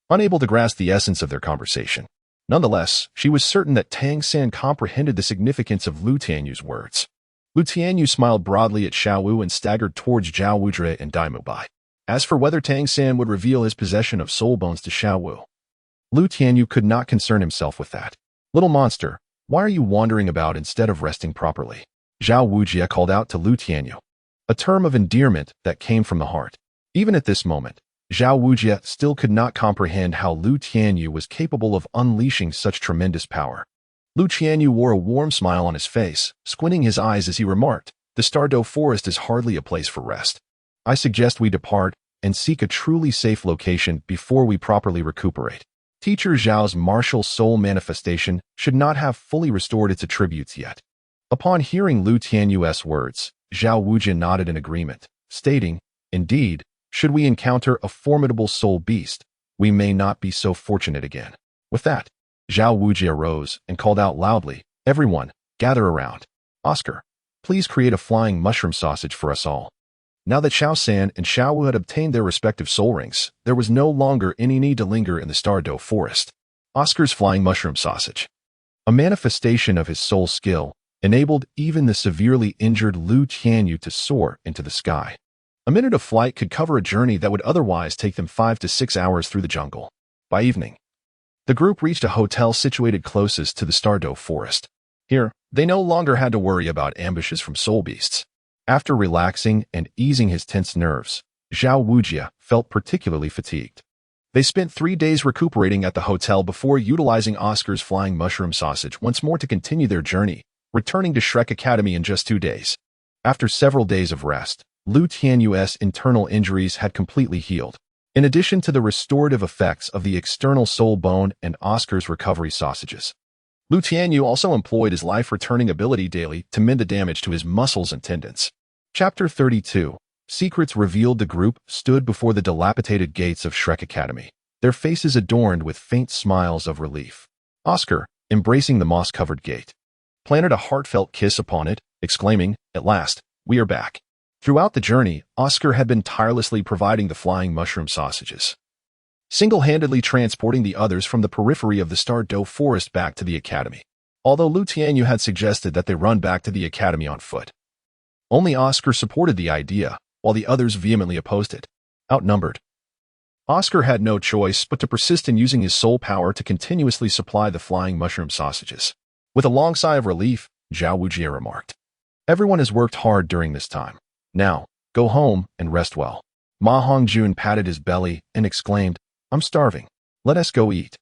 unable to grasp the essence of their conversation. Nonetheless, she was certain that Tang-san comprehended the significance of Lu Tianyu's words. Lu Tianyu smiled broadly at Xiao Wu and staggered towards Zhao Wujie and Dai Mubai. As for whether Tang-san would reveal his possession of soul bones to Xiao Wu, Lu Tianyu could not concern himself with that. "Little monster, why are you wandering about instead of resting properly?" Zhao Wujie called out to Lu Tianyu, a term of endearment that came from the heart. Even at this moment, Zhao Wujie still could not comprehend how Lu Tianyu was capable of unleashing such tremendous power. Lu Tianyu wore a warm smile on his face, squinting his eyes as he remarked, "The Stardew Forest is hardly a place for rest. I suggest we depart and seek a truly safe location before we properly recuperate." Teacher Zhao's martial soul manifestation should not have fully restored its attributes yet. Upon hearing Lu Tianyu's words, Zhao Wujie nodded in agreement, stating, "Indeed, should we encounter a formidable soul beast, we may not be so fortunate again." With that, Zhao Wujie arose and called out loudly, "Everyone, gather around. Oscar, please create a flying mushroom sausage for us all." Now that Xiao San and Xiao Wu had obtained their respective soul rings, there was no longer any need to linger in the Stardew Forest. Oscar's flying mushroom sausage, a manifestation of his soul skill, enabled even the severely injured Lu Tianyu to soar into the sky. A minute of flight could cover a journey that would otherwise take them 5 to 6 hours through the jungle. By evening, the group reached a hotel situated closest to the Stardew Forest. Here, they no longer had to worry about ambushes from soul beasts. After relaxing and easing his tense nerves, Zhao Wujie felt particularly fatigued. They spent 3 days recuperating at the hotel before utilizing Oscar's flying mushroom sausage once more to continue their journey, returning to Shrek Academy in just 2 days. After several days of rest, Lu Tianyu's internal injuries had completely healed. In addition to the restorative effects of the external soul bone and Oscar's recovery sausages, Lu Tianyu also employed his life-returning ability daily to mend the damage to his muscles and tendons. Chapter 32. Secrets revealed. The group stood before the dilapidated gates of Shrek Academy, their faces adorned with faint smiles of relief. Oscar, embracing the moss-covered gate, planted a heartfelt kiss upon it, exclaiming, "At last, we are back." Throughout the journey, Oscar had been tirelessly providing the flying mushroom sausages, single-handedly transporting the others from the periphery of the Stardew Forest back to the academy. Although Lu Tianyu had suggested that they run back to the academy on foot, only Oscar supported the idea, while the others vehemently opposed it. Outnumbered, Oscar had no choice but to persist in using his soul power to continuously supply the flying mushroom sausages. With a long sigh of relief, Zhao Wujie remarked, "Everyone has worked hard during this time. Now, go home and rest well." Ma Hongjun patted his belly and exclaimed, "I'm starving. Let us go eat."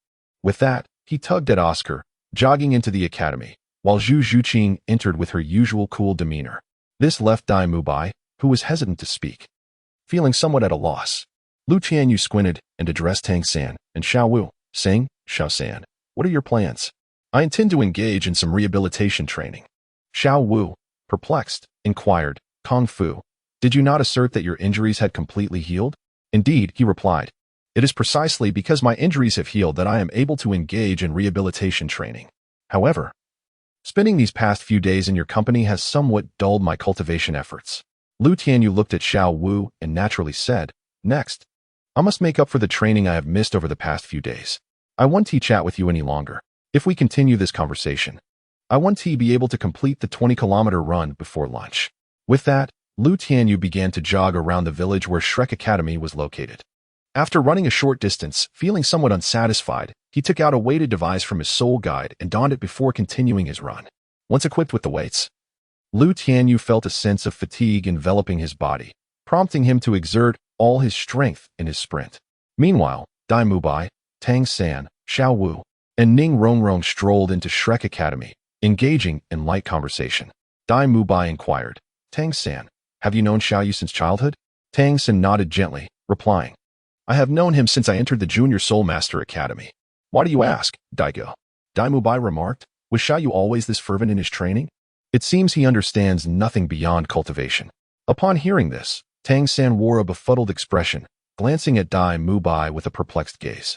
With that, he tugged at Oscar, jogging into the academy, while Zhu Zhuqing entered with her usual cool demeanor. This left Tianyu My, who was hesitant to speak, feeling somewhat at a loss. Lu Tianyu squinted and addressed Tang San and Xiao Wu, saying, "Xiao San, what are your plans?" "I intend to engage in some rehabilitation training." Xiao Wu, perplexed, inquired, "Kung Fu, did you not assert that your injuries had completely healed?" "Indeed," he replied. "It is precisely because my injuries have healed that I am able to engage in rehabilitation training. However, spending these past few days in your company has somewhat dulled my cultivation efforts." Lu Tianyu looked at Xiao Wu and naturally said, "Next, I must make up for the training I have missed over the past few days. I won't chat with you any longer. If we continue this conversation, I won't be able to complete the 20-kilometer run before lunch." With that, Lu Tianyu began to jog around the village where Shrek Academy was located. After running a short distance, feeling somewhat unsatisfied, he took out a weighted device from his soul guide and donned it before continuing his run. Once equipped with the weights, Lu Tianyu felt a sense of fatigue enveloping his body, prompting him to exert all his strength in his sprint. Meanwhile, Tianyu My, Tang San, Xiao Wu, and Ning Rongrong strolled into Shrek Academy, engaging in light conversation. Tianyu My inquired, "Tang San, have you known Xiao Yu since childhood?" Tang San nodded gently, replying, "I have known him since I entered the Junior Soul Master Academy." "Why do you ask, Daigo?" Tianyu My remarked. "Was Xiao Yu always this fervent in his training? It seems he understands nothing beyond cultivation." Upon hearing this, Tang San wore a befuddled expression, glancing at Tianyu My with a perplexed gaze.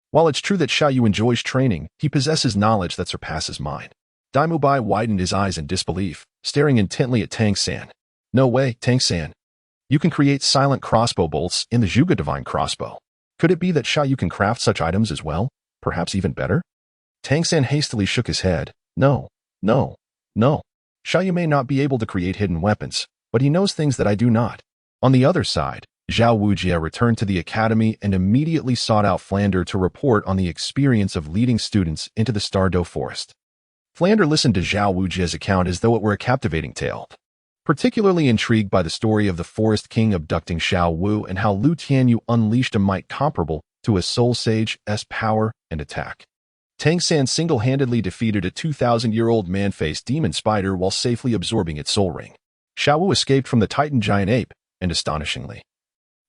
While it's true that Xiao Yu enjoys training, he possesses knowledge that surpasses mine. Tianyu My widened his eyes in disbelief, staring intently at Tang San. "No way, Tang San. You can create silent crossbow bolts in the Zhuge Divine Crossbow. Could it be that Xiao Yu can craft such items as well? Perhaps even better?" Tang San hastily shook his head. No. Xiao Yu may not be able to create hidden weapons, but he knows things that I do not." On the other side, Zhao Wujie returned to the academy and immediately sought out Flander to report on the experience of leading students into the Stardew Forest. Flander listened to Zhao Wujie's account as though it were a captivating tale, particularly intrigued by the story of the Forest King abducting Xiao Wu and how Lu Tianyu unleashed a might comparable to a Soul Sage's power and attack. Tang San single-handedly defeated a 2,000-year-old man-faced demon spider while safely absorbing its soul ring. Xiao Wu escaped from the Titan giant ape, and astonishingly,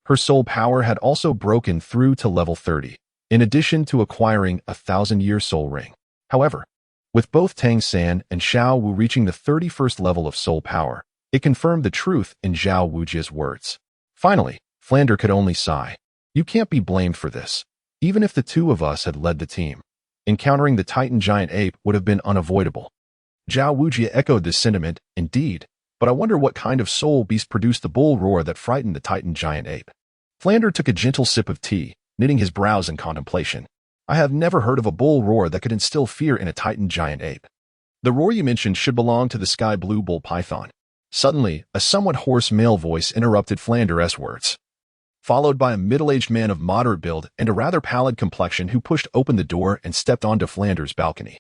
her soul power had also broken through to level 30, in addition to acquiring a 1,000-year soul ring. However, with both Tang San and Xiao Wu reaching the 31st level of soul power, it confirmed the truth in Zhao Wujie's words. Finally, Flander could only sigh. "You can't be blamed for this. Even if the two of us had led the team, encountering the Titan giant ape would have been unavoidable." Zhao Wujie echoed this sentiment, "Indeed, but I wonder what kind of soul beast produced the bull roar that frightened the Titan giant ape." Flander took a gentle sip of tea, knitting his brows in contemplation. "I have never heard of a bull roar that could instill fear in a Titan giant ape. The roar you mentioned should belong to the sky blue bull python." Suddenly, a somewhat hoarse male voice interrupted Flander's words, followed by a middle-aged man of moderate build and a rather pallid complexion who pushed open the door and stepped onto Flander's balcony.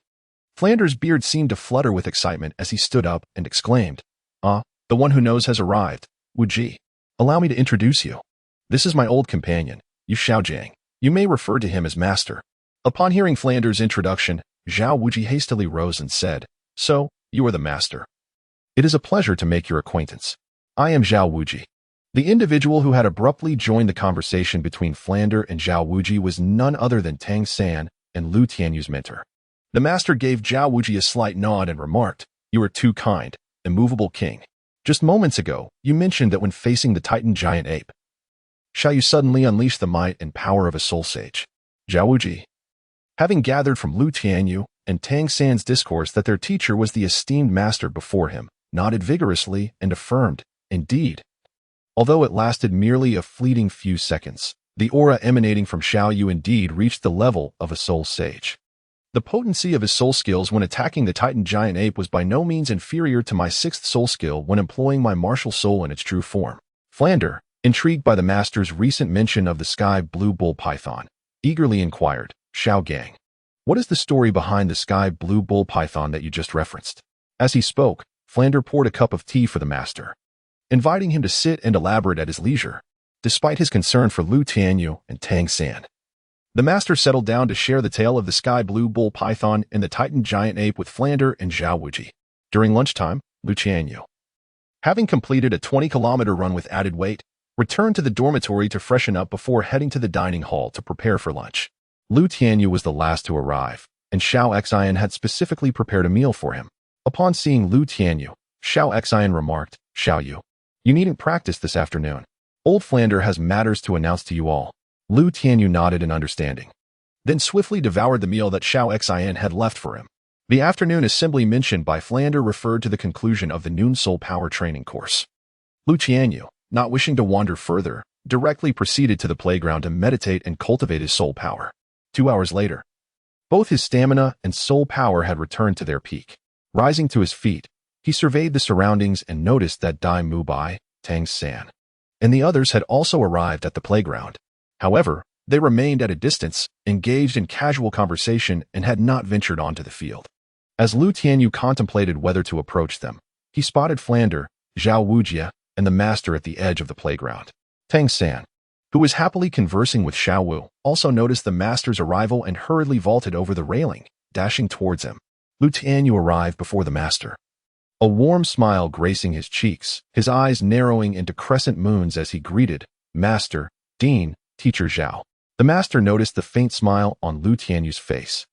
Flander's beard seemed to flutter with excitement as he stood up and exclaimed, "The one who knows has arrived. Wuji, allow me to introduce you. This is my old companion, Yu Xiaojiang. You may refer to him as Master." Upon hearing Flander's introduction, Zhao Wuji hastily rose and said, "So, you are the Master. It is a pleasure to make your acquaintance. I am Zhao Wuji." The individual who had abruptly joined the conversation between Flander and Zhao Wuji was none other than Tang San and Lu Tianyu's mentor. The master gave Zhao Wuji a slight nod and remarked, "You are too kind, immovable king. Just moments ago, you mentioned that when facing the Titan giant ape, shall you suddenly unleash the might and power of a soul sage?" Zhao Wuji, having gathered from Lu Tianyu and Tang San's discourse that their teacher was the esteemed master before him, nodded vigorously and affirmed, "Indeed." Although it lasted merely a fleeting few seconds, the aura emanating from Xiao Yu indeed reached the level of a soul sage. The potency of his soul skills when attacking the Titan giant ape was by no means inferior to my sixth soul skill when employing my martial soul in its true form. Flander, intrigued by the master's recent mention of the sky blue bull python, eagerly inquired, "Xiao Gang, what is the story behind the sky blue bull python that you just referenced?" As he spoke, Flander poured a cup of tea for the master, inviting him to sit and elaborate at his leisure. Despite his concern for Lu Tianyu and Tang San, the master settled down to share the tale of the sky blue bull python and the Titan giant ape with Flander and Zhao Wuji. During lunchtime, Lu Tianyu, having completed a 20-kilometer run with added weight, returned to the dormitory to freshen up before heading to the dining hall to prepare for lunch. Lu Tianyu was the last to arrive, and Xiao Xian had specifically prepared a meal for him. Upon seeing Lu Tianyu, Xiao Xian remarked, "Xiao Yu, you needn't practice this afternoon. Old Flander has matters to announce to you all." Lu Tianyu nodded in understanding, then swiftly devoured the meal that Xiao Xian had left for him. The afternoon assembly mentioned by Flander referred to the conclusion of the noon soul power training course. Lu Tianyu, not wishing to wander further, directly proceeded to the playground to meditate and cultivate his soul power. 2 hours later, both his stamina and soul power had returned to their peak. Rising to his feet, he surveyed the surroundings and noticed that Dai Mubai, Tang San, and the others had also arrived at the playground. However, they remained at a distance, engaged in casual conversation and had not ventured onto the field. As Lu Tianyu contemplated whether to approach them, he spotted Flander, Zhao Wujia, and the master at the edge of the playground. Tang San, who was happily conversing with Xiao Wu, also noticed the master's arrival and hurriedly vaulted over the railing, dashing towards him. Lu Tianyu arrived before the master, a warm smile gracing his cheeks, his eyes narrowing into crescent moons as he greeted, "Master, Dean, Teacher Zhao." The master noticed the faint smile on Lu Tianyu's face,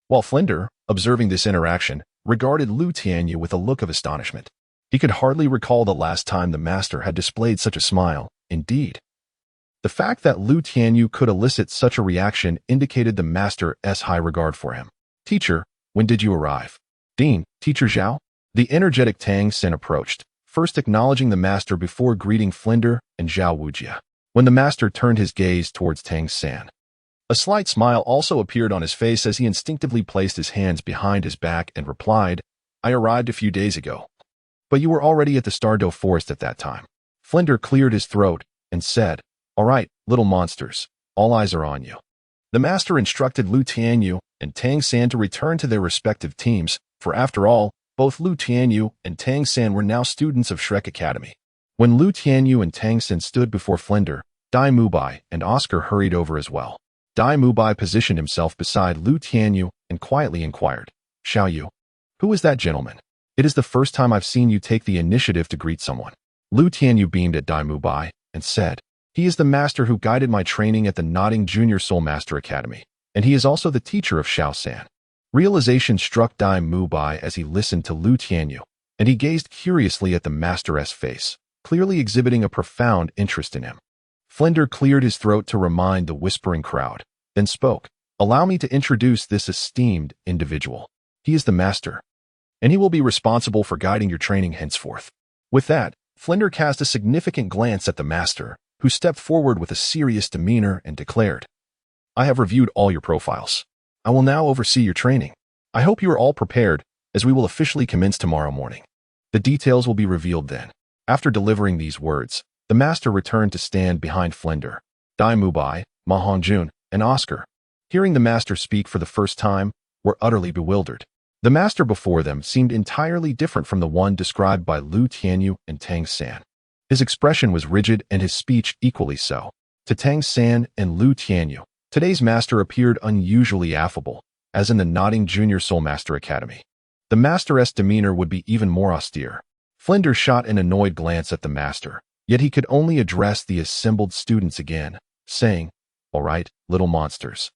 while Flinder, observing this interaction, regarded Lu Tianyu with a look of astonishment. He could hardly recall the last time the master had displayed such a smile. Indeed, the fact that Lu Tianyu could elicit such a reaction indicated the master's high regard for him. "Teacher, when did you arrive?" "Dean, Teacher Zhao." The energetic Tang Sen approached, first acknowledging the master before greeting Flinder and Zhao Wujia. When the master turned his gaze towards Tang San, a slight smile also appeared on his face as he instinctively placed his hands behind his back and replied, "I arrived a few days ago. But you were already at the Stardow Forest at that time." Flinder cleared his throat and said, "All right, little monsters, all eyes are on you." The master instructed Lu Tianyu and Tang San to return to their respective teams, for after all, both Lu Tianyu and Tang San were now students of Shrek Academy. When Lu Tianyu and Tang San stood before Flinder, Dai Mubai and Oscar hurried over as well. Dai Mubai positioned himself beside Lu Tianyu and quietly inquired, "Xiao Yu, who is that gentleman? It is the first time I've seen you take the initiative to greet someone." Lu Tianyu beamed at Dai Mubai and said, "He is the master who guided my training at the Nodding Junior Soul Master Academy, and he is also the teacher of Xiao San." Realization struck Dai Mubai as he listened to Lu Tianyu, and he gazed curiously at the master's face, clearly exhibiting a profound interest in him. Flinder cleared his throat to remind the whispering crowd, then spoke, "Allow me to introduce this esteemed individual. He is the master, and he will be responsible for guiding your training henceforth." With that, Flinder cast a significant glance at the master, who stepped forward with a serious demeanor and declared, "I have reviewed all your profiles. I will now oversee your training. I hope you are all prepared, as we will officially commence tomorrow morning. The details will be revealed then." After delivering these words, the master returned to stand behind Flinder, Dai Mubai, Ma Hongjun, and Oscar. Hearing the master speak for the first time, were utterly bewildered. The master before them seemed entirely different from the one described by Lu Tianyu and Tang San. His expression was rigid and his speech equally so. To Tang San and Lu Tianyu, today's master appeared unusually affable, as in the Nodding Junior Soul Master Academy. The master's demeanor would be even more austere. Flinder shot an annoyed glance at the master, yet he could only address the assembled students again, saying, "All right, little monsters.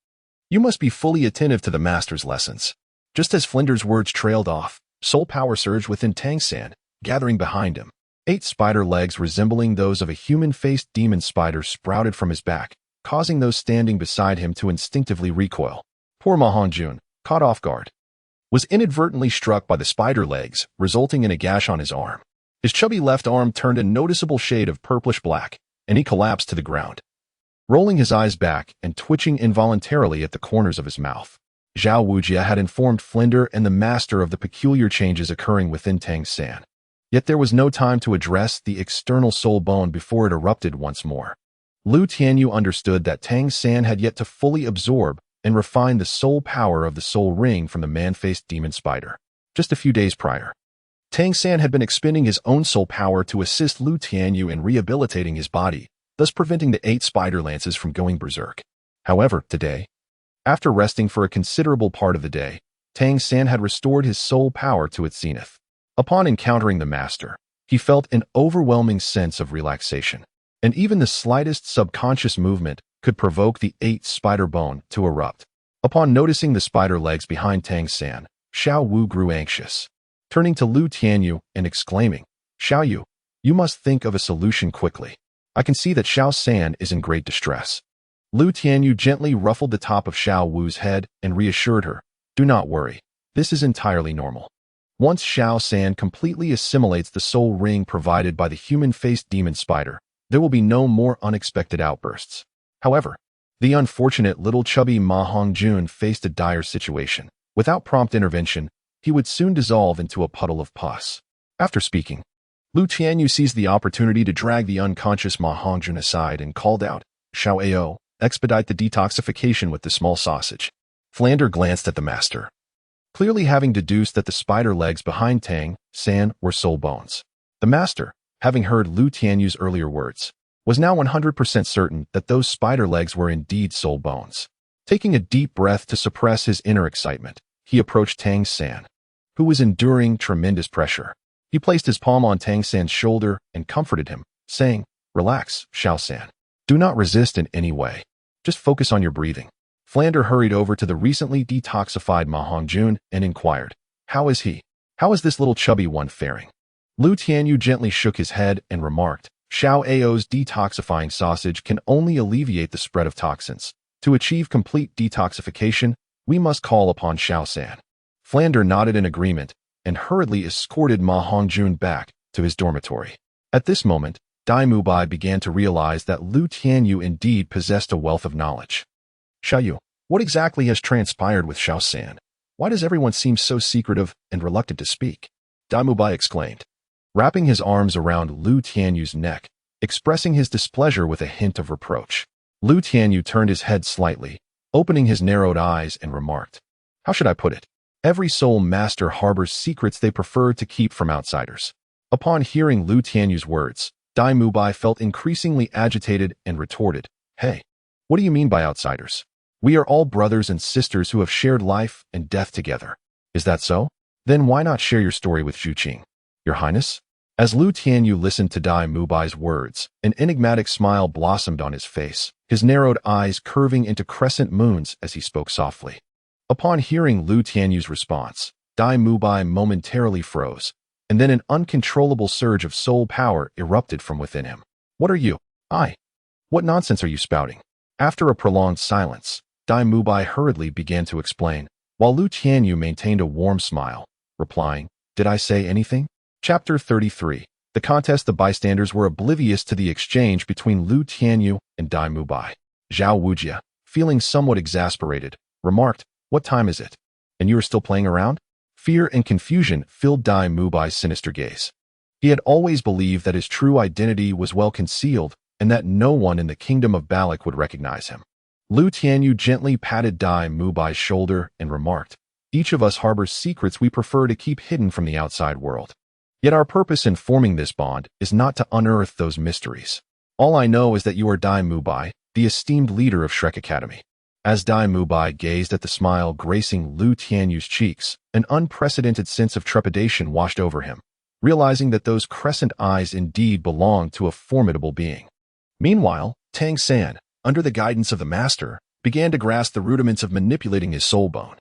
You must be fully attentive to the master's lessons. Just as Flinder's words trailed off, soul power surged within Tang San, gathering behind him. 8 spider legs resembling those of a human-faced demon spider sprouted from his back, causing those standing beside him to instinctively recoil. Poor Ma Hongjun, caught off guard, was inadvertently struck by the spider legs, resulting in a gash on his arm. His chubby left arm turned a noticeable shade of purplish black, and he collapsed to the ground, rolling his eyes back and twitching involuntarily at the corners of his mouth. Zhao Wujia had informed Flinder and the master of the peculiar changes occurring within Tang San. Yet there was no time to address the external soul bone before it erupted once more. Lu Tianyu understood that Tang San had yet to fully absorb and refine the soul power of the soul ring from the man-faced demon spider. Just a few days prior, Tang San had been expending his own soul power to assist Lu Tianyu in rehabilitating his body, thus preventing the 8 spider lances from going berserk. However, today, after resting for a considerable part of the day, Tang San had restored his soul power to its zenith. Upon encountering the master, he felt an overwhelming sense of relaxation, and even the slightest subconscious movement could provoke the 8 spider bone to erupt. Upon noticing the spider legs behind Tang San, Xiao Wu grew anxious, turning to Lu Tianyu and exclaiming, "Xiao Yu, you must think of a solution quickly. I can see that Xiao San is in great distress." Lu Tianyu gently ruffled the top of Xiao Wu's head and reassured her, "Do not worry, this is entirely normal. Once Xiao San completely assimilates the soul ring provided by the human-faced demon spider, there will be no more unexpected outbursts." However, the unfortunate little chubby Ma Hongjun faced a dire situation. Without prompt intervention, he would soon dissolve into a puddle of pus. After speaking, Lu Tianyu seized the opportunity to drag the unconscious Ma Hongjun aside and called out, "Xiao Ao, expedite the detoxification with the small sausage." Flander glanced at the master, clearly having deduced that the spider legs behind Tang San were soul bones. The master, having heard Lu Tianyu's earlier words, was now 100% certain that those spider legs were indeed soul bones. Taking a deep breath to suppress his inner excitement, he approached Tang San, who was enduring tremendous pressure. He placed his palm on Tang San's shoulder and comforted him, saying, "Relax, Xiao San. Do not resist in any way. Just focus on your breathing." Flander hurried over to the recently detoxified Ma Hongjun and inquired, "How is he? How is this little chubby one faring?" Lu Tianyu gently shook his head and remarked, "Xiao Ao's detoxifying sausage can only alleviate the spread of toxins. To achieve complete detoxification, we must call upon Xiao San." Flander nodded in agreement and hurriedly escorted Ma Hongjun back to his dormitory. At this moment, Tianyu My began to realize that Lu Tianyu indeed possessed a wealth of knowledge. "Xiao Yu, what exactly has transpired with Xiao San? Why does everyone seem so secretive and reluctant to speak?" Tianyu My exclaimed, wrapping his arms around Lu Tianyu's neck, expressing his displeasure with a hint of reproach. Lu Tianyu turned his head slightly, opening his narrowed eyes and remarked, "How should I put it? Every soul master harbors secrets they prefer to keep from outsiders." Upon hearing Lu Tianyu's words, Tianyu My felt increasingly agitated and retorted, "Hey, what do you mean by outsiders? We are all brothers and sisters who have shared life and death together. Is that so? Then why not share your story with Zhu Qing, Your Highness?" As Lu Tianyu listened to Tianyu Mai's words, an enigmatic smile blossomed on his face, his narrowed eyes curving into crescent moons as he spoke softly. Upon hearing Lu Tianyu's response, Tianyu Mai momentarily froze, and then an uncontrollable surge of soul power erupted from within him. "What are you? What nonsense are you spouting?" After a prolonged silence, Tianyu Mai hurriedly began to explain, while Lu Tianyu maintained a warm smile, replying, "Did I say anything?" Chapter 33. The contest. The bystanders were oblivious to the exchange between Lu Tianyu and Tianyu Mai. Zhao Wujia, feeling somewhat exasperated, remarked, "What time is it? And you are still playing around?" Fear and confusion filled Tianyu Mai's sinister gaze. He had always believed that his true identity was well concealed and that no one in the kingdom of Balak would recognize him. Lu Tianyu gently patted Tianyu Mai's shoulder and remarked, "Each of us harbors secrets we prefer to keep hidden from the outside world. Yet our purpose in forming this bond is not to unearth those mysteries. All I know is that you are Tianyu Mai, the esteemed leader of Shrek Academy." As Tianyu Mai gazed at the smile gracing Lu Tianyu's cheeks, an unprecedented sense of trepidation washed over him, realizing that those crescent eyes indeed belonged to a formidable being. Meanwhile, Tang San, under the guidance of the master, began to grasp the rudiments of manipulating his soul bone.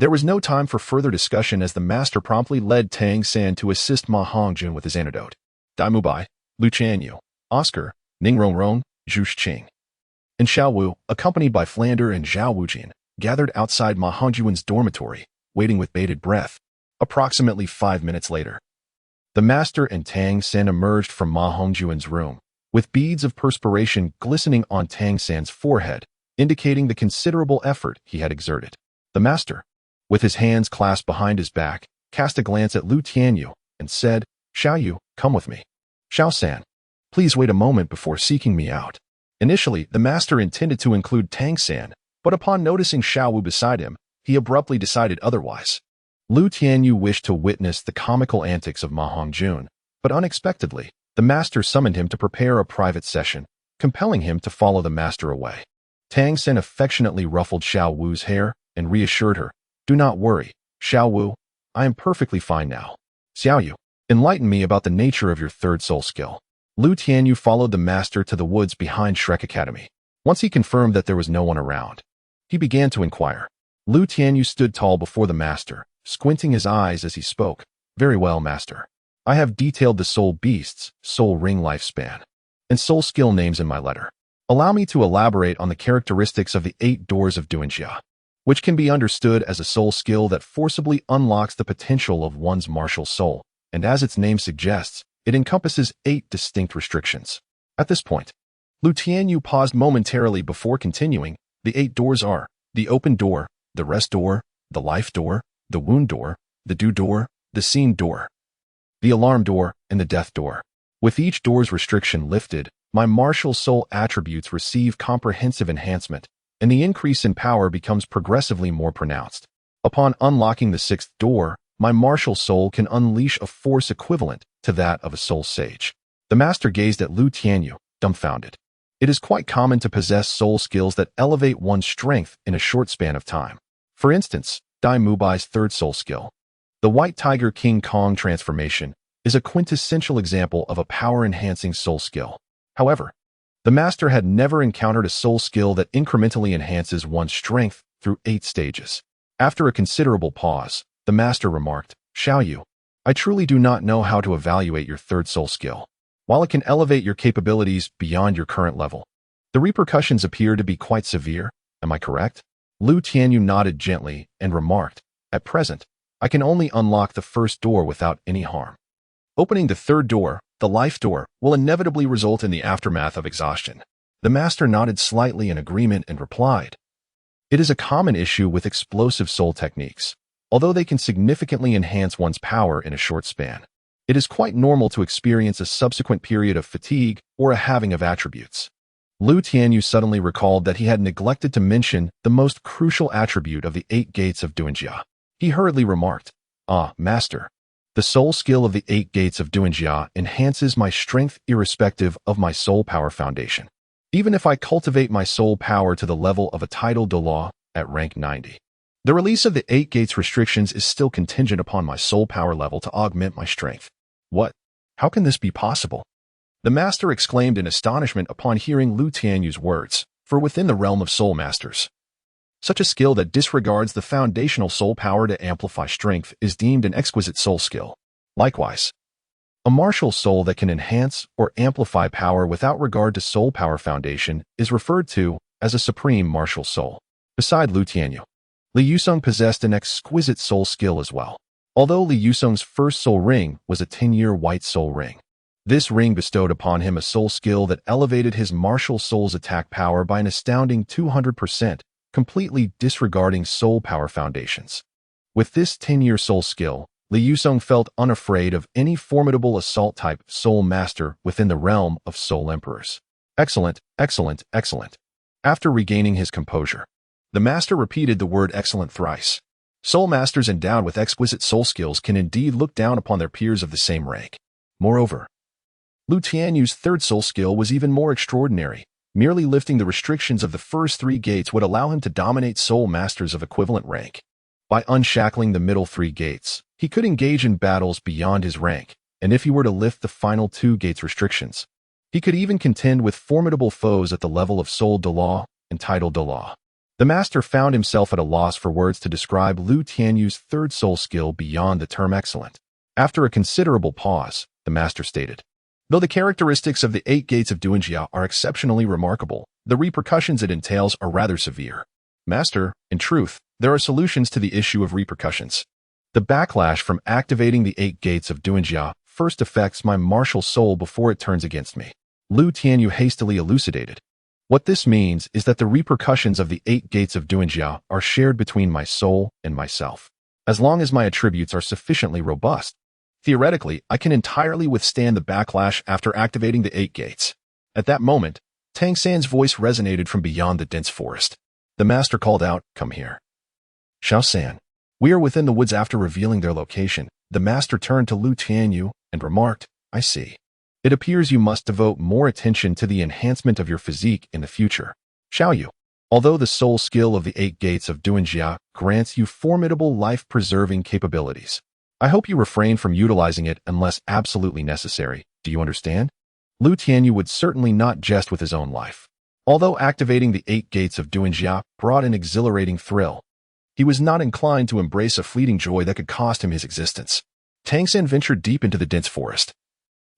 There was no time for further discussion as the master promptly led Tang San to assist Ma Hongjun with his antidote. Tianyu My, Lu Tianyu, Oscar, Ning Rongrong, Zhu Qing, and Xiao Wu, accompanied by Flander and Zhao Wujin, gathered outside Ma Hongjun's dormitory, waiting with bated breath. Approximately 5 minutes later, the master and Tang San emerged from Ma Hongjun's room, with beads of perspiration glistening on Tang San's forehead, indicating the considerable effort he had exerted. The master, with his hands clasped behind his back, cast a glance at Lu Tianyu and said, "Xiao Yu, come with me. Xiao San, please wait a moment before seeking me out." Initially, the master intended to include Tang San, but upon noticing Xiao Wu beside him, he abruptly decided otherwise. Lu Tianyu wished to witness the comical antics of Ma Hongjun, but unexpectedly, the master summoned him to prepare a private session, compelling him to follow the master away. Tang San affectionately ruffled Xiao Wu's hair and reassured her, "Do not worry, Xiao Wu, I am perfectly fine now. Xiao Yu, enlighten me about the nature of your third soul skill." Lu Tianyu followed the master to the woods behind Shrek Academy. Once he confirmed that there was no one around, he began to inquire. Lu Tianyu stood tall before the master, squinting his eyes as he spoke. "Very well, master. I have detailed the soul beasts, soul ring lifespan, and soul skill names in my letter. Allow me to elaborate on the characteristics of the 8 doors of Duanjia, which can be understood as a soul skill that forcibly unlocks the potential of one's martial soul, and as its name suggests, it encompasses 8 distinct restrictions." At this point, Lu Tianyu paused momentarily before continuing. The 8 doors are the open door, the rest door, the life door, the wound door, the do door, the scene door, the alarm door, and the death door. With each door's restriction lifted, my martial soul attributes receive comprehensive enhancement, and the increase in power becomes progressively more pronounced. Upon unlocking the 6th door, my martial soul can unleash a force equivalent to that of a soul sage. The master gazed at Lu Tianyu, dumbfounded. It is quite common to possess soul skills that elevate one's strength in a short span of time. For instance, Dai Mubai's third soul skill, the White Tiger King Kong transformation, is a quintessential example of a power-enhancing soul skill. However, the master had never encountered a soul skill that incrementally enhances one's strength through 8 stages. After a considerable pause, the master remarked, "Xiao Yu, I truly do not know how to evaluate your third soul skill. While it can elevate your capabilities beyond your current level, the repercussions appear to be quite severe. Am I correct?" Lu Tianyu nodded gently and remarked, "At present, I can only unlock the first door without any harm. Opening the 3rd door, the life door, will inevitably result in the aftermath of exhaustion." The master nodded slightly in agreement and replied, "It is a common issue with explosive soul techniques. Although they can significantly enhance one's power in a short span, it is quite normal to experience a subsequent period of fatigue or a halving of attributes." Lu Tianyu suddenly recalled that he had neglected to mention the most crucial attribute of the 8 gates of Duanjia. He hurriedly remarked, "Ah, master, the soul skill of the 8 gates of Duanjia enhances my strength irrespective of my soul power foundation, even if I cultivate my soul power to the level of a title Douluo at rank 90. The release of the 8 gates restrictions is still contingent upon my soul power level to augment my strength." "What? How can this be possible?" the master exclaimed in astonishment upon hearing Lu Tianyu's words, for within the realm of soul masters, such a skill that disregards the foundational soul power to amplify strength is deemed an exquisite soul skill. Likewise, a martial soul that can enhance or amplify power without regard to soul power foundation is referred to as a supreme martial soul. Beside Lu Tianyu, Li Yusong possessed an exquisite soul skill as well. Although Li Yusong's first soul ring was a 10-year white soul ring, this ring bestowed upon him a soul skill that elevated his martial soul's attack power by an astounding 200%, completely disregarding soul power foundations. With this 10-year soul skill, Li Yusong felt unafraid of any formidable assault-type soul master within the realm of soul emperors. Excellent, excellent, excellent. After regaining his composure, the master repeated the word excellent thrice. Soul masters endowed with exquisite soul skills can indeed look down upon their peers of the same rank. Moreover, Lu Tianyu's third soul skill was even more extraordinary. Merely lifting the restrictions of the first 3 gates would allow him to dominate soul masters of equivalent rank. By unshackling the middle 3 gates, he could engage in battles beyond his rank, and if he were to lift the final 2 gates restrictions, he could even contend with formidable foes at the level of soul Douluo and title Douluo. The master found himself at a loss for words to describe Lu Tianyu's third soul skill beyond the term excellent. After a considerable pause, the master stated, "Though the characteristics of the 8 gates of Duanjia are exceptionally remarkable, the repercussions it entails are rather severe. Master, in truth, there are solutions to the issue of repercussions. The backlash from activating the 8 gates of Duanjia first affects my martial soul before it turns against me." Lu Tianyu hastily elucidated. "What this means is that the repercussions of the 8 gates of Duanjia are shared between my soul and myself. As long as my attributes are sufficiently robust, theoretically, I can entirely withstand the backlash after activating the 8 gates." At that moment, Tang San's voice resonated from beyond the dense forest. The master called out, "Come here." "Xiao San." We are within the woods. After revealing their location, the master turned to Lu Tianyu and remarked, "I see. It appears you must devote more attention to the enhancement of your physique in the future. Xiaoyu, although the soul skill of the 8 gates of Duanjia grants you formidable life-preserving capabilities, I hope you refrain from utilizing it unless absolutely necessary. Do you understand?" Lu Tianyu would certainly not jest with his own life. Although activating the 8 gates of Duanjia brought an exhilarating thrill, he was not inclined to embrace a fleeting joy that could cost him his existence. Tang San ventured deep into the dense forest,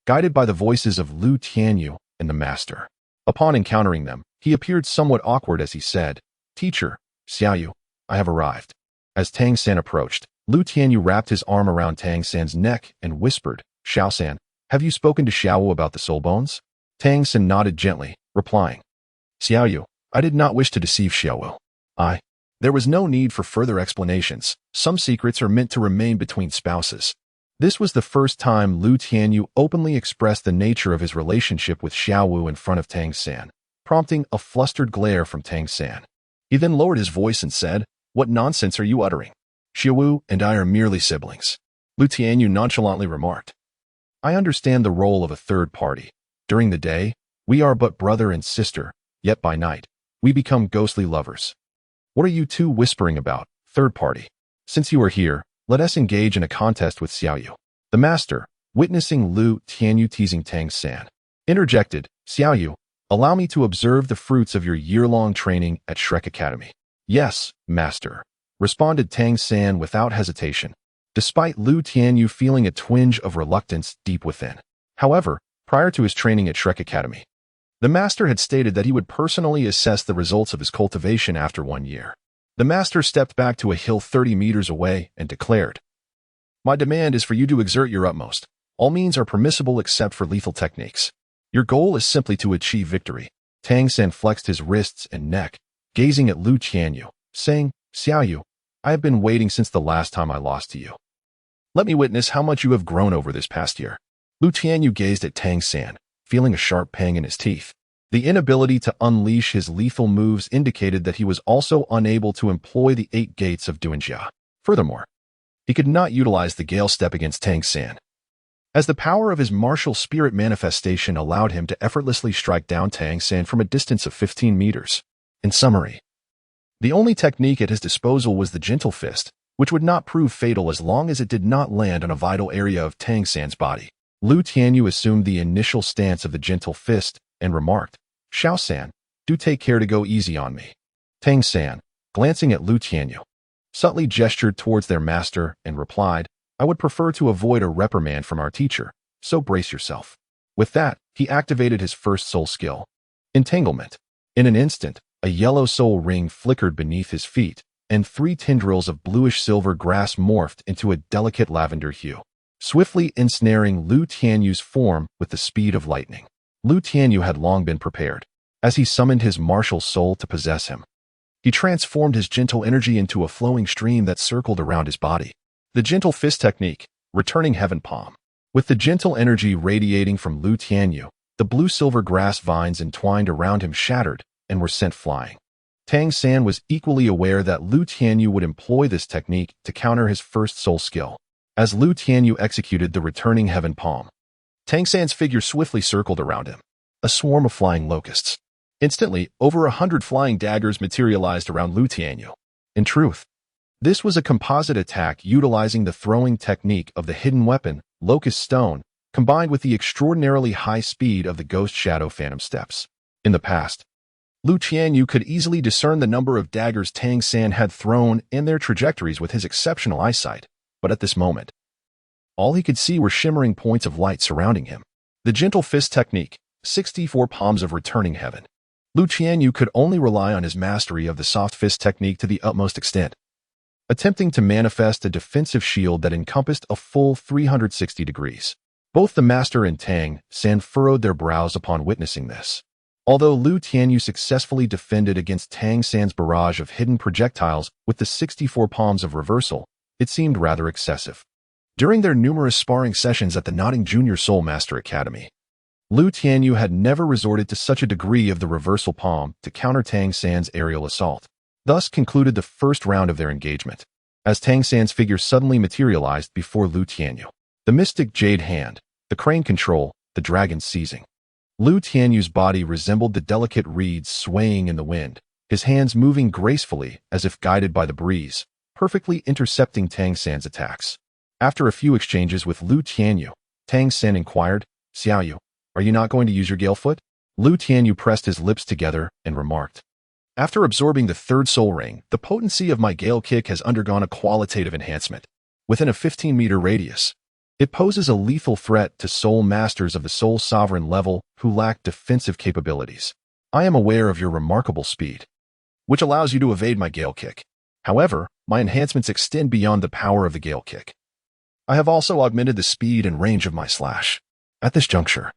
guided by the voices of Lu Tianyu and the master. Upon encountering them, he appeared somewhat awkward as he said, "Teacher, Xiaoyu, I have arrived." As Tang San approached, Lu Tianyu wrapped his arm around Tang San's neck and whispered, "Xiao San, have you spoken to Xiaowu about the soul bones?" Tang San nodded gently, replying, "Xiaoyu, I did not wish to deceive Xiaowu. There was no need for further explanations. Some secrets are meant to remain between spouses." This was the first time Lu Tianyu openly expressed the nature of his relationship with Xiaowu in front of Tang San, prompting a flustered glare from Tang San. He then lowered his voice and said, "What nonsense are you uttering? Xiaowu and I are merely siblings." Lu Tianyu nonchalantly remarked, "I understand the role of a third party. During the day, we are but brother and sister, yet by night, we become ghostly lovers. What are you two whispering about, third party? Since you are here, let us engage in a contest with Xiaoyu." The master, witnessing Lu Tianyu teasing Tang San, interjected, "Xiaoyu, allow me to observe the fruits of your year-long training at Shrek Academy." "Yes, master," responded Tang San without hesitation, despite Lu Tianyu feeling a twinge of reluctance deep within. However, prior to his training at Shrek Academy, the master had stated that he would personally assess the results of his cultivation after 1 year. The master stepped back to a hill 30 meters away and declared, "My demand is for you to exert your utmost. All means are permissible except for lethal techniques. Your goal is simply to achieve victory." Tang San flexed his wrists and neck, gazing at Lu Tianyu, saying, "Xiaoyu, I have been waiting since the last time I lost to you. Let me witness how much you have grown over this past year." Lu Tianyu gazed at Tang San, feeling a sharp pang in his teeth. The inability to unleash his lethal moves indicated that he was also unable to employ the 8 gates of Duanjia. Furthermore, he could not utilize the Gale Step against Tang San, as the power of his martial spirit manifestation allowed him to effortlessly strike down Tang San from a distance of 15 meters. In summary, the only technique at his disposal was the Gentle Fist, which would not prove fatal as long as it did not land on a vital area of Tang San's body. Lu Tianyu assumed the initial stance of the Gentle Fist and remarked, "Xiao San, do take care to go easy on me." Tang San, glancing at Lu Tianyu, subtly gestured towards their master and replied, "I would prefer to avoid a reprimand from our teacher, so brace yourself." With that, he activated his first soul skill, Entanglement. In an instant, a yellow soul ring flickered beneath his feet, and 3 tendrils of bluish-silver grass morphed into a delicate lavender hue, swiftly ensnaring Lu Tianyu's form with the speed of lightning. Lu Tianyu had long been prepared. As he summoned his martial soul to possess him, he transformed his gentle energy into a flowing stream that circled around his body. The Gentle Fist Technique, Returning Heaven Palm. With the gentle energy radiating from Lu Tianyu, the blue-silver grass vines entwined around him shattered and were sent flying. Tang San was equally aware that Lu Tianyu would employ this technique to counter his first soul skill. As Lu Tianyu executed the Returning Heaven Palm, Tang San's figure swiftly circled around him, a swarm of flying locusts. Instantly, over 100 flying daggers materialized around Lu Tianyu. In truth, this was a composite attack utilizing the throwing technique of the hidden weapon, Locust Stone, combined with the extraordinarily high speed of the Ghost Shadow Phantom Steps. In the past, Lu Tianyu could easily discern the number of daggers Tang San had thrown and their trajectories with his exceptional eyesight, but at this moment, all he could see were shimmering points of light surrounding him. The gentle fist technique, 64 palms of returning heaven. Lu Tianyu could only rely on his mastery of the soft fist technique to the utmost extent, attempting to manifest a defensive shield that encompassed a full 360 degrees. Both the master and Tang San furrowed their brows upon witnessing this. Although Lu Tianyu successfully defended against Tang San's barrage of hidden projectiles with the 64 palms of reversal, it seemed rather excessive. During their numerous sparring sessions at the Notting Junior Soul Master Academy, Lu Tianyu had never resorted to such a degree of the reversal palm to counter Tang San's aerial assault. Thus concluded the first round of their engagement, as Tang San's figure suddenly materialized before Lu Tianyu. The mystic jade hand, the crane control, the dragon seizing. Lu Tianyu's body resembled the delicate reeds swaying in the wind, his hands moving gracefully as if guided by the breeze, perfectly intercepting Tang San's attacks. After a few exchanges with Lu Tianyu, Tang San inquired, "Xiaoyu, are you not going to use your Gale Foot?" Lu Tianyu pressed his lips together and remarked, "After absorbing the third soul ring, the potency of my Gale Kick has undergone a qualitative enhancement. Within a 15-meter radius, it poses a lethal threat to soul masters of the soul sovereign level who lack defensive capabilities. I am aware of your remarkable speed, which allows you to evade my Gale Kick. However, my enhancements extend beyond the power of the Gale Kick. I have also augmented the speed and range of my slash." At this juncture,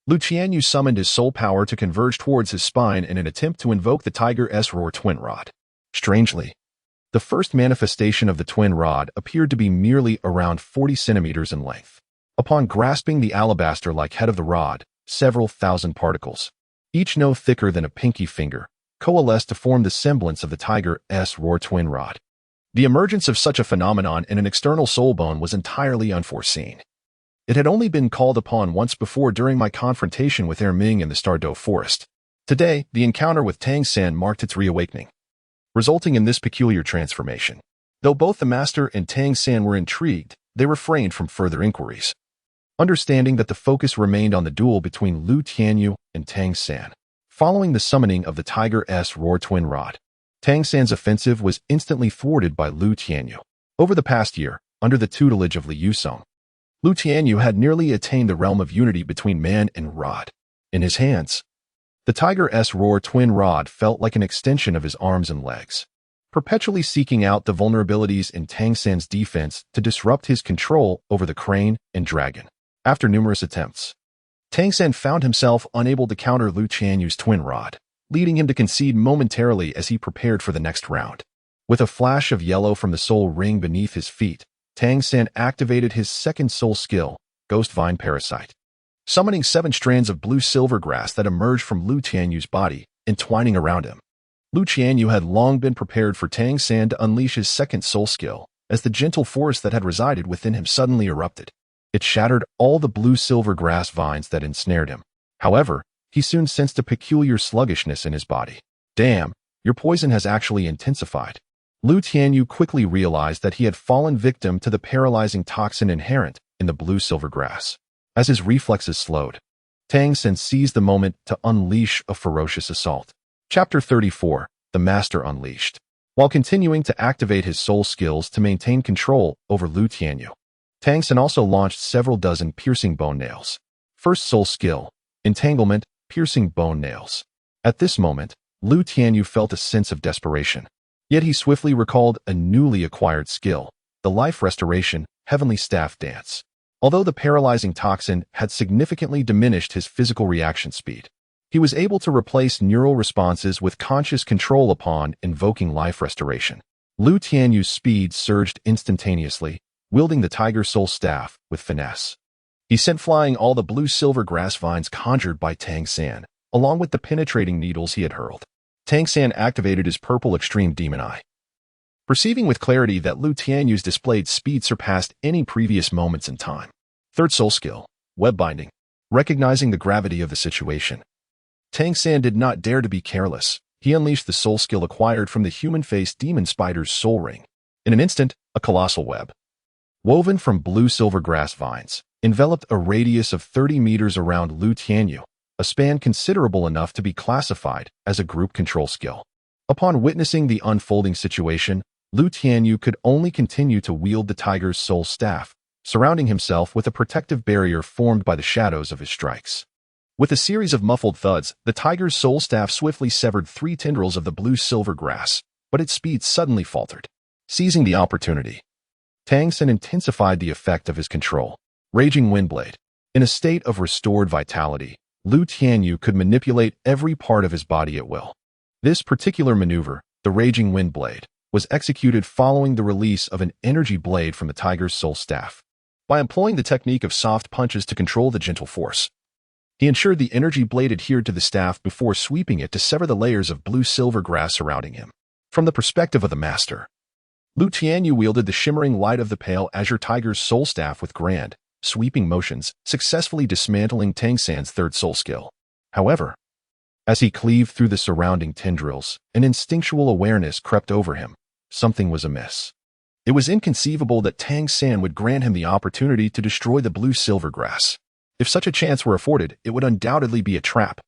Lu Tianyu summoned his soul power to converge towards his spine in an attempt to invoke the Tiger's Roar Twin Rod. Strangely, the first manifestation of the twin rod appeared to be merely around 40 centimeters in length. Upon grasping the alabaster-like head of the rod, several thousand particles, each no thicker than a pinky finger, coalesced to form the semblance of the Tiger's Roar Twin Rod. The emergence of such a phenomenon in an external soul bone was entirely unforeseen. It had only been called upon once before during my confrontation with Ming in the Stardow Forest. Today, the encounter with Tang San marked its reawakening, resulting in this peculiar transformation. Though both the Master and Tang San were intrigued, they refrained from further inquiries, understanding that the focus remained on the duel between Lu Tianyu and Tang San. Following the summoning of the Tiger's Roar Twin Rod, Tang San's offensive was instantly thwarted by Lu Tianyu. Over the past year, under the tutelage of Liu Song, Lu Tianyu had nearly attained the realm of unity between man and rod. In his hands, the Tiger's Roar Twin Rod felt like an extension of his arms and legs, perpetually seeking out the vulnerabilities in Tang San's defense to disrupt his control over the crane and dragon. After numerous attempts, Tang San found himself unable to counter Lu Tianyu's twin rod, leading him to concede momentarily as he prepared for the next round. With a flash of yellow from the soul ring beneath his feet, Tang San activated his second soul skill, Ghost Vine Parasite, summoning 7 strands of blue silver grass that emerged from Lu Tianyu's body, entwining around him. Lu Tianyu had long been prepared for Tang San to unleash his second soul skill, as the gentle force that had resided within him suddenly erupted. It shattered all the blue silver grass vines that ensnared him. However, he soon sensed a peculiar sluggishness in his body. "Damn, your poison has actually intensified." Lu Tianyu quickly realized that he had fallen victim to the paralyzing toxin inherent in the blue silver grass. As his reflexes slowed, Tang San seized the moment to unleash a ferocious assault. Chapter 34, The Master Unleashed. While continuing to activate his soul skills to maintain control over Lu Tianyu, Tang San also launched several dozen piercing bone nails. First soul skill, Entanglement, piercing bone nails. At this moment, Lu Tianyu felt a sense of desperation. Yet he swiftly recalled a newly acquired skill, the life restoration, heavenly staff dance. Although the paralyzing toxin had significantly diminished his physical reaction speed, he was able to replace neural responses with conscious control upon invoking life restoration. Lu Tianyu's speed surged instantaneously, wielding the Tiger Soul Staff with finesse. He sent flying all the blue-silver grass vines conjured by Tang San, along with the penetrating needles he had hurled. Tang San activated his purple extreme demon eye, perceiving with clarity that Lu Tianyu's displayed speed surpassed any previous moments in time. Third soul skill, web binding. Recognizing the gravity of the situation, Tang San did not dare to be careless. He unleashed the soul skill acquired from the human-faced demon spider's soul ring. In an instant, a colossal web, woven from blue-silver grass vines, enveloped a radius of 30 meters around Lu Tianyu, a span considerable enough to be classified as a group control skill. Upon witnessing the unfolding situation, Lu Tianyu could only continue to wield the tiger's soul staff, surrounding himself with a protective barrier formed by the shadows of his strikes. With a series of muffled thuds, the tiger's soul staff swiftly severed 3 tendrils of the blue-silver grass, but its speed suddenly faltered. Seizing the opportunity, Tang San intensified the effect of his control. Raging Windblade. In a state of restored vitality, Lu Tianyu could manipulate every part of his body at will. This particular maneuver, the Raging Windblade, was executed following the release of an energy blade from the tiger's soul staff. By employing the technique of soft punches to control the gentle force, he ensured the energy blade adhered to the staff before sweeping it to sever the layers of blue-silver grass surrounding him. From the perspective of the master, Lu Tianyu wielded the shimmering light of the pale azure tiger's soul staff with grand, sweeping motions, successfully dismantling Tang San's third soul skill. However, as he cleaved through the surrounding tendrils, an instinctual awareness crept over him. Something was amiss. It was inconceivable that Tang San would grant him the opportunity to destroy the blue-silver grass. If such a chance were afforded, it would undoubtedly be a trap.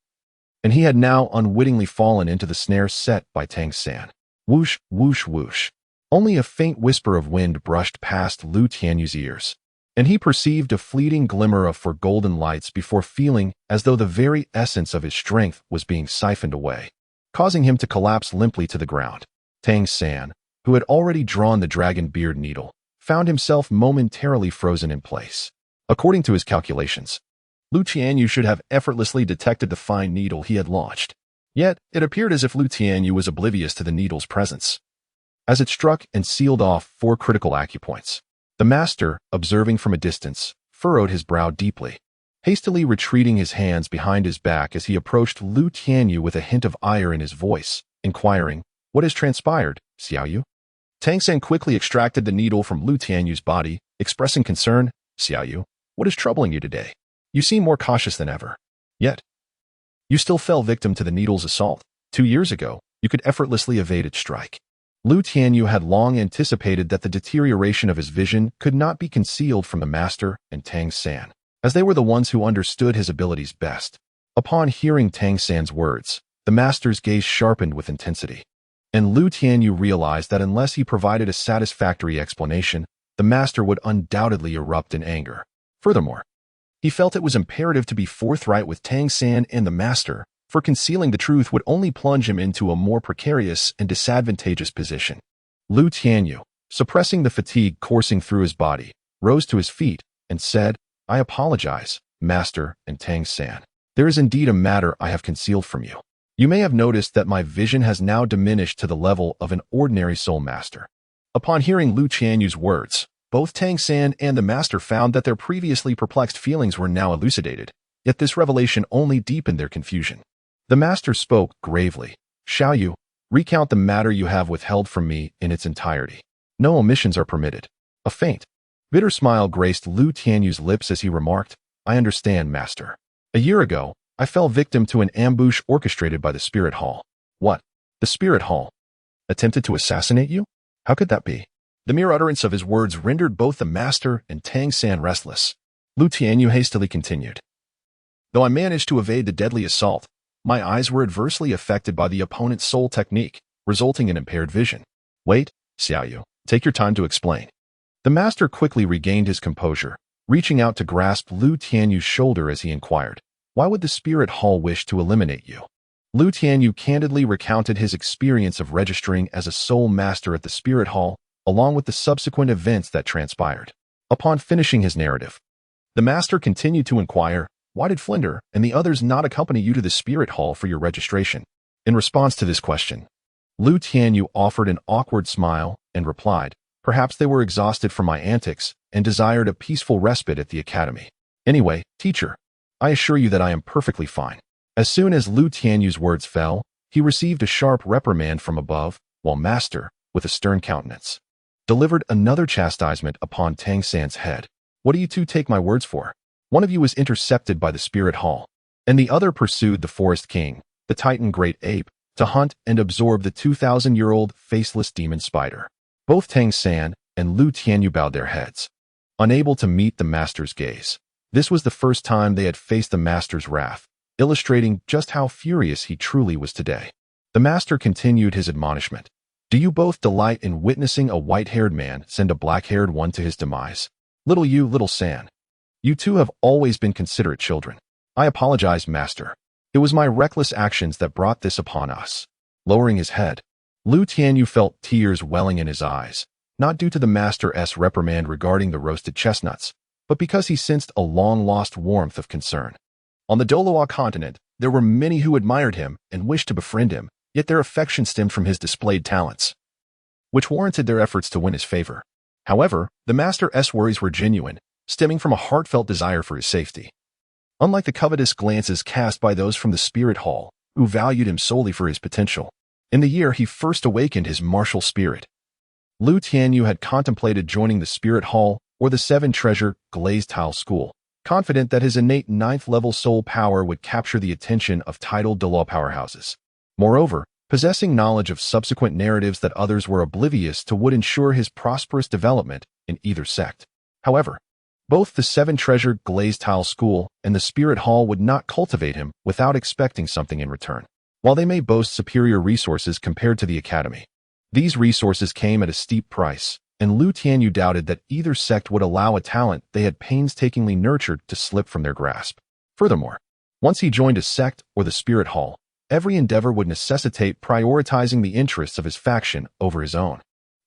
And he had now unwittingly fallen into the snare set by Tang San. Whoosh, whoosh, whoosh. Only a faint whisper of wind brushed past Lu Tianyu's ears, and he perceived a fleeting glimmer of golden lights before feeling as though the very essence of his strength was being siphoned away, causing him to collapse limply to the ground. Tang San, who had already drawn the dragon beard needle, found himself momentarily frozen in place. According to his calculations, Lu Tianyu should have effortlessly detected the fine needle he had launched. Yet, it appeared as if Lu Tianyu was oblivious to the needle's presence. As it struck and sealed off 4 critical acupoints, the master, observing from a distance, furrowed his brow deeply, hastily retreating his hands behind his back as he approached Lu Tianyu with a hint of ire in his voice, inquiring, "What has transpired, Xiaoyu?" Tang San quickly extracted the needle from Lu Tianyu's body, expressing concern. "Xiaoyu, what is troubling you today? You seem more cautious than ever. Yet, you still fell victim to the needle's assault. 2 years ago, you could effortlessly evade its strike." Lu Tianyu had long anticipated that the deterioration of his vision could not be concealed from the master and Tang San, as they were the ones who understood his abilities best. Upon hearing Tang San's words, the master's gaze sharpened with intensity, and Lu Tianyu realized that unless he provided a satisfactory explanation, the master would undoubtedly erupt in anger. Furthermore, he felt it was imperative to be forthright with Tang San and the master, for concealing the truth would only plunge him into a more precarious and disadvantageous position. Lu Tianyu, suppressing the fatigue coursing through his body, rose to his feet and said, "I apologize, Master and Tang San. There is indeed a matter I have concealed from you. You may have noticed that my vision has now diminished to the level of an ordinary soul master." Upon hearing Lu Tianyu's words, both Tang San and the master found that their previously perplexed feelings were now elucidated, yet this revelation only deepened their confusion. The master spoke gravely. "Xiaoyu, recount the matter you have withheld from me in its entirety. No omissions are permitted." A faint, bitter smile graced Lu Tianyu's lips as he remarked, "I understand, master. A year ago, I fell victim to an ambush orchestrated by the Spirit Hall." "What? The Spirit Hall? Attempted to assassinate you? How could that be?" The mere utterance of his words rendered both the master and Tang San restless. Lu Tianyu hastily continued, "Though I managed to evade the deadly assault, my eyes were adversely affected by the opponent's soul technique, resulting in impaired vision." "Wait, Xiaoyu, take your time to explain." The master quickly regained his composure, reaching out to grasp Lu Tianyu's shoulder as he inquired, "Why would the Spirit Hall wish to eliminate you?" Lu Tianyu candidly recounted his experience of registering as a soul master at the Spirit Hall, along with the subsequent events that transpired. Upon finishing his narrative, the master continued to inquire, "Why did Flinder and the others not accompany you to the Spirit Hall for your registration?" In response to this question, Lu Tianyu offered an awkward smile and replied, "Perhaps they were exhausted from my antics and desired a peaceful respite at the academy. Anyway, teacher, I assure you that I am perfectly fine." As soon as Lu Tianyu's words fell, he received a sharp reprimand from above, while master, with a stern countenance, delivered another chastisement upon Tang San's head. "What do you two take my words for? One of you was intercepted by the Spirit Hall, and the other pursued the Forest King, the Titan Great Ape, to hunt and absorb the 2,000-year-old faceless demon spider." Both Tang San and Lu Tianyu bowed their heads, unable to meet the master's gaze. This was the first time they had faced the master's wrath, illustrating just how furious he truly was today. The master continued his admonishment. Do you both delight in witnessing a white-haired man send a black-haired one to his demise? Little you, little San. You two have always been considerate children. I apologize, master. It was my reckless actions that brought this upon us. Lowering his head, Lu Tianyu felt tears welling in his eyes, not due to the master's reprimand regarding the roasted chestnuts, but because he sensed a long-lost warmth of concern. On the Douluo continent, there were many who admired him and wished to befriend him, yet their affection stemmed from his displayed talents, which warranted their efforts to win his favor. However, the master's worries were genuine, stemming from a heartfelt desire for his safety. Unlike the covetous glances cast by those from the Spirit Hall, who valued him solely for his potential, in the year he first awakened his martial spirit, Lu Tianyu had contemplated joining the Spirit Hall or the Seven-Treasure Glazed Tile School, confident that his innate 9th-level soul power would capture the attention of titled Douluo powerhouses. Moreover, possessing knowledge of subsequent narratives that others were oblivious to would ensure his prosperous development in either sect. However, both the Seven-Treasure Glazed Tile School and the Spirit Hall would not cultivate him without expecting something in return. While they may boast superior resources compared to the Academy, these resources came at a steep price, and Lu Tianyu doubted that either sect would allow a talent they had painstakingly nurtured to slip from their grasp. Furthermore, once he joined a sect or the Spirit Hall, every endeavor would necessitate prioritizing the interests of his faction over his own.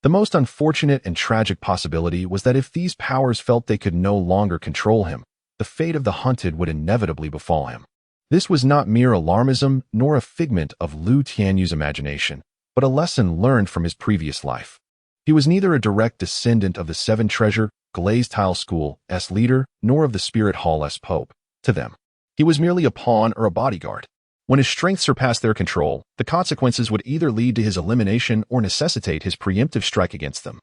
The most unfortunate and tragic possibility was that if these powers felt they could no longer control him, the fate of the hunted would inevitably befall him. This was not mere alarmism nor a figment of Lu Tianyu's imagination, but a lesson learned from his previous life. He was neither a direct descendant of the Seven-Treasure Glazed Tile School's leader nor of the Spirit Hall's pope. To them, he was merely a pawn or a bodyguard. When his strength surpassed their control, the consequences would either lead to his elimination or necessitate his preemptive strike against them.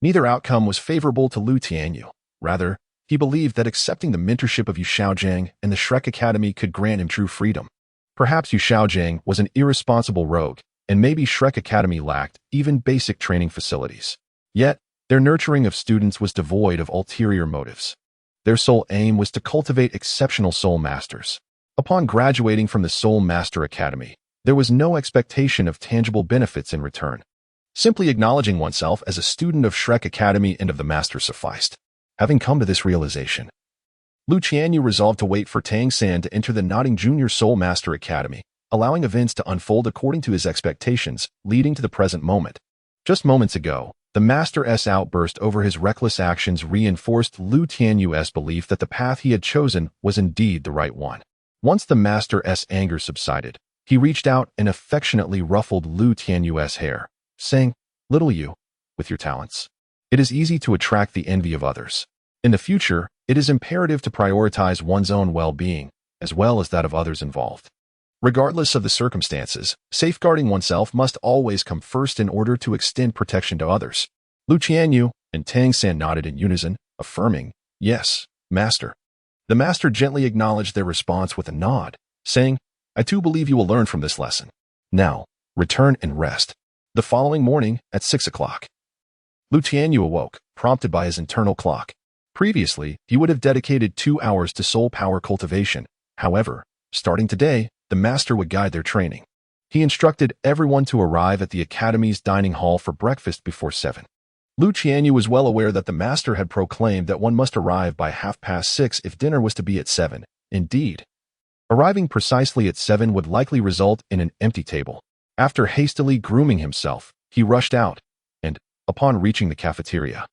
Neither outcome was favorable to Lu Tianyu. Rather, he believed that accepting the mentorship of Yu Shaojiang and the Shrek Academy could grant him true freedom. Perhaps Yu Shaojiang was an irresponsible rogue, and maybe Shrek Academy lacked even basic training facilities. Yet, their nurturing of students was devoid of ulterior motives. Their sole aim was to cultivate exceptional soul masters. Upon graduating from the Soul Master Academy, there was no expectation of tangible benefits in return. Simply acknowledging oneself as a student of Shrek Academy and of the Master sufficed. Having come to this realization, Lu Tianyu resolved to wait for Tang San to enter the Nodding Junior Soul Master Academy, allowing events to unfold according to his expectations, leading to the present moment. Just moments ago, the Master's outburst over his reckless actions reinforced Lu Tianyu's belief that the path he had chosen was indeed the right one. Once the Master's anger subsided, he reached out and affectionately ruffled Lu Tianyu's hair, saying, "Little you, with your talents, it is easy to attract the envy of others. In the future, it is imperative to prioritize one's own well-being, as well as that of others involved. Regardless of the circumstances, safeguarding oneself must always come first in order to extend protection to others." Lu Tianyu and Tang San nodded in unison, affirming, "Yes, Master." The Master gently acknowledged their response with a nod, saying, "I too believe you will learn from this lesson. Now, return and rest." The following morning, at 6 o'clock, Lu Tianyu awoke, prompted by his internal clock. Previously, he would have dedicated 2 hours to soul power cultivation. However, starting today, the Master would guide their training. He instructed everyone to arrive at the Academy's dining hall for breakfast before 7. Lu Tianyu was well aware that the Master had proclaimed that one must arrive by 6:30 if dinner was to be at 7. Indeed, arriving precisely at 7 would likely result in an empty table. After hastily grooming himself, he rushed out, and, upon reaching the cafeteria,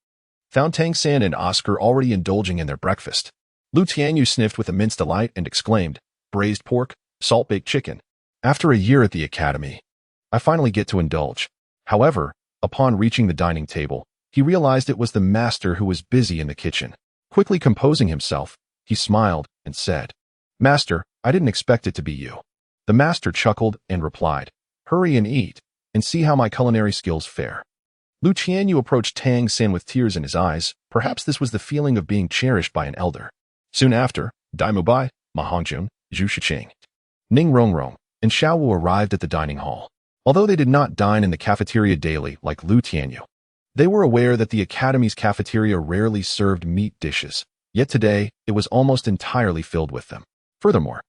found Tang San and Oscar already indulging in their breakfast. Lu Tianyu sniffed with immense delight and exclaimed, "Braised pork, salt-baked chicken. After a year at the Academy, I finally get to indulge." However, upon reaching the dining table, he realized it was the Master who was busy in the kitchen. Quickly composing himself, he smiled and said, "Master, I didn't expect it to be you." The Master chuckled and replied, "Hurry and eat, and see how my culinary skills fare." Lu Tianyu approached Tang San with tears in his eyes. Perhaps this was the feeling of being cherished by an elder. Soon after, Daimyo Bai, Ma Hongjun, Zhu Shiqing, Ning Rongrong, and Xiao Wu arrived at the dining hall. Although they did not dine in the cafeteria daily like Lu Tianyu, they were aware that the Academy's cafeteria rarely served meat dishes, yet today it was almost entirely filled with them. Furthermore,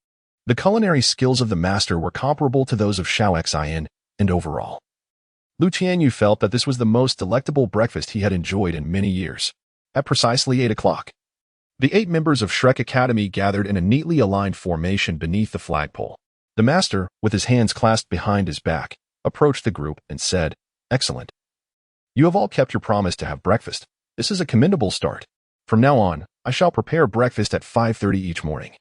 The culinary skills of the master were comparable to those of Xiao Xin, and overall, Tianyu felt that this was the most delectable breakfast he had enjoyed in many years. At precisely 8 o'clock, the 8 members of Shrek Academy gathered in a neatly aligned formation beneath the flagpole. The master, with his hands clasped behind his back, approached the group and said, "Excellent. You have all kept your promise to have breakfast. This is a commendable start. From now on, I shall prepare breakfast at 5:30 each morning.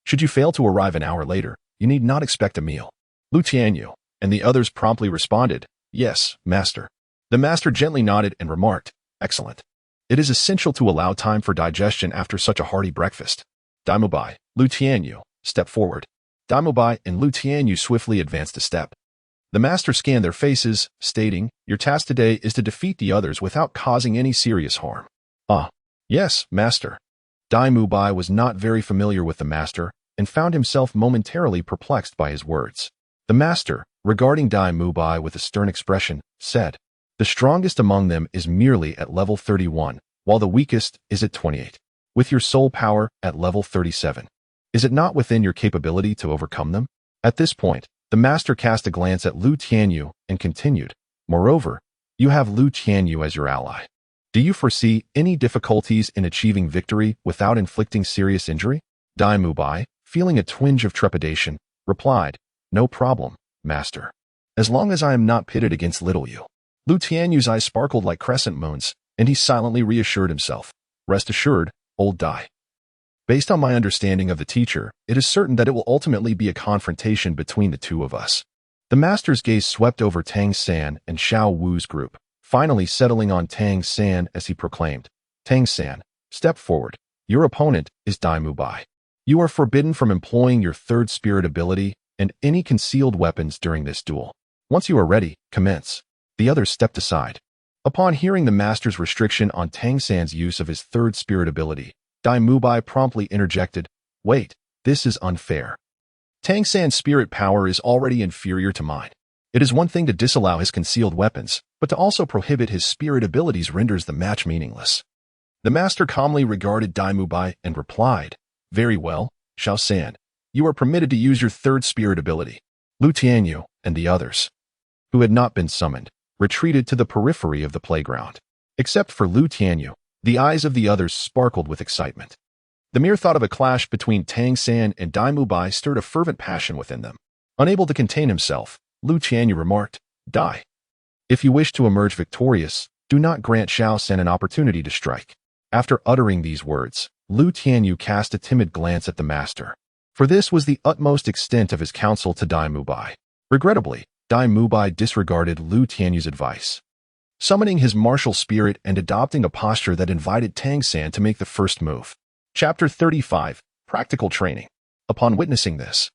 Should you fail to arrive an hour later, you need not expect a meal." Tianyu and the others promptly responded, "Yes, master." The master gently nodded and remarked, "Excellent. It is essential to allow time for digestion after such a hearty breakfast." Tianyu, Tianyu, step forward. Tianyu and Tianyu swiftly advanced a step. The master scanned their faces, stating, "Your task today is to defeat the others without causing any serious harm." "Ah, yes, master." Tianyu was not very familiar with the master and found himself momentarily perplexed by his words. The master, regarding Tianyu with a stern expression, said, "The strongest among them is merely at level 31, while the weakest is at 28. With your soul power at level 37. Is it not within your capability to overcome them?" At this point, the master cast a glance at Tianyu and continued, "Moreover, you have Tianyu as your ally. Do you foresee any difficulties in achieving victory without inflicting serious injury?" Tianyu, feeling a twinge of trepidation, replied, "No problem, master. As long as I am not pitted against little you." Tianyu's eyes sparkled like crescent moons, and he silently reassured himself, "Rest assured, old Dai. Based on my understanding of the teacher, it is certain that it will ultimately be a confrontation between the two of us." The master's gaze swept over Tang San and Xiao Wu's group, finally settling on Tang San as he proclaimed, "Tang San, step forward. Your opponent is Tianyu. You are forbidden from employing your third spirit ability and any concealed weapons during this duel. Once you are ready, commence." The others stepped aside. Upon hearing the master's restriction on Tang San's use of his third spirit ability, Tianyu promptly interjected, "Wait, this is unfair. Tang San's spirit power is already inferior to mine. It is one thing to disallow his concealed weapons, but to also prohibit his spirit abilities renders the match meaningless." The master calmly regarded Tianyu and replied, "Very well, Xiao San. You are permitted to use your third spirit ability." Tianyu and the others, who had not been summoned, retreated to the periphery of the playground. Except for Tianyu, the eyes of the others sparkled with excitement. The mere thought of a clash between Tang San and Tianyu stirred a fervent passion within them. Unable to contain himself, Tianyu remarked, "Dai, if you wish to emerge victorious, do not grant Xiao San an opportunity to strike." After uttering these words, Tianyu cast a timid glance at the master, for this was the utmost extent of his counsel to Tianyu. Regrettably, Tianyu disregarded Tianyu's advice, summoning his martial spirit and adopting a posture that invited Tang San to make the first move. Chapter 35, Practical Training. Upon witnessing this,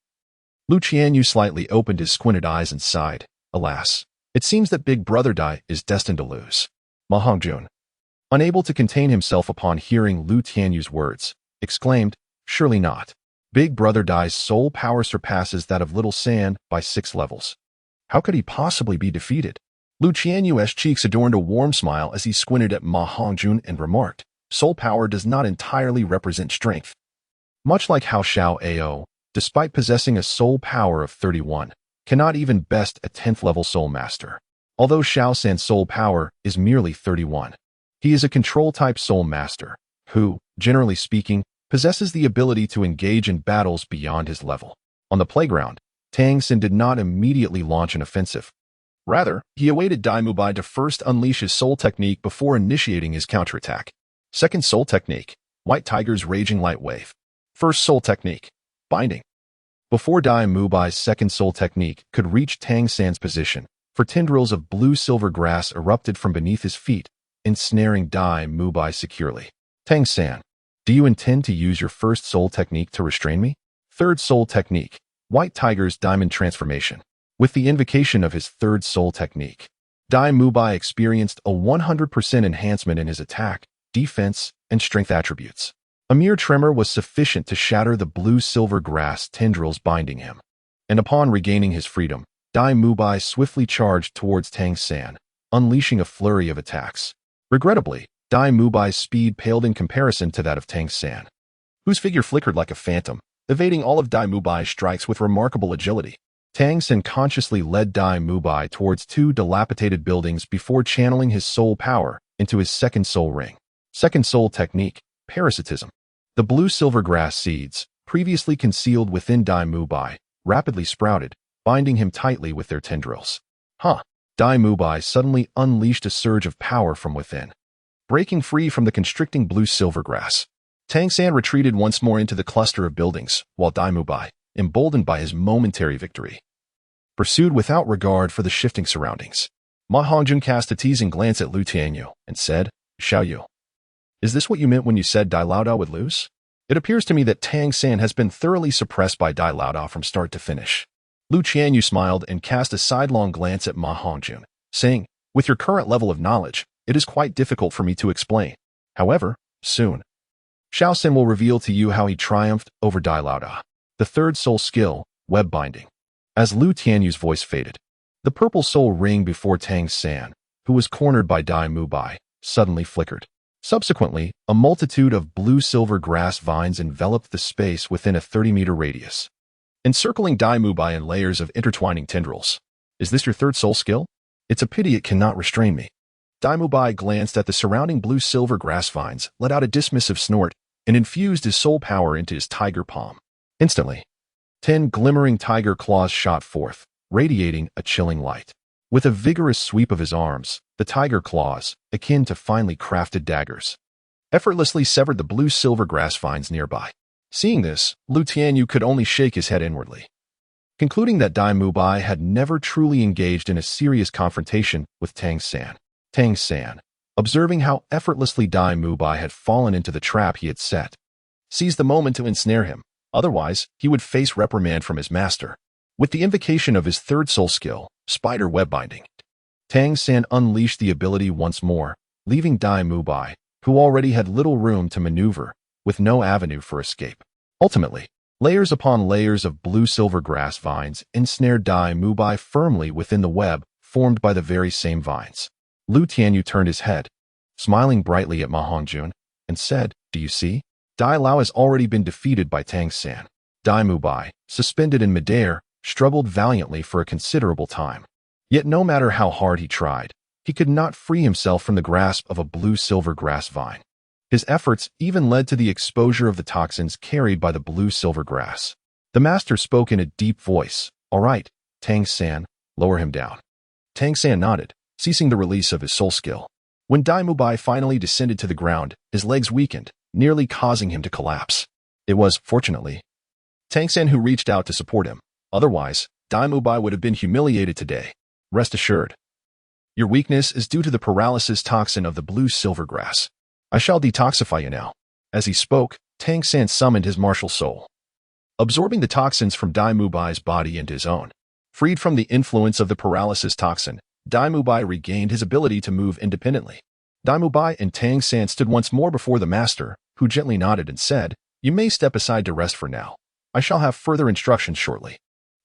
Tianyu slightly opened his squinted eyes and sighed, "Alas, it seems that Big Brother Dai is destined to lose." Ma Hongjun, unable to contain himself upon hearing Tianyu's words, exclaimed, "Surely not. Big Brother Dai's soul power surpasses that of Little San by 6 levels. How could he possibly be defeated?" Tianyu's cheeks adorned a warm smile as he squinted at Ma Hongjun and remarked, "Soul power does not entirely represent strength. Much like how Xiao Ao, despite possessing a soul power of 31, cannot even best a 10th level soul master. Although Xiao San's soul power is merely 31, he is a control-type soul master, who, generally speaking, possesses the ability to engage in battles beyond his level." On the playground, Tang San did not immediately launch an offensive. Rather, he awaited Tianyu to first unleash his soul technique before initiating his counterattack. Second soul technique, White Tiger's Raging Light Wave. First soul technique, Binding. Before Tianyu's second soul technique could reach Tang San's position, for tendrils of blue-silver grass erupted from beneath his feet, ensnaring Tianyu securely. "Tang San, do you intend to use your first soul technique to restrain me?" Third soul technique, White Tiger's Diamond Transformation. With the invocation of his third soul technique, Tianyu experienced a 100% enhancement in his attack, defense, and strength attributes. A mere tremor was sufficient to shatter the blue-silver grass tendrils binding him. And upon regaining his freedom, Tianyu swiftly charged towards Tang San, unleashing a flurry of attacks. Regrettably, Tianyu's speed paled in comparison to that of Tang San, whose figure flickered like a phantom, evading all of Dai Mubai's strikes with remarkable agility. Tang Sen consciously led Dai Mubai towards two dilapidated buildings before channeling his soul power into his second soul ring. Second soul technique, parasitism. The blue silver grass seeds, previously concealed within Dai Mubai, rapidly sprouted, binding him tightly with their tendrils. Dai Mubai suddenly unleashed a surge of power from within. Breaking free from the constricting blue silver grass, Tang San retreated once more into the cluster of buildings, while Dai Mubai, emboldened by his momentary victory, pursued without regard for the shifting surroundings. Ma Hongjun cast a teasing glance at Lu Tianyu and said, "Xiao Yu, is this what you meant when you said Dai Laodao would lose? It appears to me that Tang San has been thoroughly suppressed by Dai Laodao from start to finish." Lu Tianyu smiled and cast a sidelong glance at Ma Hongjun, saying, "With your current level of knowledge, it is quite difficult for me to explain. However, soon, Xiao Sen will reveal to you how he triumphed over Dai Laodao." The third soul skill, web binding. As Lu Tianyu's voice faded, the purple soul ring before Tang San, who was cornered by Dai Mubai, suddenly flickered. Subsequently, a multitude of blue-silver grass vines enveloped the space within a 30-meter radius, encircling Dai Mubai in layers of intertwining tendrils. "Is this your third soul skill? It's a pity it cannot restrain me." Dai Mubai glanced at the surrounding blue-silver grass vines, let out a dismissive snort, and infused his soul power into his tiger palm. Instantly, 10 glimmering tiger claws shot forth, radiating a chilling light. With a vigorous sweep of his arms, the tiger claws, akin to finely crafted daggers, effortlessly severed the blue-silver grass vines nearby. Seeing this, Lu Tianyu could only shake his head inwardly, concluding that Dai Mubai had never truly engaged in a serious confrontation with Tang San. Tang San, observing how effortlessly Dai Mubai had fallen into the trap he had set, seized the moment to ensnare him. Otherwise, he would face reprimand from his master. With the invocation of his third soul skill, spider web binding, Tang San unleashed the ability once more, leaving Dai Mubai, who already had little room to maneuver, with no avenue for escape. Ultimately, layers upon layers of blue-silver grass vines ensnared Dai Mubai firmly within the web formed by the very same vines. Lu Tianyu turned his head, smiling brightly at Ma Hongjun, and said, "Do you see? Dai Lao has already been defeated by Tang San." Dai Mubai, suspended in midair, struggled valiantly for a considerable time. Yet no matter how hard he tried, he could not free himself from the grasp of a blue-silver grass vine. His efforts even led to the exposure of the toxins carried by the blue-silver grass. The master spoke in a deep voice, "All right, Tang San, lower him down." Tang San nodded, ceasing the release of his soul skill. When Dai Mubai finally descended to the ground, his legs weakened, nearly causing him to collapse. It was, fortunately, Tang San who reached out to support him. Otherwise, Dai Mubai would have been humiliated today. "Rest assured, your weakness is due to the paralysis toxin of the blue-silver grass. I shall detoxify you now." As he spoke, Tang San summoned his martial soul, absorbing the toxins from Dai Mubai's body into his own. Freed from the influence of the paralysis toxin, Dai Mubai regained his ability to move independently. Dai Mubai and Tang San stood once more before the master, who gently nodded and said, "You may step aside to rest for now. I shall have further instructions shortly."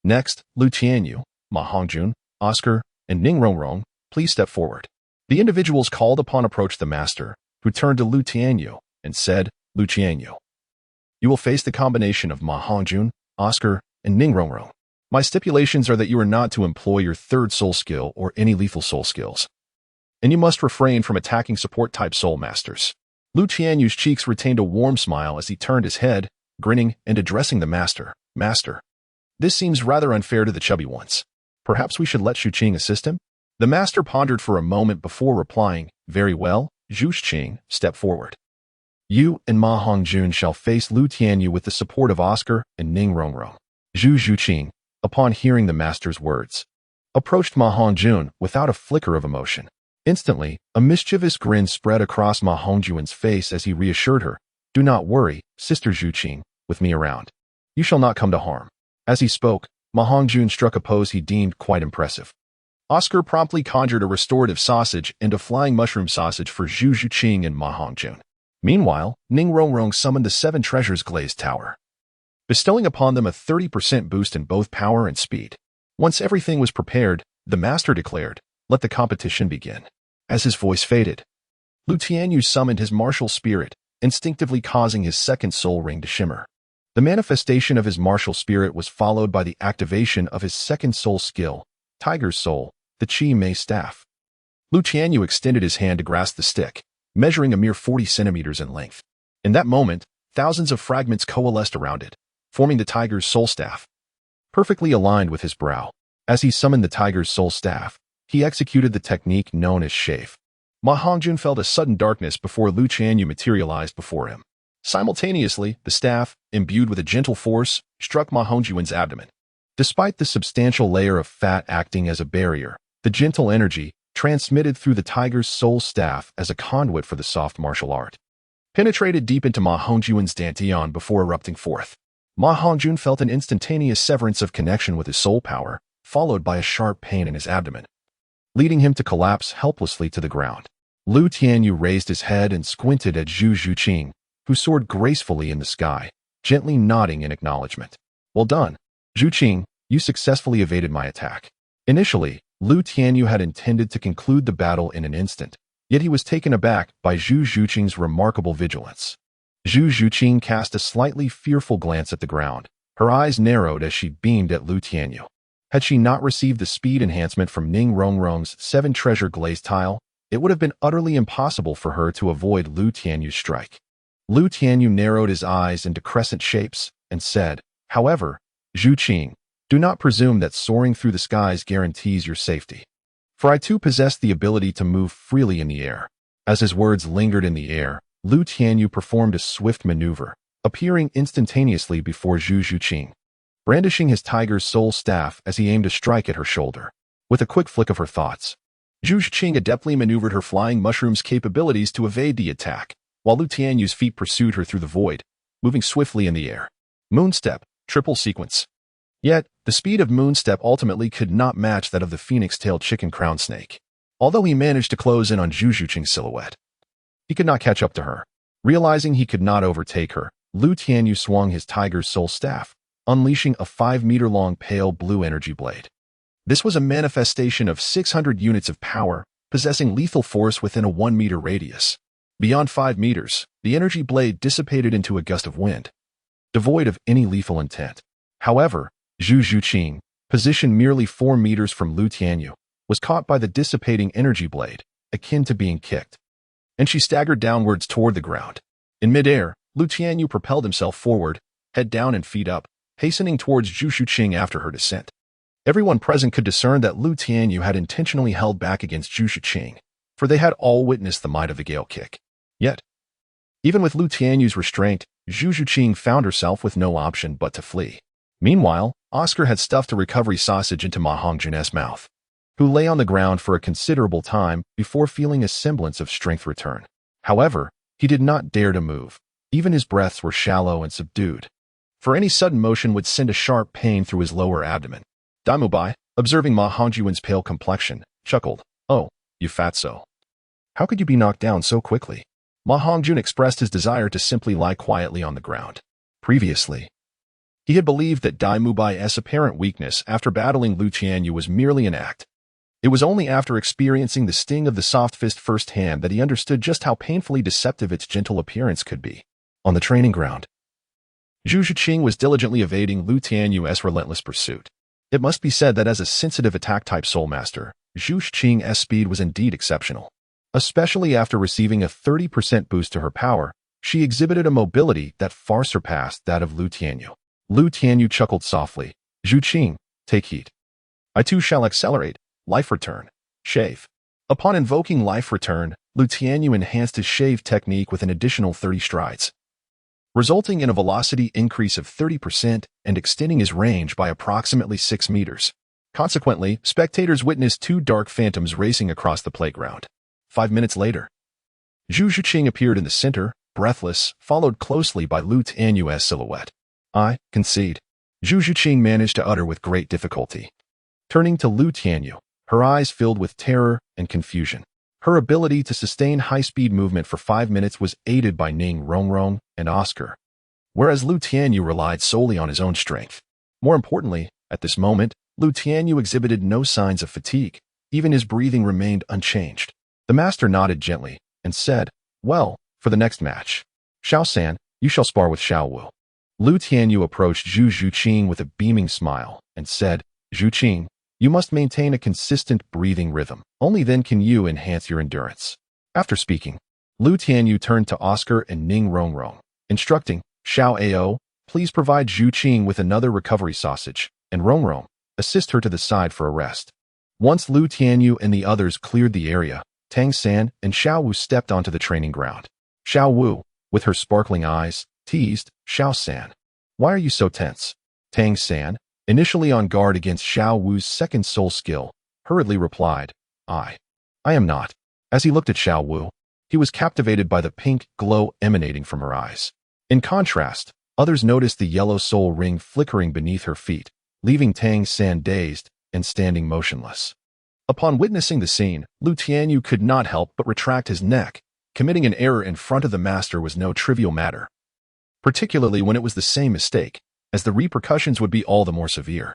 Next, Lu Tianyu, Ma Hongjun, Oscar, and Ning Rongrong, please step forward. The individuals called upon approached the master, who turned to Lu Tianyu and said, "Lu Tianyu, you will face the combination of Ma Hongjun, Oscar, and Ning Rongrong. My stipulations are that you are not to employ your third soul skill or any lethal soul skills, and you must refrain from attacking support-type soul masters." Lu Tianyu's cheeks retained a warm smile as he turned his head, grinning and addressing the master. "Master, this seems rather unfair to the chubby ones. Perhaps we should let Zhu Qing assist him?" The master pondered for a moment before replying, "Very well, Zhu Qing, step forward. You and Ma Hongjun shall face Lu Tianyu with the support of Oscar and Ning Rongrong." Zhu Qing, upon hearing the master's words, approached Ma Hongjun without a flicker of emotion. Instantly, a mischievous grin spread across Ma Hongjun's face as he reassured her, "Do not worry, Sister Zhu Qing, with me around, you shall not come to harm." As he spoke, Ma Hongjun struck a pose he deemed quite impressive. Oscar promptly conjured a restorative sausage and a flying mushroom sausage for Zhu Qing and Ma Hongjun. Meanwhile, Ning Rongrong summoned the 7 treasures glazed tower, bestowing upon them a 30% boost in both power and speed. Once everything was prepared, the master declared, "Let the competition begin." As his voice faded, Lu Tianyu summoned his martial spirit, instinctively causing his second soul ring to shimmer. The manifestation of his martial spirit was followed by the activation of his second soul skill, Tiger's Soul, the Tianyu My staff. Tianyu extended his hand to grasp the stick, measuring a mere 40 centimeters in length. In that moment, thousands of fragments coalesced around it, forming the Tiger's Soul Staff. Perfectly aligned with his brow, as he summoned the Tiger's Soul Staff, he executed the technique known as shave. Ma Hongjun felt a sudden darkness before Tianyu materialized before him. Simultaneously, the staff, imbued with a gentle force, struck Ma Hongjun's abdomen. Despite the substantial layer of fat acting as a barrier, the gentle energy transmitted through the Tiger's Soul Staff as a conduit for the soft martial art penetrated deep into Ma Hongjun's dantian before erupting forth. Ma Hongjun felt an instantaneous severance of connection with his soul power, followed by a sharp pain in his abdomen, leading him to collapse helplessly to the ground. Tianyu raised his head and squinted at Zhu Zhuqing, who soared gracefully in the sky, gently nodding in acknowledgement. Well done, Zhuqing, you successfully evaded my attack. Initially, Tianyu had intended to conclude the battle in an instant, yet he was taken aback by Zhu Zhuqing's remarkable vigilance. Zhu Zhuqing cast a slightly fearful glance at the ground. Her eyes narrowed as she beamed at Tianyu. Had she not received the speed enhancement from Ning Rongrong's 7 treasure glazed tile, it would have been utterly impossible for her to avoid Tianyu's strike. Tianyu narrowed his eyes into crescent shapes and said, however, Zhuqing, do not presume that soaring through the skies guarantees your safety. For I too possess the ability to move freely in the air. As his words lingered in the air, Tianyu performed a swift maneuver, appearing instantaneously before Zhu Zhuqing, brandishing his Tiger's Soul Staff as he aimed to strike at her shoulder. With a quick flick of her thoughts, Zhu Zhuqing adeptly maneuvered her flying mushroom's capabilities to evade the attack, while Tianyu's feet pursued her through the void, moving swiftly in the air. Moonstep, triple sequence. Yet, the speed of Moonstep ultimately could not match that of the phoenix-tailed chicken crown snake. Although he managed to close in on Zhu Zhuqing's silhouette, he could not catch up to her. Realizing he could not overtake her, Tianyu swung his Tiger's Soul Staff, unleashing a 5-meter-long pale blue energy blade. This was a manifestation of 600 units of power, possessing lethal force within a 1-meter radius. Beyond 5 meters, the energy blade dissipated into a gust of wind, devoid of any lethal intent. However, Zhu Zhuqing, positioned merely 4 meters from Tianyu, was caught by the dissipating energy blade, akin to being kicked, and she staggered downwards toward the ground. In midair, Tianyu propelled himself forward, head down and feet up, hastening towards Zhu Zhuqing after her descent. Everyone present could discern that Tianyu had intentionally held back against Zhu Zhuqing, for they had all witnessed the might of the Gale Kick. Yet, even with Tianyu's restraint, Zhu Zhuqing found herself with no option but to flee. Meanwhile, Oscar had stuffed a recovery sausage into Ma Hongjun's mouth, who lay on the ground for a considerable time before feeling a semblance of strength return. However, he did not dare to move. Even his breaths were shallow and subdued, for any sudden motion would send a sharp pain through his lower abdomen. Tianyu My, observing Ma Hongjun's pale complexion, chuckled, "Oh, you fatso. How could you be knocked down so quickly?" Ma Hongjun expressed his desire to simply lie quietly on the ground. Previously, he had believed that Tianyu Mai's apparent weakness after battling Tianyu was merely an act. It was only after experiencing the sting of the soft fist firsthand that he understood just how painfully deceptive its gentle appearance could be. On the training ground, Zhu Zhuqing was diligently evading Tianyu's relentless pursuit. It must be said that as a sensitive attack-type soul master, Zhu Zhuqing's speed was indeed exceptional. Especially after receiving a 30% boost to her power, she exhibited a mobility that far surpassed that of Tianyu. Tianyu chuckled softly. "Zhuqing, take heed. I too shall accelerate. Life return. Shave." Upon invoking life return, Tianyu enhanced his shave technique with an additional 30 strides, resulting in a velocity increase of 30% and extending his range by approximately 6 meters. Consequently, spectators witnessed 2 dark phantoms racing across the playground. 5 minutes later, Zhu Zhuqing appeared in the center, breathless, followed closely by Tianyu's silhouette. "I concede," Zhu Zhuqing managed to utter with great difficulty. Turning to Tianyu, her eyes filled with terror and confusion. Her ability to sustain high-speed movement for 5 minutes was aided by Ning Rongrong and Oscar, whereas Tianyu relied solely on his own strength. More importantly, at this moment, Tianyu exhibited no signs of fatigue. Even his breathing remained unchanged. The master nodded gently and said, "Well, for the next match, Xiao San, you shall spar with Xiao Wu." Lu Tianyu approached Zhu Zhuqing with a beaming smile and said, Zhuqing, you must maintain a consistent breathing rhythm. Only then can you enhance your endurance. After speaking, Lu Tianyu turned to Oscar and Ning Rongrong, instructing, Xiao Ao, please provide Zhuqing with another recovery sausage, and Rongrong, assist her to the side for a rest. Once Lu Tianyu and the others cleared the area, Tang San and Xiao Wu stepped onto the training ground. Xiao Wu, with her sparkling eyes, teased, Xiao San, why are you so tense? Tang San, initially on guard against Xiao Wu's second soul skill, hurriedly replied, I am not. As he looked at Xiao Wu, he was captivated by the pink glow emanating from her eyes. In contrast, others noticed the yellow soul ring flickering beneath her feet, leaving Tang San dazed and standing motionless. Upon witnessing the scene, Lu Tianyu could not help but retract his neck. Committing an error in front of the master was no trivial matter, particularly when it was the same mistake, as the repercussions would be all the more severe.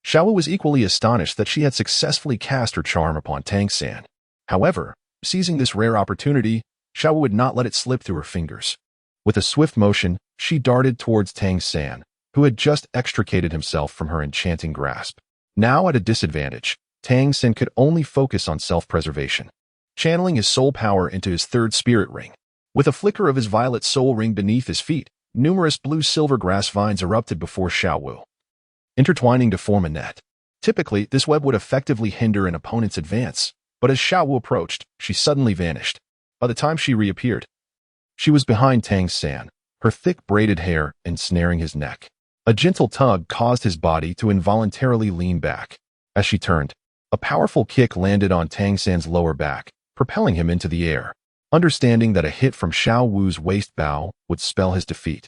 Xiao Wu was equally astonished that she had successfully cast her charm upon Tang San. However, seizing this rare opportunity, Xiao Wu would not let it slip through her fingers. With a swift motion, she darted towards Tang San, who had just extricated himself from her enchanting grasp. Now at a disadvantage, Tang San could only focus on self-preservation, channeling his soul power into his third spirit ring. With a flicker of his violet soul ring beneath his feet, numerous blue-silver grass vines erupted before Xiao Wu, intertwining to form a net. Typically, this web would effectively hinder an opponent's advance, but as Xiao Wu approached, she suddenly vanished. By the time she reappeared, she was behind Tang San, her thick braided hair ensnaring his neck. A gentle tug caused his body to involuntarily lean back. As she turned, a powerful kick landed on Tang San's lower back, propelling him into the air. Understanding that a hit from Xiao Wu's waist bow would spell his defeat,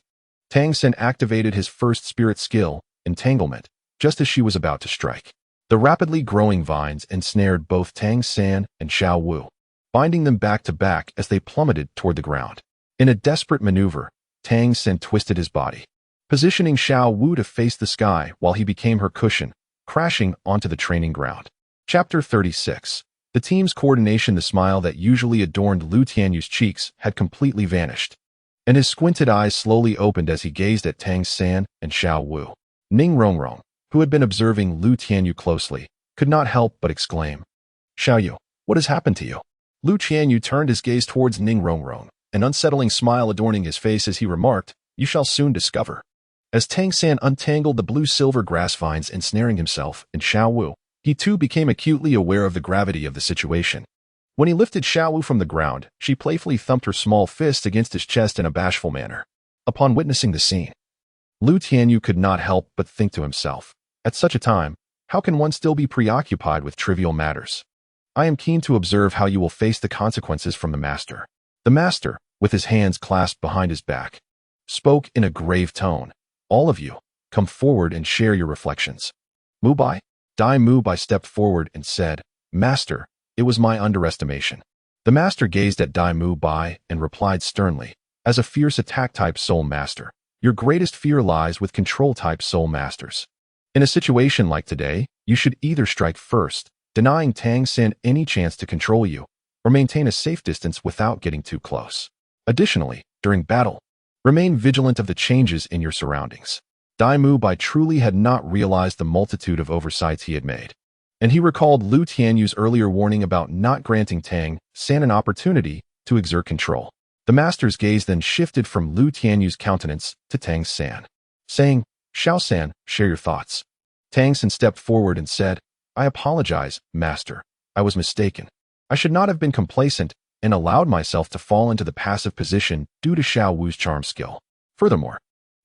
Tang San activated his first spirit skill, Entanglement, just as she was about to strike. The rapidly growing vines ensnared both Tang San and Xiao Wu, binding them back to back as they plummeted toward the ground. In a desperate maneuver, Tang San twisted his body, positioning Xiao Wu to face the sky while he became her cushion, crashing onto the training ground. Chapter 36. The team's coordination. The smile that usually adorned Lu Tianyu's cheeks had completely vanished, and his squinted eyes slowly opened as he gazed at Tang San and Xiao Wu. Ning Rongrong, who had been observing Lu Tianyu closely, could not help but exclaim, Xiao Yu, what has happened to you? Lu Tianyu turned his gaze towards Ning Rongrong, an unsettling smile adorning his face as he remarked, You shall soon discover. As Tang San untangled the blue-silver grass vines ensnaring himself and Xiao Wu, he too became acutely aware of the gravity of the situation. When he lifted Xiao Wu from the ground, she playfully thumped her small fist against his chest in a bashful manner. Upon witnessing the scene, Lu Tianyu could not help but think to himself, at such a time, how can one still be preoccupied with trivial matters? I am keen to observe how you will face the consequences from the master. The master, with his hands clasped behind his back, spoke in a grave tone. All of you, come forward and share your reflections. Mu Bai? Dai Mu Bai stepped forward and said, Master, it was my underestimation. The master gazed at Dai Mu Bai and replied sternly, As a fierce attack-type soul master, your greatest fear lies with control-type soul masters. In a situation like today, you should either strike first, denying Tang San any chance to control you, or maintain a safe distance without getting too close. Additionally, during battle, remain vigilant of the changes in your surroundings. Dai Mu Bai truly had not realized the multitude of oversights he had made, and he recalled Lu Tianyu's earlier warning about not granting Tang San an opportunity to exert control. The master's gaze then shifted from Lu Tianyu's countenance to Tang San, saying, Xiao San, share your thoughts. Tang San stepped forward and said, I apologize, master. I was mistaken. I should not have been complacent and allowed myself to fall into the passive position due to Xiao Wu's charm skill. Furthermore,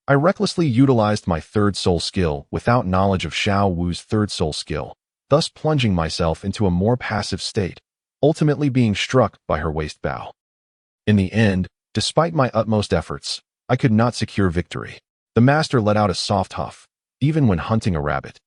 I recklessly utilized my third soul skill without knowledge of Xiao Wu's third soul skill, thus plunging myself into a more passive state, ultimately being struck by her waist bow. In the end, despite my utmost efforts, I could not secure victory. The master let out a soft huff. Even when hunting a rabbit,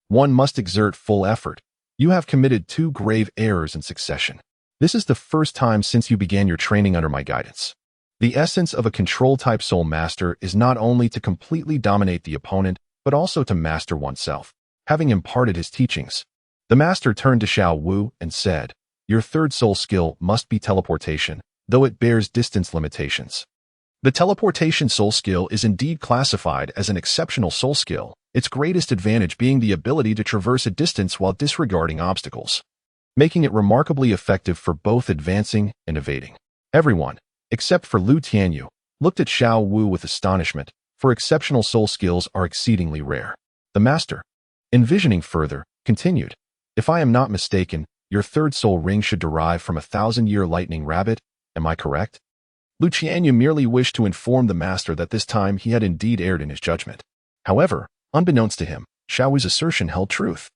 one must exert full effort. You have committed 2 grave errors in succession. This is the first time since you began your training under my guidance. The essence of a control-type soul master is not only to completely dominate the opponent, but also to master oneself. Having imparted his teachings, the master turned to Xiao Wu and said, Your third soul skill must be teleportation, though it bears distance limitations. The teleportation soul skill is indeed classified as an exceptional soul skill, its greatest advantage being the ability to traverse a distance while disregarding obstacles, making it remarkably effective for both advancing and evading. Everyone, except for Lu Tianyu, looked at Xiao Wu with astonishment, for exceptional soul skills are exceedingly rare. The master, envisioning further, continued, "If I am not mistaken, your third soul ring should derive from a 1,000-year lightning rabbit, am I correct?" Lu Tianyu merely wished to inform the master that this time he had indeed erred in his judgment. However, unbeknownst to him, Xiao Wu's assertion held truth,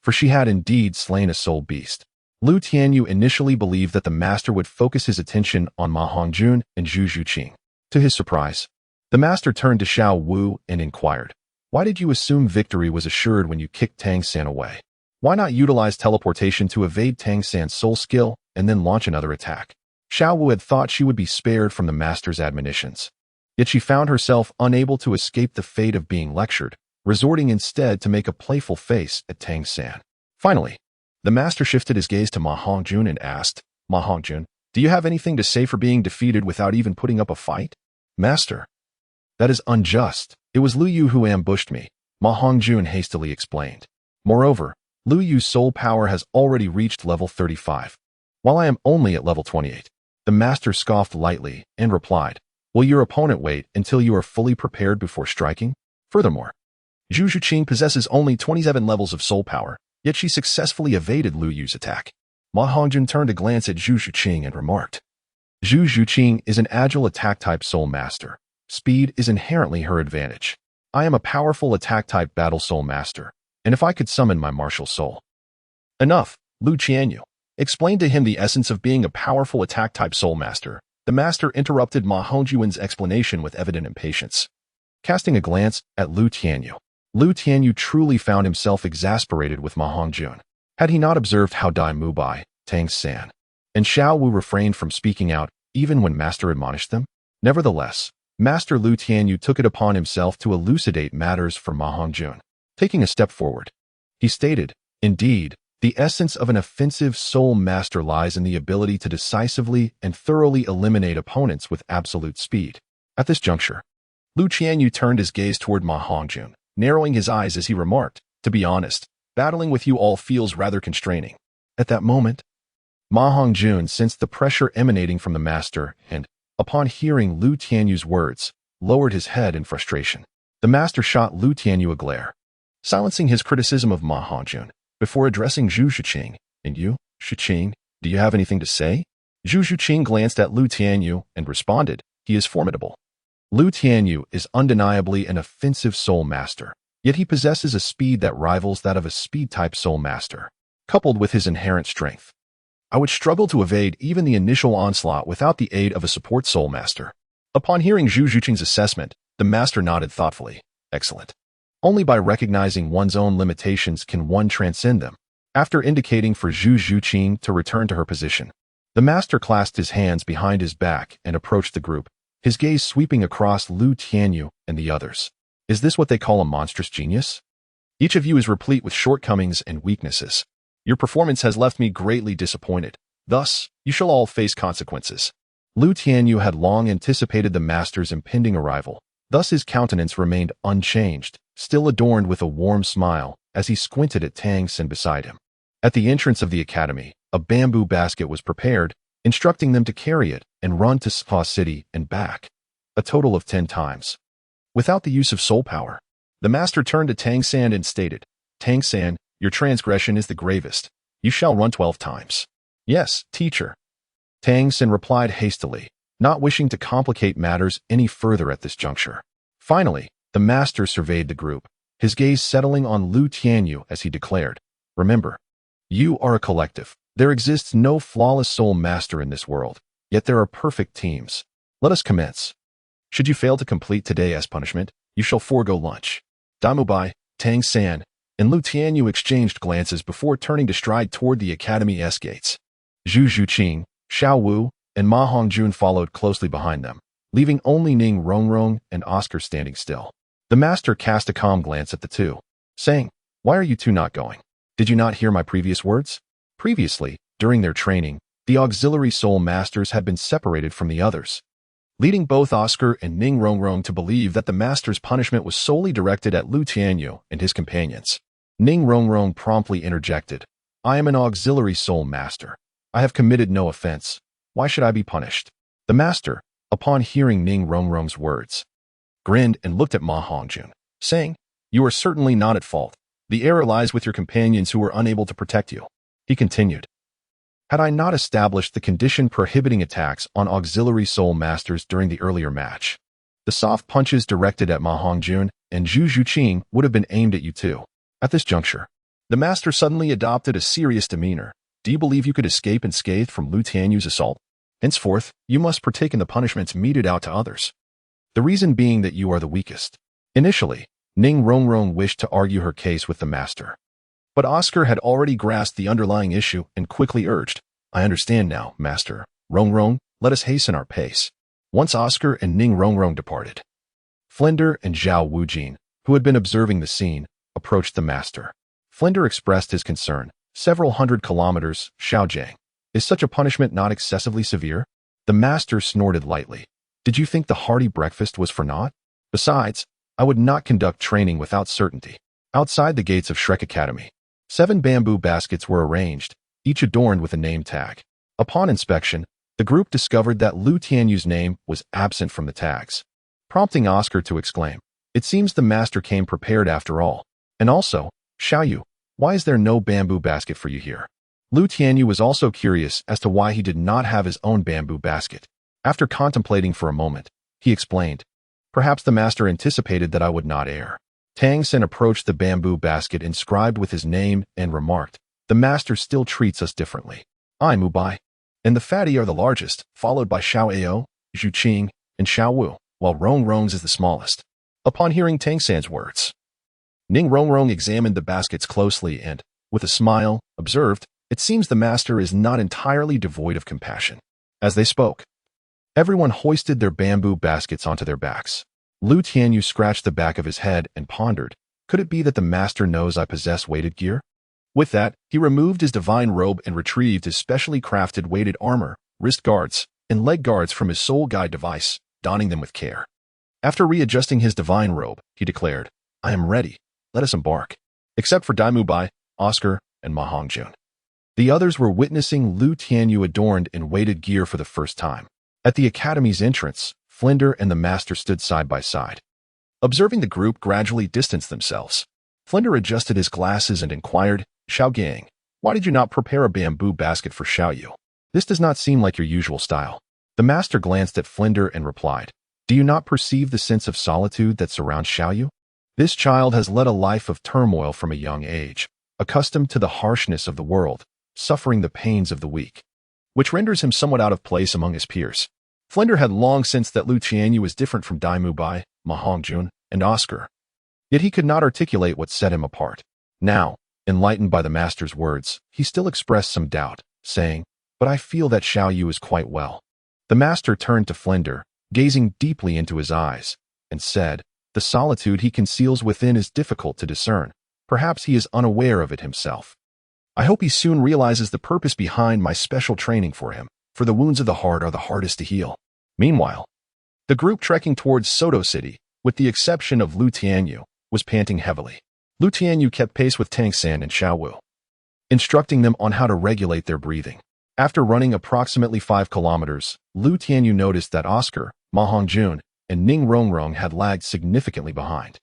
for she had indeed slain a soul beast. Lu Tianyu initially believed that the master would focus his attention on Ma Hongjun and Zhu Zhuqing. To his surprise, the master turned to Xiao Wu and inquired, "Why did you assume victory was assured when you kicked Tang San away? Why not utilize teleportation to evade Tang San's soul skill and then launch another attack?" Xiao Wu had thought she would be spared from the master's admonitions, yet she found herself unable to escape the fate of being lectured, resorting instead to make a playful face at Tang San. Finally, the master shifted his gaze to Ma Hongjun and asked, "Ma Hongjun, do you have anything to say for being defeated without even putting up a fight?" "Master, that is unjust. It was Lu Yu who ambushed me," Ma Hongjun hastily explained. "Moreover, Lu Yu's soul power has already reached level 35, while I am only at level 28. The master scoffed lightly and replied, "Will your opponent wait until you are fully prepared before striking? Furthermore, Zhu Zhuqing possesses only 27 levels of soul power, yet she successfully evaded Lu Yu's attack." Ma Hongjun turned to glance at Zhu Zhuqing and remarked, "Zhu Zhuqing is an agile attack-type soul master. Speed is inherently her advantage. I am a powerful attack-type battle soul master, and if I could summon my martial soul." "Enough," Lu Tianyu explained to him the essence of being a powerful attack-type soul master. The master interrupted Ma Hongjun's explanation with evident impatience. Casting a glance at Lu Tianyu truly found himself exasperated with Ma Hongjun. Had he not observed how Dai Mubai, Tang San, and Xiao Wu refrained from speaking out even when master admonished them? Nevertheless, Master Lu Tianyu took it upon himself to elucidate matters for Ma Hongjun. Taking a step forward, he stated, "Indeed, the essence of an offensive soul master lies in the ability to decisively and thoroughly eliminate opponents with absolute speed." At this juncture, Lu Tianyu turned his gaze toward Ma Hongjun, narrowing his eyes as he remarked, "To be honest, battling with you all feels rather constraining." At that moment, Ma Hongjun sensed the pressure emanating from the master and, upon hearing Lu Tianyu's words, lowered his head in frustration. The master shot Lu Tianyu a glare, silencing his criticism of Ma Hongjun, before addressing Zhu Zhuqing. "And you, Zhuqing, do you have anything to say?" Zhu Zhuqing glanced at Lu Tianyu and responded, "He is formidable." Lu Tianyu is undeniably an offensive soul master, yet he possesses a speed that rivals that of a speed-type soul master, coupled with his inherent strength. I would struggle to evade even the initial onslaught without the aid of a support soul master. Upon hearing Zhu Zhuqing's assessment, the master nodded thoughtfully. Excellent. Only by recognizing one's own limitations can one transcend them. After indicating for Zhu Zhuqing to return to her position, the master clasped his hands behind his back and approached the group, his gaze sweeping across Lu Tianyu and the others. "Is this what they call a monstrous genius? Each of you is replete with shortcomings and weaknesses. Your performance has left me greatly disappointed. Thus, you shall all face consequences." Lu Tianyu had long anticipated the master's impending arrival. Thus his countenance remained unchanged, still adorned with a warm smile, as he squinted at Tang San beside him. At the entrance of the academy, a bamboo basket was prepared, instructing them to carry it and run to Spa City and back, a total of 10 times. Without the use of soul power, the master turned to Tang San and stated, "Tang San, your transgression is the gravest. You shall run 12 times." "Yes, teacher." Tang San replied hastily, not wishing to complicate matters any further at this juncture. Finally, the master surveyed the group, his gaze settling on Lu Tianyu as he declared, "Remember, you are a collective. There exists no flawless soul master in this world, yet there are perfect teams. Let us commence. Should you fail to complete today as punishment, you shall forego lunch." Damubai, Tang San, and Lu Tianyu exchanged glances before turning to stride toward the academy's gates. Zhu Zhuqing, Xiao Wu, and Ma Hongjun followed closely behind them, leaving only Ning Rongrong and Oscar standing still. The master cast a calm glance at the two, saying, "Why are you two not going? Did you not hear my previous words?" Previously, during their training, the auxiliary soul masters had been separated from the others. leading both Oscar and Ning Rongrong to believe that the master's punishment was solely directed at Lu Tianyu and his companions. Ning Rongrong promptly interjected, "I am an auxiliary soul master. I have committed no offense. Why should I be punished?" The master, upon hearing Ning Rongrong's words, grinned and looked at Ma Hongjun, saying, "You are certainly not at fault. The error lies with your companions who were unable to protect you." He continued, "Had I not established the condition prohibiting attacks on auxiliary soul masters during the earlier match, the soft punches directed at Ma Hongjun and Zhu Zhuqing would have been aimed at you too." At this juncture, the master suddenly adopted a serious demeanor. "Do you believe you could escape unscathed from Lu Tianyu's assault? Henceforth, you must partake in the punishments meted out to others. The reason being that you are the weakest." Initially, Ning Rongrong wished to argue her case with the master. But Oscar had already grasped the underlying issue and quickly urged, "I understand now, Master. Rongrong, let us hasten our pace." Once Oscar and Ning Rongrong departed, Flinder and Zhao Wujin, who had been observing the scene, approached the master. Flinder expressed his concern. "Several hundred kilometers, Xiaojiang. Is such a punishment not excessively severe?" The master snorted lightly. "Did you think the hearty breakfast was for naught? Besides, I would not conduct training without certainty." Outside the gates of Shrek Academy, 7 bamboo baskets were arranged, each adorned with a name tag. Upon inspection, the group discovered that Lu Tianyu's name was absent from the tags, prompting Oscar to exclaim, "It seems the master came prepared after all. And also, Xiaoyu, why is there no bamboo basket for you here?" Lu Tianyu was also curious as to why he did not have his own bamboo basket. After contemplating for a moment, he explained, "Perhaps the master anticipated that I would not err." Tang Sen approached the bamboo basket inscribed with his name and remarked, "The master still treats us differently. I Mubai and the fatty are the largest, followed by Xiao Ao, Zhu Qing, and Xiao Wu, while Rongrong's is the smallest." Upon hearing Tang San's words, Ning Rongrong examined the baskets closely and, with a smile, observed, "It seems the master is not entirely devoid of compassion." As they spoke, everyone hoisted their bamboo baskets onto their backs. Lu Tianyu scratched the back of his head and pondered, "Could it be that the master knows I possess weighted gear?" With that, he removed his divine robe and retrieved his specially crafted weighted armor, wrist guards, and leg guards from his soul guide device, donning them with care. After readjusting his divine robe, he declared, "I am ready. Let us embark." Except for Dai Mubai, Oscar, and Ma Hongjun, the others were witnessing Lu Tianyu adorned in weighted gear for the first time. At the academy's entrance, Flinder and the master stood side by side. Observing the group gradually distance themselves, Flinder adjusted his glasses and inquired, "Xiaogang, why did you not prepare a bamboo basket for Xiaoyu? This does not seem like your usual style." The master glanced at Flinder and replied, "Do you not perceive the sense of solitude that surrounds Xiaoyu? This child has led a life of turmoil from a young age, accustomed to the harshness of the world, suffering the pains of the weak, which renders him somewhat out of place among his peers." Flinder had long sensed that Lu Tianyu was different from Dai Mubai, Ma Hongjun, and Oscar, yet he could not articulate what set him apart. Now, enlightened by the master's words, he still expressed some doubt, saying, "But I feel that Xiaoyu is quite well." The master turned to Flinder, gazing deeply into his eyes, and said, "The solitude he conceals within is difficult to discern. Perhaps he is unaware of it himself. I hope he soon realizes the purpose behind my special training for him, for the wounds of the heart are the hardest to heal." Meanwhile, the group trekking towards Soto City, with the exception of Lu Tianyu, was panting heavily. Lu Tianyu kept pace with Tang San and Xiao Wu, instructing them on how to regulate their breathing. After running approximately 5 kilometers, Lu Tianyu noticed that Oscar, Ma Hongjun, and Ning Rongrong had lagged significantly behind.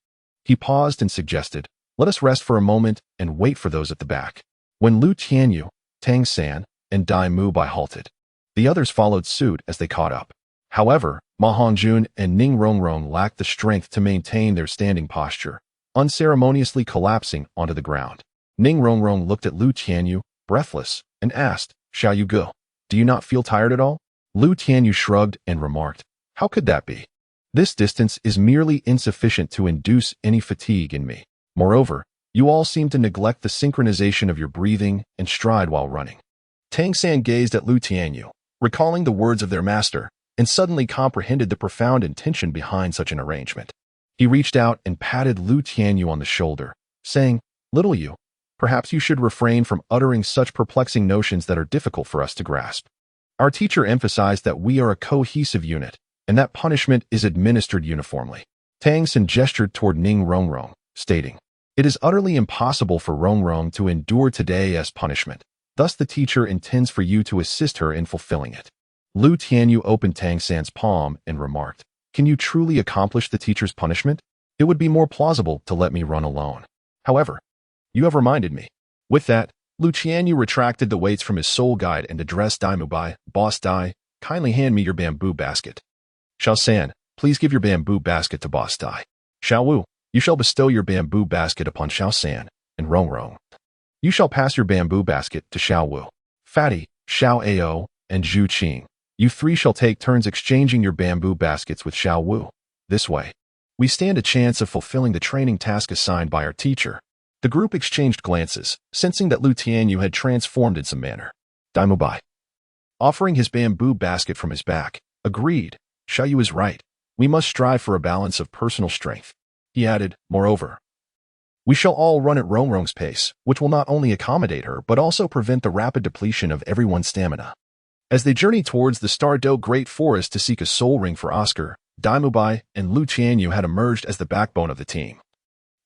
He paused and suggested, "Let us rest for a moment and wait for those at the back." When Lu Tianyu, Tang San, and Dai Mubai halted, the others followed suit as they caught up. However, Ma Hongjun and Ning Rongrong lacked the strength to maintain their standing posture, unceremoniously collapsing onto the ground. Ning Rongrong looked at Lu Tianyu, breathless, and asked, "Xiaoyu Gu, do you not feel tired at all?" Lu Tianyu shrugged and remarked, "How could that be? This distance is merely insufficient to induce any fatigue in me. Moreover, you all seem to neglect the synchronization of your breathing and stride while running." Tang San gazed at Lu Tianyu, recalling the words of their master, and suddenly comprehended the profound intention behind such an arrangement. He reached out and patted Lu Tianyu on the shoulder, saying, "Little you, perhaps you should refrain from uttering such perplexing notions that are difficult for us to grasp. Our teacher emphasized that we are a cohesive unit, and that punishment is administered uniformly. Tang San gestured toward Ning Rongrong, stating, "It is utterly impossible for Rongrong to endure today as punishment. Thus the teacher intends for you to assist her in fulfilling it." Lu Tianyu opened Tang San's palm and remarked, "Can you truly accomplish the teacher's punishment? It would be more plausible to let me run alone. However, you have reminded me." With that, Lu Tianyu retracted the weights from his soul guide and addressed Dai Mubai, "Boss Dai, kindly hand me your bamboo basket. Xiao San, please give your bamboo basket to Boss Dai. Xiao Wu, you shall bestow your bamboo basket upon Xiao San, and Rongrong, you shall pass your bamboo basket to Xiao Wu. Fatty, Xiao Ao, and Zhu Qing, you three shall take turns exchanging your bamboo baskets with Xiao Wu. This way, we stand a chance of fulfilling the training task assigned by our teacher." The group exchanged glances, sensing that Lu Tianyu had transformed in some manner. Dai Mubai, offering his bamboo basket from his back, agreed. "Xiao Yu is right. We must strive for a balance of personal strength." He added, "Moreover, we shall all run at Rongrong's pace, which will not only accommodate her but also prevent the rapid depletion of everyone's stamina." As they journeyed towards the Stardo Great Forest to seek a soul ring for Oscar, Dai Mubai and Lu Tianyu had emerged as the backbone of the team,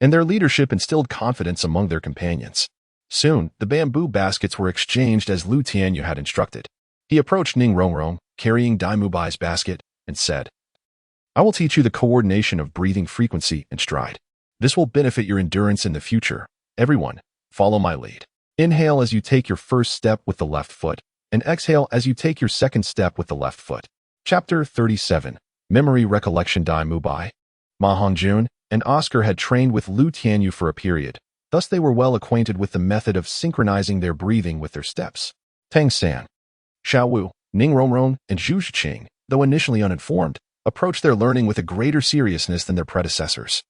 and their leadership instilled confidence among their companions. Soon, the bamboo baskets were exchanged as Lu Tianyu had instructed. He approached Ning Rongrong, carrying Dai Mubai's basket, and said, "I will teach you the coordination of breathing frequency and stride. This will benefit your endurance in the future. Everyone, follow my lead. Inhale as you take your first step with the left foot, and exhale as you take your second step with the left foot." Chapter 37. Memory Recollection. Dai Mubai, Ma Hongjun, and Oscar had trained with Lu Tianyu for a period, thus they were well acquainted with the method of synchronizing their breathing with their steps. Tang San, Xiao Wu, Ning Rongrong, and Zhu Qing, though initially uninformed, approached their learning with a greater seriousness than their predecessors.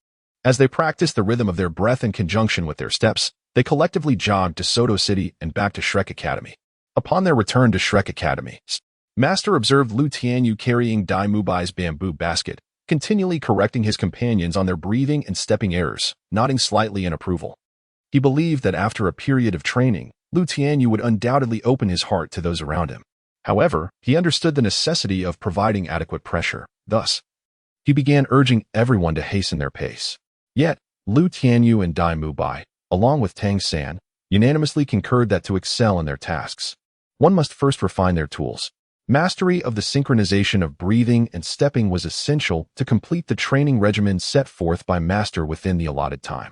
As they practiced the rhythm of their breath in conjunction with their steps, they collectively jogged to Soto City and back to Shrek Academy. Upon their return to Shrek Academy, Master observed Lu Tianyu carrying Dai Mubai's bamboo basket, continually correcting his companions on their breathing and stepping errors, nodding slightly in approval. He believed that after a period of training, Lu Tianyu would undoubtedly open his heart to those around him. However, he understood the necessity of providing adequate pressure. Thus, he began urging everyone to hasten their pace. Yet, Lu Tianyu and Dai Mubai, along with Tang San, unanimously concurred that to excel in their tasks, one must first refine their tools. Mastery of the synchronization of breathing and stepping was essential to complete the training regimen set forth by Master within the allotted time.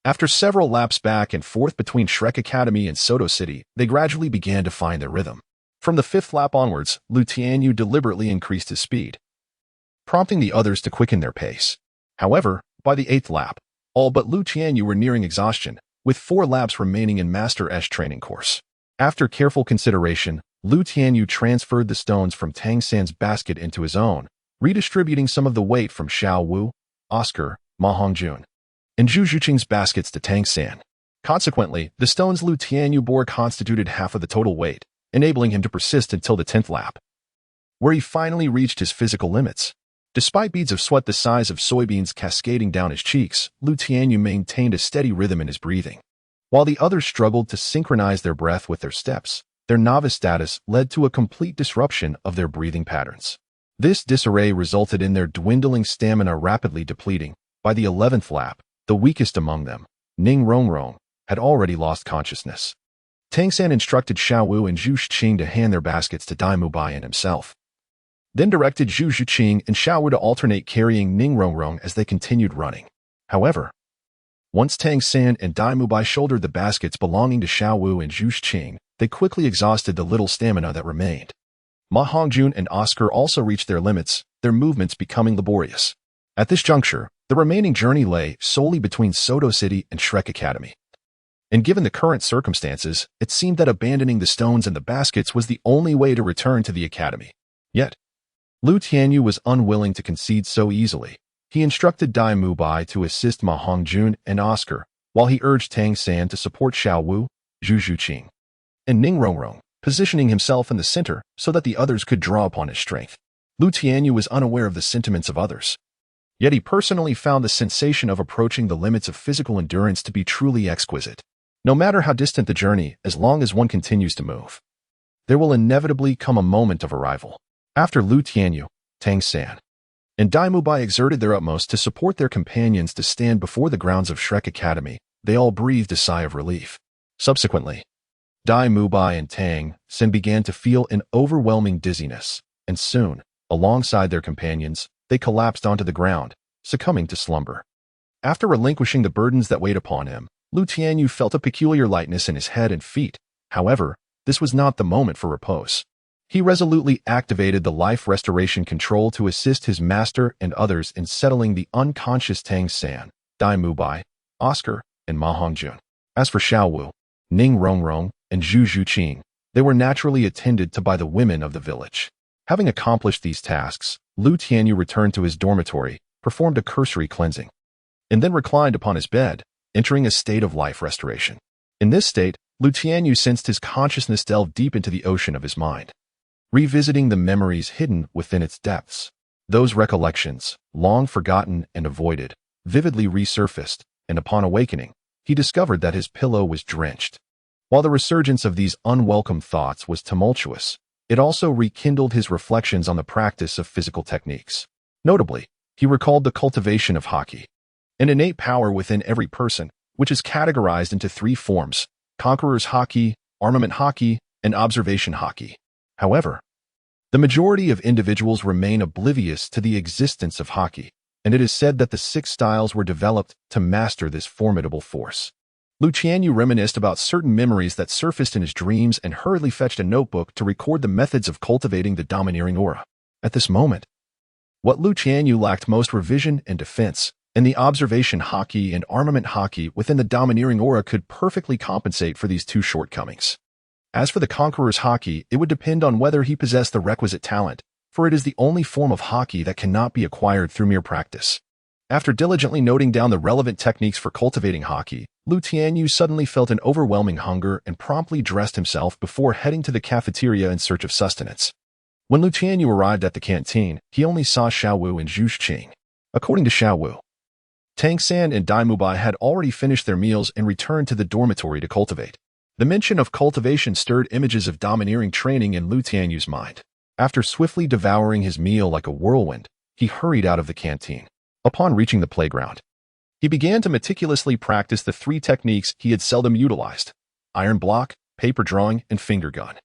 After several laps back and forth between Shrek Academy and Soto City, they gradually began to find their rhythm. From the fifth lap onwards, Lu Tianyu deliberately increased his speed, prompting the others to quicken their pace. However, by the eighth lap, all but Lu Tianyu were nearing exhaustion, with 4 laps remaining in Master Esh training course. After careful consideration, Lu Tianyu transferred the stones from Tang San's basket into his own, redistributing some of the weight from Xiao Wu, Oscar, Ma Hongjun, and Zhu Qing's baskets to Tang San. Consequently, the stones Lu Tianyu bore constituted half of the total weight, enabling him to persist until the 10th lap, where he finally reached his physical limits. Despite beads of sweat the size of soybeans cascading down his cheeks, Lu Tianyu maintained a steady rhythm in his breathing. While the others struggled to synchronize their breath with their steps, their novice status led to a complete disruption of their breathing patterns. This disarray resulted in their dwindling stamina rapidly depleting. By the 11th lap, the weakest among them, Ning Rongrong, had already lost consciousness. Tang San instructed Xiao Wu and Zhu Qing to hand their baskets to Dai Mubai and himself, then directed Zhu Qing and Xiao Wu to alternate carrying Ning Rongrong as they continued running. However, once Tang San and Dai Mubai shouldered the baskets belonging to Xiao Wu and Zhu Qing, they quickly exhausted the little stamina that remained. Ma Hongjun and Oscar also reached their limits, their movements becoming laborious. At this juncture, the remaining journey lay solely between Soto City and Shrek Academy. And given the current circumstances, it seemed that abandoning the stones and the baskets was the only way to return to the academy. Yet, Lu Tianyu was unwilling to concede so easily. He instructed Dai Mubai to assist Ma Hongjun and Oscar, while he urged Tang San to support Xiao Wu, Zhu Qing, and Ning Rongrong, positioning himself in the center so that the others could draw upon his strength. Lu Tianyu was unaware of the sentiments of others. Yet he personally found the sensation of approaching the limits of physical endurance to be truly exquisite. No matter how distant the journey, as long as one continues to move, there will inevitably come a moment of arrival. After Lu Tianyu, Tang and Tianyu My exerted their utmost to support their companions to stand before the grounds of Shrek Academy. They all breathed a sigh of relief. Subsequently, Tianyu My and Tang began to feel an overwhelming dizziness, and soon, alongside their companions, they collapsed onto the ground, succumbing to slumber. After relinquishing the burdens that weighed upon him, Tianyu felt a peculiar lightness in his head and feet. However, this was not the moment for repose. He resolutely activated the life restoration control to assist his master and others in settling the unconscious Tang, Tianyu My, Oscar, and Ma Hongjun. As for Xiaowu, Ning Rongrong, and Zhu Zhuqing, they were naturally attended to by the women of the village. Having accomplished these tasks, Tianyu returned to his dormitory, performed a cursory cleansing, and then reclined upon his bed, entering a state of life restoration. In this state, Tianyu sensed his consciousness delve deep into the ocean of his mind, revisiting the memories hidden within its depths. Those recollections, long forgotten and avoided, vividly resurfaced, and upon awakening, he discovered that his pillow was drenched. While the resurgence of these unwelcome thoughts was tumultuous, it also rekindled his reflections on the practice of physical techniques. Notably, he recalled the cultivation of haki, an innate power within every person, which is categorized into three forms: conqueror's haki, armament haki, and observation haki. However, the majority of individuals remain oblivious to the existence of haki, and it is said that the 6 styles were developed to master this formidable force. Tianyu reminisced about certain memories that surfaced in his dreams and hurriedly fetched a notebook to record the methods of cultivating the domineering aura. At this moment, what Tianyu lacked most were vision and defense, and the observation haki and armament haki within the domineering aura could perfectly compensate for these 2 shortcomings. As for the conqueror's haki, it would depend on whether he possessed the requisite talent, for it is the only form of haki that cannot be acquired through mere practice. After diligently noting down the relevant techniques for cultivating haki, Tianyu suddenly felt an overwhelming hunger and promptly dressed himself before heading to the cafeteria in search of sustenance. When Tianyu arrived at the canteen, he only saw Xiaowu and Zhu Zhuqing. According to Xiaowu, Tang and Tianyu My had already finished their meals and returned to the dormitory to cultivate. The mention of cultivation stirred images of domineering training in Tianyu's mind. After swiftly devouring his meal like a whirlwind, he hurried out of the canteen. Upon reaching the playground, he began to meticulously practice the 3 techniques he had seldom utilized: iron block, paper drawing, and finger gun.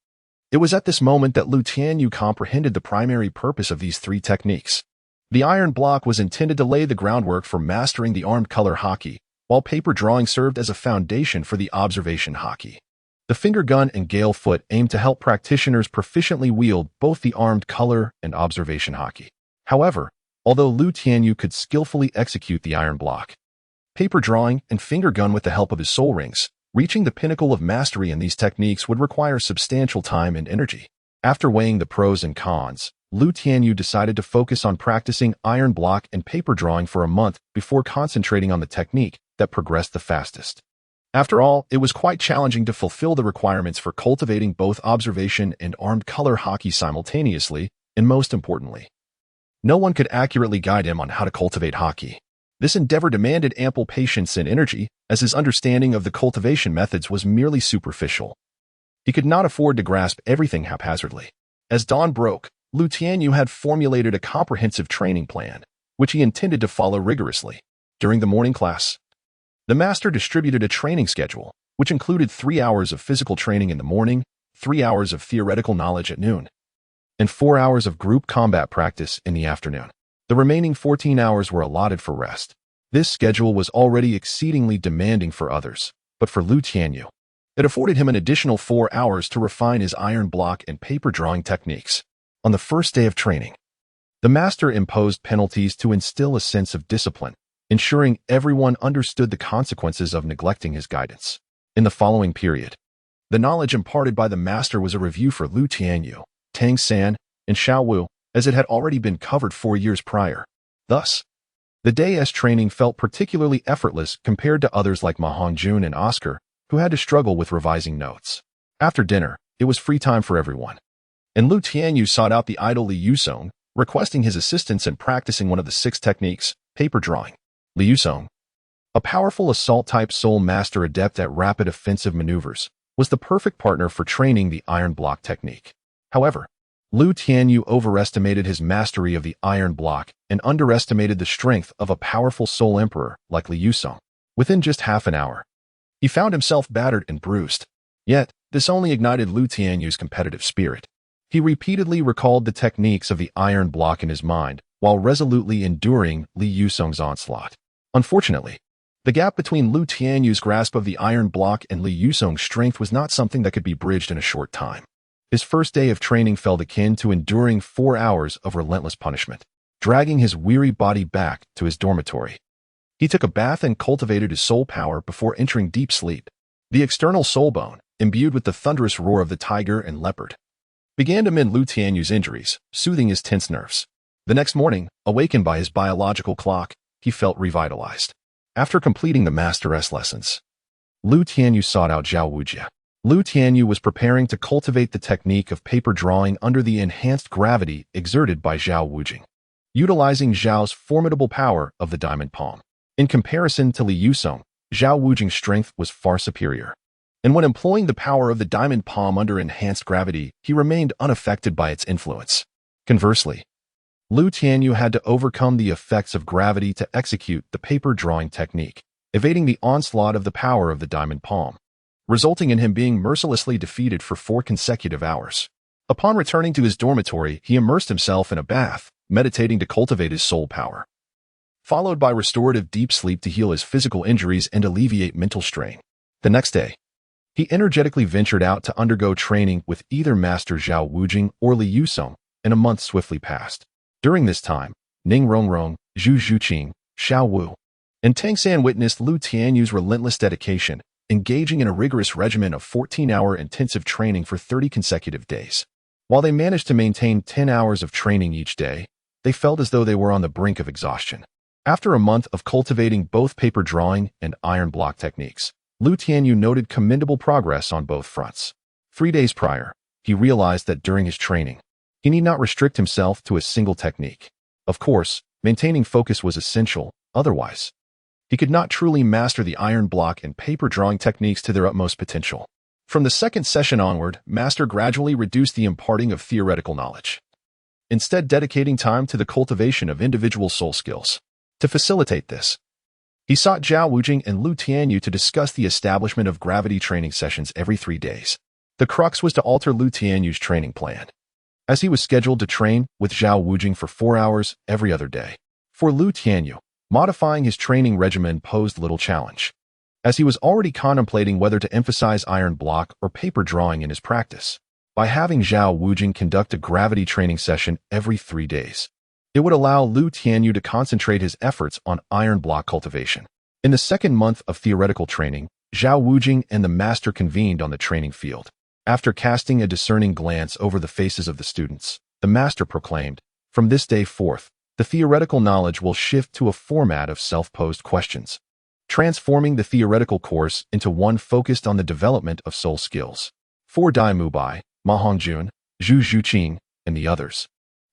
It was at this moment that Tianyu comprehended the primary purpose of these 3 techniques. The iron block was intended to lay the groundwork for mastering the armed color haki, while paper drawing served as a foundation for the observation haki. The finger gun and gale foot aimed to help practitioners proficiently wield both the armed color and observation haki. However, although Tianyu could skillfully execute the iron block, paper drawing, and finger gun with the help of his soul rings, reaching the pinnacle of mastery in these techniques would require substantial time and energy. After weighing the pros and cons, Tianyu decided to focus on practicing iron block and paper drawing for a month before concentrating on the technique that progressed the fastest. After all, it was quite challenging to fulfill the requirements for cultivating both observation and armed color haki simultaneously, and most importantly, no one could accurately guide him on how to cultivate haki. This endeavor demanded ample patience and energy, as his understanding of the cultivation methods was merely superficial. He could not afford to grasp everything haphazardly. As dawn broke, Tianyu had formulated a comprehensive training plan, which he intended to follow rigorously. During the morning class, the master distributed a training schedule, which included 3 hours of physical training in the morning, 3 hours of theoretical knowledge at noon, and 4 hours of group combat practice in the afternoon. The remaining 14 hours were allotted for rest. This schedule was already exceedingly demanding for others, but for Tianyu, it afforded him an additional 4 hours to refine his iron block and paper drawing techniques. On the first day of training, the master imposed penalties to instill a sense of discipline, ensuring everyone understood the consequences of neglecting his guidance. In the following period, the knowledge imparted by the master was a review for Tianyu, Tang, and Xiaowu, as it had already been covered 4 years prior. Thus, the day's training felt particularly effortless compared to others like Ma Hongjun and Oscar, who had to struggle with revising notes. After dinner, it was free time for everyone, and Tianyu sought out the idle Li Yusong, requesting his assistance in practicing one of the 6 techniques, paper drawing. Li Yusong, a powerful assault-type soul master adept at rapid offensive maneuvers, was the perfect partner for training the iron block technique. However, Lu Tianyu overestimated his mastery of the iron block and underestimated the strength of a powerful soul emperor like Li Yusong. Within just half an hour, he found himself battered and bruised. Yet, this only ignited Lu Tianyu's competitive spirit. He repeatedly recalled the techniques of the iron block in his mind while resolutely enduring Li Yusong's onslaught. Unfortunately, the gap between Lu Tianyu's grasp of the iron block and Li Yusong's strength was not something that could be bridged in a short time. His first day of training felt akin to enduring 4 hours of relentless punishment, dragging his weary body back to his dormitory. He took a bath and cultivated his soul power before entering deep sleep. The external soul bone, imbued with the thunderous roar of the tiger and leopard, began to mend Lu Tianyu's injuries, soothing his tense nerves. The next morning, awakened by his biological clock, he felt revitalized. After completing the Master S lessons, Lu Tianyu sought out Zhao Wujia. Lu Tianyu was preparing to cultivate the technique of paper drawing under the enhanced gravity exerted by Zhao Wujing, utilizing Zhao's formidable power of the diamond palm. In comparison to Li Yusong, Zhao Wujing's strength was far superior, and when employing the power of the diamond palm under enhanced gravity, he remained unaffected by its influence. Conversely, Lu Tianyu had to overcome the effects of gravity to execute the paper drawing technique, evading the onslaught of the power of the diamond palm, resulting in him being mercilessly defeated for 4 consecutive hours. Upon returning to his dormitory, he immersed himself in a bath, meditating to cultivate his soul power, followed by restorative deep sleep to heal his physical injuries and alleviate mental strain. The next day, he energetically ventured out to undergo training with either Master Zhao Wujing or Li Yusong, and a month swiftly passed. During this time, Ning Rongrong, Zhu Zhuqing, Xiao Wu, and Tang San witnessed Lu Tianyu's relentless dedication, engaging in a rigorous regimen of 14-hour intensive training for 30 consecutive days. While they managed to maintain 10 hours of training each day, they felt as though they were on the brink of exhaustion. After a month of cultivating both paper drawing and iron block techniques, Lu Tianyu noted commendable progress on both fronts. 3 days prior, he realized that during his training, he need not restrict himself to a single technique. Of course, maintaining focus was essential, otherwise, he could not truly master the iron block and paper drawing techniques to their utmost potential. From the second session onward, Master gradually reduced the imparting of theoretical knowledge, instead dedicating time to the cultivation of individual soul skills. To facilitate this, he sought Zhao Wujing and Lu Tianyu to discuss the establishment of gravity training sessions every 3 days. The crux was to alter Lu Tianyu's training plan, as he was scheduled to train with Zhao Wujing for 4 hours every other day. For Lu Tianyu, modifying his training regimen posed little challenge, as he was already contemplating whether to emphasize iron block or paper drawing in his practice. By having Zhao Wujing conduct a gravity training session every 3 days, it would allow Lu Tianyu to concentrate his efforts on iron block cultivation. In the second month of theoretical training, Zhao Wujing and the master convened on the training field. After casting a discerning glance over the faces of the students, the master proclaimed, "From this day forth, the theoretical knowledge will shift to a format of self-posed questions, transforming the theoretical course into one focused on the development of soul skills." For Tianyu My, Ma Hongjun, Zhu Zhuqing, and the others,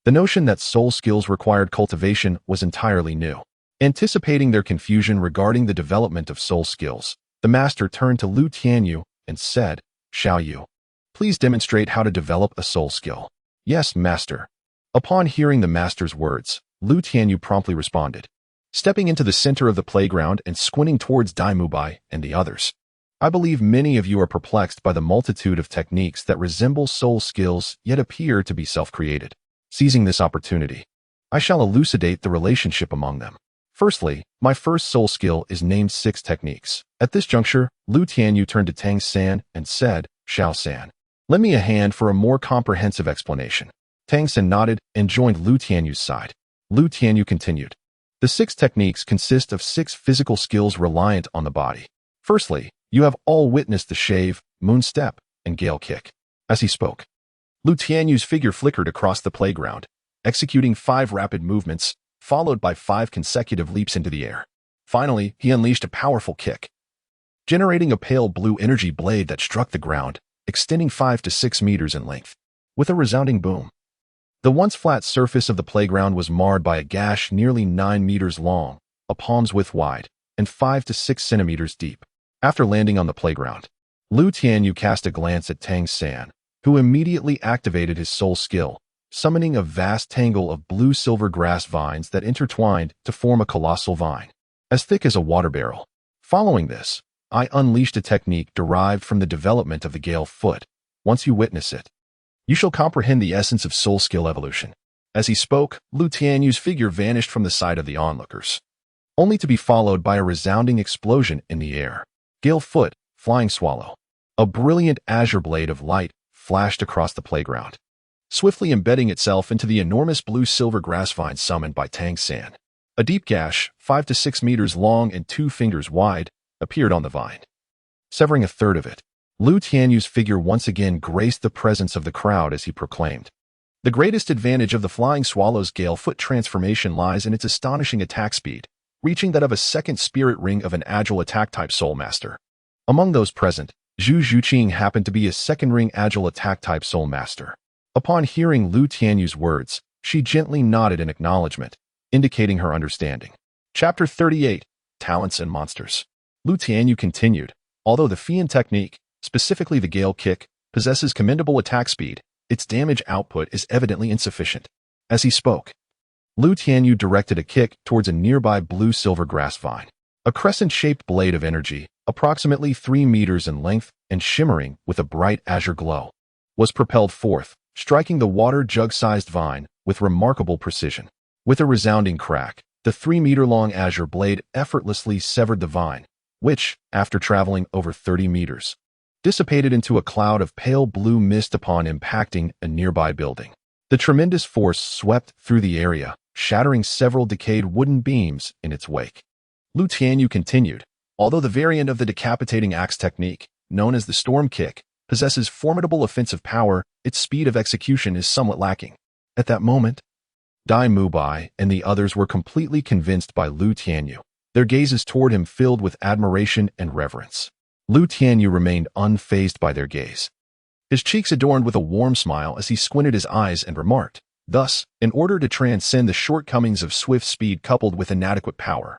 the notion that soul skills required cultivation was entirely new. Anticipating their confusion regarding the development of soul skills, the master turned to Lu Tianyu and said, "Xiao Yu, please demonstrate how to develop a soul skill." "Yes, master." Upon hearing the master's words, Lu Tianyu promptly responded, stepping into the center of the playground and squinting towards Tianyu My and the others. "I believe many of you are perplexed by the multitude of techniques that resemble soul skills yet appear to be self-created. Seizing this opportunity, I shall elucidate the relationship among them. Firstly, my first soul skill is named 6 techniques." At this juncture, Lu Tianyu turned to Tang San and said, "Xiao San, lend me a hand for a more comprehensive explanation." Tang San nodded and joined Lu Tianyu's side. Lu Tianyu continued, "The 6 techniques consist of 6 physical skills reliant on the body. Firstly, you have all witnessed the shave, moon step, and gale kick." As he spoke, Lu Tianyu's figure flickered across the playground, executing 5 rapid movements, followed by 5 consecutive leaps into the air. Finally, he unleashed a powerful kick, generating a pale blue energy blade that struck the ground, extending 5 to 6 meters in length. With a resounding boom, the once flat surface of the playground was marred by a gash nearly 9 meters long, a palm's width wide, and 5 to 6 centimeters deep. After landing on the playground, Lu Tianyu cast a glance at Tang San, who immediately activated his soul skill, summoning a vast tangle of blue-silver grass vines that intertwined to form a colossal vine, as thick as a water barrel. Following this, I unleashed a technique derived from the development of the Gale Foot. Once you witness it, you shall comprehend the essence of soul skill evolution. As he spoke, Lu Tianyu's figure vanished from the sight of the onlookers, only to be followed by a resounding explosion in the air. Gale Foot, Flying Swallow. A brilliant azure blade of light flashed across the playground, swiftly embedding itself into the enormous blue-silver grass vine summoned by Tang San. A deep gash, 5 to 6 meters long and 2 fingers wide, appeared on the vine, severing a third of it. Lu Tianyu's figure once again graced the presence of the crowd as he proclaimed, "The greatest advantage of the Flying Swallow's Gale Foot transformation lies in its astonishing attack speed, reaching that of a second spirit ring of an agile attack-type Soul Master." Among those present, Zhu Zhuqing happened to be a second-ring agile attack-type Soul Master. Upon hearing Lu Tianyu's words, she gently nodded in acknowledgement, indicating her understanding. Chapter 38, Talents and Monsters. Lu Tianyu continued, "Although the Fian technique, specifically the Gale Kick, possesses commendable attack speed, its damage output is evidently insufficient." As he spoke, Lu Tianyu directed a kick towards a nearby blue-silver grass vine. A crescent-shaped blade of energy, approximately 3 meters in length and shimmering with a bright azure glow, was propelled forth, striking the water jug-sized vine with remarkable precision. With a resounding crack, the 3-meter-long azure blade effortlessly severed the vine, which, after traveling over 30 meters, dissipated into a cloud of pale blue mist upon impacting a nearby building. The tremendous force swept through the area, shattering several decayed wooden beams in its wake. Lu Tianyu continued, "Although the variant of the decapitating axe technique, known as the Storm Kick, possesses formidable offensive power, its speed of execution is somewhat lacking." At that moment, Tianyu My and the others were completely convinced by Lu Tianyu, their gazes toward him filled with admiration and reverence. Lu Tianyu remained unfazed by their gaze, his cheeks adorned with a warm smile as he squinted his eyes and remarked, "Thus, in order to transcend the shortcomings of swift speed coupled with inadequate power,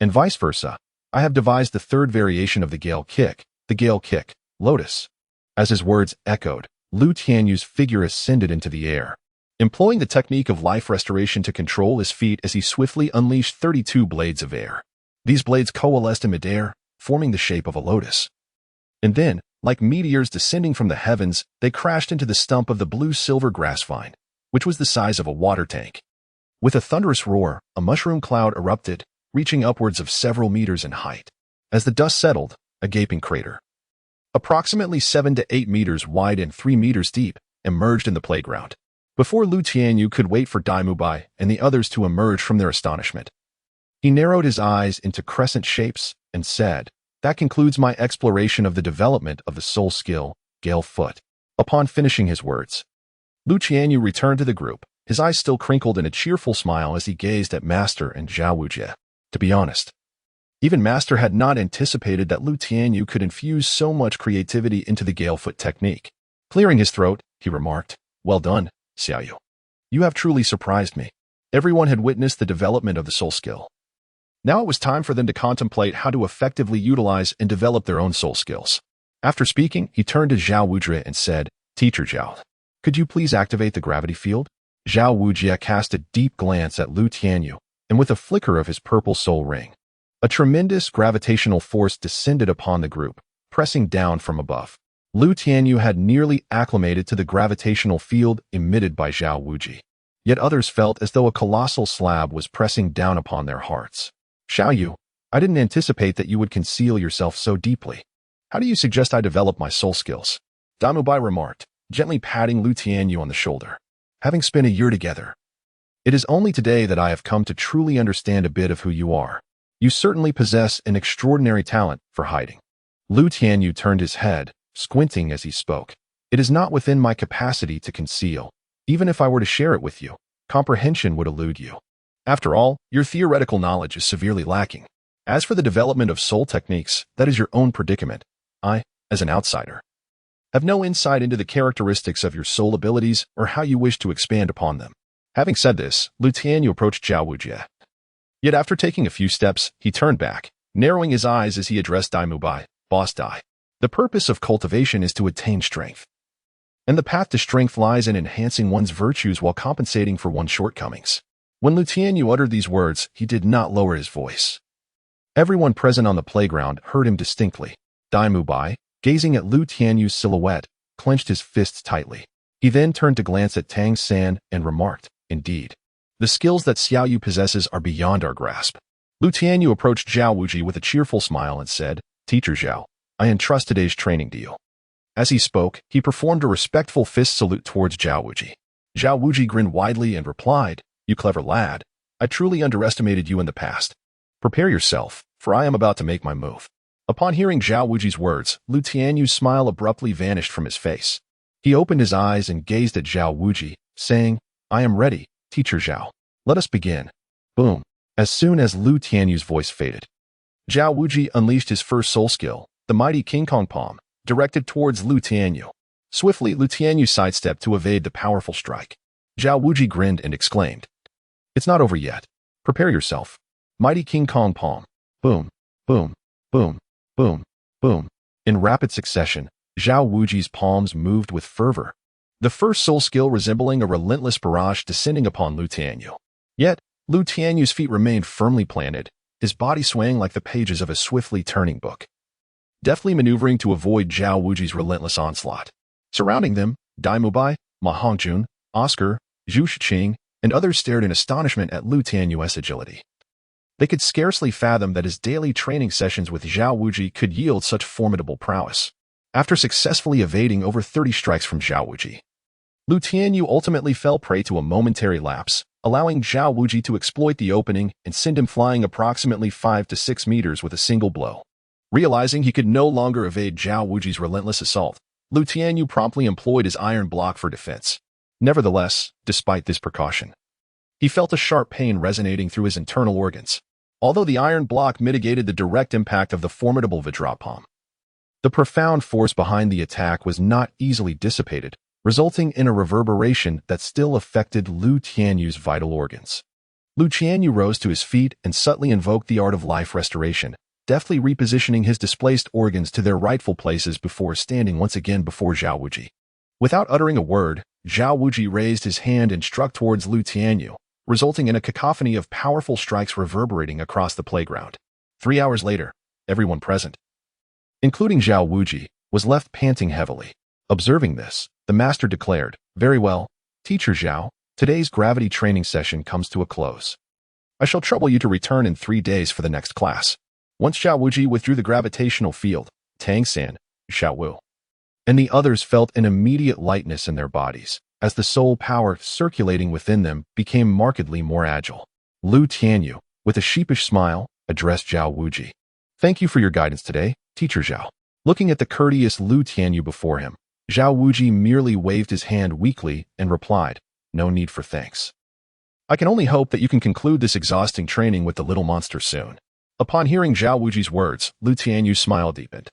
and vice versa, I have devised the third variation of the Gale Kick, the Gale Kick, Lotus." As his words echoed, Lu Tianyu's figure ascended into the air, employing the technique of life restoration to control his feet as he swiftly unleashed 32 blades of air. These blades coalesced in midair, forming the shape of a lotus. And then, like meteors descending from the heavens, they crashed into the stump of the blue-silver grass vine, which was the size of a water tank. With a thunderous roar, a mushroom cloud erupted, reaching upwards of several meters in height. As the dust settled, a gaping crater, approximately 7 to 8 meters wide and 3 meters deep, emerged in the playground. Before Lu Tianyu could wait for Tianyu My and the others to emerge from their astonishment, he narrowed his eyes into crescent shapes and said, "That concludes my exploration of the development of the soul skill, Gale Foot." Upon finishing his words, Lu Tianyu returned to the group, his eyes still crinkled in a cheerful smile as he gazed at Master and Zhao Wujie. To be honest, even Master had not anticipated that Lu Tianyu could infuse so much creativity into the Gale Foot technique. Clearing his throat, he remarked, "Well done, Xiaoyu. You have truly surprised me." Everyone had witnessed the development of the soul skill. Now it was time for them to contemplate how to effectively utilize and develop their own soul skills. After speaking, he turned to Zhao Wujie and said, "Teacher Zhao, could you please activate the gravity field?" Zhao Wujie cast a deep glance at Lu Tianyu, and with a flicker of his purple soul ring, a tremendous gravitational force descended upon the group, pressing down from above. Lu Tianyu had nearly acclimated to the gravitational field emitted by Zhao Wujie, yet others felt as though a colossal slab was pressing down upon their hearts. "Xiaoyu, I didn't anticipate that you would conceal yourself so deeply. How do you suggest I develop my soul skills?" Tianyu My remarked, gently patting Lu Tianyu on the shoulder. "Having spent a year together, it is only today that I have come to truly understand a bit of who you are. You certainly possess an extraordinary talent for hiding." Lu Tianyu turned his head, squinting as he spoke. "It is not within my capacity to conceal. Even if I were to share it with you, comprehension would elude you. After all, your theoretical knowledge is severely lacking. As for the development of soul techniques, that is your own predicament. I, as an outsider, have no insight into the characteristics of your soul abilities or how you wish to expand upon them." Having said this, Lu Tianyu approached Zhao Wujie. Yet after taking a few steps, he turned back, narrowing his eyes as he addressed Tianyu My, "Boss Dai, the purpose of cultivation is to attain strength. and the path to strength lies in enhancing one's virtues while compensating for one's shortcomings. When Tianyu uttered these words, he did not lower his voice. Everyone present on the playground heard him distinctly. Tianyu My, gazing at Tianyu's silhouette, clenched his fists tightly. He then turned to glance at Tang San and remarked, "Indeed, the skills that Xiaoyu possesses are beyond our grasp." Tianyu approached Zhao Wuji with a cheerful smile and said, "Teacher Zhao, I entrust today's training to you." As he spoke, he performed a respectful fist salute towards Zhao Wuji. Zhao Wuji grinned widely and replied, "You clever lad, I truly underestimated you in the past. Prepare yourself, for I am about to make my move." Upon hearing Zhao Wuji's words, Tianyu's smile abruptly vanished from his face. He opened his eyes and gazed at Zhao Wuji, saying, "I am ready, Teacher Zhao. Let us begin." Boom. As soon as Tianyu's voice faded, Zhao Wuji unleashed his first soul skill, the mighty King Kong Palm, directed towards Tianyu. Swiftly, Tianyu sidestepped to evade the powerful strike. Zhao Wuji grinned and exclaimed, "It's not over yet. Prepare yourself. Mighty King Kong Palm." Boom, boom, boom, boom, boom. In rapid succession, Zhao Wuji's palms moved with fervor, the first soul skill resembling a relentless barrage descending upon Tianyu. Yet, Tianyu's feet remained firmly planted, his body swaying like the pages of a swiftly turning book, deftly maneuvering to avoid Zhao Wuji's relentless onslaught. Surrounding them, Tianyu My, Ma Hongjun, Oscar, Zhu Shiqing, and others stared in astonishment at Tianyu's agility. They could scarcely fathom that his daily training sessions with Zhao Wuji could yield such formidable prowess. After successfully evading over 30 strikes from Zhao Wuji, Tianyu ultimately fell prey to a momentary lapse, allowing Zhao Wuji to exploit the opening and send him flying approximately 5 to 6 meters with a single blow. Realizing he could no longer evade Zhao Wuji's relentless assault, Tianyu promptly employed his iron block for defense. Nevertheless, despite this precaution, he felt a sharp pain resonating through his internal organs. Although the iron block mitigated the direct impact of the formidable Vajrapalm, the profound force behind the attack was not easily dissipated, resulting in a reverberation that still affected Tianyu's vital organs. Tianyu rose to his feet and subtly invoked the art of life restoration, deftly repositioning his displaced organs to their rightful places before standing once again before Zhao Wuji. Without uttering a word, Zhao Wuji raised his hand and struck towards Tianyu, resulting in a cacophony of powerful strikes reverberating across the playground. 3 hours later, everyone present, including Zhao Wuji, was left panting heavily. Observing this, the master declared, "Very well, Teacher Zhao, today's gravity training session comes to a close. I shall trouble you to return in 3 days for the next class." Once Zhao Wuji withdrew the gravitational field, Tang San, Xiao Wu, and the others felt an immediate lightness in their bodies, as the soul power circulating within them became markedly more agile. Tianyu, with a sheepish smile, addressed Zhao Wuji. "Thank you for your guidance today, Teacher Zhao." Looking at the courteous Tianyu before him, Zhao Wuji merely waved his hand weakly and replied, "No need for thanks. I can only hope that you can conclude this exhausting training with the little monster soon." Upon hearing Zhao Wuji's words, Tianyu's smile deepened,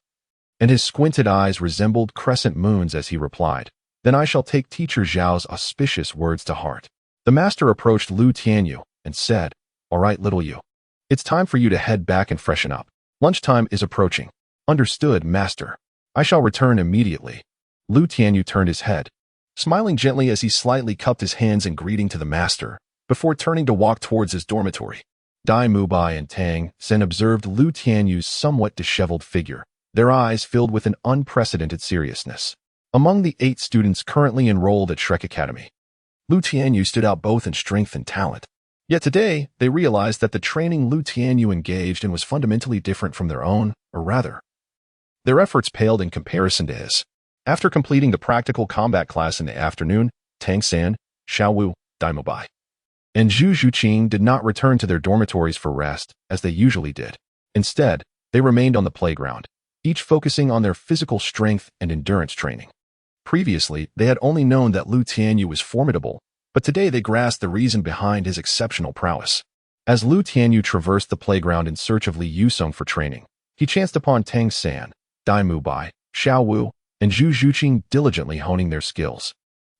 and his squinted eyes resembled crescent moons as he replied, "Then I shall take Teacher Zhao's auspicious words to heart." The master approached Tianyu and said, "All right, little you. It's time for you to head back and freshen up. Lunchtime is approaching." "Understood, master. I shall return immediately." Tianyu turned his head, smiling gently as he slightly cupped his hands in greeting to the master, before turning to walk towards his dormitory. Tianyu My and Tang San observed Tianyu's somewhat disheveled figure, their eyes filled with an unprecedented seriousness. Among the 8 students currently enrolled at Shrek Academy, Tianyu stood out both in strength and talent. Yet today, they realized that the training Tianyu engaged in was fundamentally different from their own, or rather, their efforts paled in comparison to his. After completing the practical combat class in the afternoon, Tang San, Xiao Wu, Tianyu My, and Zhu Shiqing did not return to their dormitories for rest, as they usually did. Instead, they remained on the playground, each focusing on their physical strength and endurance training. Previously, they had only known that Tianyu was formidable, but today they grasped the reason behind his exceptional prowess. As Tianyu traversed the playground in search of Li Yusong for training, he chanced upon Tang San, Tianyu My, Xiao Wu, and Zhu Shiqing diligently honing their skills,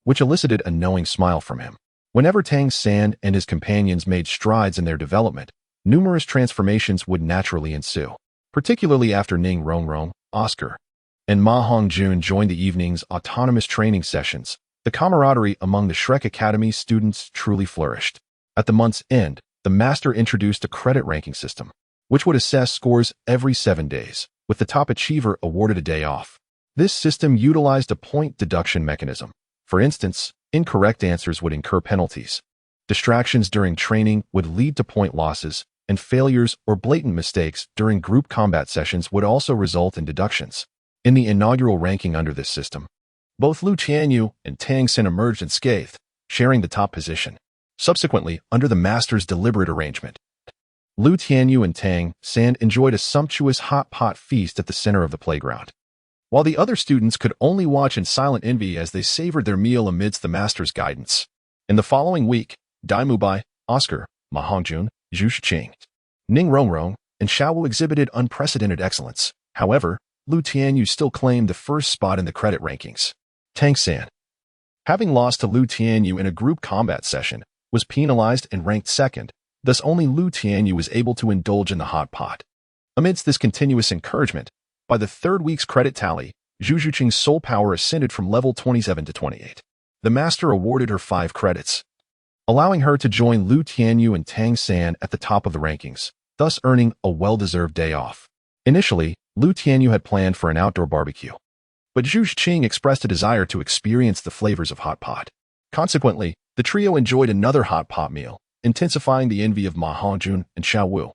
which elicited a knowing smile from him. Whenever Tang San and his companions made strides in their development, numerous transformations would naturally ensue, particularly after Ning Rongrong, Oscar, and Ma Hongjun joined the evening's autonomous training sessions. The camaraderie among the Shrek Academy students truly flourished. At the month's end, the master introduced a credit ranking system, which would assess scores every 7 days, with the top achiever awarded a day off. This system utilized a point deduction mechanism. For instance, incorrect answers would incur penalties. Distractions during training would lead to point losses, and failures or blatant mistakes during group combat sessions would also result in deductions. In the inaugural ranking under this system, both Lu Tianyu and Tang Xin emerged unscathed, sharing the top position. Subsequently, under the master's deliberate arrangement, Lu Tianyu and Tang Xin enjoyed a sumptuous hot pot feast at the center of the playground, while the other students could only watch in silent envy as they savored their meal amidst the master's guidance. In the following week, Tianyu My, Oscar, Ma Hongjun, Zhu Shiqing, Ning Rongrong, and Xiao Wu exhibited unprecedented excellence. However, Lu Tianyu still claimed the first spot in the credit rankings. Tang Xin, having lost to Lu Tianyu in a group combat session, was penalized and ranked second. Thus only Lu Tianyu was able to indulge in the hot pot. Amidst this continuous encouragement, by the third week's credit tally, Zhu Shiqing's soul power ascended from level 27 to 28. The master awarded her 5 credits, allowing her to join Lu Tianyu and Tang Xin at the top of the rankings, thus earning a well-deserved day off. Initially, Lu Tianyu had planned for an outdoor barbecue, but Zhu Shiqing expressed a desire to experience the flavors of hot pot. Consequently, the trio enjoyed another hot pot meal, intensifying the envy of Ma Hongjun and Xiao Wu,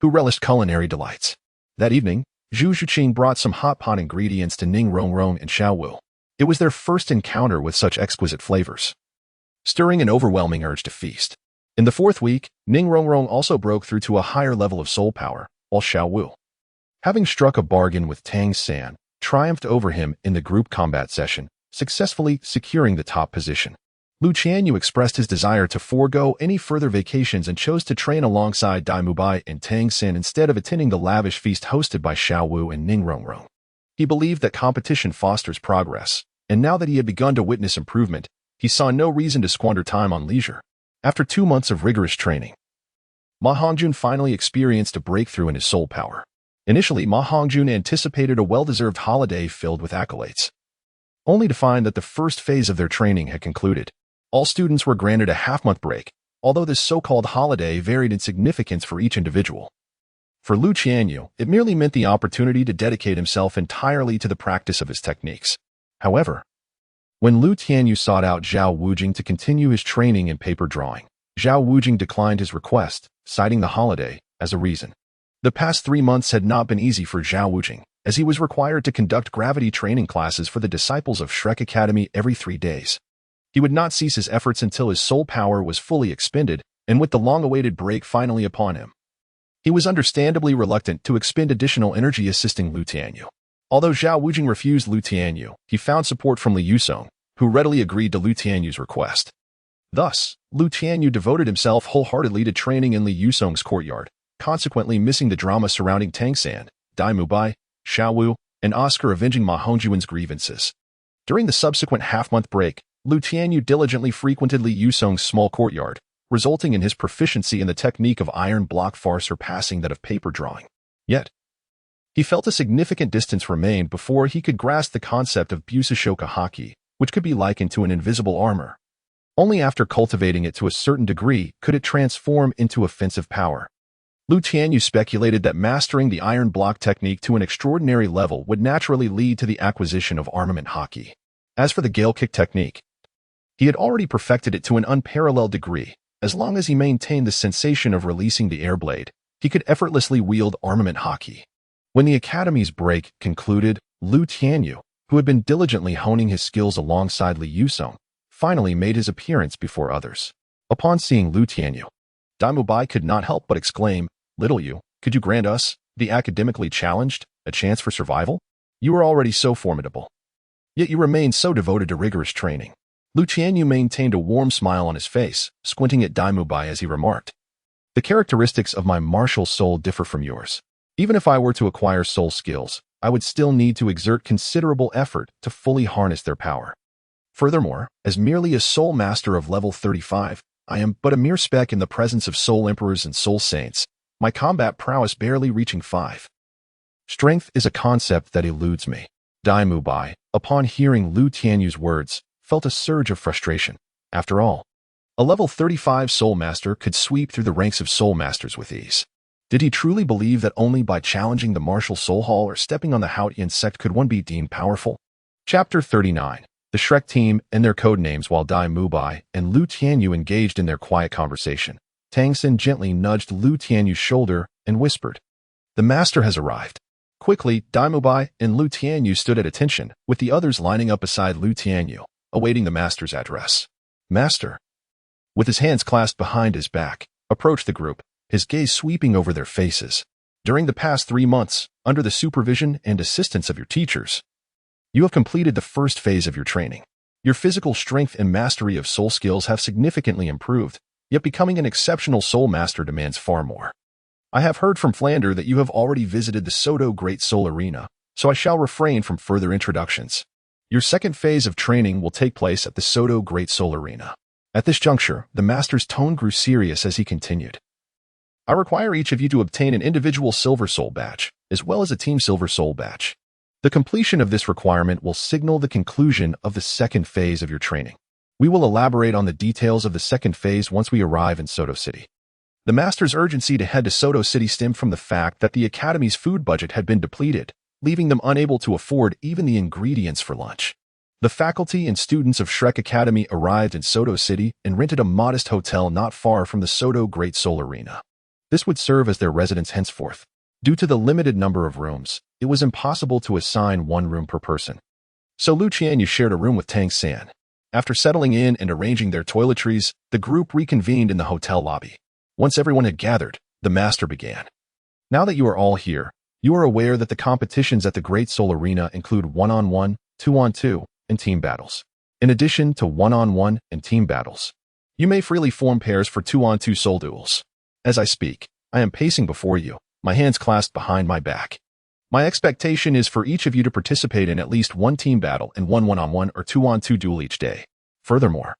who relished culinary delights. That evening, Zhu Shiqing brought some hot pot ingredients to Ning Rongrong and Xiao Wu. It was their first encounter with such exquisite flavors, stirring an overwhelming urge to feast. In the 4th week, Ning Rongrong also broke through to a higher level of soul power, while Xiao Wu, having struck a bargain with Tang Xin, triumphed over him in the group combat session, successfully securing the top position. Lu Tianyu expressed his desire to forego any further vacations and chose to train alongside Tianyu My and Tang Xin instead of attending the lavish feast hosted by Xiao Wu and Ning Rongrong. He believed that competition fosters progress, and now that he had begun to witness improvement, he saw no reason to squander time on leisure. After 2 months of rigorous training, Ma Hongjun finally experienced a breakthrough in his soul power. Initially, Ma Hongjun anticipated a well-deserved holiday filled with accolades, only to find that the first phase of their training had concluded. All students were granted a half-month break, although this so-called holiday varied in significance for each individual. For Lu Tianyu, it merely meant the opportunity to dedicate himself entirely to the practice of his techniques. However, when Lu Tianyu sought out Zhao Wujing to continue his training in paper drawing, Zhao Wujing declined his request, citing the holiday as a reason. The past 3 months had not been easy for Zhao Wujing, as he was required to conduct gravity training classes for the disciples of Shrek Academy every 3 days. He would not cease his efforts until his soul power was fully expended, and with the long-awaited break finally upon him, he was understandably reluctant to expend additional energy assisting Lu Tianyu. Although Zhao Wujing refused Lu Tianyu, he found support from Li Yusong, who readily agreed to Lu Tianyu's request. Thus, Lu Tianyu devoted himself wholeheartedly to training in Li Yusong's courtyard, consequently missing the drama surrounding Tang Xin, Tianyu My, Xiao Wu, and Oscar avenging Ma Hongjun's grievances. During the subsequent half-month break, Lu Tianyu diligently frequented Li Yusong's small courtyard, resulting in his proficiency in the technique of iron block far surpassing that of paper drawing. Yet, he felt a significant distance remained before he could grasp the concept of Busashoka Haki, which could be likened to an invisible armor. Only after cultivating it to a certain degree could it transform into offensive power. Lu Tianyu speculated that mastering the iron block technique to an extraordinary level would naturally lead to the acquisition of armament haki. As for the gale kick technique, he had already perfected it to an unparalleled degree. As long as he maintained the sensation of releasing the air blade, he could effortlessly wield armament haki. When the academy's break concluded, Lu Tianyu, who had been diligently honing his skills alongside Li Yusong, finally made his appearance before others. Upon seeing Lu Tianyu, Tianyu My could not help but exclaim, "Little you, could you grant us, the academically challenged, a chance for survival? You are already so formidable. Yet you remain so devoted to rigorous training." Lu Tianyu maintained a warm smile on his face, squinting at Tianyu My as he remarked, "The characteristics of my martial soul differ from yours. Even if I were to acquire soul skills, I would still need to exert considerable effort to fully harness their power. Furthermore, as merely a soul master of level 35, I am but a mere speck in the presence of soul emperors and soul saints, my combat prowess barely reaching 5. Strength is a concept that eludes me. Tianyu My, upon hearing Lu Tianyu's words, felt a surge of frustration. After all, a level 35 Soul Master could sweep through the ranks of Soul Masters with ease. Did he truly believe that only by challenging the martial Soul Hall or stepping on the Haotian sect could one be deemed powerful? Chapter 39. The Shrek team and their code names. While Tianyu My and Lu Tianyu engaged in their quiet conversation, Tianheng gently nudged Lu Tianyu's shoulder and whispered, "The master has arrived." Quickly, Tianyu My and Lu Tianyu stood at attention, with the others lining up beside Lu Tianyu, awaiting the master's address. Master, with his hands clasped behind his back, approached the group, his gaze sweeping over their faces. During the past 3 months, under the supervision and assistance of your teachers, you have completed the first phase of your training. Your physical strength and mastery of soul skills have significantly improved, yet becoming an exceptional soul master demands far more. I have heard from Flander that you have already visited the Soto Great Soul Arena, so I shall refrain from further introductions. Your second phase of training will take place at the Soto Great Soul Arena. At this juncture, the master's tone grew serious as he continued. I require each of you to obtain an individual Silver Soul badge, as well as a Team Silver Soul badge. The completion of this requirement will signal the conclusion of the second phase of your training. We will elaborate on the details of the second phase once we arrive in Soto City. The master's urgency to head to Soto City stemmed from the fact that the academy's food budget had been depleted, leaving them unable to afford even the ingredients for lunch. The faculty and students of Shrek Academy arrived in Soto City and rented a modest hotel not far from the Soto Great Soul Arena. This would serve as their residence henceforth. Due to the limited number of rooms, it was impossible to assign one room per person. So Lu Tianyu shared a room with Tianheng. After settling in and arranging their toiletries, the group reconvened in the hotel lobby. Once everyone had gathered, the master began. Now that you are all here, you are aware that the competitions at the Great Soul Arena include 1-on-1, 2-on-2, and team battles. In addition to 1-on-1 and team battles, you may freely form pairs for 2-on-2 soul duels. As I speak, I am pacing before you, my hands clasped behind my back. My expectation is for each of you to participate in at least one team battle and one 1-on-1 or 2-on-2 duel each day. Furthermore,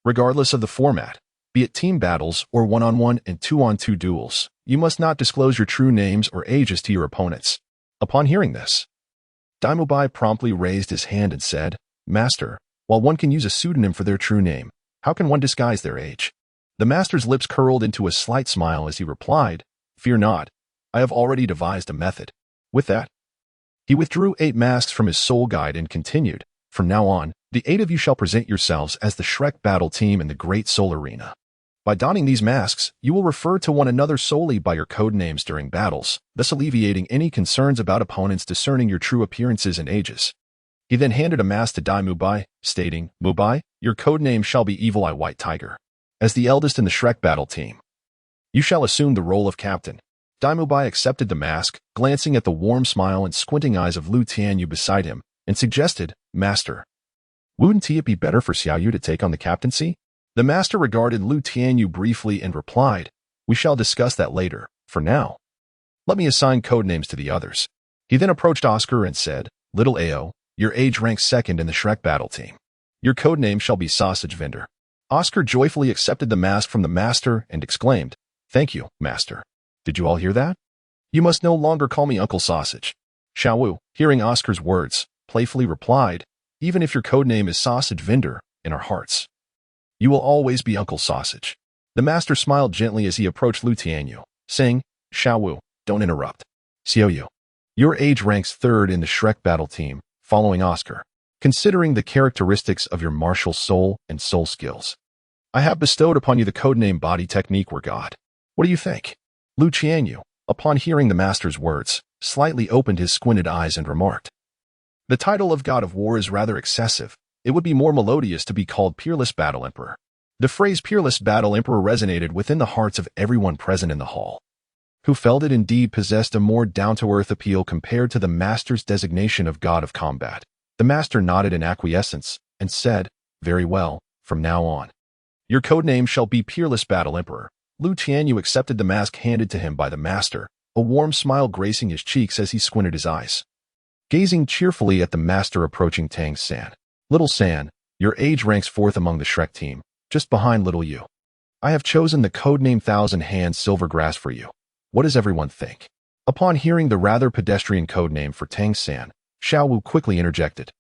regardless of the format, be it team battles or 1-on-1 and 2-on-2 duels, you must not disclose your true names or ages to your opponents. Upon hearing this, Tianyu My promptly raised his hand and said, Master, while one can use a pseudonym for their true name, how can one disguise their age? The master's lips curled into a slight smile as he replied, Fear not, I have already devised a method. With that, he withdrew 8 masks from his soul guide and continued, From now on, the 8 of you shall present yourselves as the Shrek battle team in the Great Soul Arena. By donning these masks, you will refer to one another solely by your code names during battles, thus alleviating any concerns about opponents discerning your true appearances and ages. He then handed a mask to Tianyu My, stating, Mubai, your code name shall be Evil Eye White Tiger. As the eldest in the Shrek battle team, you shall assume the role of captain. Tianyu My accepted the mask, glancing at the warm smile and squinting eyes of Lu Tianyu beside him, and suggested, Master, wouldn't it be better for Xiaoyu to take on the captaincy? The master regarded Lu Tianyu briefly and replied, We shall discuss that later. For now, let me assign code names to the others. He then approached Oscar and said, Little Ao, your age ranks 2nd in the Shrek battle team. Your code name shall be Sausage Vendor. Oscar joyfully accepted the mask from the master and exclaimed, Thank you, master. Did you all hear that? You must no longer call me Uncle Sausage. Xiaowu, hearing Oscar's words, playfully replied, Even if your code name is Sausage Vendor, in our hearts, you will always be Uncle Sausage. The master smiled gently as he approached Lu Tianyu, saying, Xiaowu, don't interrupt. Xiaoyu, your age ranks 3rd in the Shrek battle team, following Oscar. Considering the characteristics of your martial soul and soul skills, I have bestowed upon you the codename Body Technique Were God. What do you think? Lu Tianyu, upon hearing the master's words, slightly opened his squinted eyes and remarked, The title of God of War is rather excessive. It would be more melodious to be called Peerless Battle Emperor. The phrase Peerless Battle Emperor resonated within the hearts of everyone present in the hall, who felt it indeed possessed a more down-to-earth appeal compared to the master's designation of God of Combat. The master nodded in acquiescence and said, Very well, from now on, your codename shall be Peerless Battle Emperor. Lu Tianyu accepted the mask handed to him by the master, a warm smile gracing his cheeks as he squinted his eyes, gazing cheerfully at the master approaching Tianheng. Little San, your age ranks 4th among the Shrek team, just behind Little You. I have chosen the codename Thousand Hands Silvergrass for you. What does everyone think? Upon hearing the rather pedestrian codename for Tianheng, Xiao Wu quickly interjected.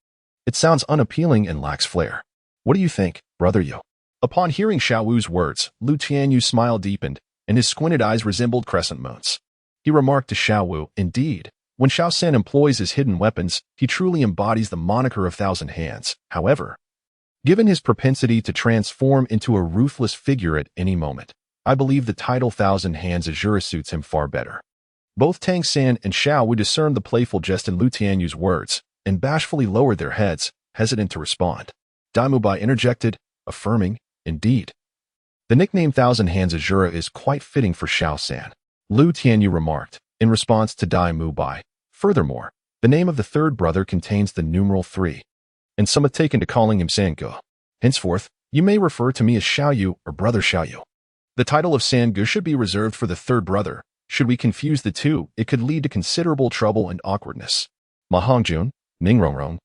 It sounds unappealing and lacks flair. What do you think, brother Yu? Upon hearing Xiao Wu's words, Lu Tianyu's smile deepened, and his squinted eyes resembled crescent moons. He remarked to Xiao Wu, indeed, when Xiao San employs his hidden weapons, he truly embodies the moniker of Thousand Hands. However, given his propensity to transform into a ruthless figure at any moment, I believe the title Thousand Hands Azura suits him far better. Both Tang San and Xiao Wu discerned the playful jest in Lu Tianyu's words, and bashfully lowered their heads, hesitant to respond. Tianyu My interjected, affirming, indeed. The nickname Thousand Hands Azura is quite fitting for Xiao San. Lu Tianyu remarked, in response to Tianyu My. Furthermore, the name of the third brother contains the numeral 3, and some have taken to calling him Sange. Henceforth, you may refer to me as Xiao Yu or Brother Xiao Yu. The title of Sange should be reserved for the third brother. Should we confuse the two, it could lead to considerable trouble and awkwardness. Ma Hongjun, Ning Rongrong,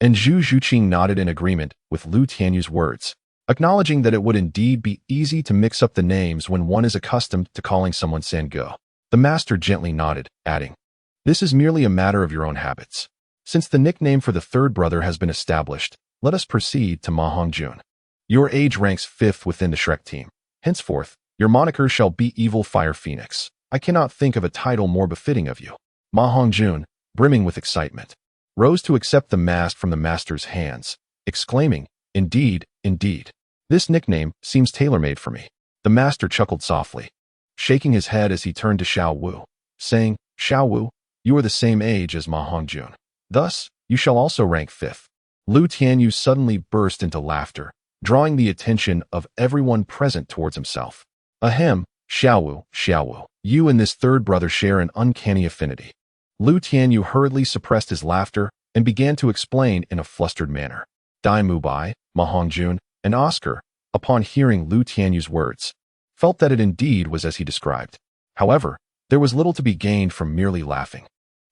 and Zhu Zhuqing nodded in agreement with Lu Tianyu's words, acknowledging that it would indeed be easy to mix up the names when one is accustomed to calling someone Sange. The master gently nodded, adding, this is merely a matter of your own habits. Since the nickname for the third brother has been established, let us proceed to Ma Hongjun. Your age ranks 5th within the Shrek team. Henceforth, your moniker shall be Evil Fire Phoenix. I cannot think of a title more befitting of you. Ma Hongjun, brimming with excitement, rose to accept the mask from the master's hands, exclaiming, indeed, indeed. This nickname seems tailor-made for me. The master chuckled softly, shaking his head as he turned to Xiao Wu, saying, Xiao Wu, you are the same age as Ma Hongjun. Thus, you shall also rank 5th. Lu Tianyu suddenly burst into laughter, drawing the attention of everyone present towards himself. Ahem, Xiao Wu, you and this third brother share an uncanny affinity. Lu Tianyu hurriedly suppressed his laughter and began to explain in a flustered manner. Tianyu My, Ma Hongjun, and Oscar, upon hearing Lu Tianyu's words, felt that it indeed was as he described. However, there was little to be gained from merely laughing.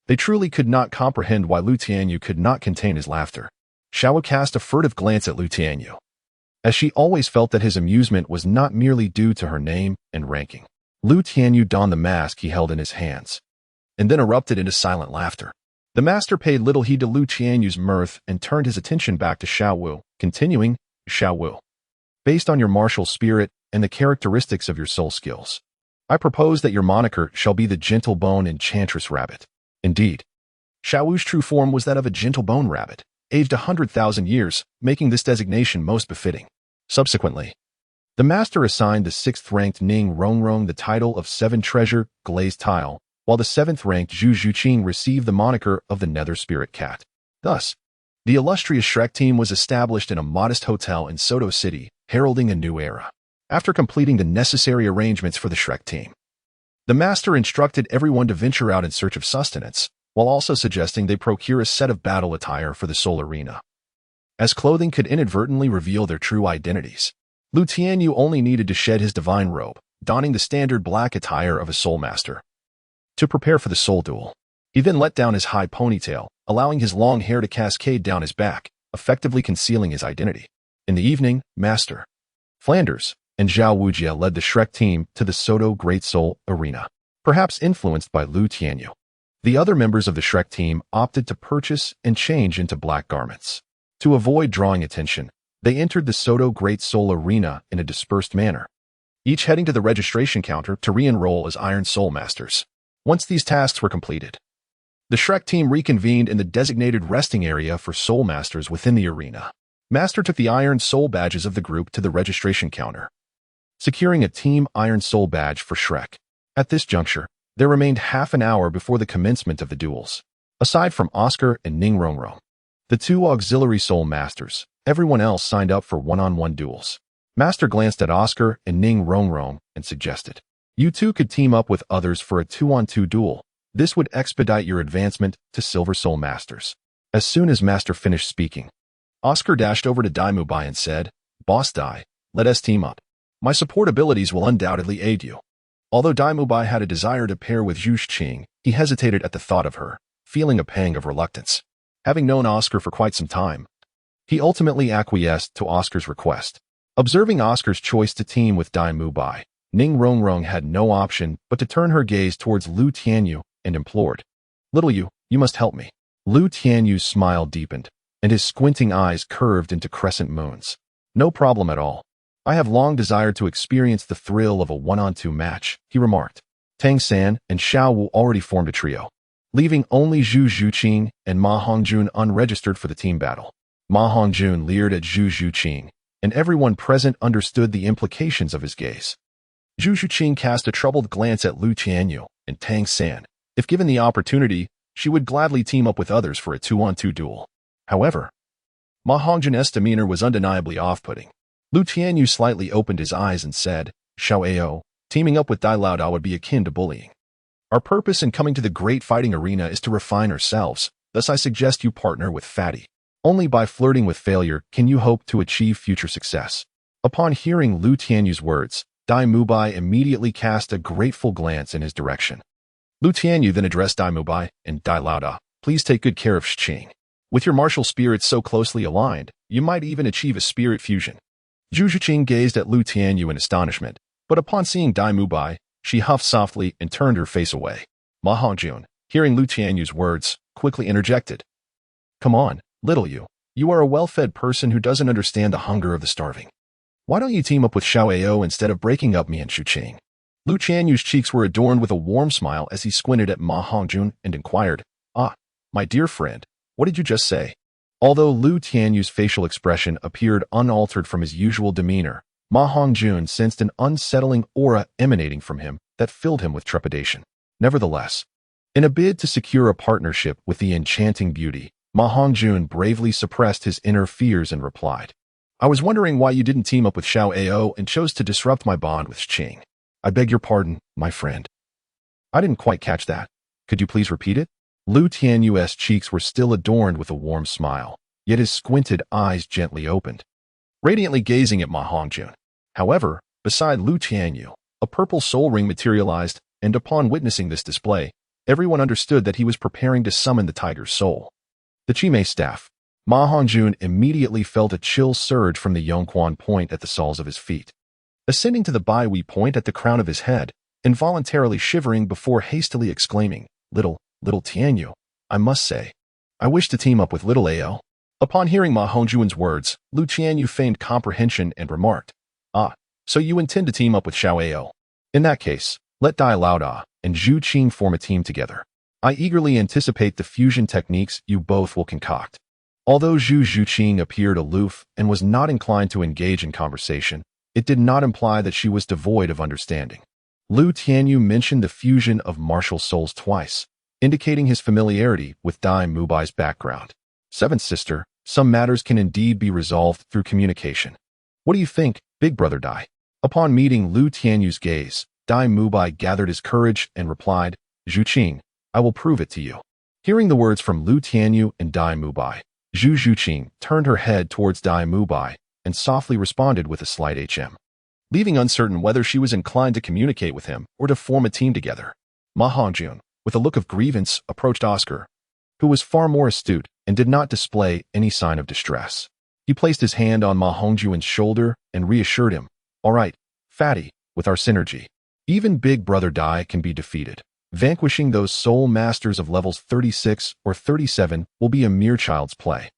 They truly could not comprehend why Lu Tianyu could not contain his laughter. Xiao Wu cast a furtive glance at Lu Tianyu, as she always felt that his amusement was not merely due to her name and ranking. Lu Tianyu donned the mask he held in his hands, and then erupted into silent laughter. The master paid little heed to Lu Tianyu's mirth and turned his attention back to Xiao Wu, continuing, Xiao Wu, based on your martial spirit and the characteristics of your soul skills, I propose that your moniker shall be the Gentle Bone Enchantress Rabbit. Indeed, Xiao Wu's true form was that of a gentle bone rabbit, aged 100,000 years, making this designation most befitting. Subsequently, the master assigned the 6th-ranked Ning Rongrong the title of 7 Treasure Glazed Tile, while the 7th-ranked Zhu Zhuqing received the moniker of the Nether Spirit Cat. Thus, the illustrious Shrek team was established in a modest hotel in Soto City, heralding a new era. After completing the necessary arrangements for the Shrek team, the master instructed everyone to venture out in search of sustenance, while also suggesting they procure a set of battle attire for the Soul Arena, as clothing could inadvertently reveal their true identities. Lu Tianyu only needed to shed his divine robe, donning the standard black attire of a Soul Master, to prepare for the Soul Duel. He then let down his high ponytail, allowing his long hair to cascade down his back, effectively concealing his identity. In the evening, Master Flanders and Zhao Wujia led the Shrek team to the Soto Great Soul Arena, perhaps influenced by Lu Tianyu. The other members of the Shrek team opted to purchase and change into black garments. To avoid drawing attention, they entered the Soto Great Soul Arena in a dispersed manner, each heading to the registration counter to re-enroll as Iron Soul Masters. Once these tasks were completed, the Shrek team reconvened in the designated resting area for Soul Masters within the arena. Master took the Iron Soul badges of the group to the registration counter, securing a Team Iron Soul badge for Shrek. At this juncture, there remained half an hour before the commencement of the duels. Aside from Oscar and Ning Rongrong, the 2 auxiliary Soul Masters, everyone else signed up for one-on-one duels. Master glanced at Oscar and Ning Rongrong and suggested, you two could team up with others for a 2-on-2 duel. This would expedite your advancement to Silver Soul Masters. As soon as Master finished speaking, Oscar dashed over to Tianyu My and said, Boss Dai, let us team up. My support abilities will undoubtedly aid you. Although Tianyu My had a desire to pair with Zhu Zhuqing, he hesitated at the thought of her, feeling a pang of reluctance. Having known Oscar for quite some time, he ultimately acquiesced to Oscar's request. Observing Oscar's choice to team with Tianyu My, Ning Rongrong had no option but to turn her gaze towards Lu Tianyu and implored, Little you must help me. Lu Tianyu's smile deepened, and his squinting eyes curved into crescent moons. No problem at all. I have long desired to experience the thrill of a one-on-two match, he remarked. Tang San and Xiao Wu already formed a trio, leaving only Zhu Zhuqing and Ma Hongjun unregistered for the team battle. Ma Hongjun leered at Zhu Zhuqing, and everyone present understood the implications of his gaze. Zhu Zhuqing cast a troubled glance at Lu Tianyu and Tang San. If given the opportunity, she would gladly team up with others for a 2-on-2 duel. However, Ma Hongjun's demeanor was undeniably off-putting. Lu Tianyu slightly opened his eyes and said, Xiao Ao, teaming up with Douluo Da would be akin to bullying. Our purpose in coming to the great fighting arena is to refine ourselves, thus I suggest you partner with Fatty. Only by flirting with failure can you hope to achieve future success. Upon hearing Lu Tianyu's words, Dai Mubai immediately cast a grateful glance in his direction. Lu Tianyu then addressed Dai Mubai and Dai Lao, please take good care of Shqing. With your martial spirits so closely aligned, you might even achieve a spirit fusion. Zhu Zhuqing gazed at Lu Tianyu in astonishment, but upon seeing Dai Mubai, she huffed softly and turned her face away. Ma Hongjun, hearing Lu Tianyu's words, quickly interjected. Come on, little you. You are a well-fed person who doesn't understand the hunger of the starving. Why don't you team up with Xiao Ao instead of breaking up me and Shuqing? Lu Tianyu's cheeks were adorned with a warm smile as he squinted at Ma Hongjun and inquired, my dear friend, what did you just say? Although Lu Tianyu's facial expression appeared unaltered from his usual demeanor, Ma Hongjun sensed an unsettling aura emanating from him that filled him with trepidation. Nevertheless, in a bid to secure a partnership with the enchanting beauty, Ma Hongjun bravely suppressed his inner fears and replied, I was wondering why you didn't team up with Xiao Ao and chose to disrupt my bond with Shqing. I beg your pardon, my friend. I didn't quite catch that. Could you please repeat it? Lu Tianyu's cheeks were still adorned with a warm smile, yet his squinted eyes gently opened, radiantly gazing at Ma Hongjun. However, beside Lu Tianyu, a purple soul ring materialized, and upon witnessing this display, everyone understood that he was preparing to summon the tiger's soul. The Chimei staff. Ma Hongjun immediately felt a chill surge from the Yongquan point at the soles of his feet, ascending to the Baihui point at the crown of his head, involuntarily shivering before hastily exclaiming, Little Tianyu, I must say, I wish to team up with little Ao. Upon hearing Ma Hongjun's words, Lu Tianyu feigned comprehension and remarked, so you intend to team up with Xiao Ao. In that case, let Dai Lao and Zhu Qing form a team together. I eagerly anticipate the fusion techniques you both will concoct. Although Zhu Zhuqing appeared aloof and was not inclined to engage in conversation, it did not imply that she was devoid of understanding. Lu Tianyu mentioned the fusion of martial souls twice, indicating his familiarity with Dai Mubai's background. Seventh sister, some matters can indeed be resolved through communication. What do you think, big brother Dai? Upon meeting Lu Tianyu's gaze, Dai Mubai gathered his courage and replied, Zhuqing, I will prove it to you. Hearing the words from Lu Tianyu and Dai Mubai, Zhu Zhuqing turned her head towards Dai Mubai and softly responded with a slight HM. Leaving uncertain whether she was inclined to communicate with him or to form a team together, Ma Hongjun, with a look of grievance, approached Oscar, who was far more astute and did not display any sign of distress. He placed his hand on Ma Hongjun's shoulder and reassured him, All right, Fatty, with our synergy, even Big Brother Dai can be defeated. Vanquishing those soul masters of levels 36 or 37 will be a mere child's play.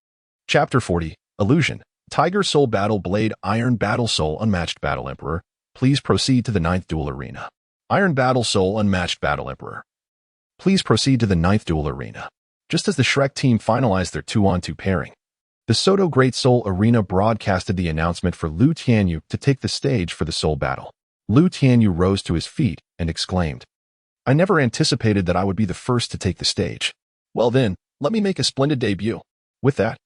Chapter 40, Illusion. Tiger Soul Battle Blade Iron Battle Soul Unmatched Battle Emperor. Please proceed to the 9th duel arena. Iron Battle Soul Unmatched Battle Emperor. Please proceed to the 9th duel arena. Just as the Shrek team finalized their 2-on-2 pairing, the Soto Great Soul Arena broadcasted the announcement for Lu Tianyu to take the stage for the soul battle. Lu Tianyu rose to his feet and exclaimed, I never anticipated that I would be the first to take the stage. Well then, let me make a splendid debut. With that,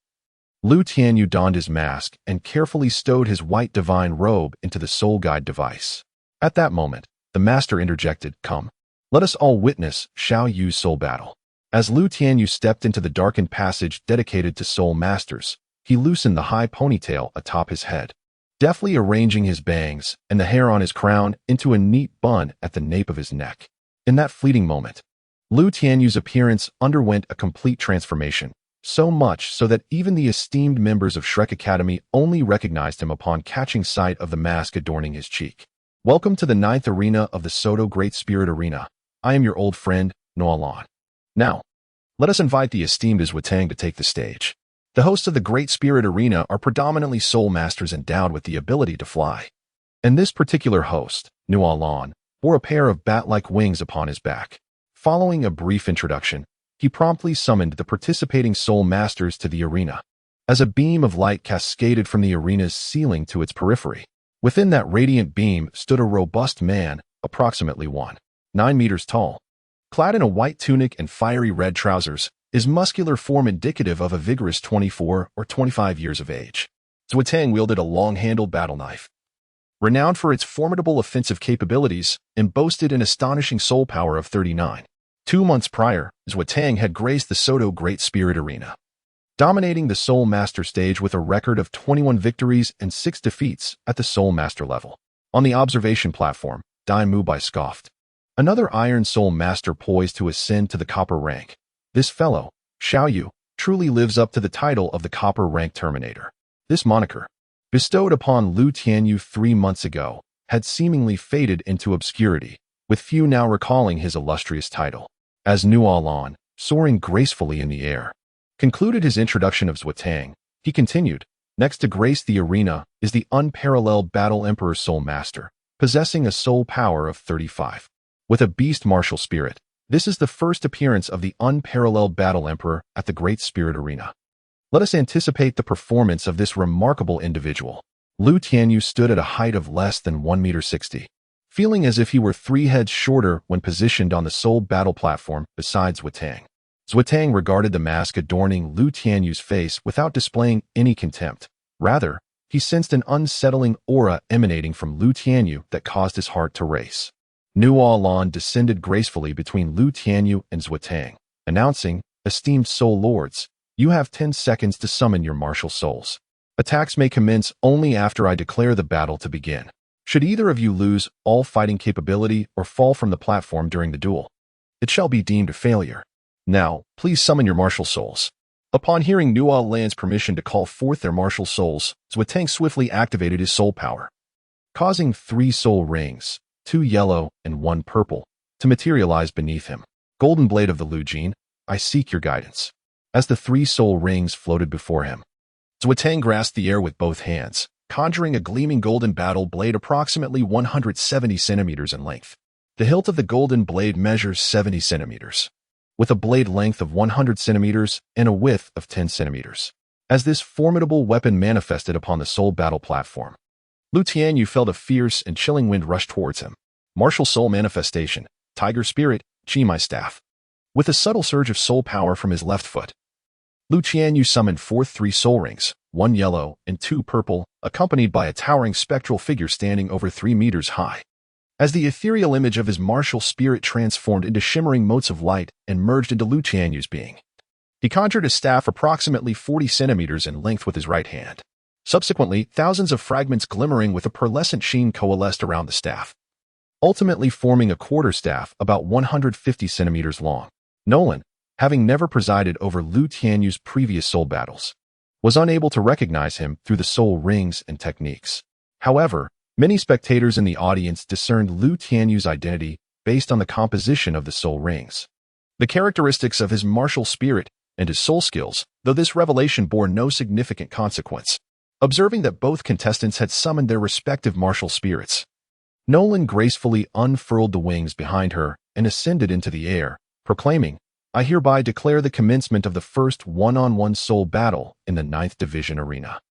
Lu Tianyu donned his mask and carefully stowed his white divine robe into the soul guide device. At that moment, the master interjected, Come, let us all witness Xiao Yu's soul battle. As Lu Tianyu stepped into the darkened passage dedicated to soul masters, he loosened the high ponytail atop his head, deftly arranging his bangs and the hair on his crown into a neat bun at the nape of his neck. In that fleeting moment, Lu Tianyu's appearance underwent a complete transformation, so much so that even the esteemed members of Shrek Academy only recognized him upon catching sight of the mask adorning his cheek. Welcome to the 9th arena of the Soto Great Spirit Arena. I am your old friend, Noalan. Now, let us invite the esteemed Zwatang to take the stage. The hosts of the Great Spirit Arena are predominantly soul masters endowed with the ability to fly. And this particular host, Nualan, bore a pair of bat-like wings upon his back. Following a brief introduction, he promptly summoned the participating soul masters to the arena. As a beam of light cascaded from the arena's ceiling to its periphery, within that radiant beam stood a robust man, approximately 9 meters tall. Clad in a white tunic and fiery red trousers, his muscular form indicative of a vigorous 24 or 25 years of age. Zwatang wielded a long-handled battle knife, renowned for its formidable offensive capabilities and boasted an astonishing soul power of 39. 2 months prior, Zwatang had graced the Soto Great Spirit Arena, dominating the Soul Master stage with a record of 21 victories and 6 defeats at the Soul Master level. On the observation platform, Tianyu My scoffed. Another Iron Soul Master poised to ascend to the Copper rank. This fellow, Xiaoyu, truly lives up to the title of the Copper rank Terminator. This moniker, bestowed upon Lu Tianyu 3 months ago, had seemingly faded into obscurity, with few now recalling his illustrious title. As Nualan, soaring gracefully in the air, concluded his introduction of Zwatang, he continued, next to grace the arena is the unparalleled Battle Emperor Soul Master, possessing a soul power of 35. With a beast martial spirit, this is the first appearance of the unparalleled Battle Emperor at the Great Spirit Arena. Let us anticipate the performance of this remarkable individual. Lu Tianyu stood at a height of less than 1.60 meters, feeling as if he were 3 heads shorter when positioned on the soul battle platform beside Zwatang. Zwatang regarded the mask adorning Lu Tianyu's face without displaying any contempt. Rather, he sensed an unsettling aura emanating from Lu Tianyu that caused his heart to race. Nualan descended gracefully between Lu Tianyu and Zwatang, announcing, "Esteemed Soul Lords, you have 10 seconds to summon your martial souls. Attacks may commence only after I declare the battle to begin. Should either of you lose all fighting capability or fall from the platform during the duel, it shall be deemed a failure. Now, please summon your martial souls." Upon hearing Nualan's permission to call forth their martial souls, Zwatang swiftly activated his soul power, causing 3 soul rings, 2 yellow and 1 purple, to materialize beneath him. Golden Blade of the Lujin, I seek your guidance. As the 3 soul rings floated before him, Zwatang grasped the air with both hands, conjuring a gleaming golden battle blade approximately 170 centimeters in length. The hilt of the golden blade measures 70 centimeters, with a blade length of 100 centimeters and a width of 10 centimeters. As this formidable weapon manifested upon the soul battle platform, Lu Tianyu felt a fierce and chilling wind rush towards him. Martial soul manifestation, Tiger Spirit, Tianyu My staff. With a subtle surge of soul power from his left foot, Lu Tianyu summoned forth 3 soul rings, 1 yellow and 2 purple, accompanied by a towering spectral figure standing over 3 meters high. As the ethereal image of his martial spirit transformed into shimmering motes of light and merged into Lu Tianyu's being, he conjured a staff approximately 40 centimeters in length with his right hand. Subsequently, thousands of fragments glimmering with a pearlescent sheen coalesced around the staff, ultimately forming a quarterstaff about 150 centimeters long. Nolan, having never presided over Lu Tianyu's previous soul battles, was unable to recognize him through the soul rings and techniques. However, many spectators in the audience discerned Lu Tianyu's identity based on the composition of the soul rings, the characteristics of his martial spirit, and his soul skills, though this revelation bore no significant consequence. Observing that both contestants had summoned their respective martial spirits, Nolan gracefully unfurled the wings behind her and ascended into the air, proclaiming, "I hereby declare the commencement of the first one-on-one soul battle in the 9th Division Arena."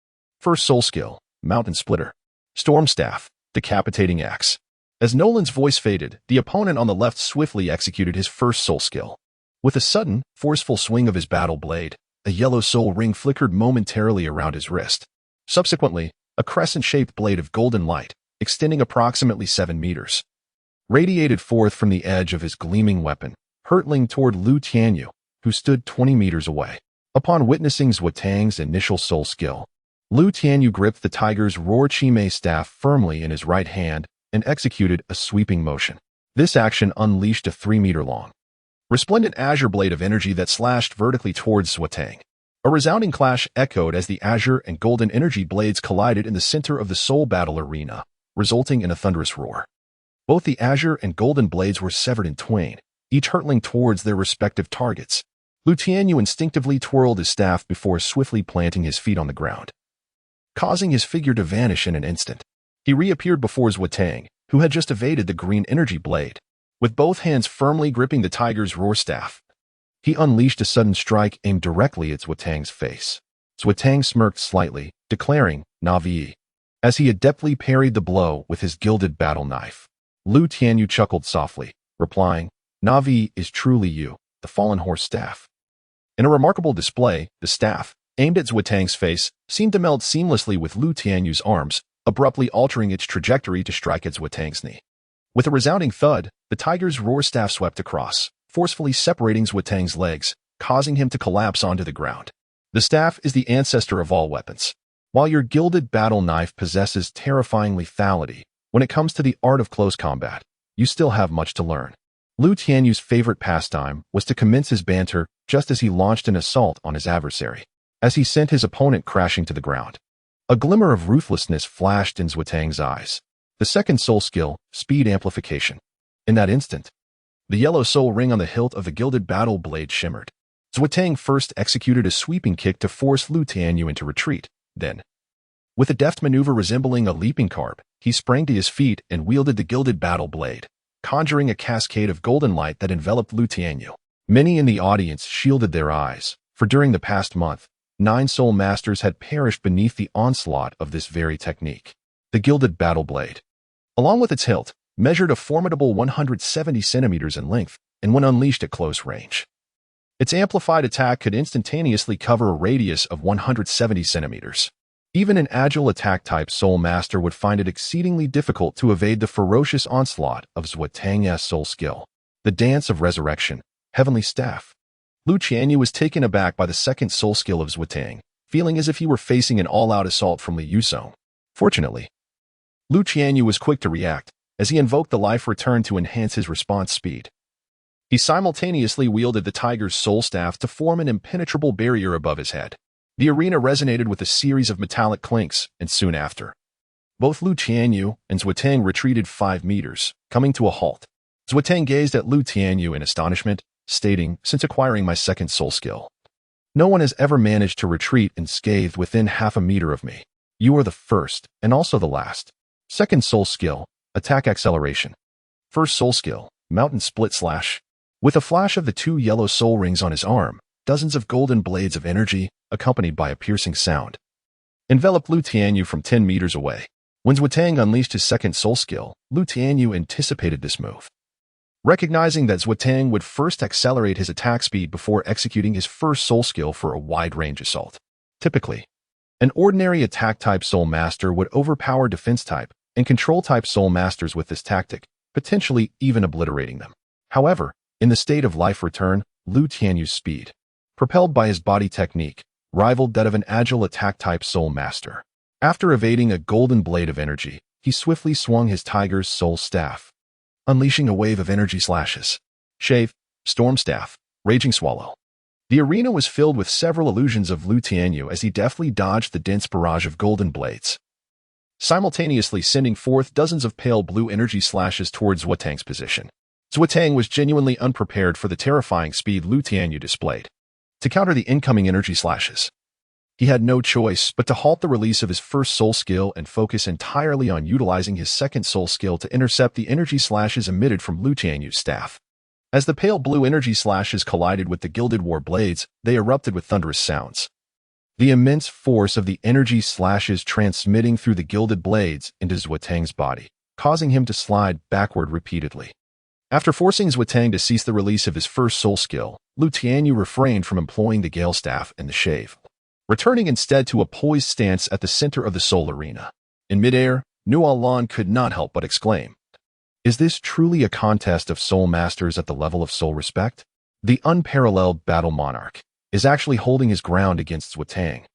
First soul skill, Mountain Splitter. Storm Staff, Decapitating Axe. As Nolan's voice faded, the opponent on the left swiftly executed his first soul skill. With a sudden, forceful swing of his battle blade, a yellow soul ring flickered momentarily around his wrist. Subsequently, a crescent-shaped blade of golden light, extending approximately 7 meters, radiated forth from the edge of his gleaming weapon, hurtling toward Lu Tianyu, who stood 20 meters away. Upon witnessing Zwatang's initial soul skill, Lu Tianyu gripped the tiger's Tianyu My staff firmly in his right hand and executed a sweeping motion. This action unleashed a 3-meter-long, resplendent azure blade of energy that slashed vertically towards Zwatang. A resounding clash echoed as the azure and golden energy blades collided in the center of the soul battle arena, resulting in a thunderous roar. Both the azure and golden blades were severed in twain, each hurtling towards their respective targets. Lu Tianyu instinctively twirled his staff before swiftly planting his feet on the ground, causing his figure to vanish in an instant. He reappeared before Zwatang, who had just evaded the green energy blade. With both hands firmly gripping the tiger's roar staff, he unleashed a sudden strike aimed directly at Zwatang's face. Zwatang smirked slightly, declaring, "Navi," as he adeptly parried the blow with his gilded battle knife. Lu Tianyu chuckled softly, replying, "Navi is truly you, the fallen horse staff." In a remarkable display, the staff, aimed at Zwatang's face, seemed to meld seamlessly with Lu Tianyu's arms, abruptly altering its trajectory to strike at Zwatang's knee. With a resounding thud, the tiger's roar staff swept across, forcefully separating Zwatang's legs, causing him to collapse onto the ground. The staff is the ancestor of all weapons. While your gilded battle knife possesses terrifying lethality, when it comes to the art of close combat, you still have much to learn. Lu Tianyu's favorite pastime was to commence his banter just as he launched an assault on his adversary, as he sent his opponent crashing to the ground. A glimmer of ruthlessness flashed in Zwatang's eyes. The second soul skill, speed amplification. In that instant, the yellow soul ring on the hilt of the gilded battle blade shimmered. Zwatang first executed a sweeping kick to force Lu Tianyu into retreat. Then, with a deft maneuver resembling a leaping carp, he sprang to his feet and wielded the gilded battle blade, conjuring a cascade of golden light that enveloped Lu Tianyu. Many in the audience shielded their eyes, for during the past month, 9 soul masters had perished beneath the onslaught of this very technique. The gilded battle blade, along with its hilt, measured a formidable 170 centimeters in length, and when unleashed at close range, its amplified attack could instantaneously cover a radius of 170 centimeters. Even an agile attack-type soul master would find it exceedingly difficult to evade the ferocious onslaught of Zwatang's soul skill. The Dance of Resurrection, Heavenly Staff. Lu Tianyu was taken aback by the second soul skill of Zwatang, feeling as if he were facing an all-out assault from Li Yuzong. Fortunately, Lu Tianyu was quick to react, as he invoked the life return to enhance his response speed. He simultaneously wielded the tiger's soul staff to form an impenetrable barrier above his head. The arena resonated with a series of metallic clinks, and soon after, both Lu Tianyu and Zwatang retreated 5 meters, coming to a halt. Zwatang gazed at Lu Tianyu in astonishment, stating, "Since acquiring my second soul skill, no one has ever managed to retreat unscathed within half a meter of me. You are the first, and also the last." Second soul skill, Attack Acceleration. First soul skill, Mountain Split Slash. With a flash of the 2 yellow soul rings on his arm, dozens of golden blades of energy, accompanied by a piercing sound, enveloped Lu Tianyu from 10 meters away. When Zwatang unleashed his second soul skill, Lu Tianyu anticipated this move. Recognizing that Zwatang would first accelerate his attack speed before executing his first soul skill for a wide-range assault. Typically, an ordinary attack-type soul master would overpower defense-type and control-type soul masters with this tactic, potentially even obliterating them. However, in the state of life return, Lu Tianyu's speed, propelled by his body technique, rivaled that of an agile attack-type soul master. After evading a golden blade of energy, he swiftly swung his tiger's soul staff, unleashing a wave of energy slashes. Shave, Storm Staff, Raging Swallow. The arena was filled with several illusions of Lu Tianyu as he deftly dodged the dense barrage of golden blades, simultaneously sending forth dozens of pale blue energy slashes towards Zwatang's position. Zwatang was genuinely unprepared for the terrifying speed Lu Tianyu displayed. To counter the incoming energy slashes, he had no choice but to halt the release of his first soul skill and focus entirely on utilizing his second soul skill to intercept the energy slashes emitted from Lu Tianyu's staff. As the pale blue energy slashes collided with the gilded war blades, they erupted with thunderous sounds. The immense force of the energy slashes transmitting through the gilded blades into Zwatang's body, causing him to slide backward repeatedly. After forcing Zwatang to cease the release of his first soul skill, Lu Tianyu refrained from employing the Gale Staff and the Shave, returning instead to a poised stance at the center of the soul arena. In midair, Nualan could not help but exclaim, "Is this truly a contest of soul masters at the level of soul respect?" The unparalleled battle monarch is actually holding his ground against Zwatang,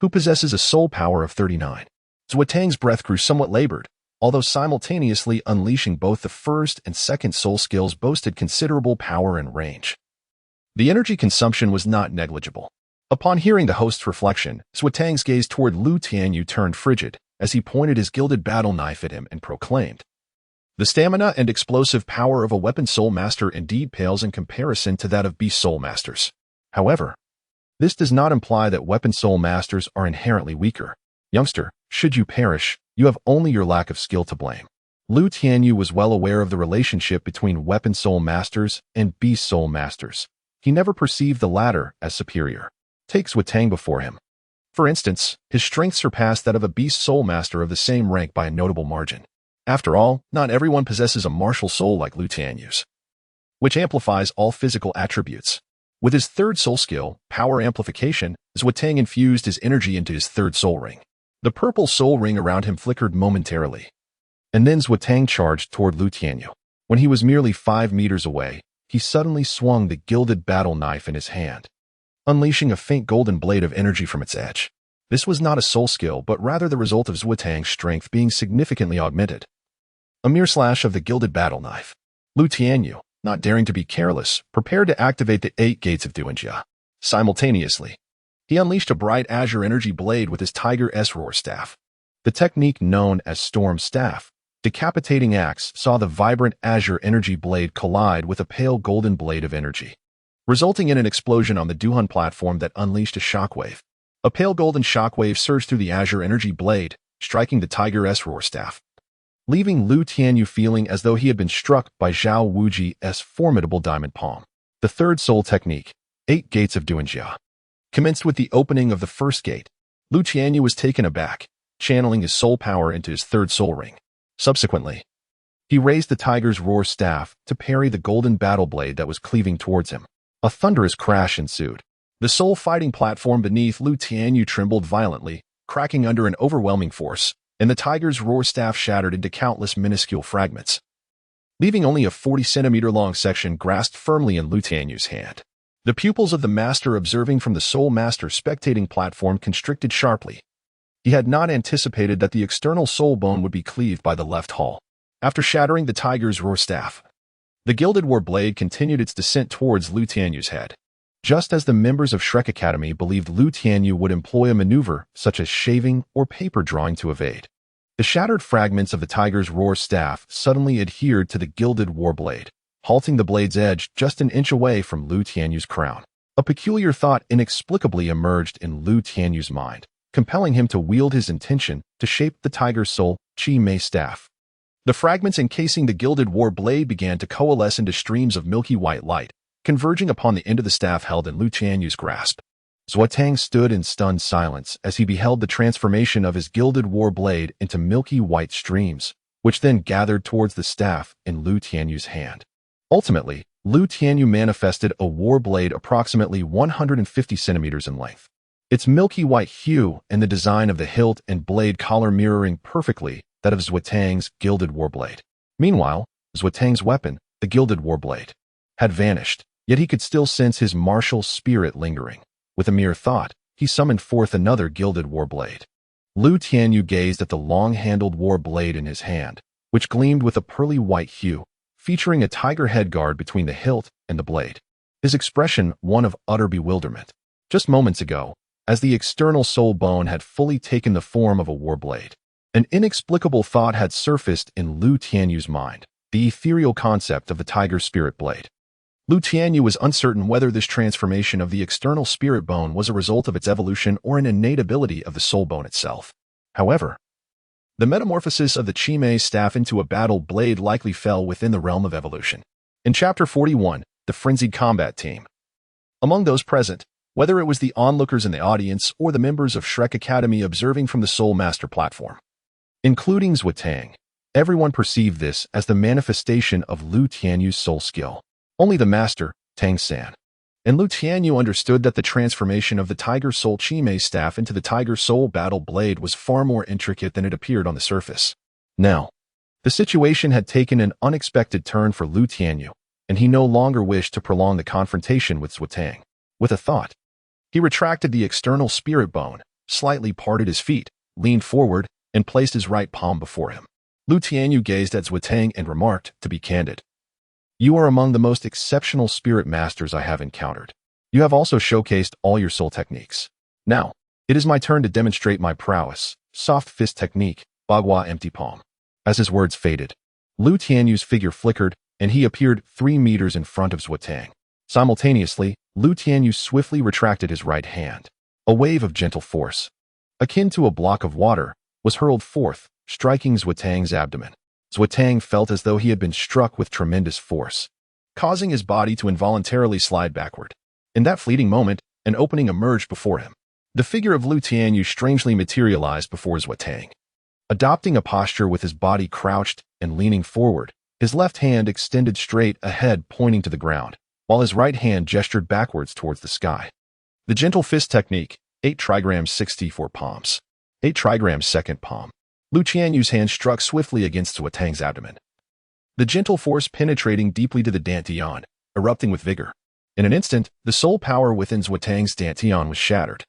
who possesses a soul power of 39. Zwatang's breath grew somewhat labored, although simultaneously unleashing both the first and second soul skills boasted considerable power and range. The energy consumption was not negligible. Upon hearing the host's reflection, Zwatang's gaze toward Lu Tianyu turned frigid as he pointed his gilded battle knife at him and proclaimed, "The stamina and explosive power of a weapon soul master indeed pales in comparison to that of beast soul masters." However, this does not imply that weapon soul masters are inherently weaker. Youngster, should you perish, you have only your lack of skill to blame. Lu Tianyu was well aware of the relationship between weapon soul masters and beast soul masters. He never perceived the latter as superior. Take Zwetang before him. For instance, his strength surpassed that of a beast soul master of the same rank by a notable margin. After all, not everyone possesses a martial soul like Lu Tianyu's, which amplifies all physical attributes. With his third soul skill, power amplification, Zwetang infused his energy into his third soul ring. The purple soul ring around him flickered momentarily, and then Zwetang charged toward Lu Tianyu. When he was merely 5 meters away, he suddenly swung the gilded battle knife in his hand, unleashing a faint golden blade of energy from its edge. This was not a soul skill, but rather the result of Zwetang's strength being significantly augmented. A mere slash of the gilded battle knife. Lu Tianyu, not daring to be careless, prepared to activate the 8 gates of Duanjia. Simultaneously, he unleashed a bright azure energy blade with his Tiger S Roar staff. The technique known as Storm Staff, decapitating axe, saw the vibrant azure energy blade collide with a pale golden blade of energy, resulting in an explosion on the Duhan platform that unleashed a shockwave. A pale golden shockwave surged through the azure energy blade, striking the Tiger S Roar staff, leaving Lu Tianyu feeling as though he had been struck by Zhao Wuji's formidable diamond palm. The third soul technique, 8 gates of Duanjia, commenced with the opening of the first gate. Lu Tianyu was taken aback, channeling his soul power into his third soul ring. Subsequently, he raised the Tiger's Roar staff to parry the golden battle blade that was cleaving towards him. A thunderous crash ensued. The soul fighting platform beneath Lu Tianyu trembled violently, cracking under an overwhelming force, and the Tiger's Roar staff shattered into countless minuscule fragments, leaving only a 40-centimeter-long section grasped firmly in Lu Tianyu's hand. The pupils of the master observing from the Soul Master spectating platform constricted sharply. He had not anticipated that the external soul bone would be cleaved by the left hull. After shattering the Tiger's Roar staff, the gilded war blade continued its descent towards Lu Tianyu's head. Just as the members of Shrek Academy believed Lu Tianyu would employ a maneuver such as shaving or paper drawing to evade, the shattered fragments of the Tiger's Roar staff suddenly adhered to the gilded war blade, halting the blade's edge just an inch away from Lu Tianyu's crown. A peculiar thought inexplicably emerged in Lu Tianyu's mind, compelling him to wield his intention to shape the Tiger's Soul Chi Mei staff. The fragments encasing the gilded war blade began to coalesce into streams of milky white light, converging upon the end of the staff held in Lu Tianyu's grasp. Zwetang stood in stunned silence as he beheld the transformation of his gilded war blade into milky white streams, which then gathered towards the staff in Lu Tianyu's hand. Ultimately, Lu Tianyu manifested a war blade approximately 150 centimeters in length. Its milky white hue and the design of the hilt and blade collar mirroring perfectly that of Zwetang's gilded war blade. Meanwhile, Zwetang's weapon, the gilded war blade, had vanished, yet he could still sense his martial spirit lingering. With a mere thought, he summoned forth another gilded war blade. Lu Tianyu gazed at the long-handled war blade in his hand, which gleamed with a pearly white hue, featuring a tiger head guard between the hilt and the blade. His expression one of utter bewilderment. Just moments ago, as the external soul bone had fully taken the form of a war blade, an inexplicable thought had surfaced in Lu Tianyu's mind, the ethereal concept of the tiger's spirit blade. Lu Tianyu was uncertain whether this transformation of the external spirit bone was a result of its evolution or an innate ability of the soul bone itself. However, the metamorphosis of the Chi Mei staff into a battle blade likely fell within the realm of evolution. In Chapter 41, the Frenzied Combat Team. Among those present, whether it was the onlookers in the audience or the members of Shrek Academy observing from the Soul Master platform, including Zwetang, everyone perceived this as the manifestation of Lu Tianyu's soul skill. Only the master, Tang San, and Lu Tianyu understood that the transformation of the Tiger Soul Chi Mei staff into the Tiger Soul battle blade was far more intricate than it appeared on the surface. Now, the situation had taken an unexpected turn for Lu Tianyu, and he no longer wished to prolong the confrontation with Zwetang. With a thought, he retracted the external spirit bone, slightly parted his feet, leaned forward, and placed his right palm before him. Lu Tianyu gazed at Zwetang and remarked, "To be candid, you are among the most exceptional spirit masters I have encountered. You have also showcased all your soul techniques. Now, it is my turn to demonstrate my prowess, soft fist technique, Bagua empty palm." As his words faded, Lu Tianyu's figure flickered, and he appeared 3 meters in front of Zwetang. Simultaneously, Lu Tianyu swiftly retracted his right hand. A wave of gentle force, akin to a block of water, was hurled forth, striking Xuetang's abdomen. Xuetang felt as though he had been struck with tremendous force, causing his body to involuntarily slide backward. In that fleeting moment, an opening emerged before him. The figure of Lu Tianyu strangely materialized before Xuetang. Adopting a posture with his body crouched and leaning forward, his left hand extended straight ahead pointing to the ground, while his right hand gestured backwards towards the sky. The gentle fist technique, 8 trigrams 64 palms. 8 trigrams second palm. Lu Tianyu's hand struck swiftly against Xuetang's abdomen. The gentle force penetrating deeply to the dantian, erupting with vigor. In an instant, the soul power within Xuetang's dantian was shattered,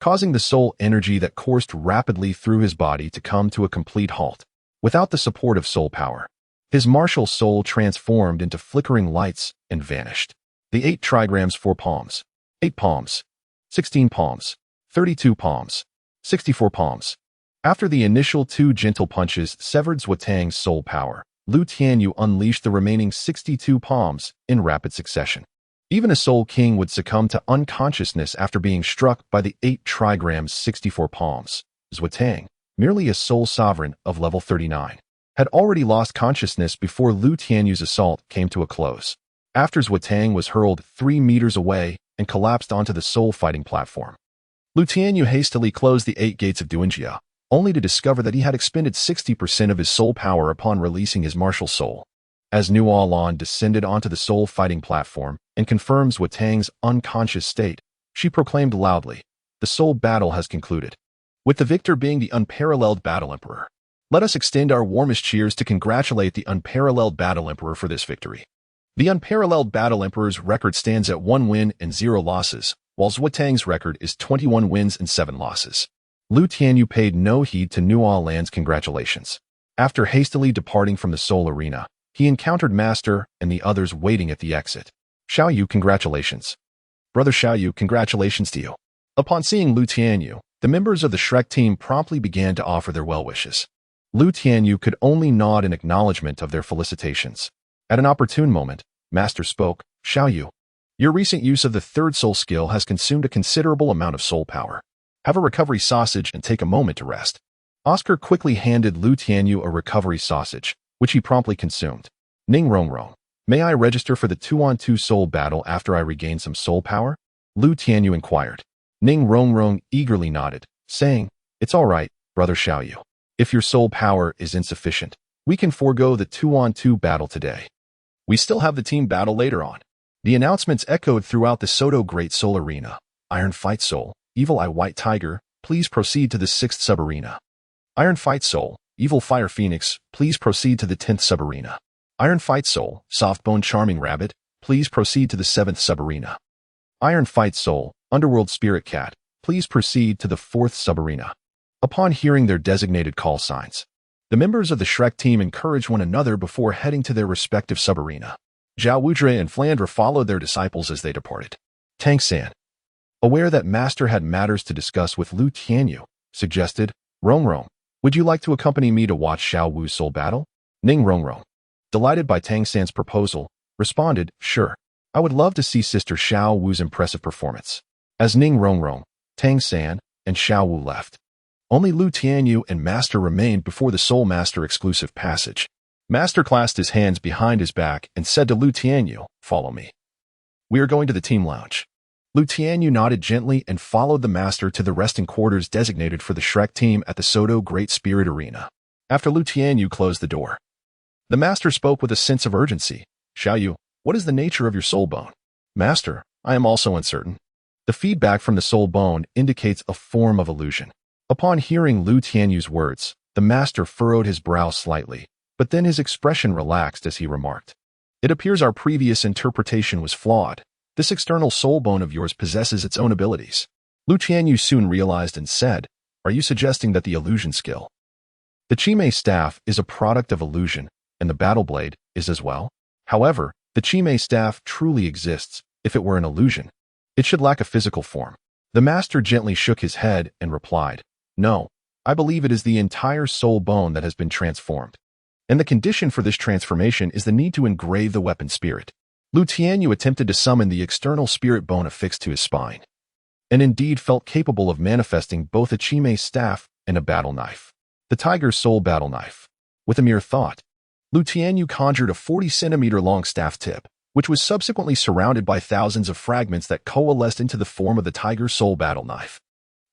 causing the soul energy that coursed rapidly through his body to come to a complete halt. Without the support of soul power, his martial soul transformed into flickering lights and vanished. The 8 trigrams 4 palms. 8 palms. 16 palms. 32 palms. 64 palms. After the initial 2 gentle punches severed Xuetang's soul power, Lu Tianyu unleashed the remaining 62 palms in rapid succession. Even a soul king would succumb to unconsciousness after being struck by the 8 trigrams 64 palms. Xuetang, merely a soul sovereign of level 39, had already lost consciousness before Lu Tianyu's assault came to a close. After Xuetang was hurled 3 meters away and collapsed onto the soul fighting platform, Lu Tianyu hastily closed the 8 gates of Duanjia, only to discover that he had expended 60% of his soul power upon releasing his martial soul. As Nuo Lan descended onto the soul fighting platform and confirmed Xuetang's unconscious state, she proclaimed loudly, "The soul battle has concluded, with the victor being the unparalleled Battle Emperor. Let us extend our warmest cheers to congratulate the unparalleled Battle Emperor for this victory." The unparalleled Battle Emperor's record stands at 1 win and 0 losses, while Xuetang's record is 21 wins and 7 losses. Lu Tianyu paid no heed to Nuo Lan's congratulations. After hastily departing from the soul arena, he encountered Master and the others waiting at the exit. "Xiaoyu, congratulations. Brother Xiaoyu, congratulations to you." Upon seeing Lu Tianyu, the members of the Shrek team promptly began to offer their well wishes. Lu Tianyu could only nod in acknowledgement of their felicitations. At an opportune moment, Master spoke, "Xiaoyu, your recent use of the 3rd soul skill has consumed a considerable amount of soul power. Have a recovery sausage and take a moment to rest." Oscar quickly handed Lu Tianyu a recovery sausage, which he promptly consumed. "Ning Rongrong, may I register for the 2-on-2 soul battle after I regain some soul power?" Lu Tianyu inquired. Ning Rongrong eagerly nodded, saying, "It's all right, Brother Xiaoyu. If your soul power is insufficient, we can forego the 2-on-2 battle today. We still have the team battle later on." The announcements echoed throughout the Soto Great Soul Arena. "Iron Fight Soul, Evil Eye White Tiger, please proceed to the 6th sub-arena. Iron Fight Soul, Evil Fire Phoenix, please proceed to the 10th sub-arena. Iron Fight Soul, Softbone Charming Rabbit, please proceed to the 7th sub-arena. Iron Fight Soul, Underworld Spirit Cat, please proceed to the 4th sub-arena." Upon hearing their designated call signs, the members of the Shrek team encouraged one another before heading to their respective sub-arena. Zhao Wudre and Flandre followed their disciples as they departed. Tang San, aware that Master had matters to discuss with Lu Tianyu, suggested, "Rongrong, would you like to accompany me to watch Xiao Wu's soul battle?" Ning Rongrong, delighted by Tang San's proposal, responded, "Sure. I would love to see Sister Xiao Wu's impressive performance." As Ning Rongrong, Tang San, and Xiao Wu left, only Lu Tianyu and Master remained before the Soul Master exclusive passage. Master clasped his hands behind his back and said to Lu Tianyu, "Follow me. We are going to the team lounge." Lu Tianyu nodded gently and followed the Master to the resting quarters designated for the Shrek team at the Soto Great Spirit Arena. After Lu Tianyu closed the door, the Master spoke with a sense of urgency. "Xiaoyu, what is the nature of your soul bone?" "Master, I am also uncertain." The feedback from the soul bone indicates a form of illusion. Upon hearing Lu Tianyu's words, the Master furrowed his brow slightly, but then his expression relaxed as he remarked, "It appears our previous interpretation was flawed. This external soul bone of yours possesses its own abilities." Lu Tianyu soon realized and said, "Are you suggesting that the illusion skill, the Chimei staff, is a product of illusion, and the battle blade is as well? However, the Chimei staff truly exists. If it were an illusion, it should lack a physical form." The Master gently shook his head and replied, "No, I believe it is the entire soul bone that has been transformed. And the condition for this transformation is the need to engrave the weapon spirit. Lu Tianyu attempted to summon the external spirit bone affixed to his spine, and indeed felt capable of manifesting both a Chimei staff and a battle knife. The Tiger's Soul battle knife. With a mere thought, Lu Tianyu conjured a 40-centimeter-long staff tip, which was subsequently surrounded by thousands of fragments that coalesced into the form of the Tiger's Soul battle knife.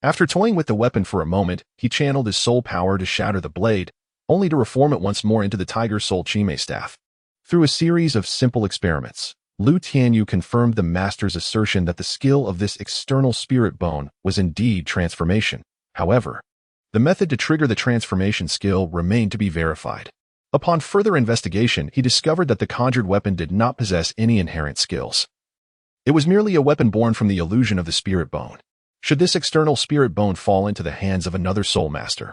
After toying with the weapon for a moment, he channeled his soul power to shatter the blade, only to reform it once more into the Tiger's Soul Chimei staff. Through a series of simple experiments, Lu Tianyu confirmed the master's assertion that the skill of this external spirit bone was indeed transformation. However, the method to trigger the transformation skill remained to be verified. Upon further investigation, he discovered that the conjured weapon did not possess any inherent skills. It was merely a weapon born from the illusion of the spirit bone. Should this external spirit bone fall into the hands of another soul master,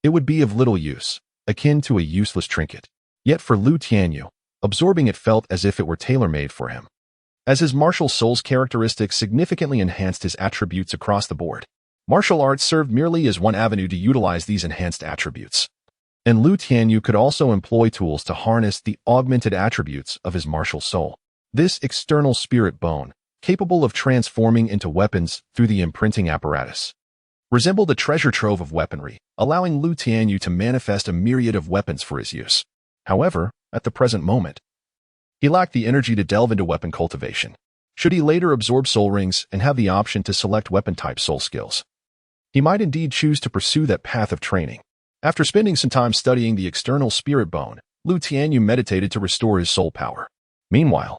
it would be of little use, akin to a useless trinket. Yet for Lu Tianyu, absorbing it felt as if it were tailor-made for him, as his martial soul's characteristics significantly enhanced his attributes across the board. Martial arts served merely as one avenue to utilize these enhanced attributes, and Lu Tianyu could also employ tools to harness the augmented attributes of his martial soul. This external spirit bone, capable of transforming into weapons through the imprinting apparatus, resembled a treasure trove of weaponry, allowing Lu Tianyu to manifest a myriad of weapons for his use. However, at the present moment, he lacked the energy to delve into weapon cultivation. Should he later absorb soul rings and have the option to select weapon-type soul skills, he might indeed choose to pursue that path of training. After spending some time studying the external spirit bone, Lu Tianyu meditated to restore his soul power. Meanwhile,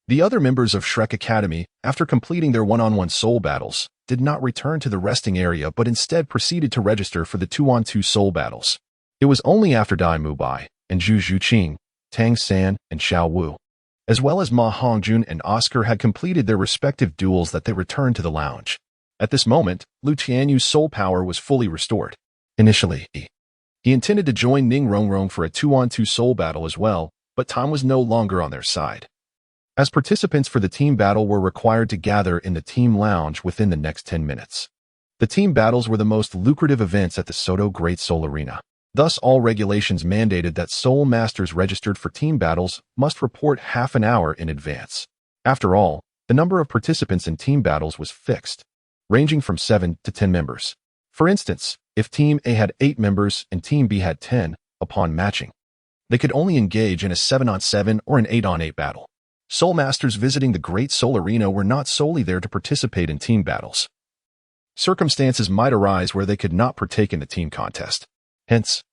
the other members of Shrek Academy, after completing their one-on-one soul battles, did not return to the resting area but instead proceeded to register for the 2-on-2 soul battles. It was only after Dai Mubai and Zhu Zhuqing, Tang San, and Xiao Wu, as well as Ma Hongjun and Oscar had completed their respective duels that they returned to the lounge. At this moment, Lu Tianyu's soul power was fully restored. Initially, he intended to join Ning Rongrong for a 2-on-2 soul battle as well, but time was no longer on their side, as participants for the team battle were required to gather in the team lounge within the next 10 minutes. The team battles were the most lucrative events at the Soto Great Soul Arena. Thus, all regulations mandated that soul masters registered for team battles must report half an hour in advance. After all, the number of participants in team battles was fixed, ranging from 7 to 10 members. For instance, if Team A had 8 members and Team B had 10, upon matching, they could only engage in a 7-on-7 or an 8-on-8 battle. Soul masters visiting the Great Soul Arena were not solely there to participate in team battles. Circumstances might arise where they could not partake in the team contest. Hence,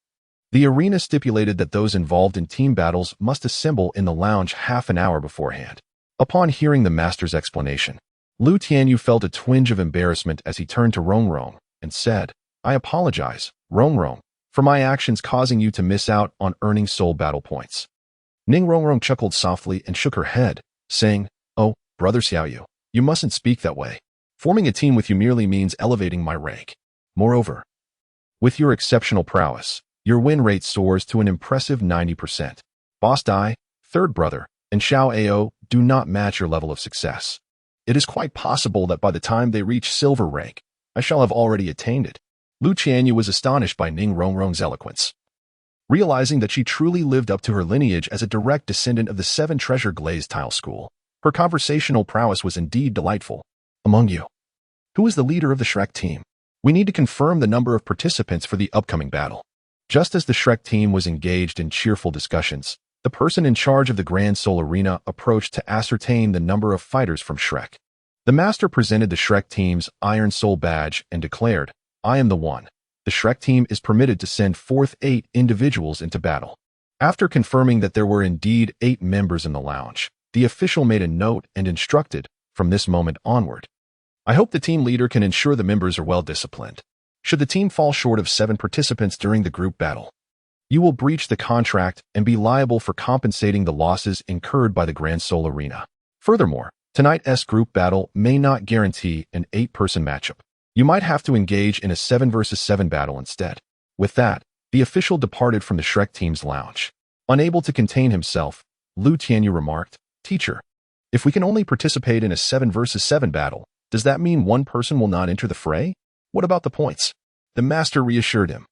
the arena stipulated that those involved in team battles must assemble in the lounge half an hour beforehand. Upon hearing the master's explanation, Lu Tianyu felt a twinge of embarrassment as he turned to Rongrong and said, "I apologize, Rongrong, for my actions causing you to miss out on earning soul battle points." Ning Rongrong chuckled softly and shook her head, saying, "Oh, Brother Xiaoyu, you mustn't speak that way. Forming a team with you merely means elevating my rank. Moreover, with your exceptional prowess, your win rate soars to an impressive 90%. Boss Dai, third brother, and Xiao Ao do not match your level of success. It is quite possible that by the time they reach silver rank, I shall have already attained it." Lu Tianyu was astonished by Ning Rongrong's eloquence. Realizing that she truly lived up to her lineage as a direct descendant of the 7 Treasure Glazed Tile School, her conversational prowess was indeed delightful. "Among you, who is the leader of the Shrek team? We need to confirm the number of participants for the upcoming battle." Just as the Shrek team was engaged in cheerful discussions, the person in charge of the Grand Soul Arena approached to ascertain the number of fighters from Shrek. The master presented the Shrek team's Iron Soul badge and declared, "I am the one. The Shrek team is permitted to send forth 8 individuals into battle." After confirming that there were indeed 8 members in the lounge, the official made a note and instructed, "From this moment onward, I hope the team leader can ensure the members are well disciplined. Should the team fall short of 7 participants during the group battle, you will breach the contract and be liable for compensating the losses incurred by the Grand Soul Arena. Furthermore, tonight's group battle may not guarantee an 8-person matchup. You might have to engage in a 7 versus 7 battle instead." With that, the official departed from the Shrek team's lounge. Unable to contain himself, Lu Tianyu remarked, "Teacher, if we can only participate in a 7 versus 7 battle, does that mean one person will not enter the fray? What about the points?" The master reassured him.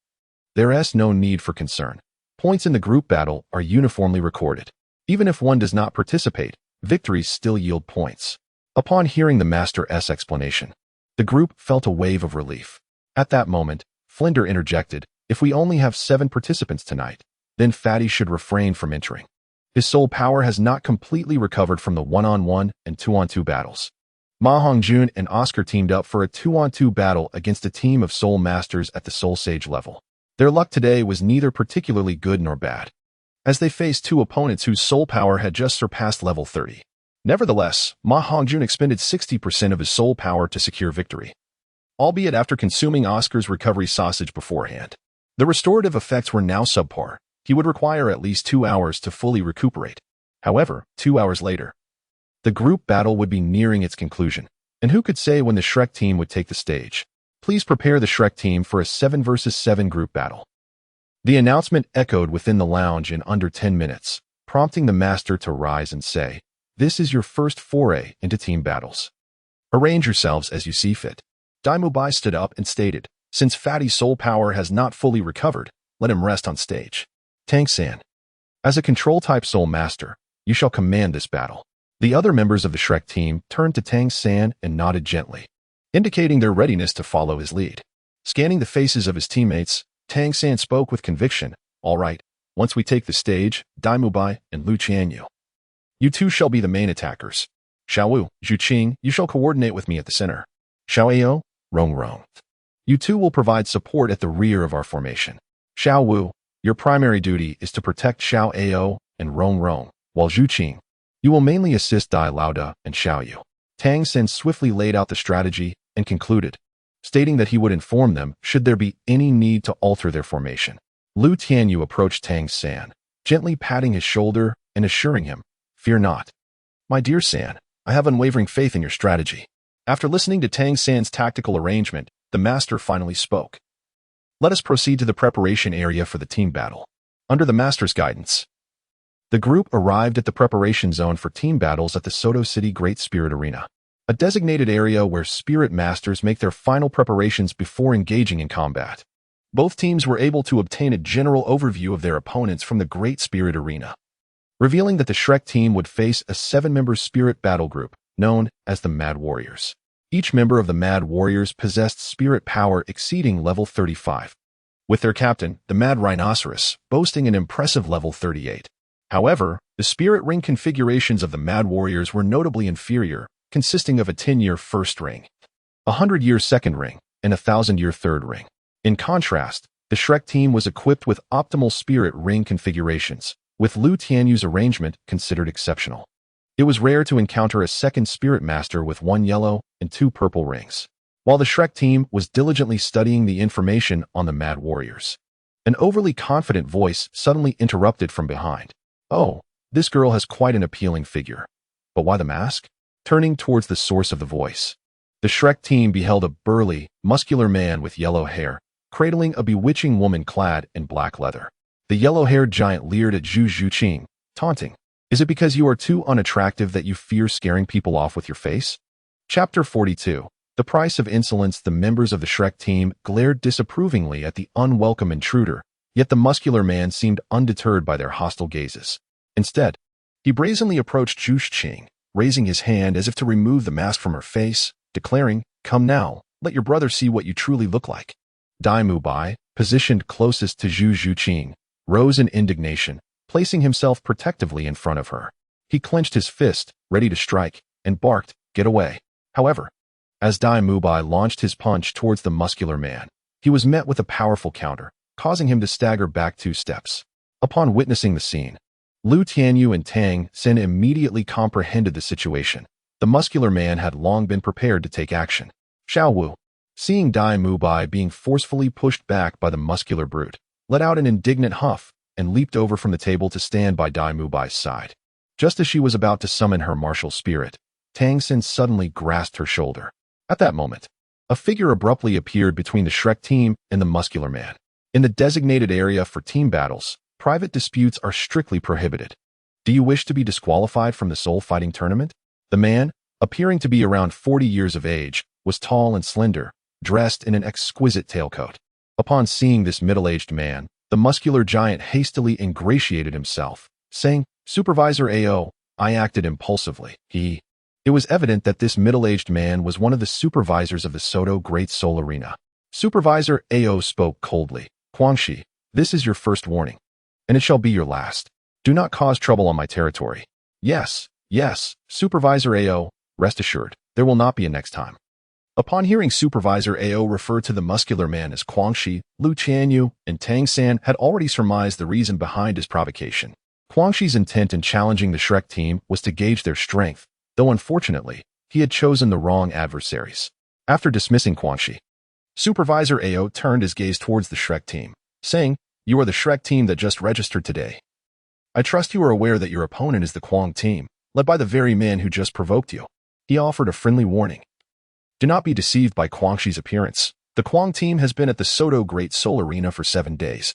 "There is no need for concern. Points in the group battle are uniformly recorded. Even if one does not participate, victories still yield points. Upon hearing the Master's explanation, the group felt a wave of relief. At that moment, Flinder interjected, "If we only have 7 participants tonight, then Fatty should refrain from entering. His soul power has not completely recovered from the 1-on-1 and 2-on-2 battles." Ma Hongjun and Oscar teamed up for a 2-on-2 battle against a team of Soul Masters at the Soul Sage level. Their luck today was neither particularly good nor bad, as they faced 2 opponents whose soul power had just surpassed level 30. Nevertheless, Ma Hongjun expended 60% of his soul power to secure victory, albeit after consuming Oscar's recovery sausage beforehand. The restorative effects were now subpar. He would require at least 2 hours to fully recuperate. However, 2 hours later, the group battle would be nearing its conclusion, and who could say when the Shrek team would take the stage? Please prepare the Shrek team for a 7 versus 7 group battle. The announcement echoed within the lounge in under 10 minutes, prompting the master to rise and say, "This is your first foray into team battles. Arrange yourselves as you see fit." Tianyu My stood up and stated, "Since Fatty's soul power has not fully recovered, let him rest on stage. Tang-san, as a control-type soul master, you shall command this battle." The other members of the Shrek team turned to Tang-san and nodded gently, indicating their readiness to follow his lead. Scanning the faces of his teammates, Tang-san spoke with conviction, "All right, once we take the stage, Tianyu My and Lu Tianyu, you two shall be the main attackers. Xiaowu, Zhuqing, you shall coordinate with me at the center. Xiaoao, Rong, you two will provide support at the rear of our formation. Xiaowu, your primary duty is to protect Xiaoao and Rong, while Zhuqing, you will mainly assist Dai Laoda and Xiaoyu." Tang Sen swiftly laid out the strategy and concluded, stating that he would inform them should there be any need to alter their formation. Lu Tianyu approached Tang San, gently patting his shoulder and assuring him, "Fear not. My dear San, I have unwavering faith in your strategy." After listening to Tang San's tactical arrangement, the master finally spoke. "Let us proceed to the preparation area for the team battle." Under the master's guidance, the group arrived at the preparation zone for team battles at the Soto City Great Spirit Arena, a designated area where spirit masters make their final preparations before engaging in combat. Both teams were able to obtain a general overview of their opponents from the Great Spirit Arena, revealing that the Shrek team would face a 7-member spirit battle group known as the Mad Warriors. Each member of the Mad Warriors possessed spirit power exceeding level 35, with their captain, the Mad Rhinoceros, boasting an impressive level 38. However, the spirit ring configurations of the Mad Warriors were notably inferior, consisting of a 10-year first ring, a 100-year second ring, and a 1,000-year third ring. In contrast, the Shrek team was equipped with optimal spirit ring configurations, with Lu Tianyu's arrangement considered exceptional. It was rare to encounter a second spirit master with 1 yellow and 2 purple rings. While the Shrek team was diligently studying the information on the Mad Warriors, an overly confident voice suddenly interrupted from behind. "Oh, this girl has quite an appealing figure. But why the mask?" Turning towards the source of the voice, the Shrek team beheld a burly, muscular man with yellow hair, cradling a bewitching woman clad in black leather. The yellow-haired giant leered at Zhuqing, taunting, "Is it because you are too unattractive that you fear scaring people off with your face?" Chapter 42. The price of insolence. The members of the Shrek team glared disapprovingly at the unwelcome intruder, yet the muscular man seemed undeterred by their hostile gazes. Instead, he brazenly approached Zhuqing, raising his hand as if to remove the mask from her face, declaring, "Come now, let your brother see what you truly look like." Tianyu My, positioned closest to Zhuqing, rose in indignation, placing himself protectively in front of her. He clenched his fist, ready to strike, and barked, "Get away." However, as Tianyu My launched his punch towards the muscular man, he was met with a powerful counter, causing him to stagger back 2 steps. Upon witnessing the scene, Lu Tianyu and Tang Sen immediately comprehended the situation. The muscular man had long been prepared to take action. Xiaowu, seeing Tianyu My being forcefully pushed back by the muscular brute, let out an indignant huff and leaped over from the table to stand by Tianyu Mai's side. Just as she was about to summon her martial spirit, Tang Sen suddenly grasped her shoulder. At that moment, a figure abruptly appeared between the Shrek team and the muscular man. In the designated area for team battles, private disputes are strictly prohibited. Do you wish to be disqualified from the soul fighting tournament? The man, appearing to be around 40 years of age, was tall and slender, dressed in an exquisite tailcoat. Upon seeing this middle-aged man, the muscular giant hastily ingratiated himself, saying, "Supervisor AO, I acted impulsively. It was evident that this middle-aged man was one of the supervisors of the Soto Great Soul Arena. Supervisor Ao spoke coldly. Guangxi, this is your first warning, and it shall be your last. Do not cause trouble on my territory. Yes, Supervisor Ao, rest assured, there will not be a next time. Upon hearing Supervisor Ao refer to the muscular man as Guangxi, Lu Tianyu and Tang San had already surmised the reason behind his provocation. Guangxi's intent in challenging the Shrek team was to gauge their strength, though unfortunately, he had chosen the wrong adversaries. After dismissing Guangxi, Supervisor Ao turned his gaze towards the Shrek team, saying, "You are the Shrek team that just registered today. I trust you are aware that your opponent is the Kwang team, led by the very man who just provoked you." He offered a friendly warning. Do not be deceived by Guangxi's appearance. The Kwang team has been at the Soto Great Soul Arena for 7 days,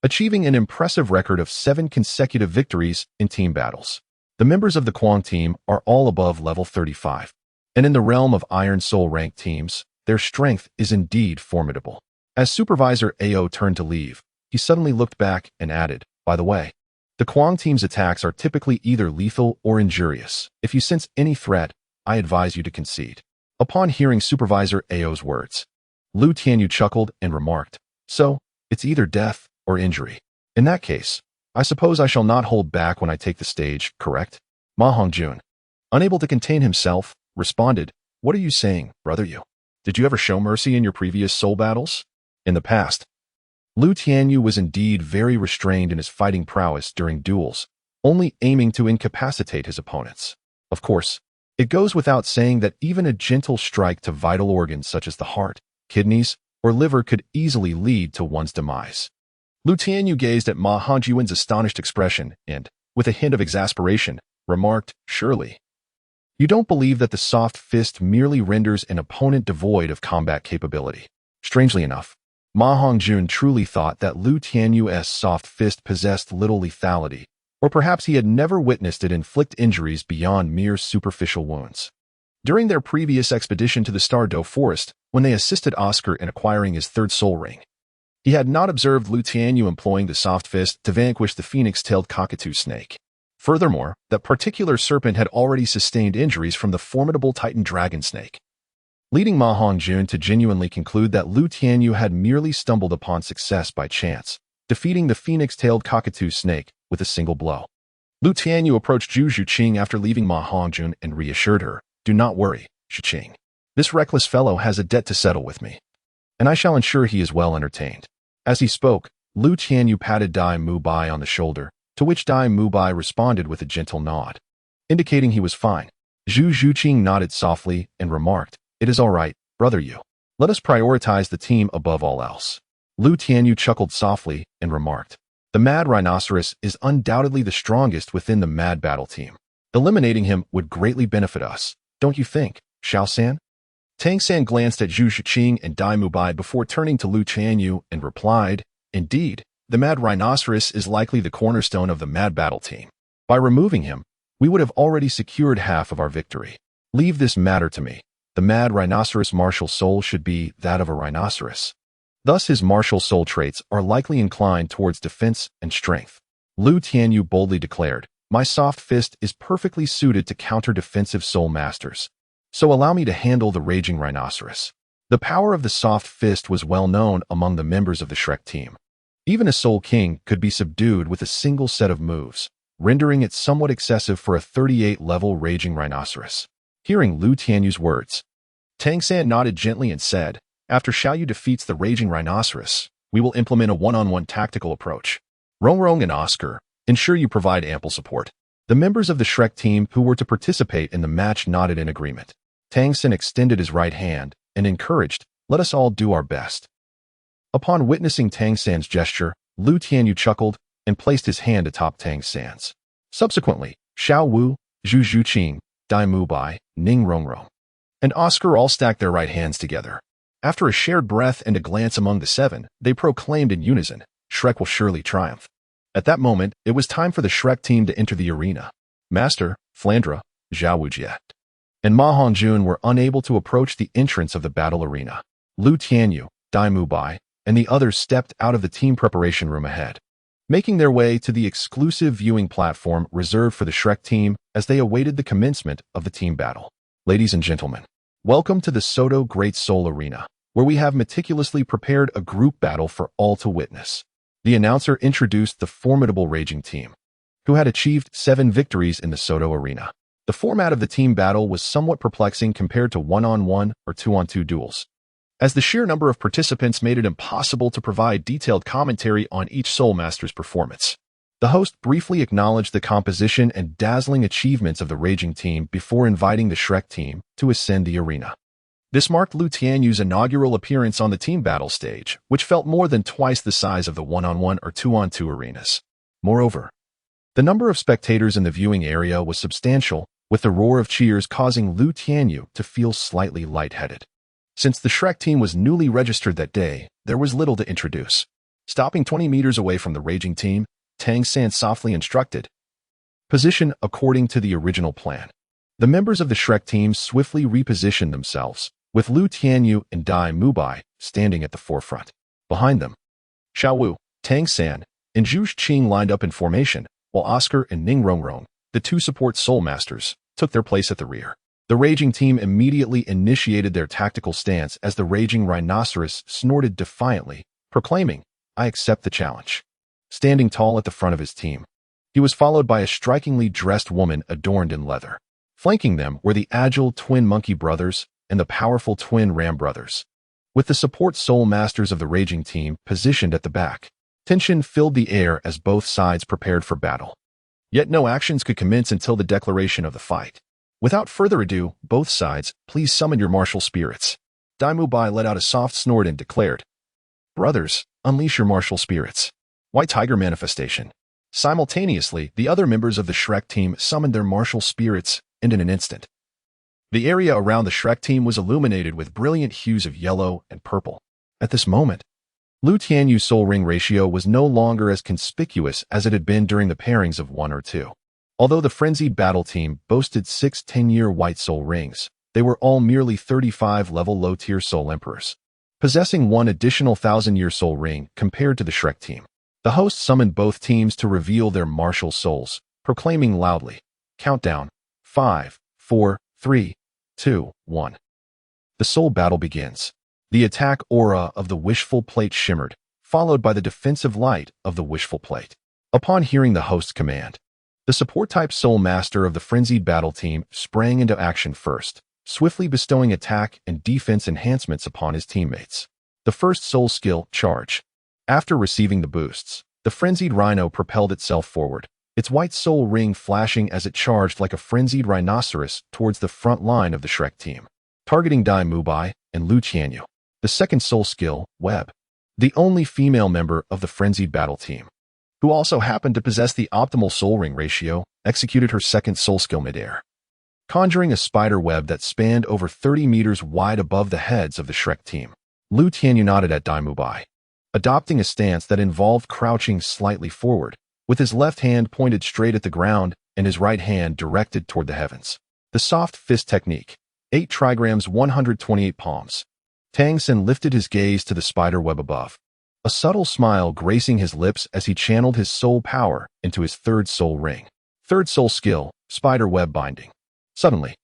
achieving an impressive record of 7 consecutive victories in team battles. The members of the Kwang team are all above level 35, and in the realm of Iron Soul ranked teams, their strength is indeed formidable. As Supervisor Ao turned to leave, he suddenly looked back and added, "By the way, the Kwang team's attacks are typically either lethal or injurious. If you sense any threat, I advise you to concede." Upon hearing Supervisor Ao's words, Lu Tianyu chuckled and remarked, "So, it's either death or injury. In that case, I suppose I shall not hold back when I take the stage, correct?" Ma Hongjun, unable to contain himself, responded, "What are you saying, brother you? Did you ever show mercy in your previous soul battles?" In the past, Lu Tianyu was indeed very restrained in his fighting prowess during duels, only aiming to incapacitate his opponents. Of course, it goes without saying that even a gentle strike to vital organs such as the heart, kidneys, or liver could easily lead to one's demise. Lu Tianyu gazed at Ma Hongjun's astonished expression and, with a hint of exasperation, remarked, "Surely, you don't believe that the soft fist merely renders an opponent devoid of combat capability?" Strangely enough, Ma Hongjun truly thought that Lu Tianyu's soft fist possessed little lethality, or perhaps he had never witnessed it inflict injuries beyond mere superficial wounds. During their previous expedition to the Stardow Forest, when they assisted Oscar in acquiring his 3rd soul ring, he had not observed Lu Tianyu employing the soft fist to vanquish the phoenix-tailed cockatoo snake. Furthermore, that particular serpent had already sustained injuries from the formidable Titan dragon snake, leading Ma Hongjun to genuinely conclude that Lu Tianyu had merely stumbled upon success by chance, defeating the phoenix-tailed cockatoo snake with a single blow. Lu Tianyu approached Zhu Zhuqing after leaving Ma Hongjun and reassured her, "Do not worry, Zhuqing. This reckless fellow has a debt to settle with me, and I shall ensure he is well entertained." As he spoke, Lu Tianyu patted Dai Mubai on the shoulder, to which Dai Mubai responded with a gentle nod, indicating he was fine. Zhu Zhuqing nodded softly and remarked, "It is all right, brother you. Let us prioritize the team above all else." Lu Tianyu chuckled softly and remarked, "The Mad Rhinoceros is undoubtedly the strongest within the Mad Battle team. Eliminating him would greatly benefit us, don't you think, Xiao-san?" Tang San glanced at Zhu Zhuqing and Dai Mubai before turning to Lu Tianyu and replied, "Indeed, the Mad Rhinoceros is likely the cornerstone of the Mad Battle team. By removing him, we would have already secured half of our victory. Leave this matter to me. The Mad Rhinoceros' martial soul should be that of a rhinoceros. Thus his martial soul traits are likely inclined towards defense and strength." Lu Tianyu boldly declared, "My soft fist is perfectly suited to counter defensive soul masters. So allow me to handle the raging rhinoceros." The power of the soft fist was well known among the members of the Shrek team. Even a Soul King could be subdued with a single set of moves, rendering it somewhat excessive for a 38-level raging rhinoceros. Hearing Lu Tianyu's words, Tang San nodded gently and said, "After Xiaoyu defeats the raging rhinoceros, we will implement a one-on-one tactical approach. Rongrong and Oscar, ensure you provide ample support." The members of the Shrek team who were to participate in the match nodded in agreement. Tang San extended his right hand and encouraged, "Let us all do our best." Upon witnessing Tang San's gesture, Lu Tianyu chuckled and placed his hand atop Tang San's. Subsequently, Xiao Wu, Zhu Zhuqing, Dai Mubai, Ning Rongrong, and Oscar all stacked their right hands together. After a shared breath and a glance among the 7, they proclaimed in unison, "Shrek will surely triumph." At that moment, it was time for the Shrek team to enter the arena. Master, Flandra, Zhao Wujiet, and Ma Hongjun were unable to approach the entrance of the battle arena. Lu Tianyu, Dai Mubai, and the others stepped out of the team preparation room ahead, making their way to the exclusive viewing platform reserved for the Shrek team as they awaited the commencement of the team battle. Ladies and gentlemen, welcome to the Soto Great Soul Arena, where we have meticulously prepared a group battle for all to witness. The announcer introduced the formidable Raging Team, who had achieved 7 victories in the Soto Arena. The format of the team battle was somewhat perplexing compared to one-on-one or two-on-two duels, as the sheer number of participants made it impossible to provide detailed commentary on each Soul Master's performance. The host briefly acknowledged the composition and dazzling achievements of the Raging Team before inviting the Shrek team to ascend the arena. This marked Lu Tianyu's inaugural appearance on the team battle stage, which felt more than twice the size of the one-on-one or two-on-two arenas. Moreover, the number of spectators in the viewing area was substantial, with the roar of cheers causing Lu Tianyu to feel slightly lightheaded. Since the Shrek team was newly registered that day, there was little to introduce. Stopping 20 meters away from the Raging Team, Tang San softly instructed, "Position according to the original plan." The members of the Shrek team swiftly repositioned themselves, with Lu Tianyu and Dai Mubai standing at the forefront. Behind them, Xiao Wu, Tang San, and Zhu Qing lined up in formation, while Oscar and Ning Rongrong, the 2 support Soul Masters, took their place at the rear. The Raging Team immediately initiated their tactical stance as the Raging Rhinoceros snorted defiantly, proclaiming, "I accept the challenge." Standing tall at the front of his team, he was followed by a strikingly dressed woman adorned in leather. Flanking them were the agile twin Monkey Brothers and the powerful twin Ram Brothers. With the support Soul Masters of the Raging Team positioned at the back, tension filled the air as both sides prepared for battle. Yet no actions could commence until the declaration of the fight. Without further ado, both sides, please summon your martial spirits. Dai Mubai let out a soft snort and declared, "Brothers, unleash your martial spirits." White Tiger manifestation. Simultaneously, the other members of the Shrek team summoned their martial spirits, and in an instant, the area around the Shrek team was illuminated with brilliant hues of yellow and purple. At this moment, Lu Tianyu's soul ring ratio was no longer as conspicuous as it had been during the pairings of 1 or 2. Although the frenzied battle team boasted 6 10-year white soul rings, they were all merely 35-level low-tier soul emperors, possessing 1 additional 1,000-year soul ring compared to the Shrek team. The host summoned both teams to reveal their martial souls, proclaiming loudly, "Countdown, 5, 4, 3, 2, 1. The soul battle begins. The attack aura of the Wishful Plate shimmered, followed by the defensive light of the Wishful Plate. Upon hearing the host's command, the support-type Soul Master of the frenzied battle team sprang into action first, swiftly bestowing attack and defense enhancements upon his teammates. The first soul skill, Charge. After receiving the boosts, the frenzied rhino propelled itself forward, its white soul ring flashing as it charged like a frenzied rhinoceros towards the front line of the Shrek team, targeting Dai Mubai and Lu Tianyu. The second soul skill, Web. The only female member of the frenzied battle team, who also happened to possess the optimal soul ring ratio, executed her second soul skill midair, conjuring a spider web that spanned over 30 meters wide above the heads of the Shrek team. Lu Tianyu nodded at Dai Mubai, adopting a stance that involved crouching slightly forward, with his left hand pointed straight at the ground and his right hand directed toward the heavens. The soft fist technique, 8 trigrams 128 palms. Tang San lifted his gaze to the spider web above, a subtle smile gracing his lips as he channeled his soul power into his third soul ring. Third soul skill, spider web binding. Suddenly,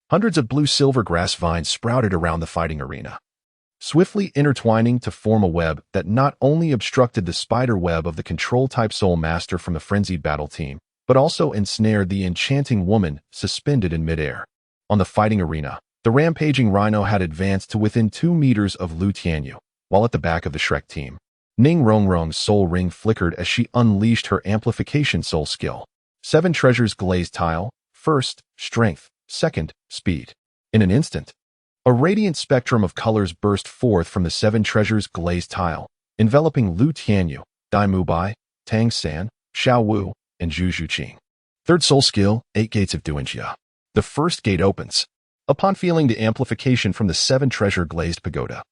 hundreds of blue-silver grass vines sprouted around the fighting arena, swiftly intertwining to form a web that not only obstructed the spider web of the control-type Soul Master from the frenzied battle team, but also ensnared the enchanting woman suspended in midair. On the fighting arena, the rampaging rhino had advanced to within 2 meters of Lu Tianyu, while at the back of the Shrek team, Ning Rongrong's soul ring flickered as she unleashed her amplification soul skill. 7 treasures glazed tile, first, strength, second, speed. In an instant, a radiant spectrum of colors burst forth from the 7 treasures glazed tile, enveloping Lu Tianyu, Dai Mubai, Tang San, Xiao Wu, and Zhu Qing. Third soul skill, 8 gates of Duanjia. The first gate opens. Upon feeling the amplification from the 7 treasure glazed pagoda,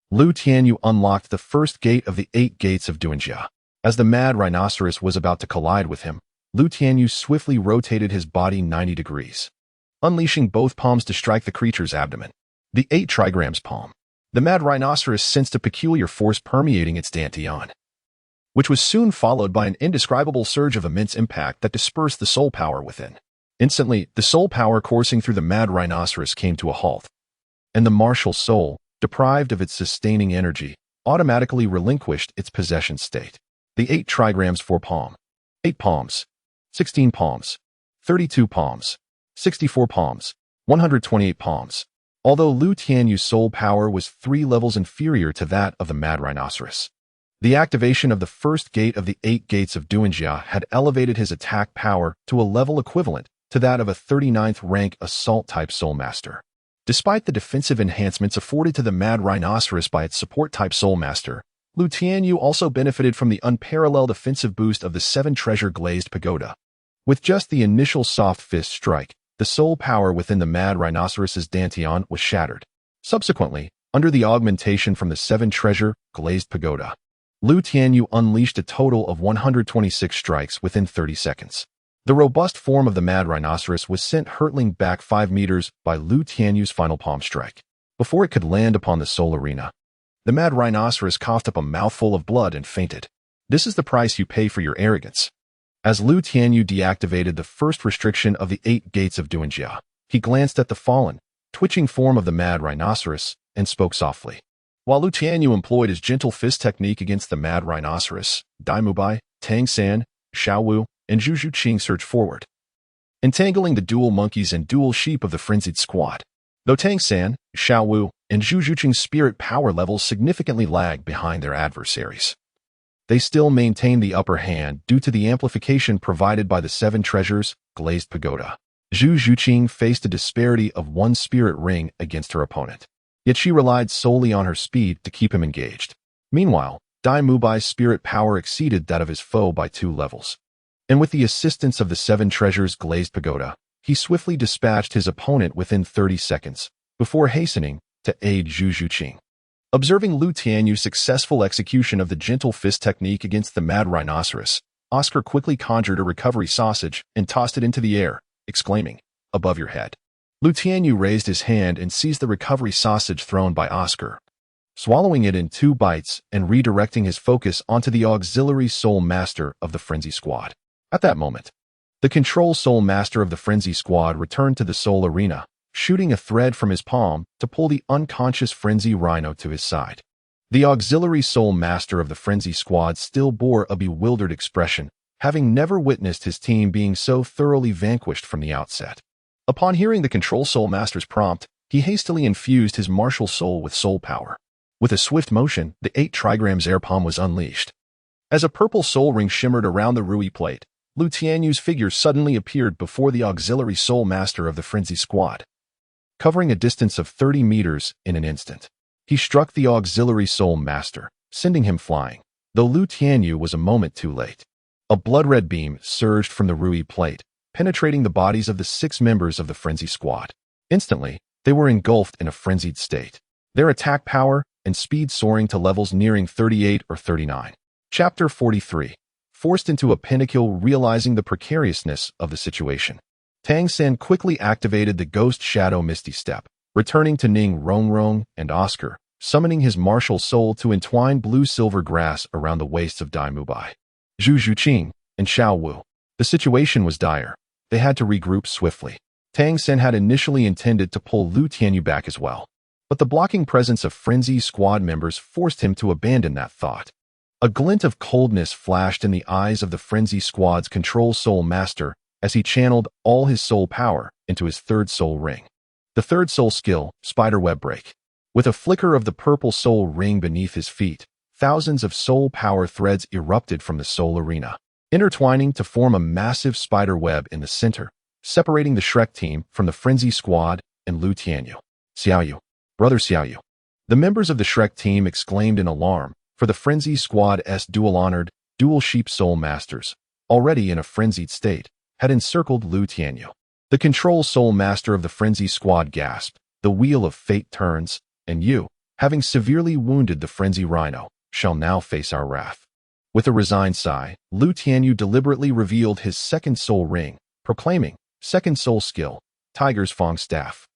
Lu Tianyu unlocked the first gate of the 8 gates of Duanjia. As the mad rhinoceros was about to collide with him, Lu Tianyu swiftly rotated his body 90 degrees, unleashing both palms to strike the creature's abdomen. The 8 trigrams palm. The mad rhinoceros sensed a peculiar force permeating its dantian, which was soon followed by an indescribable surge of immense impact that dispersed the soul power within. Instantly, the soul power coursing through the mad rhinoceros came to a halt, and the martial soul, deprived of its sustaining energy, automatically relinquished its possession state. The 8 trigrams 4 palm, 8 palms, 16 palms, 32 palms, 64 palms, 128 palms. Although Lu Tianyu's soul power was 3 levels inferior to that of the mad rhinoceros, the activation of the first gate of the 8 gates of Duanjia had elevated his attack power to a level equivalent to that of a 39th rank assault-type soul master. Despite the defensive enhancements afforded to the mad rhinoceros by its support-type soul master, Lu Tianyu also benefited from the unparalleled offensive boost of the 7 treasure glazed pagoda. With just the initial soft fist strike, the soul power within the mad rhinoceros's dantian was shattered. Subsequently, under the augmentation from the 7 treasure glazed pagoda, Lu Tianyu unleashed a total of 126 strikes within 30 seconds. The robust form of the mad rhinoceros was sent hurtling back 5 meters by Lu Tianyu's final palm strike. Before it could land upon the soul arena, the mad rhinoceros coughed up a mouthful of blood and fainted. This is the price you pay for your arrogance. As Lu Tianyu deactivated the first restriction of the 8 gates of Duanjia, he glanced at the fallen, twitching form of the mad rhinoceros and spoke softly. While Lu Tianyu employed his gentle fist technique against the mad rhinoceros, Tianyu My, Tang San, Xiaowu, and Zhu Zhuqing surged forward, entangling the dual monkeys and dual sheep of the frenzied squad. Though Tang San, Xiaowu, and Zhu Zhuqing's spirit power levels significantly lagged behind their adversaries, they still maintained the upper hand due to the amplification provided by the 7 treasures glazed pagoda. Zhu Zhuqing faced a disparity of 1 spirit ring against her opponent, yet she relied solely on her speed to keep him engaged. Meanwhile, Tianyu Mai's spirit power exceeded that of his foe by 2 levels, and with the assistance of the 7 treasures glazed pagoda, he swiftly dispatched his opponent within 30 seconds, before hastening to aid Zhu Zhuqing. Observing Lu Tianyu's successful execution of the gentle fist technique against the mad rhinoceros, Oscar quickly conjured a recovery sausage and tossed it into the air, exclaiming, "Above your head." Lu Tianyu raised his hand and seized the recovery sausage thrown by Oscar, swallowing it in 2 bites and redirecting his focus onto the auxiliary soul master of the frenzy squad. At that moment, the control soul master of the frenzy squad returned to the soul arena, shooting a thread from his palm to pull the unconscious frenzy rhino to his side. The auxiliary soul master of the frenzy squad still bore a bewildered expression, having never witnessed his team being so thoroughly vanquished from the outset. Upon hearing the control soul master's prompt, he hastily infused his martial soul with soul power. With a swift motion, the 8 trigrams air palm was unleashed. As a purple soul ring shimmered around the Rui plate, Lu Tianyu's figure suddenly appeared before the auxiliary soul master of the frenzy squad, covering a distance of 30 meters in an instant. He struck the auxiliary soul master, sending him flying, though Lu Tianyu was a moment too late. A blood-red beam surged from the Rui plate, penetrating the bodies of the 6 members of the frenzy squad. Instantly, they were engulfed in a frenzied state, their attack power and speed soaring to levels nearing 38 or 39. Chapter 43. Forced into a pinnacle, realizing the precariousness of the situation, Tang San quickly activated the Ghost Shadow Misty Step, returning to Ning Rongrong and Oscar, summoning his martial soul to entwine blue-silver grass around the waists of Tianyu My, Zhu Zhuqing, and Xiaowu. The situation was dire. They had to regroup swiftly. Tang San had initially intended to pull Lu Tianyu back as well, but the blocking presence of frenzy squad members forced him to abandon that thought. A glint of coldness flashed in the eyes of the frenzy squad's control soul master as he channeled all his soul power into his 3rd soul ring. The 3rd soul skill, Spiderweb Break. With a flicker of the purple soul ring beneath his feet, thousands of soul power threads erupted from the soul arena, intertwining to form a massive spider web in the center, separating the Shrek team from the frenzy squad and Lu Tianyu. Xiaoyu, brother Xiaoyu. The members of the Shrek team exclaimed in alarm, for the frenzy squad's dual-honored, dual sheep soul masters, already in a frenzied state, had encircled Lu Tianyu. The control soul master of the frenzy squad gasped, "The wheel of fate turns, and you, having severely wounded the frenzy rhino, shall now face our wrath." With a resigned sigh, Lu Tianyu deliberately revealed his 2nd soul ring, proclaiming, 2nd soul skill, Tiger's Fang Staff.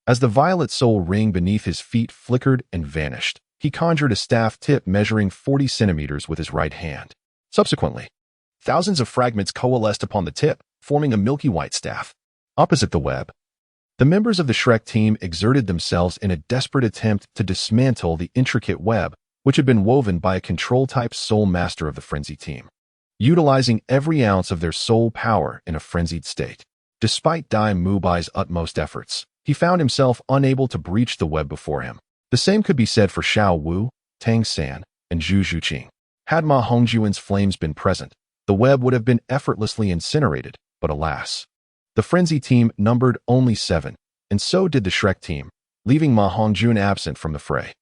As the violet soul ring beneath his feet flickered and vanished, he conjured a staff tip measuring 40 centimeters with his right hand. Subsequently, thousands of fragments coalesced upon the tip, forming a milky white staff. Opposite the web, the members of the Shrek team exerted themselves in a desperate attempt to dismantle the intricate web which had been woven by a control-type soul master of the frenzy team, utilizing every ounce of their soul power in a frenzied state. Despite Tianyu Mai's utmost efforts, he found himself unable to breach the web before him. The same could be said for Xiao Wu, Tang San, and Zhu Zhuqing. Had Ma Hongjuan's flames been present, the web would have been effortlessly incinerated, but alas. The frenzy team numbered only 7, and so did the Shrek team, leaving Ma Hongjuan absent from the fray.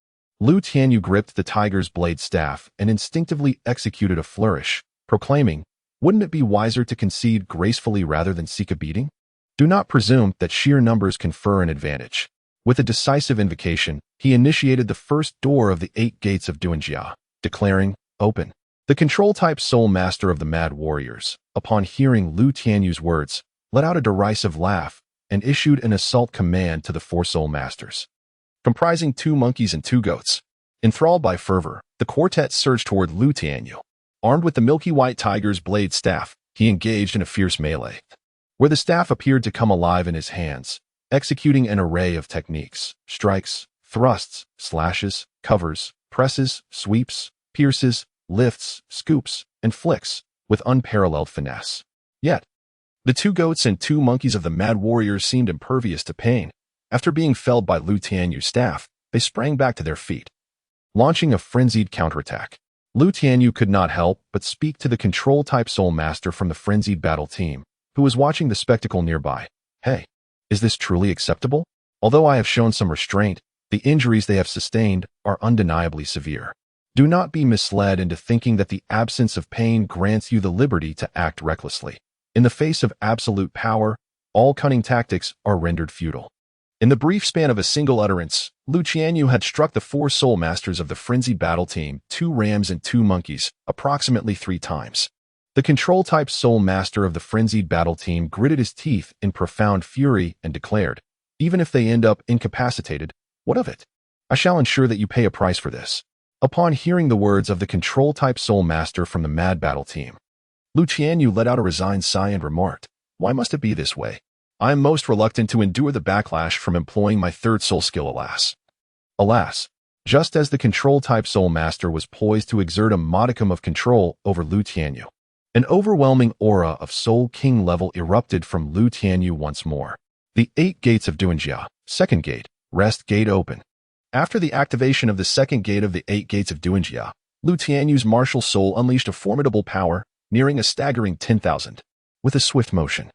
Lu Tianyu gripped the tiger's blade staff and instinctively executed a flourish, proclaiming, "Wouldn't it be wiser to concede gracefully rather than seek a beating? Do not presume that sheer numbers confer an advantage." With a decisive invocation, he initiated the first door of the 8 gates of Duanjia, declaring, "Open." The control-type soul master of the Mad Warriors, upon hearing Lu Tianyu's words, let out a derisive laugh and issued an assault command to the 4 soul masters. Comprising 2 monkeys and 2 goats. Enthralled by fervor, the quartet surged toward Lu Tianyu. Armed with the milky white tiger's blade staff, he engaged in a fierce melee, where the staff appeared to come alive in his hands, executing an array of techniques, strikes, thrusts, slashes, covers, presses, sweeps, pierces, lifts, scoops, and flicks, with unparalleled finesse. Yet, the 2 goats and 2 monkeys of the Mad Warriors seemed impervious to pain. After being felled by Lu Tianyu's staff, they sprang back to their feet, launching a frenzied counterattack. Lu Tianyu could not help but speak to the control-type soul master from the frenzied battle team, who was watching the spectacle nearby. "Hey, is this truly acceptable? Although I have shown some restraint, the injuries they have sustained are undeniably severe. Do not be misled into thinking that the absence of pain grants you the liberty to act recklessly. In the face of absolute power, all cunning tactics are rendered futile." In the brief span of a single utterance, Lu Tianyu had struck the 4 soul masters of the frenzied battle team, 2 rams and 2 monkeys, approximately 3 times. The control-type soul master of the frenzied battle team gritted his teeth in profound fury and declared, "Even if they end up incapacitated, what of it? I shall ensure that you pay a price for this." Upon hearing the words of the control-type soul master from the mad battle team, Lu Tianyu let out a resigned sigh and remarked, "Why must it be this way? I am most reluctant to endure the backlash from employing my 3rd soul skill, alas." Alas, just as the control-type soul master was poised to exert a modicum of control over Lu Tianyu, an overwhelming aura of Soul King level erupted from Lu Tianyu once more. The 8 gates of Duanjia, 2nd gate, rest gate open. After the activation of the 2nd gate of the 8 gates of Duanjia, Lu Tianyu's martial soul unleashed a formidable power, nearing a staggering 10,000. With a swift motion,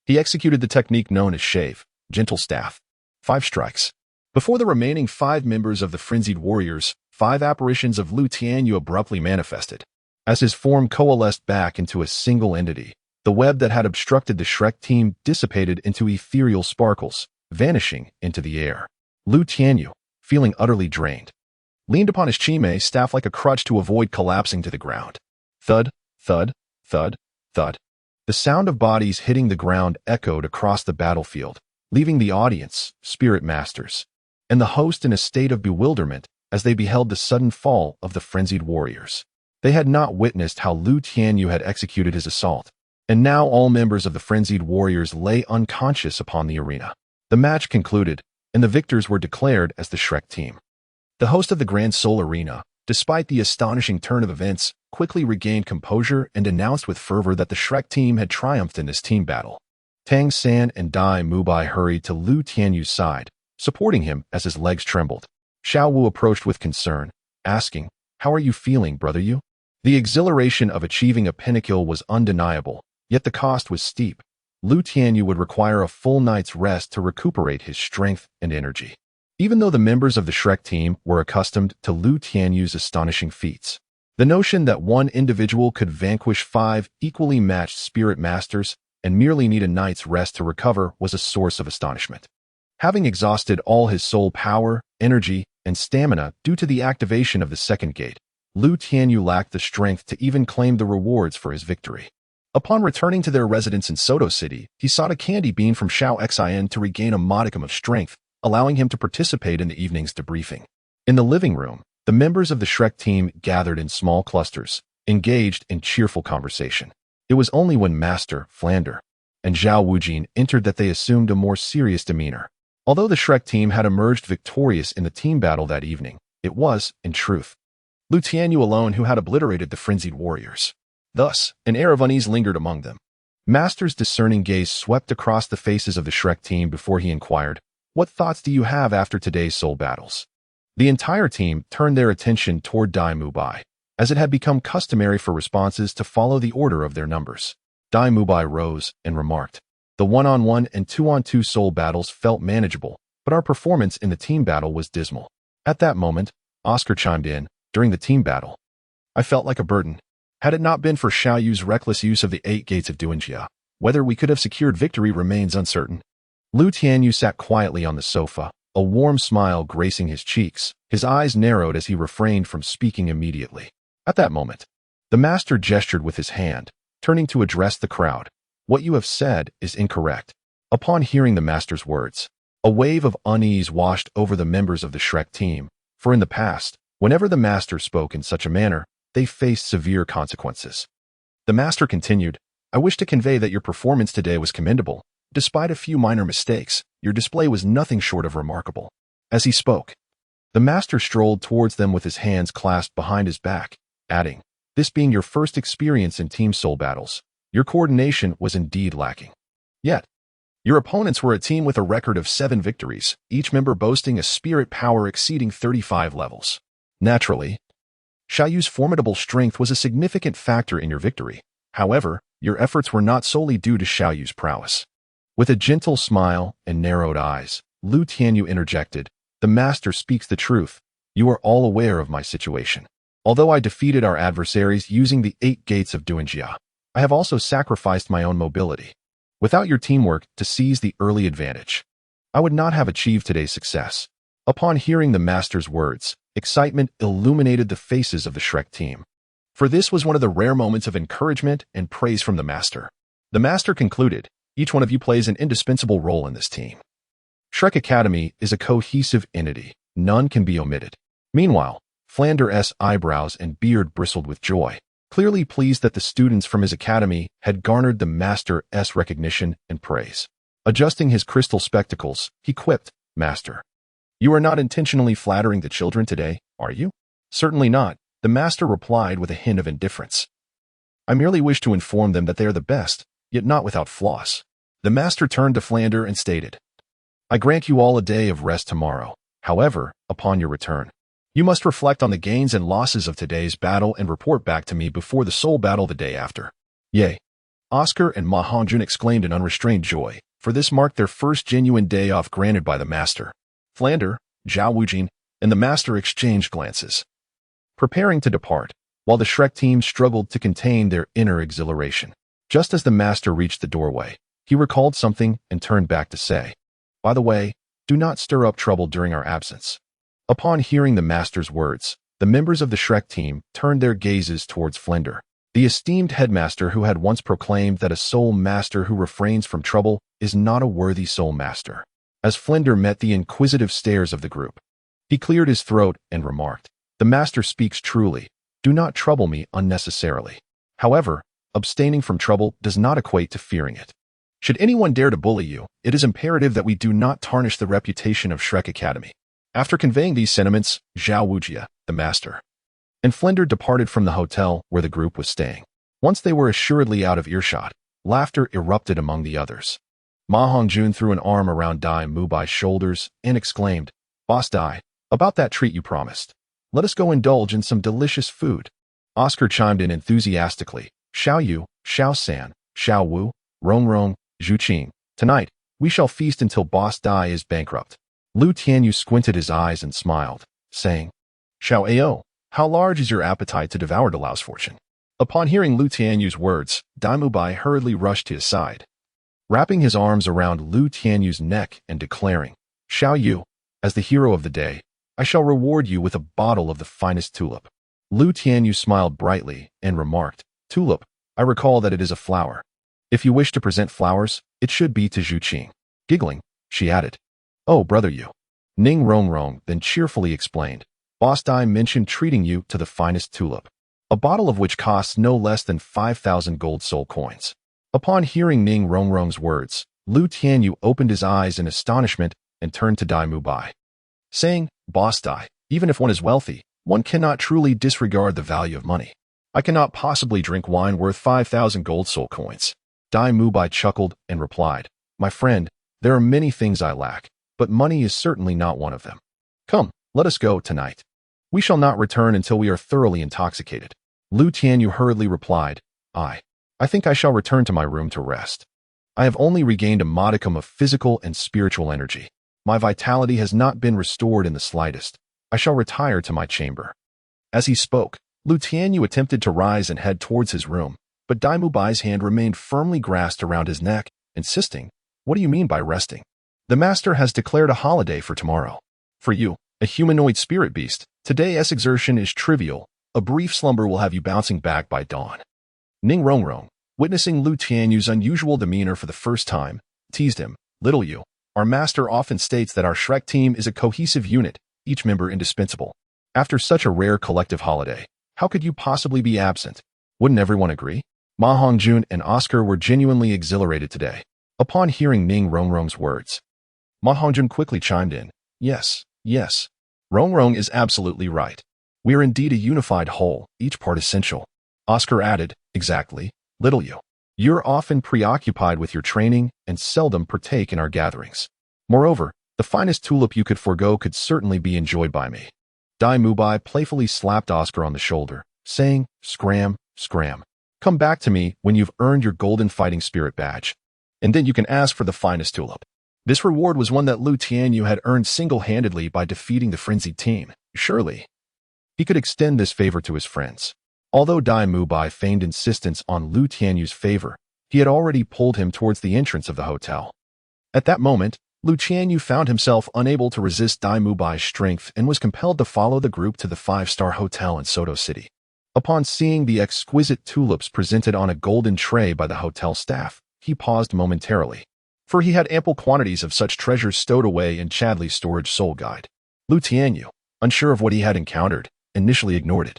he executed the technique known as Shave, Gentle Staff. 5 strikes. Before the remaining 5 members of the frenzied warriors, 5 apparitions of Lu Tianyu abruptly manifested. As his form coalesced back into a single entity, the web that had obstructed the Shrek team dissipated into ethereal sparkles, vanishing into the air. Lu Tianyu, feeling utterly drained, leaned upon his Chime staff like a crutch to avoid collapsing to the ground. Thud, thud, thud, thud. The sound of bodies hitting the ground echoed across the battlefield, leaving the audience, spirit masters, and the host in a state of bewilderment as they beheld the sudden fall of the frenzied warriors. They had not witnessed how Lu Tianyu had executed his assault, and now all members of the frenzied warriors lay unconscious upon the arena. The match concluded, and the victors were declared as the Shrek team. The host of the Grand Soul Arena, despite the astonishing turn of events, quickly regained composure and announced with fervor that the Shrek team had triumphed in this team battle. Tang San and Tianyu My hurried to Lu Tianyu's side, supporting him as his legs trembled. Xiao Wu approached with concern, asking, "How are you feeling, brother Yu?" The exhilaration of achieving a pinnacle was undeniable, yet the cost was steep. Lu Tianyu would require a full night's rest to recuperate his strength and energy. Even though the members of the Shrek team were accustomed to Lu Tianyu's astonishing feats, the notion that one individual could vanquish 5 equally matched spirit masters and merely need a night's rest to recover was a source of astonishment. Having exhausted all his soul power, energy, and stamina due to the activation of the 2nd gate, Lu Tianyu lacked the strength to even claim the rewards for his victory. Upon returning to their residence in Soto City, he sought a candy bean from Xiao Xin to regain a modicum of strength, allowing him to participate in the evening's debriefing. In the living room, the members of the Shrek team gathered in small clusters, engaged in cheerful conversation. It was only when Master Flander and Zhao Wujin entered that they assumed a more serious demeanor. Although the Shrek team had emerged victorious in the team battle that evening, it was, in truth, Lu Tianyu alone who had obliterated the frenzied warriors. Thus, an air of unease lingered among them. Master's discerning gaze swept across the faces of the Shrek team before he inquired, "What thoughts do you have after today's soul battles?" The entire team turned their attention toward Tianyu My, as it had become customary for responses to follow the order of their numbers. Tianyu My rose and remarked, "The one-on-one and two-on-two soul battles felt manageable, but our performance in the team battle was dismal." At that moment, Oscar chimed in, "During the team battle, I felt like a burden. Had it not been for Xiaoyu's reckless use of the 8 gates of Duanjia, whether we could have secured victory remains uncertain." Lu Tianyu sat quietly on the sofa, a warm smile gracing his cheeks. His eyes narrowed as he refrained from speaking immediately. At that moment, the master gestured with his hand, turning to address the crowd. "What you have said is incorrect." Upon hearing the master's words, a wave of unease washed over the members of the Shrek team, for in the past, whenever the master spoke in such a manner, they faced severe consequences. The master continued, "I wish to convey that your performance today was commendable. Despite a few minor mistakes, your display was nothing short of remarkable." As he spoke, the master strolled towards them with his hands clasped behind his back, adding, "This being your first experience in team soul battles, your coordination was indeed lacking. Yet, your opponents were a team with a record of 7 victories, each member boasting a spirit power exceeding 35 levels. Naturally, Xiaoyu's formidable strength was a significant factor in your victory. However, your efforts were not solely due to Xiaoyu's prowess." With a gentle smile and narrowed eyes, Lu Tianyu interjected, "The master speaks the truth. You are all aware of my situation. Although I defeated our adversaries using the 8 gates of Duanjia, I have also sacrificed my own mobility. Without your teamwork to seize the early advantage, I would not have achieved today's success." Upon hearing the master's words, excitement illuminated the faces of the Shrek team. For this was one of the rare moments of encouragement and praise from the master. The master concluded, "Each one of you plays an indispensable role in this team. Shrek Academy is a cohesive entity. None can be omitted." Meanwhile, Flander's eyebrows and beard bristled with joy, clearly pleased that the students from his academy had garnered the master's recognition and praise. Adjusting his crystal spectacles, he quipped, "Master, you are not intentionally flattering the children today, are you?" "Certainly not," the master replied with a hint of indifference. "I merely wish to inform them that they are the best, yet not without flaws." The master turned to Flander and stated, "I grant you all a day of rest tomorrow. However, upon your return, you must reflect on the gains and losses of today's battle and report back to me before the soul battle the day after." "Yay!" Oscar and Ma Hongjun exclaimed in unrestrained joy, for this marked their first genuine day off granted by the master. Flander, Zhao Wujin, and the master exchanged glances, preparing to depart, while the Shrek team struggled to contain their inner exhilaration. Just as the master reached the doorway, he recalled something and turned back to say, "By the way, do not stir up trouble during our absence." Upon hearing the master's words, the members of the Shrek team turned their gazes towards Flinder, the esteemed headmaster who had once proclaimed that a soul master who refrains from trouble is not a worthy soul master. As Flinder met the inquisitive stares of the group, he cleared his throat and remarked, "The master speaks truly. Do not trouble me unnecessarily." However, abstaining from trouble does not equate to fearing it. Should anyone dare to bully you, it is imperative that we do not tarnish the reputation of Shrek Academy. After conveying these sentiments, Zhao Wujia, the master, and Flinder departed from the hotel where the group was staying. Once they were assuredly out of earshot, laughter erupted among the others. Ma Hongjun threw an arm around Tianyu My's shoulders and exclaimed, "Boss Dai, about that treat you promised. Let us go indulge in some delicious food." Oscar chimed in enthusiastically, "Xiaoyu, Xiao-san, Xiao-wu, Rong-rong, Zhu-qing. Tonight, we shall feast until Boss Dai is bankrupt." Lu Tianyu squinted his eyes and smiled, saying, "Xiao-ao, how large is your appetite to devour Douluo's fortune?" Upon hearing Lu Tianyu's words, Tianyu My hurriedly rushed to his side, wrapping his arms around Lu Tianyu's neck and declaring, "Xiaoyu, as the hero of the day, I shall reward you with a bottle of the finest tulip." Lu Tianyu smiled brightly and remarked, "Tulip, I recall that it is a flower. If you wish to present flowers, it should be to Zhu-qing." Giggling, she added, "Oh, brother you." Ning Rong then cheerfully explained, "Boss Dai mentioned treating you to the finest tulip, a bottle of which costs no less than 5,000 gold soul coins." Upon hearing Ning Rongrong's words, Lu Tianyu opened his eyes in astonishment and turned to Tianyu My, saying, "Boss Dai, even if one is wealthy, one cannot truly disregard the value of money. I cannot possibly drink wine worth 5,000 gold soul coins." Tianyu My chuckled and replied, "My friend, there are many things I lack, but money is certainly not one of them. Come, let us go tonight. We shall not return until we are thoroughly intoxicated." Lu Tianyu hurriedly replied, I think I shall return to my room to rest. I have only regained a modicum of physical and spiritual energy. My vitality has not been restored in the slightest. I shall retire to my chamber." As he spoke, Lu Tianyu attempted to rise and head towards his room, but Tianyu Mai's hand remained firmly grasped around his neck, insisting, "What do you mean by resting? The master has declared a holiday for tomorrow. For you, a humanoid spirit beast, today's exertion is trivial. A brief slumber will have you bouncing back by dawn." Ning Rongrong, witnessing Lu Tianyu's unusual demeanor for the first time, teased him, "Little you, our master often states that our Shrek team is a cohesive unit, each member indispensable. After such a rare collective holiday, how could you possibly be absent? Wouldn't everyone agree?" Ma Hongjun and Oscar were genuinely exhilarated today. Upon hearing Ning Rongrong's words, Ma Hongjun quickly chimed in, Yes. Rongrong is absolutely right. We are indeed a unified whole, each part essential." Oscar added, "Exactly, little you. You're often preoccupied with your training and seldom partake in our gatherings. Moreover, the finest tulip you could forego could certainly be enjoyed by me." Tianyu My playfully slapped Oscar on the shoulder, saying, Scram. Come back to me when you've earned your golden fighting spirit badge, and then you can ask for the finest tulip." This reward was one that Lu Tianyu had earned single-handedly by defeating the frenzied team. Surely, he could extend this favor to his friends. Although Tianyu My feigned insistence on Lu Tianyu's favor, he had already pulled him towards the entrance of the hotel. At that moment, Lu Tianyu found himself unable to resist Tianyu Mai's strength and was compelled to follow the group to the 5-star hotel in Soto City. Upon seeing the exquisite tulips presented on a golden tray by the hotel staff, he paused momentarily, for he had ample quantities of such treasures stowed away in Chadley's storage soul guide. Lu Tianyu, unsure of what he had encountered, initially ignored it,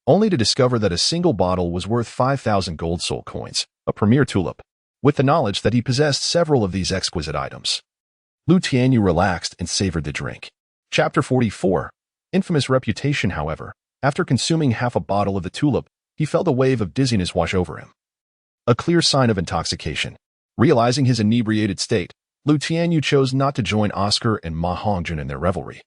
only to discover that a single bottle was worth 5,000 gold soul coins, a premier tulip, with the knowledge that he possessed several of these exquisite items. Lu Tianyu relaxed and savored the drink. Chapter 44. Infamous reputation. However, after consuming half a bottle of the tulip, he felt a wave of dizziness wash over him, a clear sign of intoxication. Realizing his inebriated state, Lu Tianyu chose not to join Oscar and Ma Hongjun in their revelry.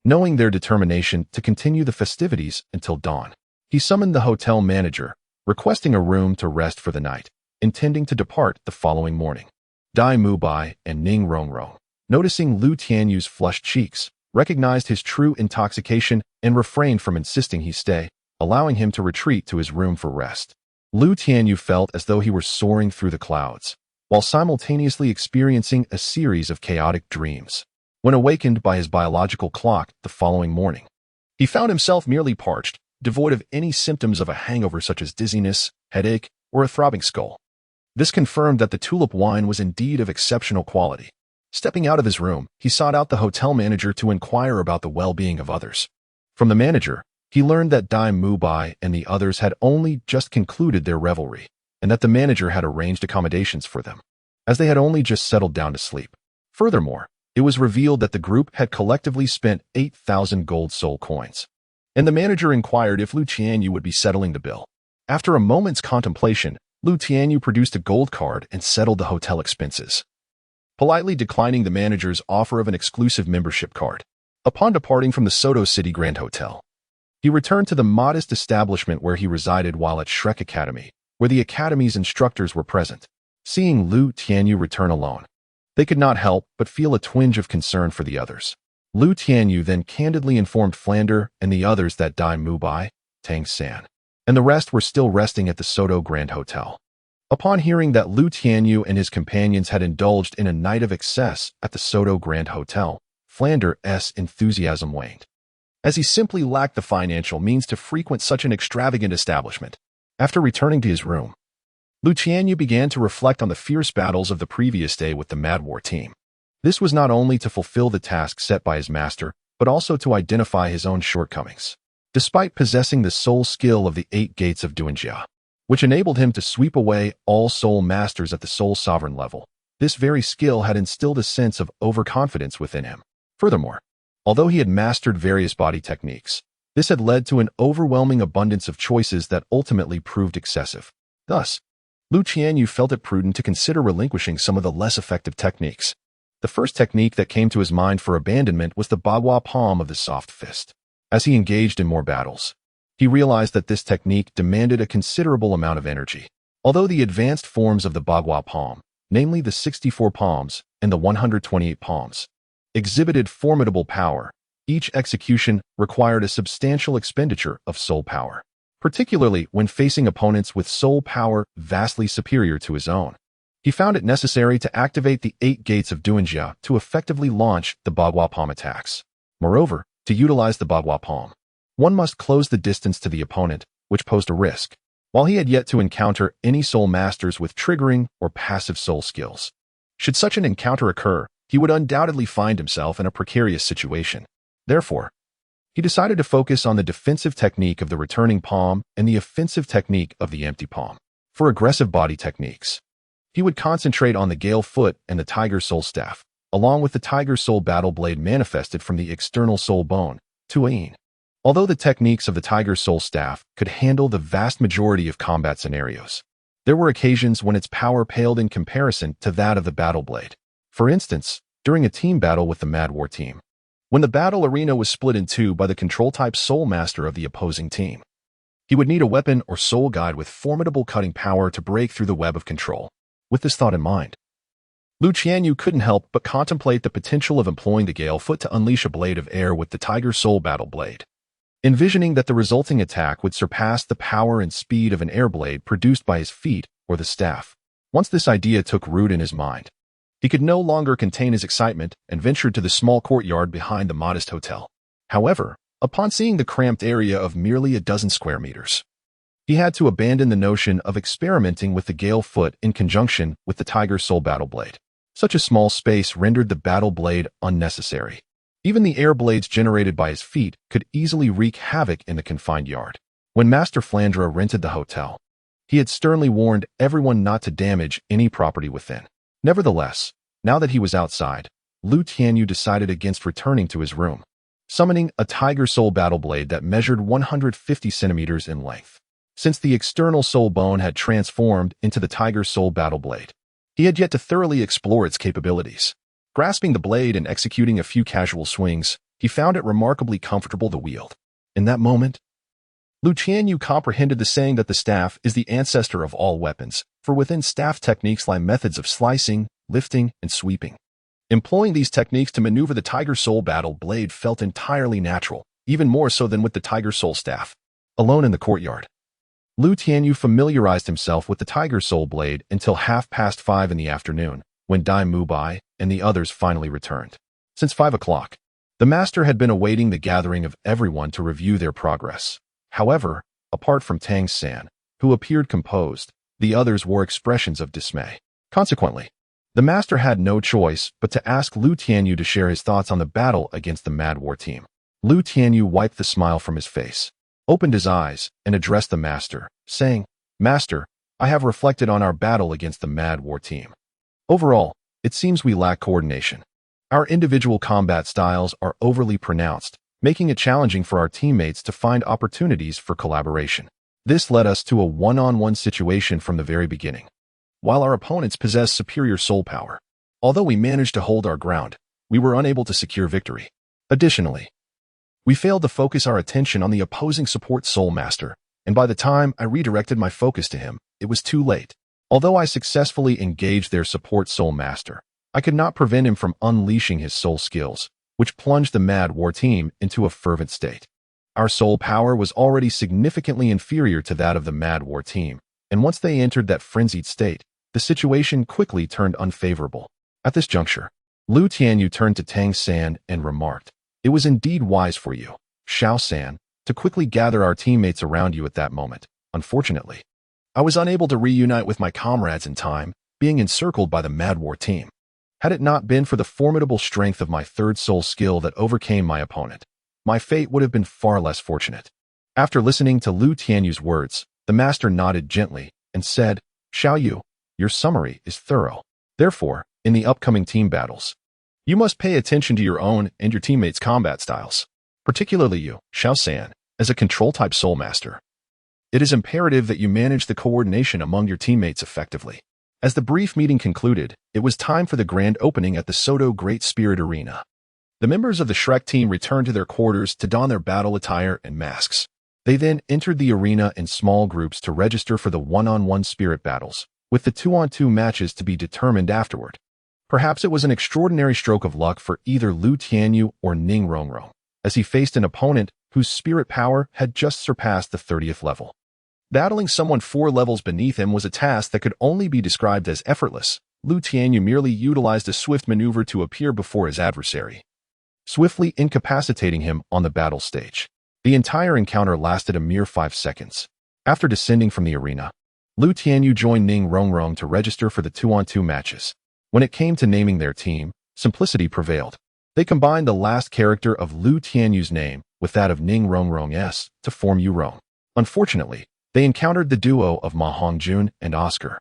Knowing their determination to continue the festivities until dawn, he summoned the hotel manager, requesting a room to rest for the night, intending to depart the following morning. Tianyu My and Ning Rongrong, noticing Lu Tianyu's flushed cheeks, recognized his true intoxication and refrained from insisting he stay, allowing him to retreat to his room for rest. Lu Tianyu felt as though he were soaring through the clouds, while simultaneously experiencing a series of chaotic dreams. When awakened by his biological clock the following morning, he found himself merely parched, devoid of any symptoms of a hangover such as dizziness, headache, or a throbbing skull. This confirmed that the tulip wine was indeed of exceptional quality. Stepping out of his room, he sought out the hotel manager to inquire about the well-being of others. From the manager, he learned that Tianyu My and the others had only just concluded their revelry, and that the manager had arranged accommodations for them, as they had only just settled down to sleep. Furthermore, it was revealed that the group had collectively spent 8,000 gold soul coins, and the manager inquired if Lu Tianyu would be settling the bill. After a moment's contemplation, Lu Tianyu produced a gold card and settled the hotel expenses, politely declining the manager's offer of an exclusive membership card. Upon departing from the Soto City Grand Hotel, he returned to the modest establishment where he resided while at Shrek Academy, where the academy's instructors were present. Seeing Lu Tianyu return alone, they could not help but feel a twinge of concern for the others. Lu Tianyu then candidly informed Flander and the others that Tianyu My, Tang San, and the rest were still resting at the Soto Grand Hotel. Upon hearing that Lu Tianyu and his companions had indulged in a night of excess at the Soto Grand Hotel, Flander's enthusiasm waned, as he simply lacked the financial means to frequent such an extravagant establishment. After returning to his room, Lu Tianyu began to reflect on the fierce battles of the previous day with the Mad War team. This was not only to fulfill the task set by his master, but also to identify his own shortcomings. Despite possessing the sole skill of the 8 gates of Duanjia, which enabled him to sweep away all soul masters at the soul sovereign level. This very skill had instilled a sense of overconfidence within him. Furthermore, although he had mastered various body techniques, this had led to an overwhelming abundance of choices that ultimately proved excessive. Thus, Tianyu felt it prudent to consider relinquishing some of the less effective techniques. The first technique that came to his mind for abandonment was the Bagua palm of the soft fist. As he engaged in more battles, he realized that this technique demanded a considerable amount of energy. Although the advanced forms of the Bagua palm, namely the 64 palms and the 128 palms, exhibited formidable power, each execution required a substantial expenditure of soul power, particularly when facing opponents with soul power vastly superior to his own. He found it necessary to activate the 8 gates of Duanjia to effectively launch the Bagua palm attacks. Moreover, to utilize the Bagua palm, one must close the distance to the opponent, which posed a risk. While he had yet to encounter any soul masters with triggering or passive soul skills, should such an encounter occur, he would undoubtedly find himself in a precarious situation. Therefore, he decided to focus on the defensive technique of the returning palm and the offensive technique of the empty palm. For aggressive body techniques, he would concentrate on the Gale Foot and the Tiger Soul Staff, along with the Tiger Soul Battle Blade manifested from the external soul bone, Tianheng. Although the techniques of the Tiger Soul Staff could handle the vast majority of combat scenarios, there were occasions when its power paled in comparison to that of the Battle Blade. For instance, during a team battle with the Mad War team, when the battle arena was split in two by the control-type soul master of the opposing team, he would need a weapon or soul guide with formidable cutting power to break through the web of control. With this thought in mind, Tianyu couldn't help but contemplate the potential of employing the Gale Foot to unleash a blade of air with the Tiger Soul Battle Blade, envisioning that the resulting attack would surpass the power and speed of an air blade produced by his feet or the staff. Once this idea took root in his mind, he could no longer contain his excitement and ventured to the small courtyard behind the modest hotel. However, upon seeing the cramped area of merely a dozen square meters, he had to abandon the notion of experimenting with the Gale Foot in conjunction with the Tiger Soul Battle Blade. Such a small space rendered the battle blade unnecessary. Even the air blades generated by his feet could easily wreak havoc in the confined yard. When Master Flandra rented the hotel, he had sternly warned everyone not to damage any property within. Nevertheless, now that he was outside, Tianyu decided against returning to his room, summoning a Tiger Soul Battle Blade that measured 150 centimeters in length. Since the external soul bone had transformed into the Tiger Soul Battle Blade, he had yet to thoroughly explore its capabilities. Grasping the blade and executing a few casual swings, he found it remarkably comfortable to wield. In that moment, Tianyu comprehended the saying that the staff is the ancestor of all weapons, for within staff techniques lie methods of slicing, lifting, and sweeping. Employing these techniques to maneuver the Tiger Soul Battle Blade felt entirely natural, even more so than with the Tiger Soul Staff. Alone in the courtyard, Tianyu familiarized himself with the Tiger Soul Blade until 5:30 in the afternoon, when Tianyu My and the others finally returned. Since 5 o'clock, the master had been awaiting the gathering of everyone to review their progress. However, apart from Tang San, who appeared composed, the others wore expressions of dismay. Consequently, the master had no choice but to ask Tianyu to share his thoughts on the battle against the Mad War team. Tianyu wiped the smile from his face, opened his eyes, and addressed the master, saying, "Master, I have reflected on our battle against the Mad War team. Overall, it seems we lack coordination. Our individual combat styles are overly pronounced, making it challenging for our teammates to find opportunities for collaboration. This led us to a one-on-one situation from the very beginning. While our opponents possess superior soul power, although we managed to hold our ground, we were unable to secure victory. Additionally, we failed to focus our attention on the opposing support soul master, and by the time I redirected my focus to him, it was too late. Although I successfully engaged their support soul master, I could not prevent him from unleashing his soul skills, which plunged the Mad War team into a fervent state. Our soul power was already significantly inferior to that of the Mad War team, and once they entered that frenzied state, the situation quickly turned unfavorable. At this juncture, Tianyu turned to Tang San and remarked, "It was indeed wise for you, Xiao San, to quickly gather our teammates around you at that moment. Unfortunately, I was unable to reunite with my comrades in time, being encircled by the Mad War team. Had it not been for the formidable strength of my third soul skill that overcame my opponent, my fate would have been far less fortunate." After listening to Tianyu's words, The master nodded gently and said, Xiao Yu, your summary is thorough. Therefore, in the upcoming team battles, you must pay attention to your own and your teammates' combat styles, particularly you, Xiao San, as a control-type soul master. It is imperative that you manage the coordination among your teammates effectively. As the brief meeting concluded, it was time for the grand opening at the Soto Great Spirit Arena. The members of the Shrek team returned to their quarters to don their battle attire and masks. They then entered the arena in small groups to register for the one-on-one spirit battles, with the two-on-two matches to be determined afterward. Perhaps it was an extraordinary stroke of luck for either Lu Tianyu or Ning Rongrong, as he faced an opponent whose spirit power had just surpassed the 30th level. Battling someone 4 levels beneath him was a task that could only be described as effortless. Lu Tianyu merely utilized a swift maneuver to appear before his adversary, swiftly incapacitating him on the battle stage. The entire encounter lasted a mere 5 seconds. After descending from the arena, Lu Tianyu joined Ning Rongrong to register for the two-on-two matches. When it came to naming their team, simplicity prevailed. They combined the last character of Lu Tianyu's name with that of Ning Rongrong's to form Yurong. Unfortunately, they encountered the duo of Ma Hongjun and Oscar,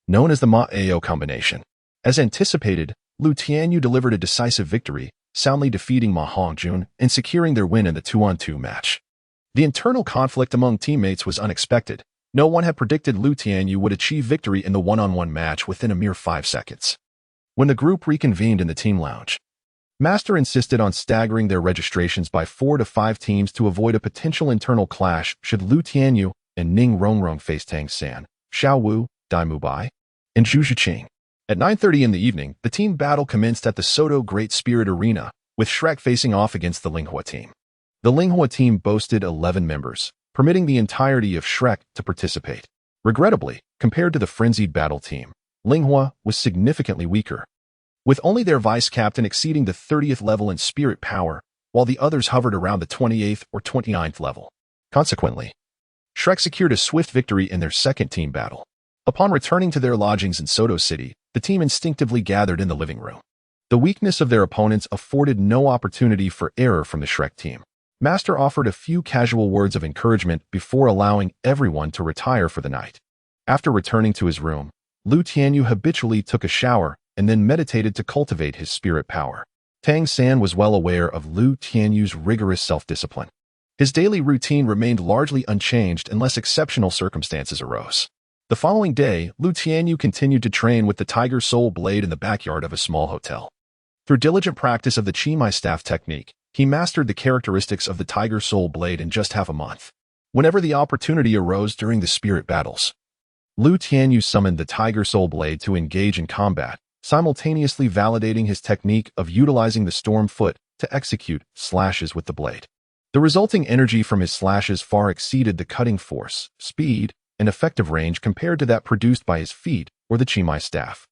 known as the Ma-Ao combination. As anticipated, Lu Tianyu delivered a decisive victory, soundly defeating Ma Hongjun and securing their win in the two-on-two match. The internal conflict among teammates was unexpected. No one had predicted Lu Tianyu would achieve victory in the one-on-one match within a mere 5 seconds. When the group reconvened in the team lounge, Master insisted on staggering their registrations by 4 to 5 teams to avoid a potential internal clash should Lu Tianyu and Ning Rongrong face Tang San, Xiao Wu, Dai Mubai, and Zhu Zhiqing. At 9:30 in the evening, the team battle commenced at the Soto Great Spirit Arena, with Shrek facing off against the Linghua team. The Linghua team boasted 11 members, permitting the entirety of Shrek to participate. Regrettably, compared to the frenzied battle team, Linghua was significantly weaker, with only their vice-captain exceeding the 30th level in spirit power, while the others hovered around the 28th or 29th level. Consequently, Shrek secured a swift victory in their second team battle. Upon returning to their lodgings in Soto City, the team instinctively gathered in the living room. The weakness of their opponents afforded no opportunity for error from the Shrek team. Master offered a few casual words of encouragement before allowing everyone to retire for the night. After returning to his room, Lu Tianyu habitually took a shower and then meditated to cultivate his spirit power. Tang San was well aware of Lu Tianyu's rigorous self-discipline. His daily routine remained largely unchanged unless exceptional circumstances arose. The following day, Lu Tianyu continued to train with the Tiger Soul Blade in the backyard of a small hotel. Through diligent practice of the Tianyu My staff technique, he mastered the characteristics of the Tiger Soul Blade in just half a month. Whenever the opportunity arose during the spirit battles, Lu Tianyu summoned the Tiger Soul Blade to engage in combat, simultaneously validating his technique of utilizing the Storm Foot to execute slashes with the blade. The resulting energy from his slashes far exceeded the cutting force, speed, and effective range compared to that produced by his feet or the Tianyu My staff.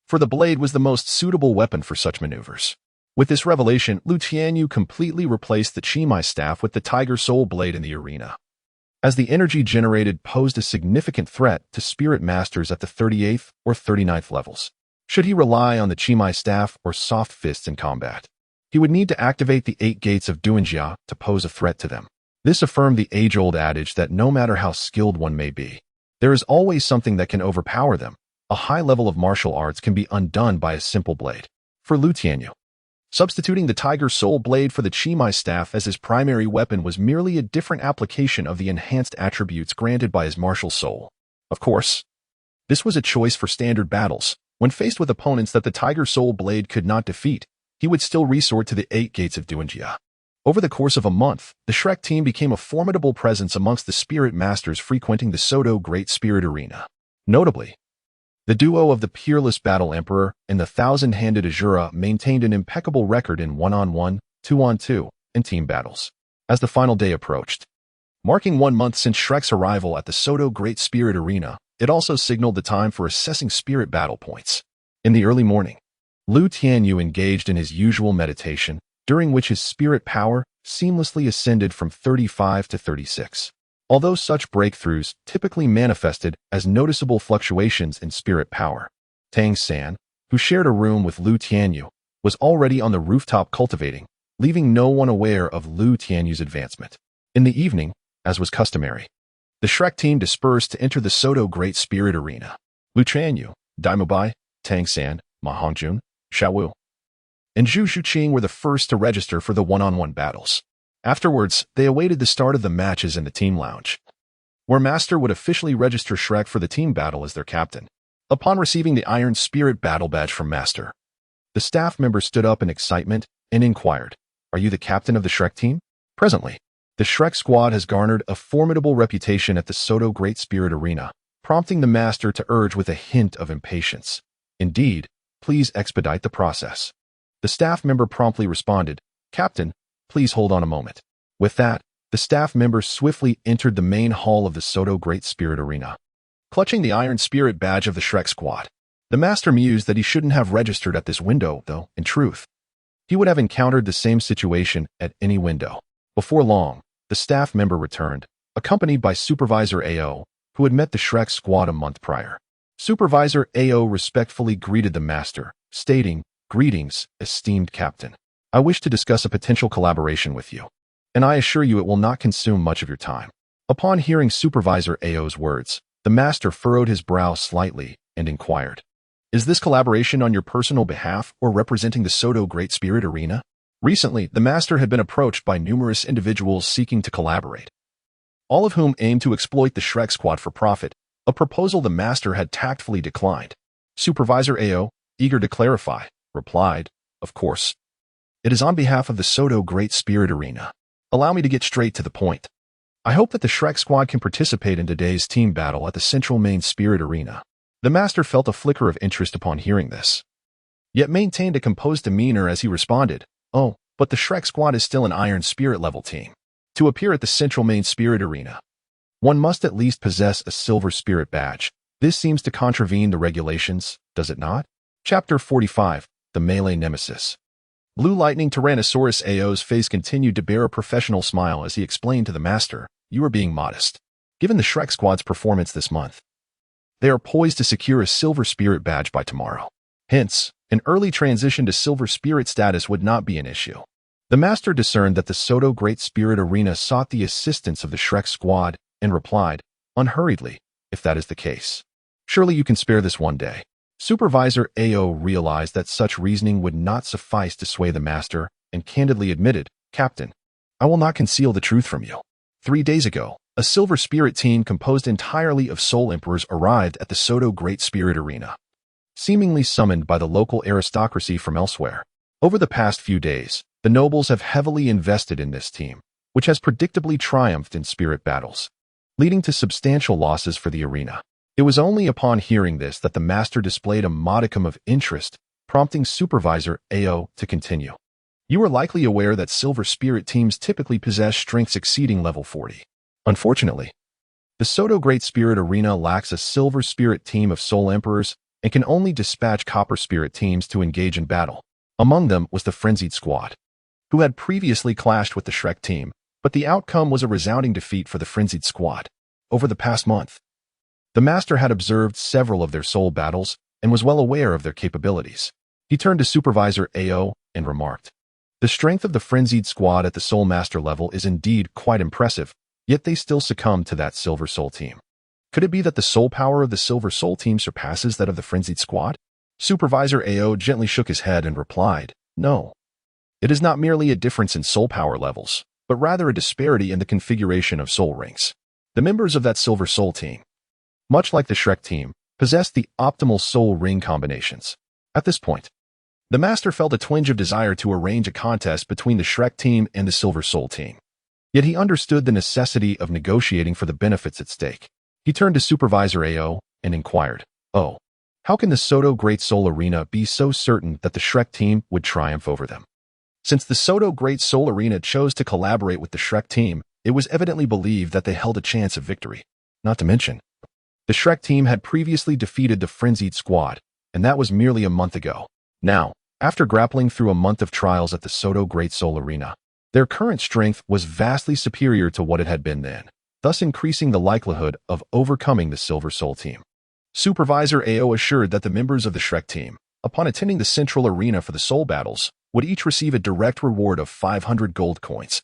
For the blade was the most suitable weapon for such maneuvers. With this revelation, Lu Tianyu completely replaced the Tianyu My staff with the Tiger Soul Blade in the arena, as the energy generated posed a significant threat to spirit masters at the 38th or 39th levels. Should he rely on the Tianyu My staff or soft fists in combat, he would need to activate the 8 gates of Duanjia to pose a threat to them. This affirmed the age-old adage that no matter how skilled one may be, there is always something that can overpower them. A high level of martial arts can be undone by a simple blade. For Lu Tianyu, substituting the Tiger Soul Blade for the Tianyu My staff as his primary weapon was merely a different application of the enhanced attributes granted by his martial soul. Of course, this was a choice for standard battles. When faced with opponents that the Tiger Soul Blade could not defeat, he would still resort to the 8 gates of Duanjia. Over the course of a month, the Shrek team became a formidable presence amongst the spirit masters frequenting the Soto Great Spirit Arena. Notably, the duo of the Peerless Battle Emperor and the Thousand-Handed Azura maintained an impeccable record in one-on-one, two-on-two, and team battles. As the final day approached, marking 1 month since Shrek's arrival at the Soto Great Spirit Arena, it also signaled the time for assessing spirit battle points. In the early morning, Lu Tianyu engaged in his usual meditation, during which his spirit power seamlessly ascended from 35 to 36. Although such breakthroughs typically manifested as noticeable fluctuations in spirit power, Tang San, who shared a room with Lu Tianyu, was already on the rooftop cultivating, leaving no one aware of Lu Tianyu's advancement. In the evening, as was customary, The Shrek team dispersed to enter the Soto Great Spirit Arena. Tianyu My, Tangsan, Ma Hongjun, Xiaowu, and Zhu Shuqing were the first to register for the one-on-one battles. Afterwards, they awaited the start of the matches in the team lounge, where Master would officially register Shrek for the team battle as their captain. Upon receiving the Iron Spirit battle badge from Master, the staff member stood up in excitement and inquired, "Are you the captain of the Shrek team?" Presently, the Shrek squad has garnered a formidable reputation at the Soto Great Spirit Arena, prompting the Master to urge with a hint of impatience, "Indeed, please expedite the process." The staff member promptly responded, "Captain, please hold on a moment." With that, the staff member swiftly entered the main hall of the Soto Great Spirit Arena. Clutching the Iron Spirit badge of the Shrek squad, the Master mused that he shouldn't have registered at this window, though, in truth, he would have encountered the same situation at any window. Before long, the staff member returned, accompanied by Supervisor AO, who had met the Shrek squad a month prior. Supervisor AO respectfully greeted the Master, stating, "Greetings, esteemed Captain. I wish to discuss a potential collaboration with you, and I assure you it will not consume much of your time." Upon hearing Supervisor AO's words, the Master furrowed his brow slightly and inquired, "Is this collaboration on your personal behalf or representing the Soto Great Spirit Arena?" Recently, the Master had been approached by numerous individuals seeking to collaborate, all of whom aimed to exploit the Shrek squad for profit, a proposal the Master had tactfully declined. Supervisor AO, eager to clarify, replied, "Of course. It is on behalf of the Soto Great Spirit Arena. Allow me to get straight to the point. I hope that the Shrek squad can participate in today's team battle at the Central Main Spirit Arena." The Master felt a flicker of interest upon hearing this, yet maintained a composed demeanor as he responded, "Oh, but the Shrek squad is still an Iron Spirit level team. To appear at the Central Main Spirit Arena, one must at least possess a Silver Spirit badge. This seems to contravene the regulations, does it not?" Chapter 45, The Melee Nemesis. Blue Lightning Tyrannosaurus AO's face continued to bear a professional smile as he explained to the Master, "You are being modest. Given the Shrek squad's performance this month, they are poised to secure a Silver Spirit badge by tomorrow. Hence, an early transition to Silver Spirit status would not be an issue." The Master discerned that the Soto Great Spirit Arena sought the assistance of the Shrek squad and replied, unhurriedly, "If that is the case, surely you can spare this one day." Supervisor AO realized that such reasoning would not suffice to sway the Master and candidly admitted, "Captain, I will not conceal the truth from you. 3 days ago, a Silver Spirit team composed entirely of Soul Emperors arrived at the Soto Great Spirit Arena, seemingly summoned by the local aristocracy from elsewhere. Over the past few days, the nobles have heavily invested in this team, which has predictably triumphed in spirit battles, leading to substantial losses for the arena." It was only upon hearing this that the Master displayed a modicum of interest, prompting Supervisor AO to continue. "You are likely aware that Silver Spirit teams typically possess strengths exceeding level 40. Unfortunately, the Soto Great Spirit Arena lacks a Silver Spirit team of Soul Emperors and can only dispatch Copper Spirit teams to engage in battle. Among them was the Frenzied Squad, who had previously clashed with the Shrek team, but the outcome was a resounding defeat for the Frenzied Squad. Over the past month, the Master had observed several of their soul battles and was well aware of their capabilities. He turned to Supervisor AO and remarked, "The strength of the Frenzied Squad at the Soul Master level is indeed quite impressive, yet they still succumb to that Silver Soul team. Could it be that the soul power of the Silver Soul team surpasses that of the Frenzied Squad?" Supervisor AO gently shook his head and replied, "No. It is not merely a difference in soul power levels, but rather a disparity in the configuration of soul rings. The members of that Silver Soul team, much like the Shrek team, possess the optimal soul ring combinations." At this point, the Master felt a twinge of desire to arrange a contest between the Shrek team and the Silver Soul team. Yet he understood the necessity of negotiating for the benefits at stake. He turned to Supervisor AO and inquired, "Oh, how can the Soto Great Soul Arena be so certain that the Shrek team would triumph over them?" Since the Soto Great Soul Arena chose to collaborate with the Shrek team, it was evidently believed that they held a chance of victory. Not to mention, the Shrek team had previously defeated the Frenzied Squad, and that was merely a month ago. Now, after grappling through a month of trials at the Soto Great Soul Arena, their current strength was vastly superior to what it had been then, thus increasing the likelihood of overcoming the Silver Soul team. Supervisor AO assured that the members of the Shrek team, upon attending the central arena for the soul battles, would each receive a direct reward of 500 gold coins.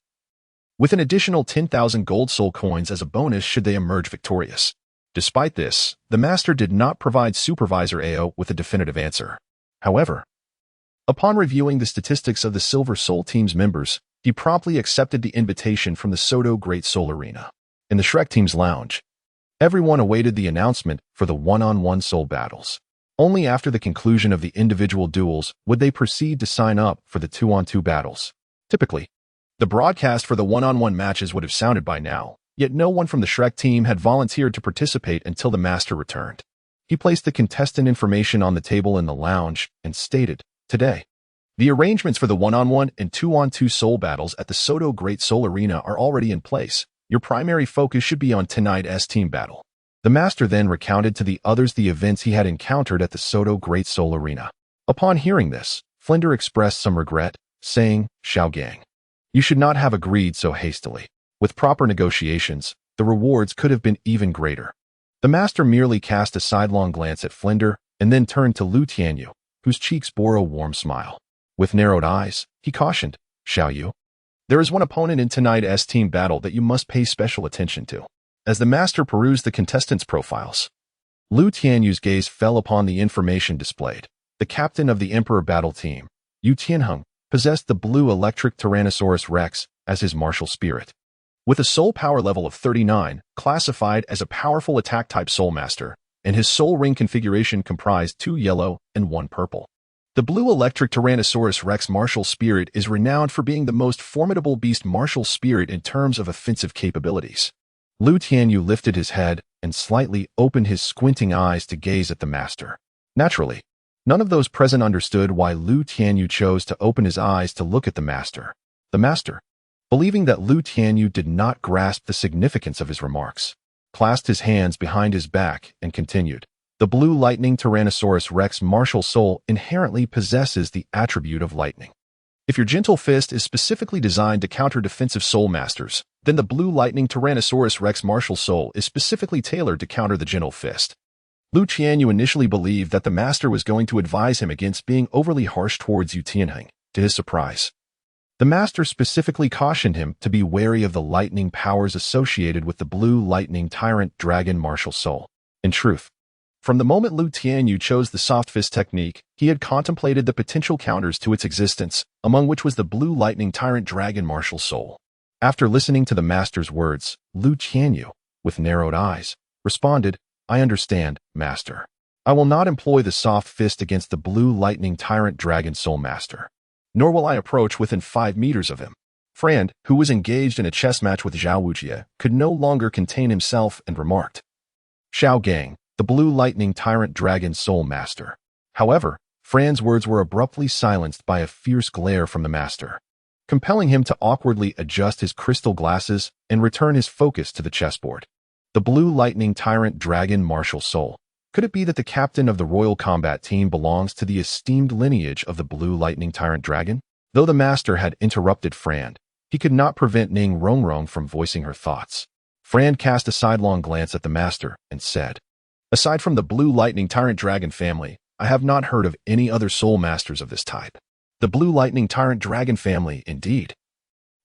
with an additional 10,000 gold soul coins as a bonus should they emerge victorious. Despite this, the master did not provide Supervisor Ao with a definitive answer. However, upon reviewing the statistics of the Silver Soul team's members, he promptly accepted the invitation from the Soto Great Soul Arena. In the Shrek team's lounge, everyone awaited the announcement for the one-on-one soul battles. Only after the conclusion of the individual duels would they proceed to sign up for the two-on-two battles. Typically, the broadcast for the one-on-one matches would have sounded by now, yet no one from the Shrek team had volunteered to participate until the master returned. He placed the contestant information on the table in the lounge and stated, "Today, the arrangements for the one-on-one and two-on-two soul battles at the Soto Great Soul Arena are already in place. Your primary focus should be on tonight's team battle." The master then recounted to the others the events he had encountered at the Soto Great Soul Arena. Upon hearing this, Flinder expressed some regret, saying, "Xiao Gang, you should not have agreed so hastily. With proper negotiations, the rewards could have been even greater." The master merely cast a sidelong glance at Flinder and then turned to Lu Tianyu, whose cheeks bore a warm smile. With narrowed eyes, he cautioned, "Xiao Yu, there is one opponent in tonight's team battle that you must pay special attention to." As the master perused the contestants' profiles, Lu Tianyu's gaze fell upon the information displayed. The captain of the Emperor Battle Team, Tianheng, possessed the Blue Electric Tyrannosaurus Rex as his martial spirit. With a soul power level of 39, classified as a powerful attack-type soul master, and his soul ring configuration comprised 2 yellow and 1 purple. The Blue Electric Tyrannosaurus Rex martial spirit is renowned for being the most formidable beast martial spirit in terms of offensive capabilities. Lu Tianyu lifted his head and slightly opened his squinting eyes to gaze at the master. Naturally, none of those present understood why Lu Tianyu chose to open his eyes to look at the master. The master, believing that Lu Tianyu did not grasp the significance of his remarks, clasped his hands behind his back and continued. The Blue Lightning Tyrannosaurus Rex martial soul inherently possesses the attribute of lightning. If your gentle fist is specifically designed to counter defensive soul masters, then the Blue Lightning Tyrannosaurus Rex martial soul is specifically tailored to counter the gentle fist. Lu Tianyu initially believed that the master was going to advise him against being overly harsh towards Tianheng. To his surprise, the master specifically cautioned him to be wary of the lightning powers associated with the Blue Lightning Tyrant Dragon martial soul. In truth, from the moment Lu Tianyu chose the soft fist technique, he had contemplated the potential counters to its existence, among which was the Blue Lightning Tyrant Dragon martial soul. After listening to the master's words, Lu Tianyu, with narrowed eyes, responded, "I understand, master. I will not employ the soft fist against the Blue Lightning Tyrant Dragon soul master. Nor will I approach within 5 meters of him." Frand, who was engaged in a chess match with Zhao Wujie, could no longer contain himself and remarked, "Xiao Gang, the Blue Lightning Tyrant Dragon soul master." However, Frand's words were abruptly silenced by a fierce glare from the master, compelling him to awkwardly adjust his crystal glasses and return his focus to the chessboard. The Blue Lightning Tyrant Dragon martial soul. Could it be that the captain of the Royal Combat Team belongs to the esteemed lineage of the Blue Lightning Tyrant Dragon? Though the master had interrupted Frand, he could not prevent Ning Rongrong from voicing her thoughts. Frand cast a sidelong glance at the master and said, "Aside from the Blue Lightning Tyrant Dragon family, I have not heard of any other soul masters of this type. The Blue Lightning Tyrant Dragon family, indeed,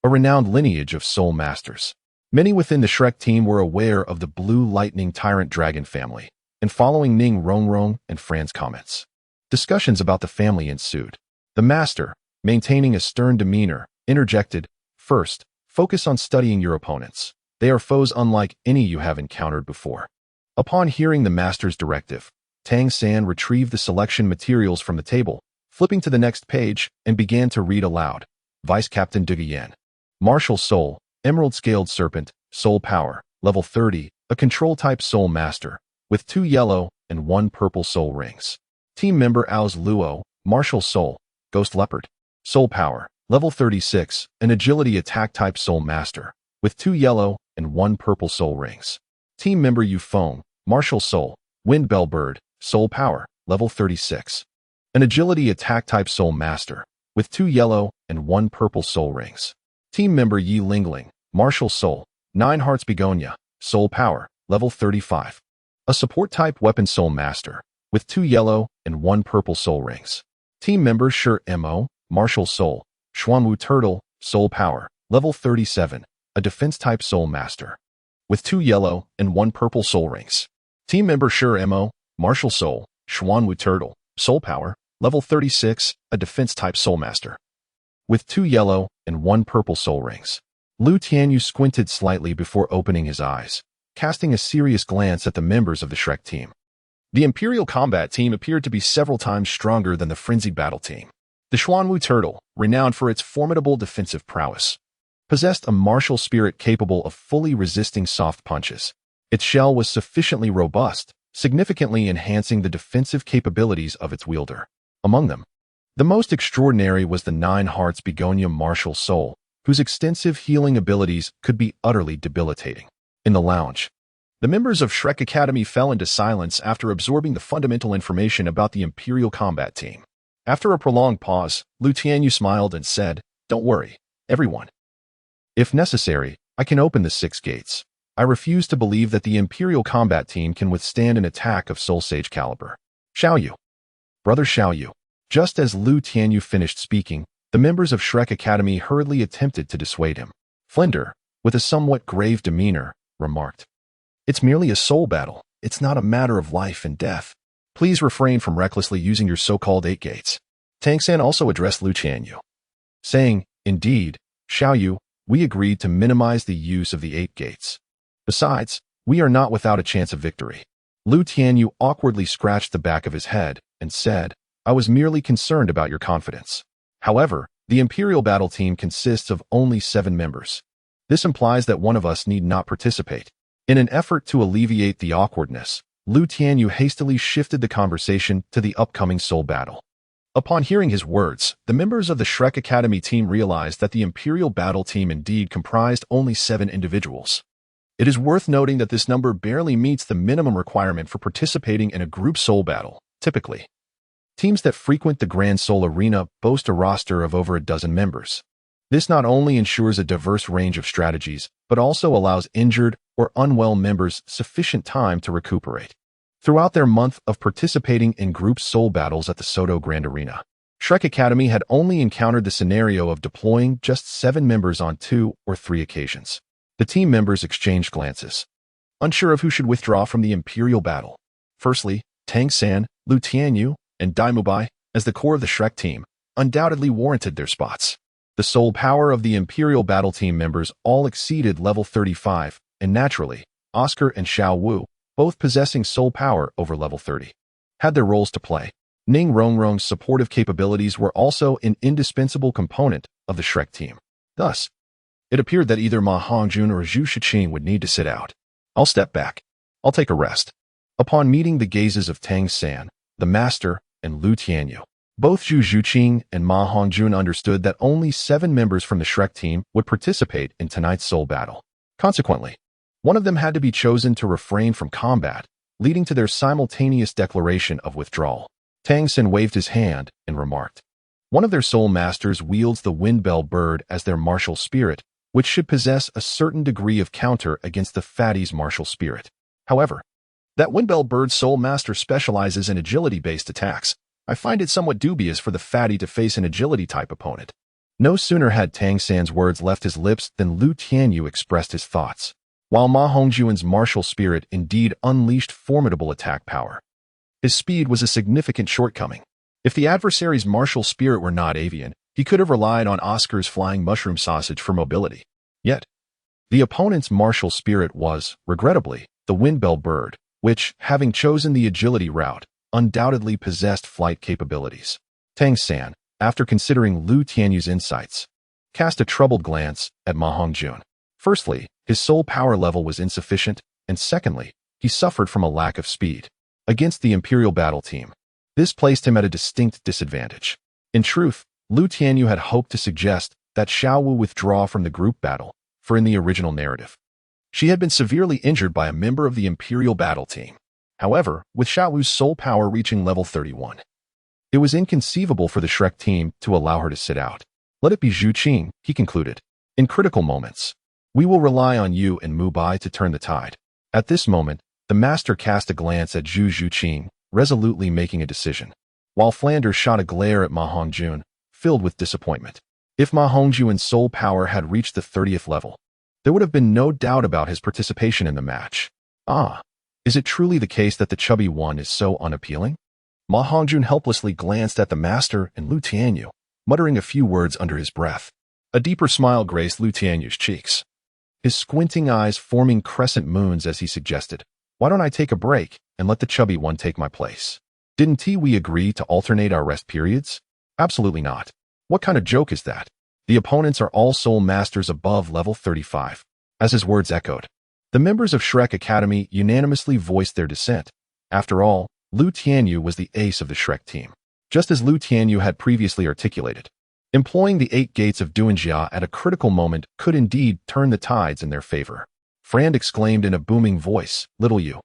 a renowned lineage of soul masters." Many within the Shrek team were aware of the Blue Lightning Tyrant Dragon family, and following Ning Rongrong and Frand's comments, discussions about the family ensued. The master, maintaining a stern demeanor, interjected, "First, focus on studying your opponents. They are foes unlike any you have encountered before." Upon hearing the master's directive, Tang San retrieved the selection materials from the table, flipping to the next page, and began to read aloud. Vice Captain Duguyen. Martial Soul, Emerald Scaled Serpent, Soul Power, Level 30, a Control-Type Soul Master, with 2 yellow and 1 purple soul rings. Team Member Ao's Luo, Martial Soul, Ghost Leopard, Soul Power, Level 36, an Agility Attack-Type Soul Master, with 2 yellow and 1 purple soul rings. Team Member Yu Feng, Martial Soul, Wind Bell Bird, Soul Power, Level 36. An Agility Attack-Type Soul Master, with 2 yellow and 1 purple soul rings. Team Member Yi Lingling, Martial Soul, 9 Hearts Begonia, Soul Power, Level 35. A Support-Type Weapon Soul Master, with 2 yellow and 1 purple soul rings. Team Member Shi Mo, Martial Soul, Xuanwu Turtle, Soul Power, Level 37. a defense-type soul master, with 2 yellow and 1 purple soul rings. Team member Sure Mo, martial soul, Xuanwu turtle, soul power, level 36, a defense-type soul master, with 2 yellow and 1 purple soul rings. Lu Tianyu squinted slightly before opening his eyes, casting a serious glance at the members of the Shrek team. The Imperial Combat Team appeared to be several times stronger than the Frenzied Battle Team. The Xuanwu turtle, renowned for its formidable defensive prowess, possessed a martial spirit capable of fully resisting soft punches. Its shell was sufficiently robust, significantly enhancing the defensive capabilities of its wielder. Among them, the most extraordinary was the 9 Hearts Begonia martial soul, whose extensive healing abilities could be utterly debilitating. In the lounge, the members of Shrek Academy fell into silence after absorbing the fundamental information about the Imperial Combat Team. After a prolonged pause, Lu Tianyu smiled and said, "Don't worry, everyone. If necessary, I can open the 6 gates. I refuse to believe that the Imperial Combat Team can withstand an attack of Soul Sage caliber. Xiaoyu. Brother Xiaoyu." Just as Lu Tianyu finished speaking, the members of Shrek Academy hurriedly attempted to dissuade him. Flender, with a somewhat grave demeanor, remarked, "It's merely a soul battle. It's not a matter of life and death. Please refrain from recklessly using your so-called 8 gates." Tang-san also addressed Lu Tianyu, saying, "Indeed, Xiaoyu, we agreed to minimize the use of the 8 gates. Besides, we are not without a chance of victory." Lu Tianyu awkwardly scratched the back of his head and said, "I was merely concerned about your confidence. However, the Imperial Battle Team consists of only 7 members. This implies that one of us need not participate." In an effort to alleviate the awkwardness, Lu Tianyu hastily shifted the conversation to the upcoming soul battle. Upon hearing his words, the members of the Shrek Academy team realized that the Imperial Battle Team indeed comprised only 7 individuals. It is worth noting that this number barely meets the minimum requirement for participating in a group soul battle. Typically, teams that frequent the Grand Soul Arena boast a roster of over a dozen members. This not only ensures a diverse range of strategies, but also allows injured or unwell members sufficient time to recuperate. Throughout their month of participating in group soul battles at the Soto Grand Arena, Shrek Academy had only encountered the scenario of deploying just 7 members on 2 or 3 occasions. The team members exchanged glances, unsure of who should withdraw from the Imperial battle. Firstly, Tang-san, Lu Tianyu, and Daimubai, as the core of the Shrek team, undoubtedly warranted their spots. The soul power of the Imperial Battle Team members all exceeded level 35, and naturally, Oscar and Xiao Wu, both possessing soul power over level 30, had their roles to play. Ning Rongrong's supportive capabilities were also an indispensable component of the Shrek team. Thus, it appeared that either Ma Hongjun or Zhu Shiqing would need to sit out. "I'll step back. I'll take a rest." Upon meeting the gazes of Tang-san, the master, and Lu Tianyu, both Zhu Shiqing and Ma Hongjun understood that only 7 members from the Shrek team would participate in tonight's soul battle. Consequently, one of them had to be chosen to refrain from combat, leading to their simultaneous declaration of withdrawal. Tang-san waved his hand and remarked, "One of their soul masters wields the Windbell bird as their martial spirit, which should possess a certain degree of counter against the fatty's martial spirit. However, that Windbell bird soul master specializes in agility-based attacks. I find it somewhat dubious for the fatty to face an agility-type opponent." No sooner had Tang-san's words left his lips than Lu Tianyu expressed his thoughts. While Ma Hongjuan's martial spirit indeed unleashed formidable attack power, his speed was a significant shortcoming. If the adversary's martial spirit were not avian, he could have relied on Oscar's flying mushroom sausage for mobility. Yet, the opponent's martial spirit was, regrettably, the Windbell bird, which, having chosen the agility route, undoubtedly possessed flight capabilities. Tang-san, after considering Lu Tianyu's insights, cast a troubled glance at Ma Hongjun. Firstly, his soul power level was insufficient, and secondly, he suffered from a lack of speed. Against the Imperial Battle Team, this placed him at a distinct disadvantage. In truth, Lu Tianyu had hoped to suggest that Xiao Wu withdraw from the group battle, for in the original narrative, she had been severely injured by a member of the Imperial Battle Team. However, with Xiao Wu's soul power reaching level 31, it was inconceivable for the Shrek team to allow her to sit out. "Let it be Zhu Qing," he concluded. "In critical moments, we will rely on you and Mu Bai to turn the tide." At this moment, the master cast a glance at Zhu Qing, resolutely making a decision, while Flanders shot a glare at Ma Hongjun, filled with disappointment. If Ma Hongjuan's soul power had reached the 30th level, there would have been no doubt about his participation in the match. Ah, is it truly the case that the chubby one is so unappealing? Ma Hongjun helplessly glanced at the master and Lu Tianyu, muttering a few words under his breath. A deeper smile graced Lu Tianyu's cheeks, his squinting eyes forming crescent moons as he suggested, "Why don't I take a break and let the chubby one take my place? Didn't we agree to alternate our rest periods?" "Absolutely not. What kind of joke is that? The opponents are all soul masters above level 35. As his words echoed, the members of Shrek Academy unanimously voiced their dissent. After all, Lu Tianyu was the ace of the Shrek team, just as Lu Tianyu had previously articulated. Employing the 8 gates of Duanjia at a critical moment could indeed turn the tides in their favor. Frand exclaimed in a booming voice, "Little you,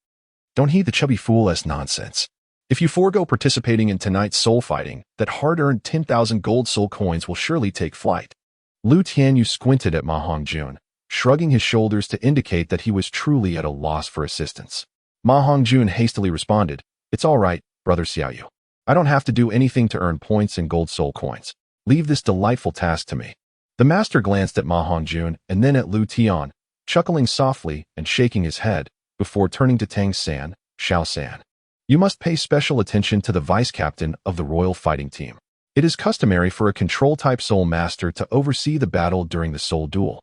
don't heed the chubby fool-ass nonsense. If you forego participating in tonight's soul fighting, that hard-earned 10,000 gold soul coins will surely take flight." Lu Tianyu squinted at Ma Hongjun, shrugging his shoulders to indicate that he was truly at a loss for assistance. Ma Hongjun hastily responded, "It's all right, Brother Xiaoyu. I don't have to do anything to earn points and gold soul coins. Leave this delightful task to me." The master glanced at Ma Hongjun and then at Lu Tian, chuckling softly and shaking his head, before turning to Tang San, "Xiao San, you must pay special attention to the vice-captain of the royal fighting team. It is customary for a control-type soul master to oversee the battle during the soul duel.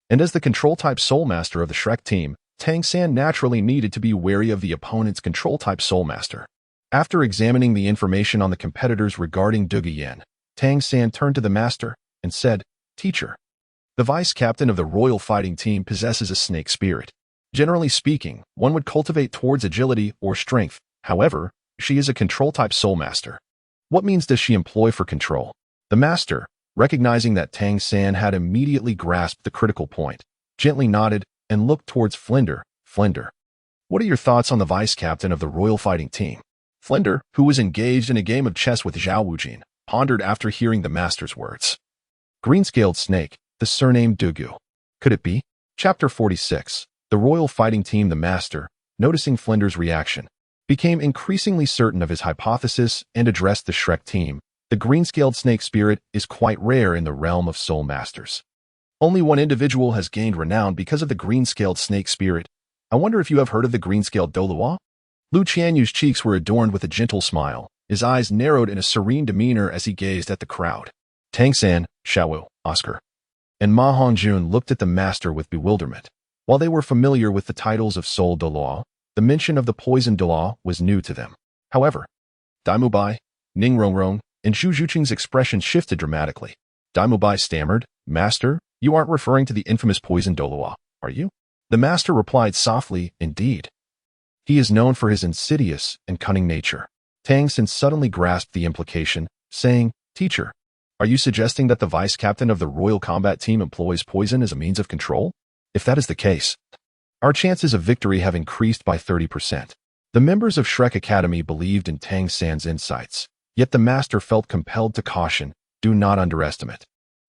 And as the control-type soul master of the Shrek team, Tang San naturally needed to be wary of the opponent's control-type soul master." After examining the information on the competitors regarding Duge Yan, Tang San turned to the master and said, "Teacher, the vice-captain of the royal fighting team possesses a snake spirit. Generally speaking, one would cultivate towards agility or strength. However, she is a control-type soul master. What means does she employ for control?" The master, recognizing that Tang San had immediately grasped the critical point, gently nodded and looked towards Flinder. "Flinder, what are your thoughts on the vice-captain of the royal fighting team?" Flinder, who was engaged in a game of chess with Zhao Wujin, pondered after hearing the master's words. Green-scaled snake, the surname Dugu. Could it be? Chapter 46. The royal fighting team. The master, noticing Flinder's reaction, became increasingly certain of his hypothesis and addressed the Shrek team. The green-scaled snake spirit is quite rare in the realm of soul masters. Only one individual has gained renown because of the green-scaled snake spirit. I wonder if you have heard of the green-scaled Douluo? Lu Qianyu's cheeks were adorned with a gentle smile. His eyes narrowed in a serene demeanor as he gazed at the crowd. Tang San, Xiaowu, Oscar, and Ma Hongjun looked at the master with bewilderment. While they were familiar with the titles of Soul Douluo, the mention of the poison Douluo was new to them. However, Daimu Bai, Ning Rongrong, and Zhu Zhuqing's expression shifted dramatically. Daimu Bai stammered, "Master, you aren't referring to the infamous poison Douluo, are you?" The master replied softly, "Indeed. He is known for his insidious and cunning nature." Tang San suddenly grasped the implication, saying, "Teacher, are you suggesting that the vice-captain of the royal combat team employs poison as a means of control? If that is the case, our chances of victory have increased by 30%. The members of Shrek Academy believed in Tang San's insights, yet the master felt compelled to caution, "Do not underestimate."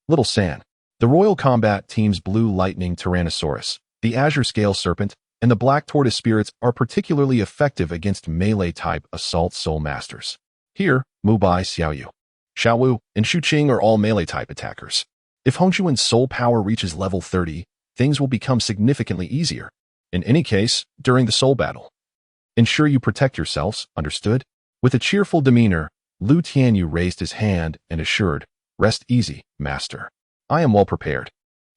Little San, the royal combat team's Blue Lightning Tyrannosaurus, the Azure Scale Serpent, and the Black Tortoise spirits are particularly effective against melee-type assault soul masters. Here, Mubai Xiaoyu, Xiaowu, and Shuqing are all melee-type attackers. If Hongjuan's soul power reaches level 30, things will become significantly easier. In any case, during the soul battle, ensure you protect yourselves, understood? With a cheerful demeanor, Lu Tianyu raised his hand and assured, "Rest easy, master. I am well prepared.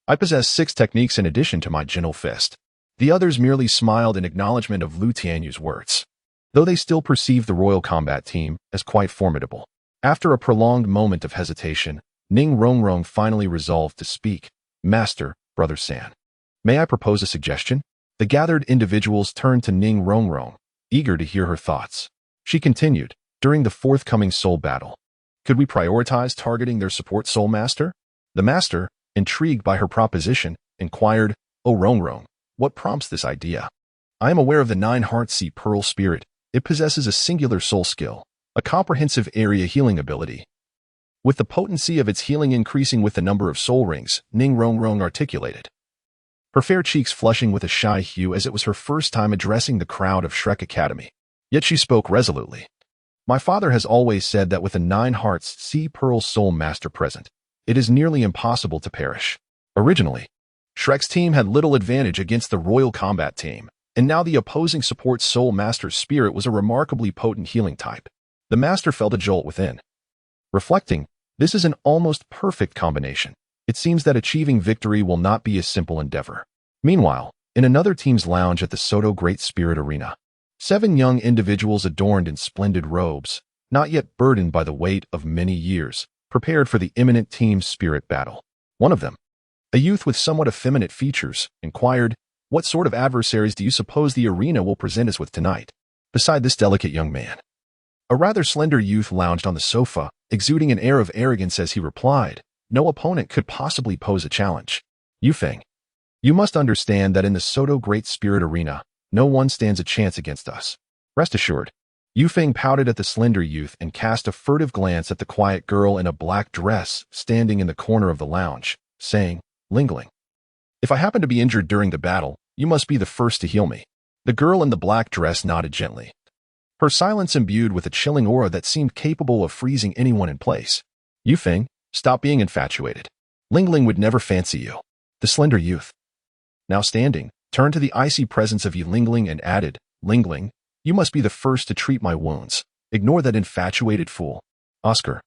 I possess 6 techniques in addition to my gentle fist." The others merely smiled in acknowledgement of Lu Tianyu's words, though they still perceived the royal combat team as quite formidable. After a prolonged moment of hesitation, Ning Rongrong finally resolved to speak. "Master, Brother San, may I propose a suggestion?" The gathered individuals turned to Ning Rongrong, eager to hear her thoughts. She continued, "During the forthcoming soul battle, could we prioritize targeting their support soul master?" The master, intrigued by her proposition, inquired, "Oh Rongrong, what prompts this idea?" "I am aware of the 9-Heart Sea Pearl Spirit. It possesses a singular soul skill, a comprehensive area healing ability. With the potency of its healing increasing with the number of soul rings," Ning Rongrong articulated, her fair cheeks flushing with a shy hue as it was her first time addressing the crowd of Shrek Academy. Yet she spoke resolutely. "My father has always said that with a 9 Hearts Sea Pearl Soul Master present, it is nearly impossible to perish. Originally, Shrek's team had little advantage against the Royal Combat team, and now the opposing support Soul Master's spirit was a remarkably potent healing type. The Master felt a jolt within. Reflecting, this is an almost perfect combination. It seems that achieving victory will not be a simple endeavor. Meanwhile, in another team's lounge at the Soto Great Spirit Arena, 7 young individuals adorned in splendid robes, not yet burdened by the weight of many years, prepared for the imminent team spirit battle. One of them, a youth with somewhat effeminate features, inquired, "What sort of adversaries do you suppose the arena will present us with tonight?" Beside this delicate young man, a rather slender youth lounged on the sofa, exuding an air of arrogance as he replied, "No opponent could possibly pose a challenge. Yufeng, you must understand that in the Soto Great Spirit Arena, no one stands a chance against us. Rest assured." Yufeng pouted at the slender youth and cast a furtive glance at the quiet girl in a black dress standing in the corner of the lounge, saying, lingling, "If I happen to be injured during the battle, you must be the first to heal me." The girl in the black dress nodded gently, her silence imbued with a chilling aura that seemed capable of freezing anyone in place. "Yufeng, stop being infatuated. Lingling would never fancy you." The slender youth, now standing, turned to the icy presence of Yi Lingling and added, "Lingling, you must be the first to treat my wounds. Ignore that infatuated fool. Oscar,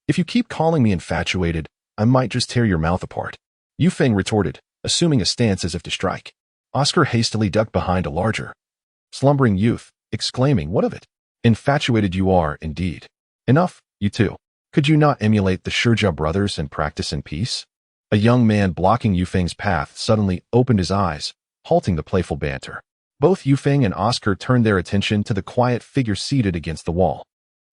if you keep calling me infatuated, I might just tear your mouth apart." Yufeng retorted, assuming a stance as if to strike. Oscar hastily ducked behind a larger, slumbering youth, exclaiming, "What of it? Infatuated you are, indeed. Enough, you two. Could you not emulate the Shurja brothers and practice in peace?" A young man blocking Yufeng's path suddenly opened his eyes, halting the playful banter. Both Yufeng and Oscar turned their attention to the quiet figure seated against the wall.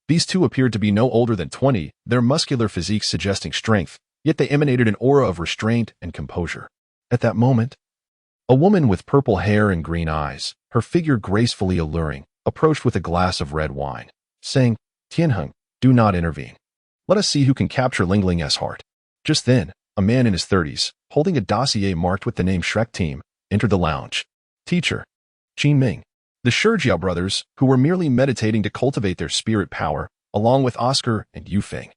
These two appeared to be no older than 20, their muscular physiques suggesting strength, yet they emanated an aura of restraint and composure. At that moment, a woman with purple hair and green eyes, her figure gracefully alluring, approached with a glass of red wine, saying, "Tianheng, do not intervene. Let us see who can capture Lingling's heart." Just then, a man in his 30s, holding a dossier marked with the name Shrek Team, entered the lounge. Teacher, Qin Ming. The Shurjiao brothers, who were merely meditating to cultivate their spirit power, along with Oscar and Yufeng,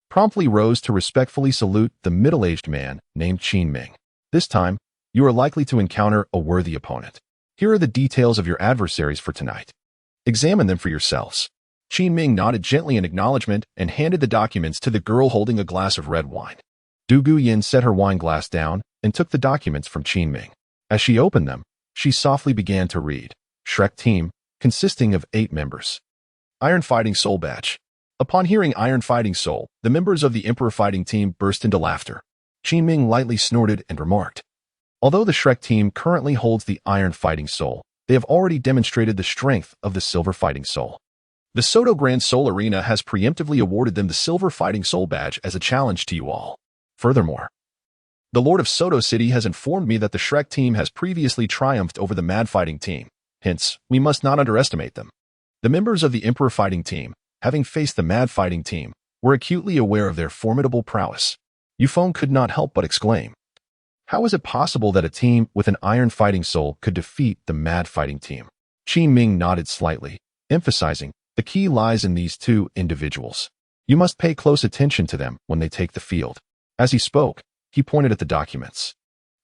promptly rose to respectfully salute the middle-aged man named Qin Ming. "This time, you are likely to encounter a worthy opponent. Here are the details of your adversaries for tonight. Examine them for yourselves." Qin Ming nodded gently in acknowledgement and handed the documents to the girl holding a glass of red wine. Du Guyan set her wine glass down and took the documents from Qin Ming. As she opened them, she softly began to read, "Shrek Team, consisting of 8 members. Iron Fighting Soul Badge." Upon hearing Iron Fighting Soul, the members of the Emperor Fighting Team burst into laughter. Qin Ming lightly snorted and remarked, "Although the Shrek Team currently holds the Iron Fighting Soul, they have already demonstrated the strength of the Silver Fighting Soul. The Soto Grand Soul Arena has preemptively awarded them the Silver Fighting Soul Badge as a challenge to you all. Furthermore, the Lord of Soto City has informed me that the Shrek Team has previously triumphed over the Mad Fighting Team. Hence, we must not underestimate them." The members of the Emperor Fighting Team, having faced the Mad Fighting Team, were acutely aware of their formidable prowess. Yufeng could not help but exclaim, "How is it possible that a team with an Iron Fighting Soul could defeat the Mad Fighting Team?" Qin Ming nodded slightly, emphasizing, "The key lies in these 2 individuals. You must pay close attention to them when they take the field." As he spoke, he pointed at the documents,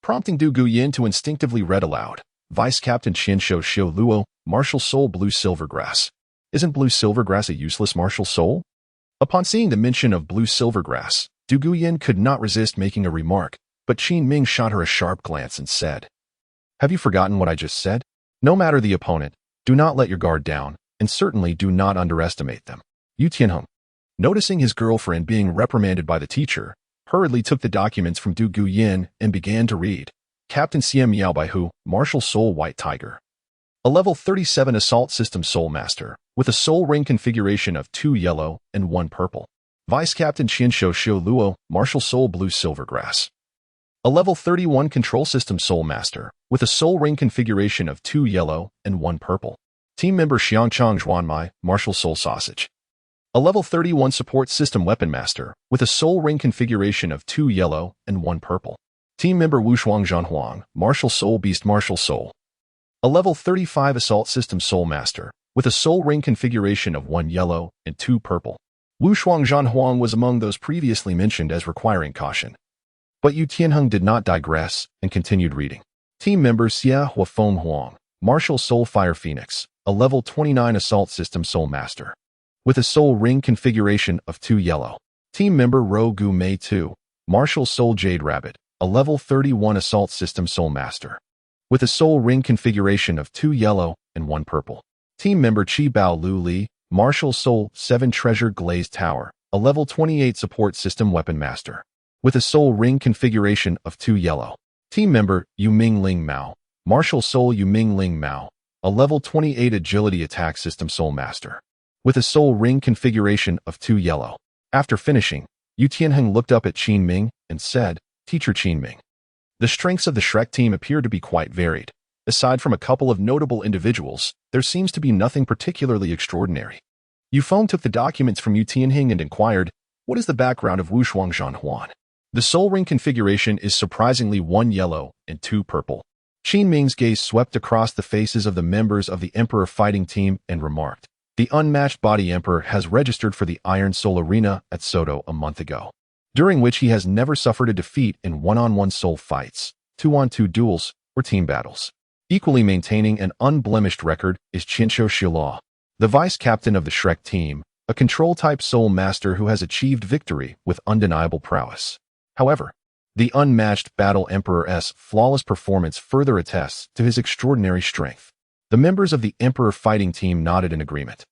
prompting Du Guyan to instinctively read aloud, "Vice Captain Qianshou Xiu Luo, Martial Soul Blue Silvergrass." Isn't Blue Silvergrass a useless martial soul? Upon seeing the mention of Blue Silvergrass, Du Guyan could not resist making a remark, but Qin Ming shot her a sharp glance and said, "Have you forgotten what I just said? No matter the opponent, do not let your guard down, and certainly do not underestimate them." Yu Tianheng, noticing his girlfriend being reprimanded by the teacher, hurriedly took the documents from Du Guyan and began to read, "Captain Xian Miao Baihu, Martial Soul White Tiger. A level 37 Assault System Soul Master, with a soul ring configuration of 2 yellow and 1 purple. Vice Captain Qianshou Xiu Luo, Martial Soul Blue Silvergrass. A level 31 Control System Soul Master, with a soul ring configuration of 2 yellow and 1 purple. Team member Tianyu My, Martial Soul Sausage. A level 31 Support System Weapon Master, with a soul ring configuration of 2 yellow and 1 purple. Team member Wushuang Zhanhuang, Martial Soul Beast Martial Soul. A level 35 Assault System Soul Master, with a soul ring configuration of 1 yellow and 2 purple. Wushuang Zhanhuang was among those previously mentioned as requiring caution. But Yu Tianheng did not digress and continued reading. Team member Xia Huafeng Huang, Martial Soul Fire Phoenix, a level 29 Assault System Soul Master. With a Soul Ring configuration of 2 yellow. Team member Ro Gu Mei 2, Martial Soul Jade Rabbit, a level 31 Assault System Soul Master. With a Soul Ring configuration of 2 yellow and 1 purple. Team member Chi Bao Lu Li, Martial Soul 7 Treasure Glazed Tower, a level 28 Support System Weapon Master. With a Soul Ring configuration of 2 yellow. Team member Yu Ming Ling Mao, Martial Soul Yu Ming Ling Mao, a level 28 Agility Attack System Soul Master. With a Soul Ring configuration of 2 yellow. After finishing, Yu Tianheng looked up at Qin Ming and said, Teacher Qin Ming. The strengths of the Shrek team appear to be quite varied. Aside from a couple of notable individuals, there seems to be nothing particularly extraordinary. Yu Feng took the documents from Yu Tianheng and inquired, what is the background of Wu Shuangzhan Huan? The Soul Ring configuration is surprisingly 1 yellow and 2 purple. Qin Ming's gaze swept across the faces of the members of the Emperor fighting team and remarked, the unmatched body Emperor has registered for the Iron Soul Arena at Soto a month ago, during which he has never suffered a defeat in one-on-one soul fights, 2-on-2 duels, or team battles. Equally maintaining an unblemished record is Qinsho Shilao, the vice-captain of the Shrek team, a control-type soul master who has achieved victory with undeniable prowess. However, the unmatched Battle Emperor's flawless performance further attests to his extraordinary strength. The members of the Emperor fighting team nodded in agreement,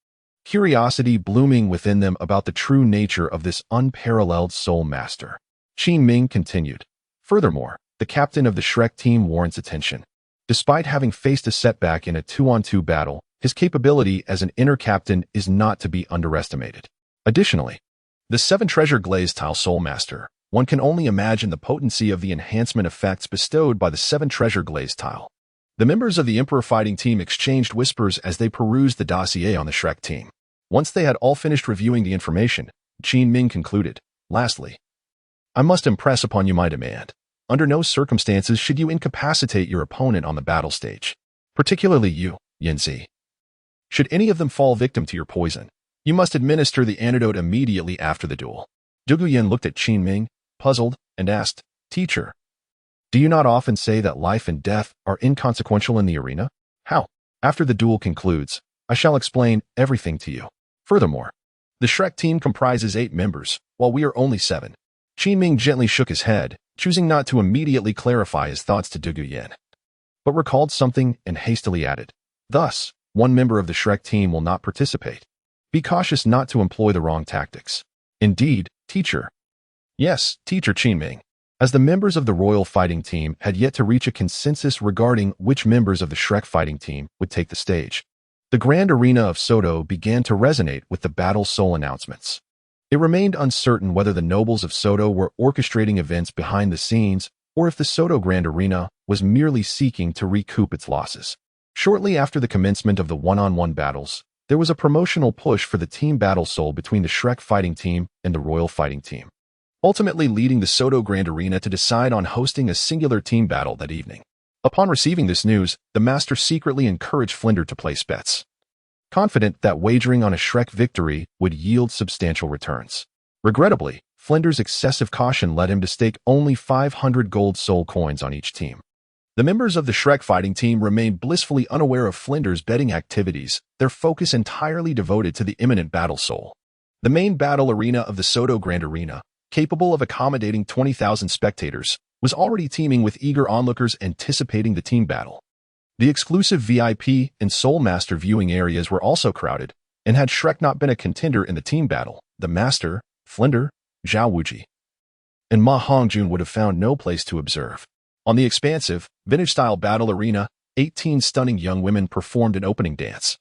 curiosity blooming within them about the true nature of this unparalleled soul master. Qin Ming continued, furthermore, the captain of the Shrek team warrants attention. Despite having faced a setback in a 2-on-2 battle, his capability as an inner captain is not to be underestimated. Additionally, the 7 Treasure Glazed Tile Soul Master. One can only imagine the potency of the enhancement effects bestowed by the 7 Treasure Glazed Tile. The members of the Emperor fighting team exchanged whispers as they perused the dossier on the Shrek team. Once they had all finished reviewing the information, Qin Ming concluded, lastly, I must impress upon you my demand. Under no circumstances should you incapacitate your opponent on the battle stage, particularly you, Yanzi. Should any of them fall victim to your poison, you must administer the antidote immediately after the duel. Duguyan looked at Qin Ming, puzzled, and asked, Teacher, do you not often say that life and death are inconsequential in the arena? How? After the duel concludes, I shall explain everything to you. Furthermore, the Shrek team comprises 8 members, while we are only 7. Qin Ming gently shook his head, choosing not to immediately clarify his thoughts to Duguyan, but recalled something and hastily added, thus, 1 member of the Shrek team will not participate. Be cautious not to employ the wrong tactics. Indeed, Teacher. Yes, Teacher Qin Ming. As the members of the Royal Fighting Team had yet to reach a consensus regarding which members of the Shrek Fighting Team would take the stage, the Grand Arena of Soto began to resonate with the Battle Soul announcements. It remained uncertain whether the nobles of Soto were orchestrating events behind the scenes or if the Soto Grand Arena was merely seeking to recoup its losses. Shortly after the commencement of the one-on-one battles, there was a promotional push for the team Battle Soul between the Shrek Fighting Team and the Royal Fighting Team, ultimately leading the Soto Grand Arena to decide on hosting a singular team battle that evening. Upon receiving this news, the master secretly encouraged Flinder to place bets, confident that wagering on a Shrek victory would yield substantial returns. Regrettably, Flinder's excessive caution led him to stake only 500 gold soul coins on each team. The members of the Shrek Fighting Team remained blissfully unaware of Flinder's betting activities, their focus entirely devoted to the imminent Battle Soul. The main battle arena of the Soto Grand Arena, capable of accommodating 20,000 spectators, was already teeming with eager onlookers anticipating the team battle. The exclusive VIP and Soul Master viewing areas were also crowded, and had Shrek not been a contender in the team battle, the Master, Flinder, Zhao Wuji, and Ma Hongjun would have found no place to observe. On the expansive, vintage-style battle arena, 18 stunning young women performed an opening dance,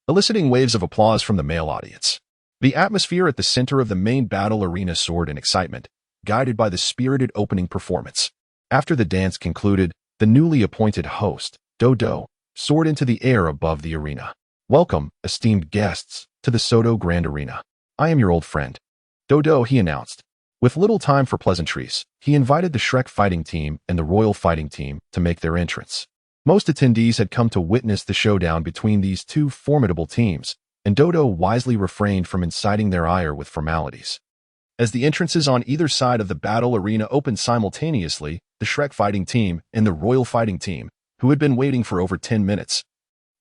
eliciting waves of applause from the male audience. The atmosphere at the center of the main battle arena soared in excitement, guided by the spirited opening performance. After the dance concluded, the newly appointed host, Douluo, soared into the air above the arena. Welcome, esteemed guests, to the Soto Grand Arena. I am your old friend, Douluo, he announced. With little time for pleasantries, he invited the Shrek Fighting Team and the Royal Fighting Team to make their entrance. Most attendees had come to witness the showdown between these two formidable teams, and Douluo wisely refrained from inciting their ire with formalities. As the entrances on either side of the battle arena opened simultaneously, the Shrek fighting team and the Royal fighting team, who had been waiting for over 10 minutes,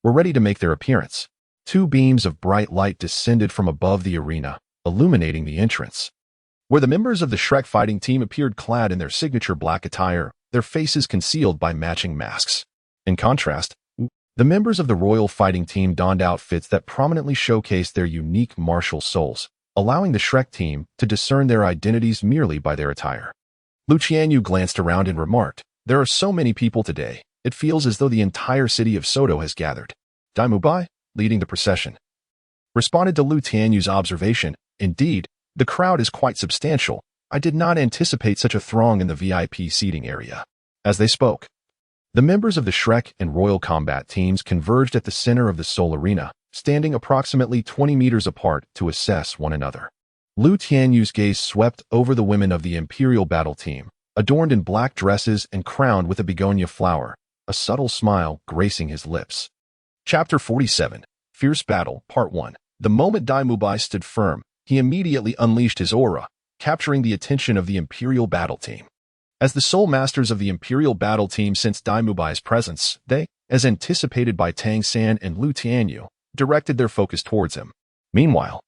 were ready to make their appearance. Two beams of bright light descended from above the arena, illuminating the entrance. Where the members of the Shrek fighting team appeared clad in their signature black attire, their faces concealed by matching masks. In contrast, the members of the Royal fighting team donned outfits that prominently showcased their unique martial souls, allowing the Shrek team to discern their identities merely by their attire. Tianyu glanced around and remarked, "There are so many people today, it feels as though the entire city of Soto has gathered." Tianyu, leading the procession, responded to Tianyu's observation, "Indeed, the crowd is quite substantial. I did not anticipate such a throng in the VIP seating area." As they spoke, the members of the Shrek and Royal combat teams converged at the center of the Seoul Arena, standing approximately 20 meters apart to assess one another. Tianyu's gaze swept over the women of the Imperial battle team, adorned in black dresses and crowned with a begonia flower, a subtle smile gracing his lips. Chapter 47, Fierce Battle, Part 1. The moment Tianyu stood firm, he immediately unleashed his aura, capturing the attention of the Imperial battle team. As the sole masters of the Imperial battle team sensed Tianyu's presence, they, as anticipated by Tang San and Tianyu, directed their focus towards him. Meanwhile,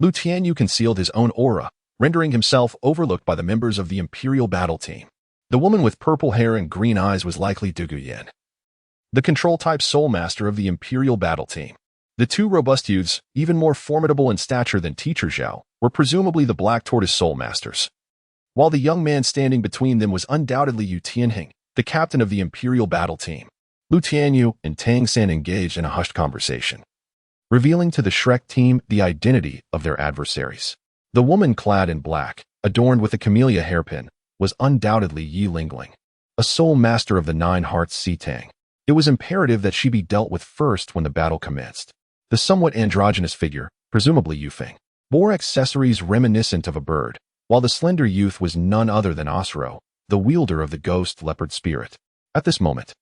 Tianyu concealed his own aura, rendering himself overlooked by the members of the Imperial battle team. The woman with purple hair and green eyes was likely Douluo, the control-type soul master of the Imperial battle team. The two robust youths, even more formidable in stature than Teacher Zhao, were presumably the Black Tortoise soul masters. While the young man standing between them was undoubtedly Tianheng, the captain of the Imperial battle team. Tianyu and Tang San engaged in a hushed conversation, revealing to the Shrek team the identity of their adversaries. The woman clad in black, adorned with a camellia hairpin, was undoubtedly Yi Lingling, a soul master of the Nine Hearts Sitang. It was imperative that she be dealt with first when the battle commenced. The somewhat androgynous figure, presumably Yufeng, bore accessories reminiscent of a bird, while the slender youth was none other than Osro, the wielder of the ghost leopard spirit. At this moment,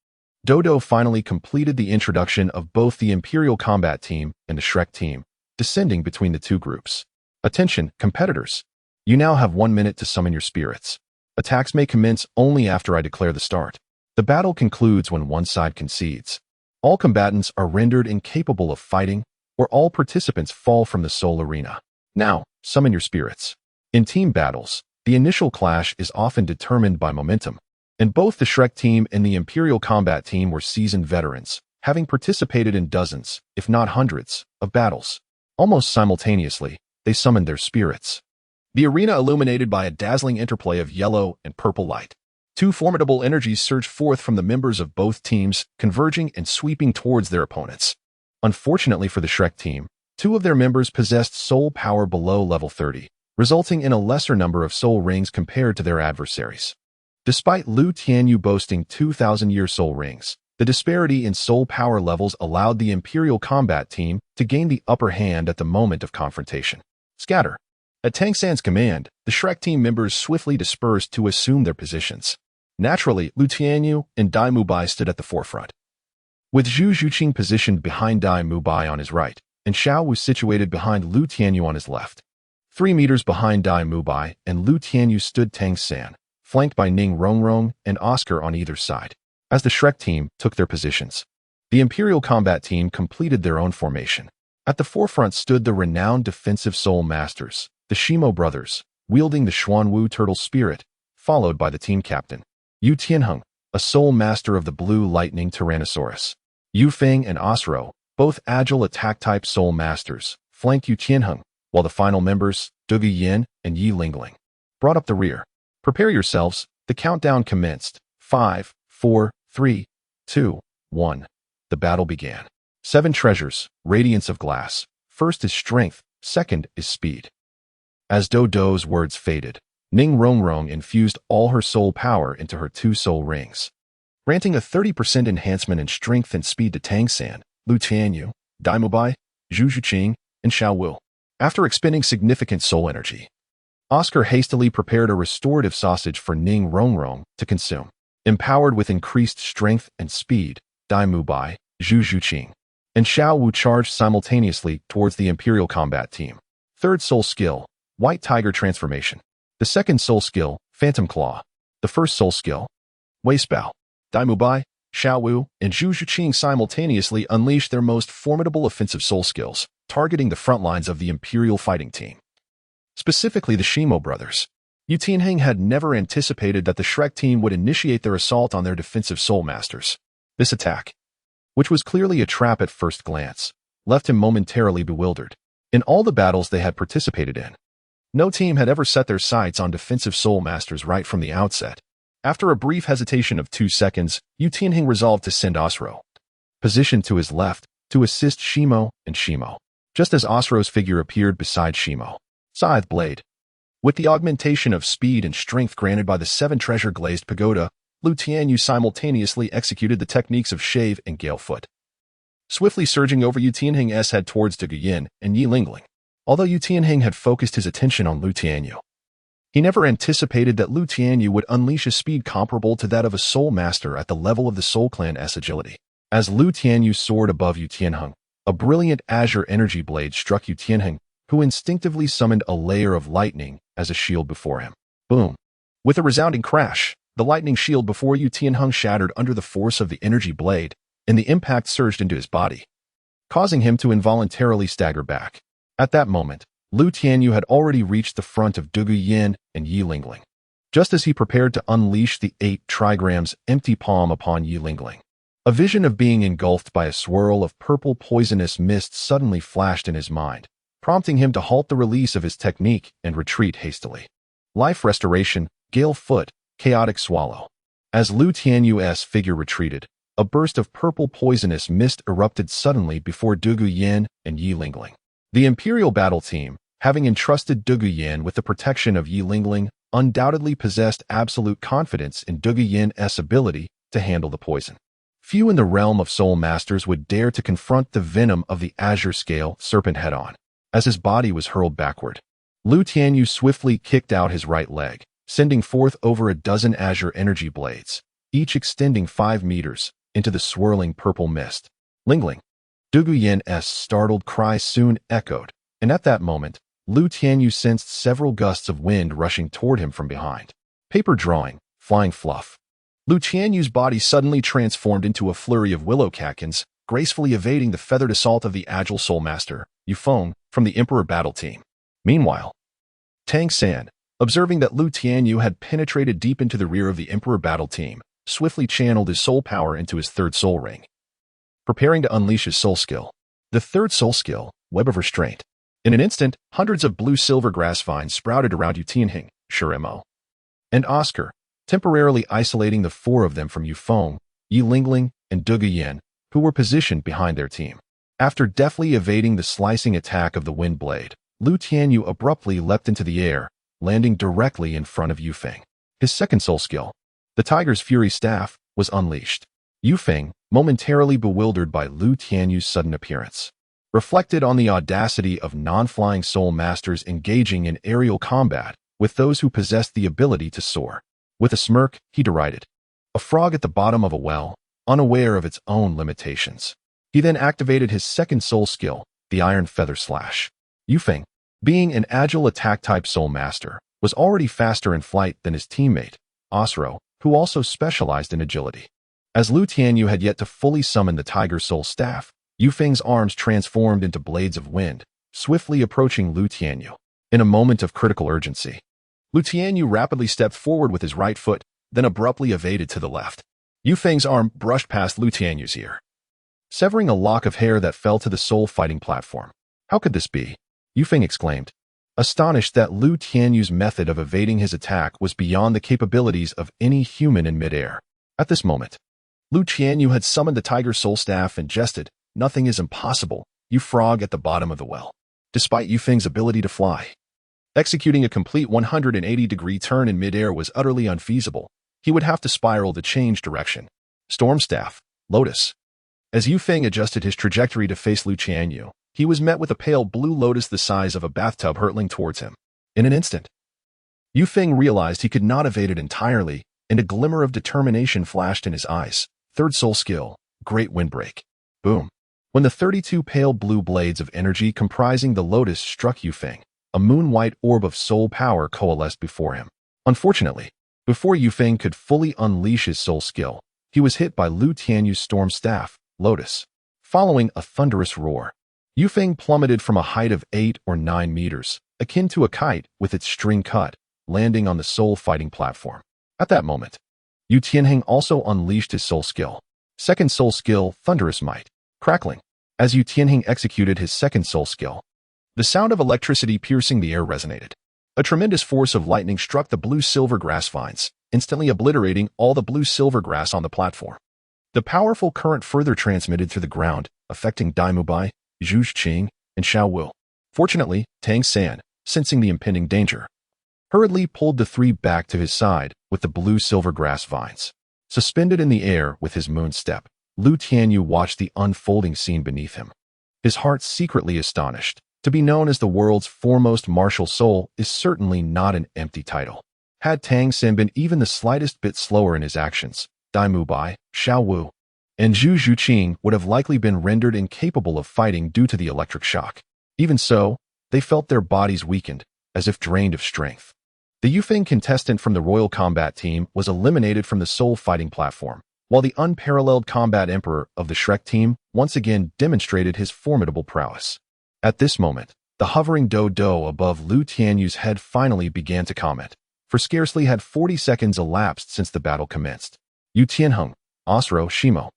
Douluo finally completed the introduction of both the Imperial combat team and the Shrek team, descending between the two groups. "Attention, competitors. You now have 1 minute to summon your spirits. Attacks may commence only after I declare the start. The battle concludes when one side concedes. All combatants are rendered incapable of fighting, or all participants fall from the Seoul Arena. Now, summon your spirits." In team battles, the initial clash is often determined by momentum, and both the Shrek team and the Imperial combat team were seasoned veterans, having participated in dozens, if not hundreds, of battles. Almost simultaneously, they summoned their spirits. The arena illuminated by a dazzling interplay of yellow and purple light. Two formidable energies surged forth from the members of both teams, converging and sweeping towards their opponents. Unfortunately for the Shrek team, two of their members possessed soul power below level 30, resulting in a lesser number of soul rings compared to their adversaries. Despite Tianyu boasting 2,000-year soul rings, the disparity in soul power levels allowed the Imperial combat team to gain the upper hand at the moment of confrontation. Scatter. At Tang San's command, the Shrek team members swiftly dispersed to assume their positions. Naturally, Tianyu and Tianyu stood at the forefront, with Zhu Zhuqing positioned behind Tianyu on his right, and Xiao was situated behind Tianyu on his left. 3 meters behind Tianyu and Tianyu stood Tang San, flanked by Ning Rongrong and Oscar on either side. As the Shrek team took their positions, the Imperial combat team completed their own formation. At the forefront stood the renowned defensive soul masters, the Shimo brothers, wielding the Xuanwu turtle spirit, followed by the team captain, Tianheng, a soul master of the Blue Lightning Tyrannosaurus. Yufeng and Osro, both agile attack-type soul masters, flanked Tianheng, while the final members, Douluo and Yi Lingling, brought up the rear. Prepare yourselves, the countdown commenced. 5, 4, 3, 2, 1. The battle began. 7 treasures, radiance of glass. First is strength, second is speed. As Douluo's words faded, Ning Rongrong infused all her soul power into her 2 soul rings, granting a 30% enhancement in strength and speed to Tang San, Tianyu, Tianyu, Zhu Zhuqing, and Xiao Wu. After expending significant soul energy, Oscar hastily prepared a restorative sausage for Ning Rongrong to consume. Empowered with increased strength and speed, Tianyu, Zhu Zhuqing, and Xiao Wu charged simultaneously towards the Imperial combat team. Third soul skill, White Tiger Transformation. The second soul skill, Phantom Claw. The first soul skill, Waistbow. Daimubai, Xiaowu, and Zhu Zhuqing simultaneously unleashed their most formidable offensive soul skills, targeting the front lines of the Imperial fighting team. Specifically the Shimo brothers. Tianheng had never anticipated that the Shrek team would initiate their assault on their defensive soul masters. This attack, which was clearly a trap at first glance, left him momentarily bewildered. In all the battles they had participated in, no team had ever set their sights on defensive soul masters right from the outset. After a brief hesitation of 2 seconds, Tianheng resolved to send Osro, positioned to his left, to assist Shimo and Shimo. Just as Osro's figure appeared beside Shimo, Scythe Blade. With the augmentation of speed and strength granted by the 7 treasure-glazed pagoda, Tianyu simultaneously executed the techniques of Shave and Galefoot. Swiftly surging over Tianheng's head towards Duguyin and Yi Lingling. Although Tianheng had focused his attention on Tianyu, he never anticipated that Tianyu would unleash a speed comparable to that of a soul master at the level of the Soul Clan's agility. As Tianyu soared above Tianheng, a brilliant azure energy blade struck Tianheng, who instinctively summoned a layer of lightning as a shield before him. Boom! With a resounding crash, the lightning shield before Tianheng shattered under the force of the energy blade, and the impact surged into his body, causing him to involuntarily stagger back. At that moment, Tianyu had already reached the front of Duguyin and Yi Lingling. Just as he prepared to unleash the 8 trigrams empty palm upon Yi Lingling, a vision of being engulfed by a swirl of purple poisonous mist suddenly flashed in his mind, prompting him to halt the release of his technique and retreat hastily. Life Restoration, Gale Foot, Chaotic Swallow. As Tianyu's figure retreated, a burst of purple poisonous mist erupted suddenly before Duguyin and Yi Lingling. The Imperial battle team, having entrusted Duguyin with the protection of Yi Lingling, undoubtedly possessed absolute confidence in Duguyin's ability to handle the poison. Few in the realm of soul masters would dare to confront the venom of the azure scale serpent head-on. As his body was hurled backward, Tianyu swiftly kicked out his right leg, sending forth over a dozen azure energy blades, each extending 5 meters, into the swirling purple mist. Lingling. Duguyin's startled cry soon echoed, and at that moment, Tianyu sensed several gusts of wind rushing toward him from behind. Paper drawing, flying fluff. Tianyu's body suddenly transformed into a flurry of willow catkins, gracefully evading the feathered assault of the agile soul master, Yufeng, from the Emperor battle team. Meanwhile, Tang San, observing that Tianyu had penetrated deep into the rear of the Emperor battle team, swiftly channeled his soul power into his third soul ring, preparing to unleash his soul skill. The third soul skill, Web of Restraint. In an instant, hundreds of blue-silver grass vines sprouted around Tianheng, Shiremo, and Oscar, temporarily isolating the 4 of them from Yufeng, Yi Lingling, and Duguyin, who were positioned behind their team. After deftly evading the slicing attack of the wind blade, Tianyu abruptly leapt into the air, landing directly in front of Yufeng. His second soul skill, the Tiger's Fury Staff, was unleashed. Yufeng, momentarily bewildered by Tianyu's sudden appearance, reflected on the audacity of non-flying soul masters engaging in aerial combat with those who possessed the ability to soar. With a smirk, he derided. A frog at the bottom of a well, unaware of its own limitations. He then activated his second soul skill, the Iron Feather Slash. Yufeng, being an agile attack-type soul master, was already faster in flight than his teammate, Osro, who also specialized in agility. As Tianyu had yet to fully summon the Tiger Soul Staff, Yufeng's arms transformed into blades of wind, swiftly approaching Tianyu. In a moment of critical urgency, Tianyu rapidly stepped forward with his right foot, then abruptly evaded to the left. Yufeng's arm brushed past Tianyu's ear, severing a lock of hair that fell to the soul fighting platform. How could this be? Yufeng exclaimed, astonished that Tianyu's method of evading his attack was beyond the capabilities of any human in midair. At this moment, Tianyu had summoned the Tiger Soul Staff and jested, "Nothing is impossible, you frog at the bottom of the well." Despite Yufeng's ability to fly, executing a complete 180-degree turn in midair was utterly unfeasible. He would have to spiral to change direction. Storm Staff, Lotus. As Yufeng adjusted his trajectory to face Tianyu, he was met with a pale blue lotus the size of a bathtub hurtling towards him. In an instant, Yufeng realized he could not evade it entirely, and a glimmer of determination flashed in his eyes. Third soul skill, Great Windbreak. Boom. When the 32 pale blue blades of energy comprising the lotus struck Yufeng, A moon-white orb of soul power coalesced before him. Unfortunately, before Yufeng could fully unleash his soul skill, he was hit by Lu Tianyu's storm staff, Lotus. Following a thunderous roar, Yufeng plummeted from a height of 8 or 9 meters, akin to a kite with its string cut, landing on the soul fighting platform. At that moment, Yu Tianheng also unleashed his soul skill. Second soul skill, Thunderous Might. Crackling. As Yu Tianheng executed his second soul skill, the sound of electricity piercing the air resonated. A tremendous force of lightning struck the blue-silver grass vines, instantly obliterating all the blue-silver grass on the platform. The powerful current further transmitted through the ground, affecting Tianyu My, Zhu Qing, and Xiao Wu. Fortunately, Tang San, sensing the impending danger, hurriedly pulled the three back to his side with the blue-silver grass vines. Suspended in the air with his moon step, Lu Tianyu watched the unfolding scene beneath him. His heart secretly astonished. To be known as the world's foremost martial soul is certainly not an empty title. Had Tang San been even the slightest bit slower in his actions, Tianyu My, Xiao Wu, and Zhu Qing would have likely been rendered incapable of fighting due to the electric shock. Even so, they felt their bodies weakened, as if drained of strength. The Yufeng contestant from the Royal Combat Team was eliminated from the soul fighting platform, while the unparalleled Combat Emperor of the Shrek team once again demonstrated his formidable prowess. At this moment, the hovering Douluo above Lu Tianyu's head finally began to comment, for scarcely had 40 seconds elapsed since the battle commenced. Yu Tianheng, Osro, Shimo.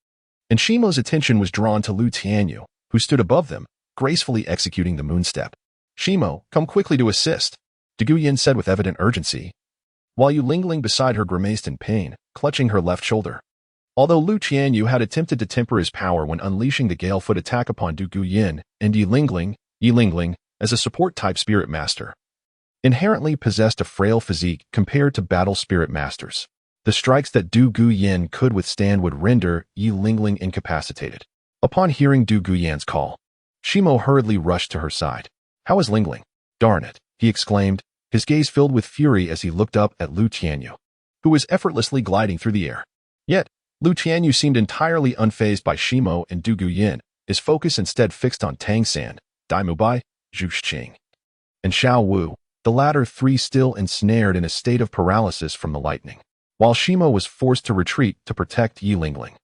And Shimo's attention was drawn to Lu Tianyu, who stood above them, gracefully executing the moon step. Shimo, come quickly to assist, Gu Yin said with evident urgency, while Yu Lingling beside her grimaced in pain, clutching her left shoulder. Although Lu Tianyu had attempted to temper his power when unleashing the Gale-Foot attack upon Gu Yin and Yi Lingling, as a support-type spirit master, inherently possessed a frail physique compared to battle spirit masters. The strikes that Gu Yin could withstand would render Yi Lingling incapacitated. Upon hearing Gu Yin's call, Shimo hurriedly rushed to her side. How is Lingling? Darn it, he exclaimed, his gaze filled with fury as he looked up at Lu Tianyu, who was effortlessly gliding through the air. Yet, Lu Tianyu seemed entirely unfazed by Shimo and Gu Yin, his focus instead fixed on Tang San, Tianyu My, Zhu Qing, and Xiao Wu, the latter three still ensnared in a state of paralysis from the lightning, while Shimo was forced to retreat to protect Yi Lingling.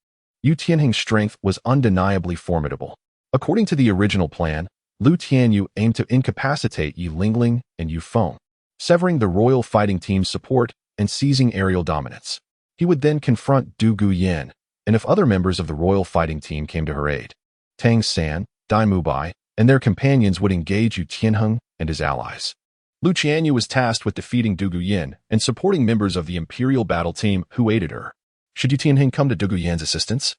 Yu Tianheng's strength was undeniably formidable. According to the original plan, Lu Tianyu aimed to incapacitate Yi Lingling and Yu Feng, severing the royal fighting team's support and seizing aerial dominance. He would then confront Gu Yin, and if other members of the royal fighting team came to her aid, Tang San, Tianyu My, and their companions would engage Yu Tianheng and his allies. Lu Tianyu was tasked with defeating Gu Yin and supporting members of the imperial battle team who aided her. Should Yu Tianheng come to Gu Yin's assistance,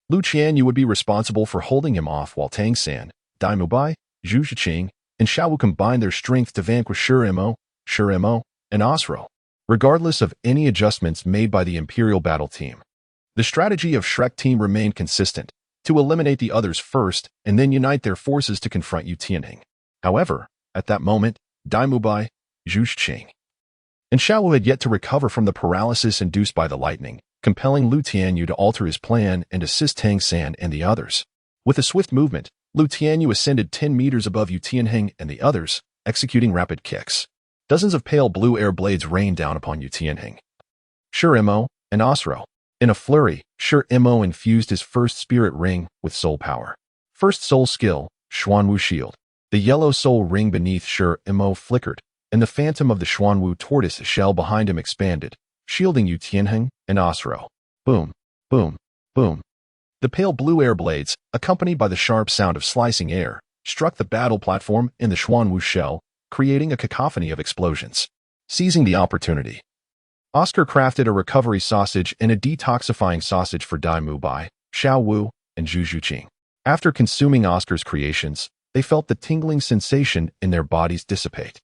Lu Tianyu would be responsible for holding him off while Tang San, Tianyu My, Zhu Qing, and Xiao Wu combined their strength to vanquish Shimo, and Osro, regardless of any adjustments made by the Imperial battle team. The strategy of Shrek team remained consistent, to eliminate the others first and then unite their forces to confront Yu Tianheng. However, at that moment, Tianyu My, Zhu Qing, and Xiao Wu had yet to recover from the paralysis induced by the lightning, compelling Lu Tianyu to alter his plan and assist Tang San and the others. With a swift movement, Lu Tianyu ascended 10 meters above Yu Tianheng and the others, executing rapid kicks. Dozens of pale blue air blades rained down upon Yu Tianheng, Shimo, and Osro. In a flurry, Shimo infused his first spirit ring with soul power. First soul skill, Xuanwu Shield. The yellow soul ring beneath Shimo flickered, and the phantom of the Xuanwu tortoise shell behind him expanded, shielding Yu Tianheng and Osro. Boom, boom, boom. The pale blue air blades, accompanied by the sharp sound of slicing air, struck the battle platform in the Xuanwu shell, creating a cacophony of explosions. Seizing the opportunity, Oscar crafted a recovery sausage and a detoxifying sausage for Tianyu My, Xiao Wu, and Zhu Qing. After consuming Oscar's creations, they felt the tingling sensation in their bodies dissipate.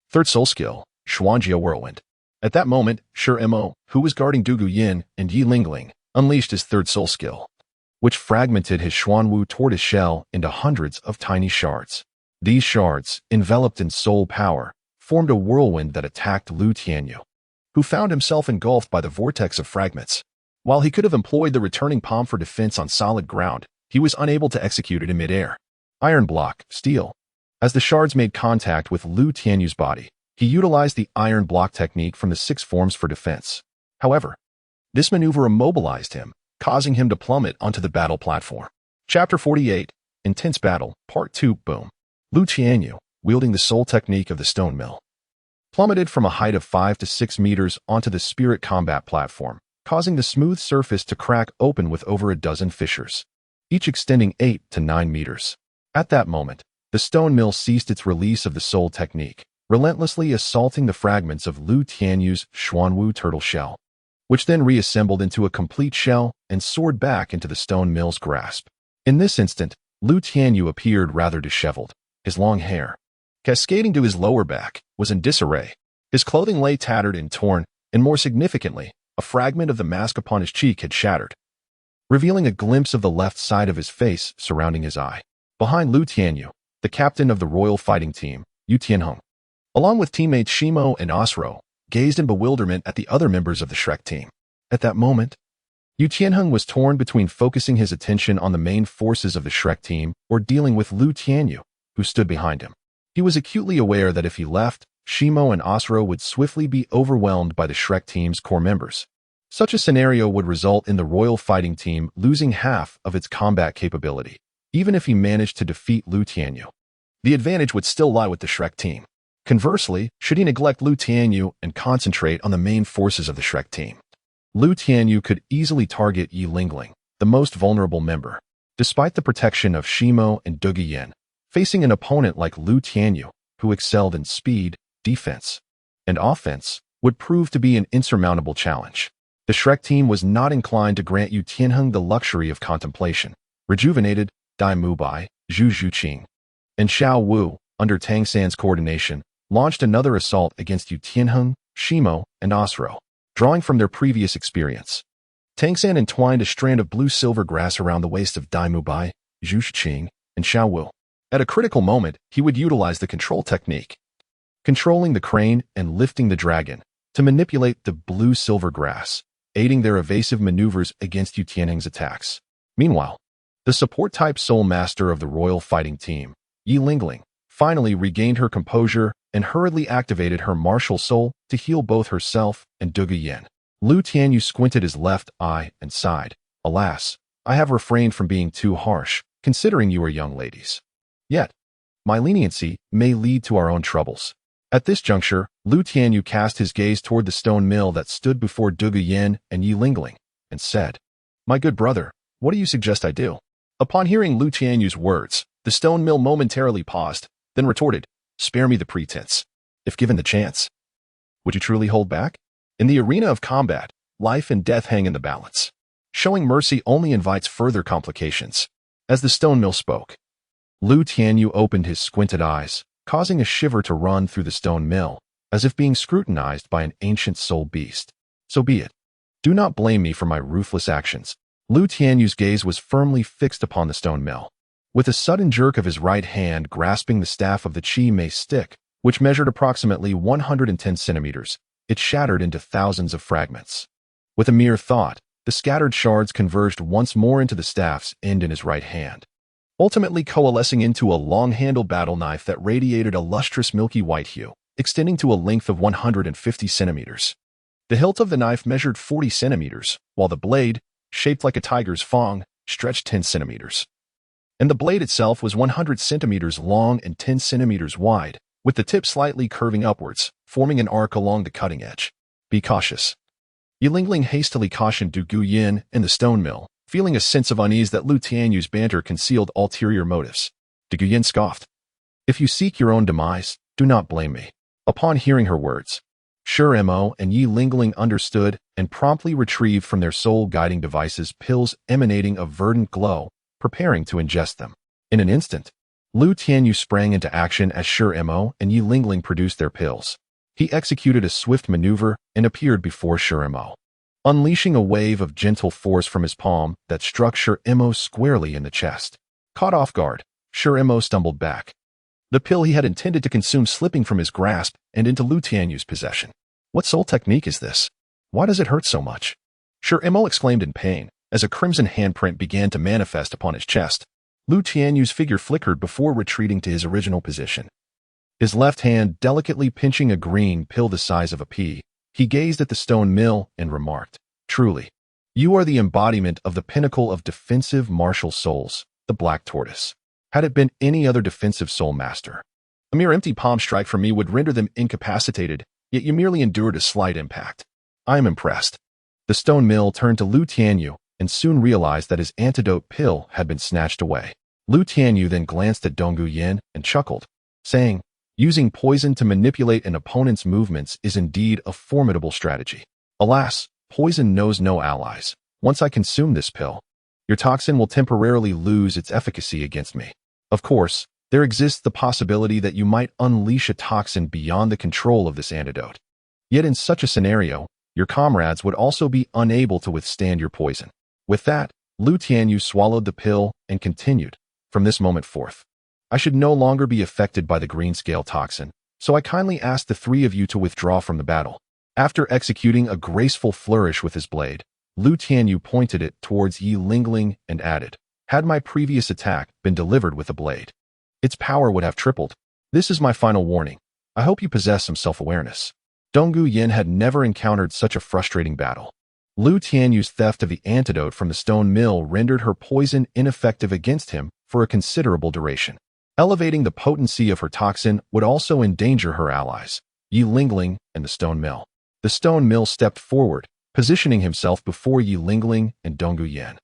Third soul skill, Xuanjia Whirlwind. At that moment, Shimo, who was guarding Gu Yin and Yi Lingling, unleashed his third soul skill, which fragmented his Xuanwu tortoise shell into hundreds of tiny shards. These shards, enveloped in soul power, formed a whirlwind that attacked Lu Tianyu, who found himself engulfed by the vortex of fragments. While he could have employed the returning palm for defense on solid ground, he was unable to execute it in midair. Iron block, steel. As the shards made contact with Lu Tianyu's body, he utilized the iron block technique from the 6 forms for defense. However, this maneuver immobilized him, causing him to plummet onto the battle platform. Chapter 48, Intense Battle, Part 2, Boom. Lu Tianyu, wielding the soul technique of the stone mill, plummeted from a height of 5 to 6 meters onto the spirit combat platform, causing the smooth surface to crack open with over a dozen fissures, each extending 8 to 9 meters. At that moment, the stone mill ceased its release of the soul technique, relentlessly assaulting the fragments of Lu Tianyu's Xuanwu turtle shell, which then reassembled into a complete shell and soared back into the stone mill's grasp. In this instant, Lu Tianyu appeared rather disheveled. His long hair, cascading to his lower back, was in disarray. His clothing lay tattered and torn, and more significantly, a fragment of the mask upon his cheek had shattered, revealing a glimpse of the left side of his face surrounding his eye. Behind Lu Tianyu, the captain of the royal fighting team, Tianheng, along with teammates Shimo and Osro, gazed in bewilderment at the other members of the Shrek team. At that moment, Tianheng was torn between focusing his attention on the main forces of the Shrek team or dealing with Lu Tianyu, who stood behind him. He was acutely aware that if he left, Shimo and Osro would swiftly be overwhelmed by the Shrek team's core members. Such a scenario would result in the royal fighting team losing half of its combat capability, even if he managed to defeat Lu Tianyu. The advantage would still lie with the Shrek team. Conversely, should he neglect Lu Tianyu and concentrate on the main forces of the Shrek team, Lu Tianyu could easily target Yi Lingling, the most vulnerable member. Despite the protection of Shimo and Douluo, facing an opponent like Lu Tianyu, who excelled in speed, defense, and offense, would prove to be an insurmountable challenge. The Shrek team was not inclined to grant Tianheng the luxury of contemplation. Rejuvenated, Tianyu My, Zhu Zhuqing, and Xiao Wu, under Tang San's coordination, launched another assault against Tianheng, Shimo, and Osro. Drawing from their previous experience, Tang San entwined a strand of blue-silver grass around the waist of Tianyu My, Zhu Zhuqing, and Xiao Wu. At a critical moment, he would utilize the control technique, controlling the crane and lifting the dragon, to manipulate the blue-silver grass, aiding their evasive maneuvers against Tianheng's attacks. Meanwhile, the support-type soul master of the royal fighting team, Yi Lingling, finally regained her composure and hurriedly activated her martial soul to heal both herself and Douluo. Lu Tianyu squinted his left eye and sighed. Alas, I have refrained from being too harsh, considering you are young ladies. Yet, my leniency may lead to our own troubles. At this juncture, Lu Tianyu cast his gaze toward the stone mill that stood before Douluo and Yi Lingling, and said, My good brother, what do you suggest I do? Upon hearing Lu Tianyu's words, the stone mill momentarily paused, then retorted, Spare me the pretense. If given the chance, would you truly hold back? In the arena of combat, life and death hang in the balance. Showing mercy only invites further complications. As the stone mill spoke, Lu Tianyu opened his squinted eyes, causing a shiver to run through the stone mill, as if being scrutinized by an ancient soul beast. So be it. Do not blame me for my ruthless actions. Lu Tianyu's gaze was firmly fixed upon the stone mill. With a sudden jerk of his right hand grasping the staff of the Chi Mei stick, which measured approximately 110 centimeters, it shattered into thousands of fragments. With a mere thought, the scattered shards converged once more into the staff's end in his right hand, ultimately coalescing into a long-handled battle knife that radiated a lustrous milky white hue, extending to a length of 150 centimeters. The hilt of the knife measured 40 centimeters, while the blade, shaped like a tiger's fang, stretched 10 centimeters. And the blade itself was 100 centimeters long and 10 centimeters wide, with the tip slightly curving upwards, forming an arc along the cutting edge. Be cautious. Yi Lingling hastily cautioned Douluo and the stone mill, feeling a sense of unease that Lu Tianyu's banter concealed ulterior motives. Douluo scoffed. If you seek your own demise, do not blame me. Upon hearing her words, Mo and Yi Lingling understood and promptly retrieved from their soul-guiding devices pills emanating a verdant glow, preparing to ingest them. In an instant, Lu Tianyu sprang into action as Mo and Yi Lingling produced their pills. He executed a swift maneuver and appeared before Mo, unleashing a wave of gentle force from his palm that struck Mo squarely in the chest. Caught off guard, Mo stumbled back, the pill he had intended to consume slipping from his grasp and into Lu Tianyu's possession. What soul technique is this? Why does it hurt so much? Mo exclaimed in pain, as a crimson handprint began to manifest upon his chest. Lu Tianyu's figure flickered before retreating to his original position. His left hand delicately pinching a green pill the size of a pea, he gazed at the stone mill and remarked, "Truly, you are the embodiment of the pinnacle of defensive martial souls, the Black Tortoise. Had it been any other defensive soul master, a mere empty palm strike from me would render them incapacitated, yet you merely endured a slight impact. I am impressed." The stone mill turned to Lu Tianyu and soon realized that his antidote pill had been snatched away. Lu Tianyu then glanced at Donggu Yin and chuckled, saying, "Using poison to manipulate an opponent's movements is indeed a formidable strategy. Alas, poison knows no allies. Once I consume this pill, your toxin will temporarily lose its efficacy against me. Of course, there exists the possibility that you might unleash a toxin beyond the control of this antidote. Yet in such a scenario, your comrades would also be unable to withstand your poison." With that, Lu Tianyu swallowed the pill and continued, "From this moment forth, I should no longer be affected by the green scale toxin, so I kindly ask the three of you to withdraw from the battle." After executing a graceful flourish with his blade, Lu Tianyu pointed it towards Yi Lingling and added, "Had my previous attack been delivered with a blade, its power would have tripled. This is my final warning. I hope you possess some self-awareness." Donggu Yin had never encountered such a frustrating battle. Lu Tianyu's theft of the antidote from the stone mill rendered her poison ineffective against him for a considerable duration. Elevating the potency of her toxin would also endanger her allies, Yi Lingling and the stone mill. The stone mill stepped forward, positioning himself before Yi Lingling and Donggu Yin,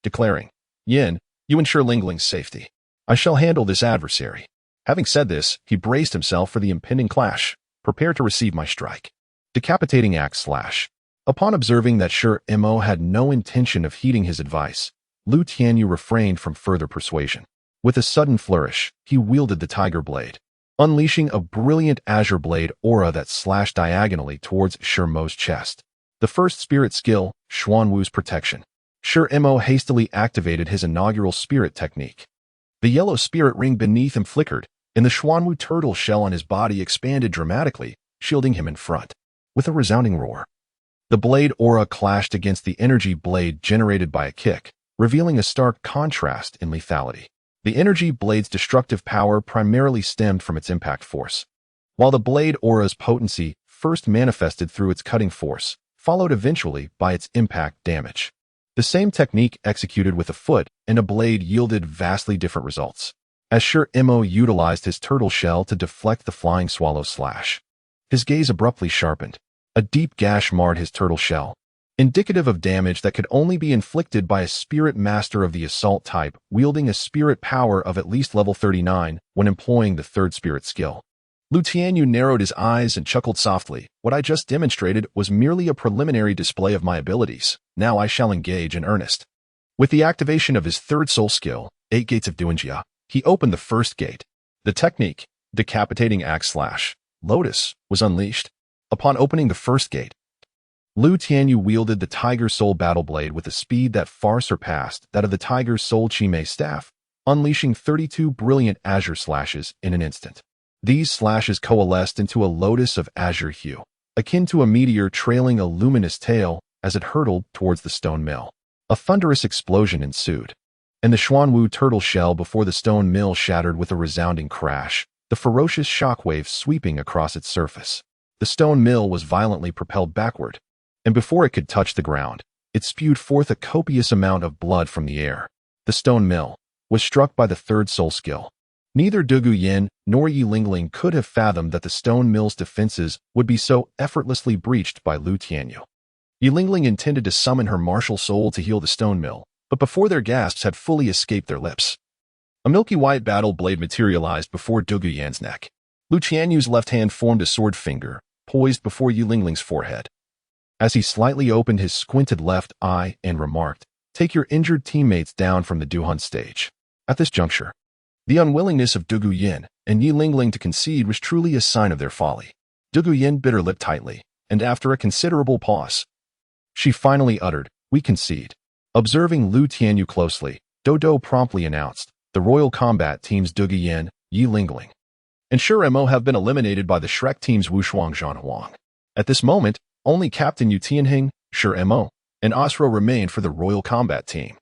declaring, "Yin, you ensure Lingling's safety. I shall handle this adversary." Having said this, he braced himself for the impending clash, prepared to receive my strike. Decapitating axe slash. Upon observing that Mo had no intention of heeding his advice, Lu Tianyu refrained from further persuasion. With a sudden flourish, he wielded the tiger blade, unleashing a brilliant azure blade aura that slashed diagonally towards Mo's chest. The first spirit skill, Xuanwu's protection. Mo hastily activated his inaugural spirit technique. The yellow spirit ring beneath him flickered, and the Xuanwu turtle shell on his body expanded dramatically, shielding him in front. With a resounding roar, the blade aura clashed against the energy blade generated by a kick, revealing a stark contrast in lethality. The energy blade's destructive power primarily stemmed from its impact force, while the blade aura's potency first manifested through its cutting force, followed eventually by its impact damage. The same technique executed with a foot and a blade yielded vastly different results, as Mo utilized his turtle shell to deflect the flying swallow slash. His gaze abruptly sharpened. A deep gash marred his turtle shell, indicative of damage that could only be inflicted by a spirit master of the assault type wielding a spirit power of at least level 39 when employing the third spirit skill. Lu Tianyu narrowed his eyes and chuckled softly. "What I just demonstrated was merely a preliminary display of my abilities. Now I shall engage in earnest." With the activation of his third soul skill, 8 Gates of Duanjia, he opened the first gate. The technique, decapitating axe slash, Lotus, was unleashed. Upon opening the first gate, Lu Tianyu wielded the Tiger Soul Battle Blade with a speed that far surpassed that of the Tiger Soul Chimei staff, unleashing 32 brilliant azure slashes in an instant. These slashes coalesced into a lotus of azure hue, akin to a meteor trailing a luminous tail as it hurtled towards the stone mill. A thunderous explosion ensued, and the Xuanwu turtle shell before the stone mill shattered with a resounding crash, the ferocious shockwave sweeping across its surface. The stone mill was violently propelled backward, and before it could touch the ground, it spewed forth a copious amount of blood from the air. The stone mill was struck by the third soul skill. Neither Donggu Yin nor Yi Lingling could have fathomed that the stone mill's defenses would be so effortlessly breached by Lu Tianyu. Yi Lingling intended to summon her martial soul to heal the stone mill, but before their gasps had fully escaped their lips, a milky white battle blade materialized before Donggu Yin's neck. Lu Tianyu's left hand formed a sword finger, poised before Yi Lingling's forehead. As he slightly opened his squinted left eye and remarked, "Take your injured teammates down from the Duhan stage." At this juncture, the unwillingness of Donggu Yin and Yi Lingling to concede was truly a sign of their folly. Donggu Yin bit her lip tightly, and after a considerable pause, she finally uttered, "We concede." Observing Lu Tianyu closely, Dodo promptly announced, "The Royal Combat Team's Donggu Yin, Yi Lingling, and Mo have been eliminated by the Shrek Team's Wushuang Zhanhuang. At this moment, only Captain Yu Tianheng, Mo, and Osro remain for the Royal Combat Team."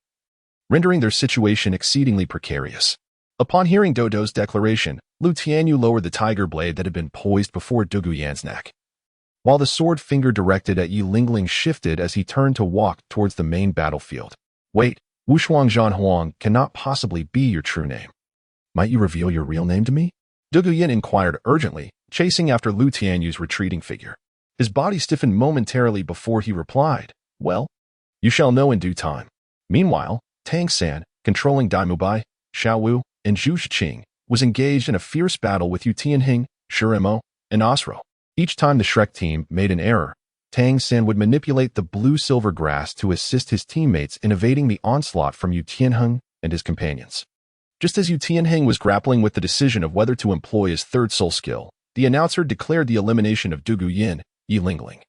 rendering their situation exceedingly precarious. Upon hearing Dodo's declaration, Lu Tianyu lowered the tiger blade that had been poised before Dugu Yan's neck, while the sword finger directed at Yi Lingling shifted as he turned to walk towards the main battlefield. Wait, Wushuang Zhanhuang cannot possibly be your true name. Might you reveal your real name to me? Dugu Yan inquired urgently, chasing after Lu Tianyu's retreating figure. His body stiffened momentarily before he replied, well, you shall know in due time. Meanwhile, Tang San, controlling Dai Bai, Xiao Wu, and Zhu Shiqing, was engaged in a fierce battle with Tianheng, Shurimo, and Osro. Each time the Shrek team made an error, Tang San would manipulate the blue-silver grass to assist his teammates in evading the onslaught from Tianheng and his companions. Just as Tianheng was grappling with the decision of whether to employ his third soul skill, the announcer declared the elimination of Dugu Yin, Yi Lingling,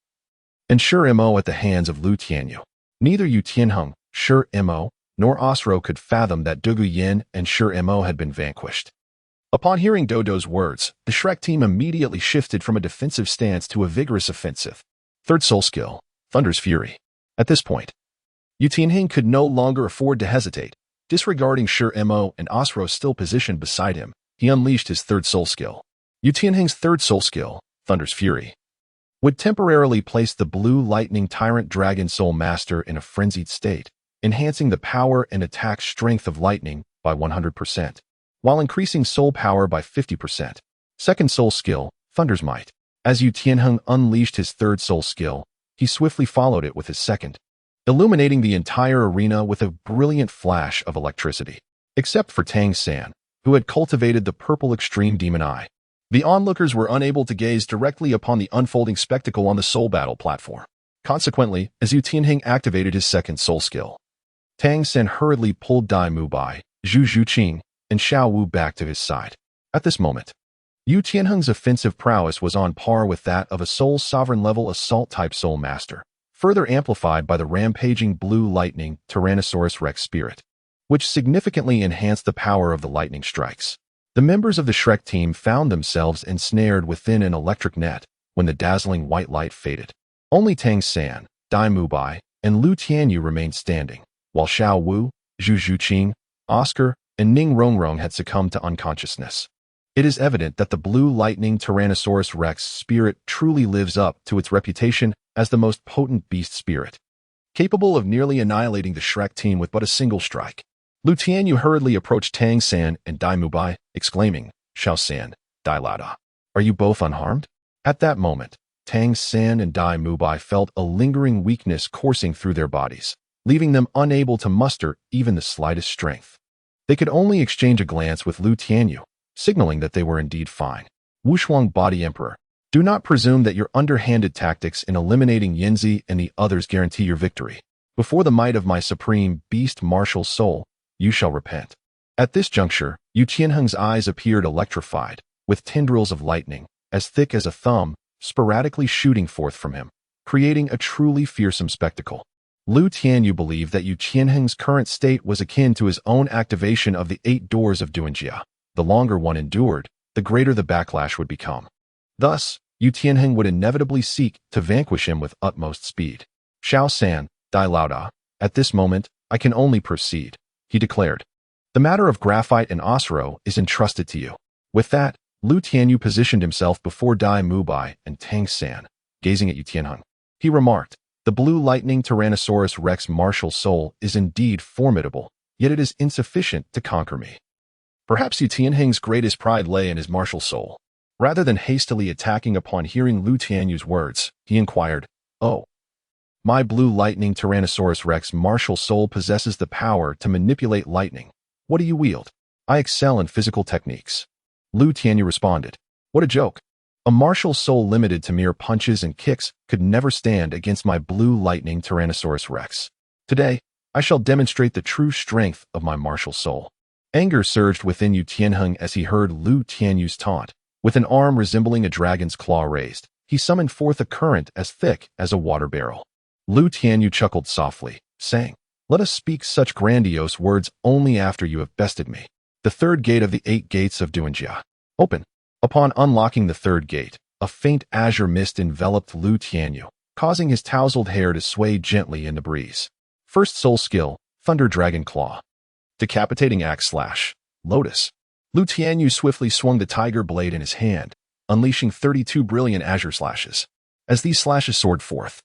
and Shurimo at the hands of Lu Tianyu. Neither Tianheng, Shurimo, nor Osro could fathom that Dugu Yin and Shurimo had been vanquished. Upon hearing Dodo's words, the Shrek team immediately shifted from a defensive stance to a vigorous offensive. Third soul skill, Thunder's Fury. At this point, Tianheng could no longer afford to hesitate. Disregarding Shurimo and Osro still positioned beside him, he unleashed his third soul skill. Tianheng's third soul skill, Thunder's Fury, would temporarily place the Blue Lightning Tyrant Dragon Soul Master in a frenzied state, enhancing the power and attack strength of lightning by 100%, while increasing soul power by 50%. Second soul skill, Thunder's Might. As Tianheng unleashed his third soul skill, he swiftly followed it with his second, illuminating the entire arena with a brilliant flash of electricity. Except for Tang San, who had cultivated the purple extreme demon eye. The onlookers were unable to gaze directly upon the unfolding spectacle on the soul battle platform. Consequently, as Tianheng activated his second soul skill, Tang San hurriedly pulled Dai Bai, Zhu Shiqing, and Xiao Wu back to his side. At this moment, Tianheng's offensive prowess was on par with that of a Soul Sovereign-level Assault-type Soul Master, further amplified by the rampaging Blue Lightning Tyrannosaurus Rex spirit, which significantly enhanced the power of the lightning strikes. The members of the Shrek team found themselves ensnared within an electric net when the dazzling white light faded. Only Tang San, Dai Bai, and Lu Tianyu remained standing, while Xiao Wu, Zhu Shiqing, Oscar, and Ning Rongrong had succumbed to unconsciousness. It is evident that the Blue Lightning Tyrannosaurus Rex spirit truly lives up to its reputation as the most potent beast spirit, capable of nearly annihilating the Shrek team with but a single strike. Lu Tianyu hurriedly approached Tang San and Dai Bai, exclaiming, Xiao San, Dai Lao, are you both unharmed? At that moment, Tang San and Dai Bai felt a lingering weakness coursing through their bodies, leaving them unable to muster even the slightest strength. They could only exchange a glance with Lu Tianyu, signaling that they were indeed fine. Wushuang Body Emperor, do not presume that your underhanded tactics in eliminating Yanzi and the others guarantee your victory. Before the might of my supreme beast martial soul, you shall repent. At this juncture, Tianheng's eyes appeared electrified, with tendrils of lightning, as thick as a thumb, sporadically shooting forth from him, creating a truly fearsome spectacle. Lu Tianyu believed that Tianheng's current state was akin to his own activation of the 8 doors of Duanjia. The longer one endured, the greater the backlash would become. Thus, Tianheng would inevitably seek to vanquish him with utmost speed. Xiao San, Dai Lao, at this moment, I can only proceed, he declared. The matter of graphite and Osro is entrusted to you. With that, Lu Tianyu positioned himself before Dai Bai and Tang San, gazing at Tianheng. He remarked, the Blue Lightning Tyrannosaurus Rex martial soul is indeed formidable, yet it is insufficient to conquer me. Perhaps Tianheng's greatest pride lay in his martial soul. Rather than hastily attacking upon hearing Lu Tianyu's words, he inquired, oh, my Blue Lightning Tyrannosaurus Rex martial soul possesses the power to manipulate lightning. What do you wield? I excel in physical techniques. Lu Tianyu responded, what a joke. A martial soul limited to mere punches and kicks could never stand against my Blue Lightning Tyrannosaurus Rex. Today, I shall demonstrate the true strength of my martial soul. Anger surged within Tianheng as he heard Lu Tianyu's taunt. With an arm resembling a dragon's claw raised, he summoned forth a current as thick as a water barrel. Lu Tianyu chuckled softly, saying, let us speak such grandiose words only after you have bested me. The third gate of the 8 gates of Duanjia. Open. Upon unlocking the third gate, a faint azure mist enveloped Lu Tianyu, causing his tousled hair to sway gently in the breeze. First soul skill, Thunder Dragon Claw. Decapitating axe slash. Lotus. Lu Tianyu swiftly swung the tiger blade in his hand, unleashing 32 brilliant azure slashes. As these slashes soared forth,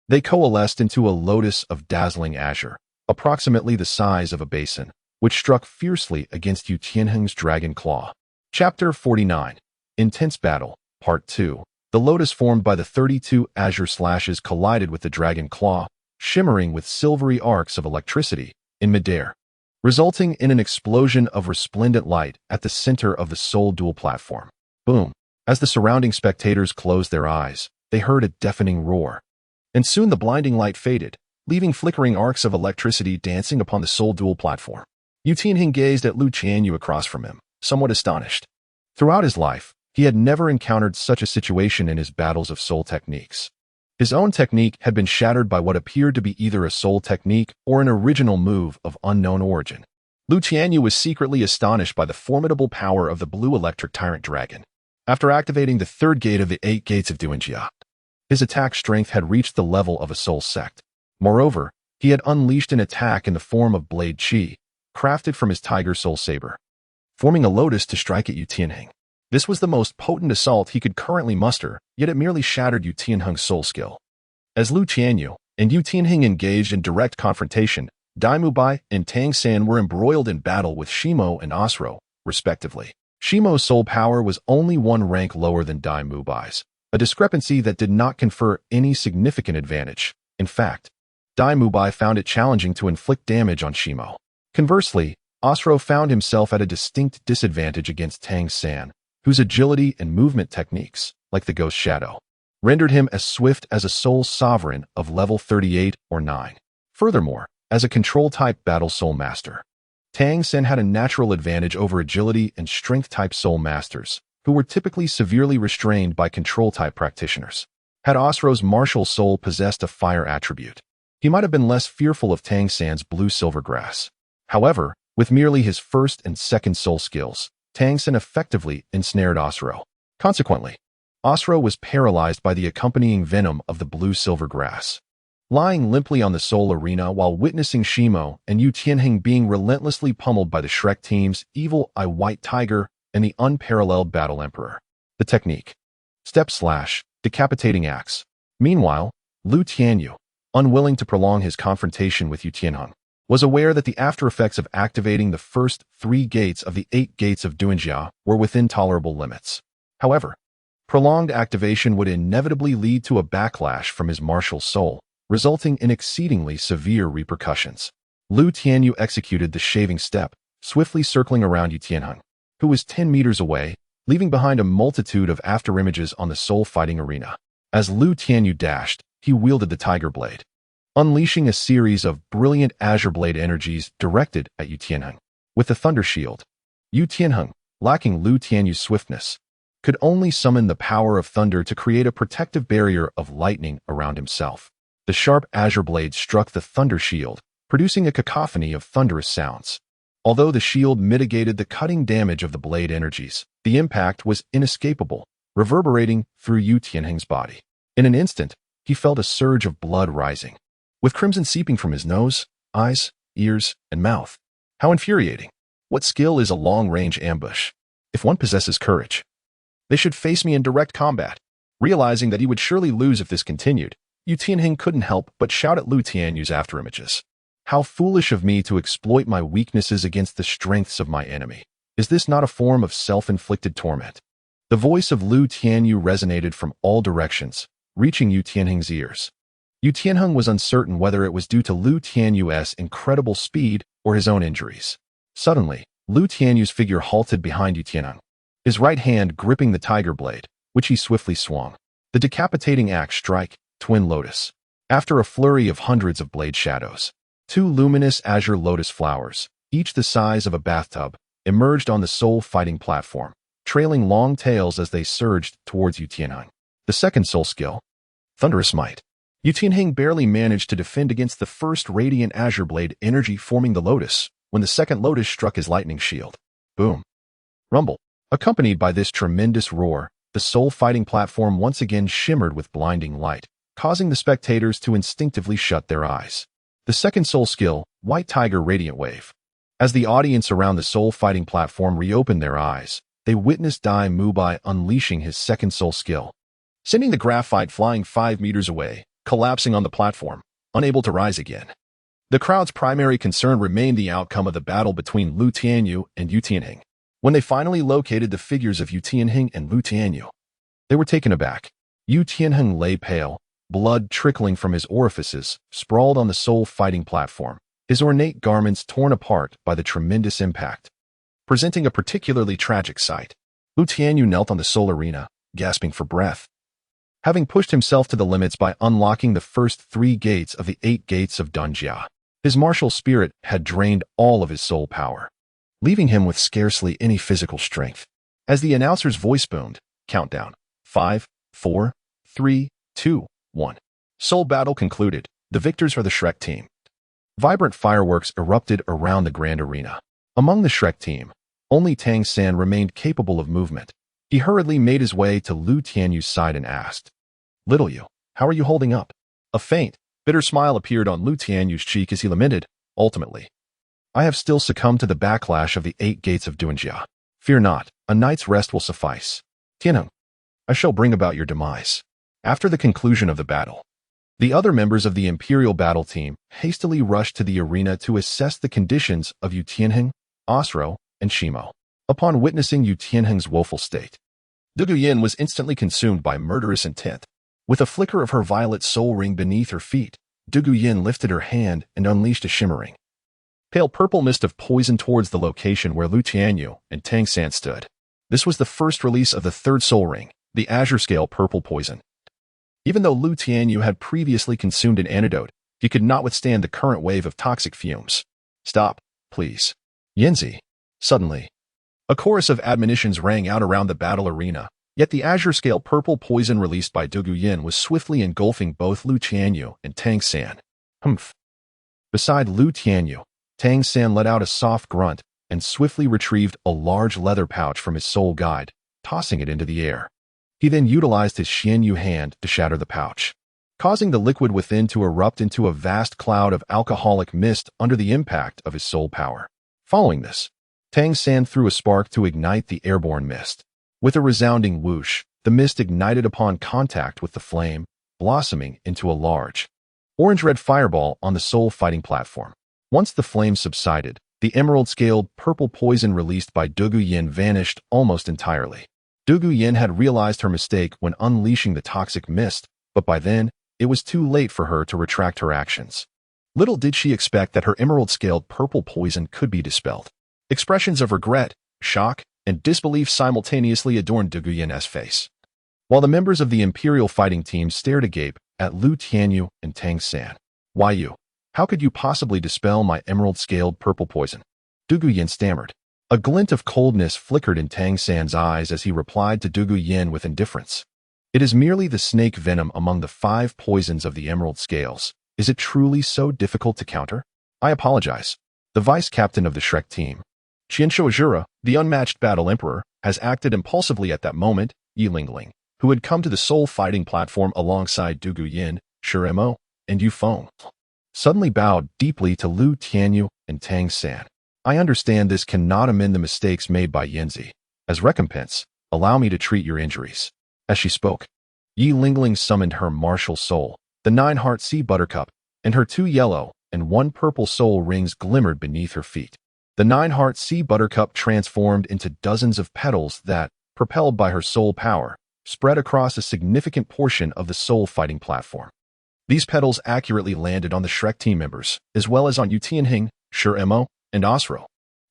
they coalesced into a lotus of dazzling azure, approximately the size of a basin, which struck fiercely against Yu Tianheng's dragon claw. Chapter 49. Intense Battle, Part 2. The lotus formed by the 32 azure slashes collided with the dragon claw, shimmering with silvery arcs of electricity in midair, resulting in an explosion of resplendent light at the center of the Soul Duel platform. Boom! As the surrounding spectators closed their eyes, they heard a deafening roar. And soon the blinding light faded, leaving flickering arcs of electricity dancing upon the Soul Duel platform. Yu Tianheng gazed at Lu Tianyu across from him, somewhat astonished. Throughout his life, he had never encountered such a situation in his battles of soul techniques. His own technique had been shattered by what appeared to be either a soul technique or an original move of unknown origin. Lu Tianyu was secretly astonished by the formidable power of the Blue Electric Tyrant Dragon. After activating the third gate of the 8 gates of Douluo, his attack strength had reached the level of a soul sect. Moreover, he had unleashed an attack in the form of Blade Qi, crafted from his tiger soul saber, forming a lotus to strike at Yu Tianheng. This was the most potent assault he could currently muster, yet it merely shattered Yu Tianheng's soul skill. As Lu Tianyu and Yu Tianheng engaged in direct confrontation, Tianyu My and Tang San were embroiled in battle with Shimo and Osro, respectively. Shimo's soul power was only one rank lower than Tianyu Mai's, a discrepancy that did not confer any significant advantage. In fact, Tianyu My found it challenging to inflict damage on Shimo. Conversely, Osro found himself at a distinct disadvantage against Tang San, whose agility and movement techniques, like the Ghost Shadow, rendered him as swift as a soul sovereign of level 38 or 9. Furthermore, as a control-type battle soul master, Tang San had a natural advantage over agility and strength-type soul masters, who were typically severely restrained by control-type practitioners. Had Osro's martial soul possessed a fire attribute, he might have been less fearful of Tang San's blue-silver grass. However, with merely his first and second soul skills, Tang San effectively ensnared Osro. Consequently, Osro was paralyzed by the accompanying venom of the blue-silver grass. Lying limply on the soul arena while witnessing Shimo and Yu Tianheng being relentlessly pummeled by the Shrek team's Evil Eye White Tiger and the unparalleled Battle Emperor. The technique. Step slash. Decapitating axe. Meanwhile, Lu Tianyu, unwilling to prolong his confrontation with Yu Tianheng, was aware that the after-effects of activating the first 3 gates of the 8 gates of Douluo were within tolerable limits. However, prolonged activation would inevitably lead to a backlash from his martial soul, resulting in exceedingly severe repercussions. Lu Tianyu executed the shaving step, swiftly circling around Yu Tianheng, who was 10 meters away, leaving behind a multitude of afterimages on the soul fighting arena. As Lu Tianyu dashed, he wielded the tiger blade, unleashing a series of brilliant azure blade energies directed at Yu Tianheng. With the thunder shield, Yu Tianheng, lacking Lu Tianyu's swiftness, could only summon the power of thunder to create a protective barrier of lightning around himself. The sharp azure blade struck the thunder shield, producing a cacophony of thunderous sounds. Although the shield mitigated the cutting damage of the blade energies, the impact was inescapable, reverberating through Yu Tianheng's body. In an instant, he felt a surge of blood rising, with crimson seeping from his nose, eyes, ears, and mouth. How infuriating. What skill is a long-range ambush? If one possesses courage, they should face me in direct combat. Realizing that he would surely lose if this continued, Yu Tianheng couldn't help but shout at Lu Tianyu's afterimages. How foolish of me to exploit my weaknesses against the strengths of my enemy. Is this not a form of self-inflicted torment? The voice of Lu Tianyu resonated from all directions, reaching Yu Tianheng's ears. Yu Tianheng was uncertain whether it was due to Lu Tianyu's incredible speed or his own injuries. Suddenly, Lu Tianyu's figure halted behind Yu Tianheng, his right hand gripping the tiger blade, which he swiftly swung. The decapitating axe strike, Twin Lotus. After a flurry of hundreds of blade shadows, 2 luminous azure lotus flowers, each the size of a bathtub, emerged on the soul fighting platform, trailing long tails as they surged towards Yu Tianheng. The second soul skill, Thunderous Might. Yu Tianheng barely managed to defend against the first radiant azure blade energy forming the lotus, when the second lotus struck his lightning shield. Boom. Rumble. Accompanied by this tremendous roar, the soul fighting platform once again shimmered with blinding light, causing the spectators to instinctively shut their eyes. The second soul skill, White Tiger Radiant Wave. As the audience around the soul fighting platform reopened their eyes, they witnessed Tianyu My unleashing his second soul skill, sending the graphite flying 5 meters away, collapsing on the platform, unable to rise again. The crowd's primary concern remained the outcome of the battle between Lu Tianyu and Yu Tianheng. When they finally located the figures of Yu Tianheng and Lu Tianyu, they were taken aback. Yu Tianheng lay pale, blood trickling from his orifices, sprawled on the soul fighting platform, his ornate garments torn apart by the tremendous impact, presenting a particularly tragic sight. Lu Tianyu knelt on the soul arena, gasping for breath. Having pushed himself to the limits by unlocking the first 3 gates of the 8 gates of Douluo, his martial spirit had drained all of his soul power, leaving him with scarcely any physical strength. As the announcer's voice boomed, countdown, 5, 4, 3, 2, 1. Soul battle concluded. The victors are the Shrek team. Vibrant fireworks erupted around the grand arena. Among the Shrek team, only Tang San remained capable of movement. He hurriedly made his way to Lu Tianyu's side and asked, "Little you, how are you holding up?" A faint, bitter smile appeared on Lu Tianyu's cheek as he lamented, "Ultimately, I have still succumbed to the backlash of the 8 gates of Douluo. Fear not, a night's rest will suffice. Tianheng, I shall bring about your demise." After the conclusion of the battle, the other members of the Imperial battle team hastily rushed to the arena to assess the conditions of Yu Tianheng, Osro, and Shimo. Upon witnessing Yu Tianheng's woeful state, Douluo was instantly consumed by murderous intent. With a flicker of her violet soul ring beneath her feet, Douluo lifted her hand and unleashed a shimmering, pale purple mist of poison towards the location where Lu Tianyu and Tang San stood. This was the first release of the 3rd soul ring, the Azure Scale Purple Poison. Even though Lu Tianyu had previously consumed an antidote, he could not withstand the current wave of toxic fumes. "Stop, please." Yanzi. Suddenly, a chorus of admonitions rang out around the battle arena, yet the Azure Scale Purple Poison released by Douluo was swiftly engulfing both Lu Tianyu and Tang San. Humph. Beside Lu Tianyu, Tang San let out a soft grunt and swiftly retrieved a large leather pouch from his soul guide, tossing it into the air. He then utilized his Tianyu hand to shatter the pouch, causing the liquid within to erupt into a vast cloud of alcoholic mist under the impact of his soul power. Following this, Tang San threw a spark to ignite the airborne mist. With a resounding whoosh, the mist ignited upon contact with the flame, blossoming into a large, orange-red fireball on the soul fighting platform. Once the flame subsided, the emerald-scaled purple poison released by Douluo vanished almost entirely. Douluo had realized her mistake when unleashing the toxic mist, but by then, it was too late for her to retract her actions. Little did she expect that her emerald-scaled purple poison could be dispelled. Expressions of regret, shock, and disbelief simultaneously adorned Douluo's face, while the members of the Imperial fighting team stared agape at Lu Tianyu and Tang San. "Why you? How could you possibly dispel my emerald-scaled purple poison?" Douluo stammered. A glint of coldness flickered in Tang San's eyes as he replied to Douluo with indifference. "It is merely the snake venom among the 5 poisons of the emerald scales. Is it truly so difficult to counter? I apologize." The vice-captain of the Shrek team, Qianshou Azura, the unmatched battle emperor, has acted impulsively at that moment. Yi Lingling, who had come to the soul fighting platform alongside Douluo, Shuremo, and Yu Feng, suddenly bowed deeply to Lu Tianyu and Tang San. "I understand this cannot amend the mistakes made by Yanzi. As recompense, allow me to treat your injuries." As she spoke, Yi Lingling summoned her martial soul, the 9-heart sea buttercup, and her 2 yellow and 1 purple soul rings glimmered beneath her feet. The 9-heart sea buttercup transformed into dozens of petals that, propelled by her soul power, spread across a significant portion of the soul fighting platform. These petals accurately landed on the Shrek team members, as well as on Yu Tianheng, Shuremo, and Osro.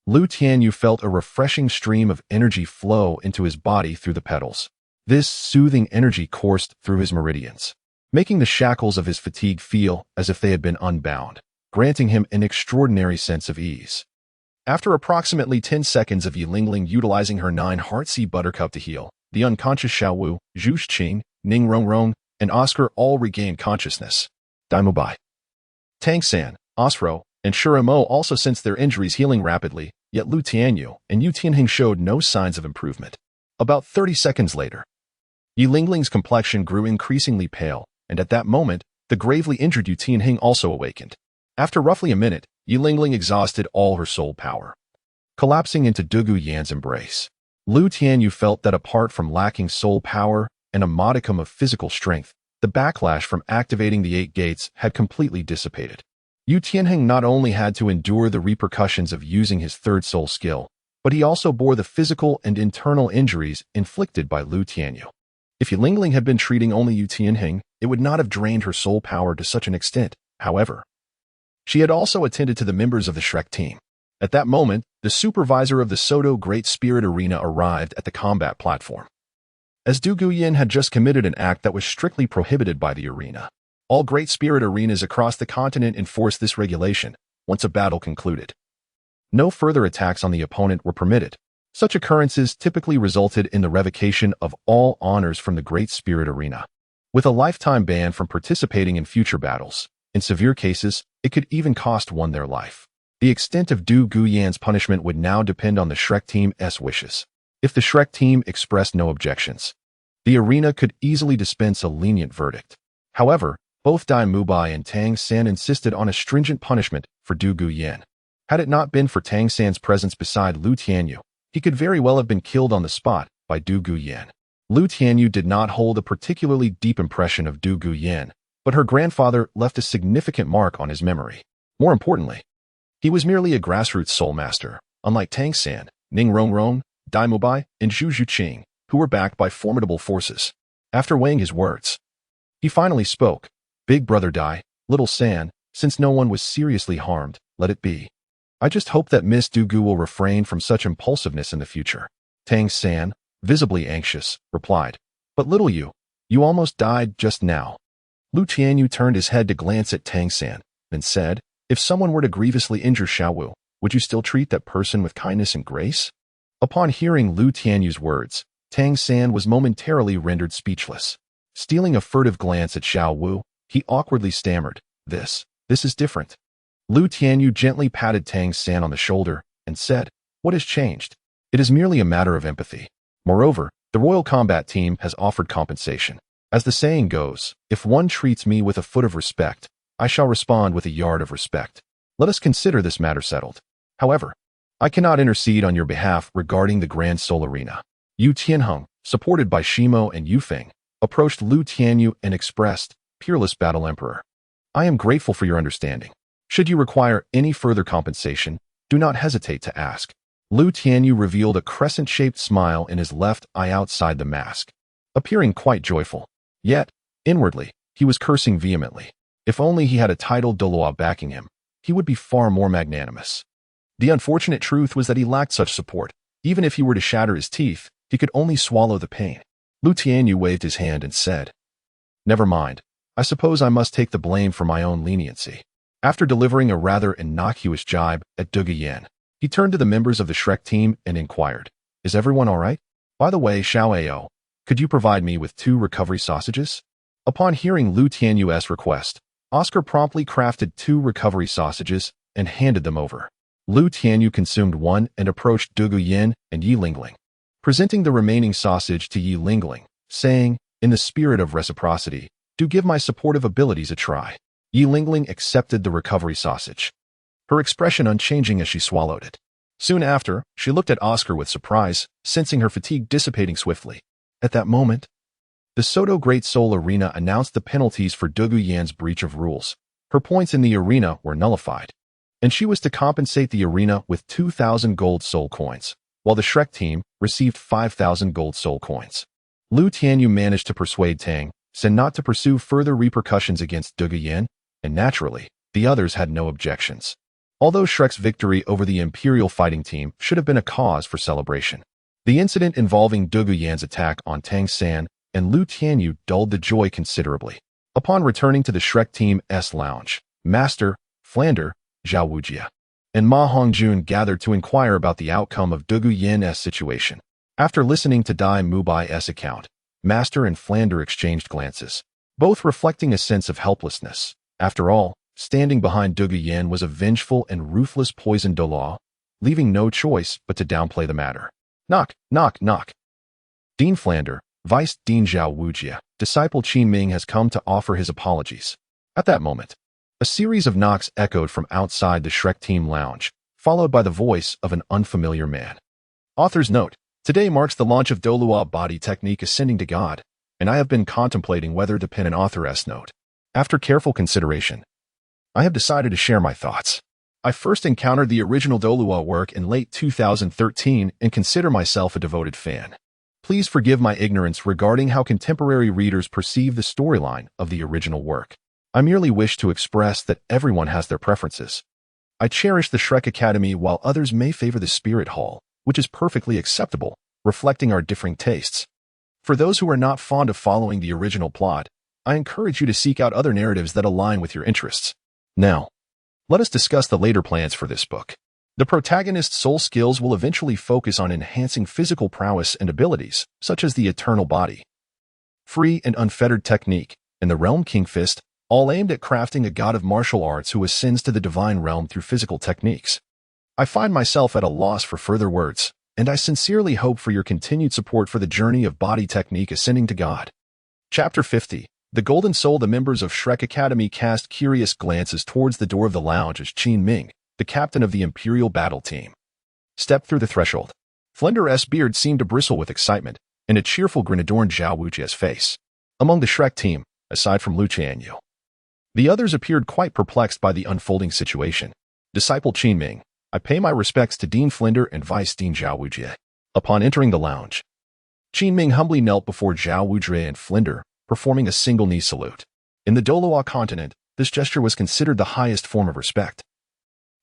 Lu Tianyu felt a refreshing stream of energy flow into his body through the petals. This soothing energy coursed through his meridians, making the shackles of his fatigue feel as if they had been unbound, granting him an extraordinary sense of ease. After approximately 10 seconds of Yi Lingling utilizing her 9-heart sea buttercup to heal, the unconscious Xiao Wu, Zhu Qing, Ning Rongrong, and Oscar all regained consciousness. Tianyu My, Tang San, Osro, and Shuremo also sensed their injuries healing rapidly, yet Lu Tianyu and Yu Tianheng showed no signs of improvement. About 30 seconds later, Yi Lingling's complexion grew increasingly pale, and at that moment, the gravely injured Yu Tianheng also awakened. After roughly a minute, Yilingling exhausted all her soul power, collapsing into Dugu Yan's embrace. Lu Tianyu felt that apart from lacking soul power and a modicum of physical strength, the backlash from activating the 8 gates had completely dissipated. Tianheng not only had to endure the repercussions of using his third soul skill, but he also bore the physical and internal injuries inflicted by Lu Tianyu. If Yilingling had been treating only Tianheng, it would not have drained her soul power to such an extent. However, she had also attended to the members of the Shrek team. At that moment, the supervisor of the Soto Great Spirit Arena arrived at the combat platform. As Du Guyan had just committed an act that was strictly prohibited by the arena. All Great Spirit arenas across the continent enforced this regulation once a battle concluded. No further attacks on the opponent were permitted. Such occurrences typically resulted in the revocation of all honors from the Great Spirit Arena, with a lifetime ban from participating in future battles. In severe cases, it could even cost one their life. The extent of Du Guyan's punishment would now depend on the Shrek team's wishes. If the Shrek team expressed no objections, the arena could easily dispense a lenient verdict. However, both Dai Mubai and Tang San insisted on a stringent punishment for Du Guyan. Had it not been for Tang San's presence beside Lu Tianyu, he could very well have been killed on the spot by Du Guyan. Lu Tianyu did not hold a particularly deep impression of Du Guyan, but her grandfather left a significant mark on his memory. More importantly, he was merely a grassroots soul master, unlike Tang San, Ning Rongrong, Dai Mubai, and Zhu Zhuqing, who were backed by formidable forces. After weighing his words, he finally spoke. Big brother Dai, little San, since no one was seriously harmed, let it be. I just hope that Miss Dugu will refrain from such impulsiveness in the future. Tang San, visibly anxious, replied. But little you almost died just now. Lu Tianyu turned his head to glance at Tang San, then said, if someone were to grievously injure Xiaowu, would you still treat that person with kindness and grace? Upon hearing Lu Tianyu's words, Tang San was momentarily rendered speechless. Stealing a furtive glance at Xiaowu, he awkwardly stammered, This is different. Lu Tianyu gently patted Tang San on the shoulder and said, what has changed? It is merely a matter of empathy. Moreover, the Royal Combat Team has offered compensation. As the saying goes, if one treats me with a foot of respect, I shall respond with a yard of respect. Let us consider this matter settled. However, I cannot intercede on your behalf regarding the Grand Soul Arena. Yu Tianheng, supported by Shimo and Yufeng, approached Lu Tianyu and expressed, Peerless Battle Emperor. I am grateful for your understanding. Should you require any further compensation, do not hesitate to ask. Lu Tianyu revealed a crescent-shaped smile in his left eye outside the mask, appearing quite joyful. Yet, inwardly, he was cursing vehemently. If only he had a titled Douluo backing him, he would be far more magnanimous. The unfortunate truth was that he lacked such support. Even if he were to shatter his teeth, he could only swallow the pain. Lu Tianyu waved his hand and said, Never mind. I suppose I must take the blame for my own leniency. After delivering a rather innocuous jibe at Du Guyan, he turned to the members of the Shrek team and inquired, Is everyone all right? By the way, Xiao Ao, could you provide me with 2 recovery sausages? Upon hearing Lu Tianyu's request, Oscar promptly crafted 2 recovery sausages and handed them over. Lu Tianyu consumed one and approached Du Guyan and Yilingling, presenting the remaining sausage to Yilingling, saying, in the spirit of reciprocity, do give my supportive abilities a try. Yilingling accepted the recovery sausage, her expression unchanging as she swallowed it. Soon after, she looked at Oscar with surprise, sensing her fatigue dissipating swiftly. At that moment, the Soto Great Soul Arena announced the penalties for Du Guyan's breach of rules. Her points in the arena were nullified, and she was to compensate the arena with 2,000 gold soul coins, while the Shrek team received 5,000 gold soul coins. Lu Tianyu managed to persuade Tang San not to pursue further repercussions against Du Guyan, and naturally, the others had no objections. Although Shrek's victory over the Imperial fighting team should have been a cause for celebration, the incident involving Du Guyan's attack on Tang San and Lu Tianyu dulled the joy considerably. Upon returning to the Shrek team's lounge, Master, Flander, Zhao Wujia, and Ma Hongjun gathered to inquire about the outcome of Du Guyan's situation. After listening to Dai Mubai's account, Master and Flander exchanged glances, both reflecting a sense of helplessness. After all, standing behind Du Guyan was a vengeful and ruthless poison Douluo, leaving no choice but to downplay the matter. Knock, knock, knock. Dean Flander, Vice Dean Zhao Wujia, disciple Qin Ming has come to offer his apologies. At that moment, A series of knocks echoed from outside the Shrek Team lounge, followed by the voice of an unfamiliar man. Author's note: today marks the launch of Douluo body technique ascending to God, and I have been contemplating whether to pen an author's note. After careful consideration, I have decided to share my thoughts. I first encountered the original Douluo work in late 2013 and consider myself a devoted fan. Please forgive my ignorance regarding how contemporary readers perceive the storyline of the original work. I merely wish to express that everyone has their preferences. I cherish the Shrek Academy while others may favor the Spirit Hall, which is perfectly acceptable, reflecting our differing tastes. For those who are not fond of following the original plot, I encourage you to seek out other narratives that align with your interests. Now, let us discuss the later plans for this book. The protagonist's soul skills will eventually focus on enhancing physical prowess and abilities, such as the Eternal Body, Free and Unfettered Technique, and the Realm King Fist, all aimed at crafting a god of martial arts who ascends to the divine realm through physical techniques. I find myself at a loss for further words, and I sincerely hope for your continued support for the journey of body technique ascending to God. Chapter 50. The Golden Soul. The members of Shrek Academy cast curious glances towards the door of the lounge as Qin Ming, the captain of the Imperial Battle Team, stepped through the threshold. Flinder's beard seemed to bristle with excitement, and a cheerful grin adorned Zhao Wujia's face. Among the Shrek team, aside from Lu Tianyu, the others appeared quite perplexed by the unfolding situation. Disciple Qin Ming, I pay my respects to Dean Flinder and Vice Dean Zhao Wujie. Upon entering the lounge, Qin Ming humbly knelt before Zhao Wujie and Flinder, performing a single knee salute. In the Douluo continent, this gesture was considered the highest form of respect,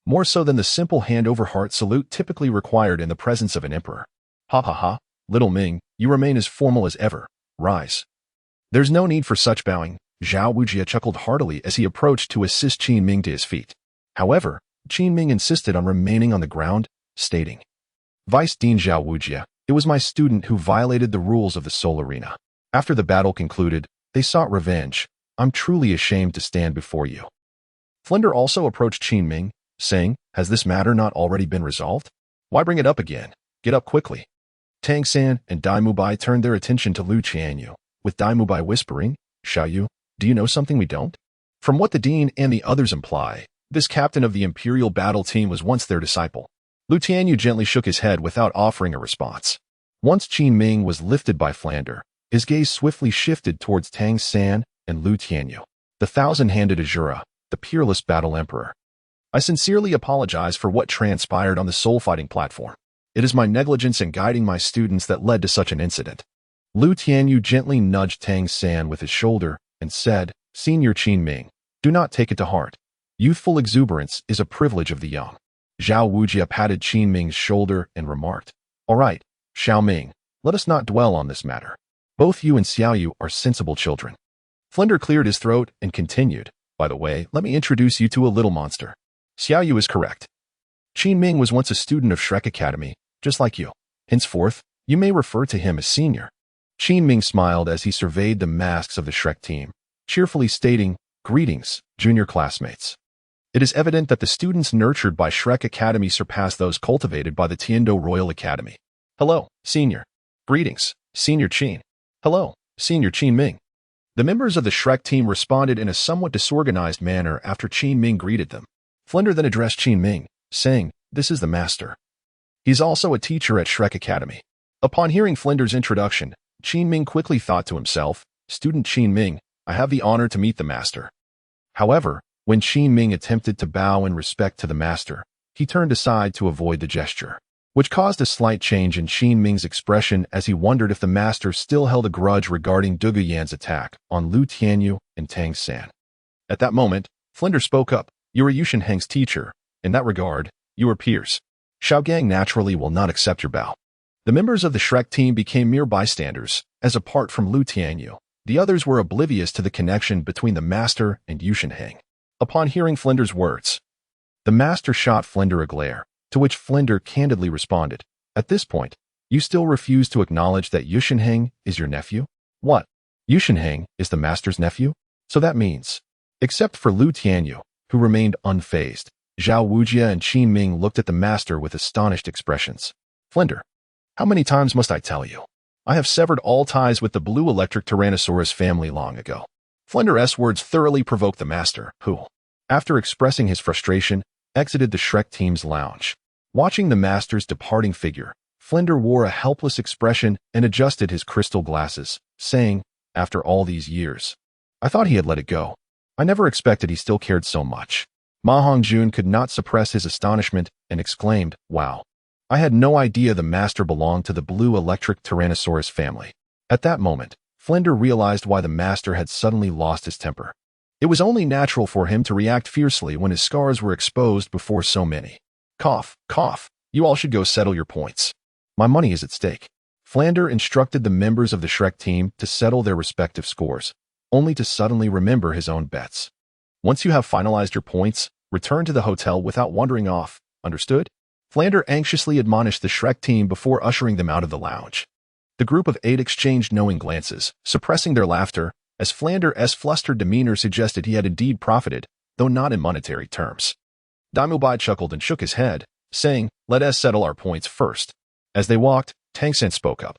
more so than the simple hand-over-heart salute typically required in the presence of an emperor. Ha ha ha, little Ming, you remain as formal as ever. Rise. There's no need for such bowing. Zhao Wujie chuckled heartily as he approached to assist Qin Ming to his feet. However, Qin Ming insisted on remaining on the ground, stating, Vice Dean Zhao Wujie, it was my student who violated the rules of the Soul Arena. After the battle concluded, they sought revenge. I'm truly ashamed to stand before you. Flinder also approached Qin Ming, saying, has this matter not already been resolved? Why bring it up again? Get up quickly. Tang San and Dai Bai turned their attention to Lu Tianyu, with Dai Bai whispering, Xiaoyu, do you know something we don't? From what the dean and the others imply, this captain of the Imperial Battle Team was once their disciple. Lu Tianyu gently shook his head without offering a response. Once Qin Ming was lifted by Flander, his gaze swiftly shifted towards Tang San and Lu Tianyu, the thousand-handed Azura, the peerless battle emperor. I sincerely apologize for what transpired on the soul-fighting platform. It is my negligence in guiding my students that led to such an incident. Lu Tianyu gently nudged Tang San with his shoulder and said, Senior Qin Ming, do not take it to heart. Youthful exuberance is a privilege of the young. Zhao Wujie patted Qin Ming's shoulder and remarked, all right, Xiao Ming, let us not dwell on this matter. Both you and Xiaoyu are sensible children. Flinder cleared his throat and continued, by the way, let me introduce you to a little monster. Xiaoyu is correct. Qin Ming was once a student of Shrek Academy, just like you. Henceforth, you may refer to him as senior. Qin Ming smiled as he surveyed the masks of the Shrek team, cheerfully stating, greetings, junior classmates. It is evident that the students nurtured by Shrek Academy surpass those cultivated by the Tianheng Royal Academy. Hello, senior. Greetings, senior Qin. Hello, senior Qin Ming. The members of the Shrek team responded in a somewhat disorganized manner after Qin Ming greeted them. Flinder then addressed Qin Ming, saying, this is the master. He's also a teacher at Shrek Academy. Upon hearing Flinder's introduction, Qin Ming quickly thought to himself, student Qin Ming, I have the honor to meet the master. However, when Qin Ming attempted to bow in respect to the master, he turned aside to avoid the gesture, which caused a slight change in Qin Ming's expression as he wondered if the master still held a grudge regarding Dugu Yan's attack on Lu Tianyu and Tang San. At that moment, Flinder spoke up, you are Tianheng's teacher. In that regard, you are peers. Xiaogang naturally will not accept your bow. The members of the Shrek team became mere bystanders, as apart from Lu Tianyu, the others were oblivious to the connection between the master and Tianheng. Upon hearing Flinder's words, the master shot Flinder a glare, to which Flinder candidly responded, at this point, you still refuse to acknowledge that Tianheng is your nephew? What? Tianheng is the master's nephew? So that means, except for Lu Tianyu, who remained unfazed, Zhao Wujie and Qin Ming looked at the master with astonished expressions. Flinder, how many times must I tell you? I have severed all ties with the Blue Electric Tyrannosaurus family long ago. Flinder's words thoroughly provoked the master, who, after expressing his frustration, exited the Shrek team's lounge. Watching the master's departing figure, Flinder wore a helpless expression and adjusted his crystal glasses, saying, after all these years, I thought he had let it go. I never expected he still cared so much. Ma Hongjun could not suppress his astonishment and exclaimed, wow. I had no idea the master belonged to the Blue Electric Tyrannosaurus family. At that moment, Flinder realized why the master had suddenly lost his temper. It was only natural for him to react fiercely when his scars were exposed before so many. Cough, cough, you all should go settle your points. My money is at stake. Flinder instructed the members of the Shrek team to settle their respective scores, only to suddenly remember his own bets. Once you have finalized your points, return to the hotel without wandering off, understood? Flinder anxiously admonished the Shrek team before ushering them out of the lounge. The group of 8 exchanged knowing glances, suppressing their laughter, as Flinder's flustered demeanor suggested he had indeed profited, though not in monetary terms. Tianyu My chuckled and shook his head, saying, let us settle our points first. As they walked, Tianheng spoke up.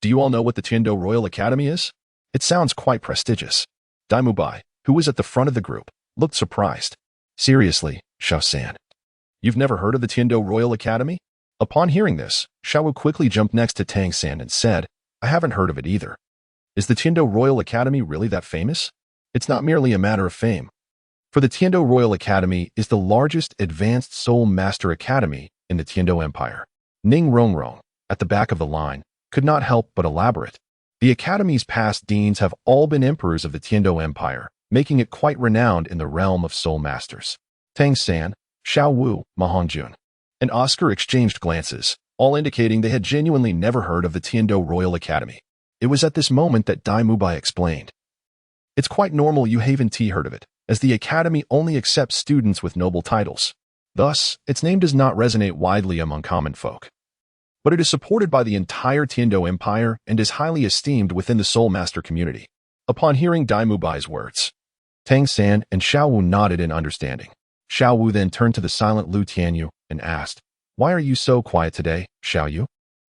Do you all know what the Tianyu Royal Academy is? It sounds quite prestigious. Tianyu My, who was at the front of the group, looked surprised. Seriously, Xiao-san. You've never heard of the Tianyu Royal Academy? Upon hearing this, Xiao quickly jumped next to Tianheng and said, I haven't heard of it either. Is the Tianyu Royal Academy really that famous? It's not merely a matter of fame. For the Tianyu Royal Academy is the largest advanced soul master academy in the Tianyu Empire. Ning Rongrong, at the back of the line, could not help but elaborate. The academy's past deans have all been emperors of the Tianyu Empire, making it quite renowned in the realm of soul masters. Tianheng, Xiao Wu, Ma Hongjun, and Oscar exchanged glances, all indicating they had genuinely never heard of the Tianyu Royal Academy. It was at this moment that Tianyu My explained. It's quite normal you haven't heard of it, as the academy only accepts students with noble titles. Thus, its name does not resonate widely among common folk. But it is supported by the entire Tianyu Empire and is highly esteemed within the Soul Master community. Upon hearing Tianyu Mai's words, Tianheng and Xiao Wu nodded in understanding. Xiao Wu then turned to the silent Lu Tianyu and asked, why are you so quiet today, Xiao Yu?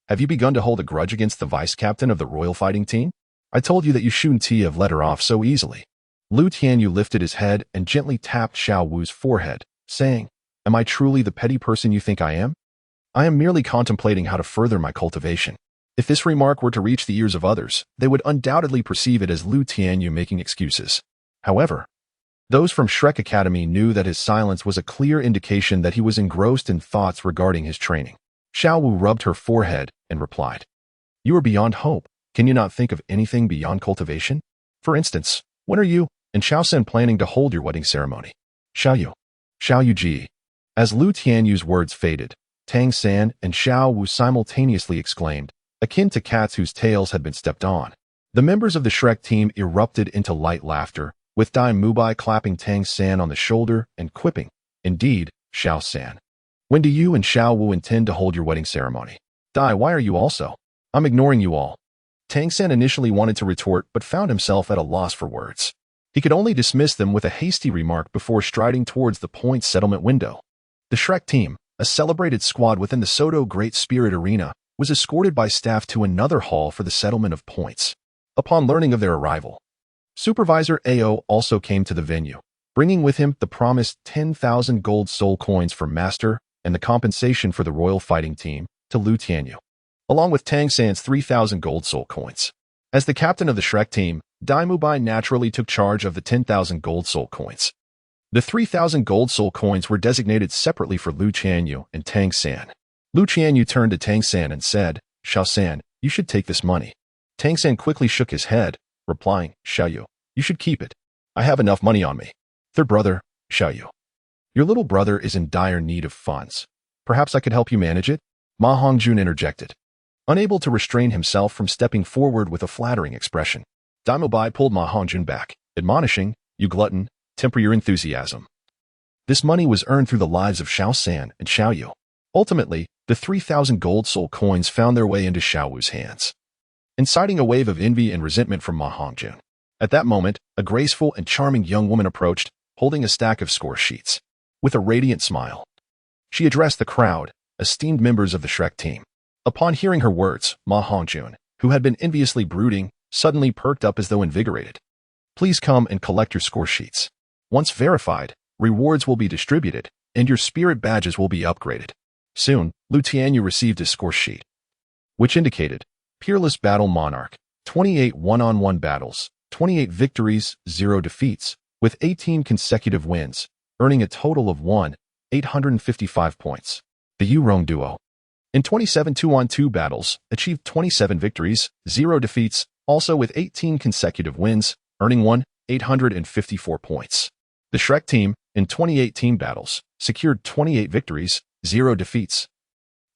Have you begun to hold a grudge against the vice-captain of the royal fighting team? I told you that you shouldn't have let her off so easily. Lu Tianyu lifted his head and gently tapped Xiao Wu's forehead, saying, am I truly the petty person you think I am? I am merely contemplating how to further my cultivation. If this remark were to reach the ears of others, they would undoubtedly perceive it as Lu Tianyu making excuses. However, those from Shrek Academy knew that his silence was a clear indication that he was engrossed in thoughts regarding his training. Xiao Wu rubbed her forehead and replied, you are beyond hope. Can you not think of anything beyond cultivation? For instance, when are you and Xiao-san planning to hold your wedding ceremony? Xiao Yu ji. As Lu Tianyu's words faded, Tianheng and Xiao Wu simultaneously exclaimed, akin to cats whose tails had been stepped on. The members of the Shrek team erupted into light laughter, with Tianyu My clapping Tianheng on the shoulder and quipping, indeed, Xiao-san. When do you and Xiao Wu intend to hold your wedding ceremony? Why are you also? I'm ignoring you all. Tianheng initially wanted to retort but found himself at a loss for words. He could only dismiss them with a hasty remark before striding towards the point settlement window. The Shrek team, a celebrated squad within the Soto Great Spirit Arena, was escorted by staff to another hall for the settlement of points. Upon learning of their arrival, Supervisor Ao also came to the venue, bringing with him the promised 10,000 gold soul coins for Master and the compensation for the royal fighting team to Lu Tianyu, along with Tianheng's 3,000 gold soul coins. As the captain of the Shrek team, Tianyu My naturally took charge of the 10,000 gold soul coins. The 3,000 gold soul coins were designated separately for Lu Tianyu and Tianheng. Lu Tianyu turned to Tianheng and said, Xiao-san, you should take this money. Tianheng quickly shook his head, replying, Xiao Yu, you should keep it. I have enough money on me. Third brother, Xiao Yu. Your little brother is in dire need of funds. Perhaps I could help you manage it? Ma Hongjun interjected, unable to restrain himself from stepping forward with a flattering expression. Tianyu My pulled Ma Hongjun back, admonishing, you glutton, temper your enthusiasm. This money was earned through the lives of Xiao-san and Xiao Yu. Ultimately, the 3,000 gold soul coins found their way into Xiao Wu's hands, inciting a wave of envy and resentment from Ma Hongjun. At that moment, a graceful and charming young woman approached, holding a stack of score sheets. With a radiant smile, she addressed the crowd, esteemed members of the Shrek team. Upon hearing her words, Ma Hongjun, who had been enviously brooding, suddenly perked up as though invigorated. Please come and collect your score sheets. Once verified, rewards will be distributed, and your spirit badges will be upgraded. Soon, Tianyu received his score sheet, which indicated Peerless Battle Monarch, 28 one-on-one battles, 28 victories, 0 defeats, with 18 consecutive wins, earning a total of 855 points. The Yurong Duo, in 27 2-on-2 battles, achieved 27 victories, 0 defeats, also with 18 consecutive wins, earning 854 points. The Shrek team, in 28 team battles, secured 28 victories, 0 defeats,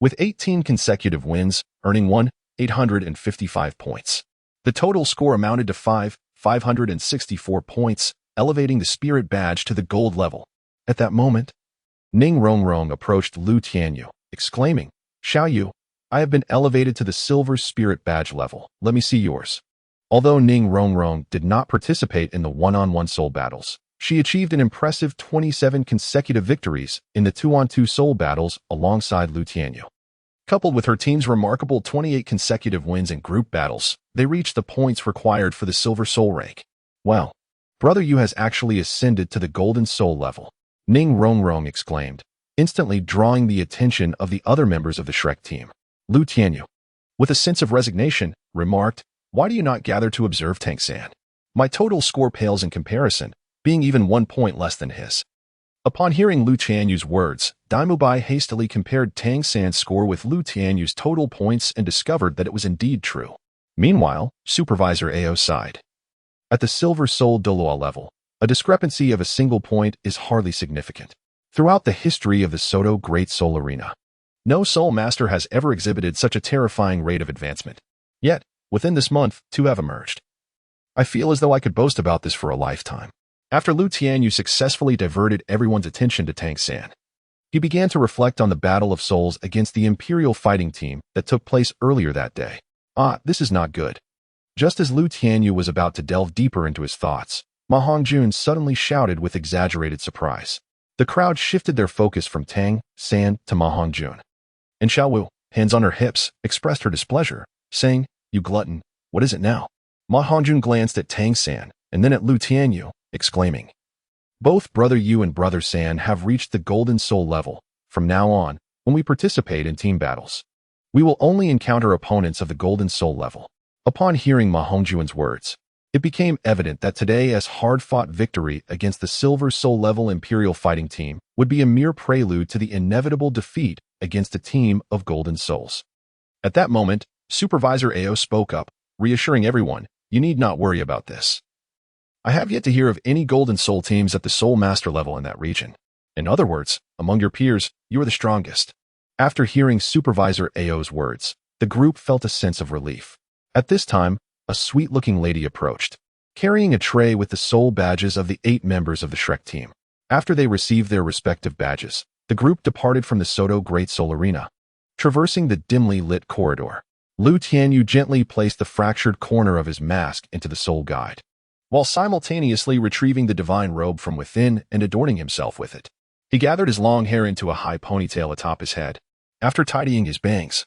with 18 consecutive wins, earning 855 points. The total score amounted to 564 points, elevating the spirit badge to the gold level. At that moment, Ning Rongrong approached Tianyu, exclaiming, "Xiao Yu, I have been elevated to the silver spirit badge level. Let me see yours." Although Ning Rongrong did not participate in the one-on-one soul battles, she achieved an impressive 27 consecutive victories in the 2-on-2 soul battles alongside Tianyu. Coupled with her team's remarkable 28 consecutive wins in group battles, they reached the points required for the Silver Soul rank. Well, Brother Yu has actually ascended to the Golden Soul level, Ning Rongrong exclaimed, instantly drawing the attention of the other members of the Shrek team. Tianyu, with a sense of resignation, remarked, "Why do you not gather to observe Tang-san? My total score pales in comparison, being even 1 point less than his." Upon hearing Tianyu's words, Mai hastily compared Tang-san's score with Tianyu's total points and discovered that it was indeed true. Meanwhile, Supervisor Ao sighed. At the Silver Soul Douluo level, a discrepancy of a single point is hardly significant. Throughout the history of the Soto Great Soul Arena, no Soul Master has ever exhibited such a terrifying rate of advancement. Yet, within this month, 2 have emerged. I feel as though I could boast about this for a lifetime. After Tianyu successfully diverted everyone's attention to Tang-san, he began to reflect on the Battle of Souls against the Imperial fighting team that took place earlier that day. This is not good. Just as Tianyu was about to delve deeper into his thoughts, Ma Hongjun suddenly shouted with exaggerated surprise. The crowd shifted their focus from Tang-san to Ma Hongjun. And Xiao Wu, hands on her hips, expressed her displeasure, saying, "You glutton, what is it now?" Ma Hongjun glanced at Tang-san and then at Tianyu, exclaiming, "Both Brother Yu and Brother San have reached the Golden Soul level. From now on, when we participate in team battles, we will only encounter opponents of the Golden Soul level." Upon hearing Ma Hongjun's words, it became evident that today's hard-fought victory against the Silver Soul level Imperial fighting team would be a mere prelude to the inevitable defeat against a team of Golden Souls. At that moment, Supervisor Ao spoke up, reassuring everyone, "You need not worry about this. I have yet to hear of any Golden Soul teams at the Soul Master level in that region. In other words, among your peers, you are the strongest." After hearing Supervisor Ao's words, the group felt a sense of relief. At this time, a sweet-looking lady approached, carrying a tray with the soul badges of the 8 members of the Shrek team. After they received their respective badges, the group departed from the Soto Great Soul Arena. Traversing the dimly lit corridor, Tianyu gently placed the fractured corner of his mask into the soul guide, while simultaneously retrieving the divine robe from within and adorning himself with it. He gathered his long hair into a high ponytail atop his head. After tidying his bangs,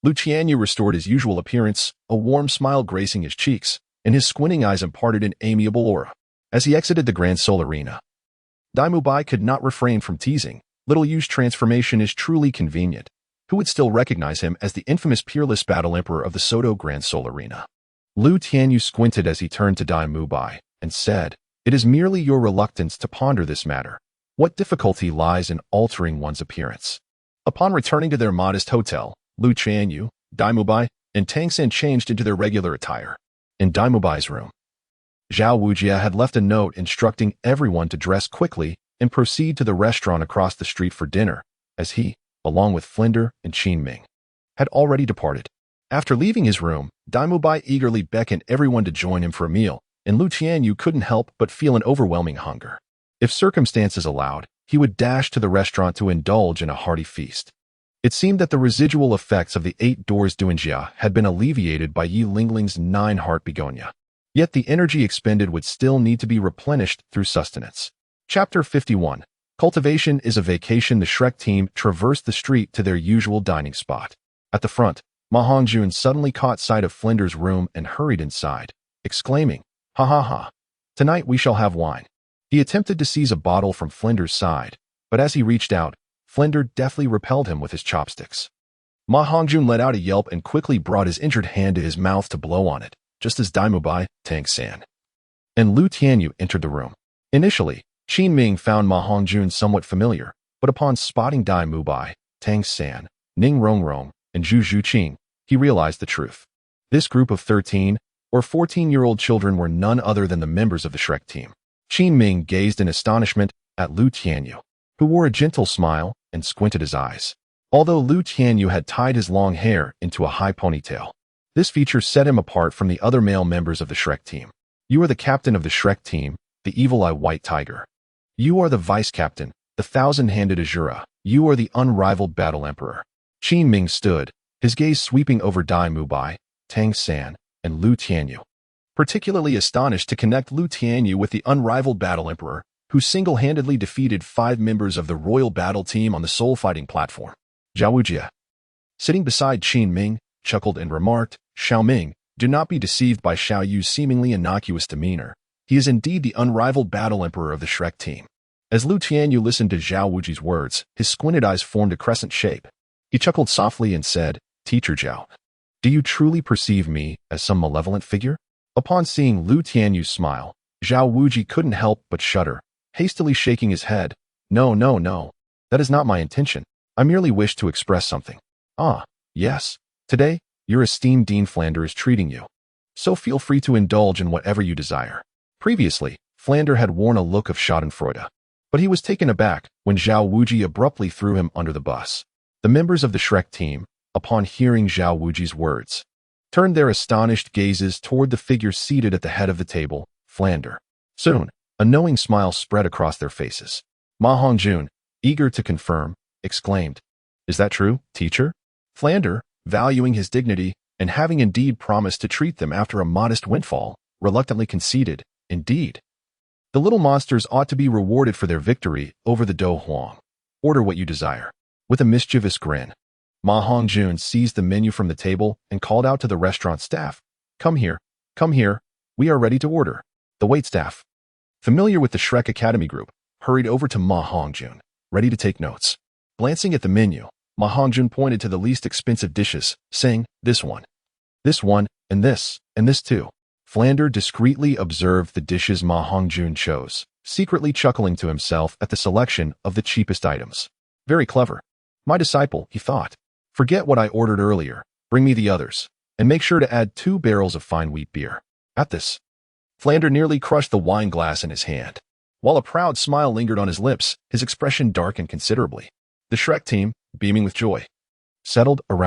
Tianyu restored his usual appearance, a warm smile gracing his cheeks, and his squinting eyes imparted an amiable aura. As he exited the Grand Soul Arena, Mai could not refrain from teasing, "Little Yu's transformation is truly convenient. Who would still recognize him as the infamous Peerless Battle Emperor of the Soto Grand Soul Arena?" Tianyu squinted as he turned to Mai and said, "It is merely your reluctance to ponder this matter. What difficulty lies in altering one's appearance?" Upon returning to their modest hotel, Tianyu, Mai, and Tang-san changed into their regular attire. In Mai's room, Zhao Wujia had left a note instructing everyone to dress quickly and proceed to the restaurant across the street for dinner, as he, along with Flinder and Qin Ming, had already departed. After leaving his room, Mai eagerly beckoned everyone to join him for a meal, and Tianyu couldn't help but feel an overwhelming hunger. If circumstances allowed, he would dash to the restaurant to indulge in a hearty feast. It seemed that the residual effects of the 8 doors Duanjia had been alleviated by Yi Lingling's 9-heart begonia. Yet the energy expended would still need to be replenished through sustenance. Chapter 51. Cultivation is a vacation. The Shrek team traversed the street to their usual dining spot. At the front, Ma Hongjun suddenly caught sight of Flinder's room and hurried inside, exclaiming, "Ha ha ha! Tonight we shall have wine." He attempted to seize a bottle from Flinder's side, but as he reached out, Flinder deftly repelled him with his chopsticks. Ma Hongjun let out a yelp and quickly brought his injured hand to his mouth to blow on it, just as Tianyu My, Tang-san, and Lu Tianyu entered the room. Initially, Qin Ming found Ma Hongjun somewhat familiar, but upon spotting Tianyu My, Tang-san, Ning Rongrong, and Zhu Zhuqing, he realized the truth. This group of 13 or 14-year-old children were none other than the members of the Shrek team. Qin Ming gazed in astonishment at Lu Tianyu, who wore a gentle smile and squinted his eyes. Although Lu Tianyu had tied his long hair into a high ponytail, this feature set him apart from the other male members of the Shrek team. You are the captain of the Shrek team, the evil-eye white tiger. You are the vice-captain, the thousand-handed Azura. You are the unrivaled battle emperor. Qin Ming stood, his gaze sweeping over Tianyu My, Tang-san, and Lu Tianyu, particularly astonished to connect Lu Tianyu with the unrivaled battle emperor, who single-handedly defeated 5 members of the royal battle team on the soul-fighting platform. Zhao Wujia, sitting beside Qin Ming, chuckled and remarked, Xiao Ming, do not be deceived by Xiao Yu's seemingly innocuous demeanor. He is indeed the unrivaled battle emperor of the Shrek team. As Lu Tianyu listened to Zhao Wuji's words, his squinted eyes formed a crescent shape. He chuckled softly and said, Teacher Zhao, do you truly perceive me as some malevolent figure? Upon seeing Lu Tianyu's smile, Zhao Wuji couldn't help but shudder, hastily shaking his head. No, no, no. That is not my intention. I merely wish to express something. Ah, yes. Today, your esteemed Dean Flander is treating you. So feel free to indulge in whatever you desire. Previously, Flander had worn a look of schadenfreude, but he was taken aback when Zhao Wuji abruptly threw him under the bus. The members of the Shrek team, upon hearing Zhao Wuji's words, turned their astonished gazes toward the figure seated at the head of the table, Flander. Soon, a knowing smile spread across their faces. Ma Hongjun, eager to confirm, exclaimed, Is that true, teacher? Flander, valuing his dignity and having indeed promised to treat them after a modest windfall, reluctantly conceded, Indeed. The little monsters ought to be rewarded for their victory over the Do Huang. Order what you desire. With a mischievous grin, Ma Hongjun seized the menu from the table and called out to the restaurant staff, Come here, we are ready to order. The waitstaff, familiar with the Shrek Academy group, hurried over to Ma Hongjun, ready to take notes. Glancing at the menu, Ma Hongjun pointed to the least expensive dishes, saying, this one, and this too. Flander discreetly observed the dishes Ma Hongjun chose, secretly chuckling to himself at the selection of the cheapest items. Very clever. My disciple, he thought. Forget what I ordered earlier, bring me the others, and make sure to add 2 barrels of fine wheat beer. At this, Flander nearly crushed the wine glass in his hand. While a proud smile lingered on his lips, his expression darkened considerably. The Shrek team, beaming with joy, settled around